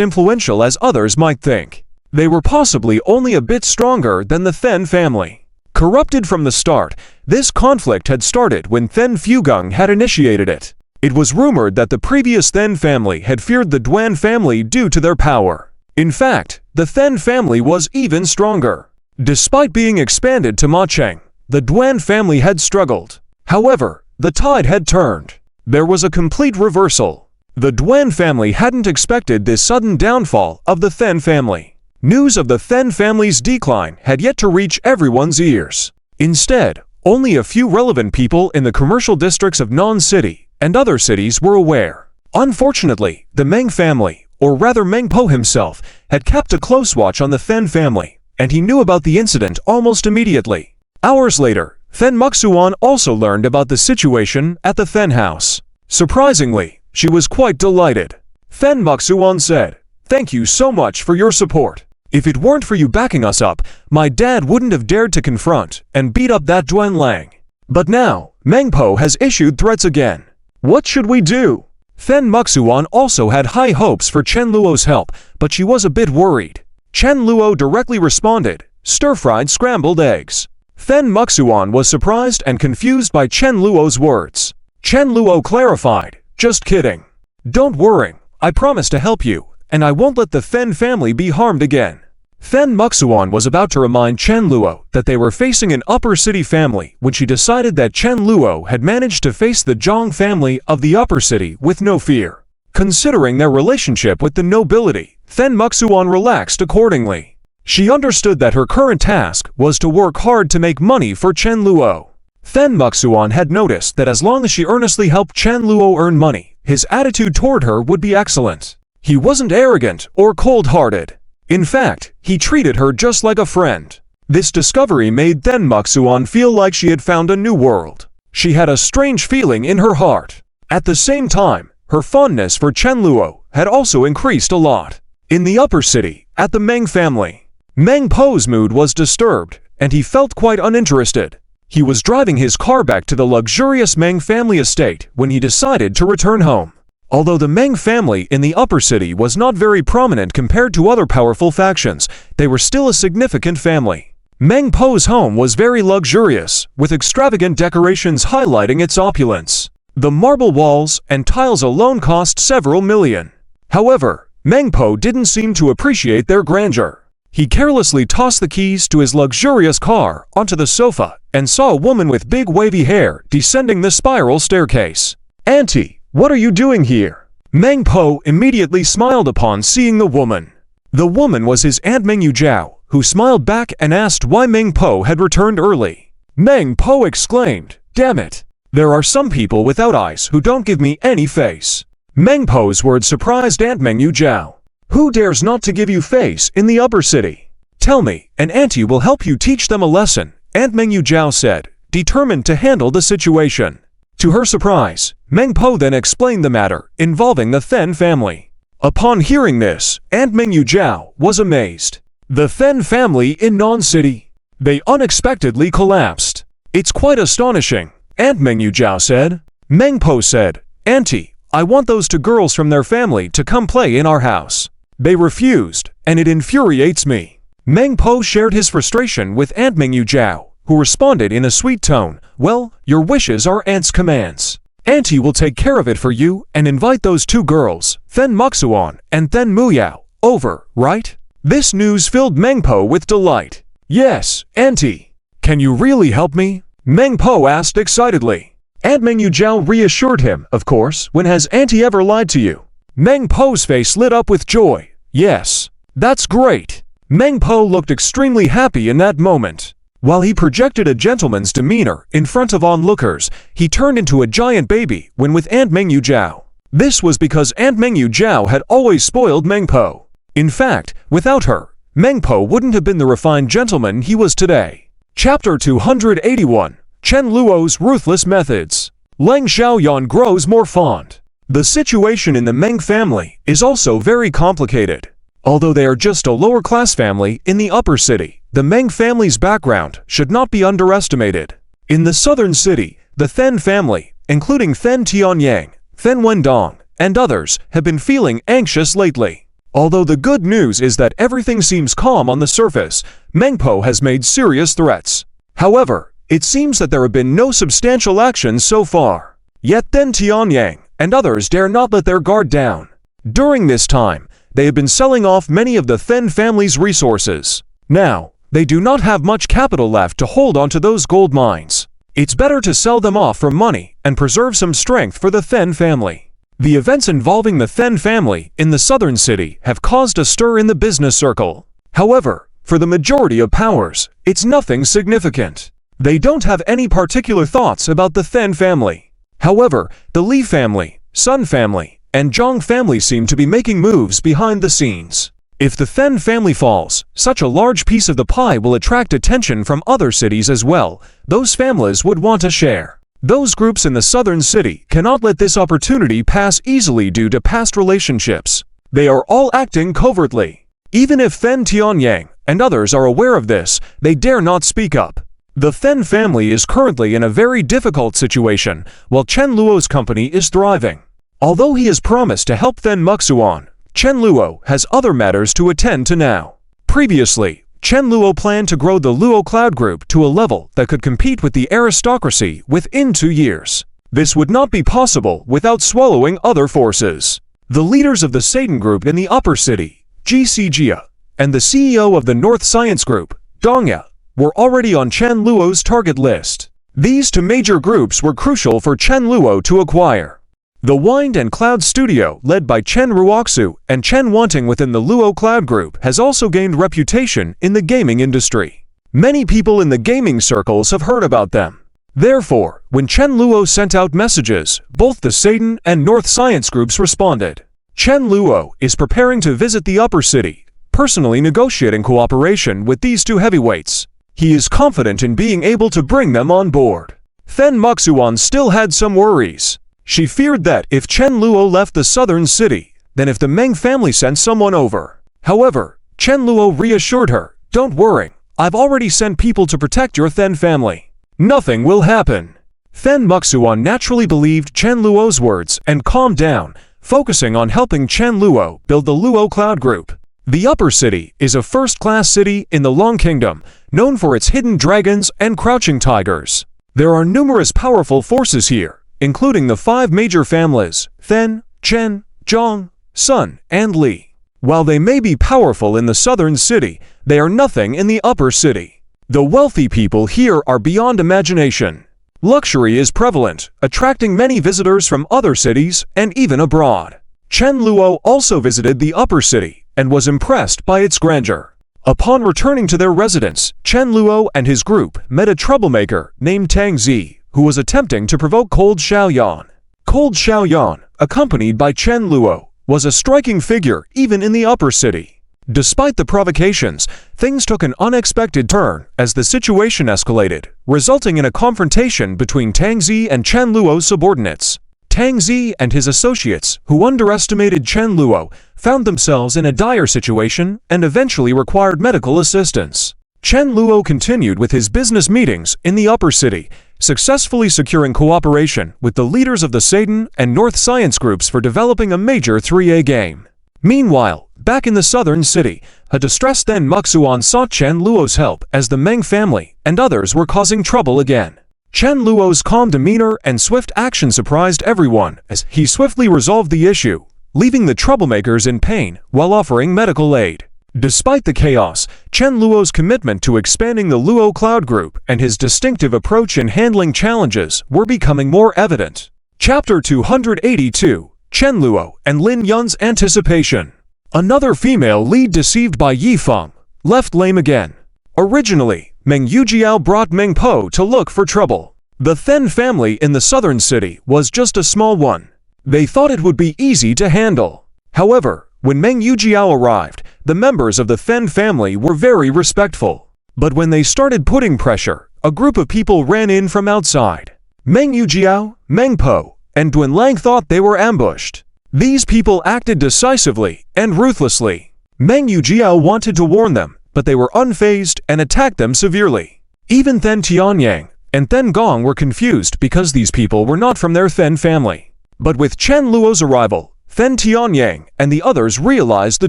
influential as others might think. They were possibly only a bit stronger than the Fen family. Corrupted from the start, this conflict had started when Fen Fugung had initiated it. It was rumored that the previous Fen family had feared the Duan family due to their power. In fact, the Fen family was even stronger. Despite being expanded to Macheng, the Duan family had struggled. However, the tide had turned. There was a complete reversal. The Duan family hadn't expected this sudden downfall of the Fen family. News of the Fen family's decline had yet to reach everyone's ears. Instead, only a few relevant people in the commercial districts of Nan City and other cities were aware. Unfortunately, the Meng family, or rather Meng Po himself, had kept a close watch on the Fen family, and he knew about the incident almost immediately. Hours later, Fen Muxuan also learned about the situation at the Fen house. Surprisingly, she was quite delighted. Fen Muxuan said, "Thank you so much for your support. If it weren't for you backing us up, my dad wouldn't have dared to confront and beat up that Duan Lang. But now, Meng Po has issued threats again. What should we do?" Fen Muxuan also had high hopes for Chen Luo's help, but she was a bit worried. Chen Luo directly responded, "Stir-fried scrambled eggs." Fen Muxuan was surprised and confused by Chen Luo's words. Chen Luo clarified, "Just kidding. Don't worry, I promise to help you, and I won't let the Fen family be harmed again." Fen Muxuan was about to remind Chen Luo that they were facing an upper city family when she decided that Chen Luo had managed to face the Zhang family of the upper city with no fear. Considering their relationship with the nobility, Fen Muxuan relaxed accordingly. She understood that her current task was to work hard to make money for Chen Luo. Fen Muxuan had noticed that as long as she earnestly helped Chen Luo earn money, his attitude toward her would be excellent. He wasn't arrogant or cold-hearted. In fact, he treated her just like a friend. This discovery made Fen Muxuan feel like she had found a new world. She had a strange feeling in her heart. At the same time, her fondness for Chen Luo had also increased a lot. In the upper city, at the Meng family, Meng Po's mood was disturbed, and he felt quite uninterested. He was driving his car back to the luxurious Meng family estate when he decided to return home. Although the Meng family in the upper city was not very prominent compared to other powerful factions, they were still a significant family. Meng Po's home was very luxurious, with extravagant decorations highlighting its opulence. The marble walls and tiles alone cost several million. However, Meng Po didn't seem to appreciate their grandeur. He carelessly tossed the keys to his luxurious car onto the sofa and saw a woman with big wavy hair descending the spiral staircase. "Auntie, what are you doing here?" Meng Po immediately smiled upon seeing the woman. The woman was his Aunt Meng Yujiao, who smiled back and asked why Meng Po had returned early. Meng Po exclaimed, "Damn it! There are some people without eyes who don't give me any face." Meng Po's words surprised Aunt Meng Yujiao. "Who dares not to give you face in the upper city? Tell me, and Auntie will help you teach them a lesson," Aunt Meng Yujiao said, determined to handle the situation. To her surprise, Meng Po then explained the matter involving the Fen family. Upon hearing this, Aunt Meng Yujiao was amazed. The Fen family in Nan City. They unexpectedly collapsed. "It's quite astonishing," Aunt Meng Yujiao said. Meng Po said, "Auntie, I want those two girls from their family to come play in our house. They refused, and it infuriates me." Meng Po shared his frustration with Aunt Meng Yujiao, who responded in a sweet tone, "Well, your wishes are Aunt's commands. Auntie will take care of it for you and invite those two girls, Fen Muxuan and Fen Muyao, over, right?" This news filled Meng Po with delight. "Yes, Auntie. Can you really help me?" Meng Po asked excitedly. Aunt Meng Yujiao reassured him, "Of course, when has Auntie ever lied to you?" Meng Po's face lit up with joy. "Yes, that's great." Meng Po looked extremely happy in that moment. While he projected a gentleman's demeanor in front of onlookers, he turned into a giant baby when with Aunt Meng Yujiao. This was because Aunt Meng Yujiao had always spoiled Meng Po. In fact, without her, Meng Po wouldn't have been the refined gentleman he was today. Chapter 281. Chen Luo's Ruthless Methods. Leng Xiaoyan grows more fond. The situation in the Meng family is also very complicated. Although they are just a lower-class family in the upper city, the Meng family's background should not be underestimated. In the southern city, the Then family, including Then Tianyang, Then Wendong, and others, have been feeling anxious lately. Although the good news is that everything seems calm on the surface, Meng Po has made serious threats. However, it seems that there have been no substantial actions so far. Yet Then Tianyang and others dare not let their guard down. During this time, they have been selling off many of the Then family's resources. Now, they do not have much capital left to hold onto those gold mines. It's better to sell them off for money and preserve some strength for the Then family. The events involving the Then family in the southern city have caused a stir in the business circle. However, for the majority of powers, it's nothing significant. They don't have any particular thoughts about the Then family. However, the Li family, Sun family, and Zhang family seem to be making moves behind the scenes. If the Then family falls, such a large piece of the pie will attract attention from other cities as well. Those families would want a share. Those groups in the southern city cannot let this opportunity pass easily due to past relationships. They are all acting covertly. Even if Then Tianyang and others are aware of this, they dare not speak up. The Then family is currently in a very difficult situation, while Chen Luo's company is thriving. Although he has promised to help Then Muxuan, Chen Luo has other matters to attend to now. Previously, Chen Luo planned to grow the Luo Cloud Group to a level that could compete with the aristocracy within 2 years. This would not be possible without swallowing other forces. The leaders of the Satan Group in the upper city, Ji Sijia, and the CEO of the North Science Group, Dongya, were already on Chen Luo's target list. These two major groups were crucial for Chen Luo to acquire. The Wind and Cloud Studio, led by Chen Ruoxu and Chen Wanting within the Luo Cloud Group, has also gained reputation in the gaming industry. Many people in the gaming circles have heard about them. Therefore, when Chen Luo sent out messages, both the Satan and North Science groups responded. Chen Luo is preparing to visit the upper city, personally negotiating cooperation with these two heavyweights. He is confident in being able to bring them on board. Then Muxuan still had some worries. She feared that if Chen Luo left the southern city, then if the Meng family sent someone over. However, Chen Luo reassured her, "Don't worry, I've already sent people to protect your Then family. Nothing will happen." Then Muxuan naturally believed Chen Luo's words and calmed down, focusing on helping Chen Luo build the Luo Cloud Group. The upper city is a first-class city in the Long Kingdom, known for its hidden dragons and crouching tigers. There are numerous powerful forces here, including the 5 major families, Then, Chen, Zhang, Sun, and Li. While they may be powerful in the southern city, they are nothing in the upper city. The wealthy people here are beyond imagination. Luxury is prevalent, attracting many visitors from other cities and even abroad. Chen Luo also visited the upper city and was impressed by its grandeur. Upon returning to their residence, Chen Luo and his group met a troublemaker named Tang Zi, who was attempting to provoke Cold Xiaoyan. Cold Xiaoyan, accompanied by Chen Luo, was a striking figure even in the upper city. Despite the provocations, things took an unexpected turn as the situation escalated, resulting in a confrontation between Tang Zi and Chen Luo's subordinates. Tang Zi and his associates, who underestimated Chen Luo, found themselves in a dire situation and eventually required medical assistance. Chen Luo continued with his business meetings in the upper city, successfully securing cooperation with the leaders of the Satan and North Science groups for developing a major 3A game. Meanwhile, back in the southern city, a distressed Then Muxuan sought Chen Luo's help as the Meng family and others were causing trouble again. Chen Luo's calm demeanor and swift action surprised everyone as he swiftly resolved the issue, leaving the troublemakers in pain while offering medical aid. Despite the chaos, Chen Luo's commitment to expanding the Luo Cloud Group and his distinctive approach in handling challenges were becoming more evident. Chapter 282, Chen Luo and Lin Yun's Anticipation. Another female lead deceived by Yi Feng, left lame again. Originally, Meng Yujiao brought Meng Po to look for trouble. The Then family in the southern city was just a small one. They thought it would be easy to handle. However, When Meng Yujiao arrived, the members of the Fen family were very respectful. But when they started putting pressure, a group of people ran in from outside. Meng Yujiao, Meng Po, and Duanlang thought they were ambushed. These people acted decisively and ruthlessly. Meng Yujiao wanted to warn them, but they were unfazed and attacked them severely. Even Then Tianyang and Then Gong were confused because these people were not from their Fen family. But with Chen Luo's arrival, Then Tianyang and the others realized the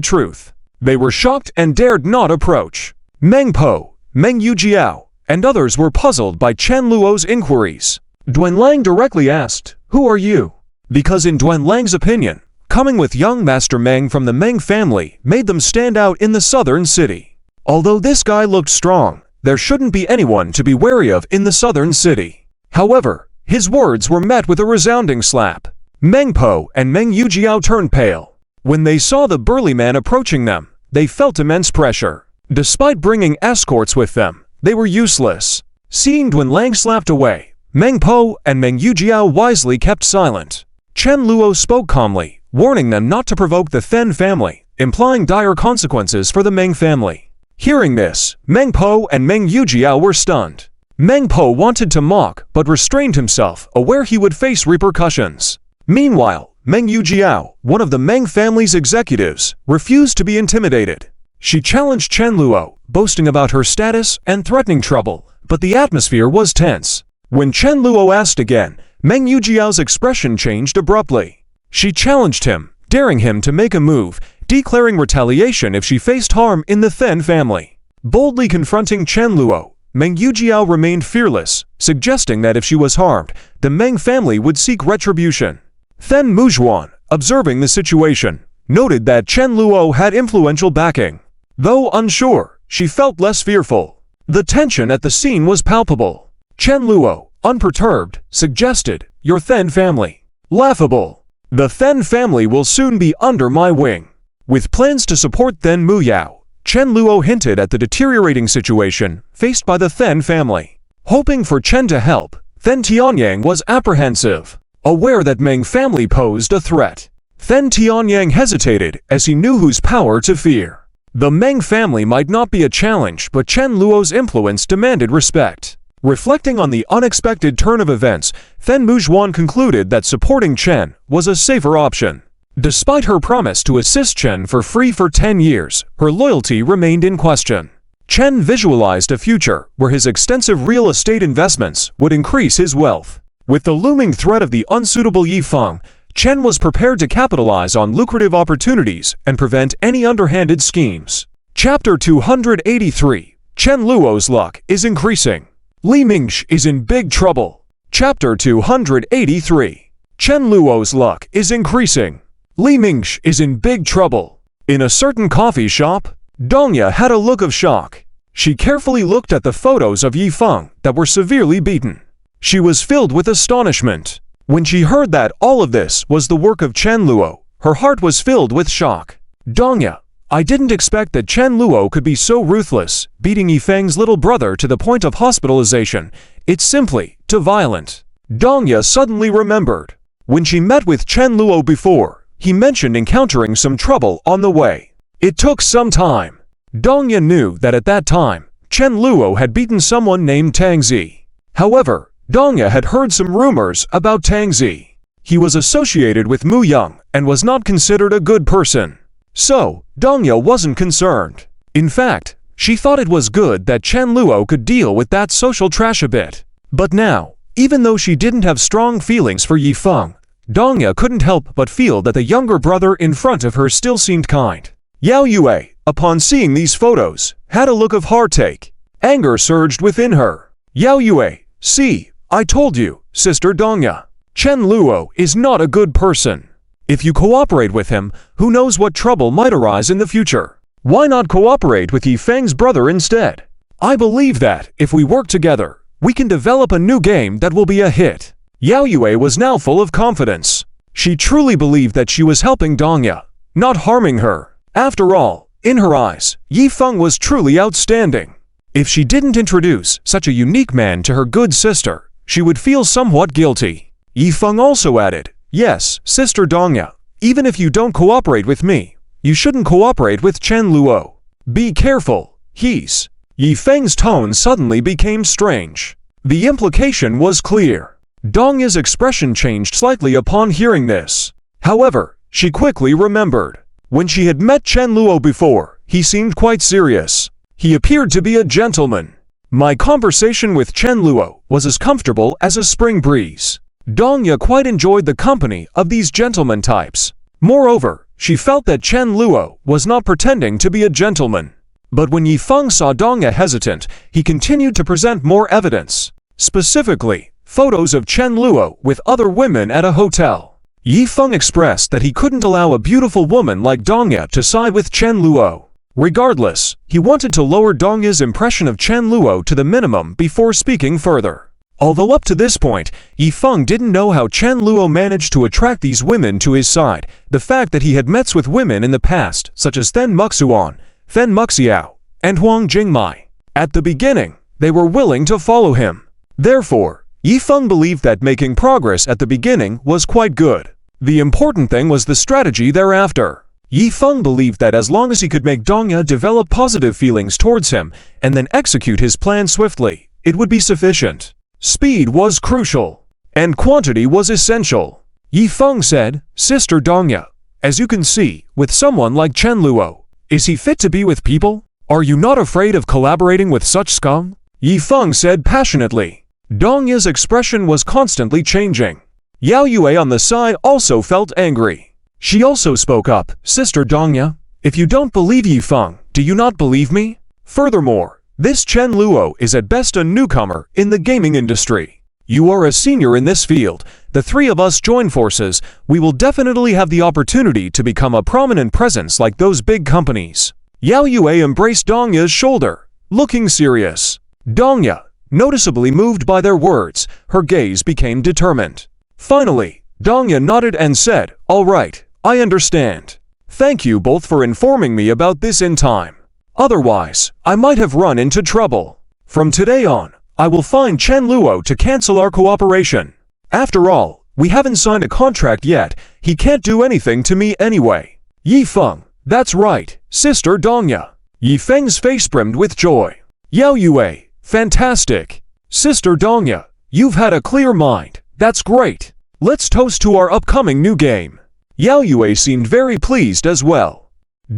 truth. They were shocked and dared not approach. Meng Po, Meng Yujiao, and others were puzzled by Chen Luo's inquiries. Duanlang directly asked, "Who are you?" Because in Duanlang's opinion, coming with young Master Meng from the Meng family made them stand out in the southern city. Although this guy looked strong, there shouldn't be anyone to be wary of in the southern city. However, his words were met with a resounding slap. Meng Po and Meng Yujiao turned pale. When they saw the burly man approaching them, they felt immense pressure. Despite bringing escorts with them, they were useless. Seeing Duanlang slapped away, Meng Po and Meng Yujiao wisely kept silent. Chen Luo spoke calmly, warning them not to provoke the Then family, implying dire consequences for the Meng family. Hearing this, Meng Po and Meng Yujiao were stunned. Meng Po wanted to mock but restrained himself, aware he would face repercussions. Meanwhile, Meng Yujiao, one of the Meng family's executives, refused to be intimidated. She challenged Chen Luo, boasting about her status and threatening trouble, but the atmosphere was tense. When Chen Luo asked again, Meng Yujiao's expression changed abruptly. She challenged him, daring him to make a move, declaring retaliation if she faced harm in the Then family. Boldly confronting Chen Luo, Meng Yujiao remained fearless, suggesting that if she was harmed, the Meng family would seek retribution. Then Muzhuan, observing the situation, noted that Chen Luo had influential backing. Though unsure, she felt less fearful. The tension at the scene was palpable. Chen Luo, unperturbed, suggested, "Your Then family." Laughable. The Then family will soon be under my wing. With plans to support Then Muyao, Chen Luo hinted at the deteriorating situation faced by the Then family. Hoping for Chen to help, Then Tianyang was apprehensive, aware that Meng family posed a threat. Then Tianyang hesitated as he knew whose power to fear. The Meng family might not be a challenge, but Chen Luo's influence demanded respect. Reflecting on the unexpected turn of events, Then Muzhuan concluded that supporting Chen was a safer option. Despite her promise to assist Chen for free for 10 years, her loyalty remained in question. Chen visualized a future where his extensive real estate investments would increase his wealth. With the looming threat of the unsuitable Yifeng, Chen was prepared to capitalize on lucrative opportunities and prevent any underhanded schemes. Chapter 283. Chen Luo's luck is increasing. Li Mingsh is in big trouble. Chapter 283. Chen Luo's luck is increasing. Li Mingsh is in big trouble. In a certain coffee shop, Dongya had a look of shock. She carefully looked at the photos of Yifeng that were severely beaten. She was filled with astonishment. When she heard that all of this was the work of Chen Luo, her heart was filled with shock. "Dongya, I didn't expect that Chen Luo could be so ruthless, beating Yifeng's little brother to the point of hospitalization. It's simply too violent." Dongya suddenly remembered. When she met with Chen Luo before, he mentioned encountering some trouble on the way. It took some time. Dongya knew that at that time, Chen Luo had beaten someone named Tang Zi. However, Dongya had heard some rumors about Tang Zi. He was associated with Mu Yang and was not considered a good person. So, Dongya wasn't concerned. In fact, she thought it was good that Chen Luo could deal with that social trash a bit. But now, even though she didn't have strong feelings for Yifeng, Dongya couldn't help but feel that the younger brother in front of her still seemed kind. Yao Yue, upon seeing these photos, had a look of heartache. Anger surged within her. Yao Yue, see, I told you, Sister Dongya. Chen Luo is not a good person. If you cooperate with him, who knows what trouble might arise in the future. Why not cooperate with Yifeng's brother instead? I believe that, if we work together, we can develop a new game that will be a hit. Yao Yue was now full of confidence. She truly believed that she was helping Dongya, not harming her. After all, in her eyes, Yifeng was truly outstanding. If she didn't introduce such a unique man to her good sister, she would feel somewhat guilty. Yifeng also added, "Yes, Sister Dongya, even if you don't cooperate with me, You shouldn't cooperate with Chen Luo. Be careful, he's... Yi Feng's tone suddenly became strange. The implication was clear. Dong Ya's expression changed slightly upon hearing this. However, she quickly remembered. When she had met Chen Luo before, he seemed quite serious. He appeared to be a gentleman. My conversation with Chen Luo was as comfortable as a spring breeze. Dong Ya quite enjoyed the company of these gentleman types. Moreover, she felt that Chen Luo was not pretending to be a gentleman. But when Yi Feng saw Dong Ya hesitant, he continued to present more evidence. Specifically, photos of Chen Luo with other women at a hotel. Yi Feng expressed that he couldn't allow a beautiful woman like Dong Ya to side with Chen Luo. Regardless, he wanted to lower Dong Ya's impression of Chen Luo to the minimum before speaking further. Although up to this point, Yi Feng didn't know how Chen Luo managed to attract these women to his side. The fact that he had met with women in the past, such as Then Muxuan, Fen Muxiao, and Huang Jingmai. At the beginning, they were willing to follow him. Therefore, Yi Feng believed that making progress at the beginning was quite good. The important thing was the strategy thereafter. Yi Feng believed that as long as he could make Dong Ya develop positive feelings towards him and then execute his plan swiftly, it would be sufficient. Speed was crucial, and quantity was essential. Yi Feng said, "Sister Dong Ya, as you can see, with someone like Chen Luo, is he fit to be with people? Are you not afraid of collaborating with such scum?" Yi Feng said passionately. Dong Ya's expression was constantly changing. Yao Yue on the side also felt angry. She also spoke up, "Sister Dong Ya, if you don't believe Yi Feng, do you not believe me? Furthermore, this Chen Luo is at best a newcomer in the gaming industry. You are a senior in this field. The three of us join forces, we will definitely have the opportunity to become a prominent presence like those big companies." Yao Yue embraced Dong Ya's shoulder, looking serious. Dong Ya, noticeably moved by their words, her gaze became determined. Finally, Dong Ya nodded and said, "All right, I understand. Thank you both for informing me about this in time. Otherwise, I might have run into trouble. From today on, I will find Chen Luo to cancel our cooperation. After all, we haven't signed a contract yet, he can't do anything to me anyway." Yi Feng, "That's right, Sister Dong Ya." Yi Feng's face brimmed with joy. Yao Yue, "Fantastic. Sister Dong Ya, you've had a clear mind, that's great. Let's toast to our upcoming new game." Yao Yue seemed very pleased as well.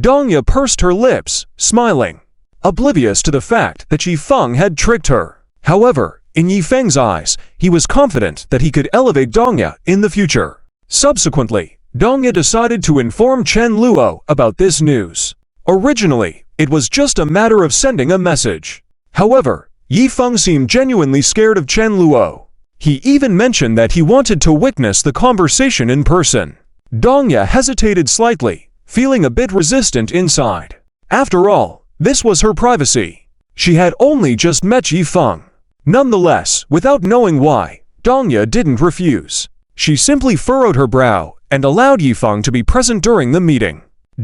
Dong Ya pursed her lips, smiling, oblivious to the fact that Yi Feng had tricked her. However, in Yi Feng's eyes, he was confident that he could elevate Dong Ya in the future. Subsequently, Dong Ya decided to inform Chen Luo about this news. Originally, it was just a matter of sending a message. However, Yi Feng seemed genuinely scared of Chen Luo. He even mentioned that he wanted to witness the conversation in person. Dong Ya hesitated slightly, feeling a bit resistant inside. After all, this was her privacy. She had only just met Yi Feng. Nonetheless, without knowing why, Dong Ya didn't refuse. She simply furrowed her brow and allowed Yi Feng to be present during the meeting.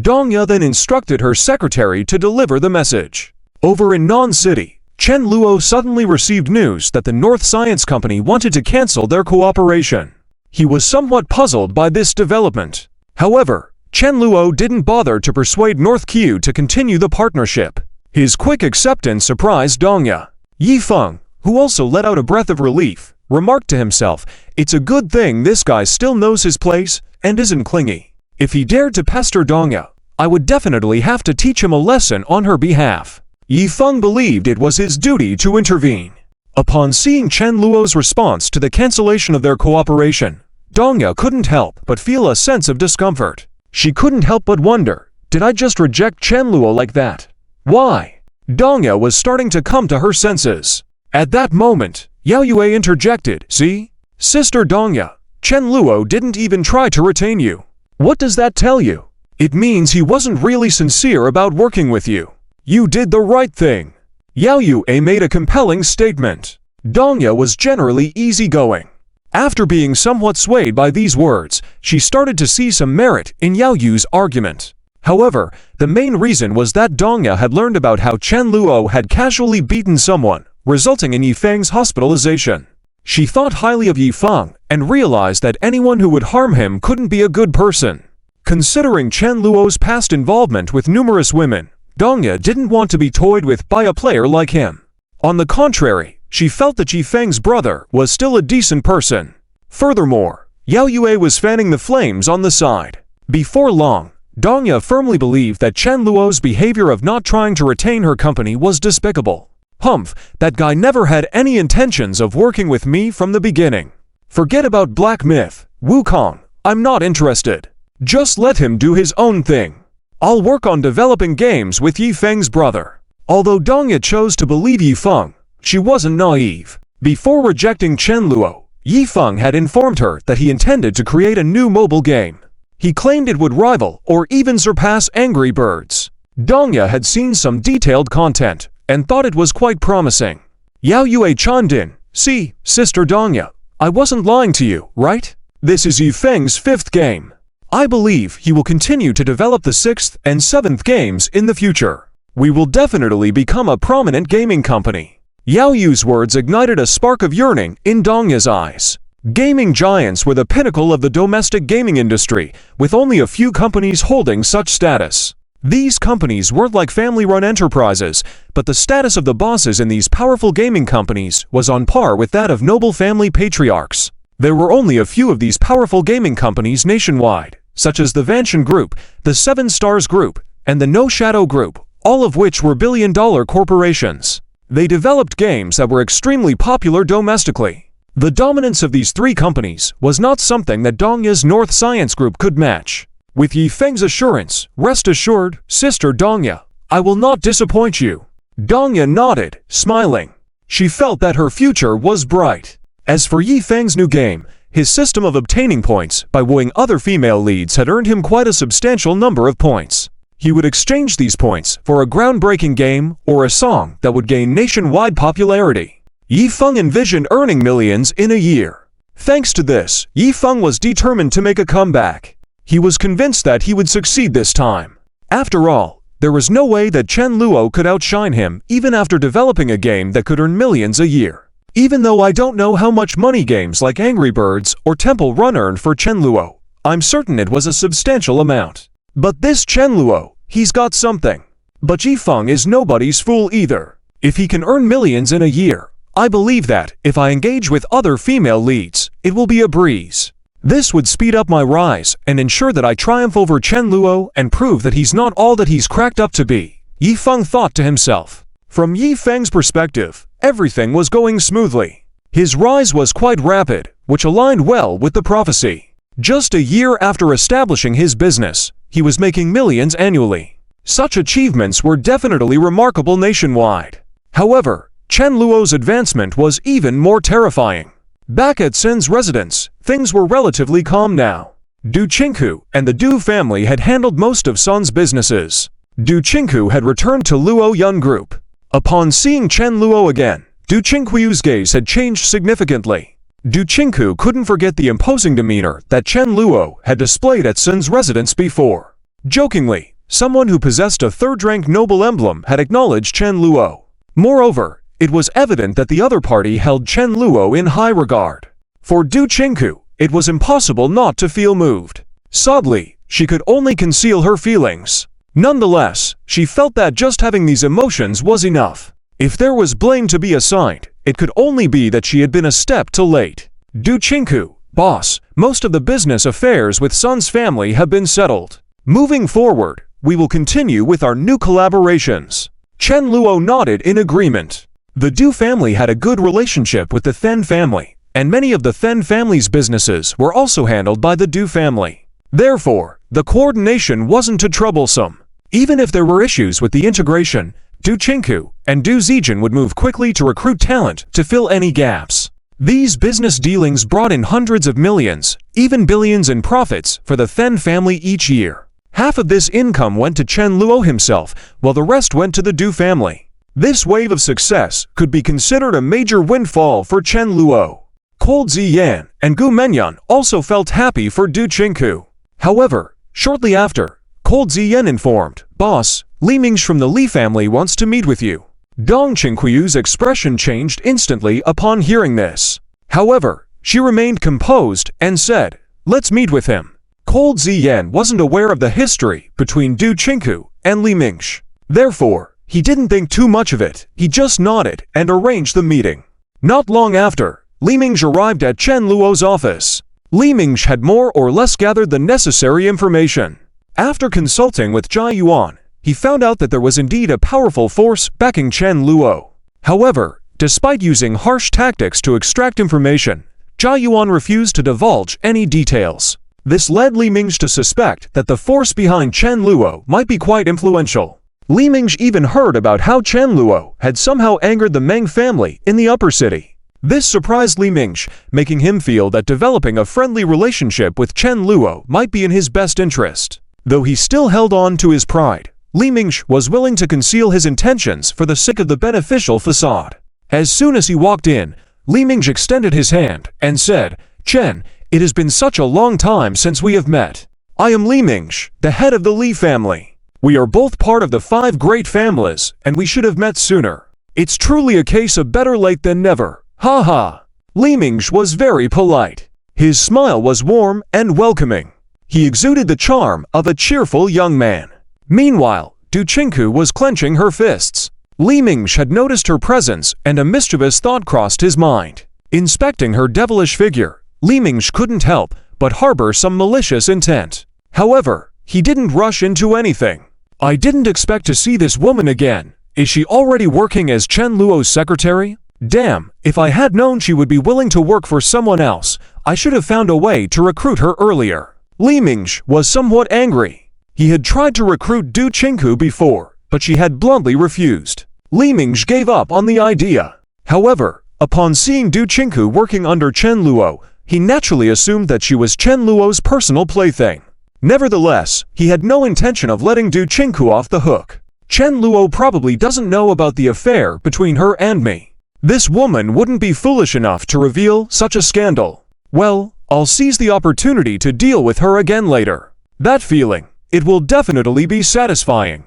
Dong Ya then instructed her secretary to deliver the message. Over in Nan City, Chen Luo suddenly received news that the North Science Company wanted to cancel their cooperation. He was somewhat puzzled by this development. However, Chen Luo didn't bother to persuade North Q to continue the partnership. His quick acceptance surprised Dong Ya. Yi Feng, who also let out a breath of relief, remarked to himself, "It's a good thing this guy still knows his place and isn't clingy. If he dared to pester Dong Ya, I would definitely have to teach him a lesson on her behalf." Yi Feng believed it was his duty to intervene. Upon seeing Chen Luo's response to the cancellation of their cooperation, Dong Ya couldn't help but feel a sense of discomfort. She couldn't help but wonder, did I just reject Chen Luo like that? Why? Dong Ya was starting to come to her senses. At that moment, Yao Yue interjected, "See? Sister Dong Ya, Chen Luo didn't even try to retain you. What does that tell you? It means he wasn't really sincere about working with you. You did the right thing." Yao Yue made a compelling statement. Dong Ya was generally easygoing. After being somewhat swayed by these words, she started to see some merit in Yao Yue's argument. However, the main reason was that Dong Ya had learned about how Chen Luo had casually beaten someone, resulting in Yi Feng's hospitalization. She thought highly of Yi Feng and realized that anyone who would harm him couldn't be a good person. Considering Chen Luo's past involvement with numerous women, Dongya didn't want to be toyed with by a player like him. On the contrary, she felt that Yi Feng's brother was still a decent person. Furthermore, Yao Yue was fanning the flames on the side. Before long, Dongya firmly believed that Chen Luo's behavior of not trying to retain her company was despicable. Humph, that guy never had any intentions of working with me from the beginning. Forget about Black Myth, Wukong, I'm not interested. Just let him do his own thing. I'll work on developing games with Yi Feng's brother. Although Dongya chose to believe Yi Feng, she wasn't naive. Before rejecting Chen Luo, Yi Feng had informed her that he intended to create a new mobile game. He claimed it would rival or even surpass Angry Birds. Dongya had seen some detailed content and thought it was quite promising. Yao Yue chimed in, "See, Sister Dongya, I wasn't lying to you, right? This is Yi Feng's 5th game. I believe he will continue to develop the 6th and 7th games in the future. We will definitely become a prominent gaming company." Yao Yu's words ignited a spark of yearning in Dongya's eyes. Gaming giants were the pinnacle of the domestic gaming industry, with only a few companies holding such status. These companies weren't like family-run enterprises, but the status of the bosses in these powerful gaming companies was on par with that of noble family patriarchs. There were only a few of these powerful gaming companies nationwide, such as the Vanshan Group, the Seven Stars Group, and the No Shadow Group, all of which were billion-dollar corporations. They developed games that were extremely popular domestically. The dominance of these 3 companies was not something that Dongya's North Science Group could match. With Yi Feng's assurance, rest assured, Sister Dongya, I will not disappoint you. Dongya nodded, smiling. She felt that her future was bright. As for Yi Feng's new game, his system of obtaining points by wooing other female leads had earned him quite a substantial number of points. He would exchange these points for a groundbreaking game or a song that would gain nationwide popularity. Yi Feng envisioned earning millions in a year. Thanks to this, Yi Feng was determined to make a comeback. He was convinced that he would succeed this time. After all, there was no way that Chen Luo could outshine him even after developing a game that could earn millions a year. Even though I don't know how much money games like Angry Birds or Temple Run earned for Chen Luo, I'm certain it was a substantial amount. But this Chen Luo, he's got something. But Yi Feng is nobody's fool either. If he can earn millions in a year, I believe that, if I engage with other female leads, it will be a breeze. This would speed up my rise and ensure that I triumph over Chen Luo and prove that he's not all that he's cracked up to be, Yi Feng thought to himself. From Yi Feng's perspective, everything was going smoothly. His rise was quite rapid, which aligned well with the prophecy. Just a year after establishing his business, he was making millions annually. Such achievements were definitely remarkable nationwide. However, Chen Luo's advancement was even more terrifying. Back at Sun's residence, things were relatively calm now. Du Qinghu and the Du family had handled most of Sun's businesses. Du Qinghu had returned to Luo Yun Group. Upon seeing Chen Luo again, Du Qinghu's gaze had changed significantly. Du Qinghu couldn't forget the imposing demeanor that Chen Luo had displayed at Sun's residence before. Jokingly, someone who possessed a third-rank noble emblem had acknowledged Chen Luo. Moreover, it was evident that the other party held Chen Luo in high regard. For Du Qinghu, it was impossible not to feel moved. Sadly, she could only conceal her feelings. Nonetheless, she felt that just having these emotions was enough. If there was blame to be assigned, it could only be that she had been a step too late. Du Qinghu, boss, most of the business affairs with Sun's family have been settled. Moving forward, we will continue with our new collaborations. Chen Luo nodded in agreement. The Du family had a good relationship with the Then family, and many of the Then family's businesses were also handled by the Du family. Therefore, the coordination wasn't too troublesome. Even if there were issues with the integration, Du Qinghu and Du Zijin would move quickly to recruit talent to fill any gaps. These business dealings brought in hundreds of millions, even billions in profits for the Then family each year. Half of this income went to Chen Luo himself, while the rest went to the Du family. This wave of success could be considered a major windfall for Chen Luo. Cold Ziyan and Gu Menyan also felt happy for Du Qinghu. However, shortly after, Cold Ziyan informed, "Boss, Li Mingsh from the Li family wants to meet with you." Dong Qinghu's expression changed instantly upon hearing this. However, she remained composed and said, "Let's meet with him." Cold Ziyan wasn't aware of the history between Du Chinku and Li Mingsh. Therefore, he didn't think too much of it. He just nodded and arranged the meeting. Not long after, Li Mingsh arrived at Chen Luo's office. Li Mingsh had more or less gathered the necessary information. After consulting with Jia Yuan, he found out that there was indeed a powerful force backing Chen Luo. However, despite using harsh tactics to extract information, Jia Yuan refused to divulge any details. This led Li Mingsh to suspect that the force behind Chen Luo might be quite influential. Li Mingsh even heard about how Chen Luo had somehow angered the Meng family in the upper city. This surprised Li Mingsh, making him feel that developing a friendly relationship with Chen Luo might be in his best interest. Though he still held on to his pride, Li Mingsh was willing to conceal his intentions for the sake of the beneficial facade. As soon as he walked in, Li Mingsh extended his hand and said, "Chen, it has been such a long time since we have met. I am Li Mingsh, the head of the Li family. We are both part of the 5 great families, and we should have met sooner. It's truly a case of better late than never. Ha ha." Li Mingsh was very polite. His smile was warm and welcoming. He exuded the charm of a cheerful young man. Meanwhile, Du Chinku was clenching her fists. Li Mingsh had noticed her presence, and a mischievous thought crossed his mind. Inspecting her devilish figure, Li Mingsh couldn't help but harbor some malicious intent. However, he didn't rush into anything. "I didn't expect to see this woman again. Is she already working as Chen Luo's secretary? Damn, if I had known she would be willing to work for someone else, I should have found a way to recruit her earlier." Li Mingsh was somewhat angry. He had tried to recruit Du Chinku before, but she had bluntly refused. Li Mingsh gave up on the idea. However, upon seeing Du Chinku working under Chen Luo, he naturally assumed that she was Chen Luo's personal plaything. Nevertheless, he had no intention of letting Du Chinku off the hook. Chen Luo probably doesn't know about the affair between her and me. This woman wouldn't be foolish enough to reveal such a scandal. Well, I'll seize the opportunity to deal with her again later. That feeling, it will definitely be satisfying.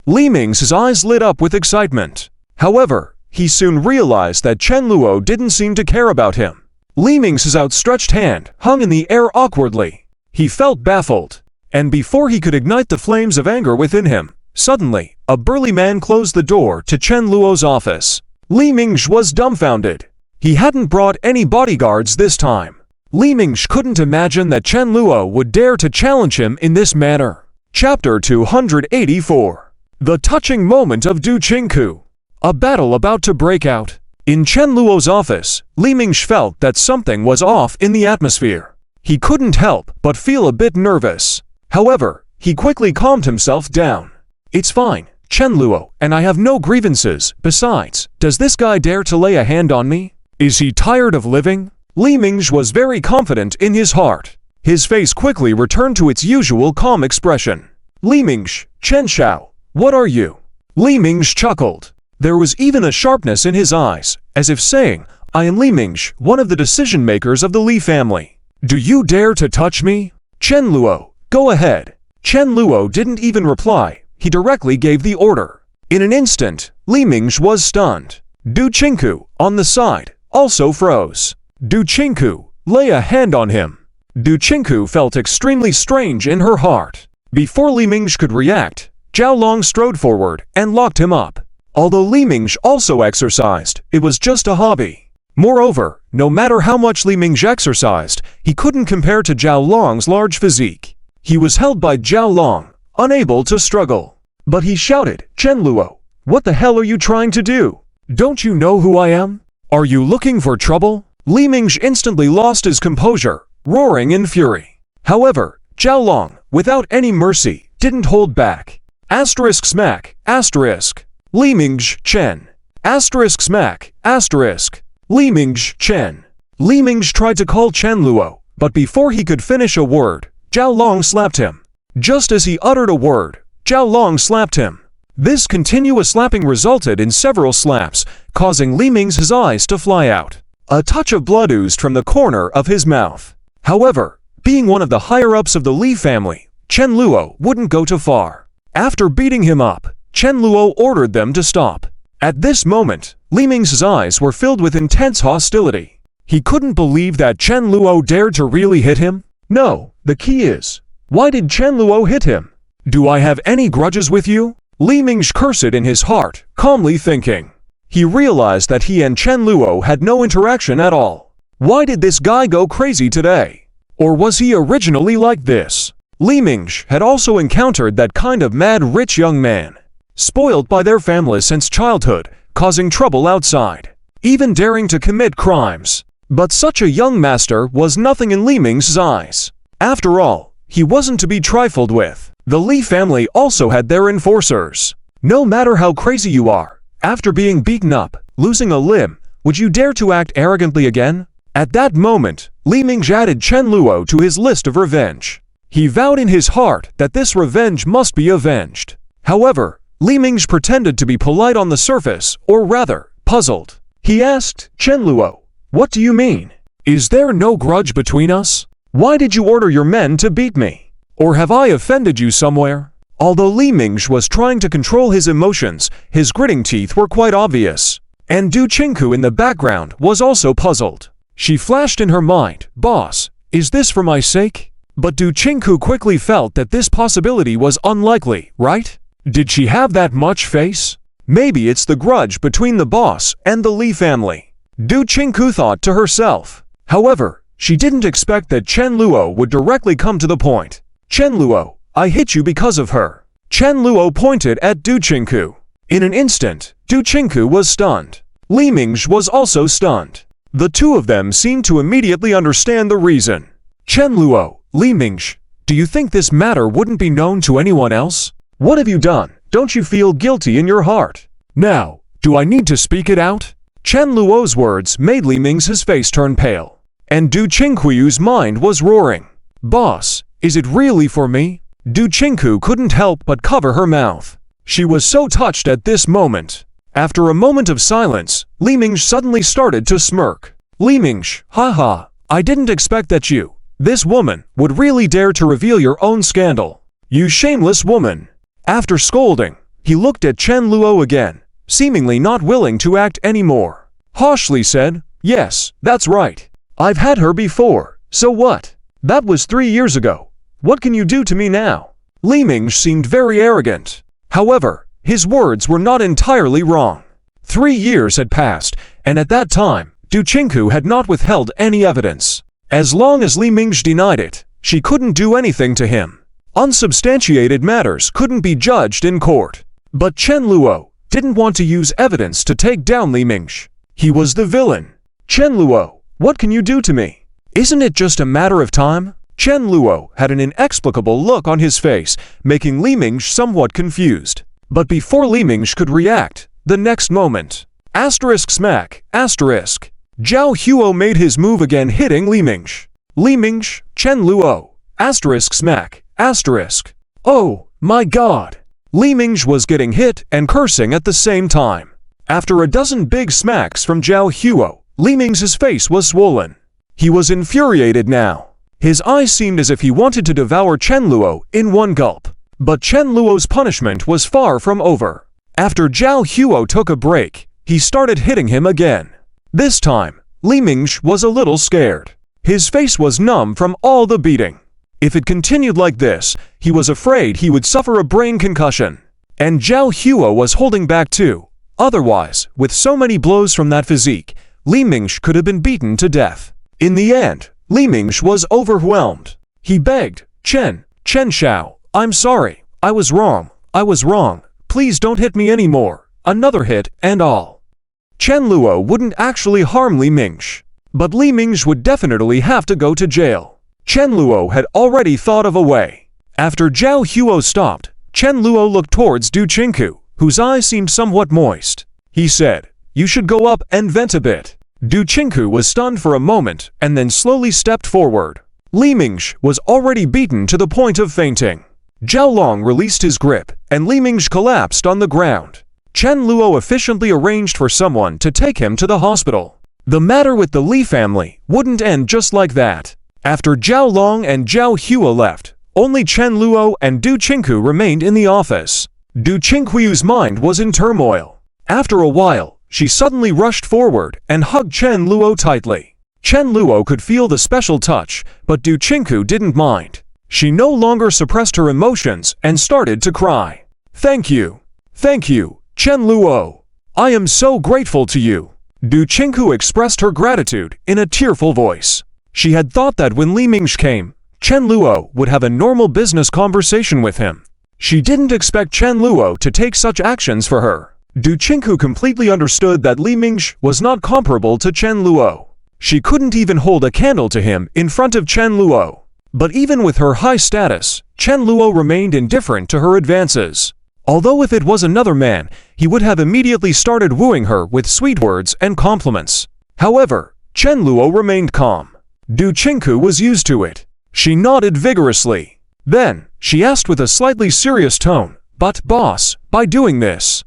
Li Ming's eyes lit up with excitement. However, he soon realized that Chen Luo didn't seem to care about him. Li Ming's outstretched hand hung in the air awkwardly. He felt baffled, and before he could ignite the flames of anger within him, suddenly, a burly man closed the door to Chen Luo's office. Li Mingsh was dumbfounded. He hadn't brought any bodyguards this time. Li Mingsh couldn't imagine that Chen Luo would dare to challenge him in this manner. Chapter 284. The touching moment of Du Chinku. A battle about to break out. In Chen Luo's office, Li Mingsh felt that something was off in the atmosphere. He couldn't help but feel a bit nervous. However, he quickly calmed himself down. "It's fine, Chen Luo, and I have no grievances. Besides, does this guy dare to lay a hand on me? Is he tired of living?" Li Mingsh was very confident in his heart. His face quickly returned to its usual calm expression. "Li Mingsh, Chen Shao, what are you?" Li Mingsh chuckled. There was even a sharpness in his eyes, as if saying, "I am Li Mingsh, one of the decision-makers of the Li family. Do you dare to touch me? Chen Luo, go ahead." Chen Luo didn't even reply. He directly gave the order. In an instant, Li Mingsh was stunned. Du Chinku, on the side, also froze. Du Chinku, lay a hand on him. Du Chinku felt extremely strange in her heart. Before Li Mingsh could react, Zhao Long strode forward and locked him up. Although Li Mingsh also exercised, it was just a hobby. Moreover, no matter how much Li Mingsh exercised, he couldn't compare to Zhao Long's large physique. He was held by Zhao Long, unable to struggle. But he shouted, "Chen Luo, what the hell are you trying to do? Don't you know who I am? Are you looking for trouble?" Li Mingsh instantly lost his composure, roaring in fury. However, Zhao Long, without any mercy, didn't hold back. Asterisk smack, asterisk. Li Mingsh, Chen. Asterisk smack, asterisk. Li Mingsh, Chen. Li Mingsh tried to call Chen Luo, but before he could finish a word, Zhao Long slapped him. Just as he uttered a word, Zhao Long slapped him. This continuous slapping resulted in several slaps, causing Li Ming's eyes to fly out. A touch of blood oozed from the corner of his mouth. However, being one of the higher-ups of the Li family, Chen Luo wouldn't go too far. After beating him up, Chen Luo ordered them to stop. At this moment, Li Ming's eyes were filled with intense hostility. He couldn't believe that Chen Luo dared to really hit him. No, the key is, Why did Chen Luo hit him? Do I have any grudges with you? Li Mingsh cursed in his heart, calmly thinking. He realized that he and Chen Luo had no interaction at all. Why did this guy go crazy today? Or was he originally like this? Li Mingsh had also encountered that kind of mad rich young man, spoiled by their family since childhood, causing trouble outside, even daring to commit crimes. But such a young master was nothing in Li Ming's eyes. After all, he wasn't to be trifled with. The Li family also had their enforcers. No matter how crazy you are, after being beaten up, losing a limb, would you dare to act arrogantly again? At that moment, Li Mingsh added Chen Luo to his list of revenge. He vowed in his heart that this revenge must be avenged. However, Li Mingsh pretended to be polite on the surface, or rather, puzzled. He asked, Chen Luo, what do you mean? Is there no grudge between us? Why did you order your men to beat me? Or have I offended you somewhere? Although Li Mingsh was trying to control his emotions, his gritting teeth were quite obvious. And Du Qingku in the background was also puzzled. She flashed in her mind, Boss, is this for my sake? But Du Qingku quickly felt that this possibility was unlikely, right? Did she have that much face? Maybe it's the grudge between the boss and the Li family. Du Qingku thought to herself. However, she didn't expect that Chen Luo would directly come to the point. Chen Luo, I hit you because of her. Chen Luo pointed at Du Qingku. In an instant, Du Qingku was stunned. Li Mingsh was also stunned. The two of them seemed to immediately understand the reason. Chen Luo, Li Mingsh, do you think this matter wouldn't be known to anyone else? What have you done? Don't you feel guilty in your heart? Now, do I need to speak it out? Chen Luo's words made Li Ming's face turn pale. And Du Qingku's mind was roaring. Boss, is it really for me? Du Qingku couldn't help but cover her mouth. She was so touched at this moment. After a moment of silence, Li Mingsh suddenly started to smirk. Li Mingsh, haha, I didn't expect that you, this woman, would really dare to reveal your own scandal. You shameless woman. After scolding, he looked at Chen Luo again, seemingly not willing to act anymore. Harshly said, yes, that's right. I've had her before, so what? That was 3 years ago. What can you do to me now? Li Mingsh seemed very arrogant. However, his words were not entirely wrong. 3 years had passed, and at that time, Du Qingku had not withheld any evidence. As long as Li Mingsh denied it, she couldn't do anything to him. Unsubstantiated matters couldn't be judged in court. But Chen Luo didn't want to use evidence to take down Li Mingsh. He was the villain. Chen Luo, what can you do to me? Isn't it just a matter of time? Chen Luo had an inexplicable look on his face, making Li Mingsh somewhat confused. But before Li Mingsh could react, the next moment, smack, Zhao Huo made his move again, hitting Li Mingsh. Li Mingsh, Chen Luo, smack, Oh, my God! Li Mingsh was getting hit and cursing at the same time. After a dozen big smacks from Zhao Huo, Li Ming's face was swollen. He was infuriated now. His eyes seemed as if he wanted to devour Chen Luo in one gulp. But Chen Luo's punishment was far from over. After Zhao Huo took a break, he started hitting him again. This time, Li Mingsh was a little scared. His face was numb from all the beating. If it continued like this, he was afraid he would suffer a brain concussion. And Zhao Huo was holding back too. Otherwise, with so many blows from that physique, Li Mingsh could have been beaten to death. In the end, Li Mingsh was overwhelmed. He begged, Chen Shao, I'm sorry, I was wrong, please don't hit me anymore, another hit and all. Chen Luo wouldn't actually harm Li Mingsh, but Li Mingsh would definitely have to go to jail. Chen Luo had already thought of a way. After Zhao Huo stopped, Chen Luo looked towards Du Qingku, whose eyes seemed somewhat moist. He said, you should go up and vent a bit. Du Qingku was stunned for a moment and then slowly stepped forward. Li Mingsh was already beaten to the point of fainting. Zhao Long released his grip, and Li Mingsh collapsed on the ground. Chen Luo efficiently arranged for someone to take him to the hospital. The matter with the Li family wouldn't end just like that. After Zhao Long and Zhao Huo left, only Chen Luo and Du Qingku remained in the office. Du Qingku's mind was in turmoil. After a while, she suddenly rushed forward and hugged Chen Luo tightly. Chen Luo could feel the special touch, but Du Qingku didn't mind. She no longer suppressed her emotions and started to cry. Thank you, Chen Luo. I am so grateful to you. Du Qingku expressed her gratitude in a tearful voice. She had thought that when Li Mingsh came, Chen Luo would have a normal business conversation with him. She didn't expect Chen Luo to take such actions for her. Du Qingku completely understood that Li Mingsh was not comparable to Chen Luo. She couldn't even hold a candle to him in front of Chen Luo. But even with her high status, Chen Luo remained indifferent to her advances. Although if it was another man, he would have immediately started wooing her with sweet words and compliments. However, Chen Luo remained calm. Du Qingku was used to it. She nodded vigorously. Then, she asked with a slightly serious tone, "But, boss, by doing this,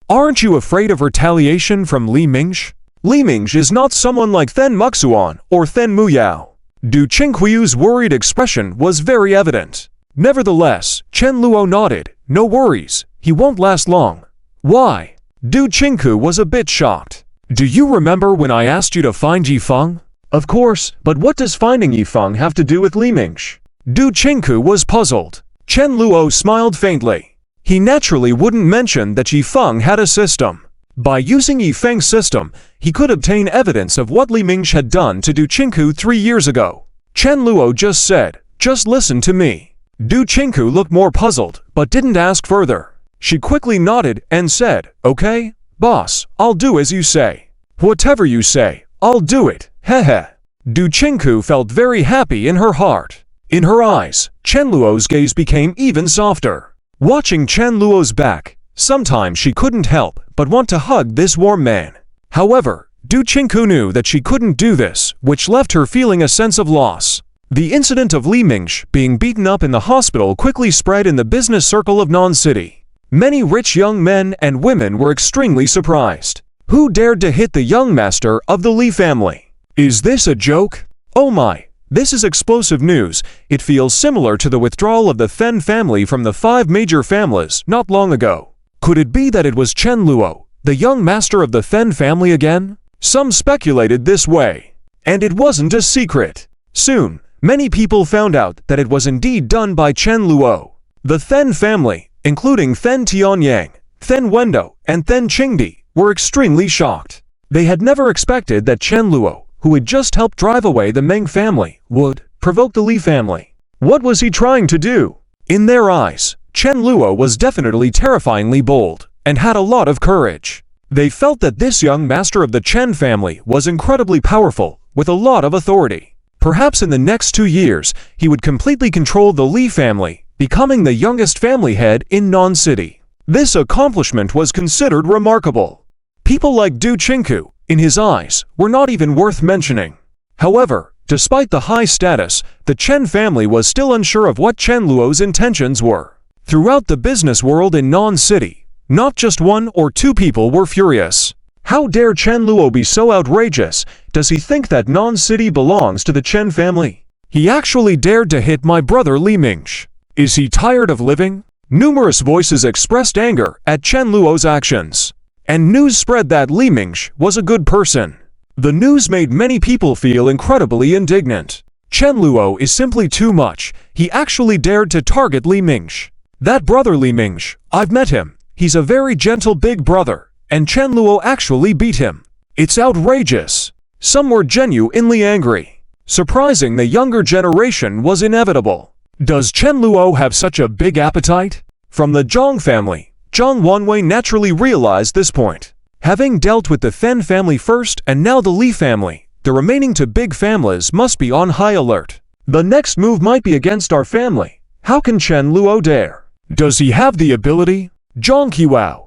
aren't you afraid of retaliation from Li Mingsh? Li Mingsh is not someone like Then Muxuan or Then Muyao." Du Qinghu's worried expression was very evident. Nevertheless, Chen Luo nodded. "No worries, he won't last long." "Why?" Du Qinghu was a bit shocked. "Do you remember when I asked you to find Yifeng?" "Of course, but what does finding Yifeng have to do with Li Mingsh?" Du Qinghu was puzzled. Chen Luo smiled faintly. He naturally wouldn't mention that Yifeng had a system. By using Yifeng's system, he could obtain evidence of what Li Mingsh had done to Du Qinghu 3 years ago. Chen Luo just said, "Just listen to me." Du Qinghu looked more puzzled, but didn't ask further. She quickly nodded and said, "Okay, boss, I'll do as you say." "Whatever you say, I'll do it, hehe." Du Qinghu felt very happy in her heart. In her eyes, Chen Luo's gaze became even softer. Watching Chen Luo's back, sometimes she couldn't help but want to hug this warm man. However, Du Qinghu knew that she couldn't do this, which left her feeling a sense of loss. The incident of Li Mingsh being beaten up in the hospital quickly spread in the business circle of Nan City. Many rich young men and women were extremely surprised. Who dared to hit the young master of the Li family? Is this a joke? Oh my, this is explosive news. It feels similar to the withdrawal of the Then family from the 5 major families not long ago. Could it be that it was Chen Luo, the young master of the Then family again? Some speculated this way. And it wasn't a secret. Soon, many people found out that it was indeed done by Chen Luo. The Then family, including Then Tianyang, Then Wendo, and Then Qingdi, were extremely shocked. They had never expected that Chen Luo, who had just helped drive away the Meng family, would provoke the Li family. What was he trying to do? In their eyes, Chen Luo was definitely terrifyingly bold, and had a lot of courage. They felt that this young master of the Chen family was incredibly powerful, with a lot of authority. Perhaps in the next 2 years, he would completely control the Li family, becoming the youngest family head in Nan City. This accomplishment was considered remarkable. People like Du Qinghu, in his eyes, were not even worth mentioning. However, despite the high status, the Chen family was still unsure of what Chen Luo's intentions were. Throughout the business world in Nan City, not just 1 or 2 people were furious. How dare Chen Luo be so outrageous? Does he think that Nan City belongs to the Chen family? He actually dared to hit my brother Li Mingsh. Is he tired of living? Numerous voices expressed anger at Chen Luo's actions. And news spread that Li Mingsh was a good person. The news made many people feel incredibly indignant. Chen Luo is simply too much. He actually dared to target Li Mingsh. That brother Li Mingsh, I've met him. He's a very gentle big brother. And Chen Luo actually beat him. It's outrageous. Some were genuinely angry. Surprising the younger generation was inevitable. Does Chen Luo have such a big appetite? From the Zhang family, Zhang Wanwei naturally realized this point. Having dealt with the Then family first and now the Li family, the remaining 2 big families must be on high alert. The next move might be against our family. How can Chen Luo dare? Does he have the ability? Zhang Qiwao,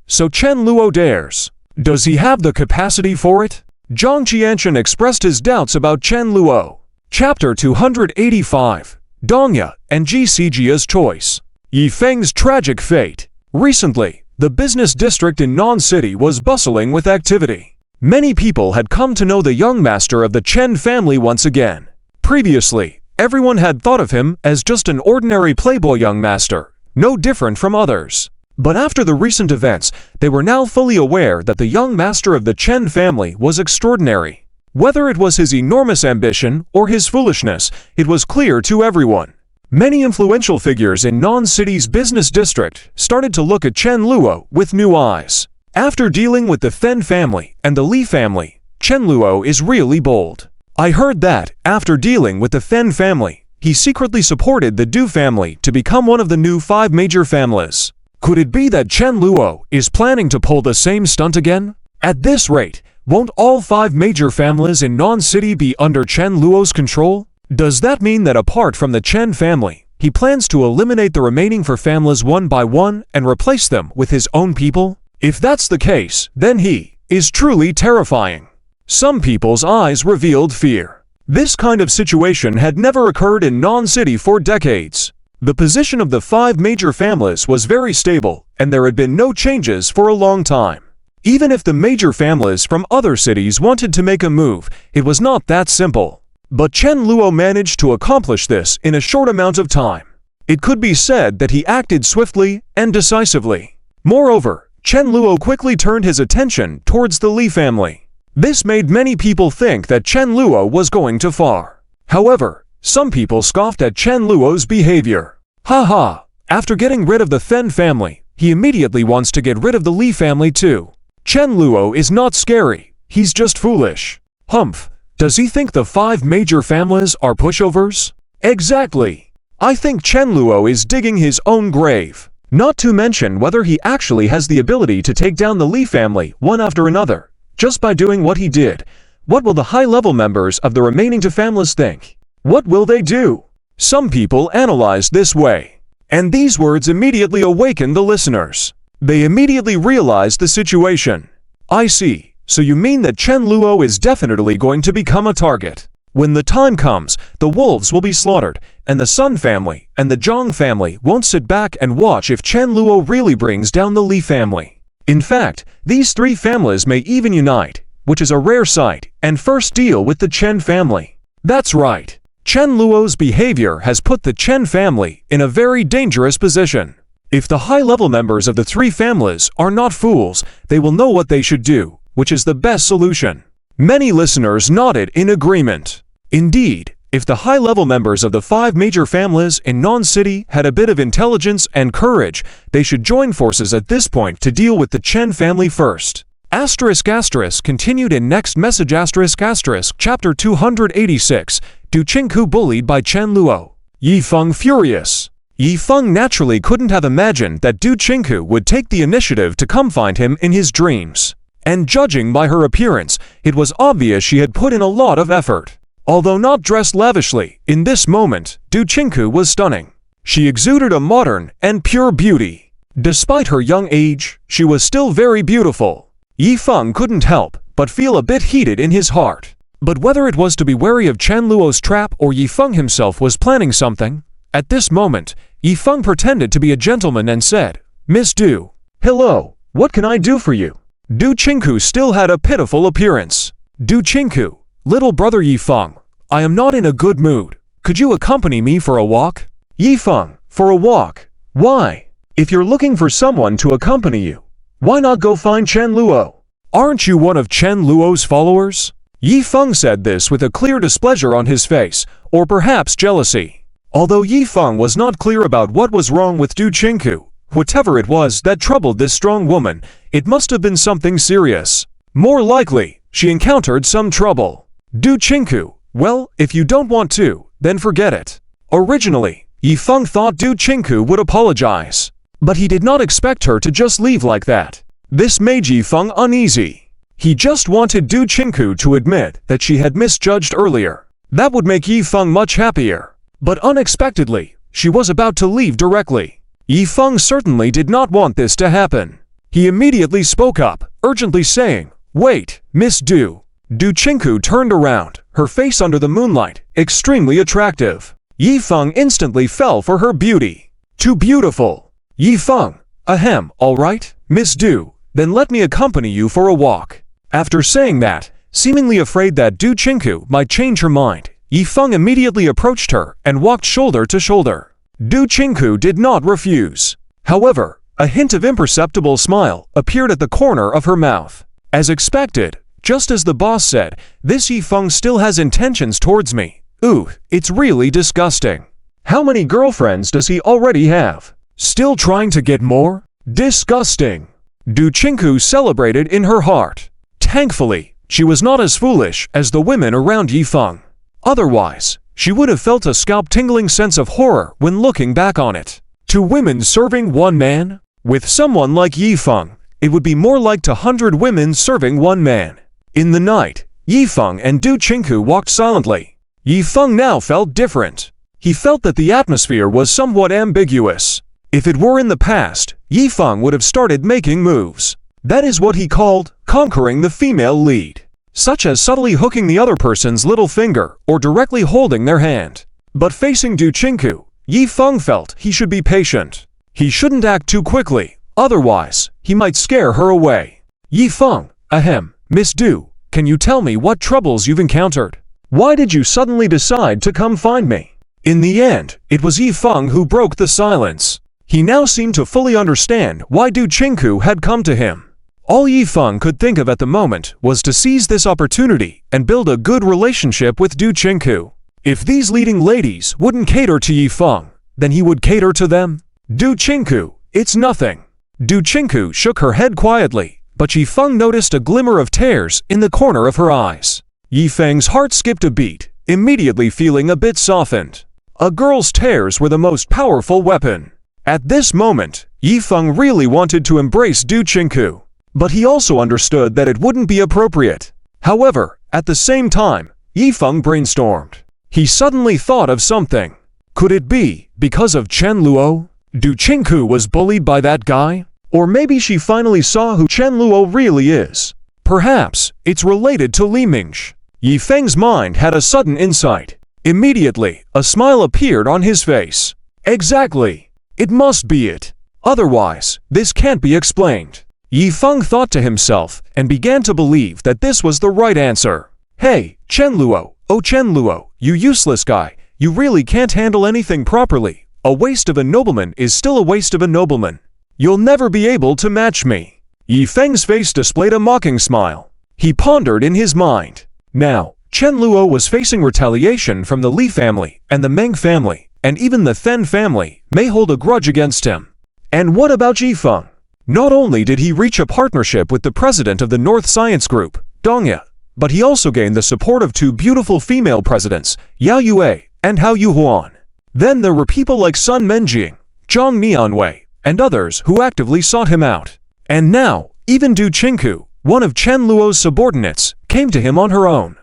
so Chen Luo dares. Does he have the capacity for it? Zhang Qianshan expressed his doubts about Chen Luo. Chapter 285. Dongya and Gcgia's choice. Yifeng's tragic fate. Recently, the business district in Nan City was bustling with activity. Many people had come to know the young master of the Chen family once again. Previously, everyone had thought of him as just an ordinary playboy young master, no different from others. But after the recent events, they were now fully aware that the young master of the Chen family was extraordinary. Whether it was his enormous ambition or his foolishness, it was clear to everyone. Many influential figures in Non-City's business district started to look at Chen Luo with new eyes. After dealing with the Fen family and the Li family, Chen Luo is really bold. I heard that, after dealing with the Fen family, he secretly supported the Du family to become one of the new 5 major families. Could it be that Chen Luo is planning to pull the same stunt again? At this rate, won't all 5 major families in Non-City be under Chen Luo's control? Does that mean that apart from the Chen family, he plans to eliminate the remaining 4 families one by one and replace them with his own people? If that's the case, then he is truly terrifying. Some people's eyes revealed fear. This kind of situation had never occurred in Non-City for decades. The position of the 5 major families was very stable, and there had been no changes for a long time. Even if the major families from other cities wanted to make a move, it was not that simple. But Chen Luo managed to accomplish this in a short amount of time. It could be said that he acted swiftly and decisively. Moreover, Chen Luo quickly turned his attention towards the Li family. This made many people think that Chen Luo was going too far. However, some people scoffed at Chen Luo's behavior. Haha, after getting rid of the Fen family, he immediately wants to get rid of the Li family too. Chen Luo is not scary, he's just foolish. Humph, does he think the 5 major families are pushovers? Exactly. I think Chen Luo is digging his own grave. Not to mention whether he actually has the ability to take down the Li family one after another. Just by doing what he did, what will the high-level members of the remaining 2 families think? What will they do? Some people analyzed this way. And these words immediately awakened the listeners. They immediately realized the situation. I see, so you mean that Chen Luo is definitely going to become a target. When the time comes, the wolves will be slaughtered, and the Sun family and the Zhang family won't sit back and watch if Chen Luo really brings down the Li family. In fact, these 3 families may even unite, which is a rare sight, and first deal with the Chen family. That's right. Chen Luo's behavior has put the Chen family in a very dangerous position. If the high-level members of the 3 families are not fools, they will know what they should do, which is the best solution. Many listeners nodded in agreement. Indeed, if the high-level members of the 5 major families in Non-City had a bit of intelligence and courage, they should join forces at this point to deal with the Chen family first. *** continued in next message *** chapter 286, Du Qingku bullied by Chen Luo. Yi Feng furious. Yi Feng naturally couldn't have imagined that Du Qingku would take the initiative to come find him in his dreams. And judging by her appearance, it was obvious she had put in a lot of effort. Although not dressed lavishly, in this moment, Du Qingku was stunning. She exuded a modern and pure beauty. Despite her young age, she was still very beautiful. Yi Feng couldn't help but feel a bit heated in his heart. But whether it was to be wary of Chen Luo's trap or Yi Feng himself was planning something, at this moment, Yi Feng pretended to be a gentleman and said, "Miss Du." "Hello, what can I do for you?" Du Qingku still had a pitiful appearance. "Du Qingku, little brother Yi Feng, I am not in a good mood. Could you accompany me for a walk?" "Yi Feng, for a walk? Why? If you're looking for someone to accompany you, why not go find Chen Luo? Aren't you one of Chen Luo's followers?" Yi Feng said this with a clear displeasure on his face, or perhaps jealousy. Although Yi Feng was not clear about what was wrong with Du Qingku, whatever it was that troubled this strong woman, it must have been something serious. More likely, she encountered some trouble. Du Qingku, well, if you don't want to, then forget it. Originally, Yi Feng thought Du Qingku would apologize. But he did not expect her to just leave like that. This made Yi Feng uneasy. He just wanted Du Qingku to admit that she had misjudged earlier. That would make Yi Feng much happier. But unexpectedly, she was about to leave directly. Yi Feng certainly did not want this to happen. He immediately spoke up, urgently saying, "Wait, Miss Du." Du Qingku turned around, her face under the moonlight, extremely attractive. Yi Feng instantly fell for her beauty. Too beautiful. "Yi Feng, ahem, all right, Miss Du, then let me accompany you for a walk." After saying that, seemingly afraid that Du Qingku might change her mind, Yi Feng immediately approached her and walked shoulder to shoulder. Du Qingku did not refuse. However, a hint of imperceptible smile appeared at the corner of her mouth. As expected, just as the boss said, "This Yi Feng still has intentions towards me. Ooh, it's really disgusting." How many girlfriends does he already have? Still trying to get more? Disgusting. Du Chinku celebrated in her heart. Thankfully, she was not as foolish as the women around Yifeng. Otherwise, she would have felt a scalp-tingling sense of horror when looking back on it. 2 women serving 1 man? With someone like Yifeng, it would be more like 200 women serving 1 man. In the night, Yifeng and Du Chinku walked silently. Yifeng now felt different. He felt that the atmosphere was somewhat ambiguous. If it were in the past, Yifeng would have started making moves. That is what he called conquering the female lead, such as subtly hooking the other person's little finger or directly holding their hand. But facing Du Chinku, Yifeng felt he should be patient. He shouldn't act too quickly, otherwise, he might scare her away. Yifeng, ahem, Miss Du, can you tell me what troubles you've encountered? Why did you suddenly decide to come find me? In the end, it was Yifeng who broke the silence. He now seemed to fully understand why Du Chinku had come to him. All Yifeng could think of at the moment was to seize this opportunity and build a good relationship with Du Chinku. If these leading ladies wouldn't cater to Yifeng, then he would cater to them. Du Chinku, it's nothing. Du Chinku shook her head quietly, but Yifeng noticed a glimmer of tears in the corner of her eyes. Yifeng's heart skipped a beat, immediately feeling a bit softened. A girl's tears were the most powerful weapon. At this moment, Yifeng really wanted to embrace Du Chinku, but he also understood that it wouldn't be appropriate. However, at the same time, Yifeng brainstormed. He suddenly thought of something. Could it be because of Chen Luo? Du Chinku was bullied by that guy? Or maybe she finally saw who Chen Luo really is. Perhaps it's related to Li Mingsh. Yifeng's mind had a sudden insight. Immediately, a smile appeared on his face. Exactly. It must be it. Otherwise, this can't be explained. Yifeng thought to himself and began to believe that this was the right answer. Hey, Chen Luo, oh Chen Luo, you useless guy, you really can't handle anything properly. A waste of a nobleman is still a waste of a nobleman. You'll never be able to match me. Yifeng's face displayed a mocking smile. He pondered in his mind. Now, Chen Luo was facing retaliation from the Li family and the Meng family, and even the Then family may hold a grudge against him. And what about Yifeng? Not only did he reach a partnership with the president of the North Science Group, Dongya, but he also gained the support of 2 beautiful female presidents, Yao Yue and Hao Yuhuan. Then there were people like Sun Menjing, Zhang Nianwei, and others who actively sought him out. And now, even Du Chinku, one of Chen Luo's subordinates, came to him on her own.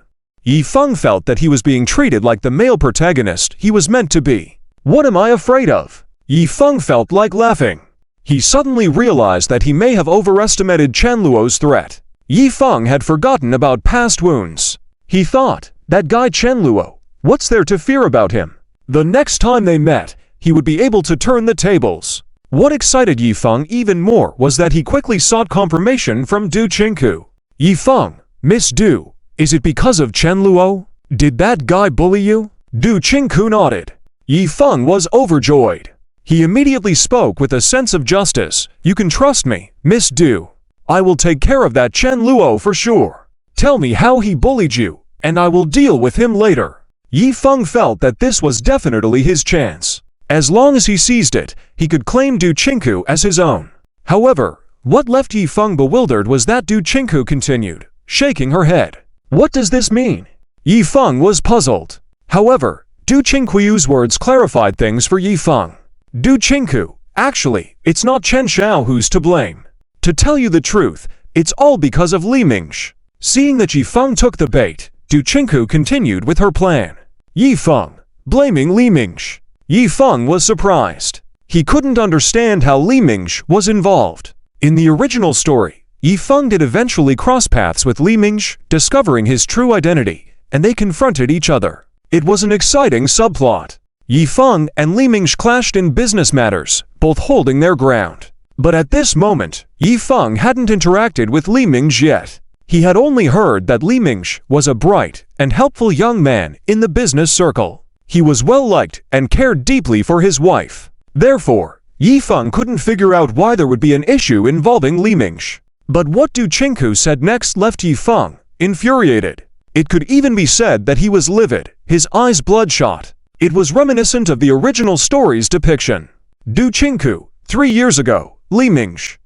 Yifeng felt that he was being treated like the male protagonist he was meant to be. What am I afraid of? Yifeng felt like laughing. He suddenly realized that he may have overestimated Chen Luo's threat. Yifeng had forgotten about past wounds. He thought, that guy Chen Luo, what's there to fear about him? The next time they met, he would be able to turn the tables. What excited Yifeng even more was that he quickly sought confirmation from Du Chinku. Yifeng, Miss Du, is it because of Chen Luo? Did that guy bully you? Du Chinku nodded. Yifeng was overjoyed. He immediately spoke with a sense of justice. You can trust me, Miss Du. I will take care of that Chen Luo for sure. Tell me how he bullied you, and I will deal with him later. Yifeng felt that this was definitely his chance. As long as he seized it, he could claim Du Chinku as his own. However, what left Yifeng bewildered was that Du Chinku continued, shaking her head. What does this mean? Yifeng was puzzled. However, Du Chinku's words clarified things for Yifeng. Du Chinku, actually, it's not Chen Xiao who's to blame. To tell you the truth, it's all because of Li Mingsh. Seeing that Yifeng took the bait, Du Chinku continued with her plan. Yifeng, blaming Li Mingsh. Yifeng was surprised. He couldn't understand how Li Mingsh was involved. In the original story, Yifeng did eventually cross paths with Li Mingsh, discovering his true identity, and they confronted each other. It was an exciting subplot. Yifeng and Li Mingsh clashed in business matters, both holding their ground. But at this moment, Yifeng hadn't interacted with Li Mingsh yet. He had only heard that Li Mingsh was a bright and helpful young man in the business circle. He was well-liked and cared deeply for his wife. Therefore, Yifeng couldn't figure out why there would be an issue involving Li Mingsh. But what Du Chinku said next left Yifeng infuriated. It could even be said that he was livid, his eyes bloodshot. It was reminiscent of the original story's depiction. Du Qingku, 3 years ago, Li Mingsh.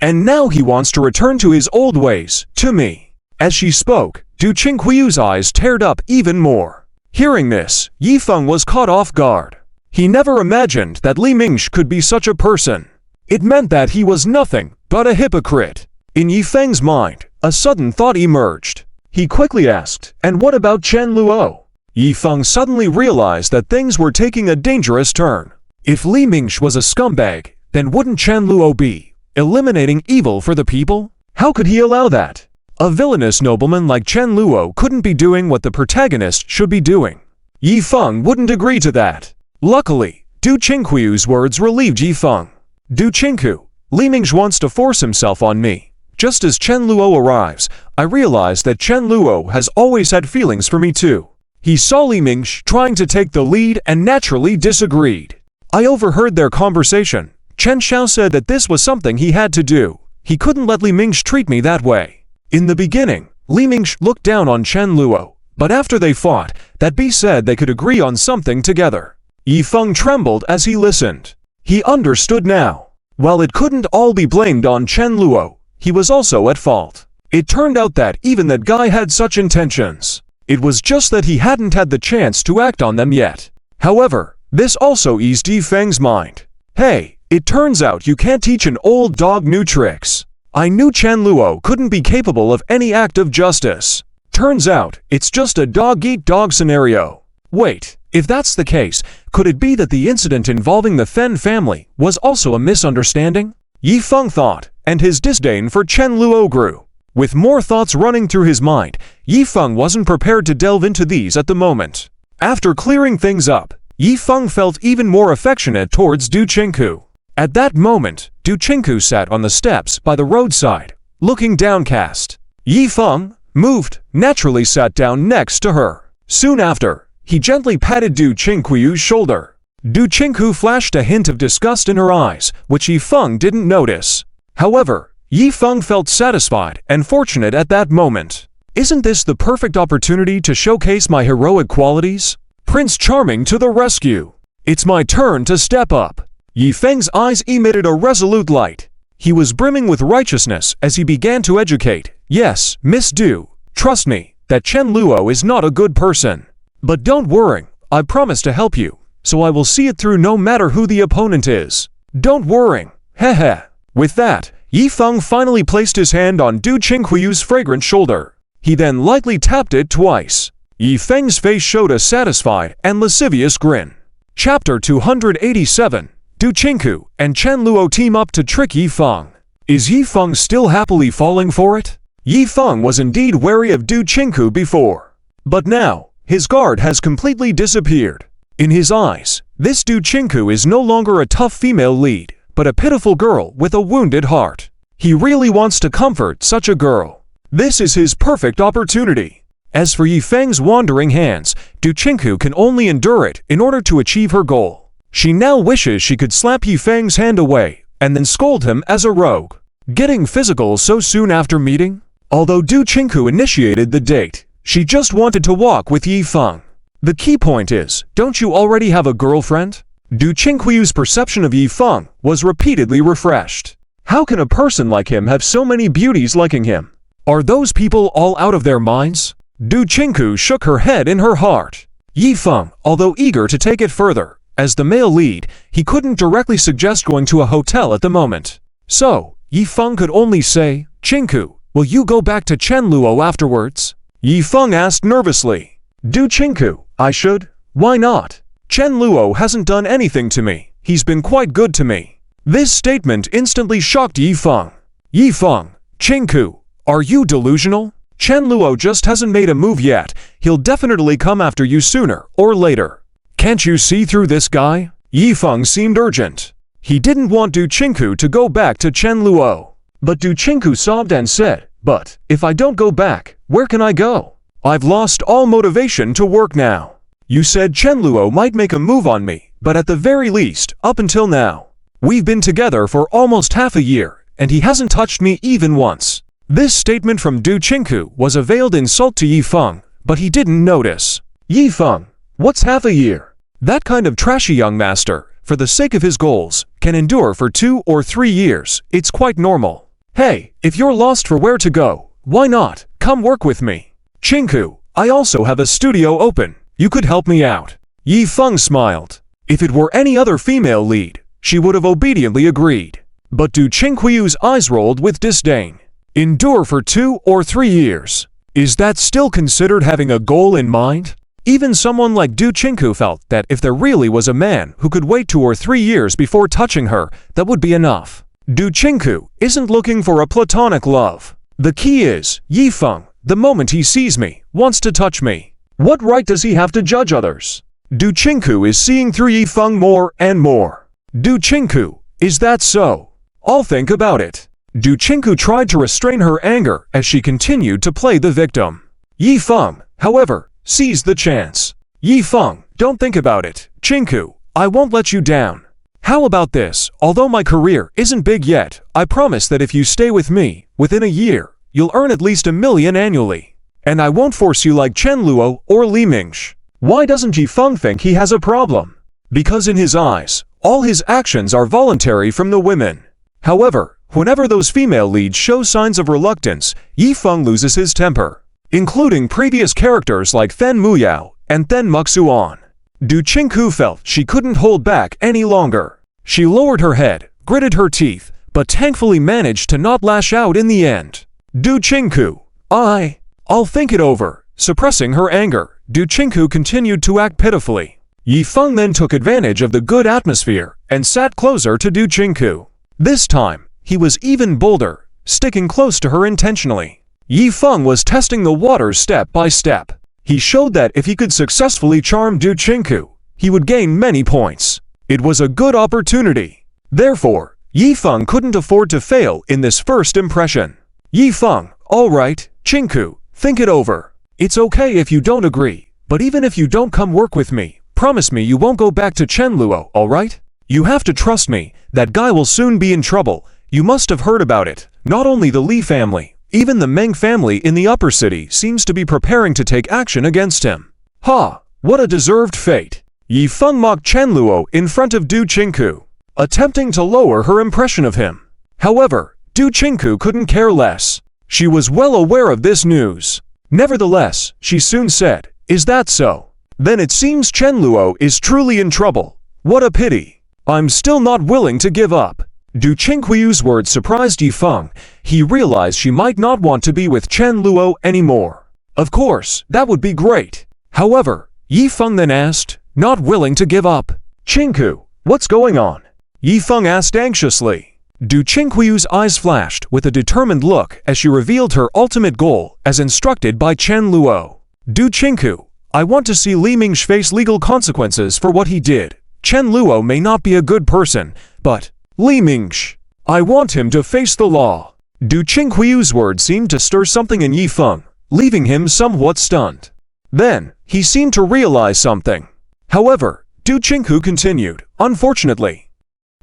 And now he wants to return to his old ways, to me. As she spoke, Du Qingkuyu's eyes teared up even more. Hearing this, Yi Feng was caught off guard. He never imagined that Li Mingsh could be such a person. It meant that he was nothing but a hypocrite. In Yi Feng's mind, a sudden thought emerged. He quickly asked, "And what about Chen Luo?" Yi Feng suddenly realized that things were taking a dangerous turn. If Li Mingsh was a scumbag, then wouldn't Chen Luo be eliminating evil for the people? How could he allow that? A villainous nobleman like Chen Luo couldn't be doing what the protagonist should be doing. Yi Feng wouldn't agree to that. Luckily, Du Qingkuyu's words relieved Yi Feng. "Du Qingku, Li Mingsh wants to force himself on me. Just as Chen Luo arrives, I realize that Chen Luo has always had feelings for me too." He saw Li Mingsh trying to take the lead and naturally disagreed. "I overheard their conversation. Chen Xiao said that this was something he had to do. He couldn't let Li Mingsh treat me that way." In the beginning, Li Mingsh looked down on Chen Luo, but after they fought, that Bi said they could agree on something together. Yi Feng trembled as he listened. He understood now. While it couldn't all be blamed on Chen Luo, he was also at fault. It turned out that even that guy had such intentions. It was just that he hadn't had the chance to act on them yet. However, this also eased Yi Feng's mind. Hey, it turns out you can't teach an old dog new tricks. I knew Chen Luo couldn't be capable of any act of justice. Turns out, it's just a dog-eat-dog scenario. Wait, if that's the case, could it be that the incident involving the Fen family was also a misunderstanding? Yi Feng thought, and his disdain for Chen Luo grew. With more thoughts running through his mind, Yi Feng wasn't prepared to delve into these at the moment. After clearing things up, Yi Feng felt even more affectionate towards Du Qingku. At that moment, Du Qingku sat on the steps by the roadside, looking downcast. Yi Feng, moved, naturally sat down next to her. Soon after, he gently patted Du Qingkuyu's shoulder. Du Qingku flashed a hint of disgust in her eyes, which Yi Feng didn't notice. However, Yi Feng felt satisfied and fortunate at that moment. Isn't this the perfect opportunity to showcase my heroic qualities? Prince Charming to the rescue! It's my turn to step up. Yi Feng's eyes emitted a resolute light. He was brimming with righteousness as he began to educate. Yes, Miss Du, trust me, that Chen Luo is not a good person. But don't worry, I promise to help you, so I will see it through no matter who the opponent is. Don't worry, heh. With that, Yi Feng finally placed his hand on Du Qingkuyu's fragrant shoulder. He then lightly tapped it twice. Yi Feng's face showed a satisfied and lascivious grin. Chapter 287. Du Qingku and Chen Luo team up to trick Yi Feng. Is Yi Feng still happily falling for it? Yi Feng was indeed wary of Du Qingku before. But now, his guard has completely disappeared. In his eyes, this Du Qingku is no longer a tough female lead, but a pitiful girl with a wounded heart. He really wants to comfort such a girl. This is his perfect opportunity. As for Yi Feng's wandering hands, Du Qingku can only endure it in order to achieve her goal. She now wishes she could slap Yi Feng's hand away, and then scold him as a rogue. Getting physical so soon after meeting? Although Du Qingku initiated the date, she just wanted to walk with Yi Feng. The key point is, don't you already have a girlfriend? Du Qingkuyu's perception of Yi Feng was repeatedly refreshed. How can a person like him have so many beauties liking him? Are those people all out of their minds? Du Qingku shook her head in her heart. Yi Feng, although eager to take it further, as the male lead, he couldn't directly suggest going to a hotel at the moment. So, Yi Feng could only say, "Qingku, will you go back to Chen Luo afterwards?" Yi Feng asked nervously. Du Qingku, I should? Why not? Chen Luo hasn't done anything to me. He's been quite good to me. This statement instantly shocked Yi Feng. Yi Feng, Qingku, are you delusional? Chen Luo just hasn't made a move yet. He'll definitely come after you sooner or later. Can't you see through this guy? Yi Feng seemed urgent. He didn't want Du Qingku to go back to Chen Luo. But Du Qingku sobbed and said, "But, if I don't go back, where can I go? I've lost all motivation to work now. You said Chen Luo might make a move on me, but at the very least, up until now, we've been together for almost half a year, and he hasn't touched me even once." This statement from Du Qingku was a veiled insult to Yi Feng, but he didn't notice. Yi Feng, what's half a year? That kind of trashy young master, for the sake of his goals, can endure for 2 or 3 years. It's quite normal. Hey, if you're lost for where to go, why not? Come work with me. Chinku, I also have a studio open. You could help me out. Yi Feng smiled. If it were any other female lead, she would have obediently agreed. But Du Qinghui's eyes rolled with disdain. Endure for 2 or 3 years. Is that still considered having a goal in mind? Even someone like Du Qinghu felt that if there really was a man who could wait 2 or 3 years before touching her, that would be enough. Du Qinghu isn't looking for a platonic love. The key is, Yi Feng, the moment he sees me, wants to touch me. What right does he have to judge others? Du Qinghu is seeing through Yi Feng more and more. Du Qinghu, is that so? I'll think about it. Du Qinghu tried to restrain her anger as she continued to play the victim. Yi Feng, however, seized the chance. Yi Feng, don't think about it. Qinghu, I won't let you down. How about this? Although my career isn't big yet, I promise that if you stay with me, within a year, you'll earn at least $1 million annually. And I won't force you like Chen Luo or Li Mingsh. Why doesn't Yi Feng think he has a problem? Because in his eyes, all his actions are voluntary from the women. However, whenever those female leads show signs of reluctance, Yi Feng loses his temper, including previous characters like Fen Muyao and Then Muxuan. Du Qinghu felt she couldn't hold back any longer. She lowered her head, gritted her teeth, but thankfully managed to not lash out in the end. Du Qinghu, I'll think it over. Suppressing her anger, Du Qinghu continued to act pitifully. Yi Feng then took advantage of the good atmosphere and sat closer to Du Qinghu. This time, he was even bolder, sticking close to her intentionally. Yi Feng was testing the waters step by step. He showed that if he could successfully charm Du Qinghu, he would gain many points. It was a good opportunity. Therefore, Yi Feng couldn't afford to fail in this first impression. Yi Feng, all right, Qinghu, think it over. It's okay if you don't agree, but even if you don't come work with me, promise me you won't go back to Chen Luo, all right? You have to trust me, that guy will soon be in trouble. You must have heard about it. Not only the Li family, even the Meng family in the upper city seems to be preparing to take action against him. Ha! What a deserved fate! Yi Feng mocked Chen Luo in front of Du Qinghu, attempting to lower her impression of him. However, Du Qinghu couldn't care less. She was well aware of this news. Nevertheless, she soon said, "Is that so? Then it seems Chen Luo is truly in trouble. What a pity. I'm still not willing to give up." Du Qinghui's words surprised Yi Feng. He realized she might not want to be with Chen Luo anymore. Of course, that would be great. However, Yi Feng then asked, "Not willing to give up? Qinghu, what's going on?" Yi Feng asked anxiously. Du Qinghui's eyes flashed with a determined look as she revealed her ultimate goal as instructed by Chen Luo. Du Qinghu, I want to see Li Mingsh face legal consequences for what he did. Chen Luo may not be a good person, but Li Mingsh, I want him to face the law. Du Qinghui's words seemed to stir something in Yi Feng, leaving him somewhat stunned. Then, he seemed to realize something. However, Du Qinghu continued, "Unfortunately,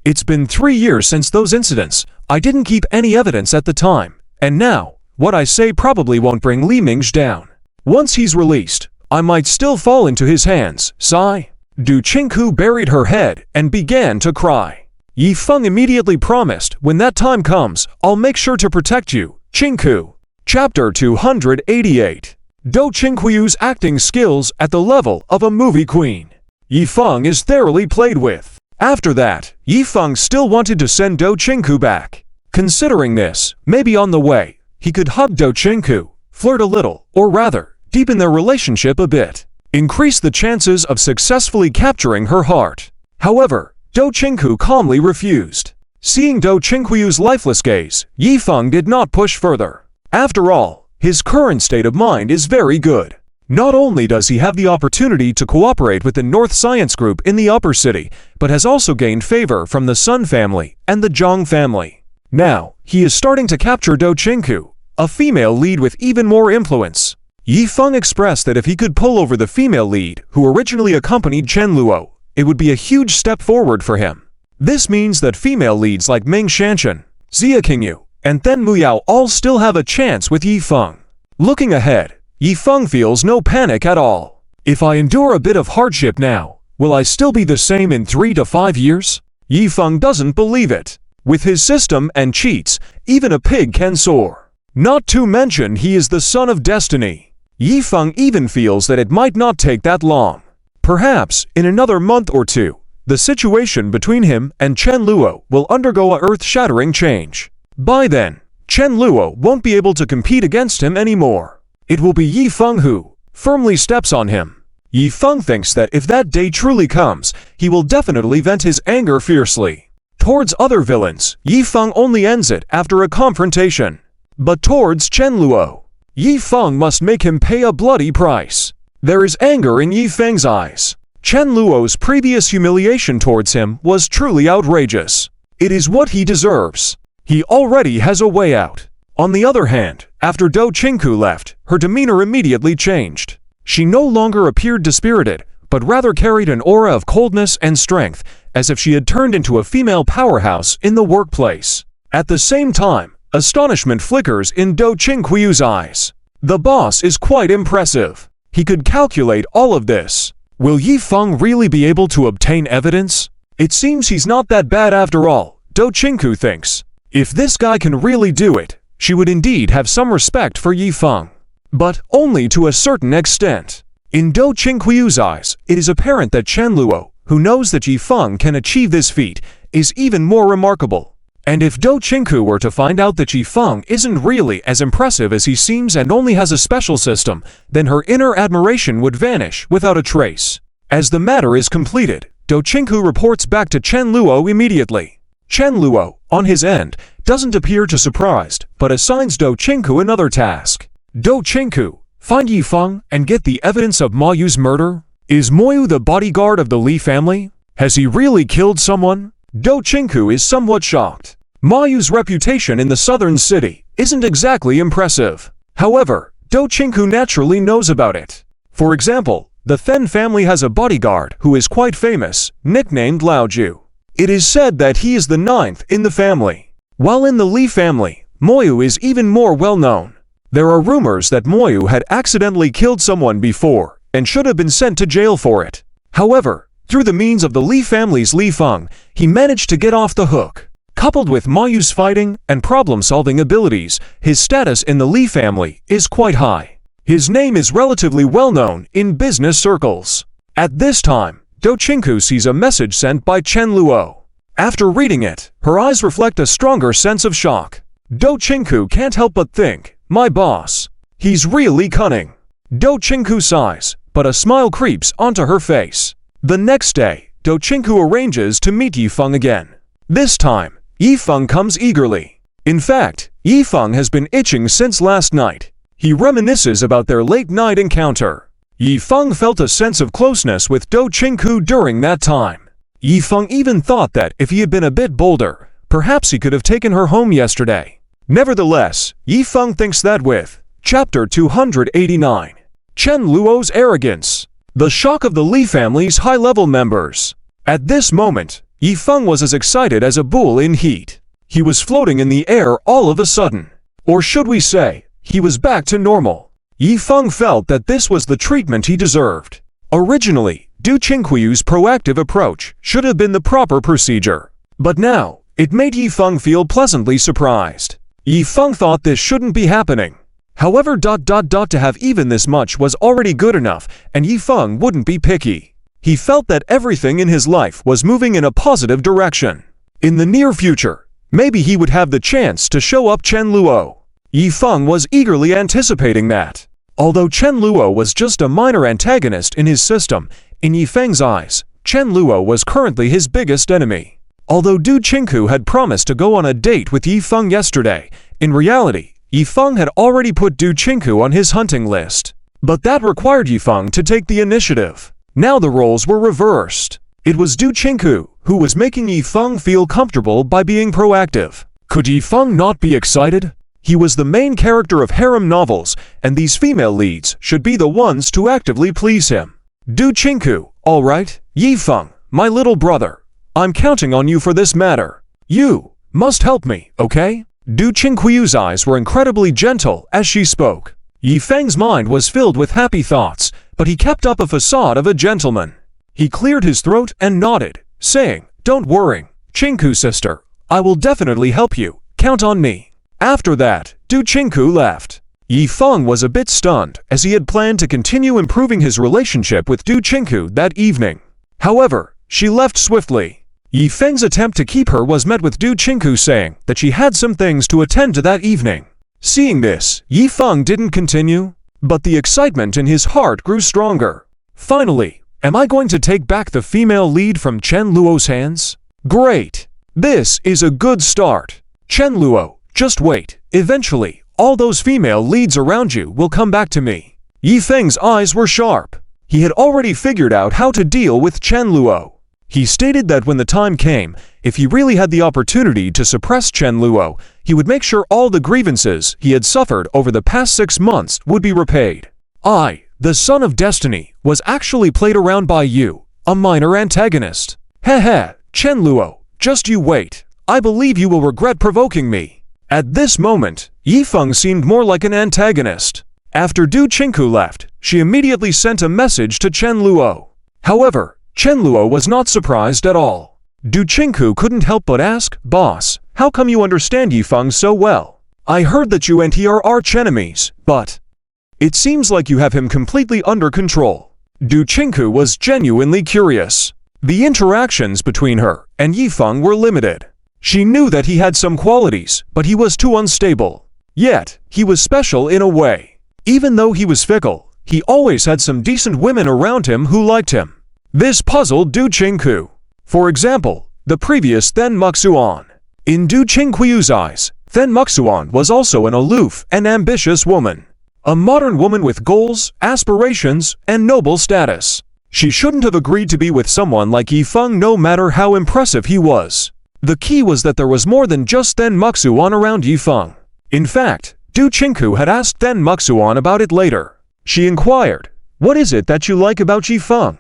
it's been 3 years since those incidents. I didn't keep any evidence at the time, and now, what I say probably won't bring Li Mingsh down. Once he's released, I might still fall into his hands." Sigh. Du Qinghu buried her head and began to cry. Yi Feng immediately promised, "When that time comes, I'll make sure to protect you, Qinghu." Chapter 288. Du Qinghui's acting skills at the level of a movie queen. Yi Feng is thoroughly played with. After that, Yi Feng still wanted to send Du Qinghu back. Considering this, maybe on the way, he could hug Du Qinghu, flirt a little, or rather, deepen their relationship a bit, increase the chances of successfully capturing her heart. However, Du Qinghu calmly refused. Seeing Du Qinghui's lifeless gaze, Yi Feng did not push further. After all, his current state of mind is very good. Not only does he have the opportunity to cooperate with the North Science Group in the upper city, but has also gained favor from the Sun family and the Zhang family. Now, he is starting to capture Du Qinghu, a female lead with even more influence. Yi Feng expressed that if he could pull over the female lead who originally accompanied Chen Luo, it would be a huge step forward for him. This means that female leads like Ming Shanshan, Xia Qingyu, and Then Muyao all still have a chance with Yi Feng. Looking ahead, Yi Feng feels no panic at all. If I endure a bit of hardship now, Will I still be the same in 3 to 5 years? Yifeng doesn't believe it. With his system and cheats, even a pig can soar. Not to mention he is the son of destiny. Yifeng even feels that it might not take that long. Perhaps, in another month or two, the situation between him and Chen Luo will undergo a earth-shattering change. By then, Chen Luo won't be able to compete against him anymore. It will be Yifeng who firmly steps on him. Yifeng thinks that if that day truly comes, he will definitely vent his anger fiercely. Towards other villains, Yifeng only ends it after a confrontation. But towards Chen Luo, Yifeng must make him pay a bloody price. There is anger in Yifeng's eyes. Chen Luo's previous humiliation towards him was truly outrageous. It is what he deserves. He already has a way out. On the other hand, after Do Chinku left, her demeanor immediately changed. She no longer appeared dispirited, but rather carried an aura of coldness and strength, as if she had turned into a female powerhouse in the workplace. At the same time, astonishment flickers in Do Chinquiu's eyes. The boss is quite impressive. He could calculate all of this. Will Yifeng really be able to obtain evidence? It seems he's not that bad after all, Do Chinku thinks. If this guy can really do it, she would indeed have some respect for Yifeng. But only to a certain extent. In Do Chinquiu's eyes, it is apparent that Chen Luo, who knows that Yifeng can achieve this feat, is even more remarkable. And if Do Chinku were to find out that Yifeng isn't really as impressive as he seems and only has a special system, then her inner admiration would vanish without a trace. As the matter is completed, Do Chinku reports back to Chen Luo immediately. Chen Luo, on his end, doesn't appear too surprised, but assigns Do Chinku another task. Do Chinku, find Yifeng and get the evidence of Ma Yu's murder. Is Mo Yu the bodyguard of the Li family? Has he really killed someone? Do Chinku is somewhat shocked. Ma Yu's reputation in the southern city isn't exactly impressive. However, Do Chinku naturally knows about it. For example, the Fen family has a bodyguard who is quite famous, nicknamed Lao Ju. It is said that he is the 9th in the family. While in the Li family, Mo Yu is even more well known. There are rumors that Mo Yu had accidentally killed someone before and should have been sent to jail for it. However, through the means of the Li family's Li Feng, he managed to get off the hook. Coupled with Ma Yu's fighting and problem-solving abilities, his status in the Li family is quite high. His name is relatively well-known in business circles. At this time, Do Chinku sees a message sent by Chen Luo. After reading it, her eyes reflect a stronger sense of shock. Do Chinku can't help but think, my boss. He's really cunning. Do Chinku sighs, but a smile creeps onto her face. The next day, Do Chinku arranges to meet Yifeng again. This time, Yifeng comes eagerly. In fact, Yifeng has been itching since last night. He reminisces about their late-night encounter. Yifeng felt a sense of closeness with Do Chinku during that time. Yifeng even thought that if he had been a bit bolder, perhaps he could have taken her home yesterday. Nevertheless, Yifeng thinks that with Chapter 289, Chen Luo's arrogance. The shock of the Li family's high-level members. At this moment, Yifeng was as excited as a bull in heat. He was floating in the air all of a sudden. Or should we say, he was back to normal. Yifeng felt that this was the treatment he deserved. Originally, Do Chinquiu's proactive approach should have been the proper procedure. But now, it made Yifeng feel pleasantly surprised. Yifeng thought this shouldn't be happening. However, to have even this much was already good enough, and Yifeng wouldn't be picky. He felt that everything in his life was moving in a positive direction. In the near future, maybe he would have the chance to show up Chen Luo. Yifeng was eagerly anticipating that. Although Chen Luo was just a minor antagonist in his system, in Yifeng's eyes, Chen Luo was currently his biggest enemy. Although Do Chinku had promised to go on a date with Yifeng yesterday, in reality, Yifeng had already put Do Chinku on his hunting list. But that required Yifeng to take the initiative. Now the roles were reversed. It was Do Chinku who was making Yifeng feel comfortable by being proactive. Could Yifeng not be excited? He was the main character of harem novels, and these female leads should be the ones to actively please him. Do Chinku, all right, Yifeng, my little brother. I'm counting on you for this matter. You must help me, okay? Do Chinquiu's eyes were incredibly gentle as she spoke. Yifeng's mind was filled with happy thoughts, but he kept up a facade of a gentleman. He cleared his throat and nodded, saying, "Don't worry, Chinku sister. I will definitely help you. Count on me." After that, Du Chinku left. Yifeng was a bit stunned, as he had planned to continue improving his relationship with Du Chinku that evening. However, she left swiftly. Yifeng's attempt to keep her was met with Du Chinku saying that she had some things to attend to that evening. Seeing this, Yifeng didn't continue, but the excitement in his heart grew stronger. Finally, am I going to take back the female lead from Chen Luo's hands? Great! This is a good start. Chen Luo, just wait. Eventually, all those female leads around you will come back to me. Yifeng's eyes were sharp. He had already figured out how to deal with Chen Luo. He stated that when the time came, if he really had the opportunity to suppress Chen Luo, he would make sure all the grievances he had suffered over the past 6 months would be repaid. I, the son of destiny, was actually played around by you, a minor antagonist. Heh, Chen Luo, just you wait. I believe you will regret provoking me. At this moment, Yifeng seemed more like an antagonist. After Du Chinku left, she immediately sent a message to Chen Luo. However, Chen Luo was not surprised at all. Du Chinku couldn't help but ask, "Boss, how come you understand Yifeng so well? I heard that you and he are arch-enemies, but it seems like you have him completely under control." Du Chinku was genuinely curious. The interactions between her and Yifeng were limited. She knew that he had some qualities, but he was too unstable. Yet, he was special in a way. Even though he was fickle, he always had some decent women around him who liked him. This puzzled Du Chinku. For example, the previous Then Muxuan. In Du Chinku's eyes, Then Muxuan was also an aloof and ambitious woman. A modern woman with goals, aspirations, and noble status. She shouldn't have agreed to be with someone like Yifeng no matter how impressive he was. The key was that there was more than just Then Muxuan around Yifeng. In fact, Du Chinku had asked Then Muxuan about it later. She inquired, "What is it that you like about Yifeng?"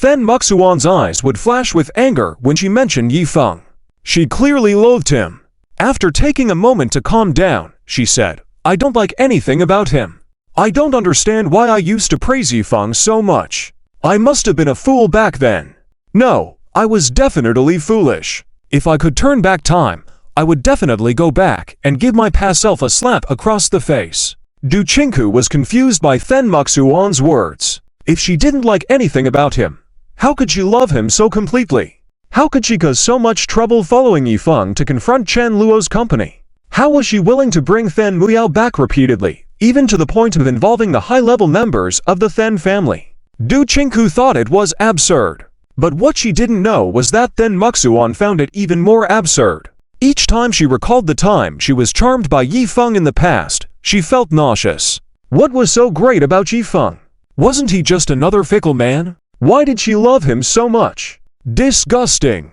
Then Muxuan's eyes would flash with anger when she mentioned Yifeng. She clearly loathed him. After taking a moment to calm down, she said, "I don't like anything about him. I don't understand why I used to praise Yifeng so much. I must have been a fool back then. No, I was definitely foolish. If I could turn back time, I would definitely go back and give my past self a slap across the face." Du Chinku was confused by Then Muxuan's words. If she didn't like anything about him, how could she love him so completely? How could she cause so much trouble following Yifeng to confront Chen Luo's company? How was she willing to bring Then Muyao back repeatedly, even to the point of involving the high-level members of the Then family? Du Chinku thought it was absurd. But what she didn't know was that Then Muxuan found it even more absurd. Each time she recalled the time she was charmed by Yifeng in the past, she felt nauseous. What was so great about Yifeng? Wasn't he just another fickle man? Why did she love him so much? Disgusting.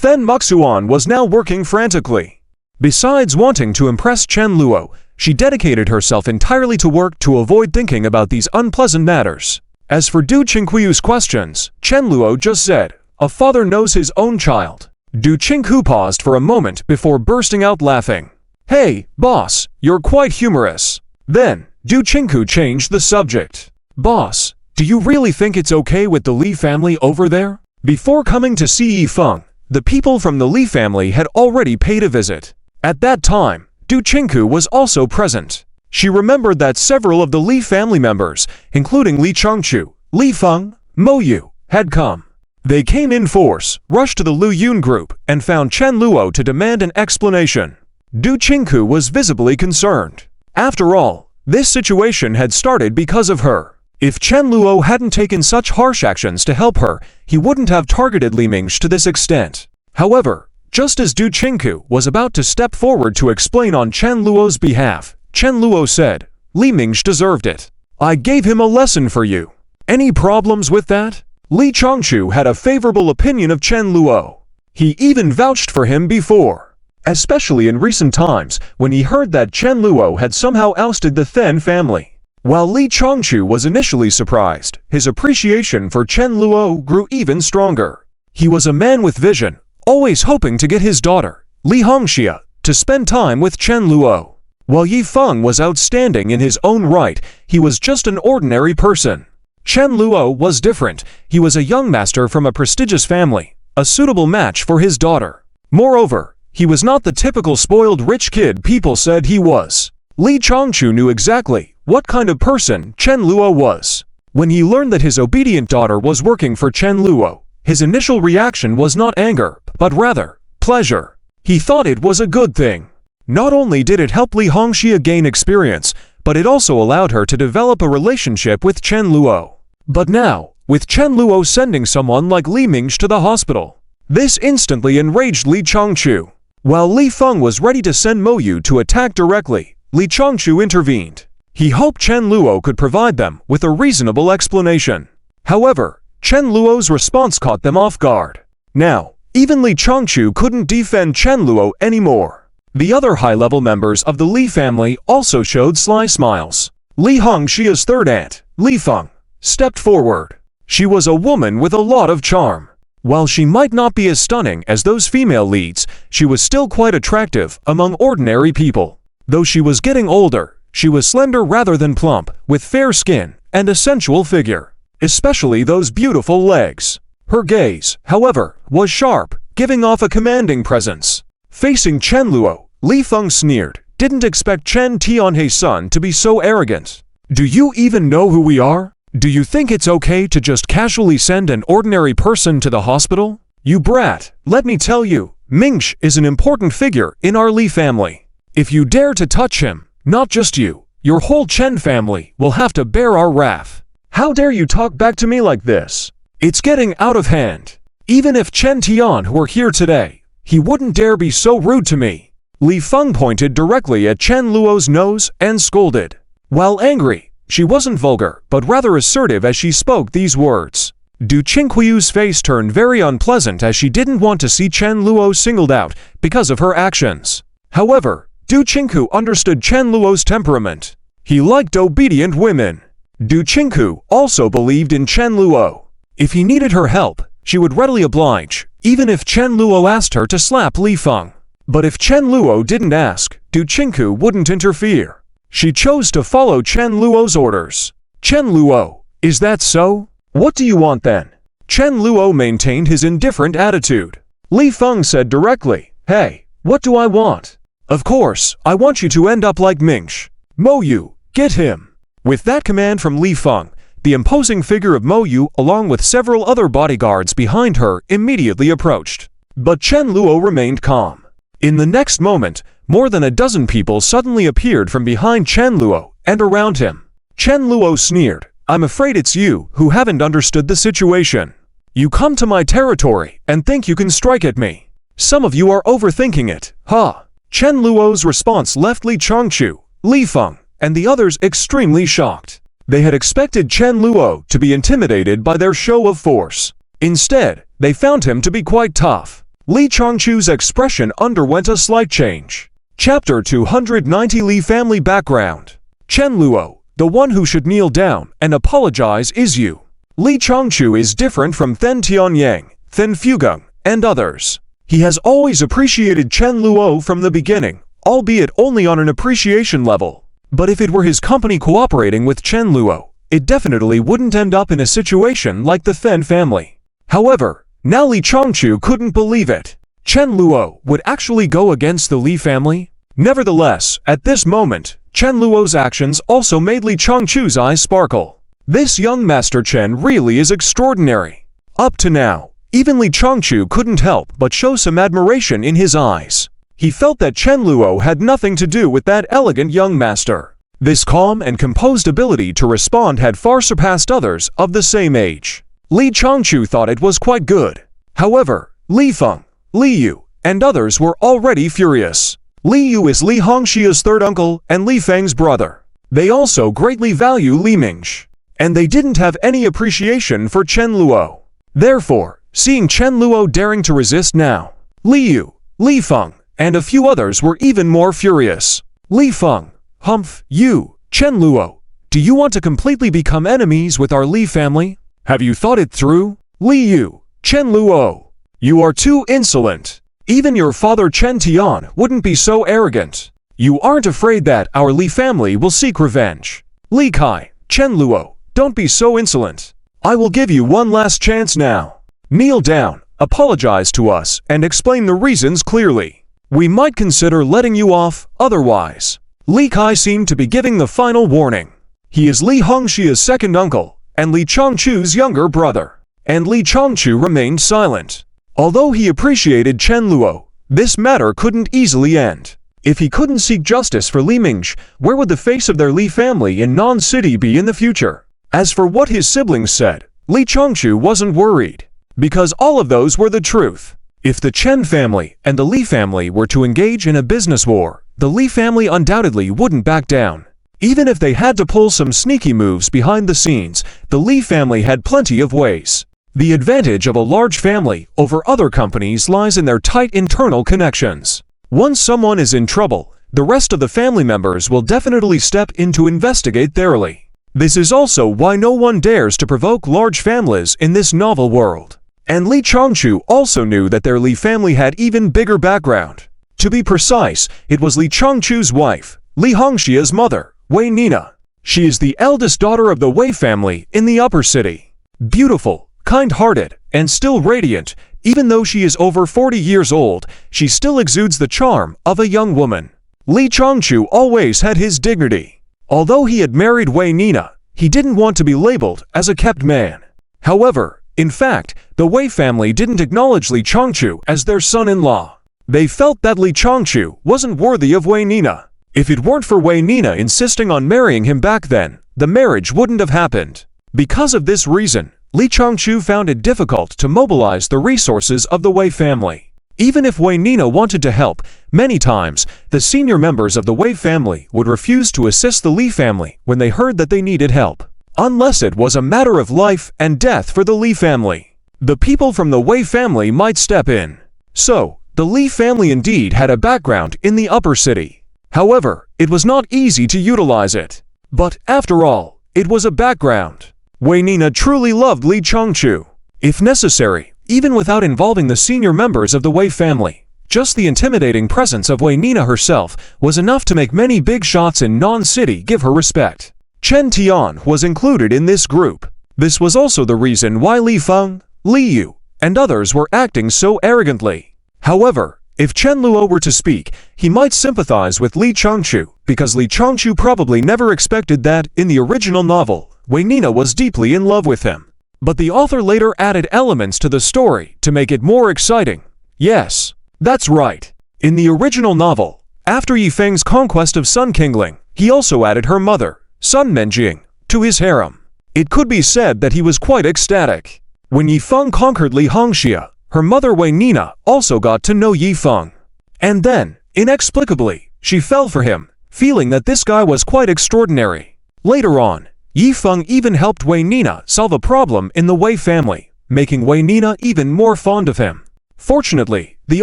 Then Muxuan was now working frantically. Besides wanting to impress Chen Luo, she dedicated herself entirely to work to avoid thinking about these unpleasant matters. As for Du Chinku's questions, Chen Luo just said, "A father knows his own child." Du Chinku paused for a moment before bursting out laughing. "Hey, boss, you're quite humorous." Then, Du Chinku changed the subject. "Boss, do you really think it's okay with the Li family over there?" Before coming to see Yifeng, the people from the Li family had already paid a visit. At that time, Du Chinku was also present. She remembered that several of the Li family members, including Li Changchu, Li Feng, Mo Yu, had come. They came in force, rushed to the Lu Yun group, and found Chen Luo to demand an explanation. Du Chinku was visibly concerned. After all, this situation had started because of her. If Chen Luo hadn't taken such harsh actions to help her, he wouldn't have targeted Li Mingsh to this extent. However, just as Du Chinku was about to step forward to explain on Chen Luo's behalf, Chen Luo said, "Li Mingsh deserved it. I gave him a lesson for you." Any problems with that? Li Changchu had a favorable opinion of Chen Luo. He even vouched for him before, especially in recent times when he heard that Chen Luo had somehow ousted the Then family. While Li Changchu was initially surprised, his appreciation for Chen Luo grew even stronger. He was a man with vision, always hoping to get his daughter, Li Hongxia, to spend time with Chen Luo. While Yifeng was outstanding in his own right, he was just an ordinary person. Chen Luo was different. He was a young master from a prestigious family, a suitable match for his daughter. Moreover, he was not the typical spoiled rich kid people said he was. Li Changchu knew exactly what kind of person Chen Luo was. When he learned that his obedient daughter was working for Chen Luo, his initial reaction was not anger, but rather pleasure. He thought it was a good thing. Not only did it help Li Hongxia gain experience, but it also allowed her to develop a relationship with Chen Luo. But now, with Chen Luo sending someone like Li Mingsh to the hospital, this instantly enraged Li Changchu. While Li Feng was ready to send Mo Yu to attack directly, Li Changchu intervened. He hoped Chen Luo could provide them with a reasonable explanation. However, Chen Luo's response caught them off guard. Now, even Li Changchu couldn't defend Chen Luo anymore. The other high-level members of the Li family also showed sly smiles. Li Hongxia's third aunt, Li Feng, stepped forward. She was a woman with a lot of charm. While she might not be as stunning as those female leads, she was still quite attractive among ordinary people. Though she was getting older, she was slender rather than plump, with fair skin and a sensual figure, especially those beautiful legs. Her gaze, however, was sharp, giving off a commanding presence. Facing Chen Luo, Li Feng sneered, "Didn't expect Chen Tianhe's son to be so arrogant. Do you even know who we are? Do you think it's okay to just casually send an ordinary person to the hospital? You brat, let me tell you, Mingsh is an important figure in our Li family. If you dare to touch him, not just you, your whole Chen family will have to bear our wrath. How dare you talk back to me like this? It's getting out of hand. Even if Chen Tian were here today, he wouldn't dare be so rude to me." Li Feng pointed directly at Chen Luo's nose and scolded. While angry, she wasn't vulgar, but rather assertive as she spoke these words. Du Qinghui's face turned very unpleasant as she didn't want to see Chen Luo singled out because of her actions. However, Du Qinghu understood Chen Luo's temperament. He liked obedient women. Du Qinghu also believed in Chen Luo. If he needed her help, she would readily oblige, even if Chen Luo asked her to slap Li Feng. But if Chen Luo didn't ask, Du Qinghu wouldn't interfere. She chose to follow Chen Luo's orders. "Chen Luo, is that so? What do you want then?" Chen Luo maintained his indifferent attitude. Li Feng said directly, "Hey, what do I want? Of course, I want you to end up like Mingsh. Mo Yu, get him." With that command from Li Feng, the imposing figure of Mo Yu along with several other bodyguards behind her immediately approached. But Chen Luo remained calm. In the next moment, more than a dozen people suddenly appeared from behind Chen Luo and around him. Chen Luo sneered, "I'm afraid it's you who haven't understood the situation. You come to my territory and think you can strike at me. Some of you are overthinking it, huh?" Chen Luo's response left Li Changchu, Li Feng, and the others extremely shocked. They had expected Chen Luo to be intimidated by their show of force. Instead, they found him to be quite tough. Li Changchu's expression underwent a slight change. Chapter 290 Li Family Background. Chen Luo, the one who should kneel down and apologize is you. Li Changchu is different from Then Tianyang, Then Fugung, and others. He has always appreciated Chen Luo from the beginning, albeit only on an appreciation level. But if it were his company cooperating with Chen Luo, it definitely wouldn't end up in a situation like the Then family. However, now Li Changchu couldn't believe it. Chen Luo would actually go against the Li family? Nevertheless, at this moment, Chen Luo's actions also made Li Changchu's eyes sparkle. This young Master Chen really is extraordinary. Up to now, even Li Changchu couldn't help but show some admiration in his eyes. He felt that Chen Luo had nothing to do with that elegant young master. This calm and composed ability to respond had far surpassed others of the same age. Li Changchu thought it was quite good. However, Li Feng, Li Yu, and others were already furious. Li Yu is Li Hongxia's third uncle and Li Feng's brother. They also greatly value Li Mingsh. And they didn't have any appreciation for Chen Luo. Therefore, seeing Chen Luo daring to resist now, Li Yu, Li Feng, and a few others were even more furious. Li Feng, "Humph, you, Chen Luo, do you want to completely become enemies with our Li family? Have you thought it through? Li Yu, Chen Luo, you are too insolent. Even your father Chen Tian wouldn't be so arrogant. You aren't afraid that our Li family will seek revenge. Li Kai, Chen Luo, don't be so insolent. I will give you one last chance now. Kneel down, apologize to us, and explain the reasons clearly. We might consider letting you off, otherwise. Li Kai seemed to be giving the final warning. He is Li Hongxia's second uncle, and Li Chongchu's younger brother. And Li Chongchu remained silent. Although he appreciated Chen Luo, this matter couldn't easily end. If he couldn't seek justice for Li Mingsh, where would the face of their Li family in Nan City be in the future? As for what his siblings said, Li Chongchu wasn't worried, because all of those were the truth. If the Chen family and the Li family were to engage in a business war, the Li family undoubtedly wouldn't back down. Even if they had to pull some sneaky moves behind the scenes, the Li family had plenty of ways. The advantage of a large family over other companies lies in their tight internal connections. Once someone is in trouble, the rest of the family members will definitely step in to investigate thoroughly. This is also why no one dares to provoke large families in this novel world. And Li Chongchu also knew that their Li family had even bigger background. To be precise, it was Li Chongchu's wife, Li Hongxia's mother, Wei Nina. She is the eldest daughter of the Wei family in the upper city. Beautiful, kind-hearted, and still radiant. Even though she is over 40 years old, she still exudes the charm of a young woman. Li Chongchu always had his dignity. Although he had married Wei Nina, he didn't want to be labeled as a kept man. However, in fact, the Wei family didn't acknowledge Li Chongchu as their son-in-law. They felt that Li Chongchu wasn't worthy of Wei Nina. If it weren't for Wei Nina insisting on marrying him back then, the marriage wouldn't have happened. Because of this reason, Li Chongchu found it difficult to mobilize the resources of the Wei family. Even if Wei Nina wanted to help, many times, the senior members of the Wei family would refuse to assist the Li family when they heard that they needed help, unless it was a matter of life and death for the Li family. The people from the Wei family might step in. So, the Li family indeed had a background in the upper city. However, it was not easy to utilize it. But, after all, it was a background. Wei Nina truly loved Li Chongchu. If necessary, even without involving the senior members of the Wei family, just the intimidating presence of Wei Nina herself was enough to make many big shots in Nan City give her respect. Chen Tian was included in this group. This was also the reason why Li Feng, Li Yu, and others were acting so arrogantly. However, if Chen Luo were to speak, he might sympathize with Li Chongchu, because Li Chongchu probably never expected that, in the original novel, Wei Nina was deeply in love with him. But the author later added elements to the story to make it more exciting. Yes, that's right. In the original novel, after Yi Feng's conquest of Sun Kingling, he also added her mother, Sun Menjing, to his harem. It could be said that he was quite ecstatic. When Yi Feng conquered Li Hongxia, her mother Wei Nina also got to know Yi Feng. And then, inexplicably, she fell for him, feeling that this guy was quite extraordinary. Later on, Yi Feng even helped Wei Nina solve a problem in the Wei family, making Wei Nina even more fond of him. Fortunately, the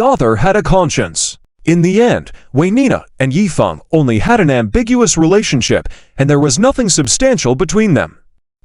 author had a conscience. In the end, Wei Nina and Yi Feng only had an ambiguous relationship, and there was nothing substantial between them.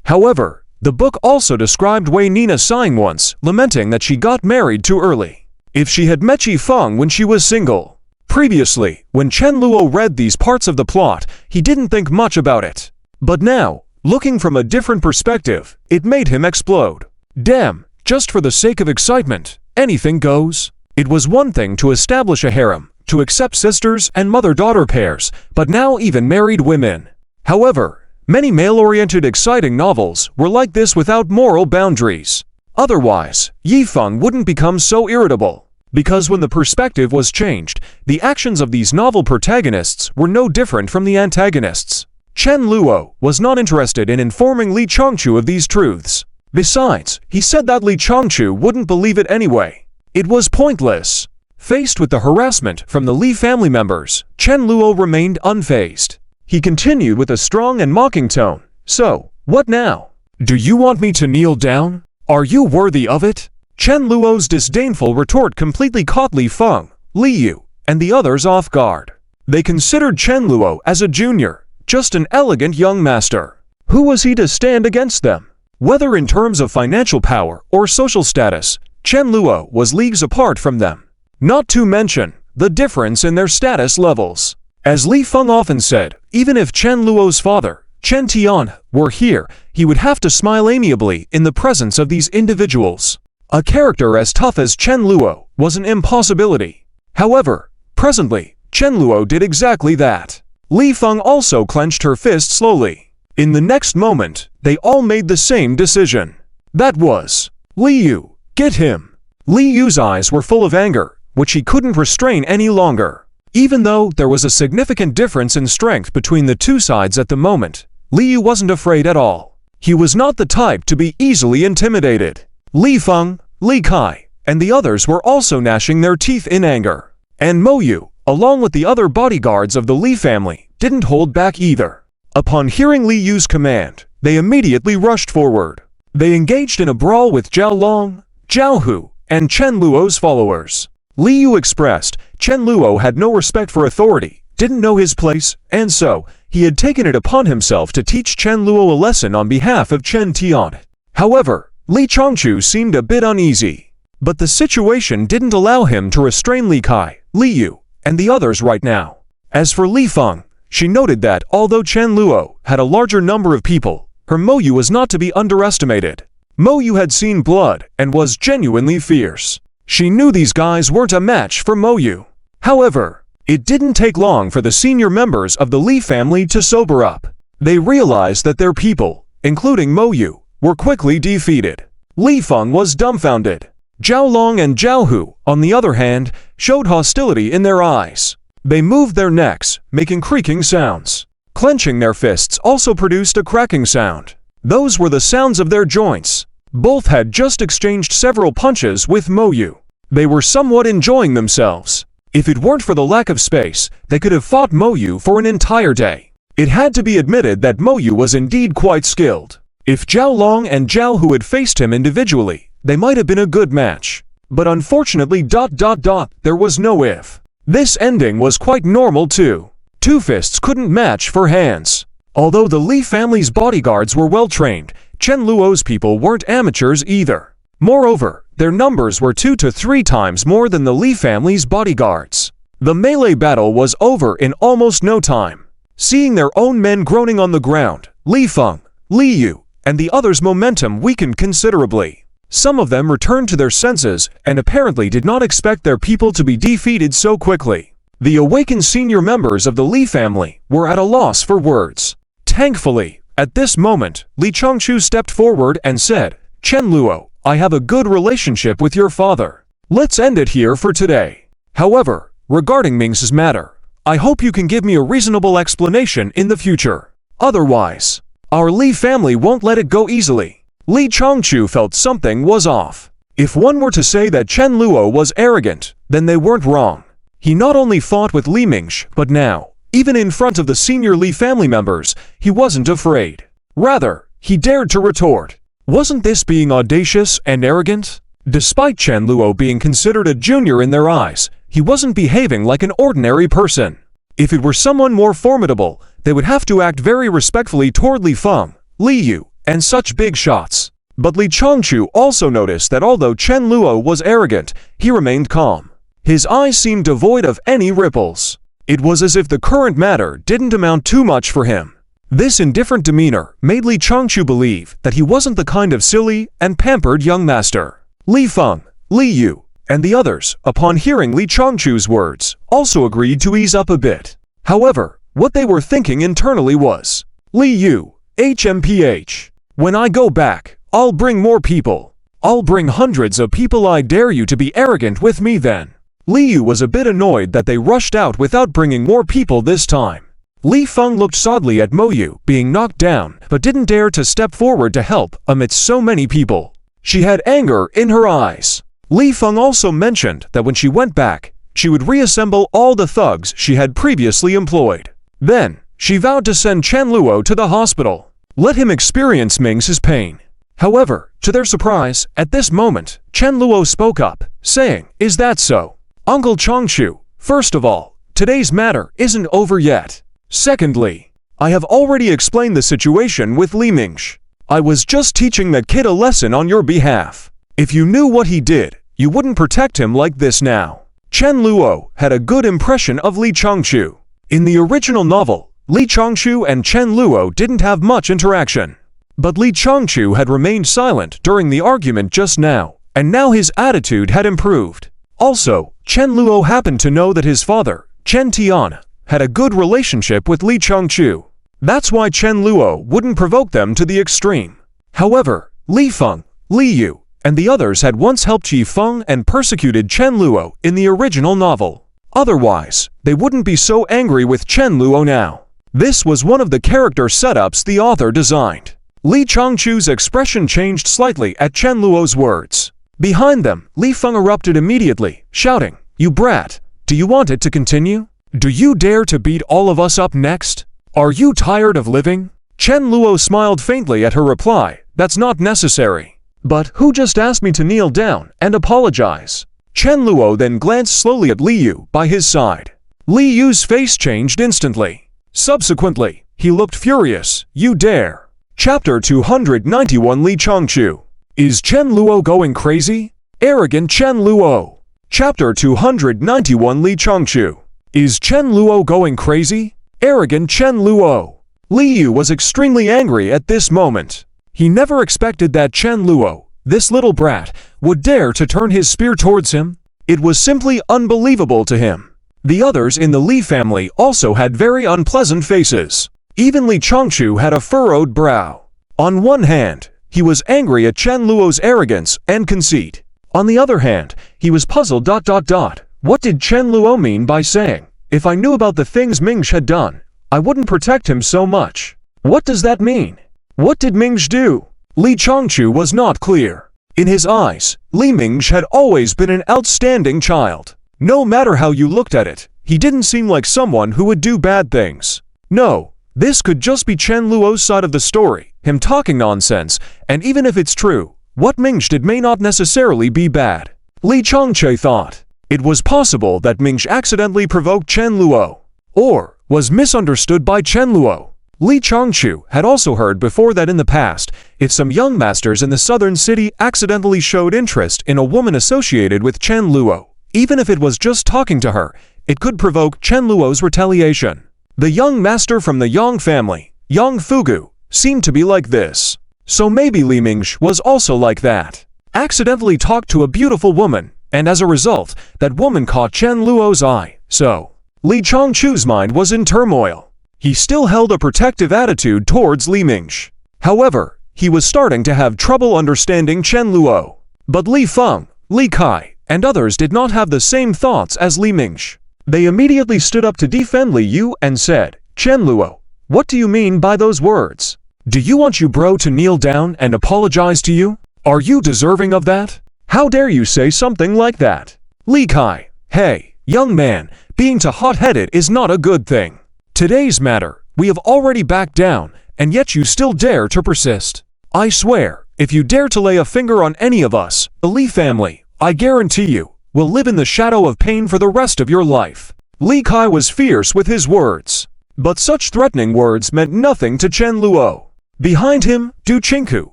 However, the book also described Wei Nina sighing once, lamenting that she got married too early. If she had met Yi Feng when she was single. Previously, when Chen Luo read these parts of the plot, he didn't think much about it. But now, looking from a different perspective, it made him explode. Damn, just for the sake of excitement, anything goes. It was one thing to establish a harem, to accept sisters and mother-daughter pairs, but now even married women. However, many male-oriented exciting novels were like this without moral boundaries. Otherwise, Yi Feng wouldn't become so irritable. Because when the perspective was changed, the actions of these novel protagonists were no different from the antagonists. Chen Luo was not interested in informing Li Chongchu of these truths. Besides, he said that Li Chongchu wouldn't believe it anyway. It was pointless. Faced with the harassment from the Li family members, Chen Luo remained unfazed. He continued with a strong and mocking tone. So, what now? Do you want me to kneel down? Are you worthy of it? Chen Luo's disdainful retort completely caught Li Feng, Li Yu, and the others off guard. They considered Chen Luo as a junior, just an elegant young master. Who was he to stand against them? Whether in terms of financial power or social status, Chen Luo was leagues apart from them. Not to mention the difference in their status levels. As Li Feng often said, even if Chen Luo's father, Chen Tian, were here, he would have to smile amiably in the presence of these individuals. A character as tough as Chen Luo was an impossibility. However, presently, Chen Luo did exactly that. Li Feng also clenched her fist slowly. In the next moment, they all made the same decision. That was, Li Yu, get him. Li Yu's eyes were full of anger, which he couldn't restrain any longer. Even though there was a significant difference in strength between the two sides at the moment, Li Yu wasn't afraid at all. He was not the type to be easily intimidated. Li Feng, Li Kai, and the others were also gnashing their teeth in anger. And Mo Yu, along with the other bodyguards of the Li family, didn't hold back either. Upon hearing Li Yu's command, they immediately rushed forward. They engaged in a brawl with Zhao Long, Zhao Hu, and Chen Luo's followers. Li Yu expressed Chen Luo had no respect for authority, didn't know his place, and so, he had taken it upon himself to teach Chen Luo a lesson on behalf of Chen Tian. However, Li Chongchu seemed a bit uneasy. But the situation didn't allow him to restrain Li Kai, Li Yu, and the others right now. As for Li Feng, she noted that although Chen Luo had a larger number of people, her Mo Yu was not to be underestimated. Mo Yu had seen blood and was genuinely fierce. She knew these guys weren't a match for Mo Yu. However, it didn't take long for the senior members of the Li family to sober up. They realized that their people, including Mo Yu, were quickly defeated. Li Feng was dumbfounded. Zhao Long and Zhao Hu, on the other hand, showed hostility in their eyes. They moved their necks, making creaking sounds. Clenching their fists also produced a cracking sound. Those were the sounds of their joints. Both had just exchanged several punches with Mo Yu. They were somewhat enjoying themselves. If it weren't for the lack of space, they could have fought Mo Yu for an entire day. It had to be admitted that Mo Yu was indeed quite skilled. If Zhao Long and Zhao Hu had faced him individually, they might have been a good match. But unfortunately there was no if. This ending was quite normal too. Two fists couldn't match for hands. Although the Li family's bodyguards were well trained, Chen Luo's people weren't amateurs either. Moreover, their numbers were 2 to 3 times more than the Li family's bodyguards. The melee battle was over in almost no time. Seeing their own men groaning on the ground, Li Feng, Li Yu, and the others' momentum weakened considerably. Some of them returned to their senses and apparently did not expect their people to be defeated so quickly. The awakened senior members of the Li family were at a loss for words. Thankfully, at this moment, Li Chongchu stepped forward and said, Chen Luo, I have a good relationship with your father. Let's end it here for today. However, regarding Ming's matter, I hope you can give me a reasonable explanation in the future. Otherwise, our Li family won't let it go easily. Li Chongchu felt something was off. If one were to say that Chen Luo was arrogant, then they weren't wrong. He not only fought with Li Mingsh, but now, even in front of the senior Li family members, he wasn't afraid. Rather, he dared to retort. Wasn't this being audacious and arrogant? Despite Chen Luo being considered a junior in their eyes, he wasn't behaving like an ordinary person. If it were someone more formidable, they would have to act very respectfully toward Li Feng, Li Yu, and such big shots. But Li Chongchu also noticed that although Chen Luo was arrogant, he remained calm. His eyes seemed devoid of any ripples. It was as if the current matter didn't amount too much for him. This indifferent demeanor made Li Chongchu believe that he wasn't the kind of silly and pampered young master. Li Feng, Li Yu, and the others, upon hearing Li Chongchu's words, also agreed to ease up a bit. However, what they were thinking internally was, Li Yu, HMPH. When I go back, I'll bring more people. I'll bring hundreds of people. I dare you to be arrogant with me then. Li Yu was a bit annoyed that they rushed out without bringing more people this time. Li Feng looked sadly at Mo Yu being knocked down, but didn't dare to step forward to help amidst so many people. She had anger in her eyes. Li Feng also mentioned that when she went back, she would reassemble all the thugs she had previously employed. Then, she vowed to send Chen Luo to the hospital. Let him experience Ming's pain. However, to their surprise, at this moment, Chen Luo spoke up, saying, Is that so? Uncle Chongchu, first of all, today's matter isn't over yet. Secondly, I have already explained the situation with Li Mingsh. I was just teaching that kid a lesson on your behalf. If you knew what he did, you wouldn't protect him like this now. Chen Luo had a good impression of Li Chongchu. In the original novel, Li Chongchu and Chen Luo didn't have much interaction. But Li Changchu had remained silent during the argument just now, and now his attitude had improved. Also, Chen Luo happened to know that his father, Chen Tian, had a good relationship with Li Changchu. That's why Chen Luo wouldn't provoke them to the extreme. However, Li Feng, Li Yu, and the others had once helped Qi Feng and persecuted Chen Luo in the original novel. Otherwise, they wouldn't be so angry with Chen Luo now. This was one of the character setups the author designed. Li Changchu's expression changed slightly at Chen Luo's words. Behind them, Li Feng erupted immediately, shouting, "You brat! Do you want it to continue? Do you dare to beat all of us up next? Are you tired of living?" Chen Luo smiled faintly at her reply, "That's not necessary." "But who just asked me to kneel down and apologize?" Chen Luo then glanced slowly at Li Yu by his side. Li Yu's face changed instantly. Subsequently, he looked furious. "You dare!" Chapter 291 Li Changchu. Is Chen Luo going crazy? Arrogant Chen Luo. Chapter 291 Li Changchu. Is Chen Luo going crazy? Arrogant Chen Luo. Li Yu was extremely angry at this moment. He never expected that Chen Luo, this little brat, would dare to turn his spear towards him. It was simply unbelievable to him. The others in the Li family also had very unpleasant faces. Even Li Changchu had a furrowed brow. On one hand, he was angry at Chen Luo's arrogance and conceit. On the other hand, he was puzzled. What did Chen Luo mean by saying, "If I knew about the things Mingsh had done, I wouldn't protect him so much"? What does that mean? What did Mingsh do? Li Changchu was not clear. In his eyes, Li Mingsh had always been an outstanding child. No matter how you looked at it, he didn't seem like someone who would do bad things. No, this could just be Chen Luo's side of the story, him talking nonsense, and even if it's true, what Mingsh did may not necessarily be bad. Li Changche thought. It was possible that Mingsh accidentally provoked Chen Luo, or was misunderstood by Chen Luo. Li Changchu had also heard before that in the past, if some young masters in the southern city accidentally showed interest in a woman associated with Chen Luo, even if it was just talking to her, it could provoke Chen Luo's retaliation. The young master from the Yang family, Yang Fugu, seemed to be like this. So maybe Li Mingsh was also like that. Accidentally talked to a beautiful woman, and as a result, that woman caught Chen Luo's eye. So, Li Changchu's mind was in turmoil. He still held a protective attitude towards Li Mingsh. However, he was starting to have trouble understanding Chen Luo. But Li Feng, Li Kai, and others did not have the same thoughts as Li Mingsh. They immediately stood up to defend Li Yu and said, "Chen Luo, what do you mean by those words? Do you want you bro to kneel down and apologize to you? Are you deserving of that? How dare you say something like that?" Li Kai, "Hey, young man, being too hot-headed is not a good thing. Today's matter, we have already backed down, and yet you still dare to persist. I swear, if you dare to lay a finger on any of us, the Li family, I guarantee you, will live in the shadow of pain for the rest of your life." Li Kai was fierce with his words. But such threatening words meant nothing to Chen Luo. Behind him, Du Qingku,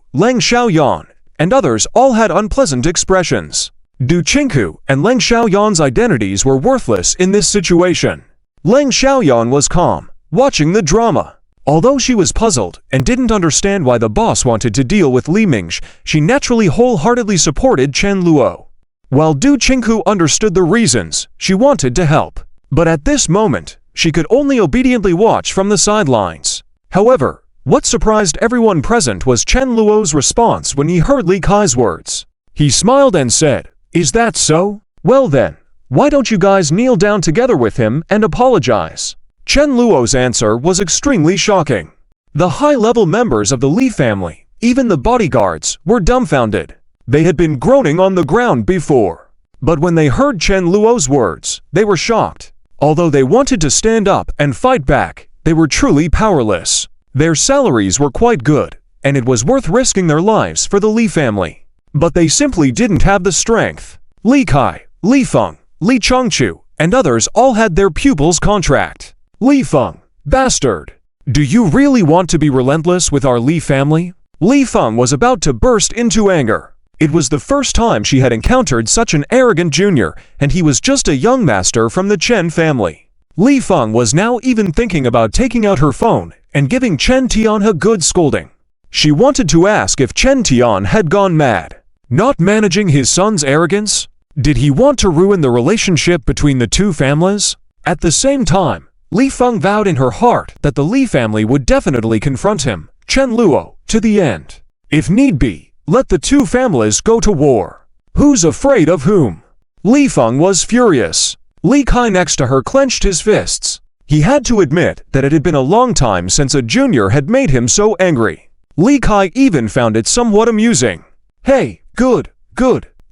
Leng Xiaoyan, and others all had unpleasant expressions. Du Qingku and Leng Xiaoyan's identities were worthless in this situation. Leng Xiaoyan was calm, watching the drama. Although she was puzzled and didn't understand why the boss wanted to deal with Li Mingsh, she naturally wholeheartedly supported Chen Luo. While Du Qingku understood the reasons, she wanted to help. But at this moment, she could only obediently watch from the sidelines. However, what surprised everyone present was Chen Luo's response when he heard Li Kai's words. He smiled and said, "Is that so? Well then, why don't you guys kneel down together with him and apologize?" Chen Luo's answer was extremely shocking. The high-level members of the Li family, even the bodyguards, were dumbfounded. They had been groaning on the ground before. But when they heard Chen Luo's words, they were shocked. Although they wanted to stand up and fight back, they were truly powerless. Their salaries were quite good, and it was worth risking their lives for the Li family. But they simply didn't have the strength. Li Kai, Li Feng, Li Changchu, and others all had their pupils' contract. Li Feng, bastard! Do you really want to be relentless with our Li family? Li Feng was about to burst into anger. It was the first time she had encountered such an arrogant junior, and he was just a young master from the Chen family. Li Feng was now even thinking about taking out her phone and giving Chen Tian a good scolding. She wanted to ask if Chen Tian had gone mad, not managing his son's arrogance. Did he want to ruin the relationship between the two families? At the same time, Li Feng vowed in her heart that the Li family would definitely confront him, Chen Luo, to the end. If need be, let the two families go to war. Who's afraid of whom? Li Feng was furious. Li Kai next to her clenched his fists. He had to admit that it had been a long time since a junior had made him so angry. Li Kai even found it somewhat amusing. Hey, good.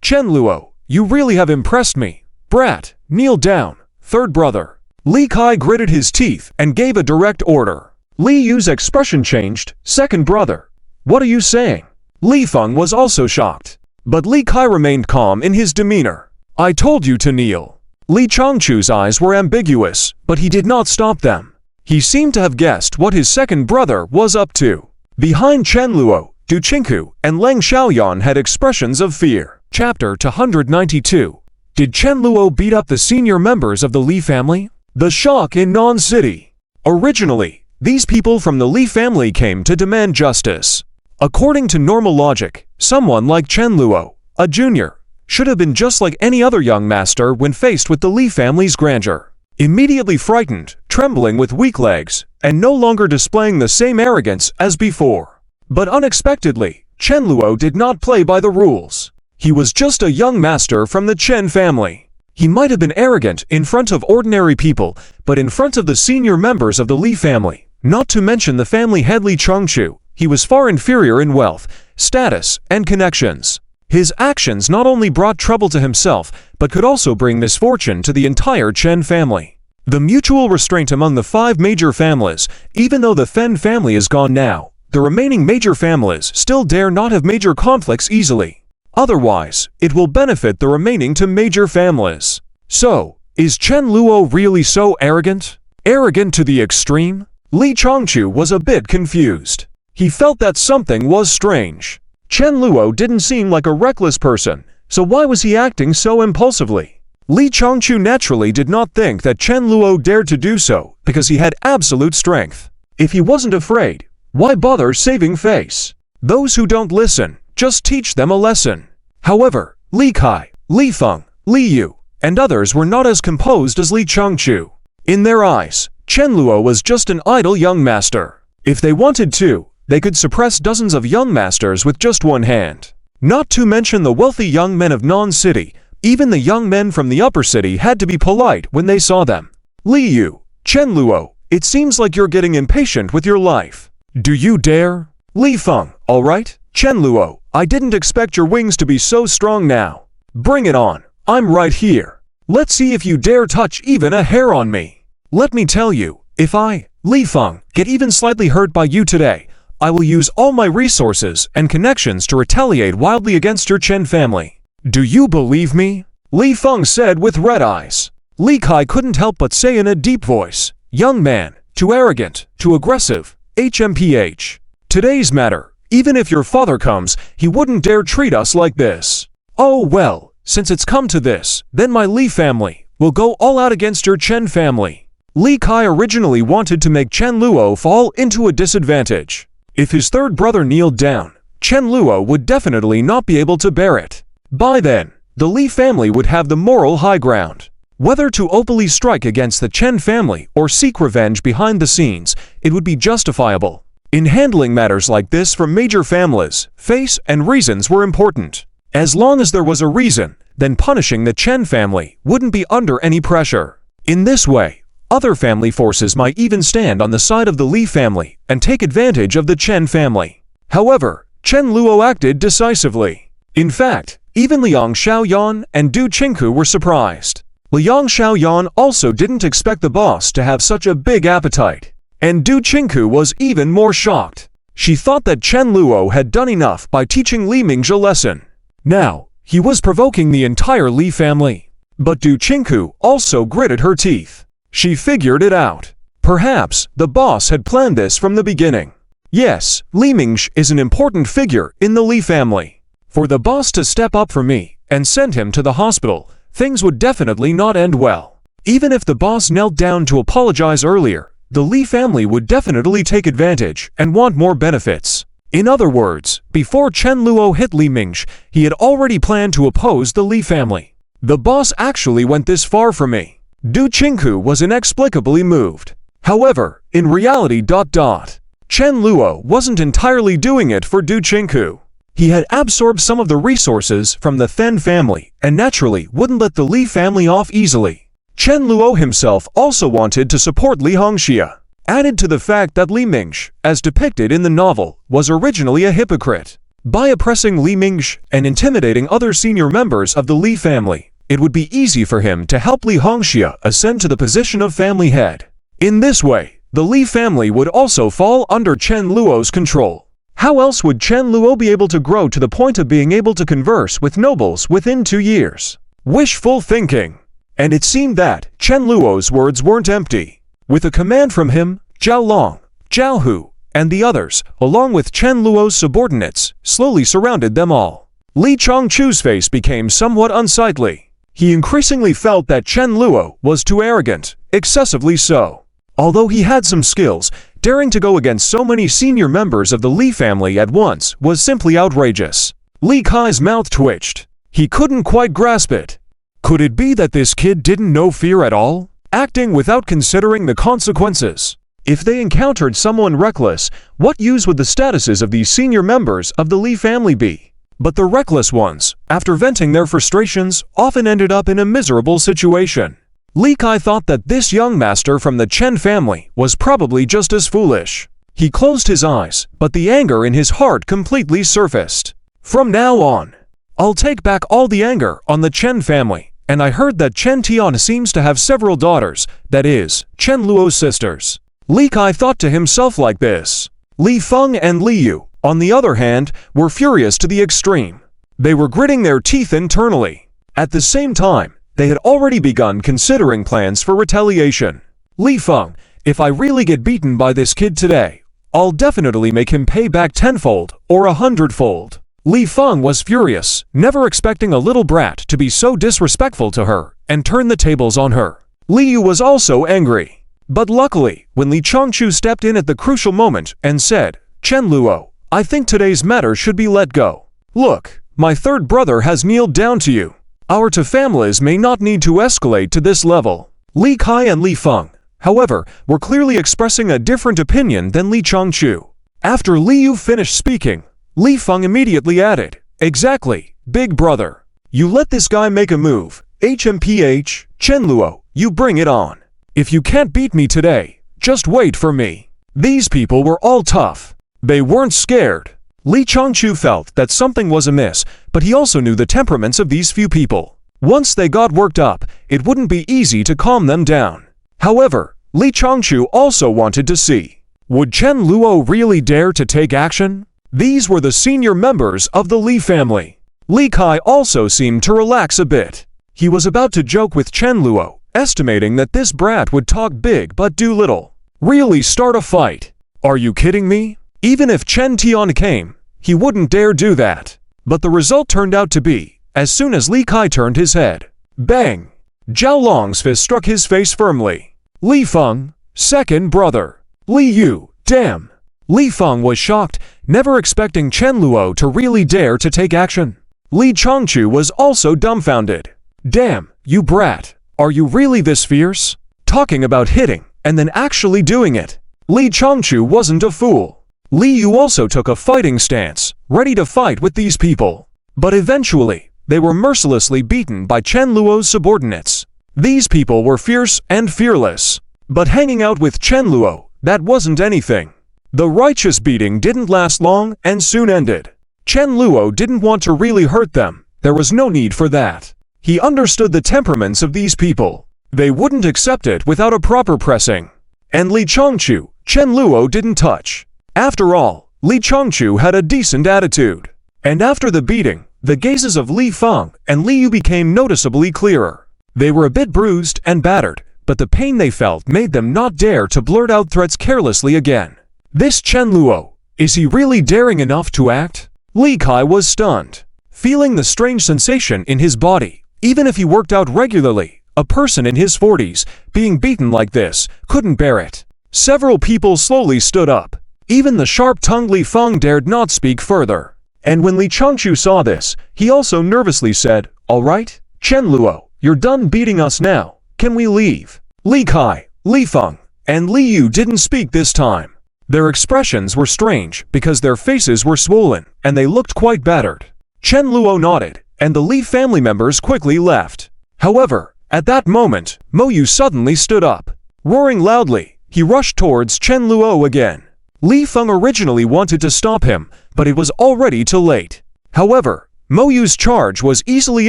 Chen Luo, you really have impressed me. Brat, kneel down. Third brother. Li Kai gritted his teeth and gave a direct order. Li Yu's expression changed. Second brother. What are you saying? Li Feng was also shocked. But Li Kai remained calm in his demeanor. I told you to kneel. Li Changchu's eyes were ambiguous, but he did not stop them. He seemed to have guessed what his second brother was up to. Behind Chen Luo, Du Qingku and Leng Xiaoyan had expressions of fear. Chapter 292. Did Chen Luo beat up the senior members of the Li family? The shock in Nan City. Originally, these people from the Li family came to demand justice. According to normal logic, someone like Chen Luo, a junior, should have been just like any other young master when faced with the Li family's grandeur. Immediately frightened, trembling with weak legs, and no longer displaying the same arrogance as before. But unexpectedly, Chen Luo did not play by the rules. He was just a young master from the Chen family. He might have been arrogant in front of ordinary people, but in front of the senior members of the Li family, not to mention the family head Li Changchu, he was far inferior in wealth, status, and connections. His actions not only brought trouble to himself, but could also bring misfortune to the entire Chen family. The mutual restraint among the 5 major families, even though the Fen family is gone now, the remaining major families still dare not have major conflicts easily. Otherwise, it will benefit the remaining 2 major families. So, is Chen Luo really so arrogant? Arrogant to the extreme? Li Changchu was a bit confused. He felt that something was strange. Chen Luo didn't seem like a reckless person, so why was he acting so impulsively? Li Changchu naturally did not think that Chen Luo dared to do so because he had absolute strength. If he wasn't afraid, why bother saving face? Those who don't listen, just teach them a lesson. However, Li Kai, Li Feng, Li Yu, and others were not as composed as Li Changchu. In their eyes, Chen Luo was just an idle young master. If they wanted to, they could suppress dozens of young masters with just one hand. Not to mention the wealthy young men of Nan City, even the young men from the upper city had to be polite when they saw them. Li Yu, Chen Luo, it seems like you're getting impatient with your life. Do you dare? Li Feng, all right. Chen Luo, I didn't expect your wings to be so strong now. Bring it on, I'm right here. Let's see if you dare touch even a hair on me. Let me tell you, if I, Li Feng, get even slightly hurt by you today, I will use all my resources and connections to retaliate wildly against your Chen family. Do you believe me? Li Feng said with red eyes. Li Kai couldn't help but say in a deep voice, young man, too arrogant, too aggressive, HMPH. Today's matter, even if your father comes, he wouldn't dare treat us like this. Oh well, since it's come to this, then my Li family will go all out against your Chen family. Li Kai originally wanted to make Chen Luo fall into a disadvantage. If his third brother kneeled down, Chen Luo would definitely not be able to bear it. By then, the Li family would have the moral high ground. Whether to openly strike against the Chen family or seek revenge behind the scenes, it would be justifiable. In handling matters like this from major families, face and reasons were important. As long as there was a reason, then punishing the Chen family wouldn't be under any pressure. In this way, other family forces might even stand on the side of the Li family and take advantage of the Chen family. However, Chen Luo acted decisively. In fact, even Liang Xiaoyan and Du Qingku were surprised. Liang Xiaoyan also didn't expect the boss to have such a big appetite. And Du Qingku was even more shocked. She thought that Chen Luo had done enough by teaching Li Mingzhi a lesson. Now, he was provoking the entire Li family. But Du Qingku also gritted her teeth. She figured it out. Perhaps the boss had planned this from the beginning. Yes, Li Mingzhi is an important figure in the Li family. For the boss to step up for me and send him to the hospital, things would definitely not end well. Even if the boss knelt down to apologize earlier, the Li family would definitely take advantage and want more benefits. In other words, before Chen Luo hit Li Mingsh, he had already planned to oppose the Li family. The boss actually went this far for me. Du Qingku was inexplicably moved. However, in reality, Chen Luo wasn't entirely doing it for Du Qingku. He had absorbed some of the resources from the Then family and naturally wouldn't let the Li family off easily. Chen Luo himself also wanted to support Li Hongxia. Added to the fact that Li Mingsh, as depicted in the novel, was originally a hypocrite. By oppressing Li Mingsh and intimidating other senior members of the Li family, it would be easy for him to help Li Hongxia ascend to the position of family head. In this way, the Li family would also fall under Chen Luo's control. How else would Chen Luo be able to grow to the point of being able to converse with nobles within 2 years? Wishful thinking. And it seemed that Chen Luo's words weren't empty. With a command from him, Zhao Long, Zhao Hu, and the others, along with Chen Luo's subordinates, slowly surrounded them all. Li Chongchu's face became somewhat unsightly. He increasingly felt that Chen Luo was too arrogant, excessively so. Although he had some skills, daring to go against so many senior members of the Li family at once was simply outrageous. Li Kai's mouth twitched. He couldn't quite grasp it. Could it be that this kid didn't know fear at all? Acting without considering the consequences. If they encountered someone reckless, what use would the statuses of these senior members of the Li family be? But the reckless ones, after venting their frustrations, often ended up in a miserable situation. Li Kai thought that this young master from the Chen family was probably just as foolish. He closed his eyes, but the anger in his heart completely surfaced. From now on, I'll take back all the anger on the Chen family. And I heard that Chen Tian seems to have several daughters, that is, Chen Luo's sisters. Li Kai thought to himself like this. Li Feng and Li Yu, on the other hand, were furious to the extreme. They were gritting their teeth internally. At the same time, they had already begun considering plans for retaliation. Li Feng, if I really get beaten by this kid today, I'll definitely make him pay back tenfold or 100-fold. Li Feng was furious, never expecting a little brat to be so disrespectful to her and turn the tables on her. Li Yu was also angry. But luckily, when Li Chongchu stepped in at the crucial moment and said, Chen Luo, I think today's matter should be let go. Look, my third brother has kneeled down to you. Our two families may not need to escalate to this level. Li Kai and Li Feng, however, were clearly expressing a different opinion than Li Chongchu. After Li Yu finished speaking, Li Feng immediately added, Exactly, big brother. You let this guy make a move. HMPH, Chen Luo, you bring it on. If you can't beat me today, just wait for me. These people were all tough. They weren't scared. Li Chongchu felt that something was amiss, but he also knew the temperaments of these few people. Once they got worked up, it wouldn't be easy to calm them down. However, Li Chongchu also wanted to see, would Chen Luo really dare to take action? These were the senior members of the Li family. Li Kai also seemed to relax a bit. He was about to joke with Chen Luo, estimating that this brat would talk big but do little. Really start a fight? Are you kidding me? Even if Chen Tian came, he wouldn't dare do that. But the result turned out to be, as soon as Li Kai turned his head, bang! Zhao Long's fist struck his face firmly. Li Feng, second brother. Li Yu, damn! Li Feng was shocked, never expecting Chen Luo to really dare to take action. Li Chongchu was also dumbfounded. Damn, you brat, are you really this fierce? Talking about hitting, and then actually doing it. Li Chongchu wasn't a fool. Li Yu also took a fighting stance, ready to fight with these people. But eventually, they were mercilessly beaten by Chen Luo's subordinates. These people were fierce and fearless. But hanging out with Chen Luo, that wasn't anything. The righteous beating didn't last long and soon ended. Chen Luo didn't want to really hurt them. There was no need for that. He understood the temperaments of these people. They wouldn't accept it without a proper pressing. And Li Chongchu, Chen Luo didn't touch. After all, Li Chongchu had a decent attitude. And after the beating, the gazes of Li Feng and Li Yu became noticeably clearer. They were a bit bruised and battered, but the pain they felt made them not dare to blurt out threats carelessly again. This Chen Luo, is he really daring enough to act? Li Kai was stunned, feeling the strange sensation in his body. Even if he worked out regularly, a person in his 40s, being beaten like this, couldn't bear it. Several people slowly stood up. Even the sharp-tongued Li Feng dared not speak further. And when Li Changchu saw this, he also nervously said, "All right, Chen Luo, you're done beating us now. Can we leave?" Li Kai, Li Feng, and Li Yu didn't speak this time. Their expressions were strange because their faces were swollen and they looked quite battered. Chen Luo nodded, and the Li family members quickly left. However, at that moment, Mo Yu suddenly stood up. Roaring loudly, he rushed towards Chen Luo again. Li Feng originally wanted to stop him, but it was already too late. However, Mo Yu's charge was easily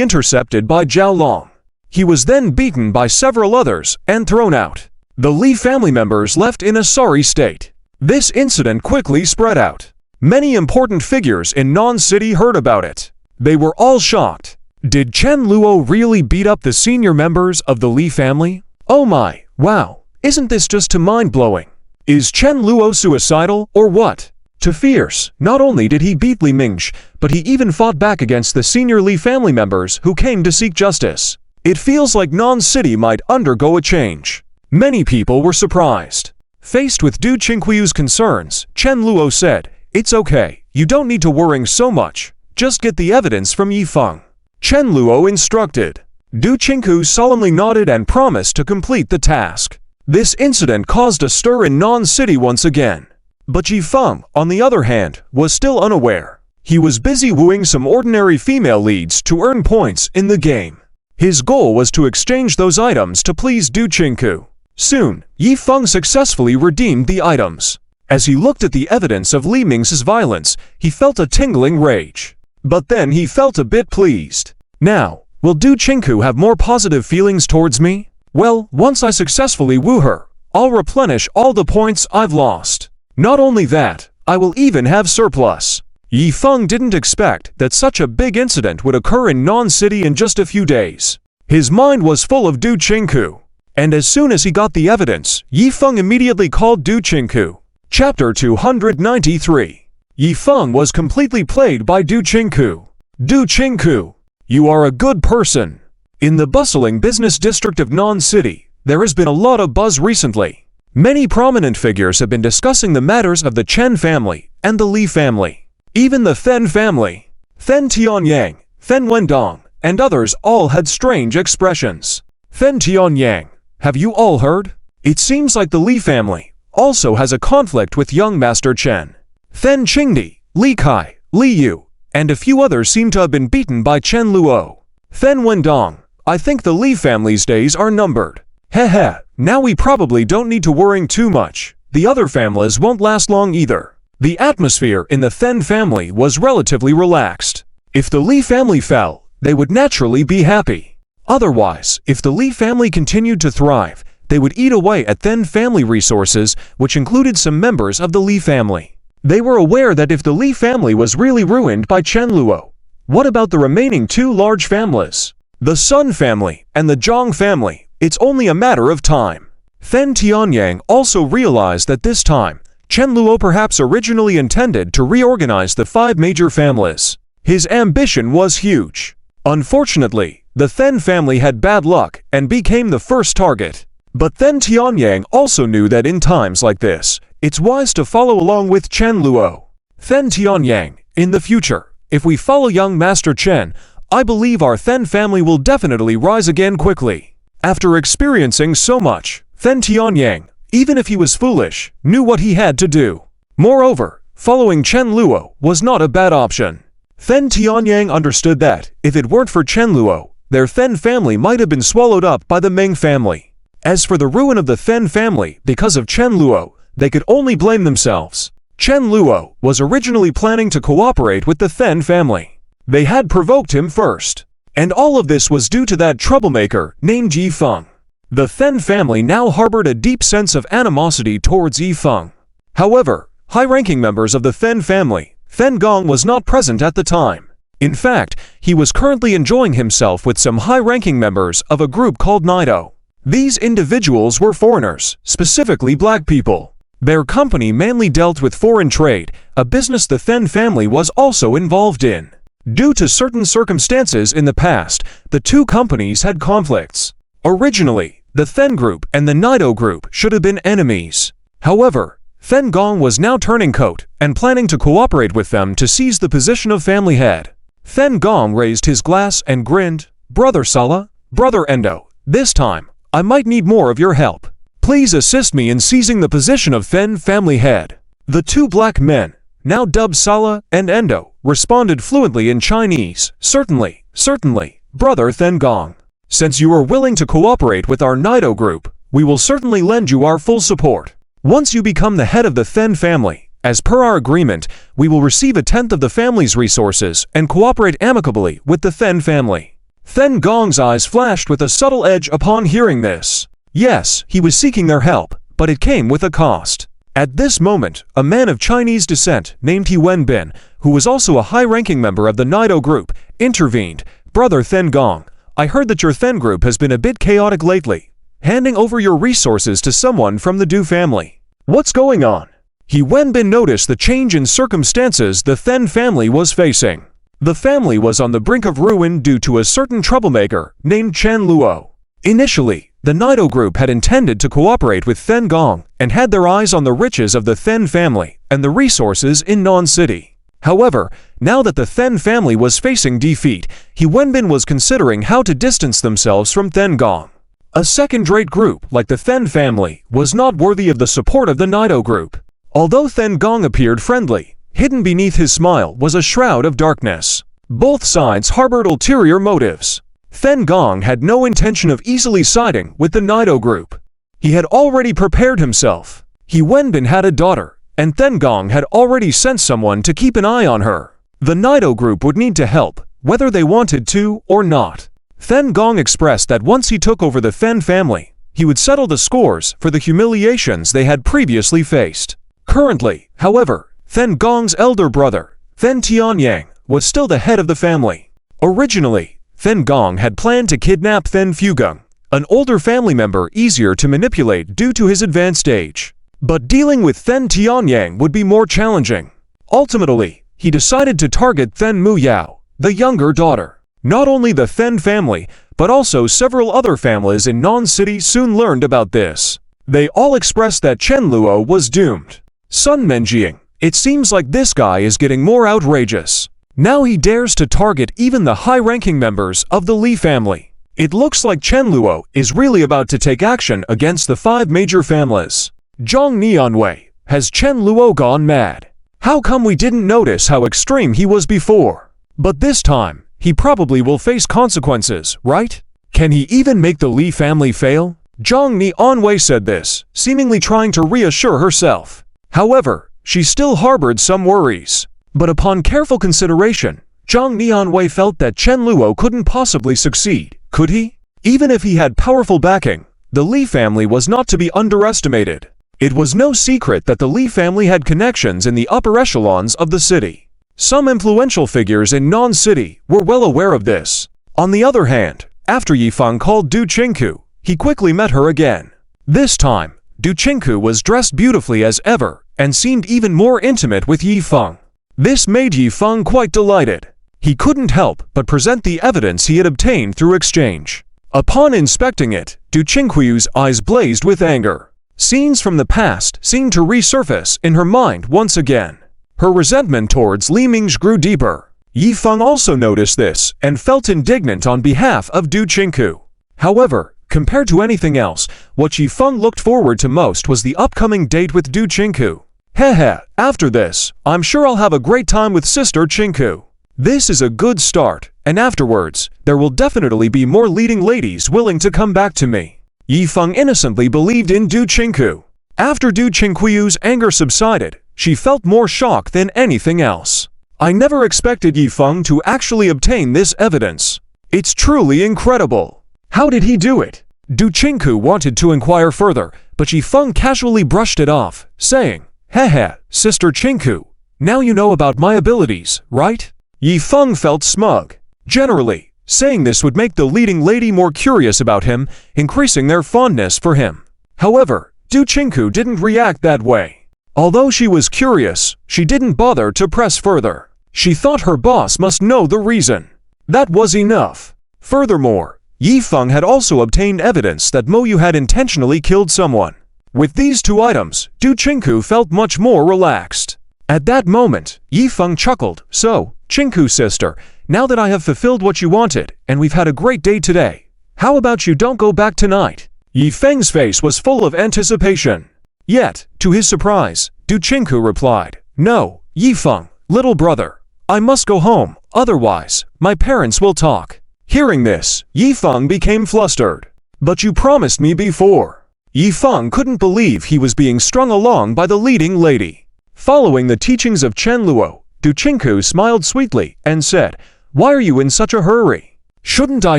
intercepted by Zhao Long. He was then beaten by several others and thrown out. The Li family members left in a sorry state. This incident quickly spread out. Many important figures in Non-City heard about it. They were all shocked. Did Chen Luo really beat up the senior members of the Li family? Oh my, wow, isn't this just too mind-blowing? Is Chen Luo suicidal or what? Too fierce. Not only did he beat Li Mingsh, but he even fought back against the senior Li family members who came to seek justice. It feels like Non-City might undergo a change. Many people were surprised. Faced with Du Qinghui's concerns, Chen Luo said, "It's okay, you don't need to worry so much. Just get the evidence from Yi Feng." Chen Luo instructed. Du Qinghu solemnly nodded and promised to complete the task. This incident caused a stir in Non-City once again. But Yi Feng, on the other hand, was still unaware. He was busy wooing some ordinary female leads to earn points in the game. His goal was to exchange those items to please Du Qinghu. Soon, Yi Feng successfully redeemed the items. As he looked at the evidence of Li Ming's violence, he felt a tingling rage. But then he felt a bit pleased. Now, will Du Qinghu have more positive feelings towards me? Well, once I successfully woo her, I'll replenish all the points I've lost. Not only that, I will even have surplus. Yi Feng didn't expect that such a big incident would occur in Non-City in just a few days. His mind was full of Du Qinghu. And as soon as he got the evidence, Yi Feng immediately called Du Qinghu. Chapter 293. Yi Feng was completely played by Du Qinghu. Du Qinghu, you are a good person. In the bustling business district of Non-City, there has been a lot of buzz recently. Many prominent figures have been discussing the matters of the Chen family and the Li family. Even the Fen family, Fen Tianyang, Fen Wendong, and others all had strange expressions. Fen Tianyang, have you all heard? It seems like the Li family also has a conflict with young Master Chen. Fen Qingdi, Li Kai, Li Yu, and a few others seem to have been beaten by Chen Luo. Fen Wendong, I think the Li family's days are numbered. Heh, now we probably don't need to worry too much. The other families won't last long either. The atmosphere in the Fen family was relatively relaxed. If the Li family fell, they would naturally be happy. Otherwise, if the Li family continued to thrive, they would eat away at Fen family resources, which included some members of the Li family. They were aware that if the Li family was really ruined by Chen Luo, what about the remaining two large families? The Sun family and the Zhang family. It's only a matter of time. Fen Tianyang also realized that this time, Chen Luo perhaps originally intended to reorganize the 5 major families. His ambition was huge. Unfortunately, the Fen family had bad luck and became the first target. But Fen Tianyang also knew that in times like this, it's wise to follow along with Chen Luo. Fen Tianyang, in the future, if we follow young Master Chen, I believe our Fen family will definitely rise again quickly. After experiencing so much, Fen Tianyang, even if he was foolish, knew what he had to do. Moreover, following Chen Luo was not a bad option. Fen Tianyang understood that, if it weren't for Chen Luo, their Fen family might have been swallowed up by the Ming family. As for the ruin of the Fen family because of Chen Luo, they could only blame themselves. Chen Luo was originally planning to cooperate with the Fen family. They had provoked him first. And all of this was due to that troublemaker named Yi Feng. The Fen family now harbored a deep sense of animosity towards Yi Feng. However, high-ranking members of the Fen family, Fen Gong was not present at the time. In fact, he was currently enjoying himself with some high-ranking members of a group called Nido. These individuals were foreigners, specifically black people. Their company mainly dealt with foreign trade, a business the Fen family was also involved in. Due to certain circumstances in the past, the two companies had conflicts. Originally, the Fen group and the Nido group should have been enemies. However, Fen Gong was now turning coat and planning to cooperate with them to seize the position of family head. Fen Gong raised his glass and grinned. "Brother Sala, Brother Endo, this time, I might need more of your help. Please assist me in seizing the position of Fen family head." The two black men, now dubbed Sala and Endo, responded fluently in Chinese. "Certainly, certainly, Brother Fen Gong. Since you are willing to cooperate with our Nido group, we will certainly lend you our full support. Once you become the head of the Fen family, as per our agreement, we will receive a tenth of the family's resources and cooperate amicably with the Fen family." Fen Gong's eyes flashed with a subtle edge upon hearing this. Yes, he was seeking their help, but it came with a cost. At this moment, a man of Chinese descent named He Wenbin, who was also a high-ranking member of the Nido group, intervened. "Brother Fen Gong, I heard that your Fen group has been a bit chaotic lately, handing over your resources to someone from the Du family. What's going on?" He Wenbin noticed the change in circumstances the Fen family was facing. The family was on the brink of ruin due to a certain troublemaker named Chen Luo. Initially, the Nido group had intended to cooperate with Fen Gong and had their eyes on the riches of the Fen family and the resources in Non-City. However, now that the Fen family was facing defeat, He Wenbin was considering how to distance themselves from Fen Gong. A second-rate group like the Fen family was not worthy of the support of the Nido group. Although Fen Gong appeared friendly, hidden beneath his smile was a shroud of darkness. Both sides harbored ulterior motives. Fen Gong had no intention of easily siding with the Nido group. He had already prepared himself. He Wenbin had a daughter, and Fen Gong had already sent someone to keep an eye on her. The Nido group would need to help, whether they wanted to or not. Fen Gong expressed that once he took over the Fen family, he would settle the scores for the humiliations they had previously faced. Currently, however, Fen Gong's elder brother, Fen Tianyang, was still the head of the family. Originally, Fen Gong had planned to kidnap Fen Fugung, an older family member easier to manipulate due to his advanced age. But dealing with Fen Tianyang would be more challenging. Ultimately, he decided to target Fen Muyao, the younger daughter. Not only the Fen family, but also several other families in Non-City soon learned about this. They all expressed that Chen Luo was doomed. Sun Menjiang, it seems like this guy is getting more outrageous. Now he dares to target even the high-ranking members of the Li family. It looks like Chen Luo is really about to take action against the 5 major families. Zhang Nianwei, has Chen Luo gone mad? How come we didn't notice how extreme he was before? But this time, he probably will face consequences, right? Can he even make the Li family fail? Zhang Nianwei said this, seemingly trying to reassure herself. However, she still harbored some worries. But upon careful consideration, Zhang Nianwei felt that Chen Luo couldn't possibly succeed, could he? Even if he had powerful backing, the Li family was not to be underestimated. It was no secret that the Li family had connections in the upper echelons of the city. Some influential figures in Non-City were well aware of this. On the other hand, after Yifeng called Du Qingku, he quickly met her again. This time, Du Qingku was dressed beautifully as ever and seemed even more intimate with Yifeng. This made Yifeng quite delighted. He couldn't help but present the evidence he had obtained through exchange. Upon inspecting it, Du Qingku's eyes blazed with anger. Scenes from the past seemed to resurface in her mind once again. Her resentment towards Li Ming's grew deeper. Yifeng also noticed this and felt indignant on behalf of Du Qingku. However, compared to anything else, what Yifeng looked forward to most was the upcoming date with Du Qingku. Hehe, after this, I'm sure I'll have a great time with Sister Qingku. This is a good start, and afterwards, there will definitely be more leading ladies willing to come back to me. Yifeng innocently believed in Du Qingku. After Du Qingku's anger subsided, she felt more shock than anything else. I never expected Yifeng to actually obtain this evidence. It's truly incredible. How did he do it? Du Qingku wanted to inquire further, but Yifeng casually brushed it off, saying, Hehe, Sister Qingku, now you know about my abilities, right? Yifeng felt smug. Generally, saying this would make the leading lady more curious about him, increasing their fondness for him. However, Du Qingku didn't react that way. Although she was curious, she didn't bother to press further. She thought her boss must know the reason. That was enough. Furthermore, Yifeng had also obtained evidence that Mo Yu had intentionally killed someone. With these two items, Du Chinku felt much more relaxed. At that moment, Yifeng chuckled, "So, Chinku sister, now that I have fulfilled what you wanted, and we've had a great day today, how about you don't go back tonight?" Yifeng's face was full of anticipation. Yet, to his surprise, Du Chinku replied, "No, Yifeng, little brother, I must go home, otherwise, my parents will talk." Hearing this, Yifeng became flustered. "But you promised me before." Yifeng couldn't believe he was being strung along by the leading lady. Following the teachings of Chen Luo, Du Chinku smiled sweetly and said, "Why are you in such a hurry? Shouldn't I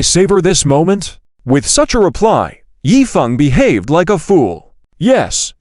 savor this moment?" With such a reply, Yifeng behaved like a fool. Yes,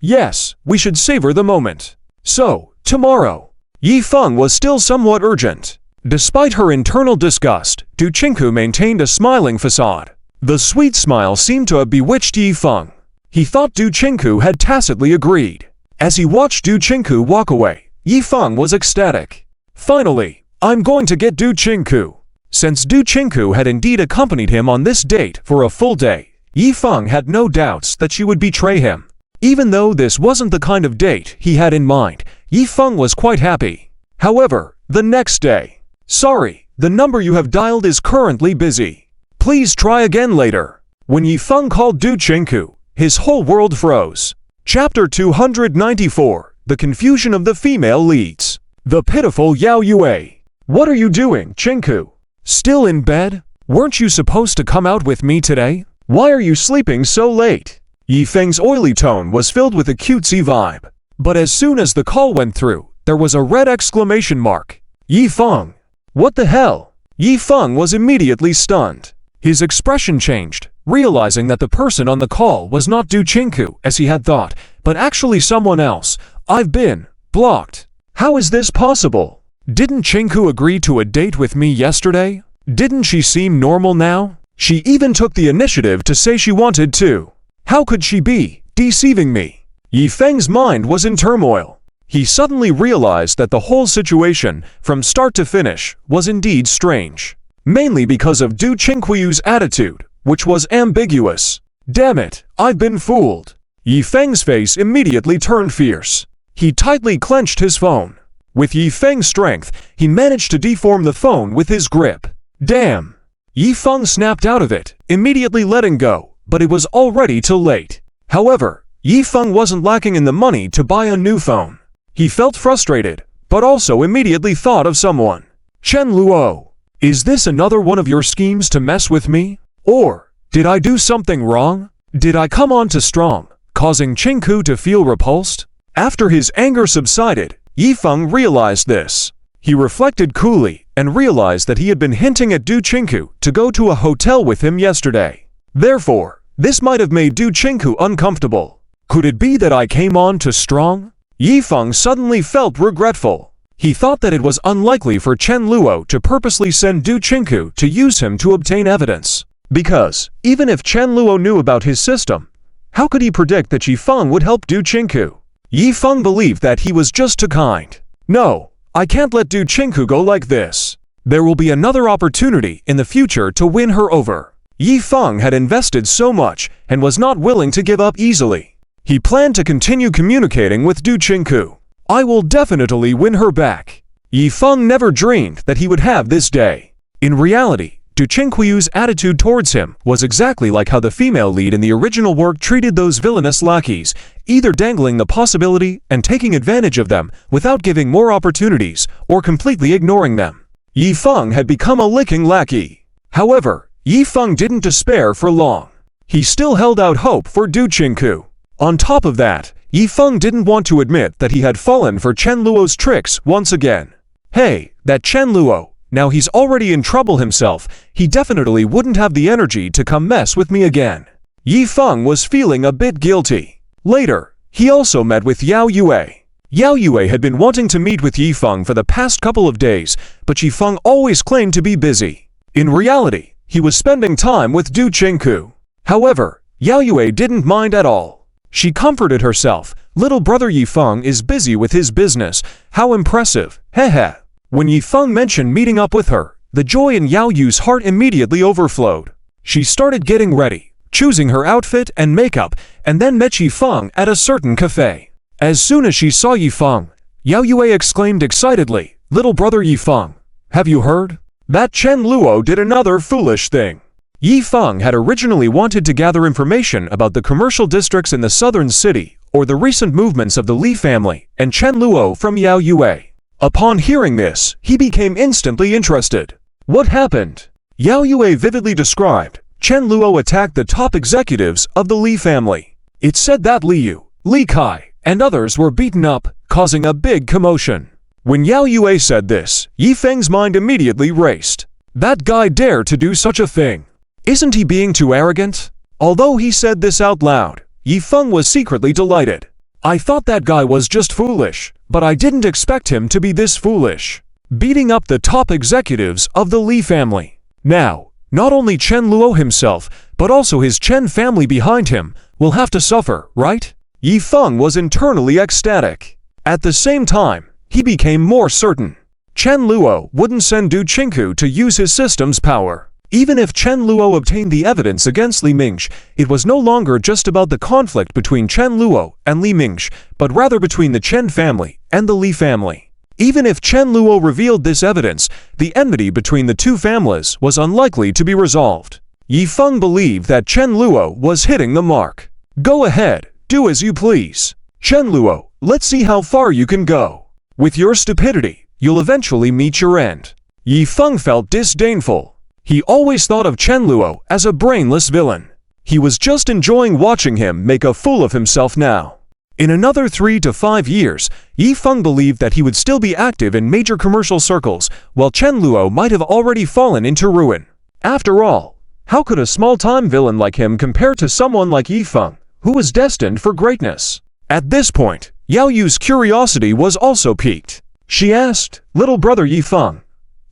we should savor the moment. So, tomorrow." Yifeng was still somewhat urgent. Despite her internal disgust, Du Chinku maintained a smiling facade. The sweet smile seemed to have bewitched Yifeng. He thought Du Chinku had tacitly agreed. As he watched Du Chinku walk away, Yifeng was ecstatic. Finally, "I'm going to get Du Chinku." Since Du Chinku had indeed accompanied him on this date for a full day, Yifeng had no doubts that she would betray him. Even though this wasn't the kind of date he had in mind, Yifeng was quite happy. However, the next day, "Sorry, the number you have dialed is currently busy. Please try again later." When Yifeng called Du Chinku, his whole world froze. Chapter 294, The Confusion of the Female Leads. The pitiful Yao Yue. "What are you doing, Chinku? Still in bed? Weren't you supposed to come out with me today? Why are you sleeping so late?" Yifeng's oily tone was filled with a cutesy vibe. But as soon as the call went through, there was a red exclamation mark. "Yifeng! What the hell?" Yifeng was immediately stunned. His expression changed, realizing that the person on the call was not Du Chinku as he had thought, but actually someone else. "I've been blocked. How is this possible? Didn't Chinku agree to a date with me yesterday? Didn't she seem normal now? She even took the initiative to say she wanted to. How could she be deceiving me?" Yifeng's mind was in turmoil. He suddenly realized that the whole situation, from start to finish, was indeed strange. Mainly because of Du Chinku's attitude, which was ambiguous. "Damn it, I've been fooled." Yifeng's face immediately turned fierce. He tightly clenched his phone. With Yifeng's strength, he managed to deform the phone with his grip. "Damn!" Yifeng snapped out of it, immediately letting go, but it was already too late. However, Yifeng wasn't lacking in the money to buy a new phone. He felt frustrated, but also immediately thought of someone. "Chen Luo, is this another one of your schemes to mess with me? Or, did I do something wrong? Did I come on too strong, causing Chinku to feel repulsed?" After his anger subsided, Yifeng realized this. He reflected coolly and realized that he had been hinting at Du Chinku to go to a hotel with him yesterday. Therefore, this might have made Du Chinku uncomfortable. Could it be that I came on too strong? Yifeng suddenly felt regretful. He thought that it was unlikely for Chen Luo to purposely send Du Chinku to use him to obtain evidence. Because, even if Chen Luo knew about his system, how could he predict that Yifeng would help Du Chinku? Yifeng believed that he was just too kind. "No, I can't let Du Chinku go like this. There will be another opportunity in the future to win her over." Yifeng had invested so much and was not willing to give up easily. He planned to continue communicating with Du Chinku. "I will definitely win her back." Yifeng never dreamed that he would have this day. In reality, Du Chinku's attitude towards him was exactly like how the female lead in the original work treated those villainous lackeys, either dangling the possibility and taking advantage of them without giving more opportunities, or completely ignoring them. Yifeng had become a licking lackey. However, Yifeng didn't despair for long. He still held out hope for Du Chinku. On top of that, Yifeng didn't want to admit that he had fallen for Chen Luo's tricks once again. Hey, that Chen Luo, now he's already in trouble himself, he definitely wouldn't have the energy to come mess with me again. Yifeng was feeling a bit guilty. Later, he also met with Yao Yue. Yao Yue had been wanting to meet with Yifeng for the past couple of days, but Yifeng always claimed to be busy. In reality, he was spending time with Du Chinku. However, Yao Yue didn't mind at all. She comforted herself. "Little brother Yifeng is busy with his business. How impressive, hehe." When Yifeng mentioned meeting up with her, the joy in Yao Yu's heart immediately overflowed. She started getting ready, choosing her outfit and makeup, and then met Yifeng at a certain cafe. As soon as she saw Yifeng, Yao Yue exclaimed excitedly, "Little brother Yifeng, have you heard? That Chen Luo did another foolish thing." Yifeng had originally wanted to gather information about the commercial districts in the southern city or the recent movements of the Li family and Chen Luo from Yao Yue. Upon hearing this, he became instantly interested. What happened? Yao Yue vividly described. Chen Luo attacked the top executives of the Li family. It said that Li Yu, Li Kai, and others were beaten up, causing a big commotion. When Yao Yue said this, Yifeng's mind immediately raced. That guy dared to do such a thing. Isn't he being too arrogant? Although he said this out loud, Yifeng was secretly delighted. I thought that guy was just foolish, but I didn't expect him to be this foolish. Beating up the top executives of the Li family. Now, not only Chen Luo himself, but also his Chen family behind him, will have to suffer, right? Yifeng was internally ecstatic. At the same time, he became more certain. Chen Luo wouldn't send Du Qingku to use his system's power. Even if Chen Luo obtained the evidence against Li Mingsh, it was no longer just about the conflict between Chen Luo and Li Mingsh, but rather between the Chen family and the Li family. Even if Chen Luo revealed this evidence, the enmity between the two families was unlikely to be resolved. Yifeng believed that Chen Luo was hitting the mark. Go ahead, do as you please. Chen Luo, let's see how far you can go. With your stupidity, you'll eventually meet your end. Yifeng felt disdainful. He always thought of Chen Luo as a brainless villain. He was just enjoying watching him make a fool of himself now. In another 3 to 5 years, Yifeng believed that he would still be active in major commercial circles, while Chen Luo might have already fallen into ruin. After all, how could a small-time villain like him compare to someone like Yifeng, who was destined for greatness? At this point, Yao Yu's curiosity was also piqued. She asked, "Little brother Yifeng,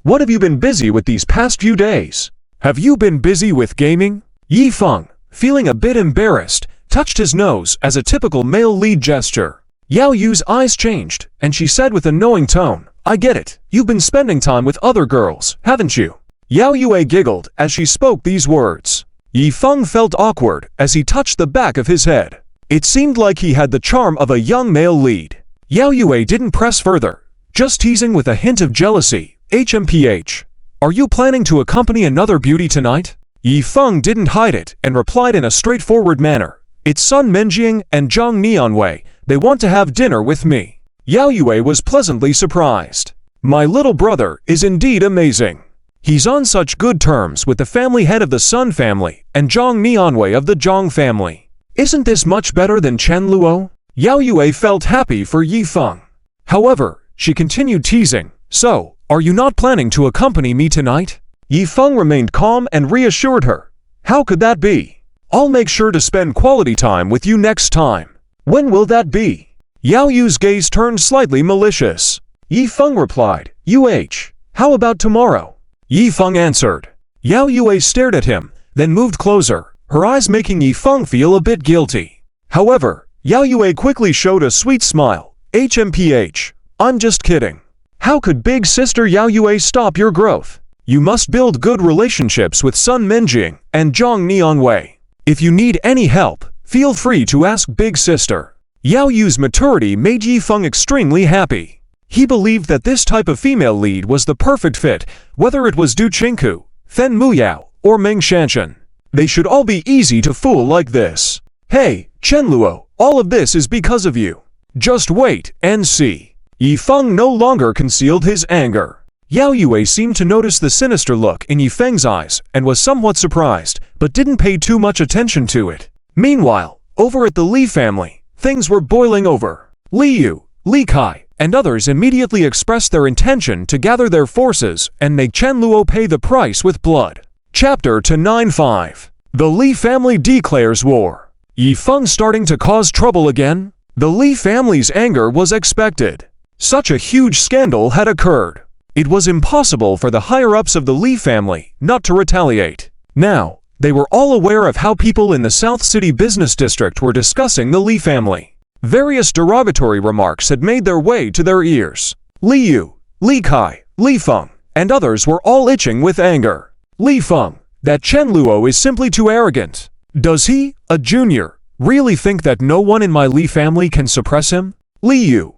what have you been busy with these past few days? Have you been busy with gaming?" Yifeng, feeling a bit embarrassed, touched his nose as a typical male lead gesture. Yao Yu's eyes changed, and she said with a knowing tone, "I get it. You've been spending time with other girls, haven't you?" Yao Yue giggled as she spoke these words. Yifeng felt awkward as he touched the back of his head. It seemed like he had the charm of a young male lead. Yao Yue didn't press further, just teasing with a hint of jealousy. HMPH. Are you planning to accompany another beauty tonight? Yifeng didn't hide it and replied in a straightforward manner. It's Sun Menjing and Zhang Nianwei. They want to have dinner with me. Yao Yue was pleasantly surprised. My little brother is indeed amazing. He's on such good terms with the family head of the Sun family and Zhang Nianwei of the Zhang family. Isn't this much better than Chen Luo? Yao Yue felt happy for Yifeng. However, she continued teasing. So, are you not planning to accompany me tonight? Yifeng remained calm and reassured her. How could that be? I'll make sure to spend quality time with you next time. When will that be? Yao Yu's gaze turned slightly malicious. Yifeng replied, how about tomorrow? Yifeng answered. Yao Yue stared at him, then moved closer, her eyes making Yifeng feel a bit guilty. However, Yao Yue quickly showed a sweet smile. HMPH. I'm just kidding. How could big sister Yao Yue stop your growth? You must build good relationships with Sun Menjing and Zhang Nianwei. If you need any help, feel free to ask big sister. Yao Yu's maturity made Yifeng extremely happy. He believed that this type of female lead was the perfect fit, whether it was Du Qingku, Fen Muyao, or Meng Shanshan. They should all be easy to fool like this. Hey, Chen Luo, all of this is because of you. Just wait and see. Yifeng no longer concealed his anger. Yao Yue seemed to notice the sinister look in Yifeng's eyes and was somewhat surprised, but didn't pay too much attention to it. Meanwhile, over at the Li family, things were boiling over. Li Yu, Li Kai, and others immediately expressed their intention to gather their forces and make Chen Luo pay the price with blood. Chapter 295. The Li family declares war. Yifeng starting to cause trouble again? The Li family's anger was expected. Such a huge scandal had occurred. It was impossible for the higher-ups of the Li family not to retaliate. Now, they were all aware of how people in the South City Business District were discussing the Li family. Various derogatory remarks had made their way to their ears. Li Yu, Li Kai, Li Feng, and others were all itching with anger. Li Feng, that Chen Luo is simply too arrogant. Does he, a junior, Really think that no one in my Li family can suppress him? Li Yu,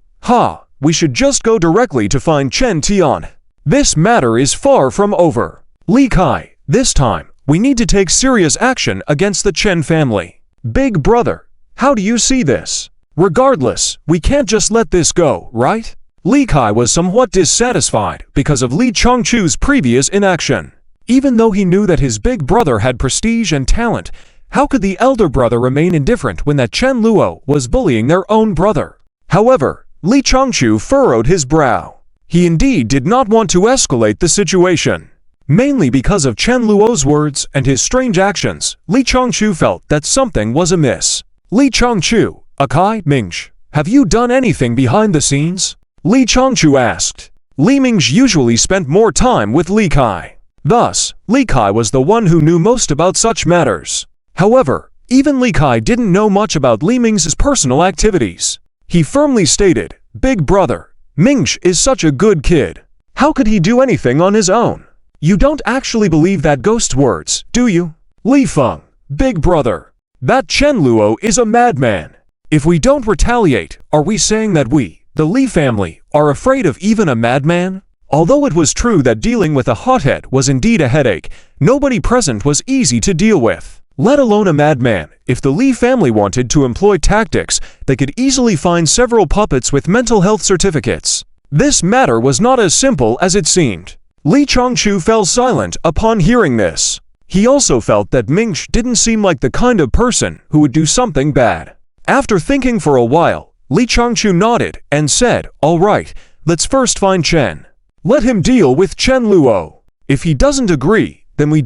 we should just go directly to find Chen Tian. This matter is far from over. Li Kai, this time, we need to take serious action against the Chen family. Big brother, how do you see this? Regardless, we can't just let this go, right? Li Kai was somewhat dissatisfied because of Li Chongchu's previous inaction. Even though he knew that his big brother had prestige and talent, how could the elder brother remain indifferent when that Chen Luo was bullying their own brother? However, Li Chongchu furrowed his brow. He indeed did not want to escalate the situation. Mainly because of Chen Luo's words and his strange actions, Li Chongchu felt that something was amiss. Li Chongchu, Akai Mingsh, have you done anything behind the scenes? Li Chongchu asked. Li Mingsh usually spent more time with Li Kai. Thus, Li Kai was the one who knew most about such matters. However, even Li Kai didn't know much about Li Ming's personal activities. He firmly stated, "Big brother, Mingsh is such a good kid. How could he do anything on his own? You don't actually believe that ghost's words, do you? Li Feng, big brother, that Chen Luo is a madman. If we don't retaliate, are we saying that we, the Li family, are afraid of even a madman?" Although it was true that dealing with a hothead was indeed a headache, nobody present was easy to deal with. Let alone a madman. If the Li family wanted to employ tactics, they could easily find several puppets with mental health certificates. This matter was not as simple as it seemed. Li Chongchu fell silent upon hearing this. He also felt that Mingsh didn't seem like the kind of person who would do something bad. After thinking for a while, Li Chongchu nodded and said, "All right, let's first find Chen. Let him deal with Chen Luo. If he doesn't agree, then we ...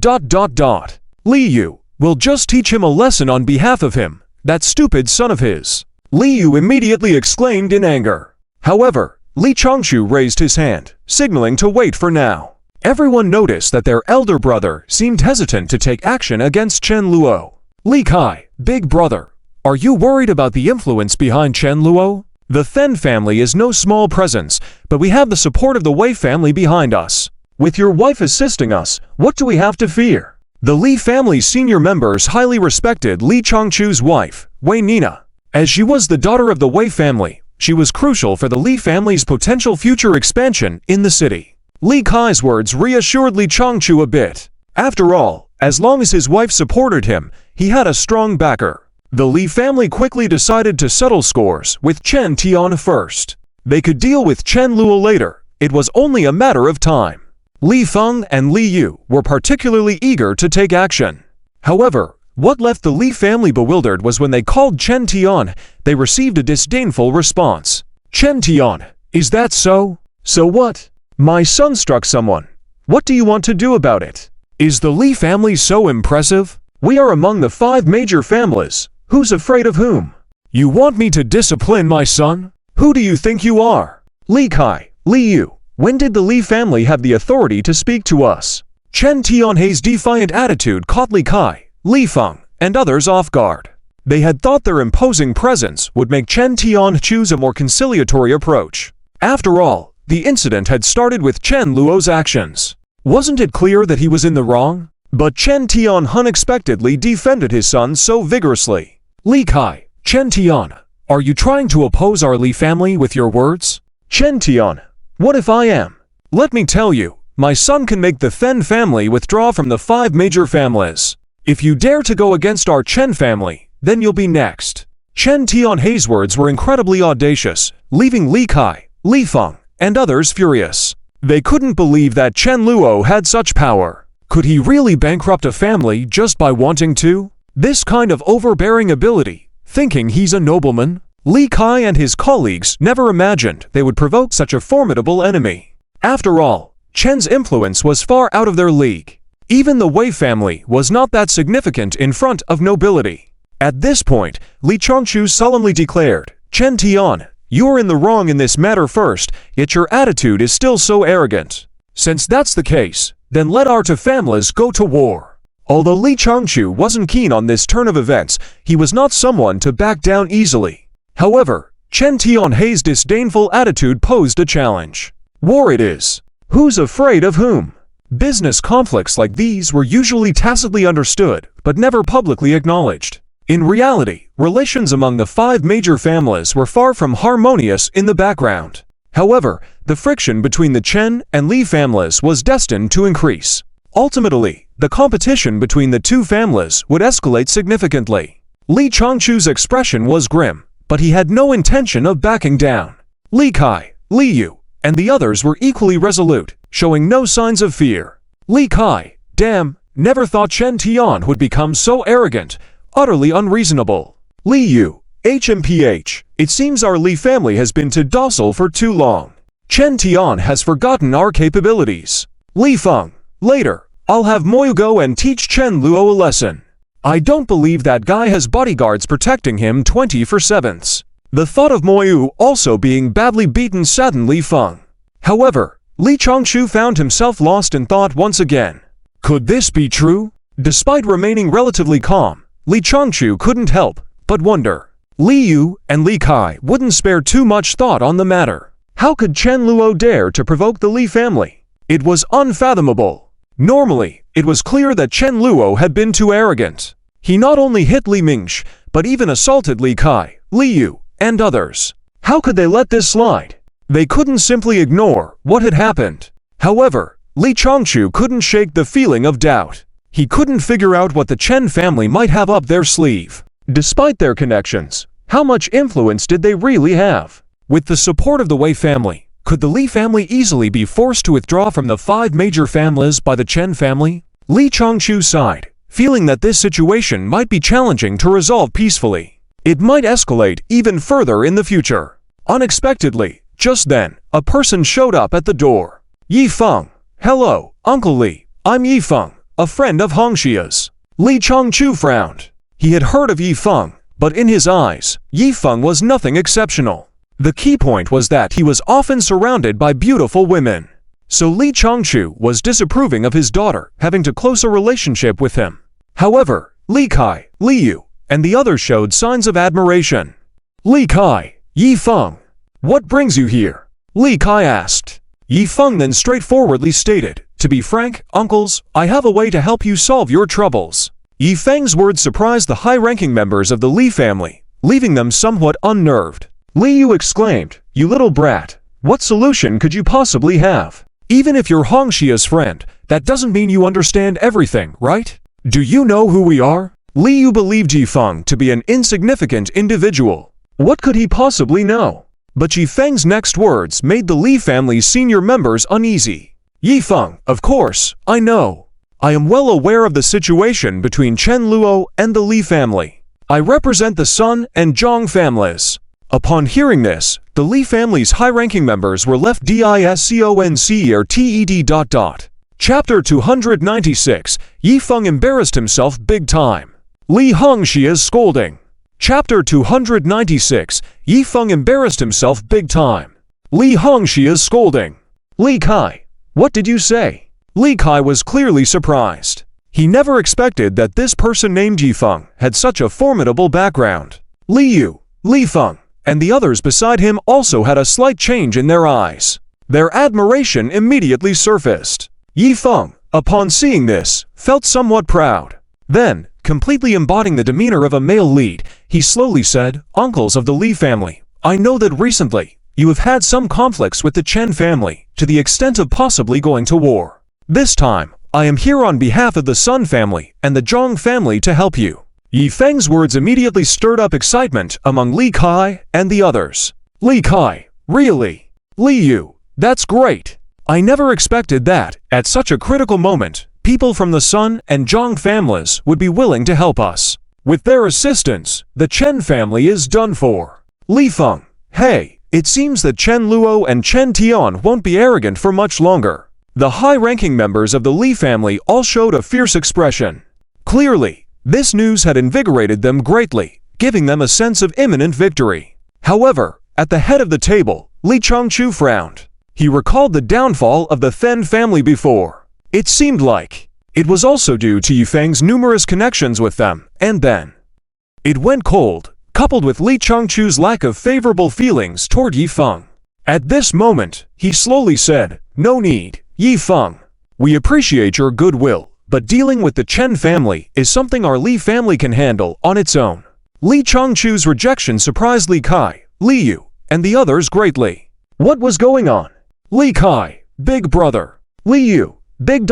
Li Yu, we'll just teach him a lesson on behalf of him, that stupid son of his." Li Yu immediately exclaimed in anger. However, Li Chongchu raised his hand, signaling to wait for now. Everyone noticed that their elder brother seemed hesitant to take action against Chen Luo. Li Kai, big brother, are you worried about the influence behind Chen Luo? The Fen family is no small presence, but we have the support of the Wei family behind us. With your wife assisting us, what do we have to fear? The Li family's senior members highly respected Li Chongchu's wife, Wei Nina. As she was the daughter of the Wei family, she was crucial for the Li family's potential future expansion in the city. Li Kai's words reassured Li Chongchu a bit. After all, as long as his wife supported him, he had a strong backer. The Li family quickly decided to settle scores with Chen Tian first. They could deal with Chen Luo later. It was only a matter of time. Li Feng and Li Yu were particularly eager to take action. However, what left the Li family bewildered was when they called Chen Tian, they received a disdainful response. "Chen Tian, is that so? So what? My son struck someone. What do you want to do about it? Is the Li family so impressive? We are among the 5 major families. Who's afraid of whom? You want me to discipline my son? Who do you think you are? Li Kai, Li Yu, when did the Li family have the authority to speak to us?" Chen Tianhei's defiant attitude caught Li Kai, Li Feng, and others off guard. They had thought their imposing presence would make Chen Tian choose a more conciliatory approach. After all, the incident had started with Chen Luo's actions. Wasn't it clear that he was in the wrong? But Chen Tian unexpectedly defended his son so vigorously. "Li Kai, Chen Tian, are you trying to oppose our Li family with your words?" "Chen Tian, what if I am? Let me tell you, my son can make the Fen family withdraw from the 5 major families. If you dare to go against our Chen family, then you'll be next." Chen Tianhei's words were incredibly audacious, leaving Li Kai, Li Feng, and others furious. They couldn't believe that Chen Luo had such power. Could he really bankrupt a family just by wanting to? This kind of overbearing ability, thinking he's a nobleman? Li Kai and his colleagues never imagined they would provoke such a formidable enemy. After all, Chen's influence was far out of their league. Even the Wei family was not that significant in front of nobility. At this point, Li Chongchu solemnly declared, "Chen Tian, you are in the wrong in this matter first, yet your attitude is still so arrogant. Since that's the case, then let our 2 families go to war." Although Li Chongchu wasn't keen on this turn of events, he was not someone to back down easily. However, Chen Tianhei's disdainful attitude posed a challenge. War it is. Who's afraid of whom? Business conflicts like these were usually tacitly understood, but never publicly acknowledged. In reality, relations among the five major families were far from harmonious in the background. However, the friction between the Chen and Li families was destined to increase. Ultimately, the competition between the two families would escalate significantly. Li Changchu's expression was grim, but he had no intention of backing down. Li Kai, Li Yu, and the others were equally resolute, showing no signs of fear. Li Kai, damn, never thought Chen Tian would become so arrogant, utterly unreasonable. Li Yu, HMPH, it seems our Li family has been too docile for too long. Chen Tian has forgotten our capabilities. Li Feng, later, I'll have Moyu go and teach Chen Luo a lesson. I don't believe that guy has bodyguards protecting him 24/7. The thought of Moyu also being badly beaten saddened Li Feng. However, Li Changchu found himself lost in thought once again. Could this be true? Despite remaining relatively calm, Li Changchu couldn't help but wonder. Li Yu and Li Kai wouldn't spare too much thought on the matter. How could Chen Luo dare to provoke the Li family? It was unfathomable. Normally, it was clear that Chen Luo had been too arrogant. He not only hit Li Mingsh, but even assaulted Li Kai, Li Yu, and others. How could they let this slide? They couldn't simply ignore what had happened. However, Li Changchu couldn't shake the feeling of doubt. He couldn't figure out what the Chen family might have up their sleeve. Despite their connections, how much influence did they really have? With the support of the Wei family, could the Li family easily be forced to withdraw from the five major families by the Chen family? Li Changchu sighed, feeling that this situation might be challenging to resolve peacefully. It might escalate even further in the future. Unexpectedly, just then, a person showed up at the door. Yi Feng. Hello, Uncle Li. I'm Yi Feng, a friend of Hongxia's. Li Changchu frowned. He had heard of Yi Feng, but in his eyes, Yi Feng was nothing exceptional. The key point was that he was often surrounded by beautiful women. So Li Changchu was disapproving of his daughter having to close a relationship with him. However, Li Kai, Li Yu, and the others showed signs of admiration. Li Kai, Yi Feng, what brings you here? Li Kai asked. Yi Feng then straightforwardly stated, to be frank, uncles, I have a way to help you solve your troubles. Yi Feng's words surprised the high-ranking members of the Li family, leaving them somewhat unnerved. Li Yu exclaimed, you little brat, what solution could you possibly have? Even if you're Hongxia's friend, that doesn't mean you understand everything, right? Do you know who we are? Li Yu believed Yi Feng to be an insignificant individual. What could he possibly know? But Yi Feng's next words made the Li family's senior members uneasy. Yi Feng, of course, I know. I am well aware of the situation between Chen Luo and the Li family. I represent the Sun and Zhang families. Upon hearing this, the Li family's high-ranking members were left disconcerted. Chapter 296, Yi Feng embarrassed himself big time. Li Hongxia's scolding. Chapter 296, Yi Feng embarrassed himself big time. Li Hongxia's scolding. Li Kai, what did you say? Li Kai was clearly surprised. He never expected that this person named Yi Feng had such a formidable background. Li Yu, Li Feng, and the others beside him also had a slight change in their eyes. Their admiration immediately surfaced. Yi Feng, upon seeing this, felt somewhat proud. Then, completely embodying the demeanor of a male lead, he slowly said, uncles of the Li family, I know that recently, you have had some conflicts with the Chen family, to the extent of possibly going to war. This time, I am here on behalf of the Sun family and the Zhang family to help you. Yi Feng's words immediately stirred up excitement among Li Kai and the others. Li Kai, really? Li Yu, that's great. I never expected that, at such a critical moment, people from the Sun and Zhang families would be willing to help us. With their assistance, the Chen family is done for. Li Feng, hey, it seems that Chen Luo and Chen Tian won't be arrogant for much longer. The high-ranking members of the Li family all showed a fierce expression. Clearly, this news had invigorated them greatly, giving them a sense of imminent victory. However, at the head of the table, Li Changchu frowned. He recalled the downfall of the Then family before. It seemed like it was also due to Yi Feng's numerous connections with them, and then it went cold, coupled with Li Changchu's lack of favorable feelings toward Yi Feng. At this moment, he slowly said, no need, Yi Feng. We appreciate your goodwill, but dealing with the Chen family is something our Li family can handle on its own. Li Changchu's rejection surprised Li Kai, Li Yu, and the others greatly. What was going on? Li Kai, big brother. Li Yu, big ...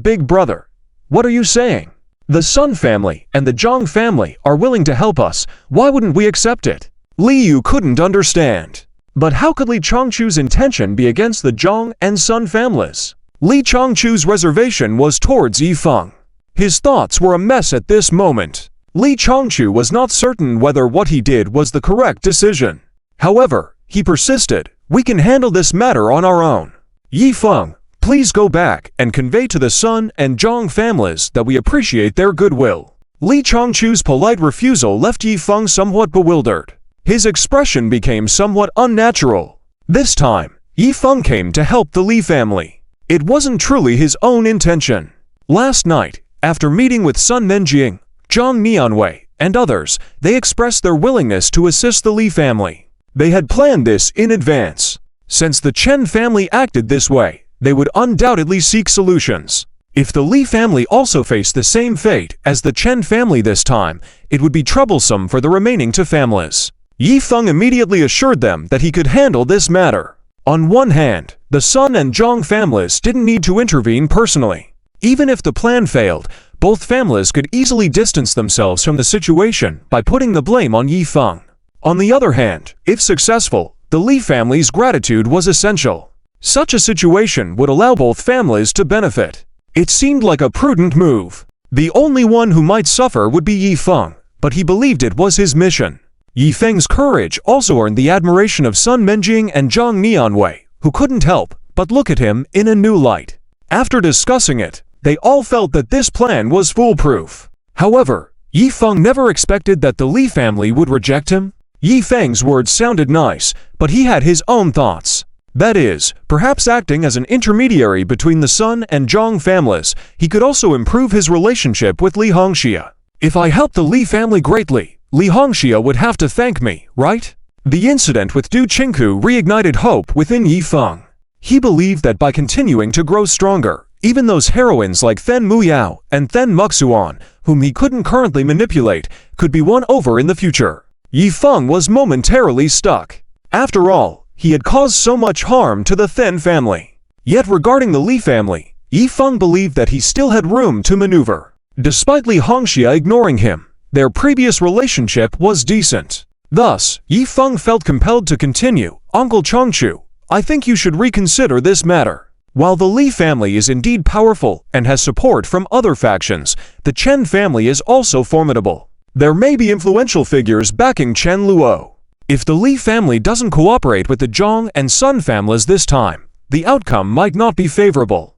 big brother. What are you saying? The Sun family and the Zhang family are willing to help us. Why wouldn't we accept it? Li Yu couldn't understand. But how could Li Changchu's intention be against the Zhang and Sun families? Li Changchu's reservation was towards Yifeng. His thoughts were a mess at this moment. Li Changchu was not certain whether what he did was the correct decision. However, he persisted. We can handle this matter on our own. Yifeng, please go back and convey to the Sun and Zhang families that we appreciate their goodwill. Li Changchu's polite refusal left Yifeng somewhat bewildered. His expression became somewhat unnatural. This time, Yifeng came to help the Li family. It wasn't truly his own intention. Last night, after meeting with Sun Menjing, Zhang Nianwei, and others, they expressed their willingness to assist the Li family. They had planned this in advance. Since the Chen family acted this way, they would undoubtedly seek solutions. If the Li family also faced the same fate as the Chen family this time, it would be troublesome for the remaining two families. Yifeng immediately assured them that he could handle this matter. On one hand, the Sun and Zhang families didn't need to intervene personally. Even if the plan failed, both families could easily distance themselves from the situation by putting the blame on Yifeng. On the other hand, if successful, the Li family's gratitude was essential. Such a situation would allow both families to benefit. It seemed like a prudent move. The only one who might suffer would be Yifeng, but he believed it was his mission. Yifeng's courage also earned the admiration of Sun Menjing and Zhang Nianwei, who couldn't help but look at him in a new light. After discussing it, they all felt that this plan was foolproof. However, Yifeng never expected that the Li family would reject him. Yifeng's words sounded nice, but he had his own thoughts. That is, perhaps acting as an intermediary between the Sun and Zhang families, he could also improve his relationship with Li Hongxia. If I help the Li family greatly, Li Hongxia would have to thank me, right? The incident with Du Qingku reignited hope within Yifeng. He believed that by continuing to grow stronger, even those heroines like Then Muyao and Then Muxuan, whom he couldn't currently manipulate, could be won over in the future. Yifeng was momentarily stuck. After all, he had caused so much harm to the Then family. Yet regarding the Li family, Yifeng believed that he still had room to maneuver. Despite Li Hongxia ignoring him, their previous relationship was decent. Thus, Yifeng felt compelled to continue. Uncle Changchu, I think you should reconsider this matter. While the Li family is indeed powerful and has support from other factions, the Chen family is also formidable. There may be influential figures backing Chen Luo. If the Li family doesn't cooperate with the Zhang and Sun families this time, the outcome might not be favorable.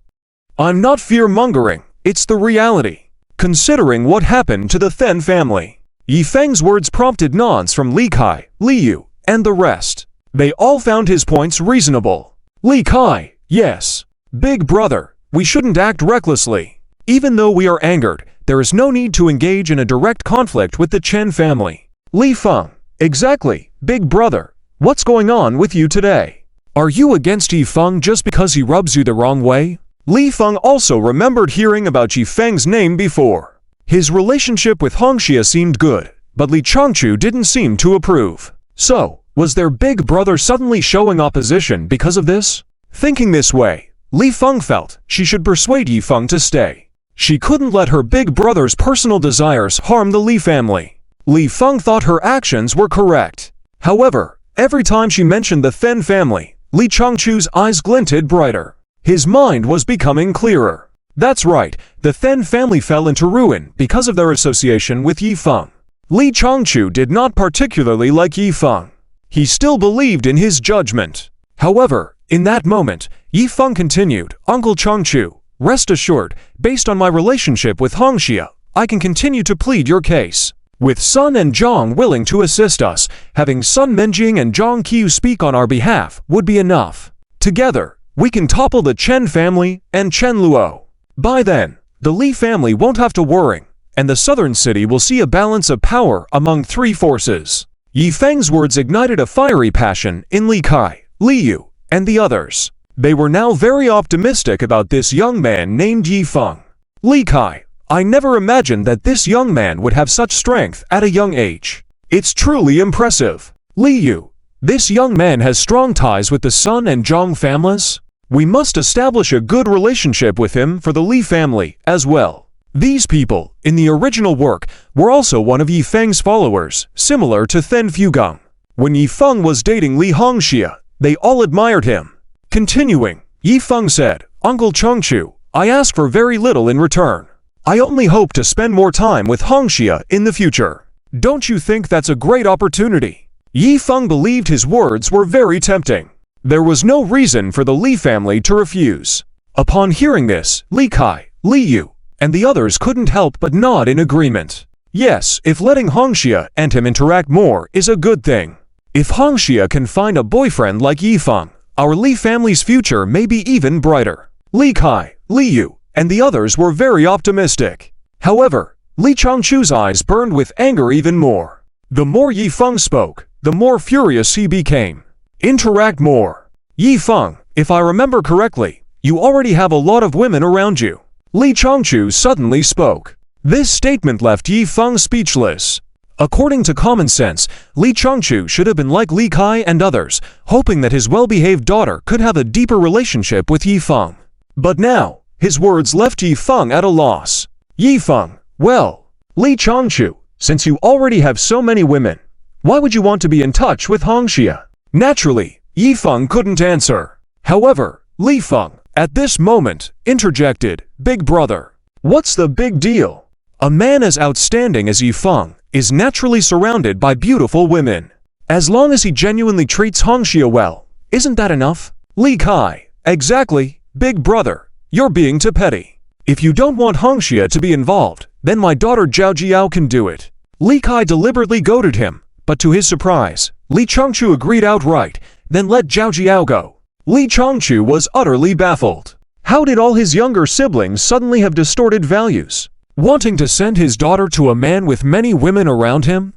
I'm not fear-mongering, it's the reality. Considering what happened to the Then family. Yifeng's words prompted nods from Li Kai, Li Yu, and the rest. They all found his points reasonable. Li Kai, yes. Big brother, we shouldn't act recklessly. Even though we are angered, there is no need to engage in a direct conflict with the Chen family. Li Feng, exactly, big brother. What's going on with you today? Are you against Yifeng just because he rubs you the wrong way? Li Feng also remembered hearing about Yifeng's name before. His relationship with Hongxia seemed good, but Li Changchu didn't seem to approve. So, was their big brother suddenly showing opposition because of this? Thinking this way, Li Feng felt she should persuade Yifeng to stay. She couldn't let her big brother's personal desires harm the Li family. Li Feng thought her actions were correct. However, every time she mentioned the Then family, Li Changchu's eyes glinted brighter. His mind was becoming clearer. That's right, the Then family fell into ruin because of their association with Yifeng. Li Changchu did not particularly like Yifeng. He still believed in his judgment. However, in that moment, Yifeng continued, Uncle Changchu, rest assured, based on my relationship with Hongxia, I can continue to plead your case. With Sun and Zhang willing to assist us, having Sun Menjing and Zhang Qiu speak on our behalf would be enough. Together, we can topple the Chen family and Chen Luo. By then, the Li family won't have to worry, and the southern city will see a balance of power among three forces. Yifeng's words ignited a fiery passion in Li Kai, Li Yu, and the others. They were now very optimistic about this young man named Yifeng. Li Kai, I never imagined that this young man would have such strength at a young age. It's truly impressive. Li Yu, this young man has strong ties with the Sun and Zhang families. We must establish a good relationship with him for the Li family as well. These people, in the original work, were also one of Yi Feng's followers, similar to Then Fugang. When Yi Feng was dating Li Hongxia, they all admired him. Continuing, Yi Feng said, Uncle Chengchu, I ask for very little in return. I only hope to spend more time with Hongxia in the future. Don't you think that's a great opportunity? Yi Feng believed his words were very tempting. There was no reason for the Li family to refuse. Upon hearing this, Li Kai, Li Yu, and the others couldn't help but nod in agreement. Yes, if letting Hongxia and him interact more is a good thing. If Hongxia can find a boyfriend like Yi Feng, our Li family's future may be even brighter. Li Kai, Li Yu, and the others were very optimistic. However, Li Changchu's eyes burned with anger even more. The more Yi Feng spoke, the more furious he became. Interact more. Yi Feng, if I remember correctly, you already have a lot of women around you. Li Changchu suddenly spoke. This statement left Yi Feng speechless. According to common sense, Li Changchu should have been like Li Kai and others, hoping that his well-behaved daughter could have a deeper relationship with Yi Feng. But now, his words left Yi Feng at a loss. Yi Feng, well, Li Changchu, since you already have so many women, why would you want to be in touch with Hongxia? Naturally, Yi Feng couldn't answer. However, Li Feng, at this moment, interjected, Big brother, what's the big deal? A man as outstanding as Yi Feng is naturally surrounded by beautiful women. As long as he genuinely treats Hongxia well, isn't that enough? Li Kai, exactly, big brother, you're being too petty. If you don't want Hongxia to be involved, then my daughter Zhao Jiao can do it. Li Kai deliberately goaded him, but to his surprise, Li Changchu agreed outright, then let Zhao Jiao go. Li Changchu was utterly baffled. How did all his younger siblings suddenly have distorted values? Wanting to send his daughter to a man with many women around him?